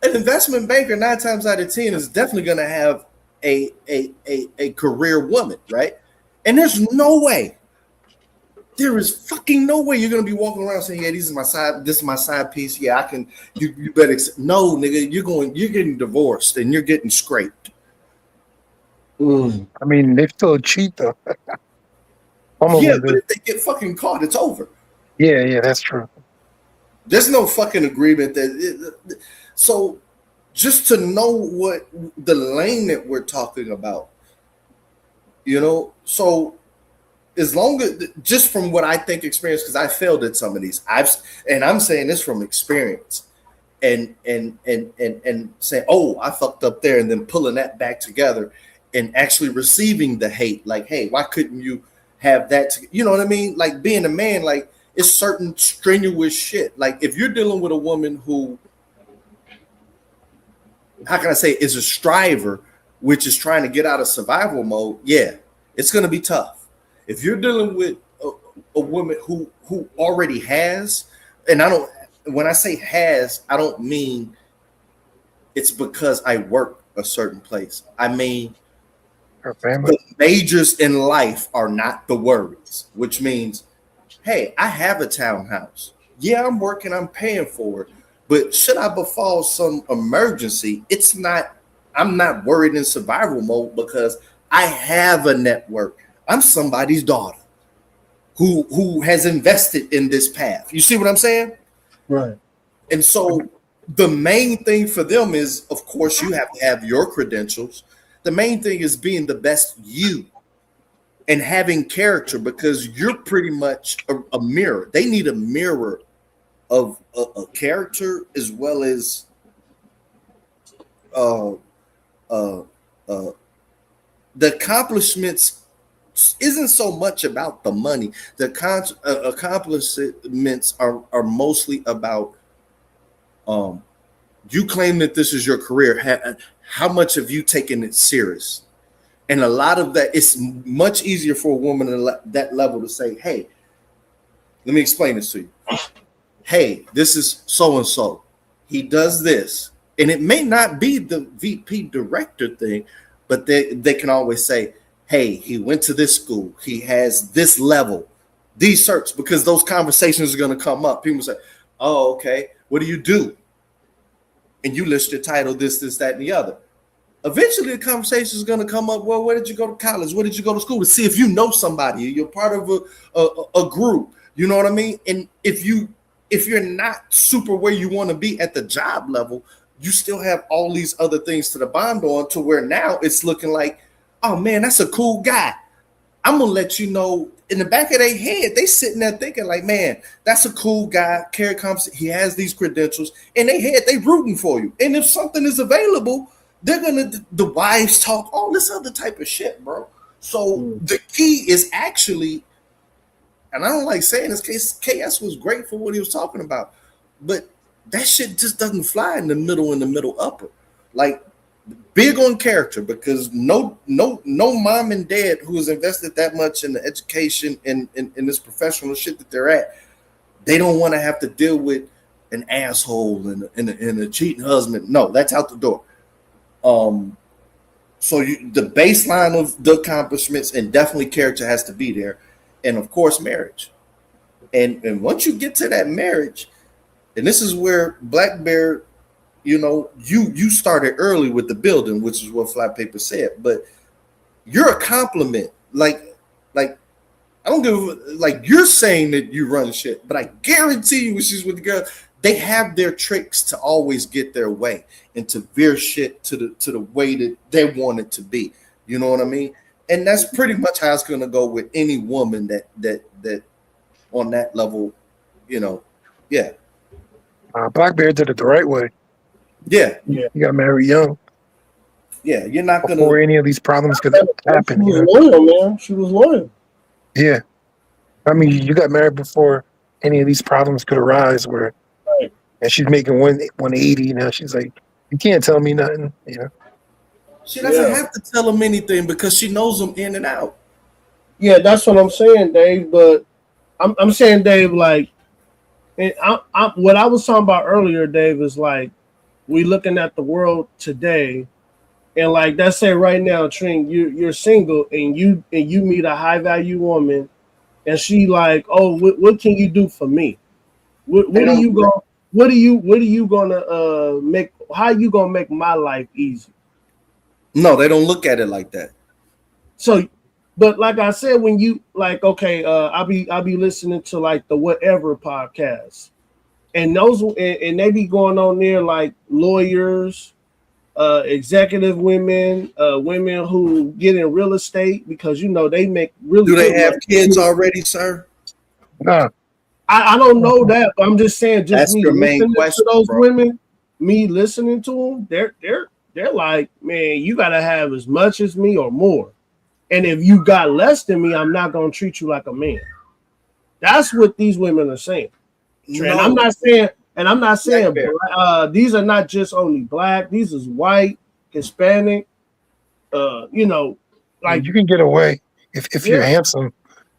an investment banker 9 times out of 10 is definitely gonna have a career woman, right? And there's no way. There is fucking no way you're gonna be walking around saying, "Yeah, this is my side piece. Yeah, I can." You better no, nigga. You're getting divorced and you're getting scraped. I mean, they still cheat though. Yeah, but if they get fucking caught, it's over. Yeah, that's true. There's no fucking agreement so just to know what the lane that we're talking about, so. As long as just from what I think experience, because I failed at some of these, I'm saying this from experience, and saying, "Oh, I fucked up there," and then pulling that back together, and actually receiving the hate, like, "Hey, why couldn't you have that?" You know what I mean? Like being a man, like it's certain strenuous shit. Like if you're dealing with a woman who, how can I say, is a striver, which is trying to get out of survival mode. Yeah, it's gonna be tough. If you're dealing with a woman who already has, and when I say has, I don't mean it's because I work a certain place. I mean, the majors in life are not the worries, which means, hey, I have a townhouse. Yeah, I'm working, I'm paying for it. But should I befall some emergency, I'm not worried in survival mode because I have a network. I'm somebody's daughter who has invested in this path. You see what I'm saying? Right. And so the main thing for them is, of course, you have to have your credentials. The main thing is being the best you and having character, because you're pretty much a mirror. They need a mirror of a character as well as the accomplishments isn't so much about the money. The accomplishments are mostly about you claim that this is your career. How much have you taken it serious? And a lot of that, it's much easier for a woman at that level to say, hey, let me explain this to you. Hey, this is so-and-so. He does this. And it may not be the VP director thing, but they can always say, hey, he went to this school. He has this level, these certs, because those conversations are going to come up. People say, oh, okay, what do you do? And you list your title, this, that, and the other. Eventually, the conversation is going to come up. Well, where did you go to college? Where did you go to school? To see if you know somebody. You're part of a group. You know what I mean? And if you're not super where you want to be at the job level, you still have all these other things to the bond on, to where now it's looking like, oh man, that's a cool guy. I'm gonna let you know. In the back of their head, they sitting there thinking like, man, that's a cool guy. Carrie comes, he has these credentials. In their head, they rooting for you. And if something is available, they're gonna, the wives talk, all this other type of shit, bro. So the key is actually, and I don't like saying this, KS was great for what he was talking about, but that shit just doesn't fly in the middle and the middle upper. Like, big on character, because no mom and dad who has invested that much in the education and in this professional shit that they're at, they don't want to have to deal with an asshole and a cheating husband. No, that's out the door. So the baseline of the accomplishments and definitely character has to be there, and of course marriage. And once you get to that marriage, and this is where Black Bear, you know, you started early with the building, which is what Flat Paper said, but you're a compliment. Like I don't give, like, you're saying that you run shit, but I guarantee you when she's with the girl, they have their tricks to always get their way and to veer shit to the way that they want it to be. You know what I mean? And that's pretty much how it's gonna go with any woman that on that level, you know. Yeah. Black Bear did it the right way. Yeah. You got married young. Yeah, you're not gonna, before any of these problems could happen. She was loyal, man. She was loyal. Yeah. I mean, you got married before any of these problems could arise, where and she's making 180 now. She's like, you can't tell me nothing, you know. She doesn't have to tell him anything because she knows him in and out. Yeah, that's what I'm saying, Dave. But I'm saying, Dave, like, and what I was talking about earlier, Dave, is like, we looking at the world today, and like, let's say right now, Tring, you're single, and you meet a high value woman, and she like, oh, what can you do for me? What are you gonna make? How you gonna make my life easy? No, they don't look at it like that. So, but like I said, when you like, okay, I'll be listening to like the Whatever podcast, and those and they be going on there like lawyers, executive women, women who get in real estate because, you know, they make really. Do they have kids already, sir? No. I don't know that, but I'm just saying, just that's me your main listening question, to those bro. women, me listening to them, they're like, man, you gotta have as much as me or more. And if you got less than me, I'm not gonna treat you like a man. That's what these women are saying. No. And I'm not saying these are not just only black, these is white, Hispanic, you know, like you can get away if you're handsome,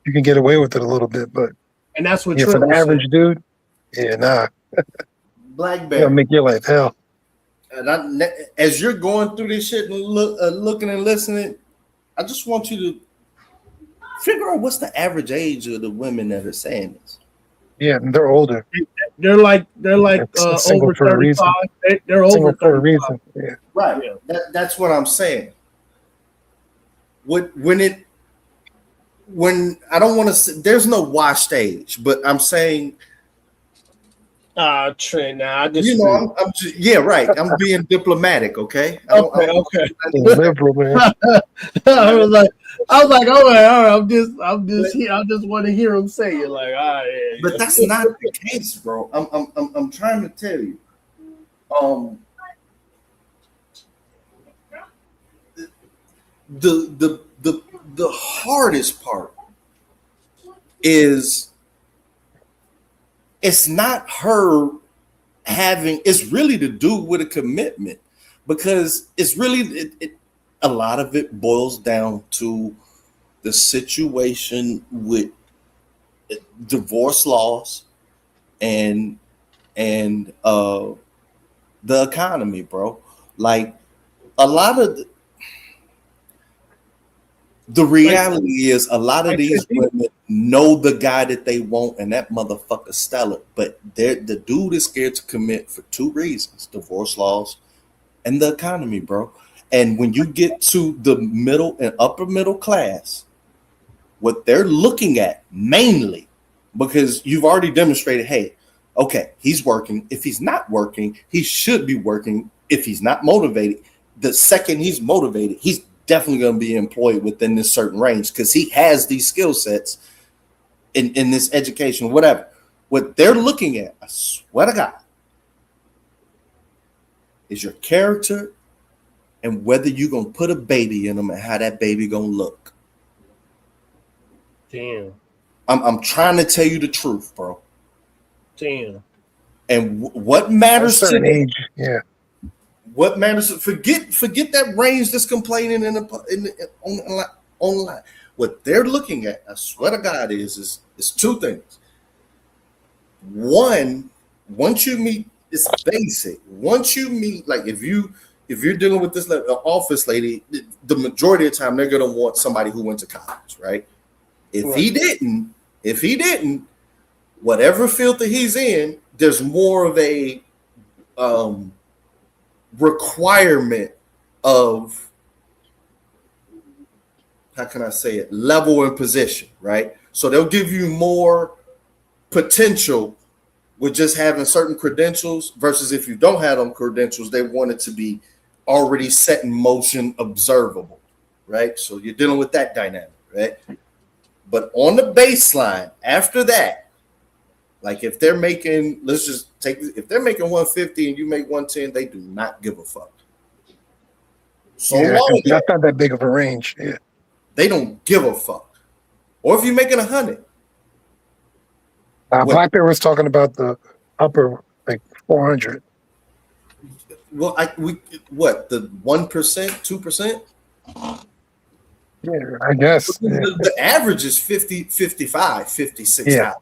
you can get away with it a little bit, but and that's what for the average dude, nah. Black Bear, it'll make your life hell. And as you're going through this shit and looking and listening, I just want you to figure out what's the average age of the women that are saying this. Yeah, they're older. They're like over 35. They're over 35 for a reason. Yeah. Right. Yeah. That's what I'm saying. When I don't want to say, there's no washed age, but I'm saying, Trent, now I just, you know, I'm just, yeah, right. I'm being diplomatic, okay? Okay. Liberal, man. I was like, all right. I'm just I just want to hear him say it, like, all right. Yeah. But that's not the case, bro. I'm trying to tell you. the hardest part is it's not her having, it's really to do with a commitment, because it's really a lot of it boils down to the situation with divorce laws and the economy, bro. Like a lot of the reality is a lot of these women know the guy that they want, and that motherfucker stellar, but the dude is scared to commit for two reasons: divorce laws and the economy, bro. And when you get to the middle and upper middle class, what they're looking at mainly, because you've already demonstrated, hey, okay, he's working. If he's not working, he should be working. If he's not motivated, the second he's motivated, he's definitely going to be employed within this certain range because he has these skill sets in this education, whatever. What they're looking at, I swear to God, is your character and whether you're going to put a baby in them and how that baby going to look. Damn. I'm trying to tell you the truth, bro. Damn. And what matters to them, age, yeah. What matters? Forget that range that's complaining on the line. What they're looking at, I swear to God, is two things. One, once you meet, it's basic. Once you meet, like if you're dealing with this office lady, the majority of the time they're gonna want somebody who went to college, right? If he didn't, whatever filter he's in, there's more of a requirement of, how can I say it, level and position, right? So they'll give you more potential with just having certain credentials versus if you don't have them credentials, they want it to be already set in motion, observable, right? So you're dealing with that dynamic, right? But on the baseline, after that, like if they're making, if they're making 150 and you make 110, they do not give a fuck. So long that's not that big of a range. Yeah. They don't give a fuck. Or if you're making 100. Black Bear was talking about the upper, like 400. Well, the 1%, 2%? Yeah, I guess. Yeah. The average is 50, 55, 56. Yeah.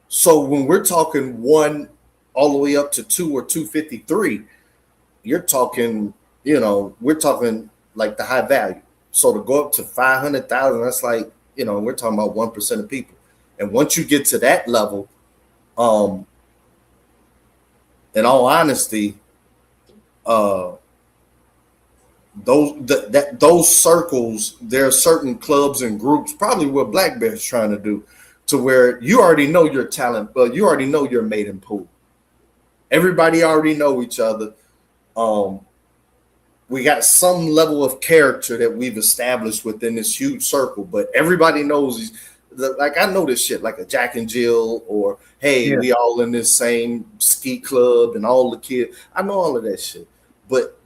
So when we're talking 1 all the way up to 2 or 253, you're talking, we're talking like the high value. So to go up to 500,000, that's like, we're talking about 1% of people. And once you get to that level, in all honesty, those circles, there are certain clubs and groups, probably what Black Bear's trying to do, to where you already know your talent, but you already know your maiden pool. Everybody already know each other. We got some level of character that we've established within this huge circle, but everybody knows, like I know this shit, like a Jack and Jill, or hey, we all in this same ski club and all the kids. I know all of that shit. But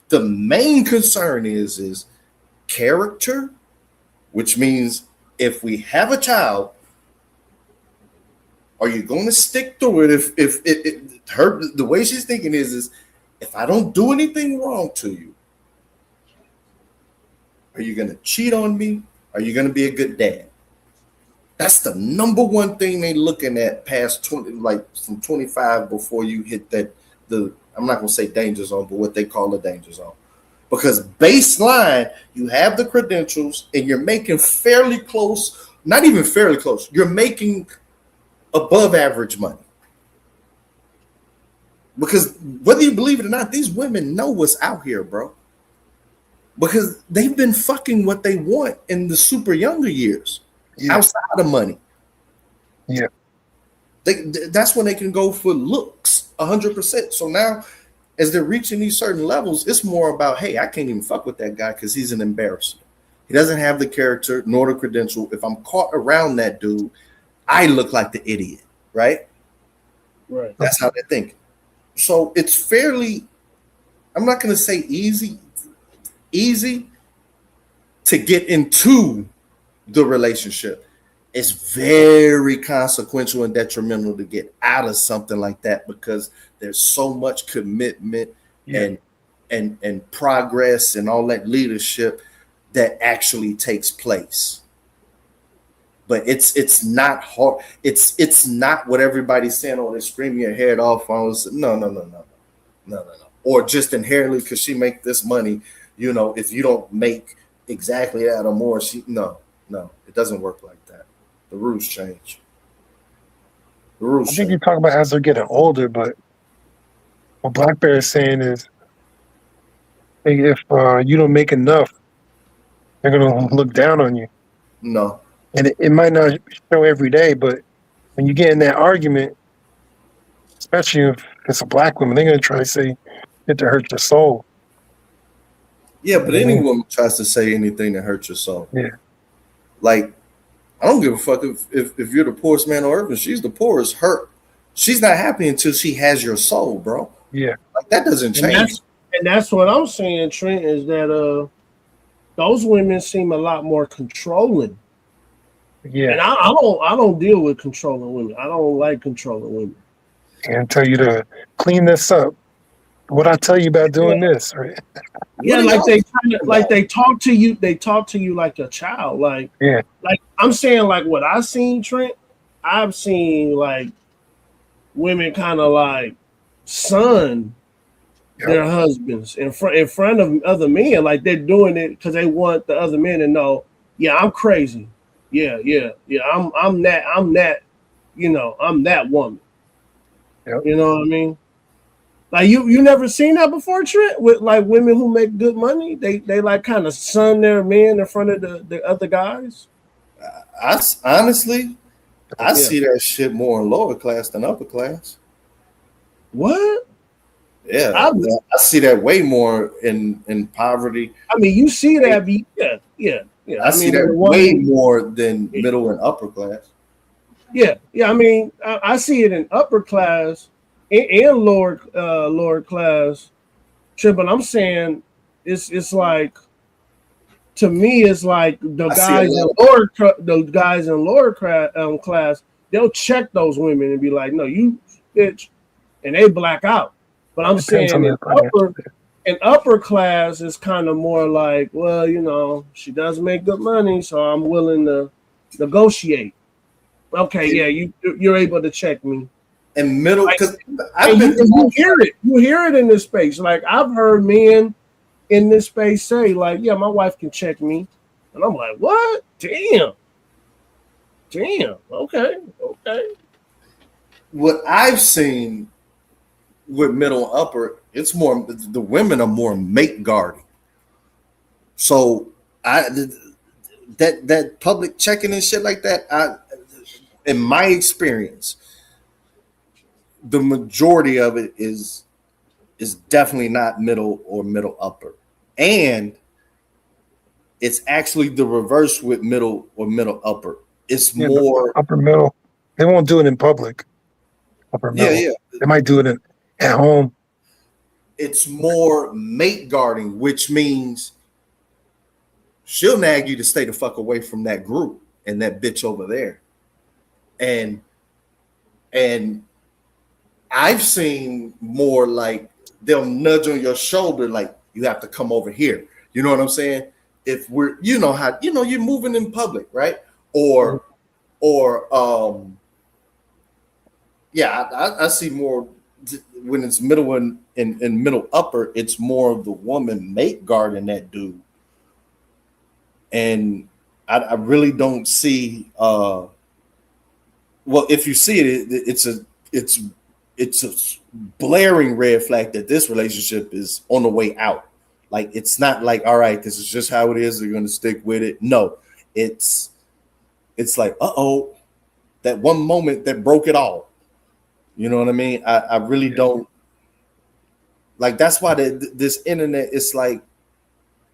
the main concern is character, which means if we have a child, are you going to stick through it? If the way she's thinking is if I don't do anything wrong to you, are you going to cheat on me? Are you going to be a good dad? That's the number one thing they looking at past 20, like from 25 before you hit I'm not going to say danger zone, but what they call the danger zone. Because baseline, you have the credentials and you're making fairly close, not even fairly close, you're making above average money. Because whether you believe it or not, these women know what's out here, bro. Because they've been fucking what they want in the super younger years, outside of money. Yeah. That's when they can go for looks 100%. So now, as they're reaching these certain levels, it's more about, hey, I can't even fuck with that guy because he's an embarrassment. He doesn't have the character nor the credential. If I'm caught around that dude, I look like the idiot, right? Right. That's how they think. So it's fairly, I'm not going to say easy, to get into the relationship. It's very consequential and detrimental to get out of something like that because there's so much commitment and progress and all that leadership that actually takes place. But it's not hard. It's not what everybody's saying. Oh, they're screaming your head off. No. Or just inherently because she make this money. You know, if you don't make exactly that or more, no, it doesn't work like that. The rules change. I think you talk about as they're getting older, but what Black Bear is saying is, hey, if you don't make enough, they're gonna look down on you. No, and it might not show every day, but when you get in that argument, especially if it's a Black woman, they're gonna try to say it to hurt your soul. Yeah, but any woman tries to say anything to hurt your soul. Yeah, like. I don't give a fuck if you're the poorest man on earth and she's the poorest. She's not happy until she has your soul, bro. Yeah, like that doesn't change. And that's what I'm saying, Trent, is that those women seem a lot more controlling. Yeah, and I don't deal with controlling women. I don't like controlling women. And tell you to clean this up. What I tell you about doing this, right? Yeah, they talk to you. They talk to you like a child. Like I'm saying, like what I seen, Trent. I've seen like women kind of like son their husbands in front of other men. Like they're doing it because they want the other men to know. Yeah, I'm crazy. Yeah. I'm that. You know, I'm that woman. Yep. You know what I mean? Like you never seen that before, Trent? With like women who make good money, they like kind of son their men in front of the other guys. I honestly see that shit more in lower class than upper class. What? Yeah, I see that way more in poverty. I mean, you see that, yeah. I see that way more than middle and upper class. Yeah. I mean, I see it in upper class. And lower class, but I'm saying it's like, to me it's like the guys in lower class, they'll check those women and be like, no, you bitch, and they black out. But I'm saying in upper class it's kind of more like, well, you know, she does make good money, so I'm willing to negotiate. Okay, yeah, you're able to check me. And middle, because you hear it in this space. Like I've heard men in this space say, like, yeah, my wife can check me, and I'm like, what? Damn. Okay. What I've seen with middle and upper, it's more the women are more mate guarding. So that public checking and shit like that, in my experience, the majority of it is definitely not middle or middle upper. And it's actually the reverse with middle or middle upper. It's more upper middle. They won't do it in public. Upper middle. Yeah. They might do it at home. It's more mate guarding, which means she'll nag you to stay the fuck away from that group and that bitch over there. And I've seen more like they'll nudge on your shoulder, like you have to come over here. You know what I'm saying? If we're, you know how, you know, you're moving in public, right? I see more when it's middle and middle upper, it's more of the woman mate guarding that dude. And I really don't see, well, if you see it, it's a blaring red flag that this relationship is on the way out. Like, it's not like, all right, this is just how it is. They're going to stick with it. No, it's like, uh-oh, that one moment that broke it all. You know what I mean? I really don't. Like, that's why this internet is like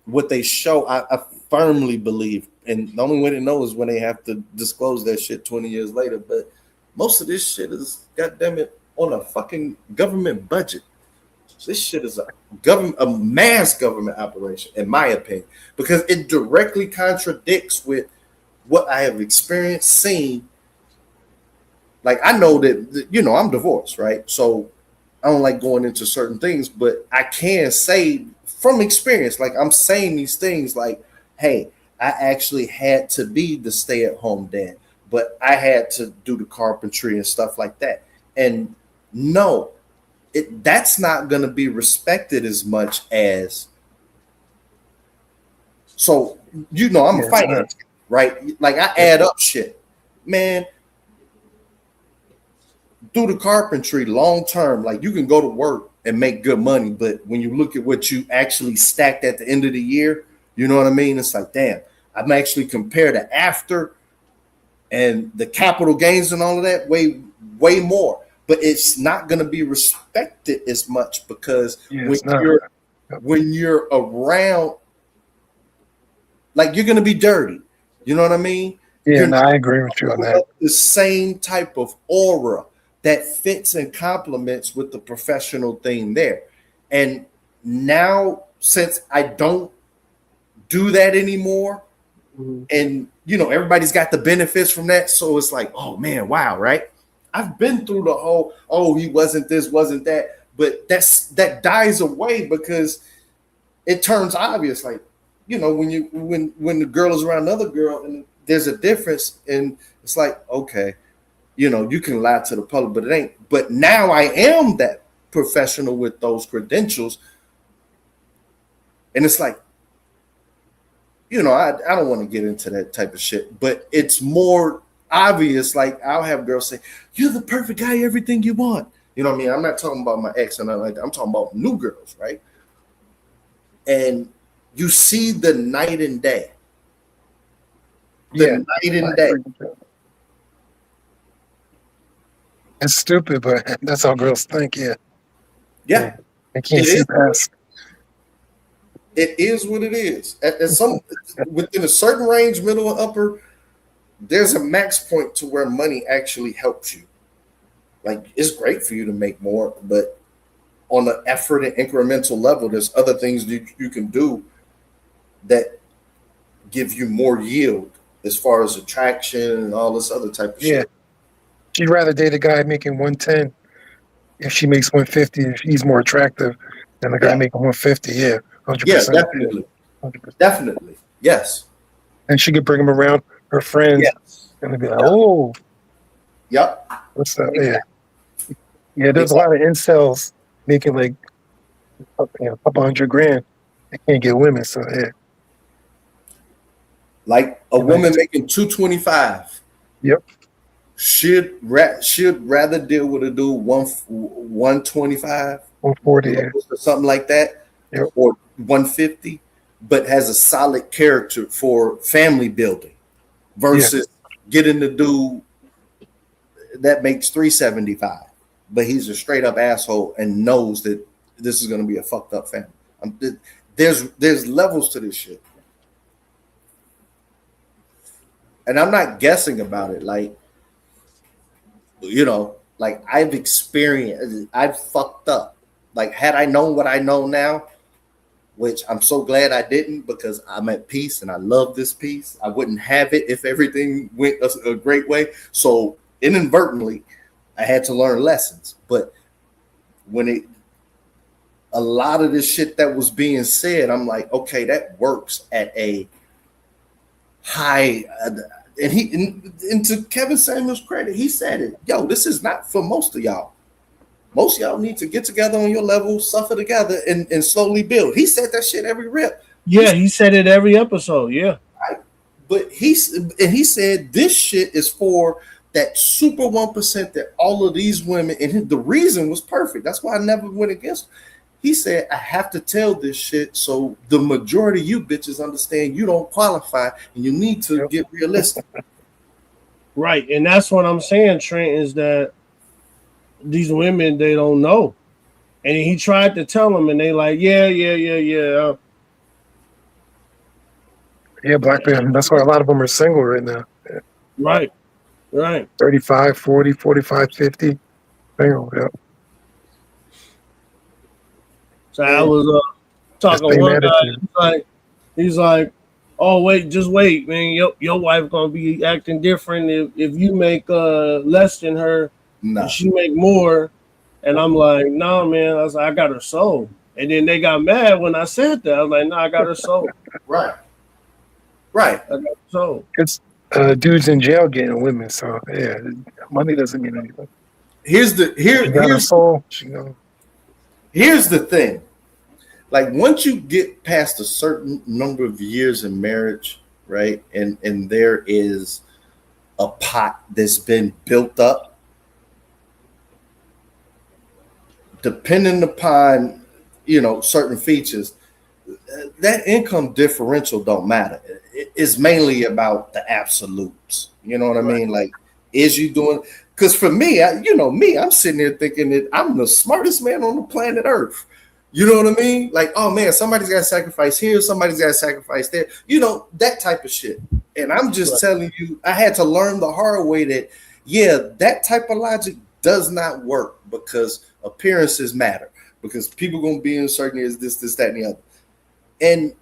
what they show. I firmly believe. And the only way to know is when they have to disclose that shit 20 years later. But most of this shit is, goddamn it, on a fucking government budget. This shit is a mass government operation, in my opinion, because it directly contradicts with what I have experienced, seen. Like, I know that, I'm divorced, right? So I don't like going into certain things, but I can say from experience, like, I'm saying these things like, hey, I actually had to be the stay-at-home dad, but I had to do the carpentry and stuff like that. And no, that's not going to be respected as much as. So, I'm a finance, right? Like, I add up shit, man. Do the carpentry long term, like, you can go to work and make good money, but when you look at what you actually stacked at the end of the year, you know what I mean? It's like, damn, I'm actually compare the after and the capital gains and all of that way more. But it's not going to be respected as much because when you're around, like, you're going to be dirty. You know what I mean? Yeah, I agree with you on that. The same type of aura that fits and complements with the professional thing there. And now, since I don't do that anymore, and everybody's got the benefits from that, so it's like, oh man, wow, right? I've been through the whole, he wasn't this, wasn't that, but that dies away because it turns obvious. Like, when the girl is around another girl and there's a difference, and it's like, okay, you can lie to the public, but it ain't. But now I am that professional with those credentials, and it's like, I don't want to get into that type of shit, but it's more obvious. Like, I'll have girls say, "You're the perfect guy, everything you want." You know what I mean? I'm not talking about my ex and nothing like that. I'm talking about new girls, right? And you see the night and day. Night and day. It's stupid, but that's how girls think. Yeah. I can't It see is. past. It is what it is. At some within a certain range, middle and upper, there's a max point to where money actually helps you. Like, it's great for you to make more, but on an effort and incremental level, there's other things you can do that give you more yield as far as attraction and all this other type of shit. She'd rather date a guy making 110 if she makes 150, if he's more attractive than the guy making 150. Yeah, 100%. Yeah, definitely. 100%. Definitely. Yes. And she could bring him around her friends and they'd be like, oh. Yep. What's up? Yeah. Yeah, there's a lot of incels making like a couple $100,000. They can't get women, so yeah. Like a woman making $225. Yep. Should rather deal with a dude 125, 140, or something like that, or 150, but has a solid character for family building, versus getting the dude that makes 375, but he's a straight up asshole and knows that this is going to be a fucked up family. There's levels to this shit, and I'm not guessing about it. Like, like, I've experienced, I've fucked up. Like, had I known what I know now, which I'm so glad I didn't, because I'm at peace and I love this peace. I wouldn't have it if everything went a great way. So inadvertently, I had to learn lessons. But when a lot of this shit that was being said, I'm like, okay, that works at a high. And to Kevin Samuels' credit, he said it. Yo, this is not for most of y'all. Most of y'all need to get together on your level, suffer together, and slowly build. He said that shit every rip. Yeah, he said it every episode. Yeah. Right. But he said this shit is for that super 1% that all of these women, and the reason was perfect. That's why I never went against him. He said, I have to tell this shit so the majority of you bitches understand you don't qualify and you need to get realistic. Right. And that's what I'm saying, Trent, is that these women, they don't know. And he tried to tell them, and they like, yeah. Yeah, black men. That's why a lot of them are single right now. Yeah. Right. 35, 40, 45, 50. Single, yeah. So I was talking to one guy. He's like, oh wait, just wait, man. Your wife gonna be acting different if you make less than her, and she make more. And I'm like, no, man. I was like, I got her soul. And then they got mad when I said that. I was like, no, I got her soul. Right. I got her soul. It's dudes in jail getting women, so yeah, money doesn't mean anything. Here's the Here's the thing. Like once you get past a certain number of years in marriage, right? And there is a pot that's been built up, depending upon, certain features, that income differential don't matter. It's mainly about the absolutes. You know what I mean? Like, is you doing? Because for me, I'm sitting there thinking that I'm the smartest man on the planet Earth. You know what I mean? Like, oh man, somebody's got to sacrifice here, somebody's got to sacrifice there. That type of shit. And I'm just telling you, I had to learn the hard way that, that type of logic does not work because appearances matter. Because people gonna be in certain areas, this, that, and the other. And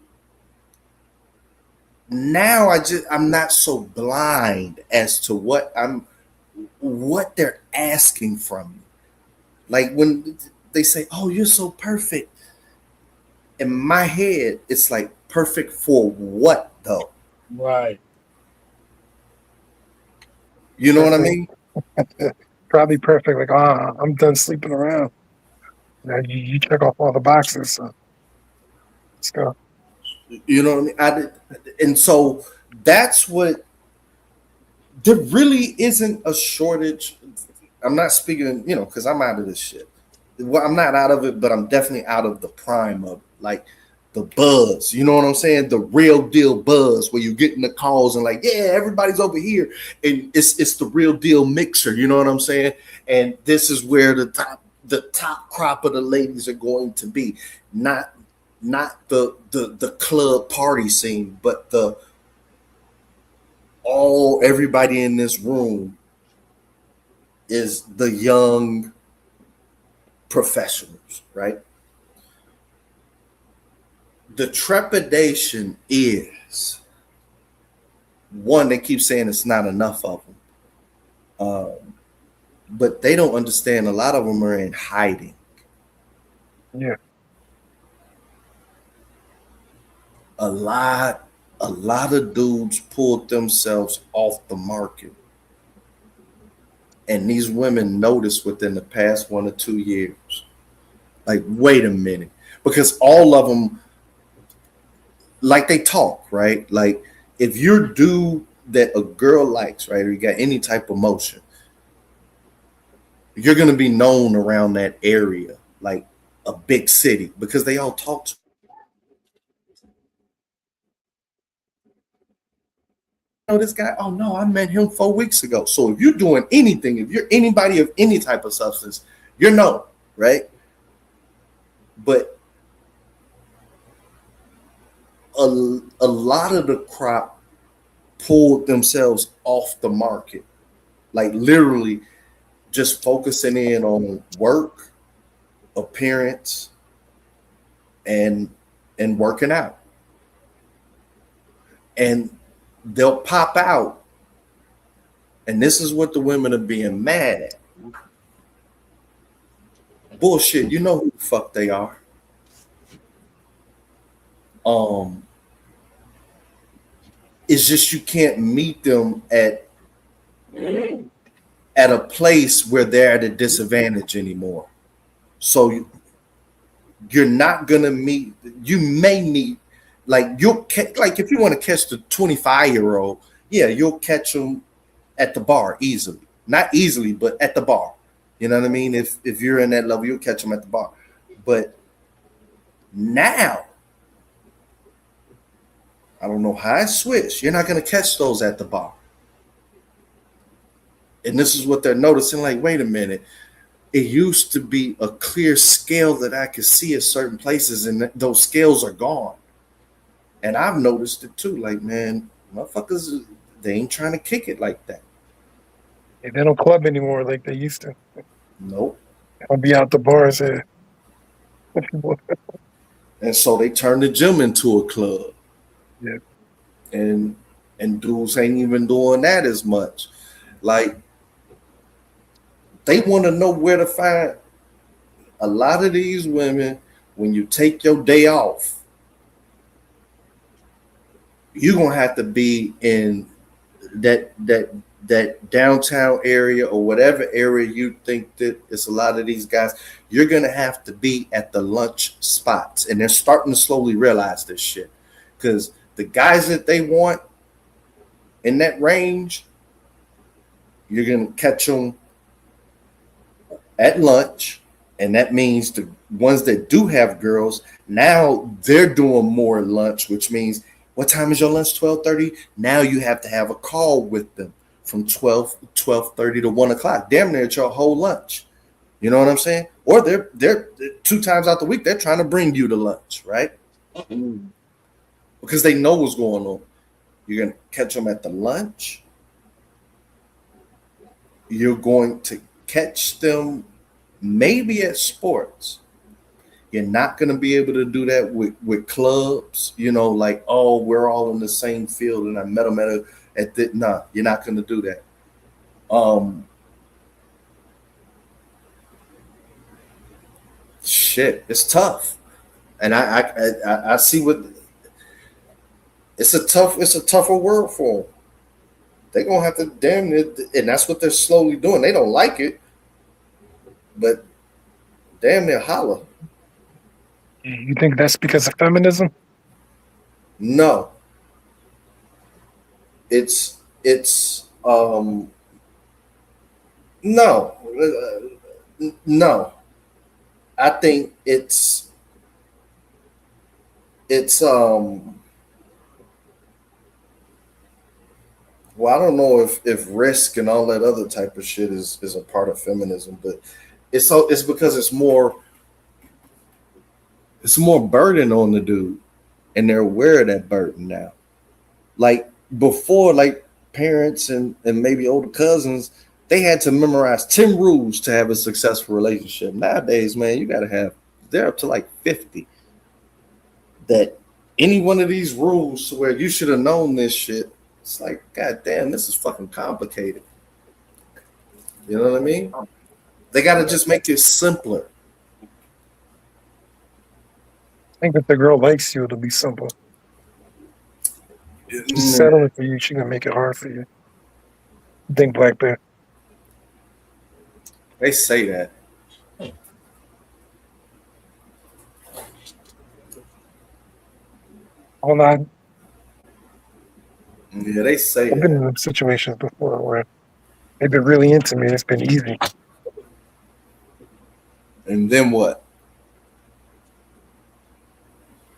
now I'm not so blind as to what they're asking from me. Like when they say, "Oh, you're so perfect," in my head, it's like perfect for what though? Right. You know what I mean? Probably perfect. Like, I'm done sleeping around. Now you check off all the boxes. So let's go. You know what I mean? And so that's what. There really isn't a shortage. I'm not speaking, because I'm out of this shit. Well, I'm not out of it, but I'm definitely out of the prime of it. Like the buzz, you know what I'm saying? The real deal buzz where you're getting the calls and like, yeah, everybody's over here. And it's the real deal mixer, you know what I'm saying? And this is where the top crop of the ladies are going to be. Not the club party scene, but everybody in this room is the young professionals, right? The trepidation is one, they keep saying it's not enough of them. But they don't understand a lot of them are in hiding. Yeah. A lot of dudes pulled themselves off the market. And these women noticed within the past 1 or 2 years. Like, wait a minute. Because all of them, like they talk, right? Like, if you're a dude that a girl likes, right, or you got any type of motion, you're going to be known around that area, like a big city, because they all talk to this guy. Oh no, I met him 4 weeks ago. So if you're doing anything, if you're anybody of any type of substance, you're known, right? But a lot of the crop pulled themselves off the market, like literally just focusing in on work, appearance, and working out. And they'll pop out. And this is what the women are being mad at. Bullshit, you know who the fuck they are. It's just you can't meet them at a place where they're at a disadvantage anymore. So you're not gonna meet. You may meet, like like if you want to catch the 25-year-old, yeah, you'll catch them at the bar easily. Not easily, but at the bar. You know what I mean? If you're in that level, you'll catch them at the bar. But now, I don't know how it switched. You're not going to catch those at the bar. And this is what they're noticing. Like, wait a minute. It used to be a clear scale that I could see at certain places, and those scales are gone. And I've noticed it too. Like, man, motherfuckers, they ain't trying to kick it like that. Yeah, they don't club anymore like they used to. Nope. I'll be out the bars here. And so they turned the gym into a club. Yeah. And dudes ain't even doing that as much. Like, they want to know where to find a lot of these women. When you take your day off, you're gonna have to be in that downtown area or whatever area you think that it's a lot of these guys. You're gonna have to be at the lunch spots, and they're starting to slowly realize this shit, because the guys that they want in that range, you're gonna catch them at lunch. And that means the ones that do have girls, now they're doing more lunch, which means, what time is your lunch? 12:30. Now you have to have a call with them from 12:30 to 1 o'clock. Damn near at your whole lunch. You know what I'm saying? Or they're 2 times out the week, they're trying to bring you to lunch, right? Because they know what's going on. You're going to catch them at the lunch. You're going to catch them maybe at sports. You're not going to be able to do that with clubs, like, oh, we're all in the same field and I met them at the, nah, you're not going to do that. Shit, it's tough. And I see what it's a tougher world for them. They're going to have to damn it, and that's what they're slowly doing. They don't like it, but damn near holler. You think that's because of feminism? No. It's no. I think it's well, I don't know if risk and all that other type of shit is a part of feminism, but it's because it's more burden on the dude, and they're aware of that burden now. Like before, like parents and maybe older cousins, they had to memorize 10 rules to have a successful relationship. Nowadays, man, you gotta have, they're up to like 50. That any one of these rules to where you should have known this shit. It's like, god damn, this is fucking complicated. You know what I mean? They gotta just make it simpler. I think if the girl likes you, it'll be simple. She's settling for you, she gonna make it hard for you. I think Black Bear. They say that. Hold on. Yeah, they say I've been in them situations before where they've been really into me and it's been easy. And then what?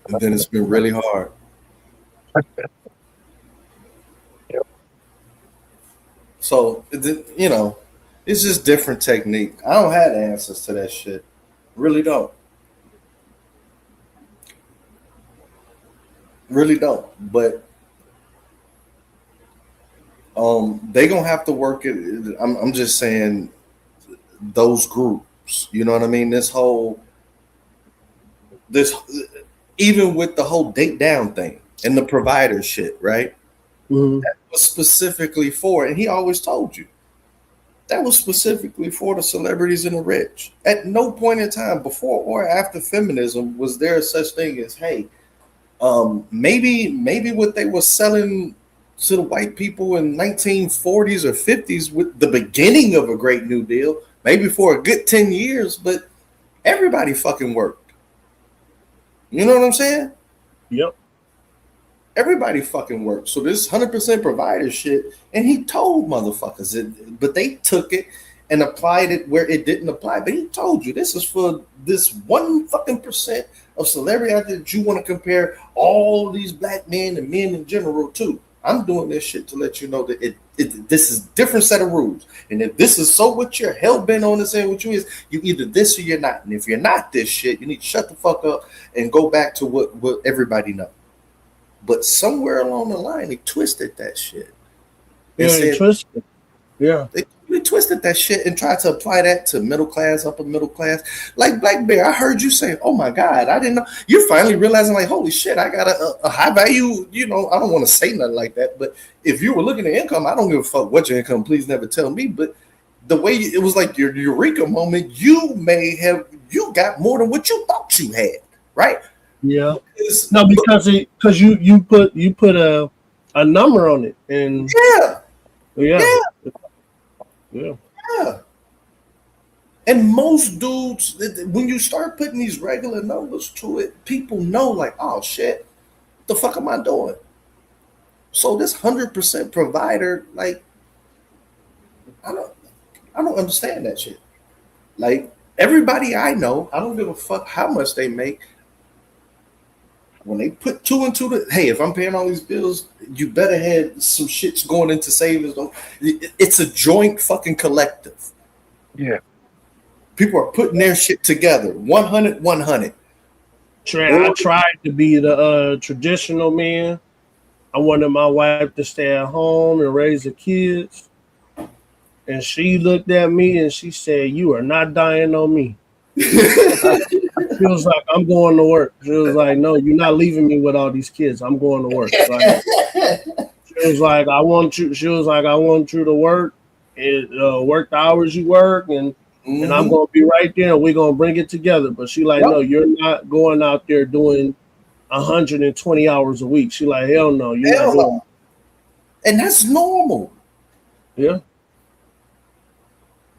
And then it's been really hard. So, it's just different technique. I don't have the answers to that shit. Really don't. Really don't. But they gonna have to work it. I'm just saying those groups. You know what I mean? This even with the whole date down thing and the provider shit, right? Mm-hmm. That was specifically for, and he always told you, that was specifically for the celebrities and the rich. At no point in time, before or after feminism, was there such thing as, hey, maybe what they were selling to the white people in 1940s or 50s with the beginning of a great New Deal, maybe for a good 10 years, but everybody fucking worked. You know what I'm saying? Yep. Everybody fucking worked. So this 100% provider shit, and he told motherfuckers it, but they took it and applied it where it didn't apply. But he told you this is for this 1 fucking percent of celebrity out there that you want to compare all these black men and men in general to. I'm doing this shit to let you know that this is a different set of rules. And if this is so what you're hell-bent on and saying what you is, you either this or you're not. And if you're not this shit, you need to shut the fuck up and go back to what everybody knows. But somewhere along the line, they twisted that shit. Yeah, they twisted. Yeah. They twisted that shit and tried to apply that to middle class, upper middle class. Like Black Bear, I heard you say, "Oh my God, I didn't know." You're finally realizing, like, holy shit, I got a high value. You know, I don't want to say nothing like that, but if you were looking at income, I don't give a fuck what your income. Please never tell me. But the way it was like your eureka moment, you got more than what you thought you had, right? Yeah. Because you put a number on it, and yeah. And most dudes, when you start putting these regular numbers to it, people know, like, oh shit, the fuck am I doing? So this 100% provider, like, I don't understand that shit. Like, everybody I know, I don't give a fuck how much they make. When they put two and two, hey, if I'm paying all these bills, you better have some shits going into savings. It's a joint fucking collective. Yeah. People are putting their shit together. 100, 100. I tried to be the traditional man. I wanted my wife to stay at home and raise the kids. And she looked at me and she said, "You are not dying on me." She was like, "I'm going to work." She was like, "No, you're not leaving me with all these kids. I'm going to work." Like, she was like, "I want you." She was like, "I want you to work and work the hours you work, and I'm gonna be right there, and we're gonna bring it together." But she like, "No, you're not going out there doing 120 hours a week." She like, "Hell no, you're not doing that." And that's normal. Yeah.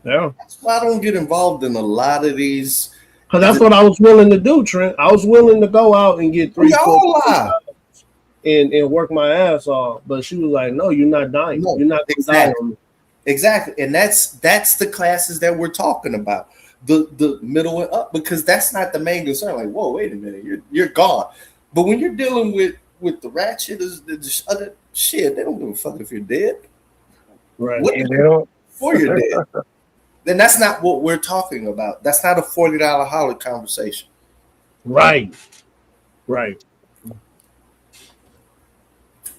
Yeah. That's why I don't get involved in a lot of these. Because that's what I was willing to do, Trent. I was willing to go out and get 3-4 jobs and work my ass off. But she was like, "No, you're not dying. No, you're not dying on me." Exactly. And that's the classes that we're talking about. The middle and up, because that's not the main concern. Like, whoa, wait a minute, you're gone. But when you're dealing with the ratchet, the other shit, they don't give a fuck if you're dead. Right. What before you're dead? Then that's not what we're talking about. That's not a $40 holiday conversation. Right. Right.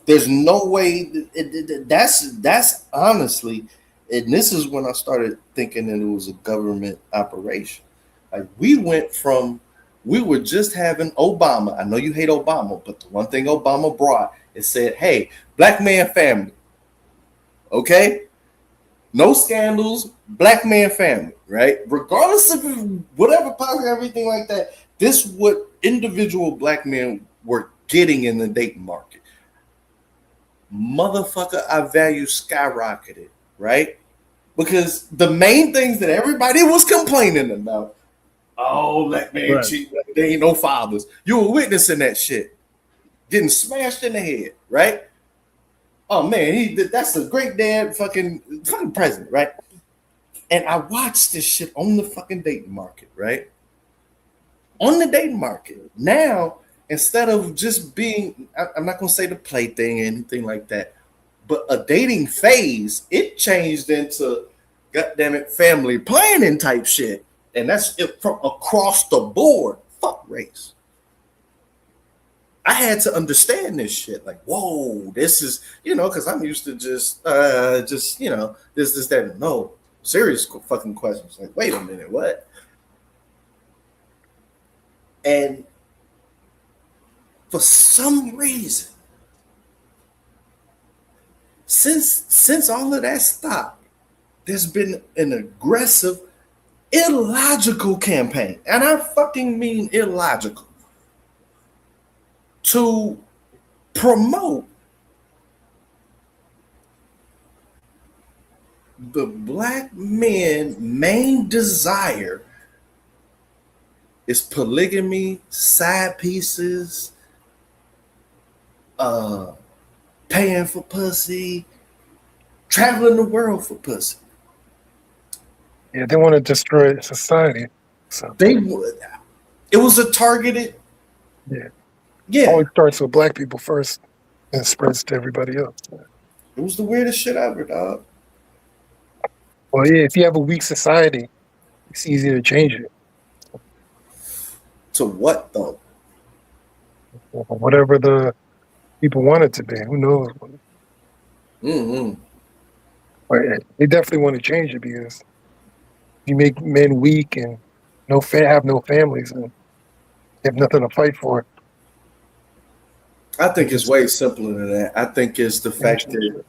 There's no way that's honestly, and this is when I started thinking that it was a government operation. Like, we were just having Obama. I know you hate Obama, but the one thing Obama brought is said, "Hey, black man family. Okay? No scandals, black man family," right? Regardless of whatever policy, everything like that. This is what individual black men were getting in the dating market. Motherfucker, our value skyrocketed, right? Because the main things that everybody was complaining about, oh, black man cheat, there ain't no fathers. You were witnessing that shit. Getting smashed in the head, right? Oh man, that's a great dad, fucking president, right? And I watched this shit on the fucking dating market, right? On the dating market. Now, instead of just being, I'm not gonna say the play thing or anything like that, but a dating phase, it changed into, goddammit, family planning type shit. And that's it from across the board. Fuck race. I had to understand this shit. Like, whoa, this is, because I'm used to just, this, that. No, serious fucking questions. Like, wait a minute, what? And for some reason, since all of that stopped, there's been an aggressive, illogical campaign. And I fucking mean illogical. To promote the black man's main desire is polygamy, side pieces, paying for pussy, traveling the world for pussy. Yeah, they want to destroy society. So they would. It was a targeted. Yeah. Always starts with black people first and spreads to everybody else. It was the weirdest shit ever, dog. Well, yeah, if you have a weak society, it's easy to change it. To what, though? Whatever the people want it to be. Who knows? Mm-hmm. But they definitely want to change it because you make men weak and have no families and they have nothing to fight for. I think it's way simpler than that. I think it's the fact that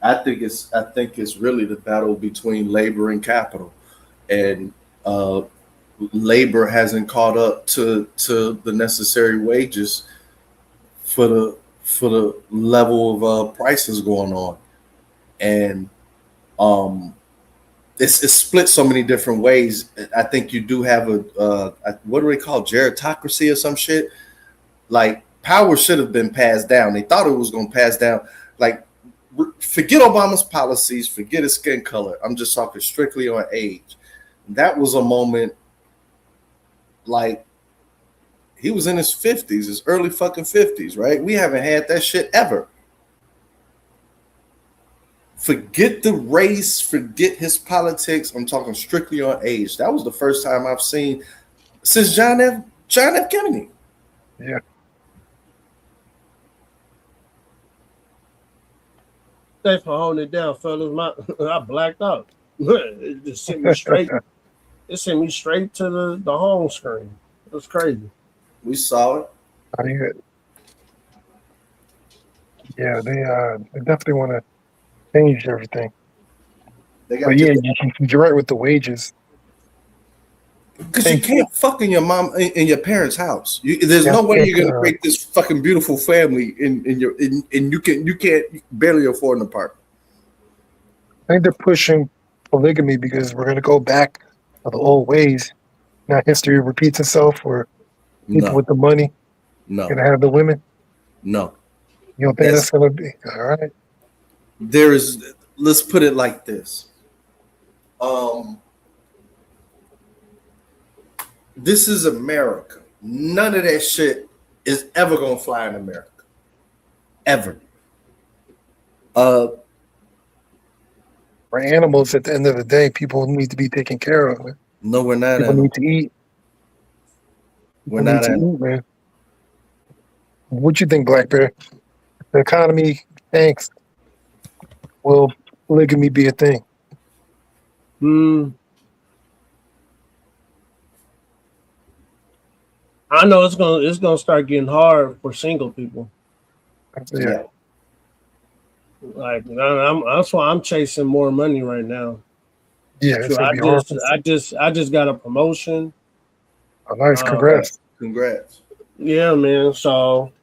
I think it's really the battle between labor and capital, and labor hasn't caught up to the necessary wages for the level of prices going on, and it's split so many different ways. I think you do have a what do they call gerontocracy or some shit? Like power should have been passed down. They thought it was going to pass down. Like forget Obama's policies, forget his skin color. I'm just talking strictly on age. That was a moment like he was in his 50s, his early fucking 50s, right? We haven't had that shit ever. Forget the race, forget his politics. I'm talking strictly on age. That was the first time I've seen since John F. Kennedy. Yeah. Thanks for holding it down, fellas. I blacked out. It just sent me straight. It sent me straight to the home screen. It was crazy. We saw it. Yeah, they definitely want to change everything. But yeah, you're right with the wages. Because you can't fuck in your mom in your parents' house. There's no way you're gonna create this fucking beautiful family and you can't barely afford an apartment. I think they're pushing polygamy because we're gonna go back to the old ways. Now history repeats itself where people with the money gonna have the women. No. You don't think that's gonna be all right? Let's put it like this. This is America. None of that shit is ever gonna fly in America. Ever. For animals, at the end of the day, people need to be taken care of. Man. No, we're not. People need to eat. We're not. Eat, man. What you think, Black Bear? The economy tanks. Will polygamy be a thing? I know it's gonna start getting hard for single people. Yeah. Like that's why I'm chasing more money right now. Yeah, so I just got a promotion. Oh, nice, congrats! Congrats. Yeah, man. So,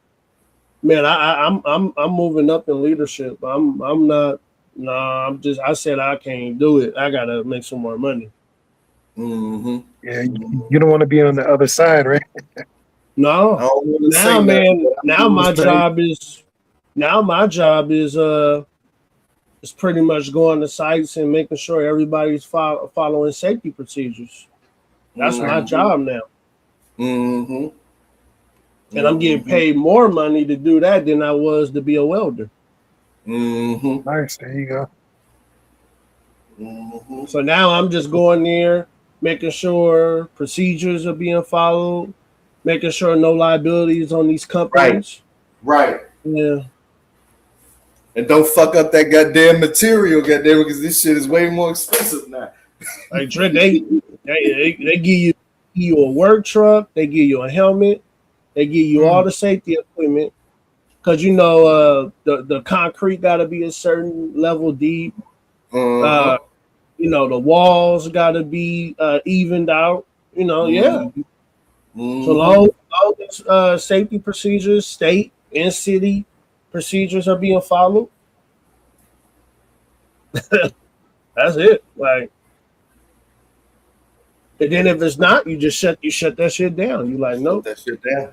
man, I'm moving up in leadership. I'm not. Nah, I said I can't do it. I gotta make some more money. Mm-hmm. Yeah, you don't want to be on the other side, right? No. Now, man. Now my job is pretty much going to sites and making sure everybody's following safety procedures. That's my job now. Mm-hmm. And I'm getting paid more money to do that than I was to be a welder. Mm-hmm. Nice. There you go. Mm-hmm. So now I'm just going there, making sure procedures are being followed, making sure no liabilities on these companies. Right. Yeah. And don't fuck up that goddamn material, goddamn, because this shit is way more expensive now. Like they give you a work truck, they give you a helmet, they give you all the safety equipment. Because the concrete got to be a certain level deep. The walls got to be evened out. Yeah. So all these safety procedures, state and city procedures are being followed. That's it. Like, and then if it's not, you shut that shit down. You like, nope. That shit down.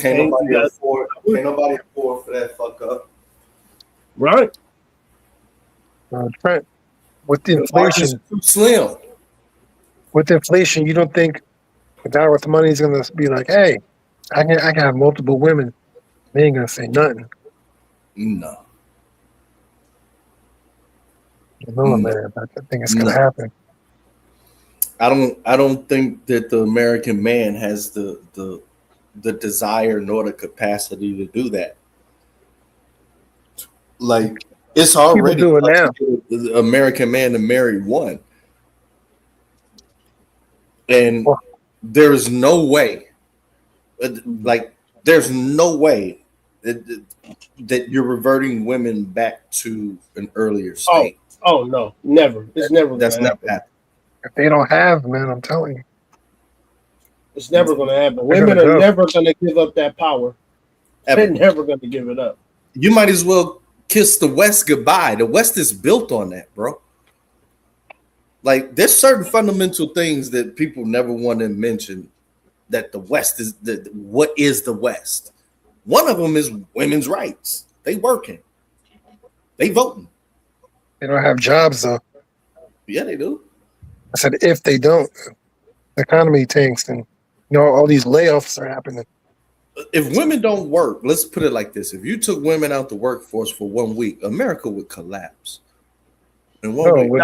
Can't nobody afford for that fuck up. Right. Trent, with the inflation, too slim. With inflation, you don't think the guy with the money is going to be like, "Hey, I can have multiple women." They ain't going to say nothing. No. No, man. I think it's going to happen. I don't think that the American man has the desire nor the capacity to do that. Like It's already do it now. The American man to marry one. And there's no way, there's no way that you're reverting women back to an earlier state. Oh no, never. It's never. That's never happened. If they don't have, man, I'm telling you, it's never going to happen. Women are never going to give up that power. They're never going to give it up. You might as well kiss the West goodbye. The West is built on that, bro. Like, there's certain fundamental things that people never want to mention that the West is. What is the West? One of them is women's rights. They working. They voting. They don't have jobs, though. Yeah, they do. I said if they don't, the economy tanks and all these layoffs are happening. If women don't work, let's put it like this. If you took women out the workforce for 1 week, America would collapse. In 1 week.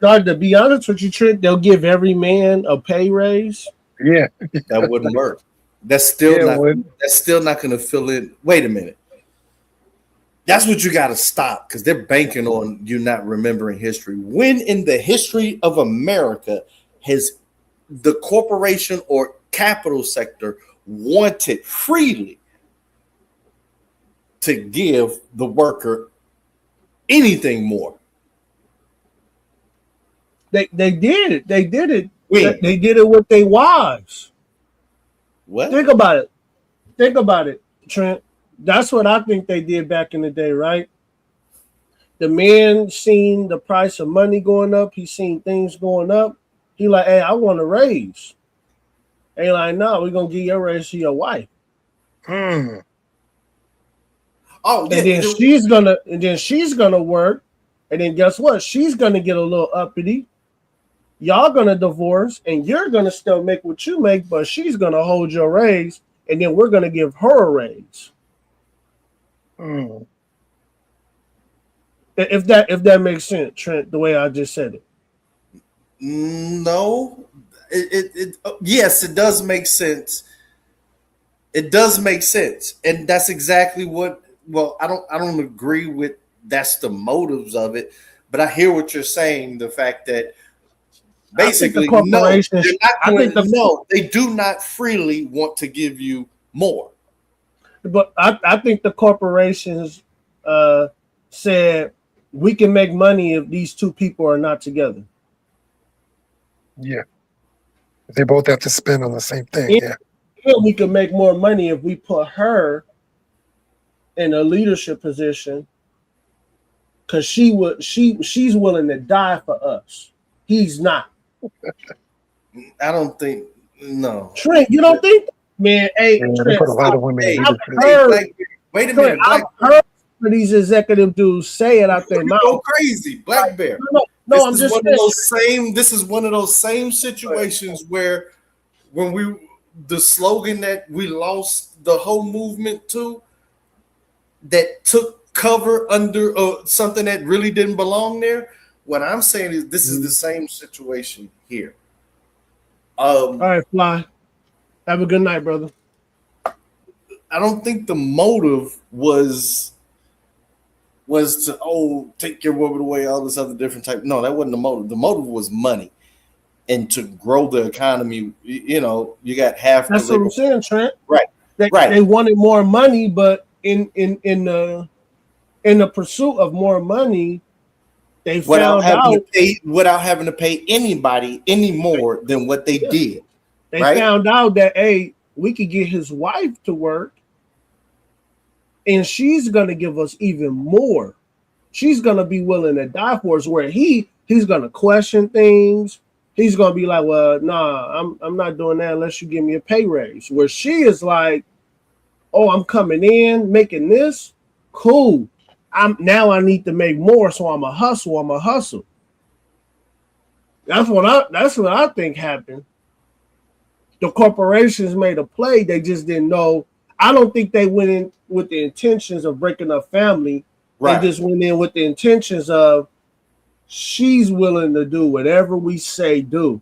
God, to be honest with you, Trent, they'll give every man a pay raise. Yeah. That wouldn't work. That's still not going to fill in. Wait a minute. That's what you got to stop, because they're banking on you not remembering history. When in the history of America has the corporation or capital sector wanted freely to give the worker anything more? They did it. They did it. When? They did it with their wives. What? Think about it. Think about it, Trent. That's what I think they did back in the day, right? The man seen the price of money going up. He seen things going up. He like, hey, I want a raise. They like, no, we're gonna give your raise to your wife. Oh, and then she's gonna work, and then guess what? She's gonna get a little uppity. Y'all gonna divorce, and you're gonna still make what you make, but she's gonna hold your raise, and then we're gonna give her a raise. If that makes sense, Trent, the way I just said it. No, yes, it does make sense. It does make sense, and that's exactly what. Well, I don't agree with that's the motives of it, but I hear what you're saying. The fact that basically, they do not freely want to give you more. But I think the corporations said we can make money if these two people are not together. Yeah. They both have to spend on the same thing. And we can make more money if we put her in a leadership position, because she's willing to die for us. He's not. I don't think. No, Trent, you don't think? Man, hey, Trent, they put a lot of women in wait a minute. I've heard these executive dudes say it out their mouth. Go crazy, Black Bear. No, I'm just saying. This is one of those same situations where, when the slogan that we lost the whole movement to, that took cover under something that really didn't belong there. What I'm saying is this is the same situation here. All right, Fly. Have a good night, brother. I don't think the motive was to take your woman away, all this other different type. No, that wasn't the motive. The motive was money and to grow the economy. You know, you got half. That's what I'm saying, Trent. Right. They wanted more money, but in the pursuit of more money, they found out without having to pay anybody any more than what they did. They found out that, hey, we could get his wife to work, and she's gonna give us even more. She's gonna be willing to die for us. Where he's gonna question things. He's gonna be like, well, nah, I'm not doing that unless you give me a pay raise. Where she is like, oh, I'm coming in making this, cool. I need to make more, so I'm a hustle. That's what I think happened. The corporations made a play. They just didn't know. I don't think they went in with the intentions of breaking up family. Right. They just went in with the intentions of she's willing to do whatever we say do.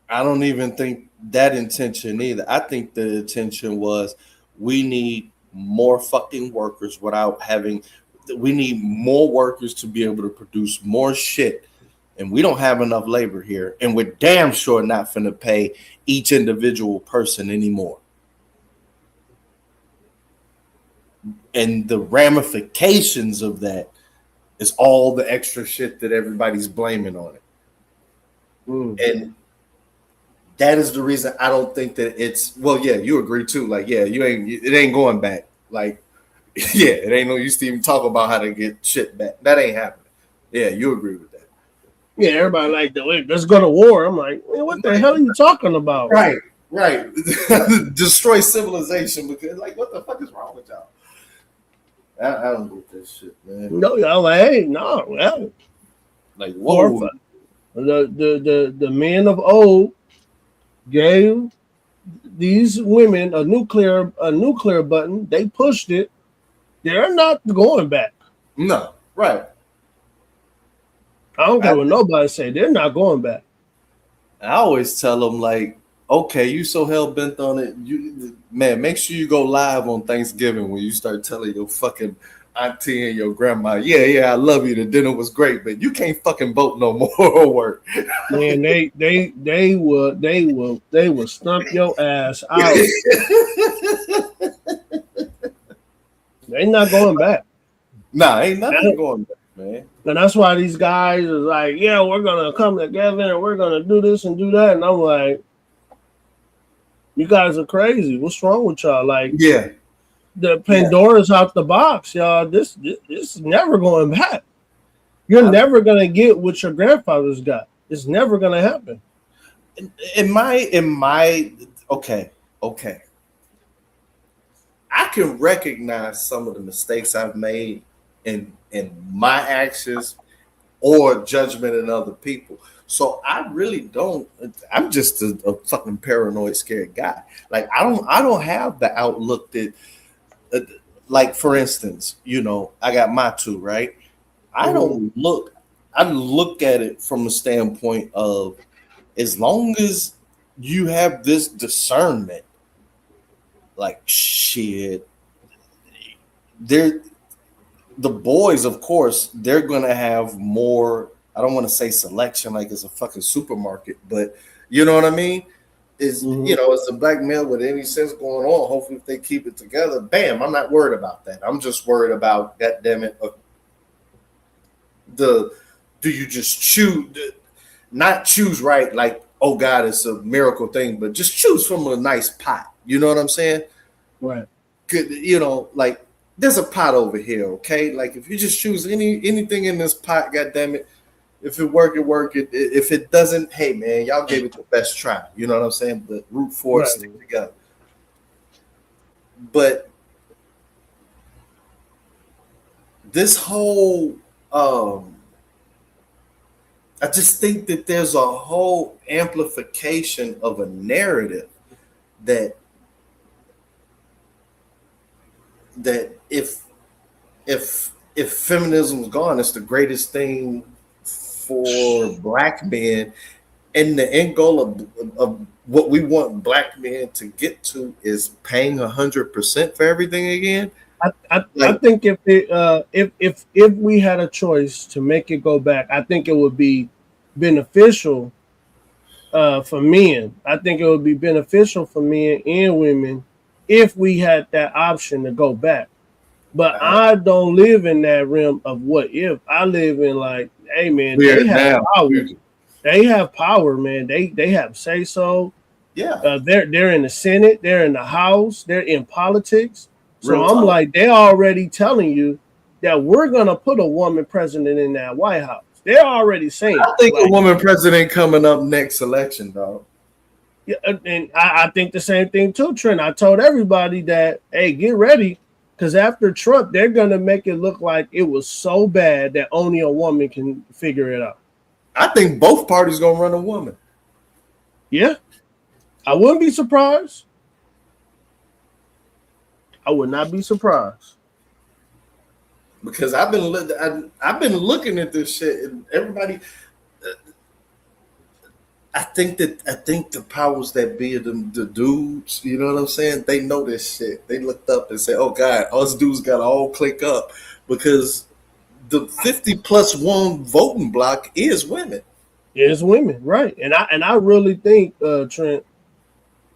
I don't even think that intention either. I think the intention was we need more fucking workers without having. we need more workers to be able to produce more shit. And we don't have enough labor here. And we're damn sure not finna pay each individual person anymore. And the ramifications of that is all the extra shit that everybody's blaming on it. And that is the reason I don't think that it's, well, yeah, you agree too. Like, yeah, it ain't going back. Like, yeah, it ain't no use to even talk about how to get shit back. That ain't happening. Yeah, you agree with that. Yeah, everybody like, let's go to war. I'm like, man, what the hell are you talking about? Right. Destroy civilization because, like, what the fuck is wrong with y'all? I don't get this shit, man. No, y'all like, hey, no, well, like, whoa. The men of old gave these women a nuclear button. They pushed it. They're not going back. No, right. I don't care what nobody say. They're not going back. I always tell them, like, okay, you so hell bent on it. Man, make sure you go live on Thanksgiving when you start telling your fucking auntie and your grandma, yeah, I love you. The dinner was great, but you can't fucking vote no more. Work. Man, they will stump your ass out. They not going back. Nah, ain't nothing going back, man. And that's why these guys are like, yeah, we're gonna come together and we're gonna do this and do that. And I'm like, you guys are crazy. What's wrong with y'all? Like, yeah, the Pandora's out the box, y'all. This is never going back. You're never gonna get what your grandfathers got. It's never gonna happen. In my okay. I can recognize some of the mistakes I've made in my actions or judgment in other people. So I really don't. I'm just a fucking paranoid, scared guy. Like I don't have the outlook that, like for instance, I got my two, right. I look at it from a standpoint of as long as you have this discernment, like shit, the boys, of course, they're gonna have more. I don't want to say selection like it's a fucking supermarket, but you know what I mean? It's it's a black male with any sense going on. Hopefully, if they keep it together, bam, I'm not worried about that. I'm just worried about, God damn it, do you just not choose right? Like, oh God, it's a miracle thing, but just choose from a nice pot. You know what I'm saying? Right. Good, like there's a pot over here, okay? Like if you just choose anything in this pot, God damn it. If it work, it work. If it doesn't, hey man, y'all gave it the best try. You know what I'm saying? But root for it, stick together. But this whole, I just think that there's a whole amplification of a narrative that if feminism is gone, it's the greatest thing for black men, and the end goal of what we want black men to get to is paying 100% for everything again. I think if we had a choice to make it go back, I think it would be beneficial for men. I think it would be beneficial for men and women if we had that option to go back. But I don't live in that realm of what if. I live in like, hey man, they have power. They have power, man. They have say so. Yeah. They're in the Senate, they're in the House, they're in politics. So Real I'm talk. like, they're already telling you that we're gonna put a woman president in that White House. They're already saying. I think a woman president coming up next election, dog. Yeah, and I think the same thing too, Trent. I told everybody that, hey, get ready. Because after Trump, they're going to make it look like it was so bad that only a woman can figure it out. I think both parties going to run a woman. Yeah. I wouldn't be surprised. I would not be surprised. Because I've been looking at this shit, and everybody, I think the powers that be, the dudes, you know what I'm saying? They know this shit. They looked up and said, oh God, us dudes got to all click up, because the 50+1 voting block is women. It's women, right? And I really think, Trent,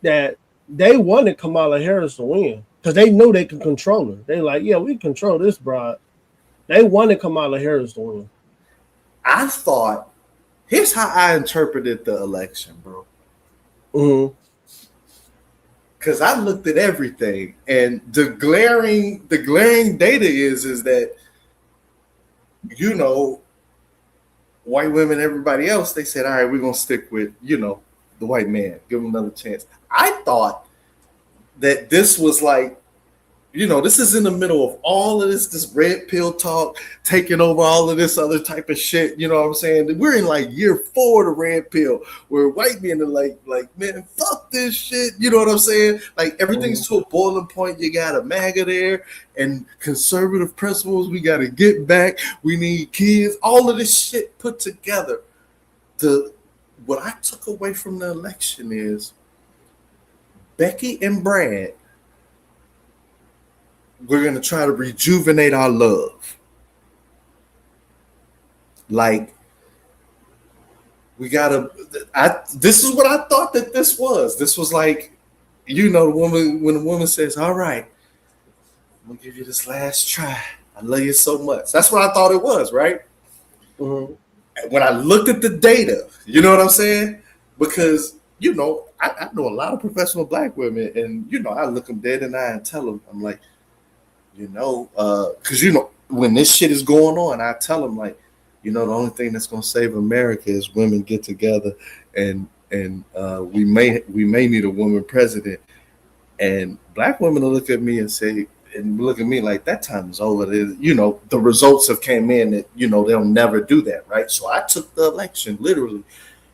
that they wanted Kamala Harris to win because they knew they could control her. They like, yeah, we control this broad. They wanted Kamala Harris to win. I thought, here's how I interpreted the election, bro. Mm-hmm. Because I looked at everything, and the glaring data is that, you know, white women, everybody else, they said, all right, we're gonna stick with, you know, the white man, give him another chance. I thought that this was like, you know, this is in the middle of all of this red pill talk, taking over all of this other type of shit. You know what I'm saying? We're in like year 4 of the red pill, where white men are like, man, fuck this shit. You know what I'm saying? Like everything's to a boiling point. You got a MAGA there and conservative principles. We got to get back. We need kids. All of this shit put together. What I took away from the election is Becky and Brad, we're going to try to rejuvenate our love. Like, we got to, this is what I thought that this was. This was like, you know, when the woman says, all right, I'm going to give you this last try. I love you so much. That's what I thought it was, right? Mm-hmm. When I looked at the data, you know what I'm saying? Because, you know, I know a lot of professional black women, and, you know, I look them dead in the eye and tell them, I'm like, you know, because, you know, when this shit is going on, I tell them, like, you know, the only thing that's going to save America is women get together, and we may need a woman president. And black women will look at me and say, and look at me like, that time is over. You know, the results have came in that, you know, they'll never do that, right? So I took the election literally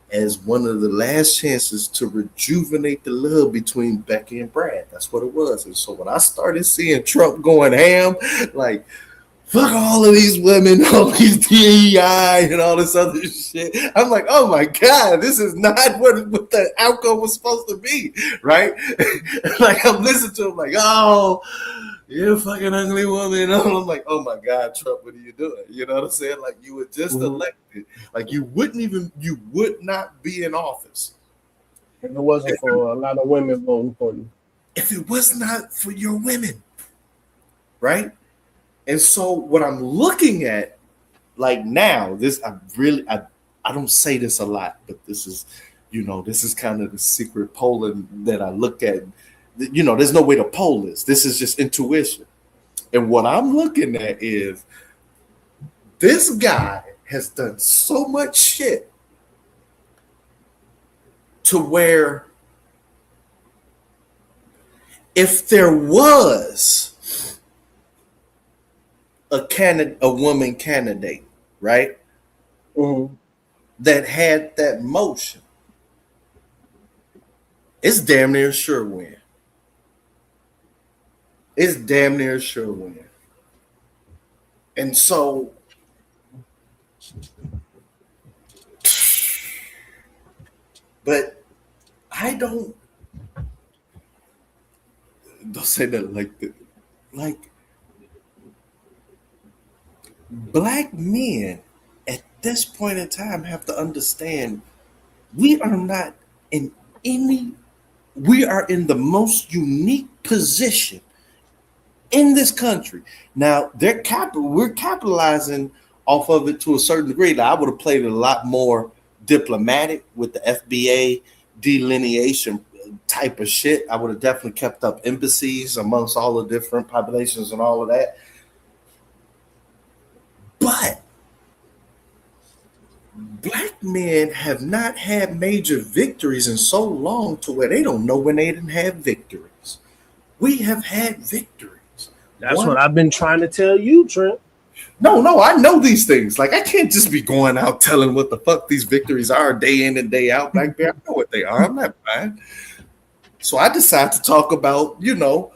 as one of the last chances to rejuvenate the love between Becky and Brad. That's what it was. And so when I started seeing Trump going ham, like, fuck all of these women, all these DEI and all this other shit, I'm like, oh my God, this is not what the outcome was supposed to be, right? Like, I'm listening to him like, oh, you're a fucking ugly woman. I'm like, oh my God, Trump, what are you doing? You know what I'm saying? Like, you were just elected. Like, you would not be in office if it wasn't for a lot of women voting for you. If it was not for your women, right? And so what I'm looking at, like now, this I don't say this a lot, but this is, you know, this is kind of the secret polling that I look at. You know, there's no way to poll this. This is just intuition. And what I'm looking at is this guy has done so much shit to where if there was a woman candidate, right, that had that motion, it's damn near sure win. It's damn near sure win. And so but I don't say that like that. Like, black men at this point in time have to understand we are not in we are in the most unique position in this country. Now, we're capitalizing off of it to a certain degree. Now, I would have played it a lot more diplomatic with the FBA delineation type of shit. I would have definitely kept up embassies amongst all the different populations and all of that. But black men have not had major victories in so long to where they don't know when they didn't have victories. We have had victories. That's what I've been trying to tell you, Trent. No, I know these things. Like, I can't just be going out telling what the fuck these victories are day in and day out. Like, I know what they are. I'm not fine. So I decided to talk about, you know,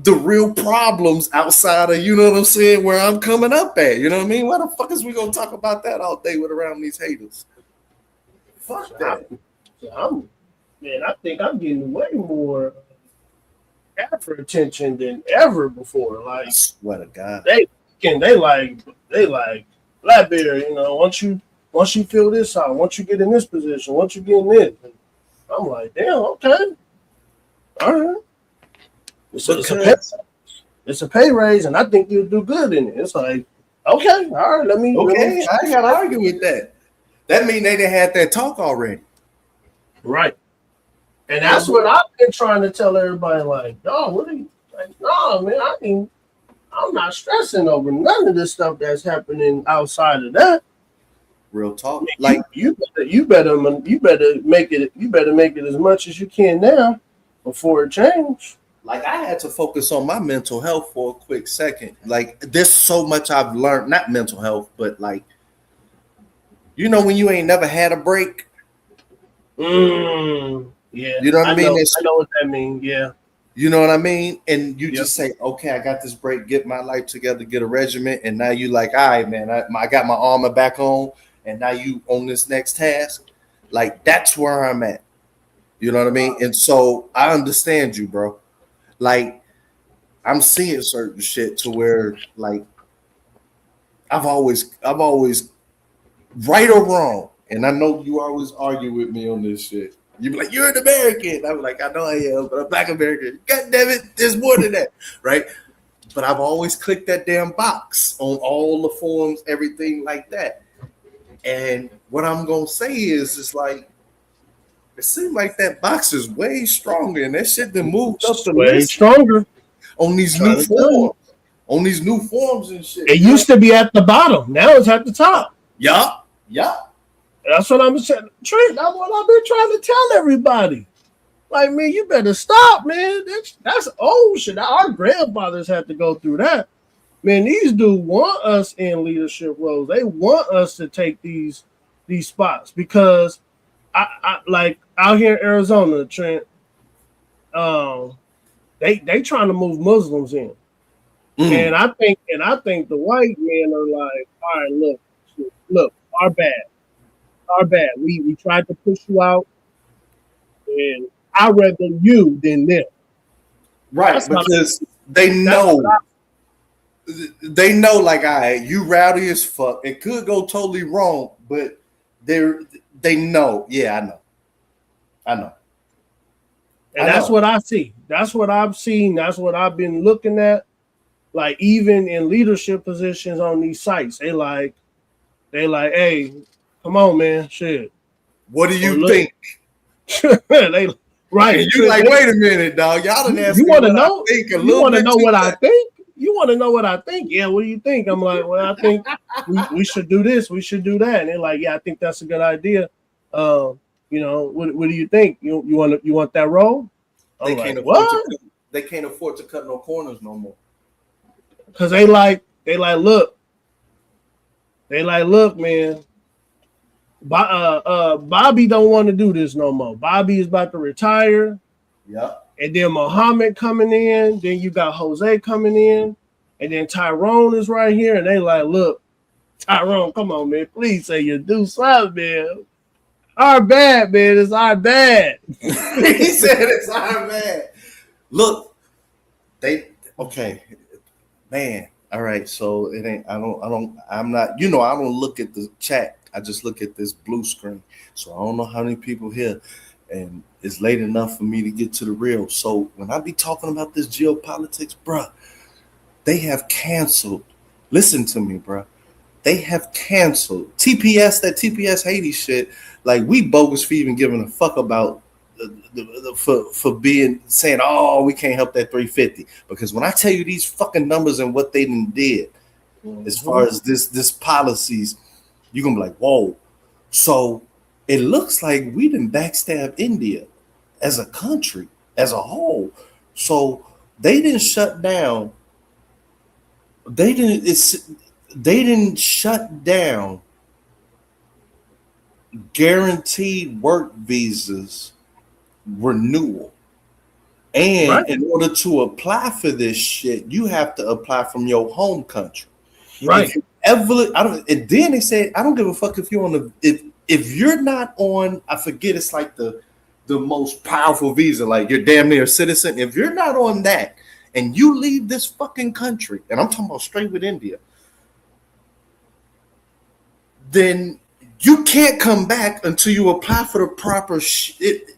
the real problems outside of, you know what I'm saying, where I'm coming up at. You know what I mean? Why the fuck is we gonna talk about that all day with around these haters? Fuck that. I think I'm getting way more Afro attention than ever before. Like, I swear to God. and they like Blackberry, you know, once you fill this out, once you get in this position, once you get in this, I'm like, damn, okay, all right. It's a pay raise, and I think you'll do good in it. It's like, okay, all right, let me. I ain't gotta argue with that. That means they done had that talk already. Right. And that's what I've been trying to tell everybody, like, no, what are you like, no, man, I'm not stressing over none of this stuff that's happening outside of that. Real talk. Like you better make it as much as you can now before it changes. Like I had to focus on my mental health for a quick second. Like there's so much I've learned, not mental health, but like, you know, when you ain't never had a break. Yeah. You know what I mean? I know what that means. Yeah. You know what I mean? And you just say, okay, I got this break, get my life together, get a regiment. And now you like, all right, man, I got my armor back on. And now you on this next task. Like, that's where I'm at. You know what I mean? And so I understand you, bro. Like, I'm seeing certain shit to where, like, I've always, right or wrong, and I know you always argue with me on this shit. You be like, you're an American. I'm like, I know I am, but I'm Black American. God damn it, there's more than that, right? But I've always clicked that damn box on all the forums, everything like that. And what I'm gonna say is, it's like, it seems like that box is way stronger, and that shit then moved up the list stronger on these new forms, and shit. It used to be at the bottom. Now it's at the top. Yeah. That's what I'm saying. Trent, that's what I've been trying to tell everybody. Like, man, you better stop, man. That's old shit. Our grandfathers had to go through that. Man, these dudes want us in leadership roles. They want us to take these spots because I like out here in Arizona, Trent. They trying to move Muslims in, and I think the white men are like, all right, look, our bad. We tried to push you out, and I'd rather you than them. Right, that's because they know. They know, like, all right, you rowdy as fuck. It could go totally wrong, but they know. Yeah, I know. And that's what I see. That's what I've seen. That's what I've been looking at. Like, even in leadership positions on these sites, they like, hey, come on, man, shit. What do you think? Right. And you like, wait a minute, dog. Y'all done asked me what I think a little bit. You want to know what I think? You want to know what I think? Yeah, what do you think? I'm like, well, I think we should do this, we should do that. And they're like, yeah, I think that's a good idea. You know, what do you think? You want that role? They can't afford to cut no corners no more. Because they like, look, man. Bobby don't want to do this no more. Bobby is about to retire. Yeah. And then Muhammad coming in. Then you got Jose coming in. And then Tyrone is right here. And they like, look, Tyrone, come on, man. Please say you do something, man. Our bad, man. It's our bad. He said it's our bad. Look, okay, man. All right. So it ain't, I'm not, you know, I don't look at the chat. I just look at this blue screen. So I don't know how many people here, and it's late enough for me to get to the real. So when I be talking about this geopolitics, bruh, they have canceled. Listen to me, bruh. They have canceled TPS, that TPS Haiti shit. Like, we bogus for even giving a fuck about for being saying, oh, we can't help that 350. Because when I tell you these fucking numbers and what they did, as far as this policies, you're gonna be like, whoa. So it looks like we didn't backstab India as a country, as a whole. So they didn't shut down. They didn't shut down guaranteed work visas renewal. And right. In order to apply for this shit, you have to apply from your home country. Right. And then they said, I don't give a fuck if you're on if you're not on, I forget, it's like the most powerful visa, like you're damn near a citizen. If you're not on that and you leave this fucking country, and I'm talking about straight with India, then you can't come back until you apply for the proper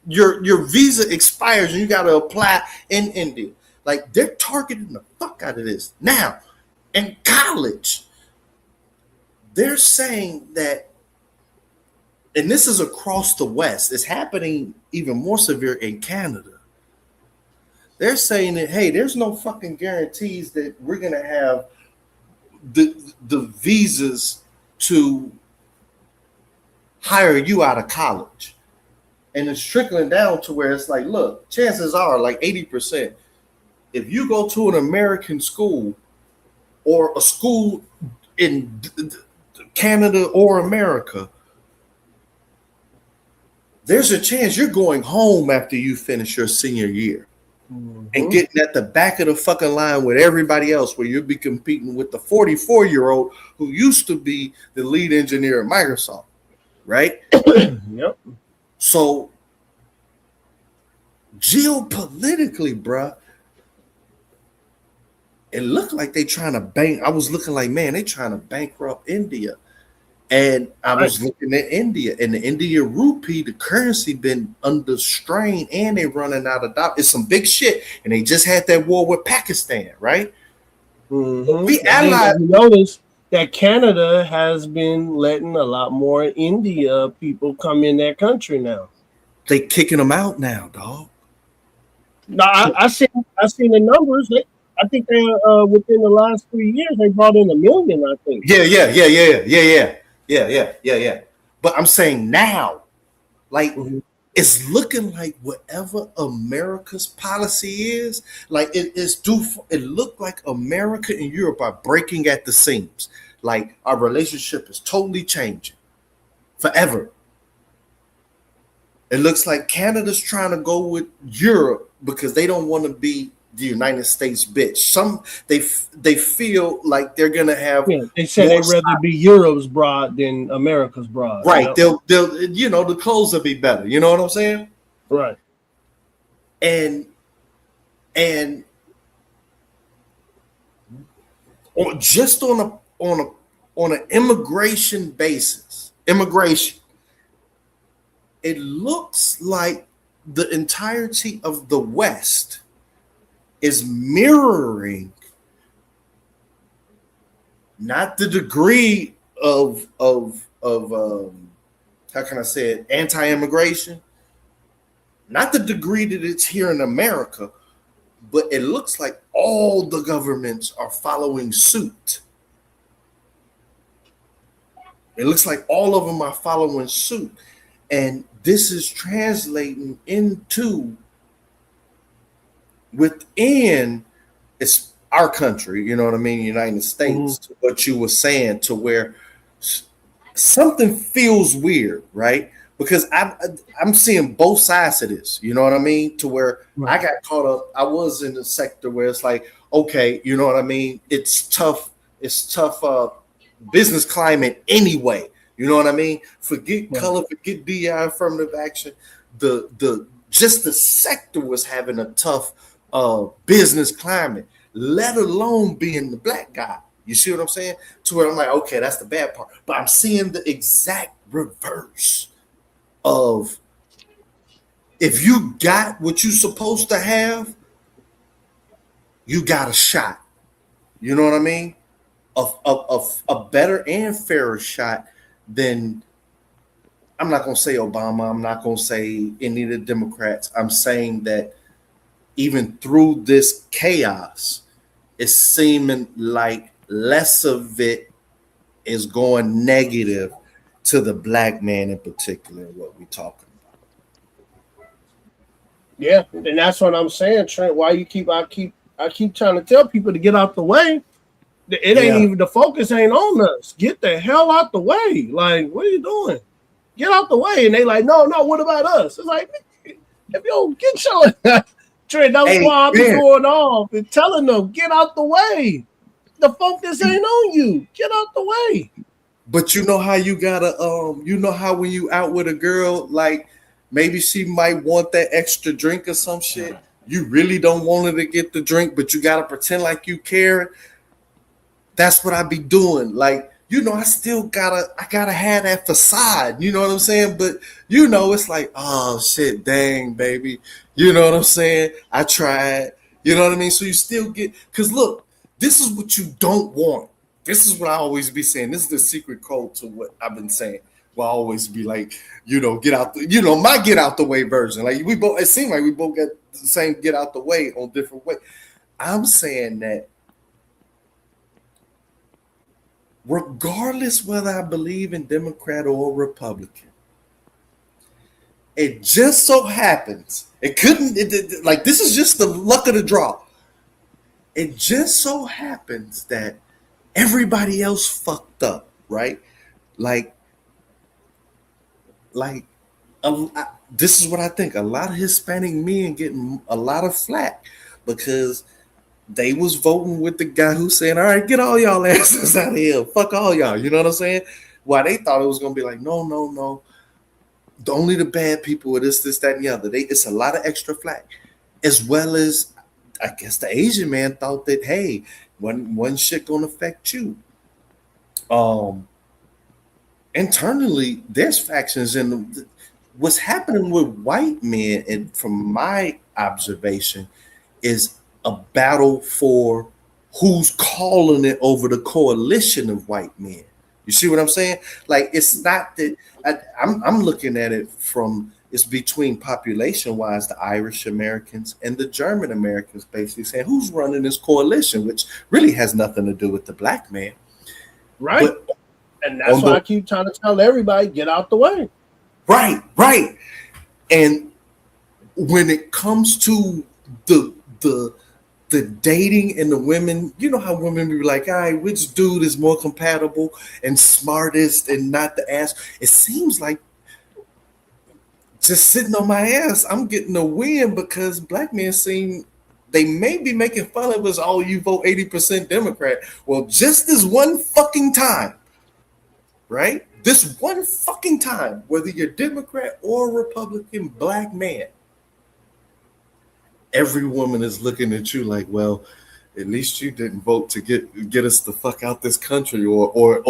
your visa expires and you got to apply in India. Like, they're targeting the fuck out of this. Now, in college, they're saying that, and this is across the West, it's happening even more severe in Canada. They're saying that, hey, there's no fucking guarantees that we're going to have the visas to hire you out of college. And it's trickling down to where it's like, look, chances are like 80%. If you go to an American school or a school in Canada or America, there's a chance you're going home after you finish your senior year. And getting at the back of the fucking line with everybody else, where you'll be competing with the 44-year-old who used to be the lead engineer at Microsoft, right? Yep. So geopolitically, bruh, it looked like they trying to I was looking like, man, they trying to bankrupt India. And I was looking at India, and the India rupee, the currency been under strain, and they running out of dollars. It's some big shit, and they just had that war with Pakistan, right? We allied. You notice that Canada has been letting a lot more India people come in their country now. They kicking them out now, dog. No, I seen the numbers. I think they within the last 3 years they brought in 1 million. I think. Yeah. But I'm saying now, like, it's looking like whatever America's policy is, like it looked like America and Europe are breaking at the seams. Like, our relationship is totally changing forever. It looks like Canada's trying to go with Europe because they don't want to be the United States bitch. They feel like they're gonna have. Yeah, they said they'd rather be Europe's broad than America's broad. Right. You know? They'll the clothes will be better. You know what I'm saying? Right. And just on an immigration basis, it looks like the entirety of the West is mirroring not the degree of how can I say it, anti-immigration, not the degree that it's here in America, but it looks like all the governments are following suit. It looks like all of them are following suit. And this is translating into within it's our country, you know what I mean, United States, to what you were saying, to where something feels weird, right? Because I'm seeing both sides of this, you know what I mean? To where I got caught up, I was in the sector where it's like, okay, you know what I mean? It's tough business climate anyway. You know what I mean? Forget color, forget DI, affirmative action. The sector was having a tough business climate, let alone being the black guy. You see what I'm saying? To where I'm like, okay, that's the bad part. But I'm seeing the exact reverse of if you got what you're supposed to have, you got a shot. You know what I mean? A better and fairer shot than, I'm not going to say Obama. I'm not going to say any of the Democrats. I'm saying that even through this chaos, it's seeming like less of it is going negative to the black man in particular, what we're talking about. Yeah, and that's what I'm saying, Trent. Why I keep trying to tell people to get out the way. It ain't even, the focus ain't on us. Get the hell out the way. Like, what are you doing? Get out the way. And they like, no, what about us? It's like, if you don't get your Trent, that's why I be going off and telling them, get out the way. The focus ain't on you. Get out the way. But you know how you gotta, you know how when you out with a girl, like maybe she might want that extra drink or some shit. you really don't want her to get the drink, but you gotta pretend like you care. That's what I be doing. Like, you know, I gotta have that facade. You know what I'm saying? But you know, it's like, oh shit, dang, baby. You know what I'm saying? I tried. You know what I mean? So you still get, because look, this is what you don't want. This is what I always be saying. This is the secret code to what I've been saying. Will always be like, you know, get out the, you know, my get out the way version. Like we both, it seemed like we both got the same get out the way on different way. I'm saying that regardless whether I believe in Democrat or Republican, it just so happens, like this is just the luck of the draw. It just so happens that everybody else fucked up, right? Like this is what I think. A lot of Hispanic men getting a lot of flack because they was voting with the guy who's saying, all right, get all y'all asses out of here. Fuck all y'all. You know what I'm saying? Why they thought it was going to be like, no. Only the bad people with this, that, and the other. It's a lot of extra flack. As well as, I guess the Asian man thought that, hey, one shit going to affect you. Internally, there's factions in what's happening with white men, and from my observation, is a battle for who's calling it over the coalition of white men. You see what I'm saying? Like, it's not that I'm looking at it from, it's between population wise, the Irish Americans and the German Americans, basically saying who's running this coalition, which really has nothing to do with the black man. Right. But, and that's why I keep trying to tell everybody, get out the way. Right. And when it comes to the dating and the women, you know how women be like, all right, which dude is more compatible and smartest and not the ass? It seems like just sitting on my ass, I'm getting a win because black men seem, they may be making fun of us, oh, you vote 80% Democrat. Well, just this one fucking time, right? This one fucking time, whether you're Democrat or Republican black man, every woman is looking at you like, well, at least you didn't vote to get us the fuck out this country, or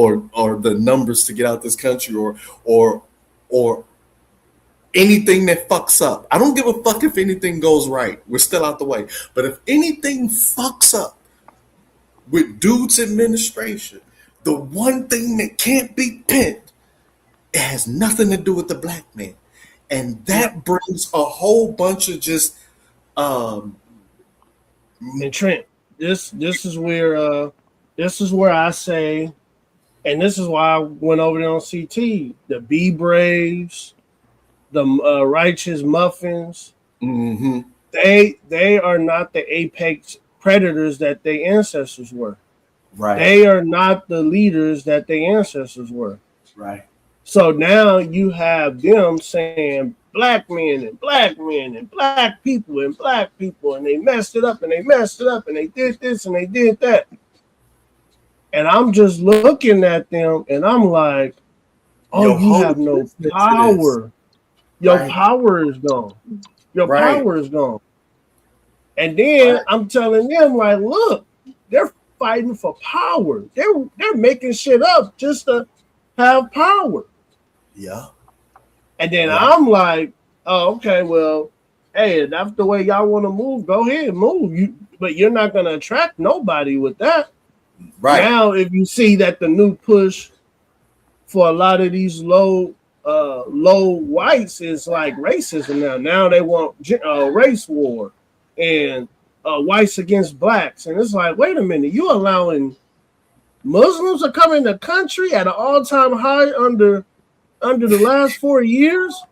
the numbers to get out this country, or anything that fucks up. I don't give a fuck if anything goes right. We're still out the way. But if anything fucks up with dude's administration, the one thing that can't be pinned, it has nothing to do with the black man. And that brings a whole bunch of just and Trent, this is where I say, and this is why I went over there on CT, the Be Braves, the Righteous Muffins, they are not the apex predators that their ancestors were. Right. They are not the leaders that their ancestors were. Right. So now you have them saying black men and black people, and they messed it up and they did this and they did that. And I'm just looking at them and I'm like, oh, you have no power. Your power is gone. Your power is gone. And then I'm telling them, like, look, they're fighting for power. They're making shit up just to have power. Yeah. And then I'm like, oh, okay, well, hey, if that's the way y'all want to move, go ahead, move. But you're not going to attract nobody with that. Right. Now, if you see that the new push for a lot of these low whites is like racism now they want race war and whites against blacks. And it's like, wait a minute, you allowing Muslims to come in the country at an all-time high under the last 4 years?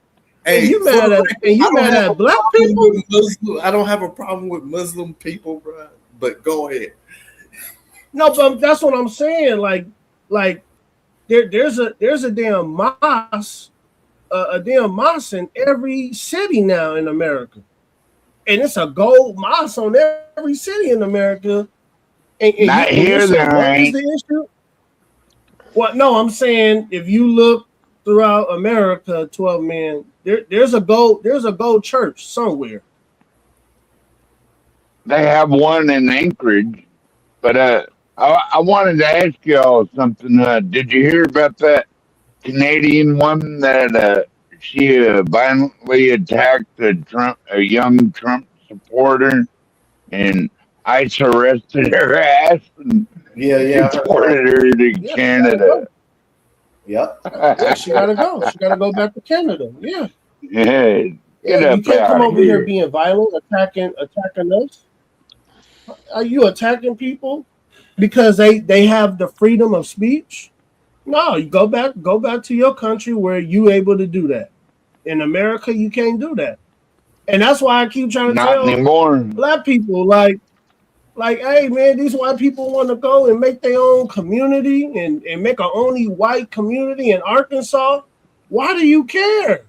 Hey, and you mad at black people? I don't have a problem with Muslim people, bro. But go ahead. No, but that's what I'm saying. Like there's a damn mosque, in every city now in America, and it's a gold mosque on every city in America. And not here, what is the issue? Well, no, I'm saying if you look throughout America, 12 men, there's a gold church somewhere. they have one in Anchorage, but I wanted to ask y'all something. Did you hear about that Canadian woman that she violently attacked a young Trump supporter, and ICE arrested her ass and deported her to Canada? Yep. Yeah, she gotta go. She gotta go back to Canada. Yeah. Yeah, Yeah, get you up can't come out of over here here. being violent, attacking us. Are you attacking people because they have the freedom of speech? No, you go back to your country where you able to do that. In America, you can't do that. And that's why I keep trying to Not tell anymore. black people, like, hey man, these white people want to go and make their own community and make an only white community in Arkansas. Why do you care?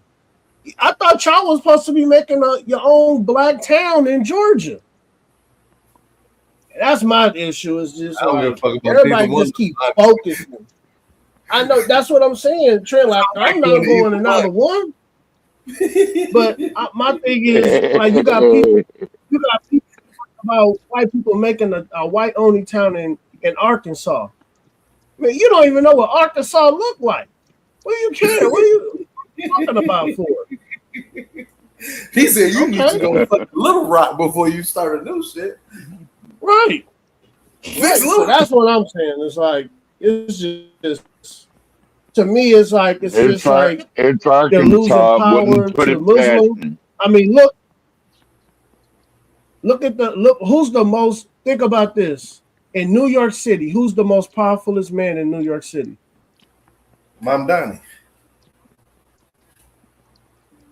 I thought y'all was supposed to be making your own black town in Georgia. That's my issue. Is just I don't give a like fuck about everybody neither one. just keep focusing. I know that's what I'm saying, Trent. Like I'm not going to neither one. But my thing is like you got people about white people making a white only town in Arkansas. I mean, you don't even know what Arkansas look like. What do you care? What are you talking about for? He said you need to go fuck Little Rock before you start a new shit. Right. So that's what I'm saying. It's like it's just to me. It's like it's just like it's they're losing Arkansas. power Wouldn't put to it past Muslims. me. I mean, look at who's the most. Think about this in New York City. Who's the most powerfulest man in New York City? Mamdani.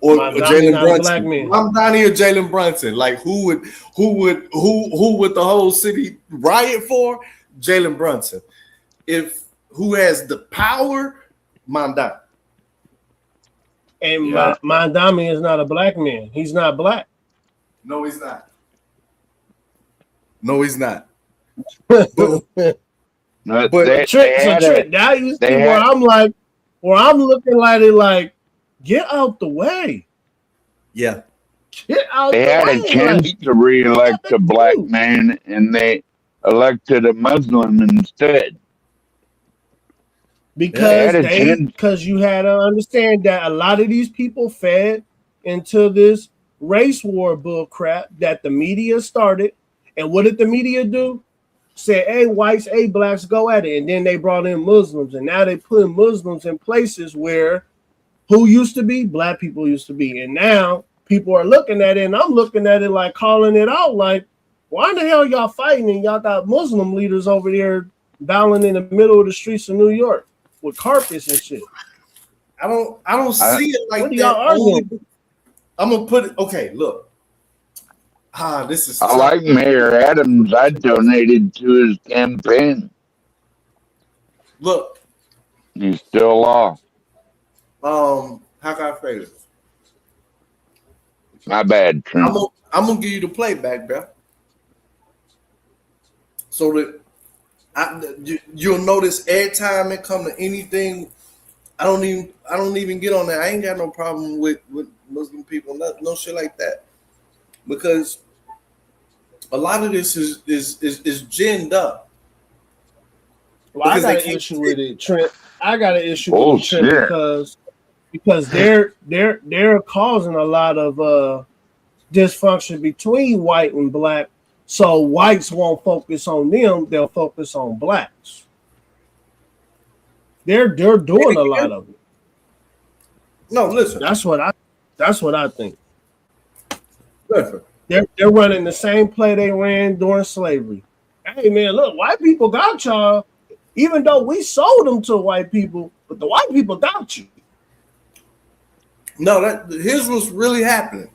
Or Jalen Brunson. Mamdani or Jalen Brunson. Like who would the whole city riot for? Jalen Brunson. If who has the power, Mamdani. And Mamdani is not a black man. He's not black. No, he's not. No, he's not. But Trent, now you see where I'm like, where I'm looking at it like, get out the way. Yeah. Get out the way. They had a chance to re-elect a black man, and they elected a Muslim instead. Because you had to understand that a lot of these people fed into this race war bull crap that the media started. And what did the media do? Said, hey, whites, hey, blacks, go at it. And then they brought in Muslims. And now they put Muslims in places where who used to be? Black people used to be. And now people are looking at it, and I'm looking at it like calling it out like, why the hell y'all fighting and y'all got Muslim leaders over there bowling in the middle of the streets of New York with carpets and shit? I don't see it like what that. Arguing? I'm gonna put it. Okay, look. This is. I like Mayor Adams. I donated to his campaign. Look, he's still lost. How can I phrase it? My bad, Trent. I'm gonna give you the playback, bro. So that you'll notice every time it come to anything, I don't even get on that. I ain't got no problem with Muslim people, no shit like that, because a lot of this is ginned up. Well, I got an issue with it, Trent. I got an issue with it, Trent, because they're causing a lot of dysfunction between white and black. So whites won't focus on them; they'll focus on blacks. They're doing a lot of it. No, listen. That's what I think. Listen. They're running the same play they ran during slavery. Hey man, look, white people got y'all, even though we sold them to white people, but the white people got you. No, here's what's really happening.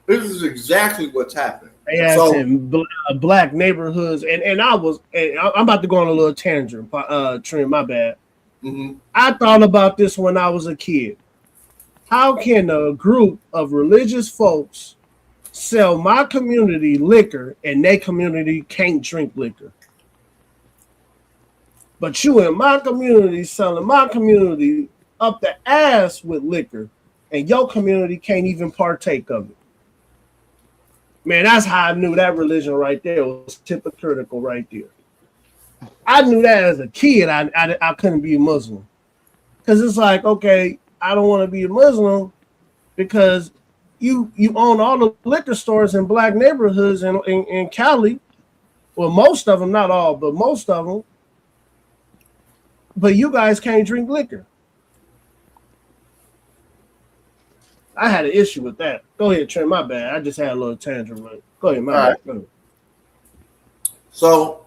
This is exactly what's happening. They had black neighborhoods, and I'm about to go on a little tangent, Trent, my bad. Mm-hmm. I thought about this when I was a kid. How can a group of religious folks sell my community liquor and their community can't drink liquor? But you in my community selling my community up the ass with liquor, and your community can't even partake of it. Man, that's how I knew that religion right there was hypocritical right there. I knew that as a kid. I couldn't be a Muslim because it's like, okay, I don't want to be a Muslim because you own all the liquor stores in black neighborhoods in Cali. Well, most of them, not all, but most of them. But you guys can't drink liquor. I had an issue with that. Go ahead, Trent. My bad. I just had a little tangent. Right? Go ahead, my bad. Right. So,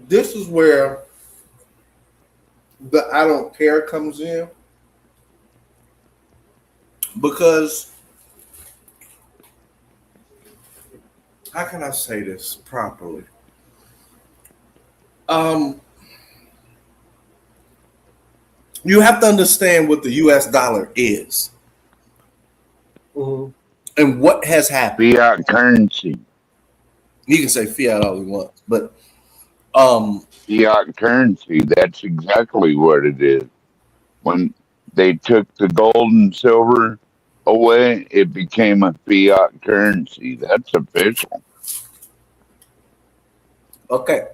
this is where the I don't care comes in, because how can I say this properly? You have to understand what the U.S. dollar is, and what has happened. Fiat currency. You can say fiat all you want, but fiat currency. That's exactly what it is. When they took the gold and silver away, it became a fiat currency. That's official. Okay.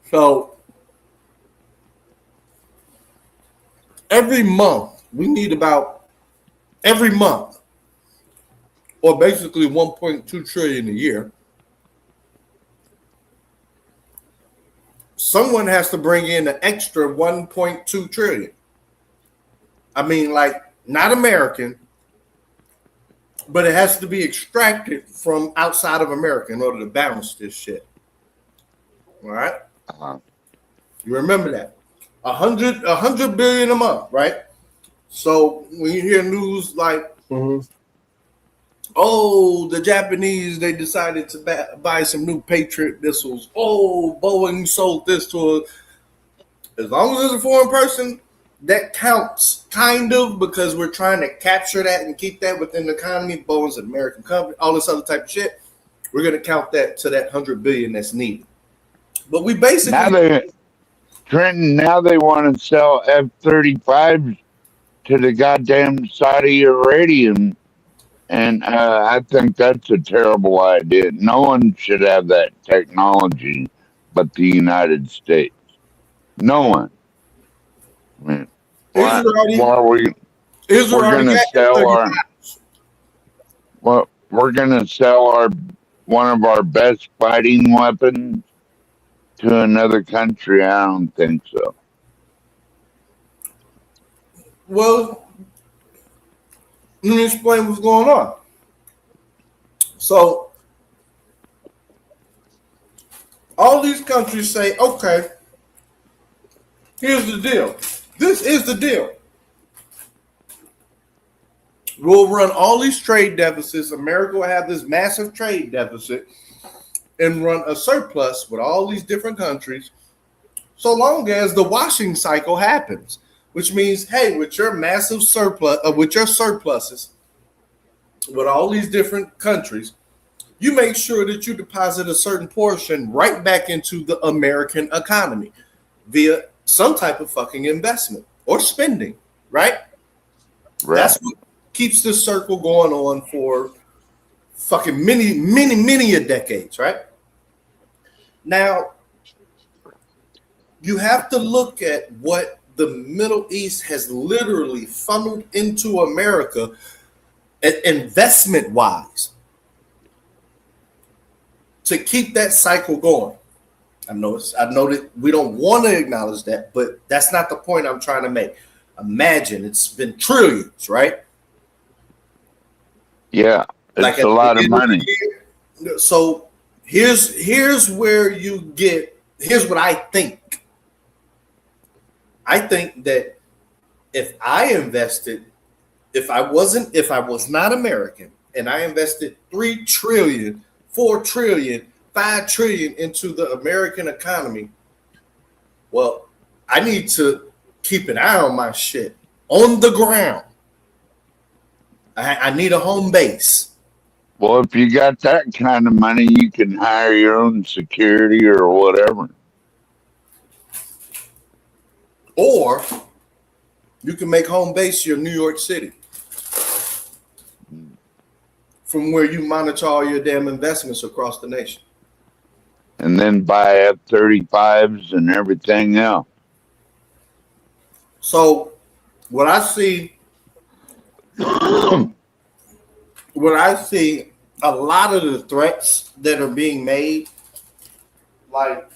So every month we need every month, or basically 1.2 trillion a year. Someone has to bring in an extra 1.2 trillion. I mean, like, not American, but it has to be extracted from outside of America in order to balance this shit. All right? You remember that. 100 billion a month, right? So when you hear news like, oh, the Japanese, they decided to buy some new Patriot missiles. Oh, Boeing sold this to us. As long as it's a foreign person, that counts, kind of, because we're trying to capture that and keep that within the economy. Boeing's an American company, all this other type of shit. We're going to count that to that 100 billion that's needed. But we basically... Now they want to sell F-35s to the goddamn Saudi Arabian. And I think that's a terrible idea. No one should have that technology but the United States. No one. I mean, why are we? We're going to sell our. Well, we're going to sell one of our best fighting weapons to another country. I don't think so. Well, let me explain what's going on. So, all these countries say, okay, here's the deal. This is the deal. We'll run all these trade deficits. America will have this massive trade deficit and run a surplus with all these different countries so long as the washing cycle happens, which means, hey, with your massive surplus, with your surpluses, with all these different countries, you make sure that you deposit a certain portion right back into the American economy via some type of fucking investment or spending, right? That's what keeps this circle going on for fucking many a decades, right? Now, you have to look at what the Middle East has literally funneled into America investment-wise to keep that cycle going. I know that we don't want to acknowledge that, but that's not the point I'm trying to make. Imagine it's been trillions, right? Yeah, it's a lot of money. So here's where you get. Here's what I think. I think that if I was not American and I invested 3 trillion, 4 trillion, 5 trillion into the American economy, well, I need to keep an eye on my shit on the ground. I need a home base. Well, if you got that kind of money, you can hire your own security or whatever. Or You can make home base your New York City from where you monitor all your damn investments across the nation. And then buy F-35s and everything else. So what I see, a lot of the threats that are being made, like,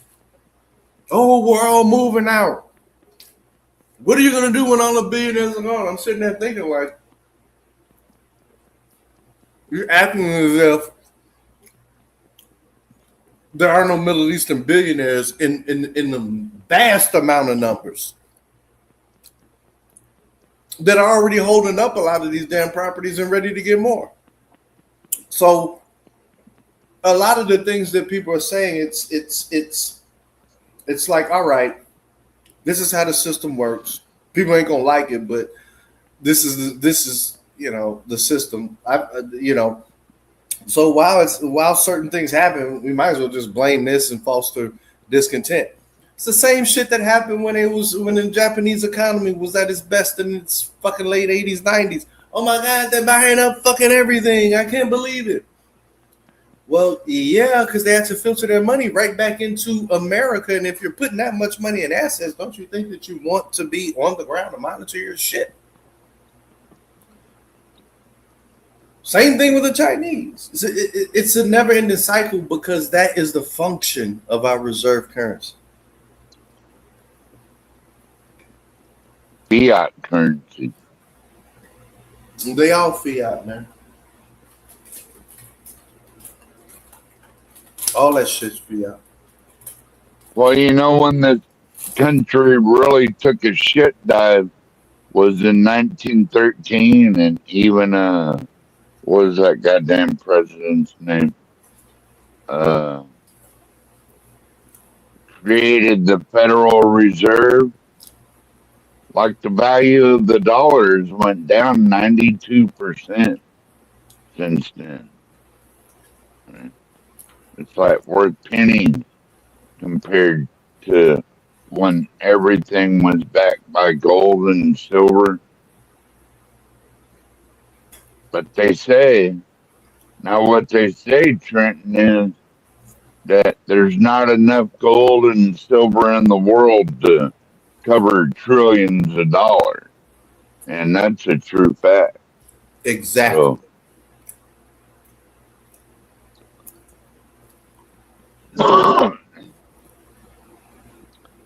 oh, we're all moving out. What are you going to do when all the billionaires are gone? I'm sitting there thinking, like, you're acting as if there are no Middle Eastern billionaires in the vast amount of numbers that are already holding up a lot of these damn properties and ready to get more. So a lot of the things that people are saying, it's like, all right, this is how the system works. People ain't gonna like it, but this is the system. So while certain things happen, we might as well just blame this and foster discontent. It's the same shit that happened when the Japanese economy was at its best in its fucking late 80s, 90s. Oh my God, they're buying up fucking everything. I can't believe it. Well, yeah, because they had to filter their money right back into America. And if you're putting that much money in assets, don't you think that you want to be on the ground to monitor your shit? Same thing with the Chinese. It's a never-ending cycle because that is the function of our reserve currency. Fiat currency. They all fiat, man. All that shit's fiat. Well, when the country really took a shit dive was in 1913, and even what was that goddamn president's name? Created the Federal Reserve. Like the value of the dollars went down 92% since then. Right? It's like worth pennies compared to when everything was backed by gold and silver. But what they say, Trenton, is that there's not enough gold and silver in the world to cover trillions of dollars. And that's a true fact. Exactly. So,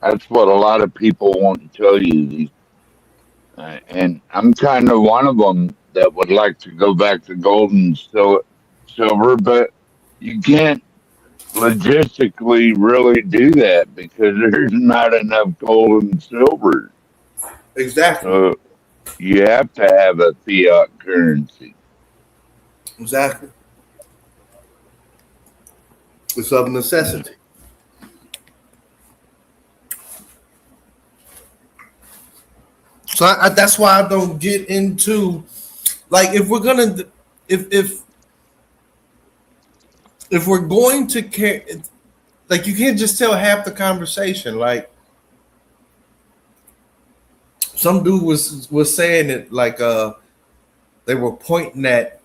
that's what a lot of people won't tell you. And I'm kind of one of them that would like to go back to gold and silver, but you can't logistically really do that because there's not enough gold and silver. Exactly. So you have to have a fiat currency. Exactly. It's of necessity. So that's why I don't get into, like, if we're gonna, if we're going to care, like, you can't just tell half the conversation. Like, some dude was saying it, like, they were pointing at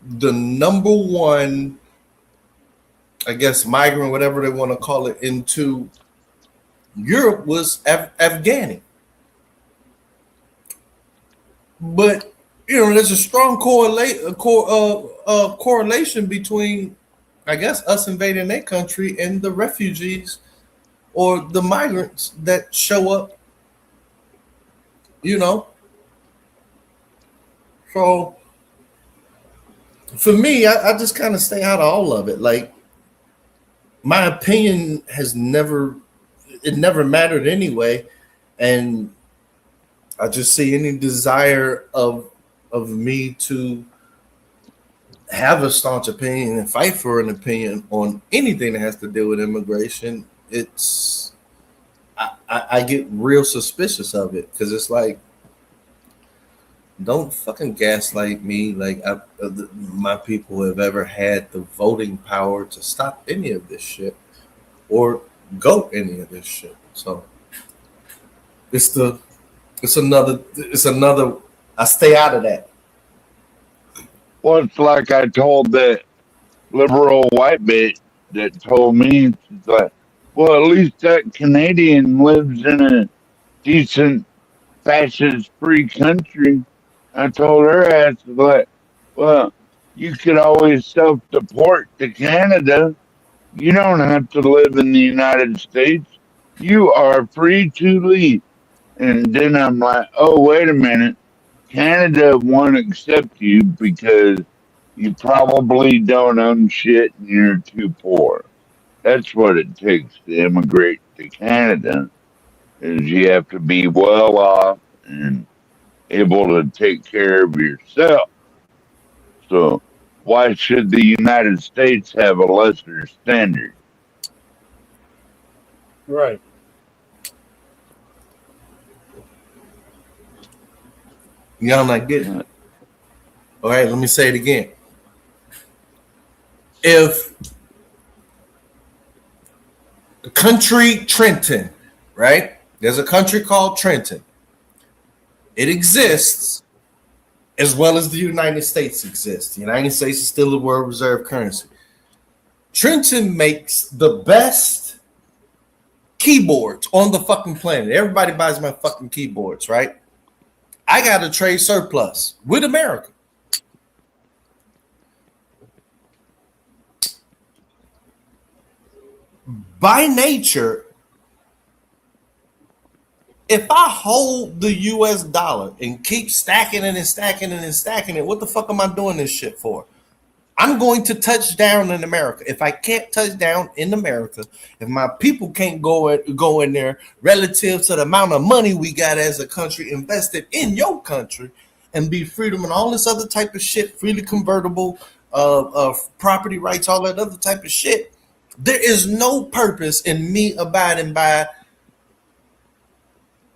the number one, I guess, migrant, whatever they want to call it, into Europe was Afghani. But, there's a strong correlation between, I guess, us invading their country and the refugees or the migrants that show up, So, for me, I just kind of stay out of all of it. Like, my opinion never mattered anyway, and I just see any desire of me to have a staunch opinion and fight for an opinion on anything that has to do with immigration. I get real suspicious of it because it's like, don't fucking gaslight me. Like, my people have ever had the voting power to stop any of this shit or go any of this shit. So It's another. I stay out of that. Well, it's like I told that liberal white bitch that told me, she's like, well, at least that Canadian lives in a decent fascist free country. I told her ass, like, well, you could always self-deport to Canada. You don't have to live in the United States. You are free to leave. And then I'm like, oh, wait a minute. Canada won't accept you because you probably don't own shit and you're too poor. That's what it takes to immigrate to Canada, is you have to be well off and able to take care of yourself. So why should the United States have a lesser standard? Right. Y'all not getting it. All right, let me say it again. If the country Trenton, right? There's a country called Trenton. It exists as well as the United States exists. The United States is still the world reserve currency. Trenton makes the best keyboards on the fucking planet. Everybody buys my fucking keyboards, right? I got a trade surplus with America. By nature, if I hold the US dollar and keep stacking it and stacking it and stacking it, what the fuck am I doing this shit for? I'm going to touch down in America. If I can't touch down in America, if my people can't go in there relative to the amount of money we got as a country invested in your country and be freedom and all this other type of shit, freely convertible, property rights, all that other type of shit, there is no purpose in me abiding by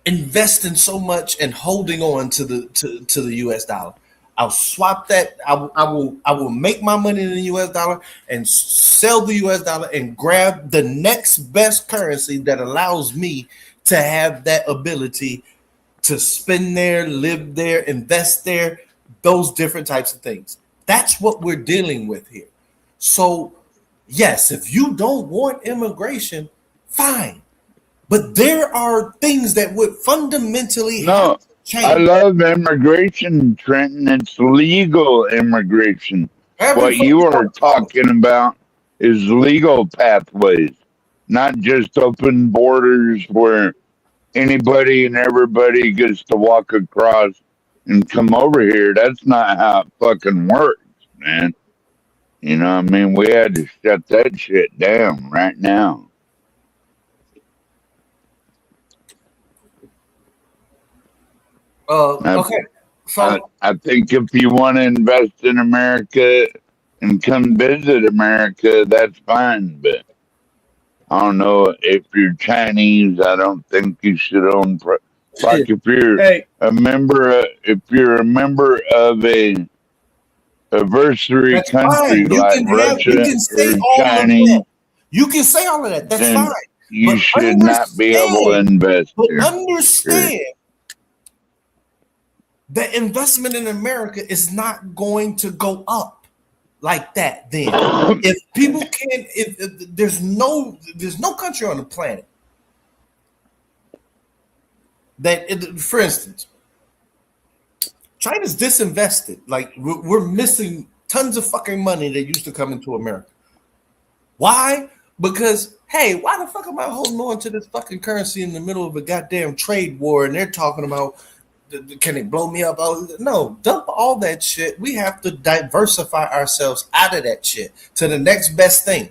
investing so much and holding on to the US dollar. I'll swap that. I will make my money in the US dollar and sell the US dollar and grab the next best currency that allows me to have that ability to spend there, live there, invest there, those different types of things. That's what we're dealing with here. So, yes, if you don't want immigration, fine. But there are things that would fundamentally have to change. I love immigration, Trenton. It's legal immigration. What you are talking about is legal pathways, not just open borders where anybody and everybody gets to walk across and come over here. That's not how it fucking works, man. You know what I mean? We had to shut that shit down right now. Okay. So I think if you want to invest in America and come visit America, that's fine. But I don't know, if you're Chinese, I don't think you should own. Like if you're a member, if you're a member of a adversary country like Russia or Chinese, you can say all of that. That's fine. You should not be able to invest here. Understand that investment in America is not going to go up like that. Then, if people can't, if there's no country on the planet that, for instance, China's disinvested. Like we're missing tons of fucking money that used to come into America. Why? Because, hey, why the fuck am I holding on to this fucking currency in the middle of a goddamn trade war? And they're talking about, can it blow me up? No, dump all that shit. We have to diversify ourselves out of that shit to the next best thing.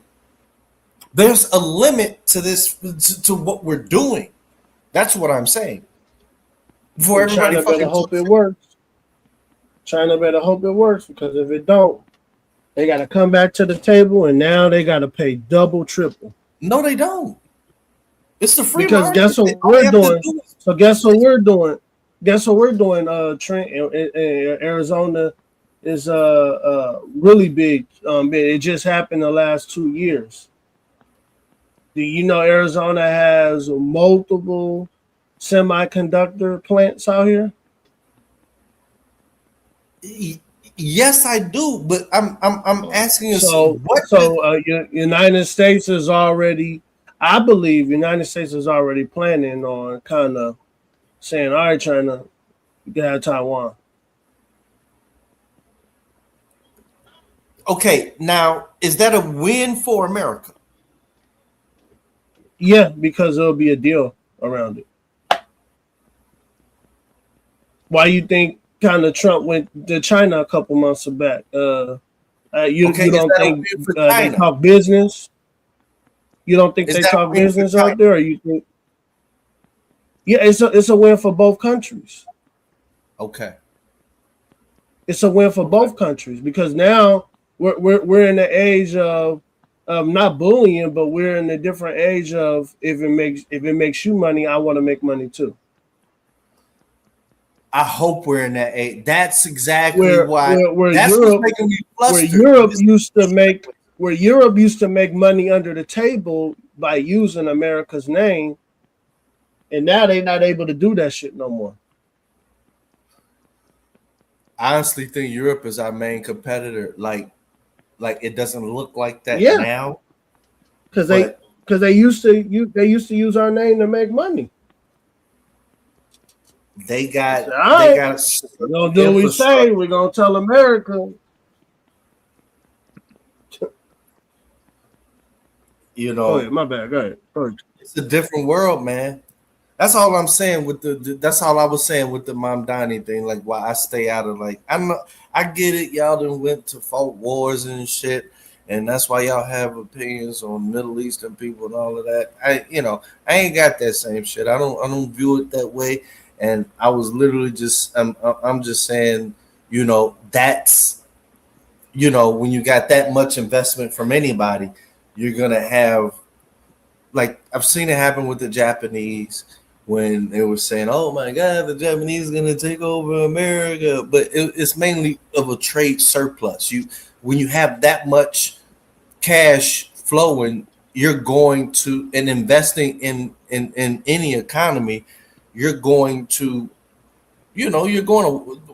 There's a limit to this, to what we're doing. That's what I'm saying. Before everybody China better hope it works. China better hope it works, because if it don't, they got to come back to the table, and now they got to pay double, triple. No, they don't. It's the free because market. guess what we're doing. So guess what we're doing. Guess what we're doing? Trent, Arizona is really big. It just happened the last 2 years. Do you know Arizona has multiple semiconductor plants out here? Yes, I do, but I'm asking you. So United States is already, I believe, United States is already planning on kind of saying, all right, China, you can have Taiwan. Okay, now is that a win for America? Yeah, because there'll be a deal around it. Why you think kind of Trump went to China a couple months back? You don't think they talk business? You don't think they talk business out there, or you think? Yeah, it's a win for both countries. Okay, it's a win for both countries because now we're in the age of not bullying, but we're in a different age of if it makes you money, I want to make money too. I hope we're in that age. That's exactly why. That's Europe, what's making me flustered. Where Europe used to make money under the table by using America's name, and now they're not able to do that shit no more. I honestly think Europe is our main competitor. Like it doesn't look like that now. Because they used to use our name to make money. They got we're gonna do what we say. We're gonna tell America. You know, oh yeah, my bad. Go ahead. It's a different world, man. That's all I'm saying with that's all I was saying with the Mamdani thing. Like, why I stay out of I get it. Y'all done went to fought wars and shit, and that's why y'all have opinions on Middle Eastern people and all of that. I ain't got that same shit. I don't view it that way. And I was literally just I'm just saying, that's when you got that much investment from anybody, you're gonna have, like, I've seen it happen with the Japanese when they were saying, "Oh my God, the Japanese are gonna take over America," but it's mainly of a trade surplus. When you have that much cash flowing, you're going to and investing in any economy, you're going to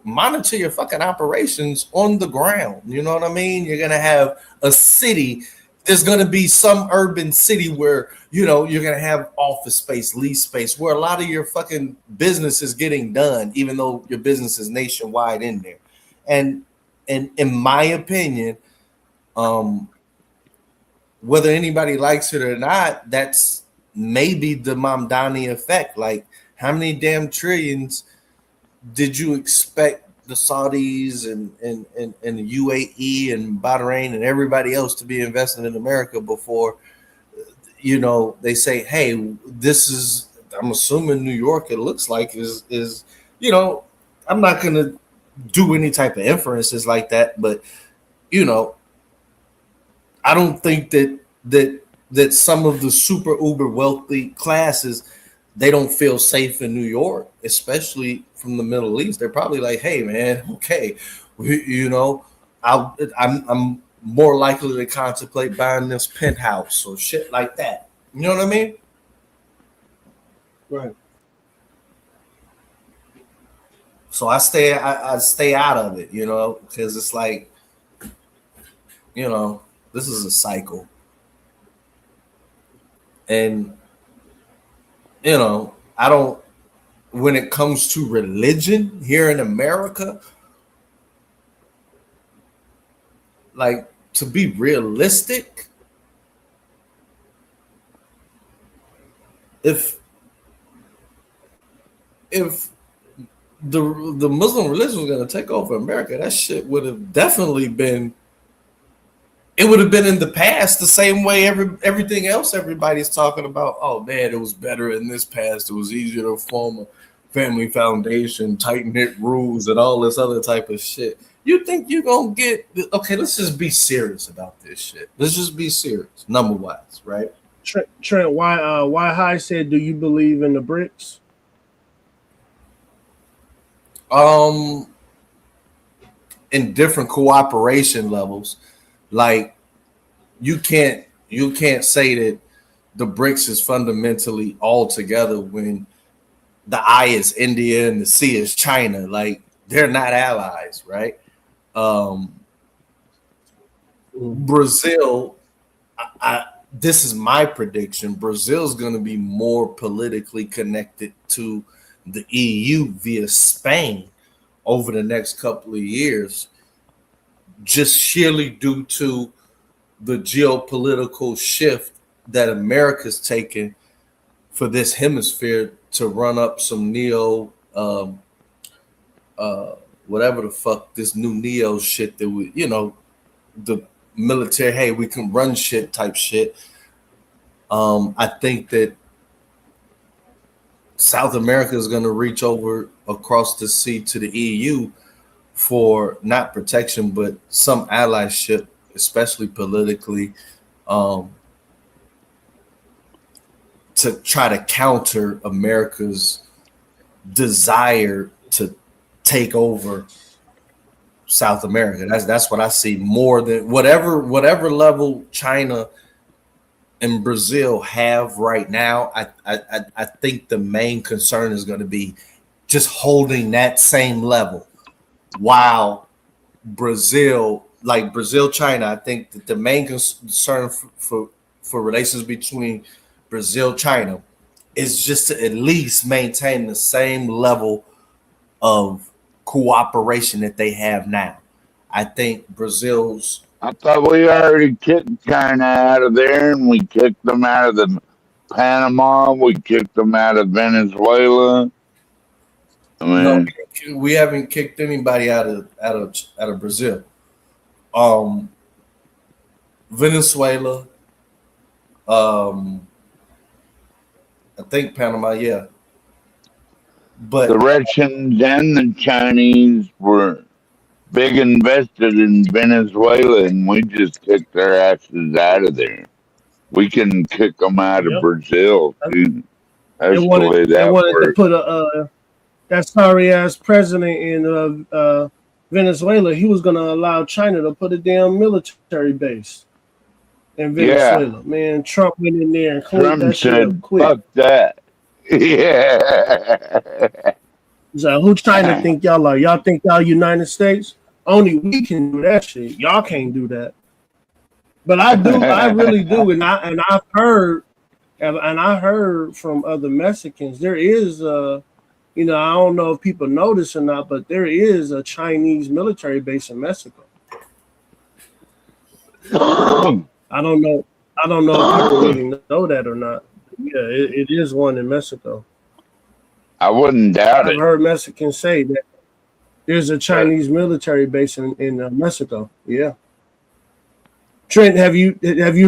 monitor your fucking operations on the ground. You know what I mean? You're going to have a city. There's going to be some urban city where, you're going to have office space, lease space, where a lot of your fucking business is getting done, even though your business is nationwide in there. And in my opinion, whether anybody likes it or not, that's maybe the Mamdani effect. Like, how many damn trillions did you expect the Saudis and the UAE and Bahrain and everybody else to be investing in America before, they say, hey, this is, I'm assuming New York, it looks like is I'm not going to do any type of inferences like that, but, I don't think that some of the super uber wealthy classes, they don't feel safe in New York, especially from the Middle East. They're probably like, hey, man, okay, I'm more likely to contemplate buying this penthouse or shit like that. You know what I mean? Right. So I stay out of it, because it's like, this is a cycle. And, I don't, when it comes to religion here in America, like, to be realistic, if the Muslim religion was going to take over America, that shit would have definitely been, it would have been in the past the same way everything else everybody's talking about. Oh man, it was better in this past. It was easier to form a family foundation, tight-knit rules, and all this other type of shit. You think you're going to get, okay, let's just be serious about this shit. Let's just be serious, number-wise, right? Trent, why High said, do you believe in the BRICS? In different cooperation levels. Like, you can't say that the BRICS is fundamentally all together when the I is India and the C is China. Like they're not allies, right? Brazil, this is my prediction. Brazil's going to be more politically connected to the EU via Spain over the next couple of years, just sheerly due to the geopolitical shift that America's taken for this hemisphere to run up some whatever the fuck this new neo shit that we, the military, hey, we can run shit type shit. I think that South America is going to reach over across the sea to the EU for not protection, but some allyship, especially politically, to try to counter America's desire to take over South America. That's what I see more than whatever level China and Brazil have right now. I think the main concern is going to be just holding that same level, while Brazil, China, I think that the main concern for relations between Brazil, China is just to at least maintain the same level of cooperation that they have now. I think Brazil's. I thought we already kicked China out of there, and we kicked them out of the Panama. We kicked them out of Venezuela. No, we haven't kicked anybody out of Brazil. Venezuela. I think Panama, yeah. But the Russians and the Chinese were big invested in Venezuela, and we just kicked their asses out of there. We can kick them out of Brazil too. That's the way that wanted works. to put that sorry ass president in Venezuela. He was going to allow China to put a damn military base in Venezuela. Yeah. Man, Trump went in there and cleaned that shit up quick. Fuck that. Yeah. So who China think y'all are? Y'all think y'all United States? Only we can do that shit. Y'all can't do that. But I do. I really do. And I've heard from other Mexicans, there is I don't know if people notice or not, but there is a Chinese military base in Mexico. I don't know if people really know that or not. Yeah, it is one in Mexico. I wouldn't doubt it. I've heard Mexicans say that there's a Chinese military base in Mexico. Yeah. Trent, have you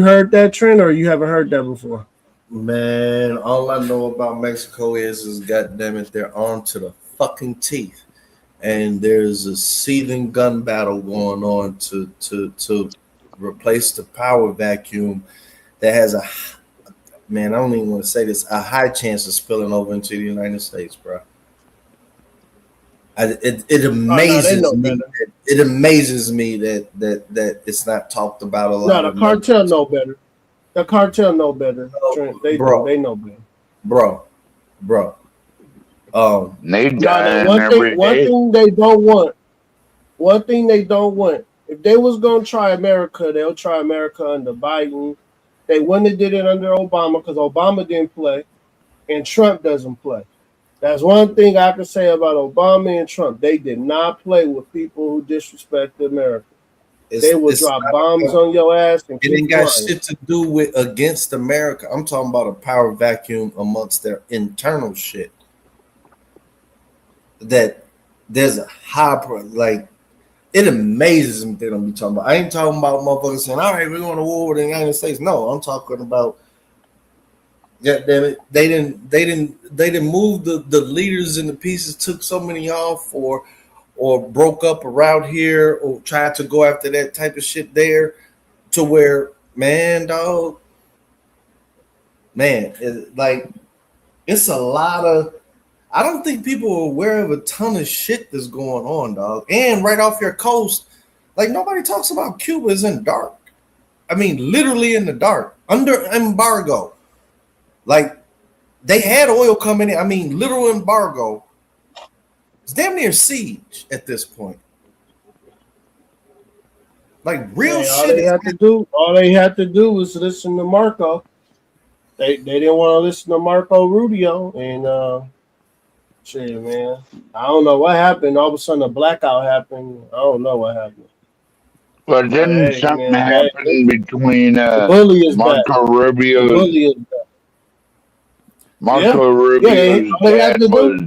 heard that, Trent, or you haven't heard that before? Man, all I know about Mexico is goddamn it, they're armed to the fucking teeth, and there's a seething gun battle going on to replace the power vacuum that has I don't even want to say this, a high chance of spilling over into the United States, bro. It amazes me. It amazes me that it's not talked about a lot. No, the cartel know better. The cartel know better. Trent, they know better, bro. One thing they don't want. One thing they don't want. If they was gonna try America, they'll try America under Biden. They wouldn't have did it under Obama because Obama didn't play, and Trump doesn't play. That's one thing I can say about Obama and Trump. They did not play with people who disrespect America. They will drop bombs on your ass. And it ain't got shit to do with against America. I'm talking about a power vacuum amongst their internal shit. That there's a high, it amazes me they don't be talking about. I ain't talking about motherfuckers saying, all right, we're going to war with the United States. No, I'm talking about, yeah, damn it, they didn't move the leaders and the pieces, took so many off or broke up around here or tried to go after that type of shit there to where, man, dog, it's a lot of, I don't think people are aware of a ton of shit that's going on, dog. And right off your coast, nobody talks about Cuba is in dark. I mean, literally in the dark, under embargo. They had oil coming in. I mean, literal embargo. It's damn near siege at this point. Like real shit. All they had to do was listen to Marco. They didn't want to listen to Marco Rubio, and shit, man. I don't know what happened. All of a sudden, a blackout happened. I don't know what happened. But didn't something happen between Marco Rubio's dad was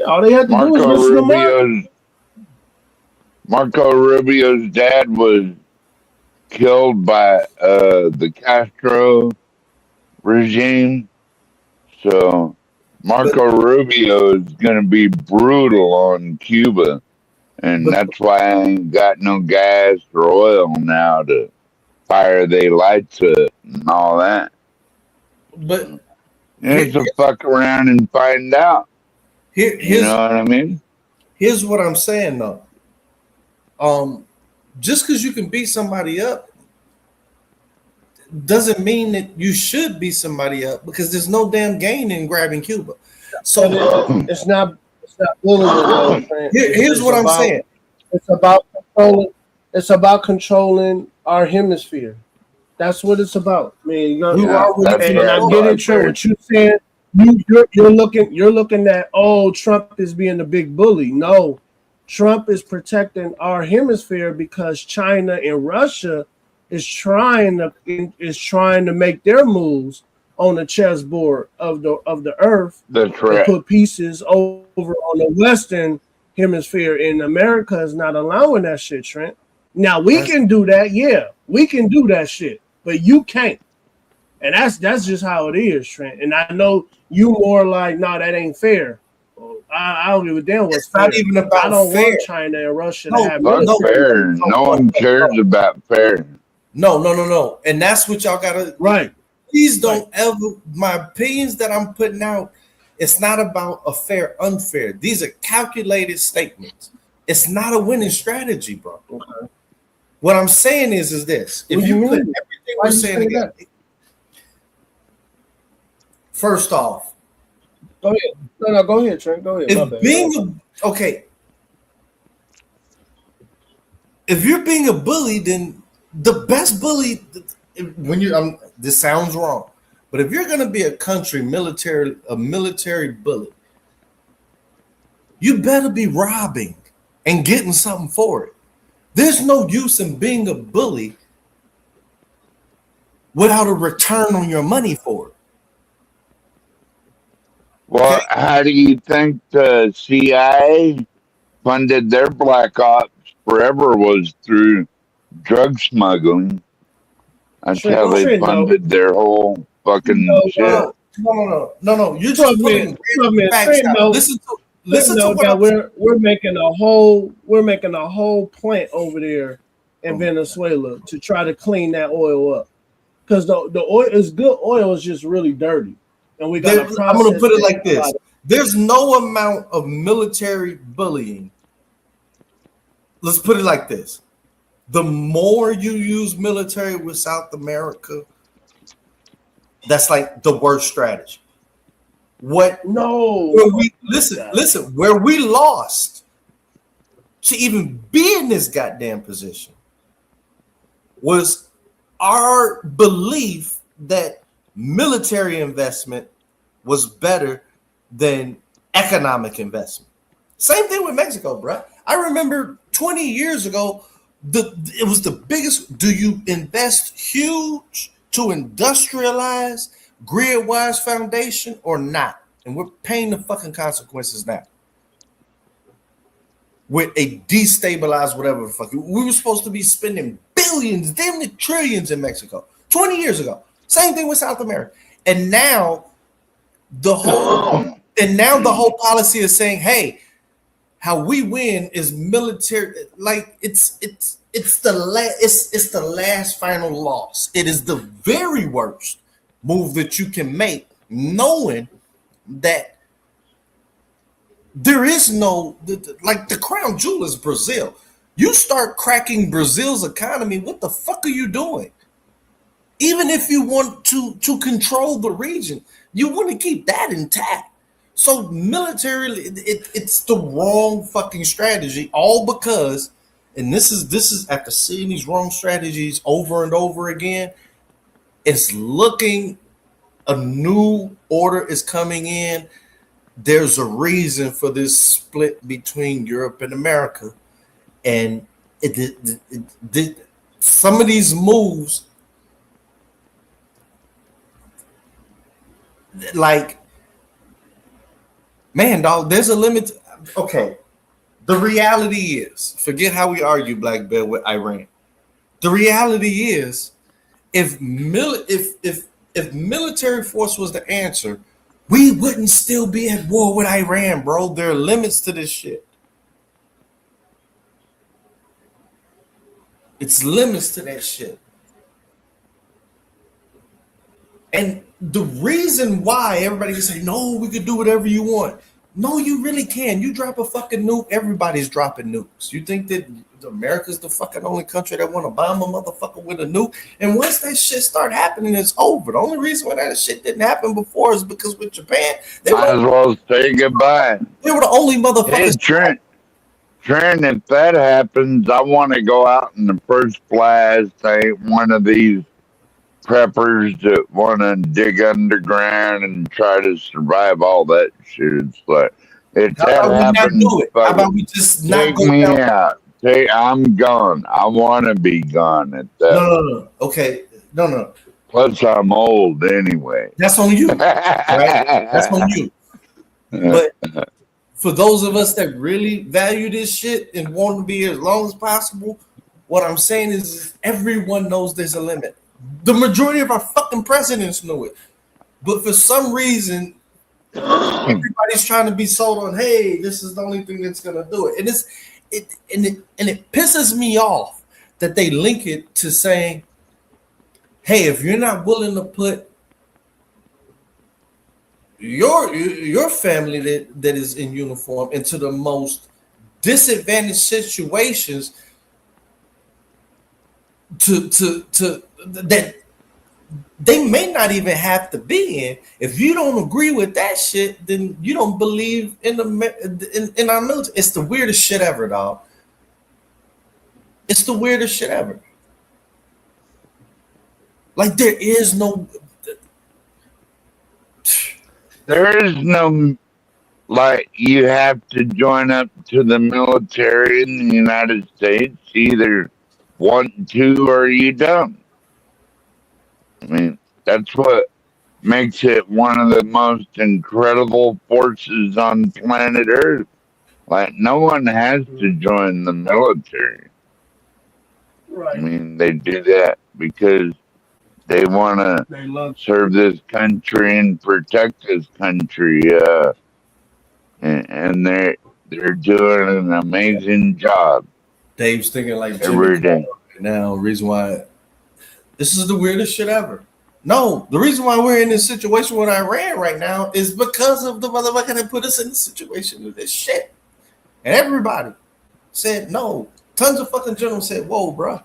all they had to do was listen to Marco. Marco Rubio's dad was killed by the Castro regime. So Marco Rubio is going to be brutal on Cuba. And that's why I ain't got no gas or oil now to fire they lights up and all that. But you have to fuck around and find out. You know what I mean? Here's what I'm saying though. Just because you can beat somebody up doesn't mean that you should beat somebody up, because there's no damn gain in grabbing Cuba. So it's not bullying. Here's what I'm saying. It's about controlling our hemisphere. That's what it's about. I mean, and I get it, Trent. What you saying? You're looking at Trump is being the big bully. No, Trump is protecting our hemisphere because China and Russia is trying to make their moves on the chessboard of the earth. That's right. To put pieces over on the Western hemisphere, and America is not allowing that shit, Trent. Now we can do that, we can do that shit, but you can't, and that's just how it is, Trent. And I know you more like, no, that ain't fair. I don't give a damn what's fair. Not even about I don't fair. want China and Russia to have fair. No one cares about fair. No, and that's what y'all gotta right. Please don't ever. My opinions that I'm putting out, it's not about a fair, unfair. These are calculated statements. It's not a winning strategy, bro. Okay. What I'm saying is this: if you put everything we're saying together, first off, go ahead. No, go ahead, Trent. Go ahead. If you're being a bully, then the best bully. When you this sounds wrong, but if you're going to be a military bully, you better be robbing and getting something for it. There's no use in being a bully without a return on your money for it. Well, how do you think the CIA funded their black ops forever? Was through drug smuggling. That's how they funded their whole fucking shit. No. You're just putting facts out. Listen to what we're making a whole plant over there in Venezuela to try to clean that oil up, because the oil is good. Oil is just really dirty, and we got. I'm going to put it like this: there's no amount of military bullying. Let's put it like this. The more you use military with South America, that's like the worst strategy. Where we lost to even be in this goddamn position was our belief that military investment was better than economic investment. Same thing with Mexico, bro. I remember 20 years ago, it was the biggest. Do you invest huge to industrialize grid-wise foundation or not? And we're paying the fucking consequences now with a destabilized whatever the fuck. We were supposed to be spending billions, damn near trillions in Mexico 20 years ago. Same thing with South America. And now the whole policy is saying, hey, how we win is military. Like it's the last final loss. It is the very worst move that you can make, knowing that there is no, like, the crown jewel is Brazil. You start cracking Brazil's economy, what the fuck are you doing? Even if you want to control the region, you want to keep that intact. So militarily, it's the wrong fucking strategy, all because, and this is after seeing these wrong strategies over and over again, it's looking, a new order is coming in. There's a reason for this split between Europe and America, and some of these moves, like, man, dog, there's a limit. Okay, the reality is, forget how we argue Black Belt with Iran. The reality is, if military force was the answer, we wouldn't still be at war with Iran, bro. There are limits to this shit. It's limits to that shit. And the reason why everybody can say, no, we could do whatever you want. No, you really can. You drop a fucking nuke, everybody's dropping nukes. You think that America's the fucking only country that want to bomb a motherfucker with a nuke? And once that shit start happening, it's over. The only reason why that shit didn't happen before is because with Japan, they might as well say goodbye. They were the only motherfuckers. Hey, Trent, if that happens, I want to go out in the first blast. I ain't one of these preppers that want to dig underground and try to survive all that shit. It's like, if that happens, how about we just take me out. I'm gone. I want to be gone at that. No. Okay, no. Plus, I'm old anyway. That's on you, right? That's on you. But for those of us that really value this shit and want to be here as long as possible, what I'm saying is everyone knows there's a limit. The majority of our fucking presidents know it. But for some reason, everybody's trying to be sold on, hey, this is the only thing that's gonna do it. And it pisses me off that they link it to saying, hey, if you're not willing to put your family that is in uniform into the most disadvantaged situations to that they may not even have to be in. If you don't agree with that shit, then you don't believe in our military. It's the weirdest shit ever, dog. It's the weirdest shit ever. Like there is no like you have to join up to the military in the United States. Either want to or you don't. I mean, that's what makes it one of the most incredible forces on planet Earth. Like, no one has to join the military. Right. I mean, they do that because they want to serve this country and protect this country. And they're doing an amazing job. Dave's thinking like every day. Now, reason why this is the weirdest shit ever. No, the reason why we're in this situation with Iran right now is because of the motherfucker that put us in this situation with this shit. And everybody said no. Tons of fucking generals said, whoa, bro.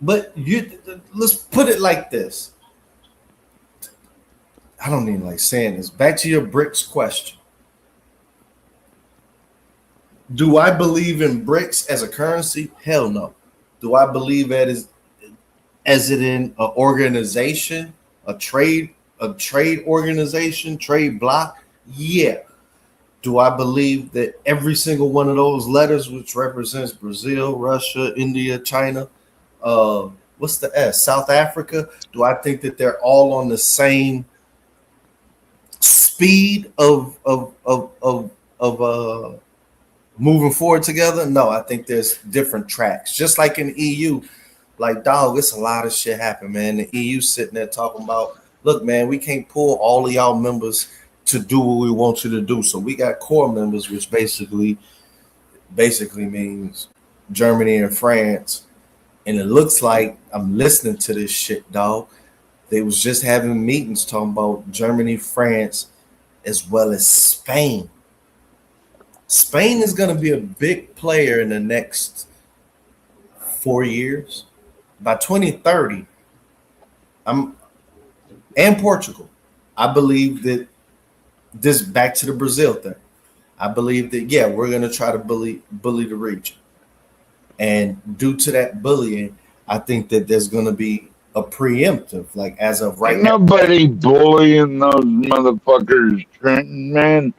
But let's put it like this. I don't even like saying this. Back to your BRICS question. Do I believe in BRICS as a currency? Hell no. Do I believe that as it in an organization, a trade organization, trade block? Yeah. Do I believe that every single one of those letters, which represents Brazil, Russia, India, China, what's the S? South Africa? Do I think that they're all on the same speed of moving forward together? No, I think there's different tracks. Just like in the EU, like, dog, it's a lot of shit happen, man. The EU sitting there talking about, look, man, we can't pull all of y'all members to do what we want you to do. So we got core members, which basically means Germany and France. And it looks like I'm listening to this shit, dog. They was just having meetings talking about Germany, France, as well as Spain. Spain is going to be a big player in the next 4 years. by 2030, and Portugal, I believe that this back to the Brazil thing. I believe that we're gonna try to bully the region, and due to that bullying, I think that there's gonna be a preemptive, like as of right Ain't now. nobody bullying those motherfuckers, Trenton, man.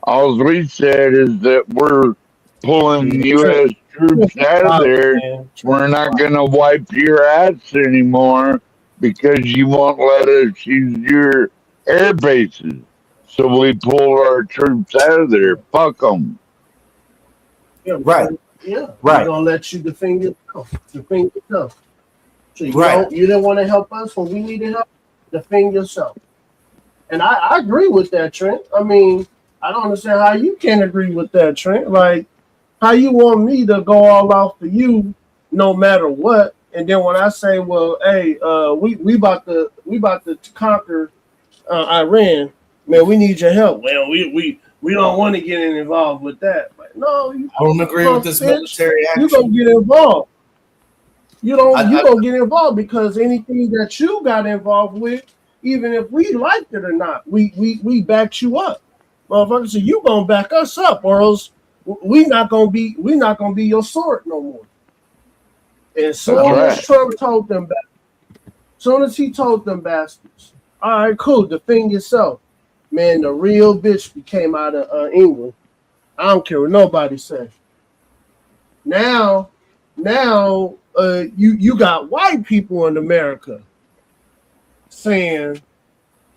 All we said is that we're pulling U.S. troops out of there. We're not going to wipe your ass anymore because you won't let us use your air bases. So we pulled our troops out of there. Fuck them. Yeah, right. Yeah, right. We're gonna let you defend yourself. Defend yourself. So Right. You didn't want to help us when we needed help. Defend yourself. And I agree with that, Trent. I mean, I don't understand how you can't agree with that, Trent. Like, how you want me to go all out for you, no matter what, and then when I say, well, hey, we about to conquer Iran, man, we need your help. Well, we don't want to get involved with that. Like, no, I don't agree with this military action. You're gonna get involved. You don't get involved because anything that you got involved with, even if we liked it or not, we backed you up, motherfucker. So you gonna back us up, or else we not gonna be your sword no more. And as soon as Trump told them back, soon as he told them bastards, all right, cool, defend yourself, man. The real bitch came out of England. I don't care what nobody says. Now, you got white people in America saying,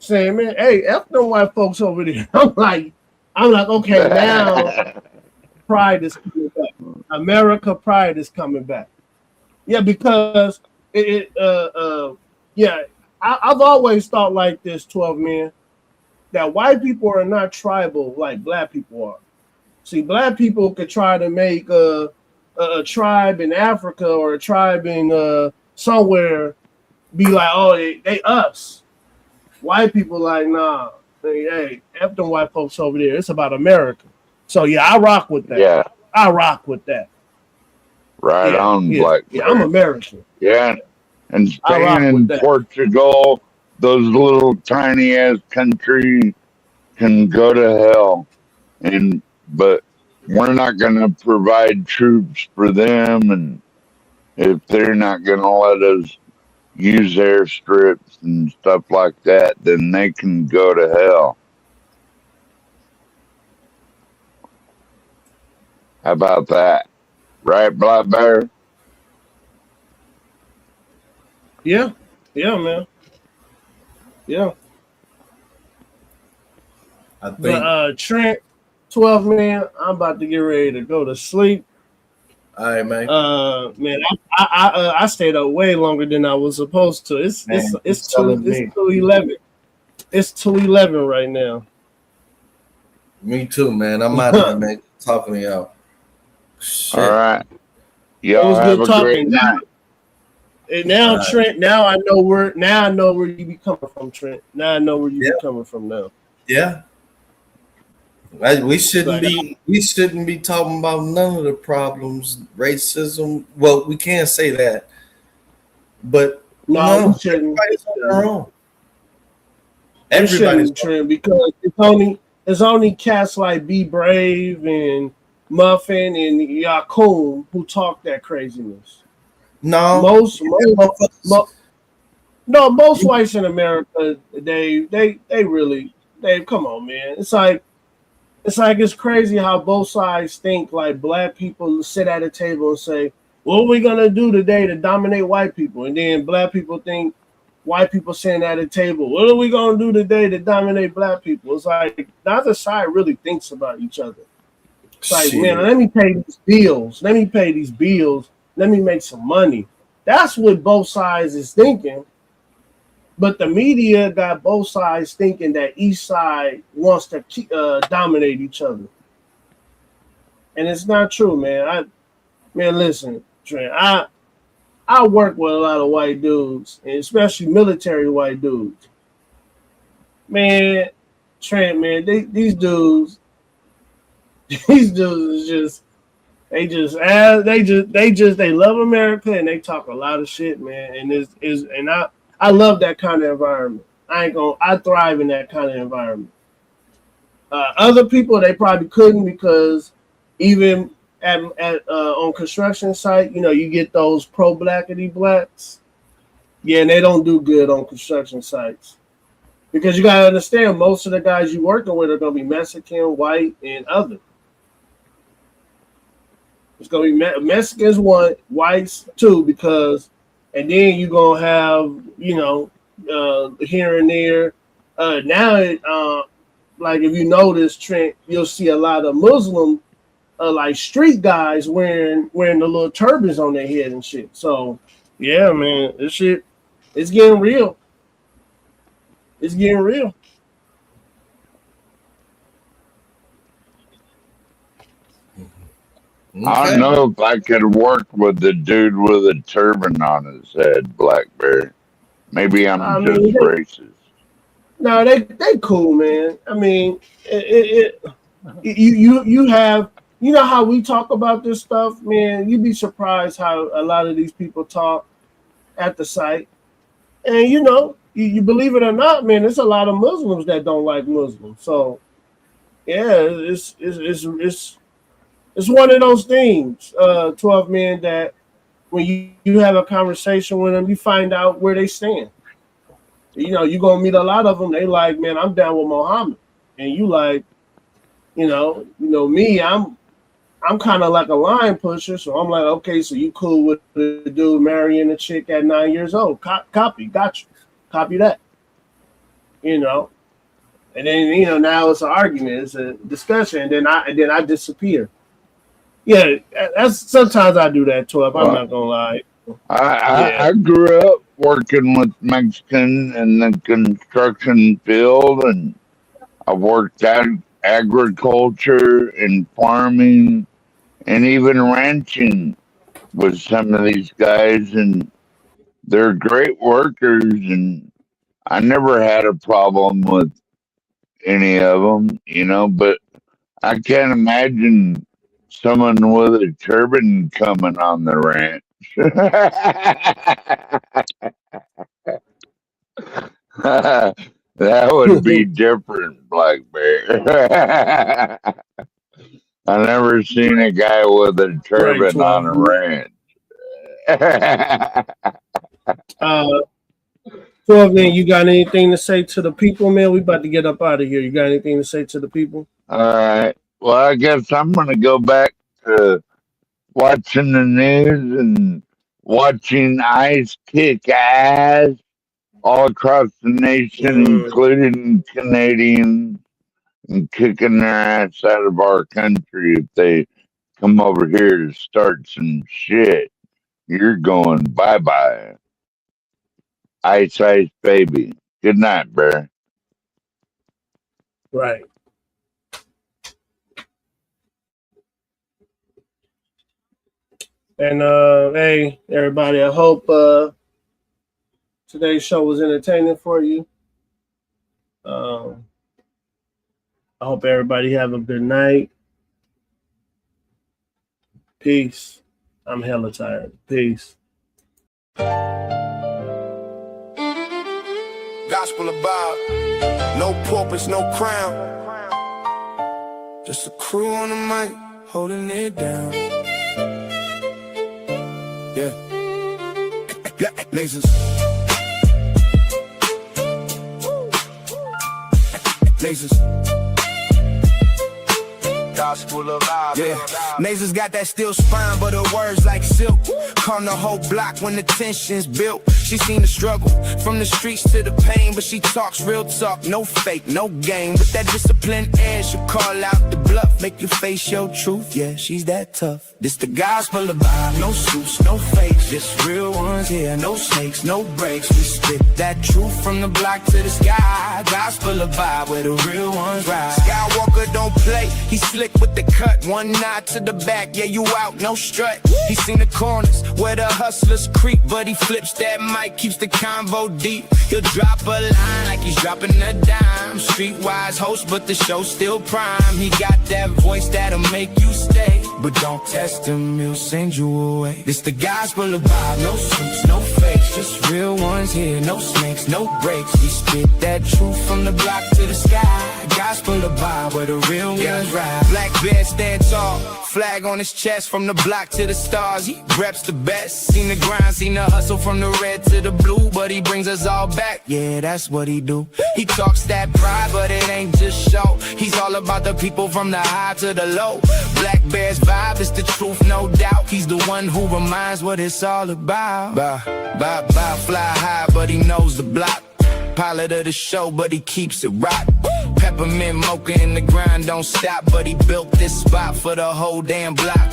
man, hey, F them white folks over there. I'm like, okay, now pride is coming back. America pride is coming back. Yeah, because I've always thought like this, 12 men, that white people are not tribal like black people are. See, black people could try to make a tribe in Africa or a tribe in somewhere be like, oh, they us. White people like, nah, hey, F them white folks over there. It's about America. So yeah, I rock with that. Yeah. I rock with that. Right on, Black. Yeah, I'm American. Yeah. And staying in Portugal, those little tiny ass countries can go to hell. But we're not gonna provide troops for them, and if they're not gonna let us use airstrips and stuff like that, then they can go to hell. How about that? Right, Black Bear? Yeah, man. Yeah. I think. But Trent, 12 man, I'm about to get ready to go to sleep. All right, man. Man, I stayed up way longer than I was supposed to. It's 2:11. It's 2:11 right now. Me too, man. I'm out of here, man. Talking to y'all. Shit. All right. Y'all have a great night. And now, Trent, now I know where you be coming from, Trent. Now I know where you be coming from now. Yeah. We shouldn't be talking about none of the problems, racism. Well, we can't say that, but no, everybody's on their own. Everybody's Trent, because it's only cats like Be Brave and Muffin and Yakum who talk that craziness. No, most whites in America, they really come on, man. It's crazy how both sides think. Like, black people sit at a table and say, what are we gonna do today to dominate white people? And then black people think white people sitting at a table, what are we gonna do today to dominate black people? It's like neither side really thinks about each other. It's like, man, let me pay these bills. Let me make some money. That's what both sides is thinking. But the media got both sides thinking that each side wants to dominate each other. And it's not true, man. Listen, Trent, I work with a lot of white dudes, and especially military white dudes. Man, Trent, man, these dudes is just, They love America and they talk a lot of shit, man. And I love that kind of environment. I thrive in that kind of environment. Other people, they probably couldn't, because even at on construction site, you get those pro-blackity blacks. Yeah, and they don't do good on construction sites. Because you got to understand, most of the guys you working with are going to be Mexican, white, and other. It's going to be Mexicans, one, whites, two, and then you're going to have, here and there. Now, like if you notice, Trent, you'll see a lot of Muslim, like street guys wearing the little turbans on their head and shit. So, yeah, man, this shit, it's getting real. It's getting real. I don't know if I could work with the dude with a turban on his head, Blackberry. Maybe I'm just racist. No, they cool, man. I mean, you have, how we talk about this stuff, man. You'd be surprised how a lot of these people talk at the site, and you believe it or not, man. There's a lot of Muslims that don't like Muslims. So, yeah, it's one of those things. 12 men that when you have a conversation with them, you find out where they stand. You're going to meet a lot of them. They like, man, I'm down with Muhammad. And you like, me, I'm kind of like a line pusher. So I'm like, okay, so you cool with the dude marrying a chick at 9 years old. Copy, got you. Copy that. And then, now it's an argument. It's a discussion. And then I disappear. Yeah, sometimes I do that, 12. I'm not going to lie. I grew up working with Mexican in the construction field, and I worked at agriculture and farming and even ranching with some of these guys, and they're great workers, and I never had a problem with any of them, but I can't imagine someone with a turban coming on the ranch. That would be different, Blackbear. I never seen a guy with a turban on a ranch. 12, man, you got anything to say to the people, man? We about to get up out of here. You got anything to say to the people? All right. Well, I guess I'm going to go back to watching the news and watching ICE kick ass all across the nation, including Canadians, and kicking their ass out of our country if they come over here to start some shit. You're going bye-bye. Ice, ice, baby. Good night, Bear. Right. And hey, everybody, I hope today's show was entertaining for you. I hope everybody have a good night. Peace. I'm hella tired. Peace. Gospel about no purpose, no crown. Just a crew on the mic holding it down. Yeah. Lasers. Lasers. Gospel of God. Yeah. Nasers got that steel spine, but her words like silk. Calm the whole block when the tension's built. She seen the struggle from the streets to the pain, but she talks real talk, no fake, no game. With that disciplined air, she'll call out the bluff, make you face your truth. Yeah, she's that tough. This the gospel of God, no suits, no fakes, just real ones here, no snakes, no breaks. We spit that truth from the block to the sky. Gospel of God, where the real ones ride. Skywalker don't play, he slick with the cut. One nod to the back, yeah, you out, no strut. He seen the corners where the hustlers creep, but he flips that mic, keeps the convo deep. He'll drop a line like like he's dropping a dime. Streetwise host, but the show's still prime. He got that voice that'll make you stay. But don't test him, he'll send you away. It's the gospel of Bob, no suits, no fakes, just real ones here, no snakes, no breaks. We spit that truth from the block to the sky. Gospel of Bob, where the real ones ride. Black bear stand tall, flag on his chest, from the block to the stars. He reps the best. Seen the grind, seen the hustle from the red to the blue, but he brings us all back. Yeah, that's what he do. He talks that pride, but it ain't just show. He's all about the people from the high to the low. Black Bear's vibe is the truth, no doubt. He's the one who reminds what it's all about. Fly high, but he knows the block. Pilot of the show, but he keeps it rock. Peppermint mocha in the grind, don't stop. But he built this spot for the whole damn block.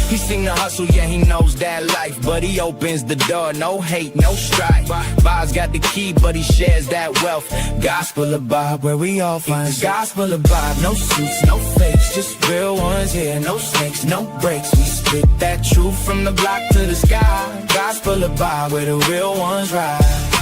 He seen the hustle, yeah, he knows that life. But he opens the door, no hate, no strife. Bob's got the key, but he shares that wealth. Gospel of Bob, where we all find the gospel of Bob. No suits, no fakes, just real ones here. No snakes, no breaks. We spit that truth from the block to the sky. Gospel of Bob, where the real ones ride.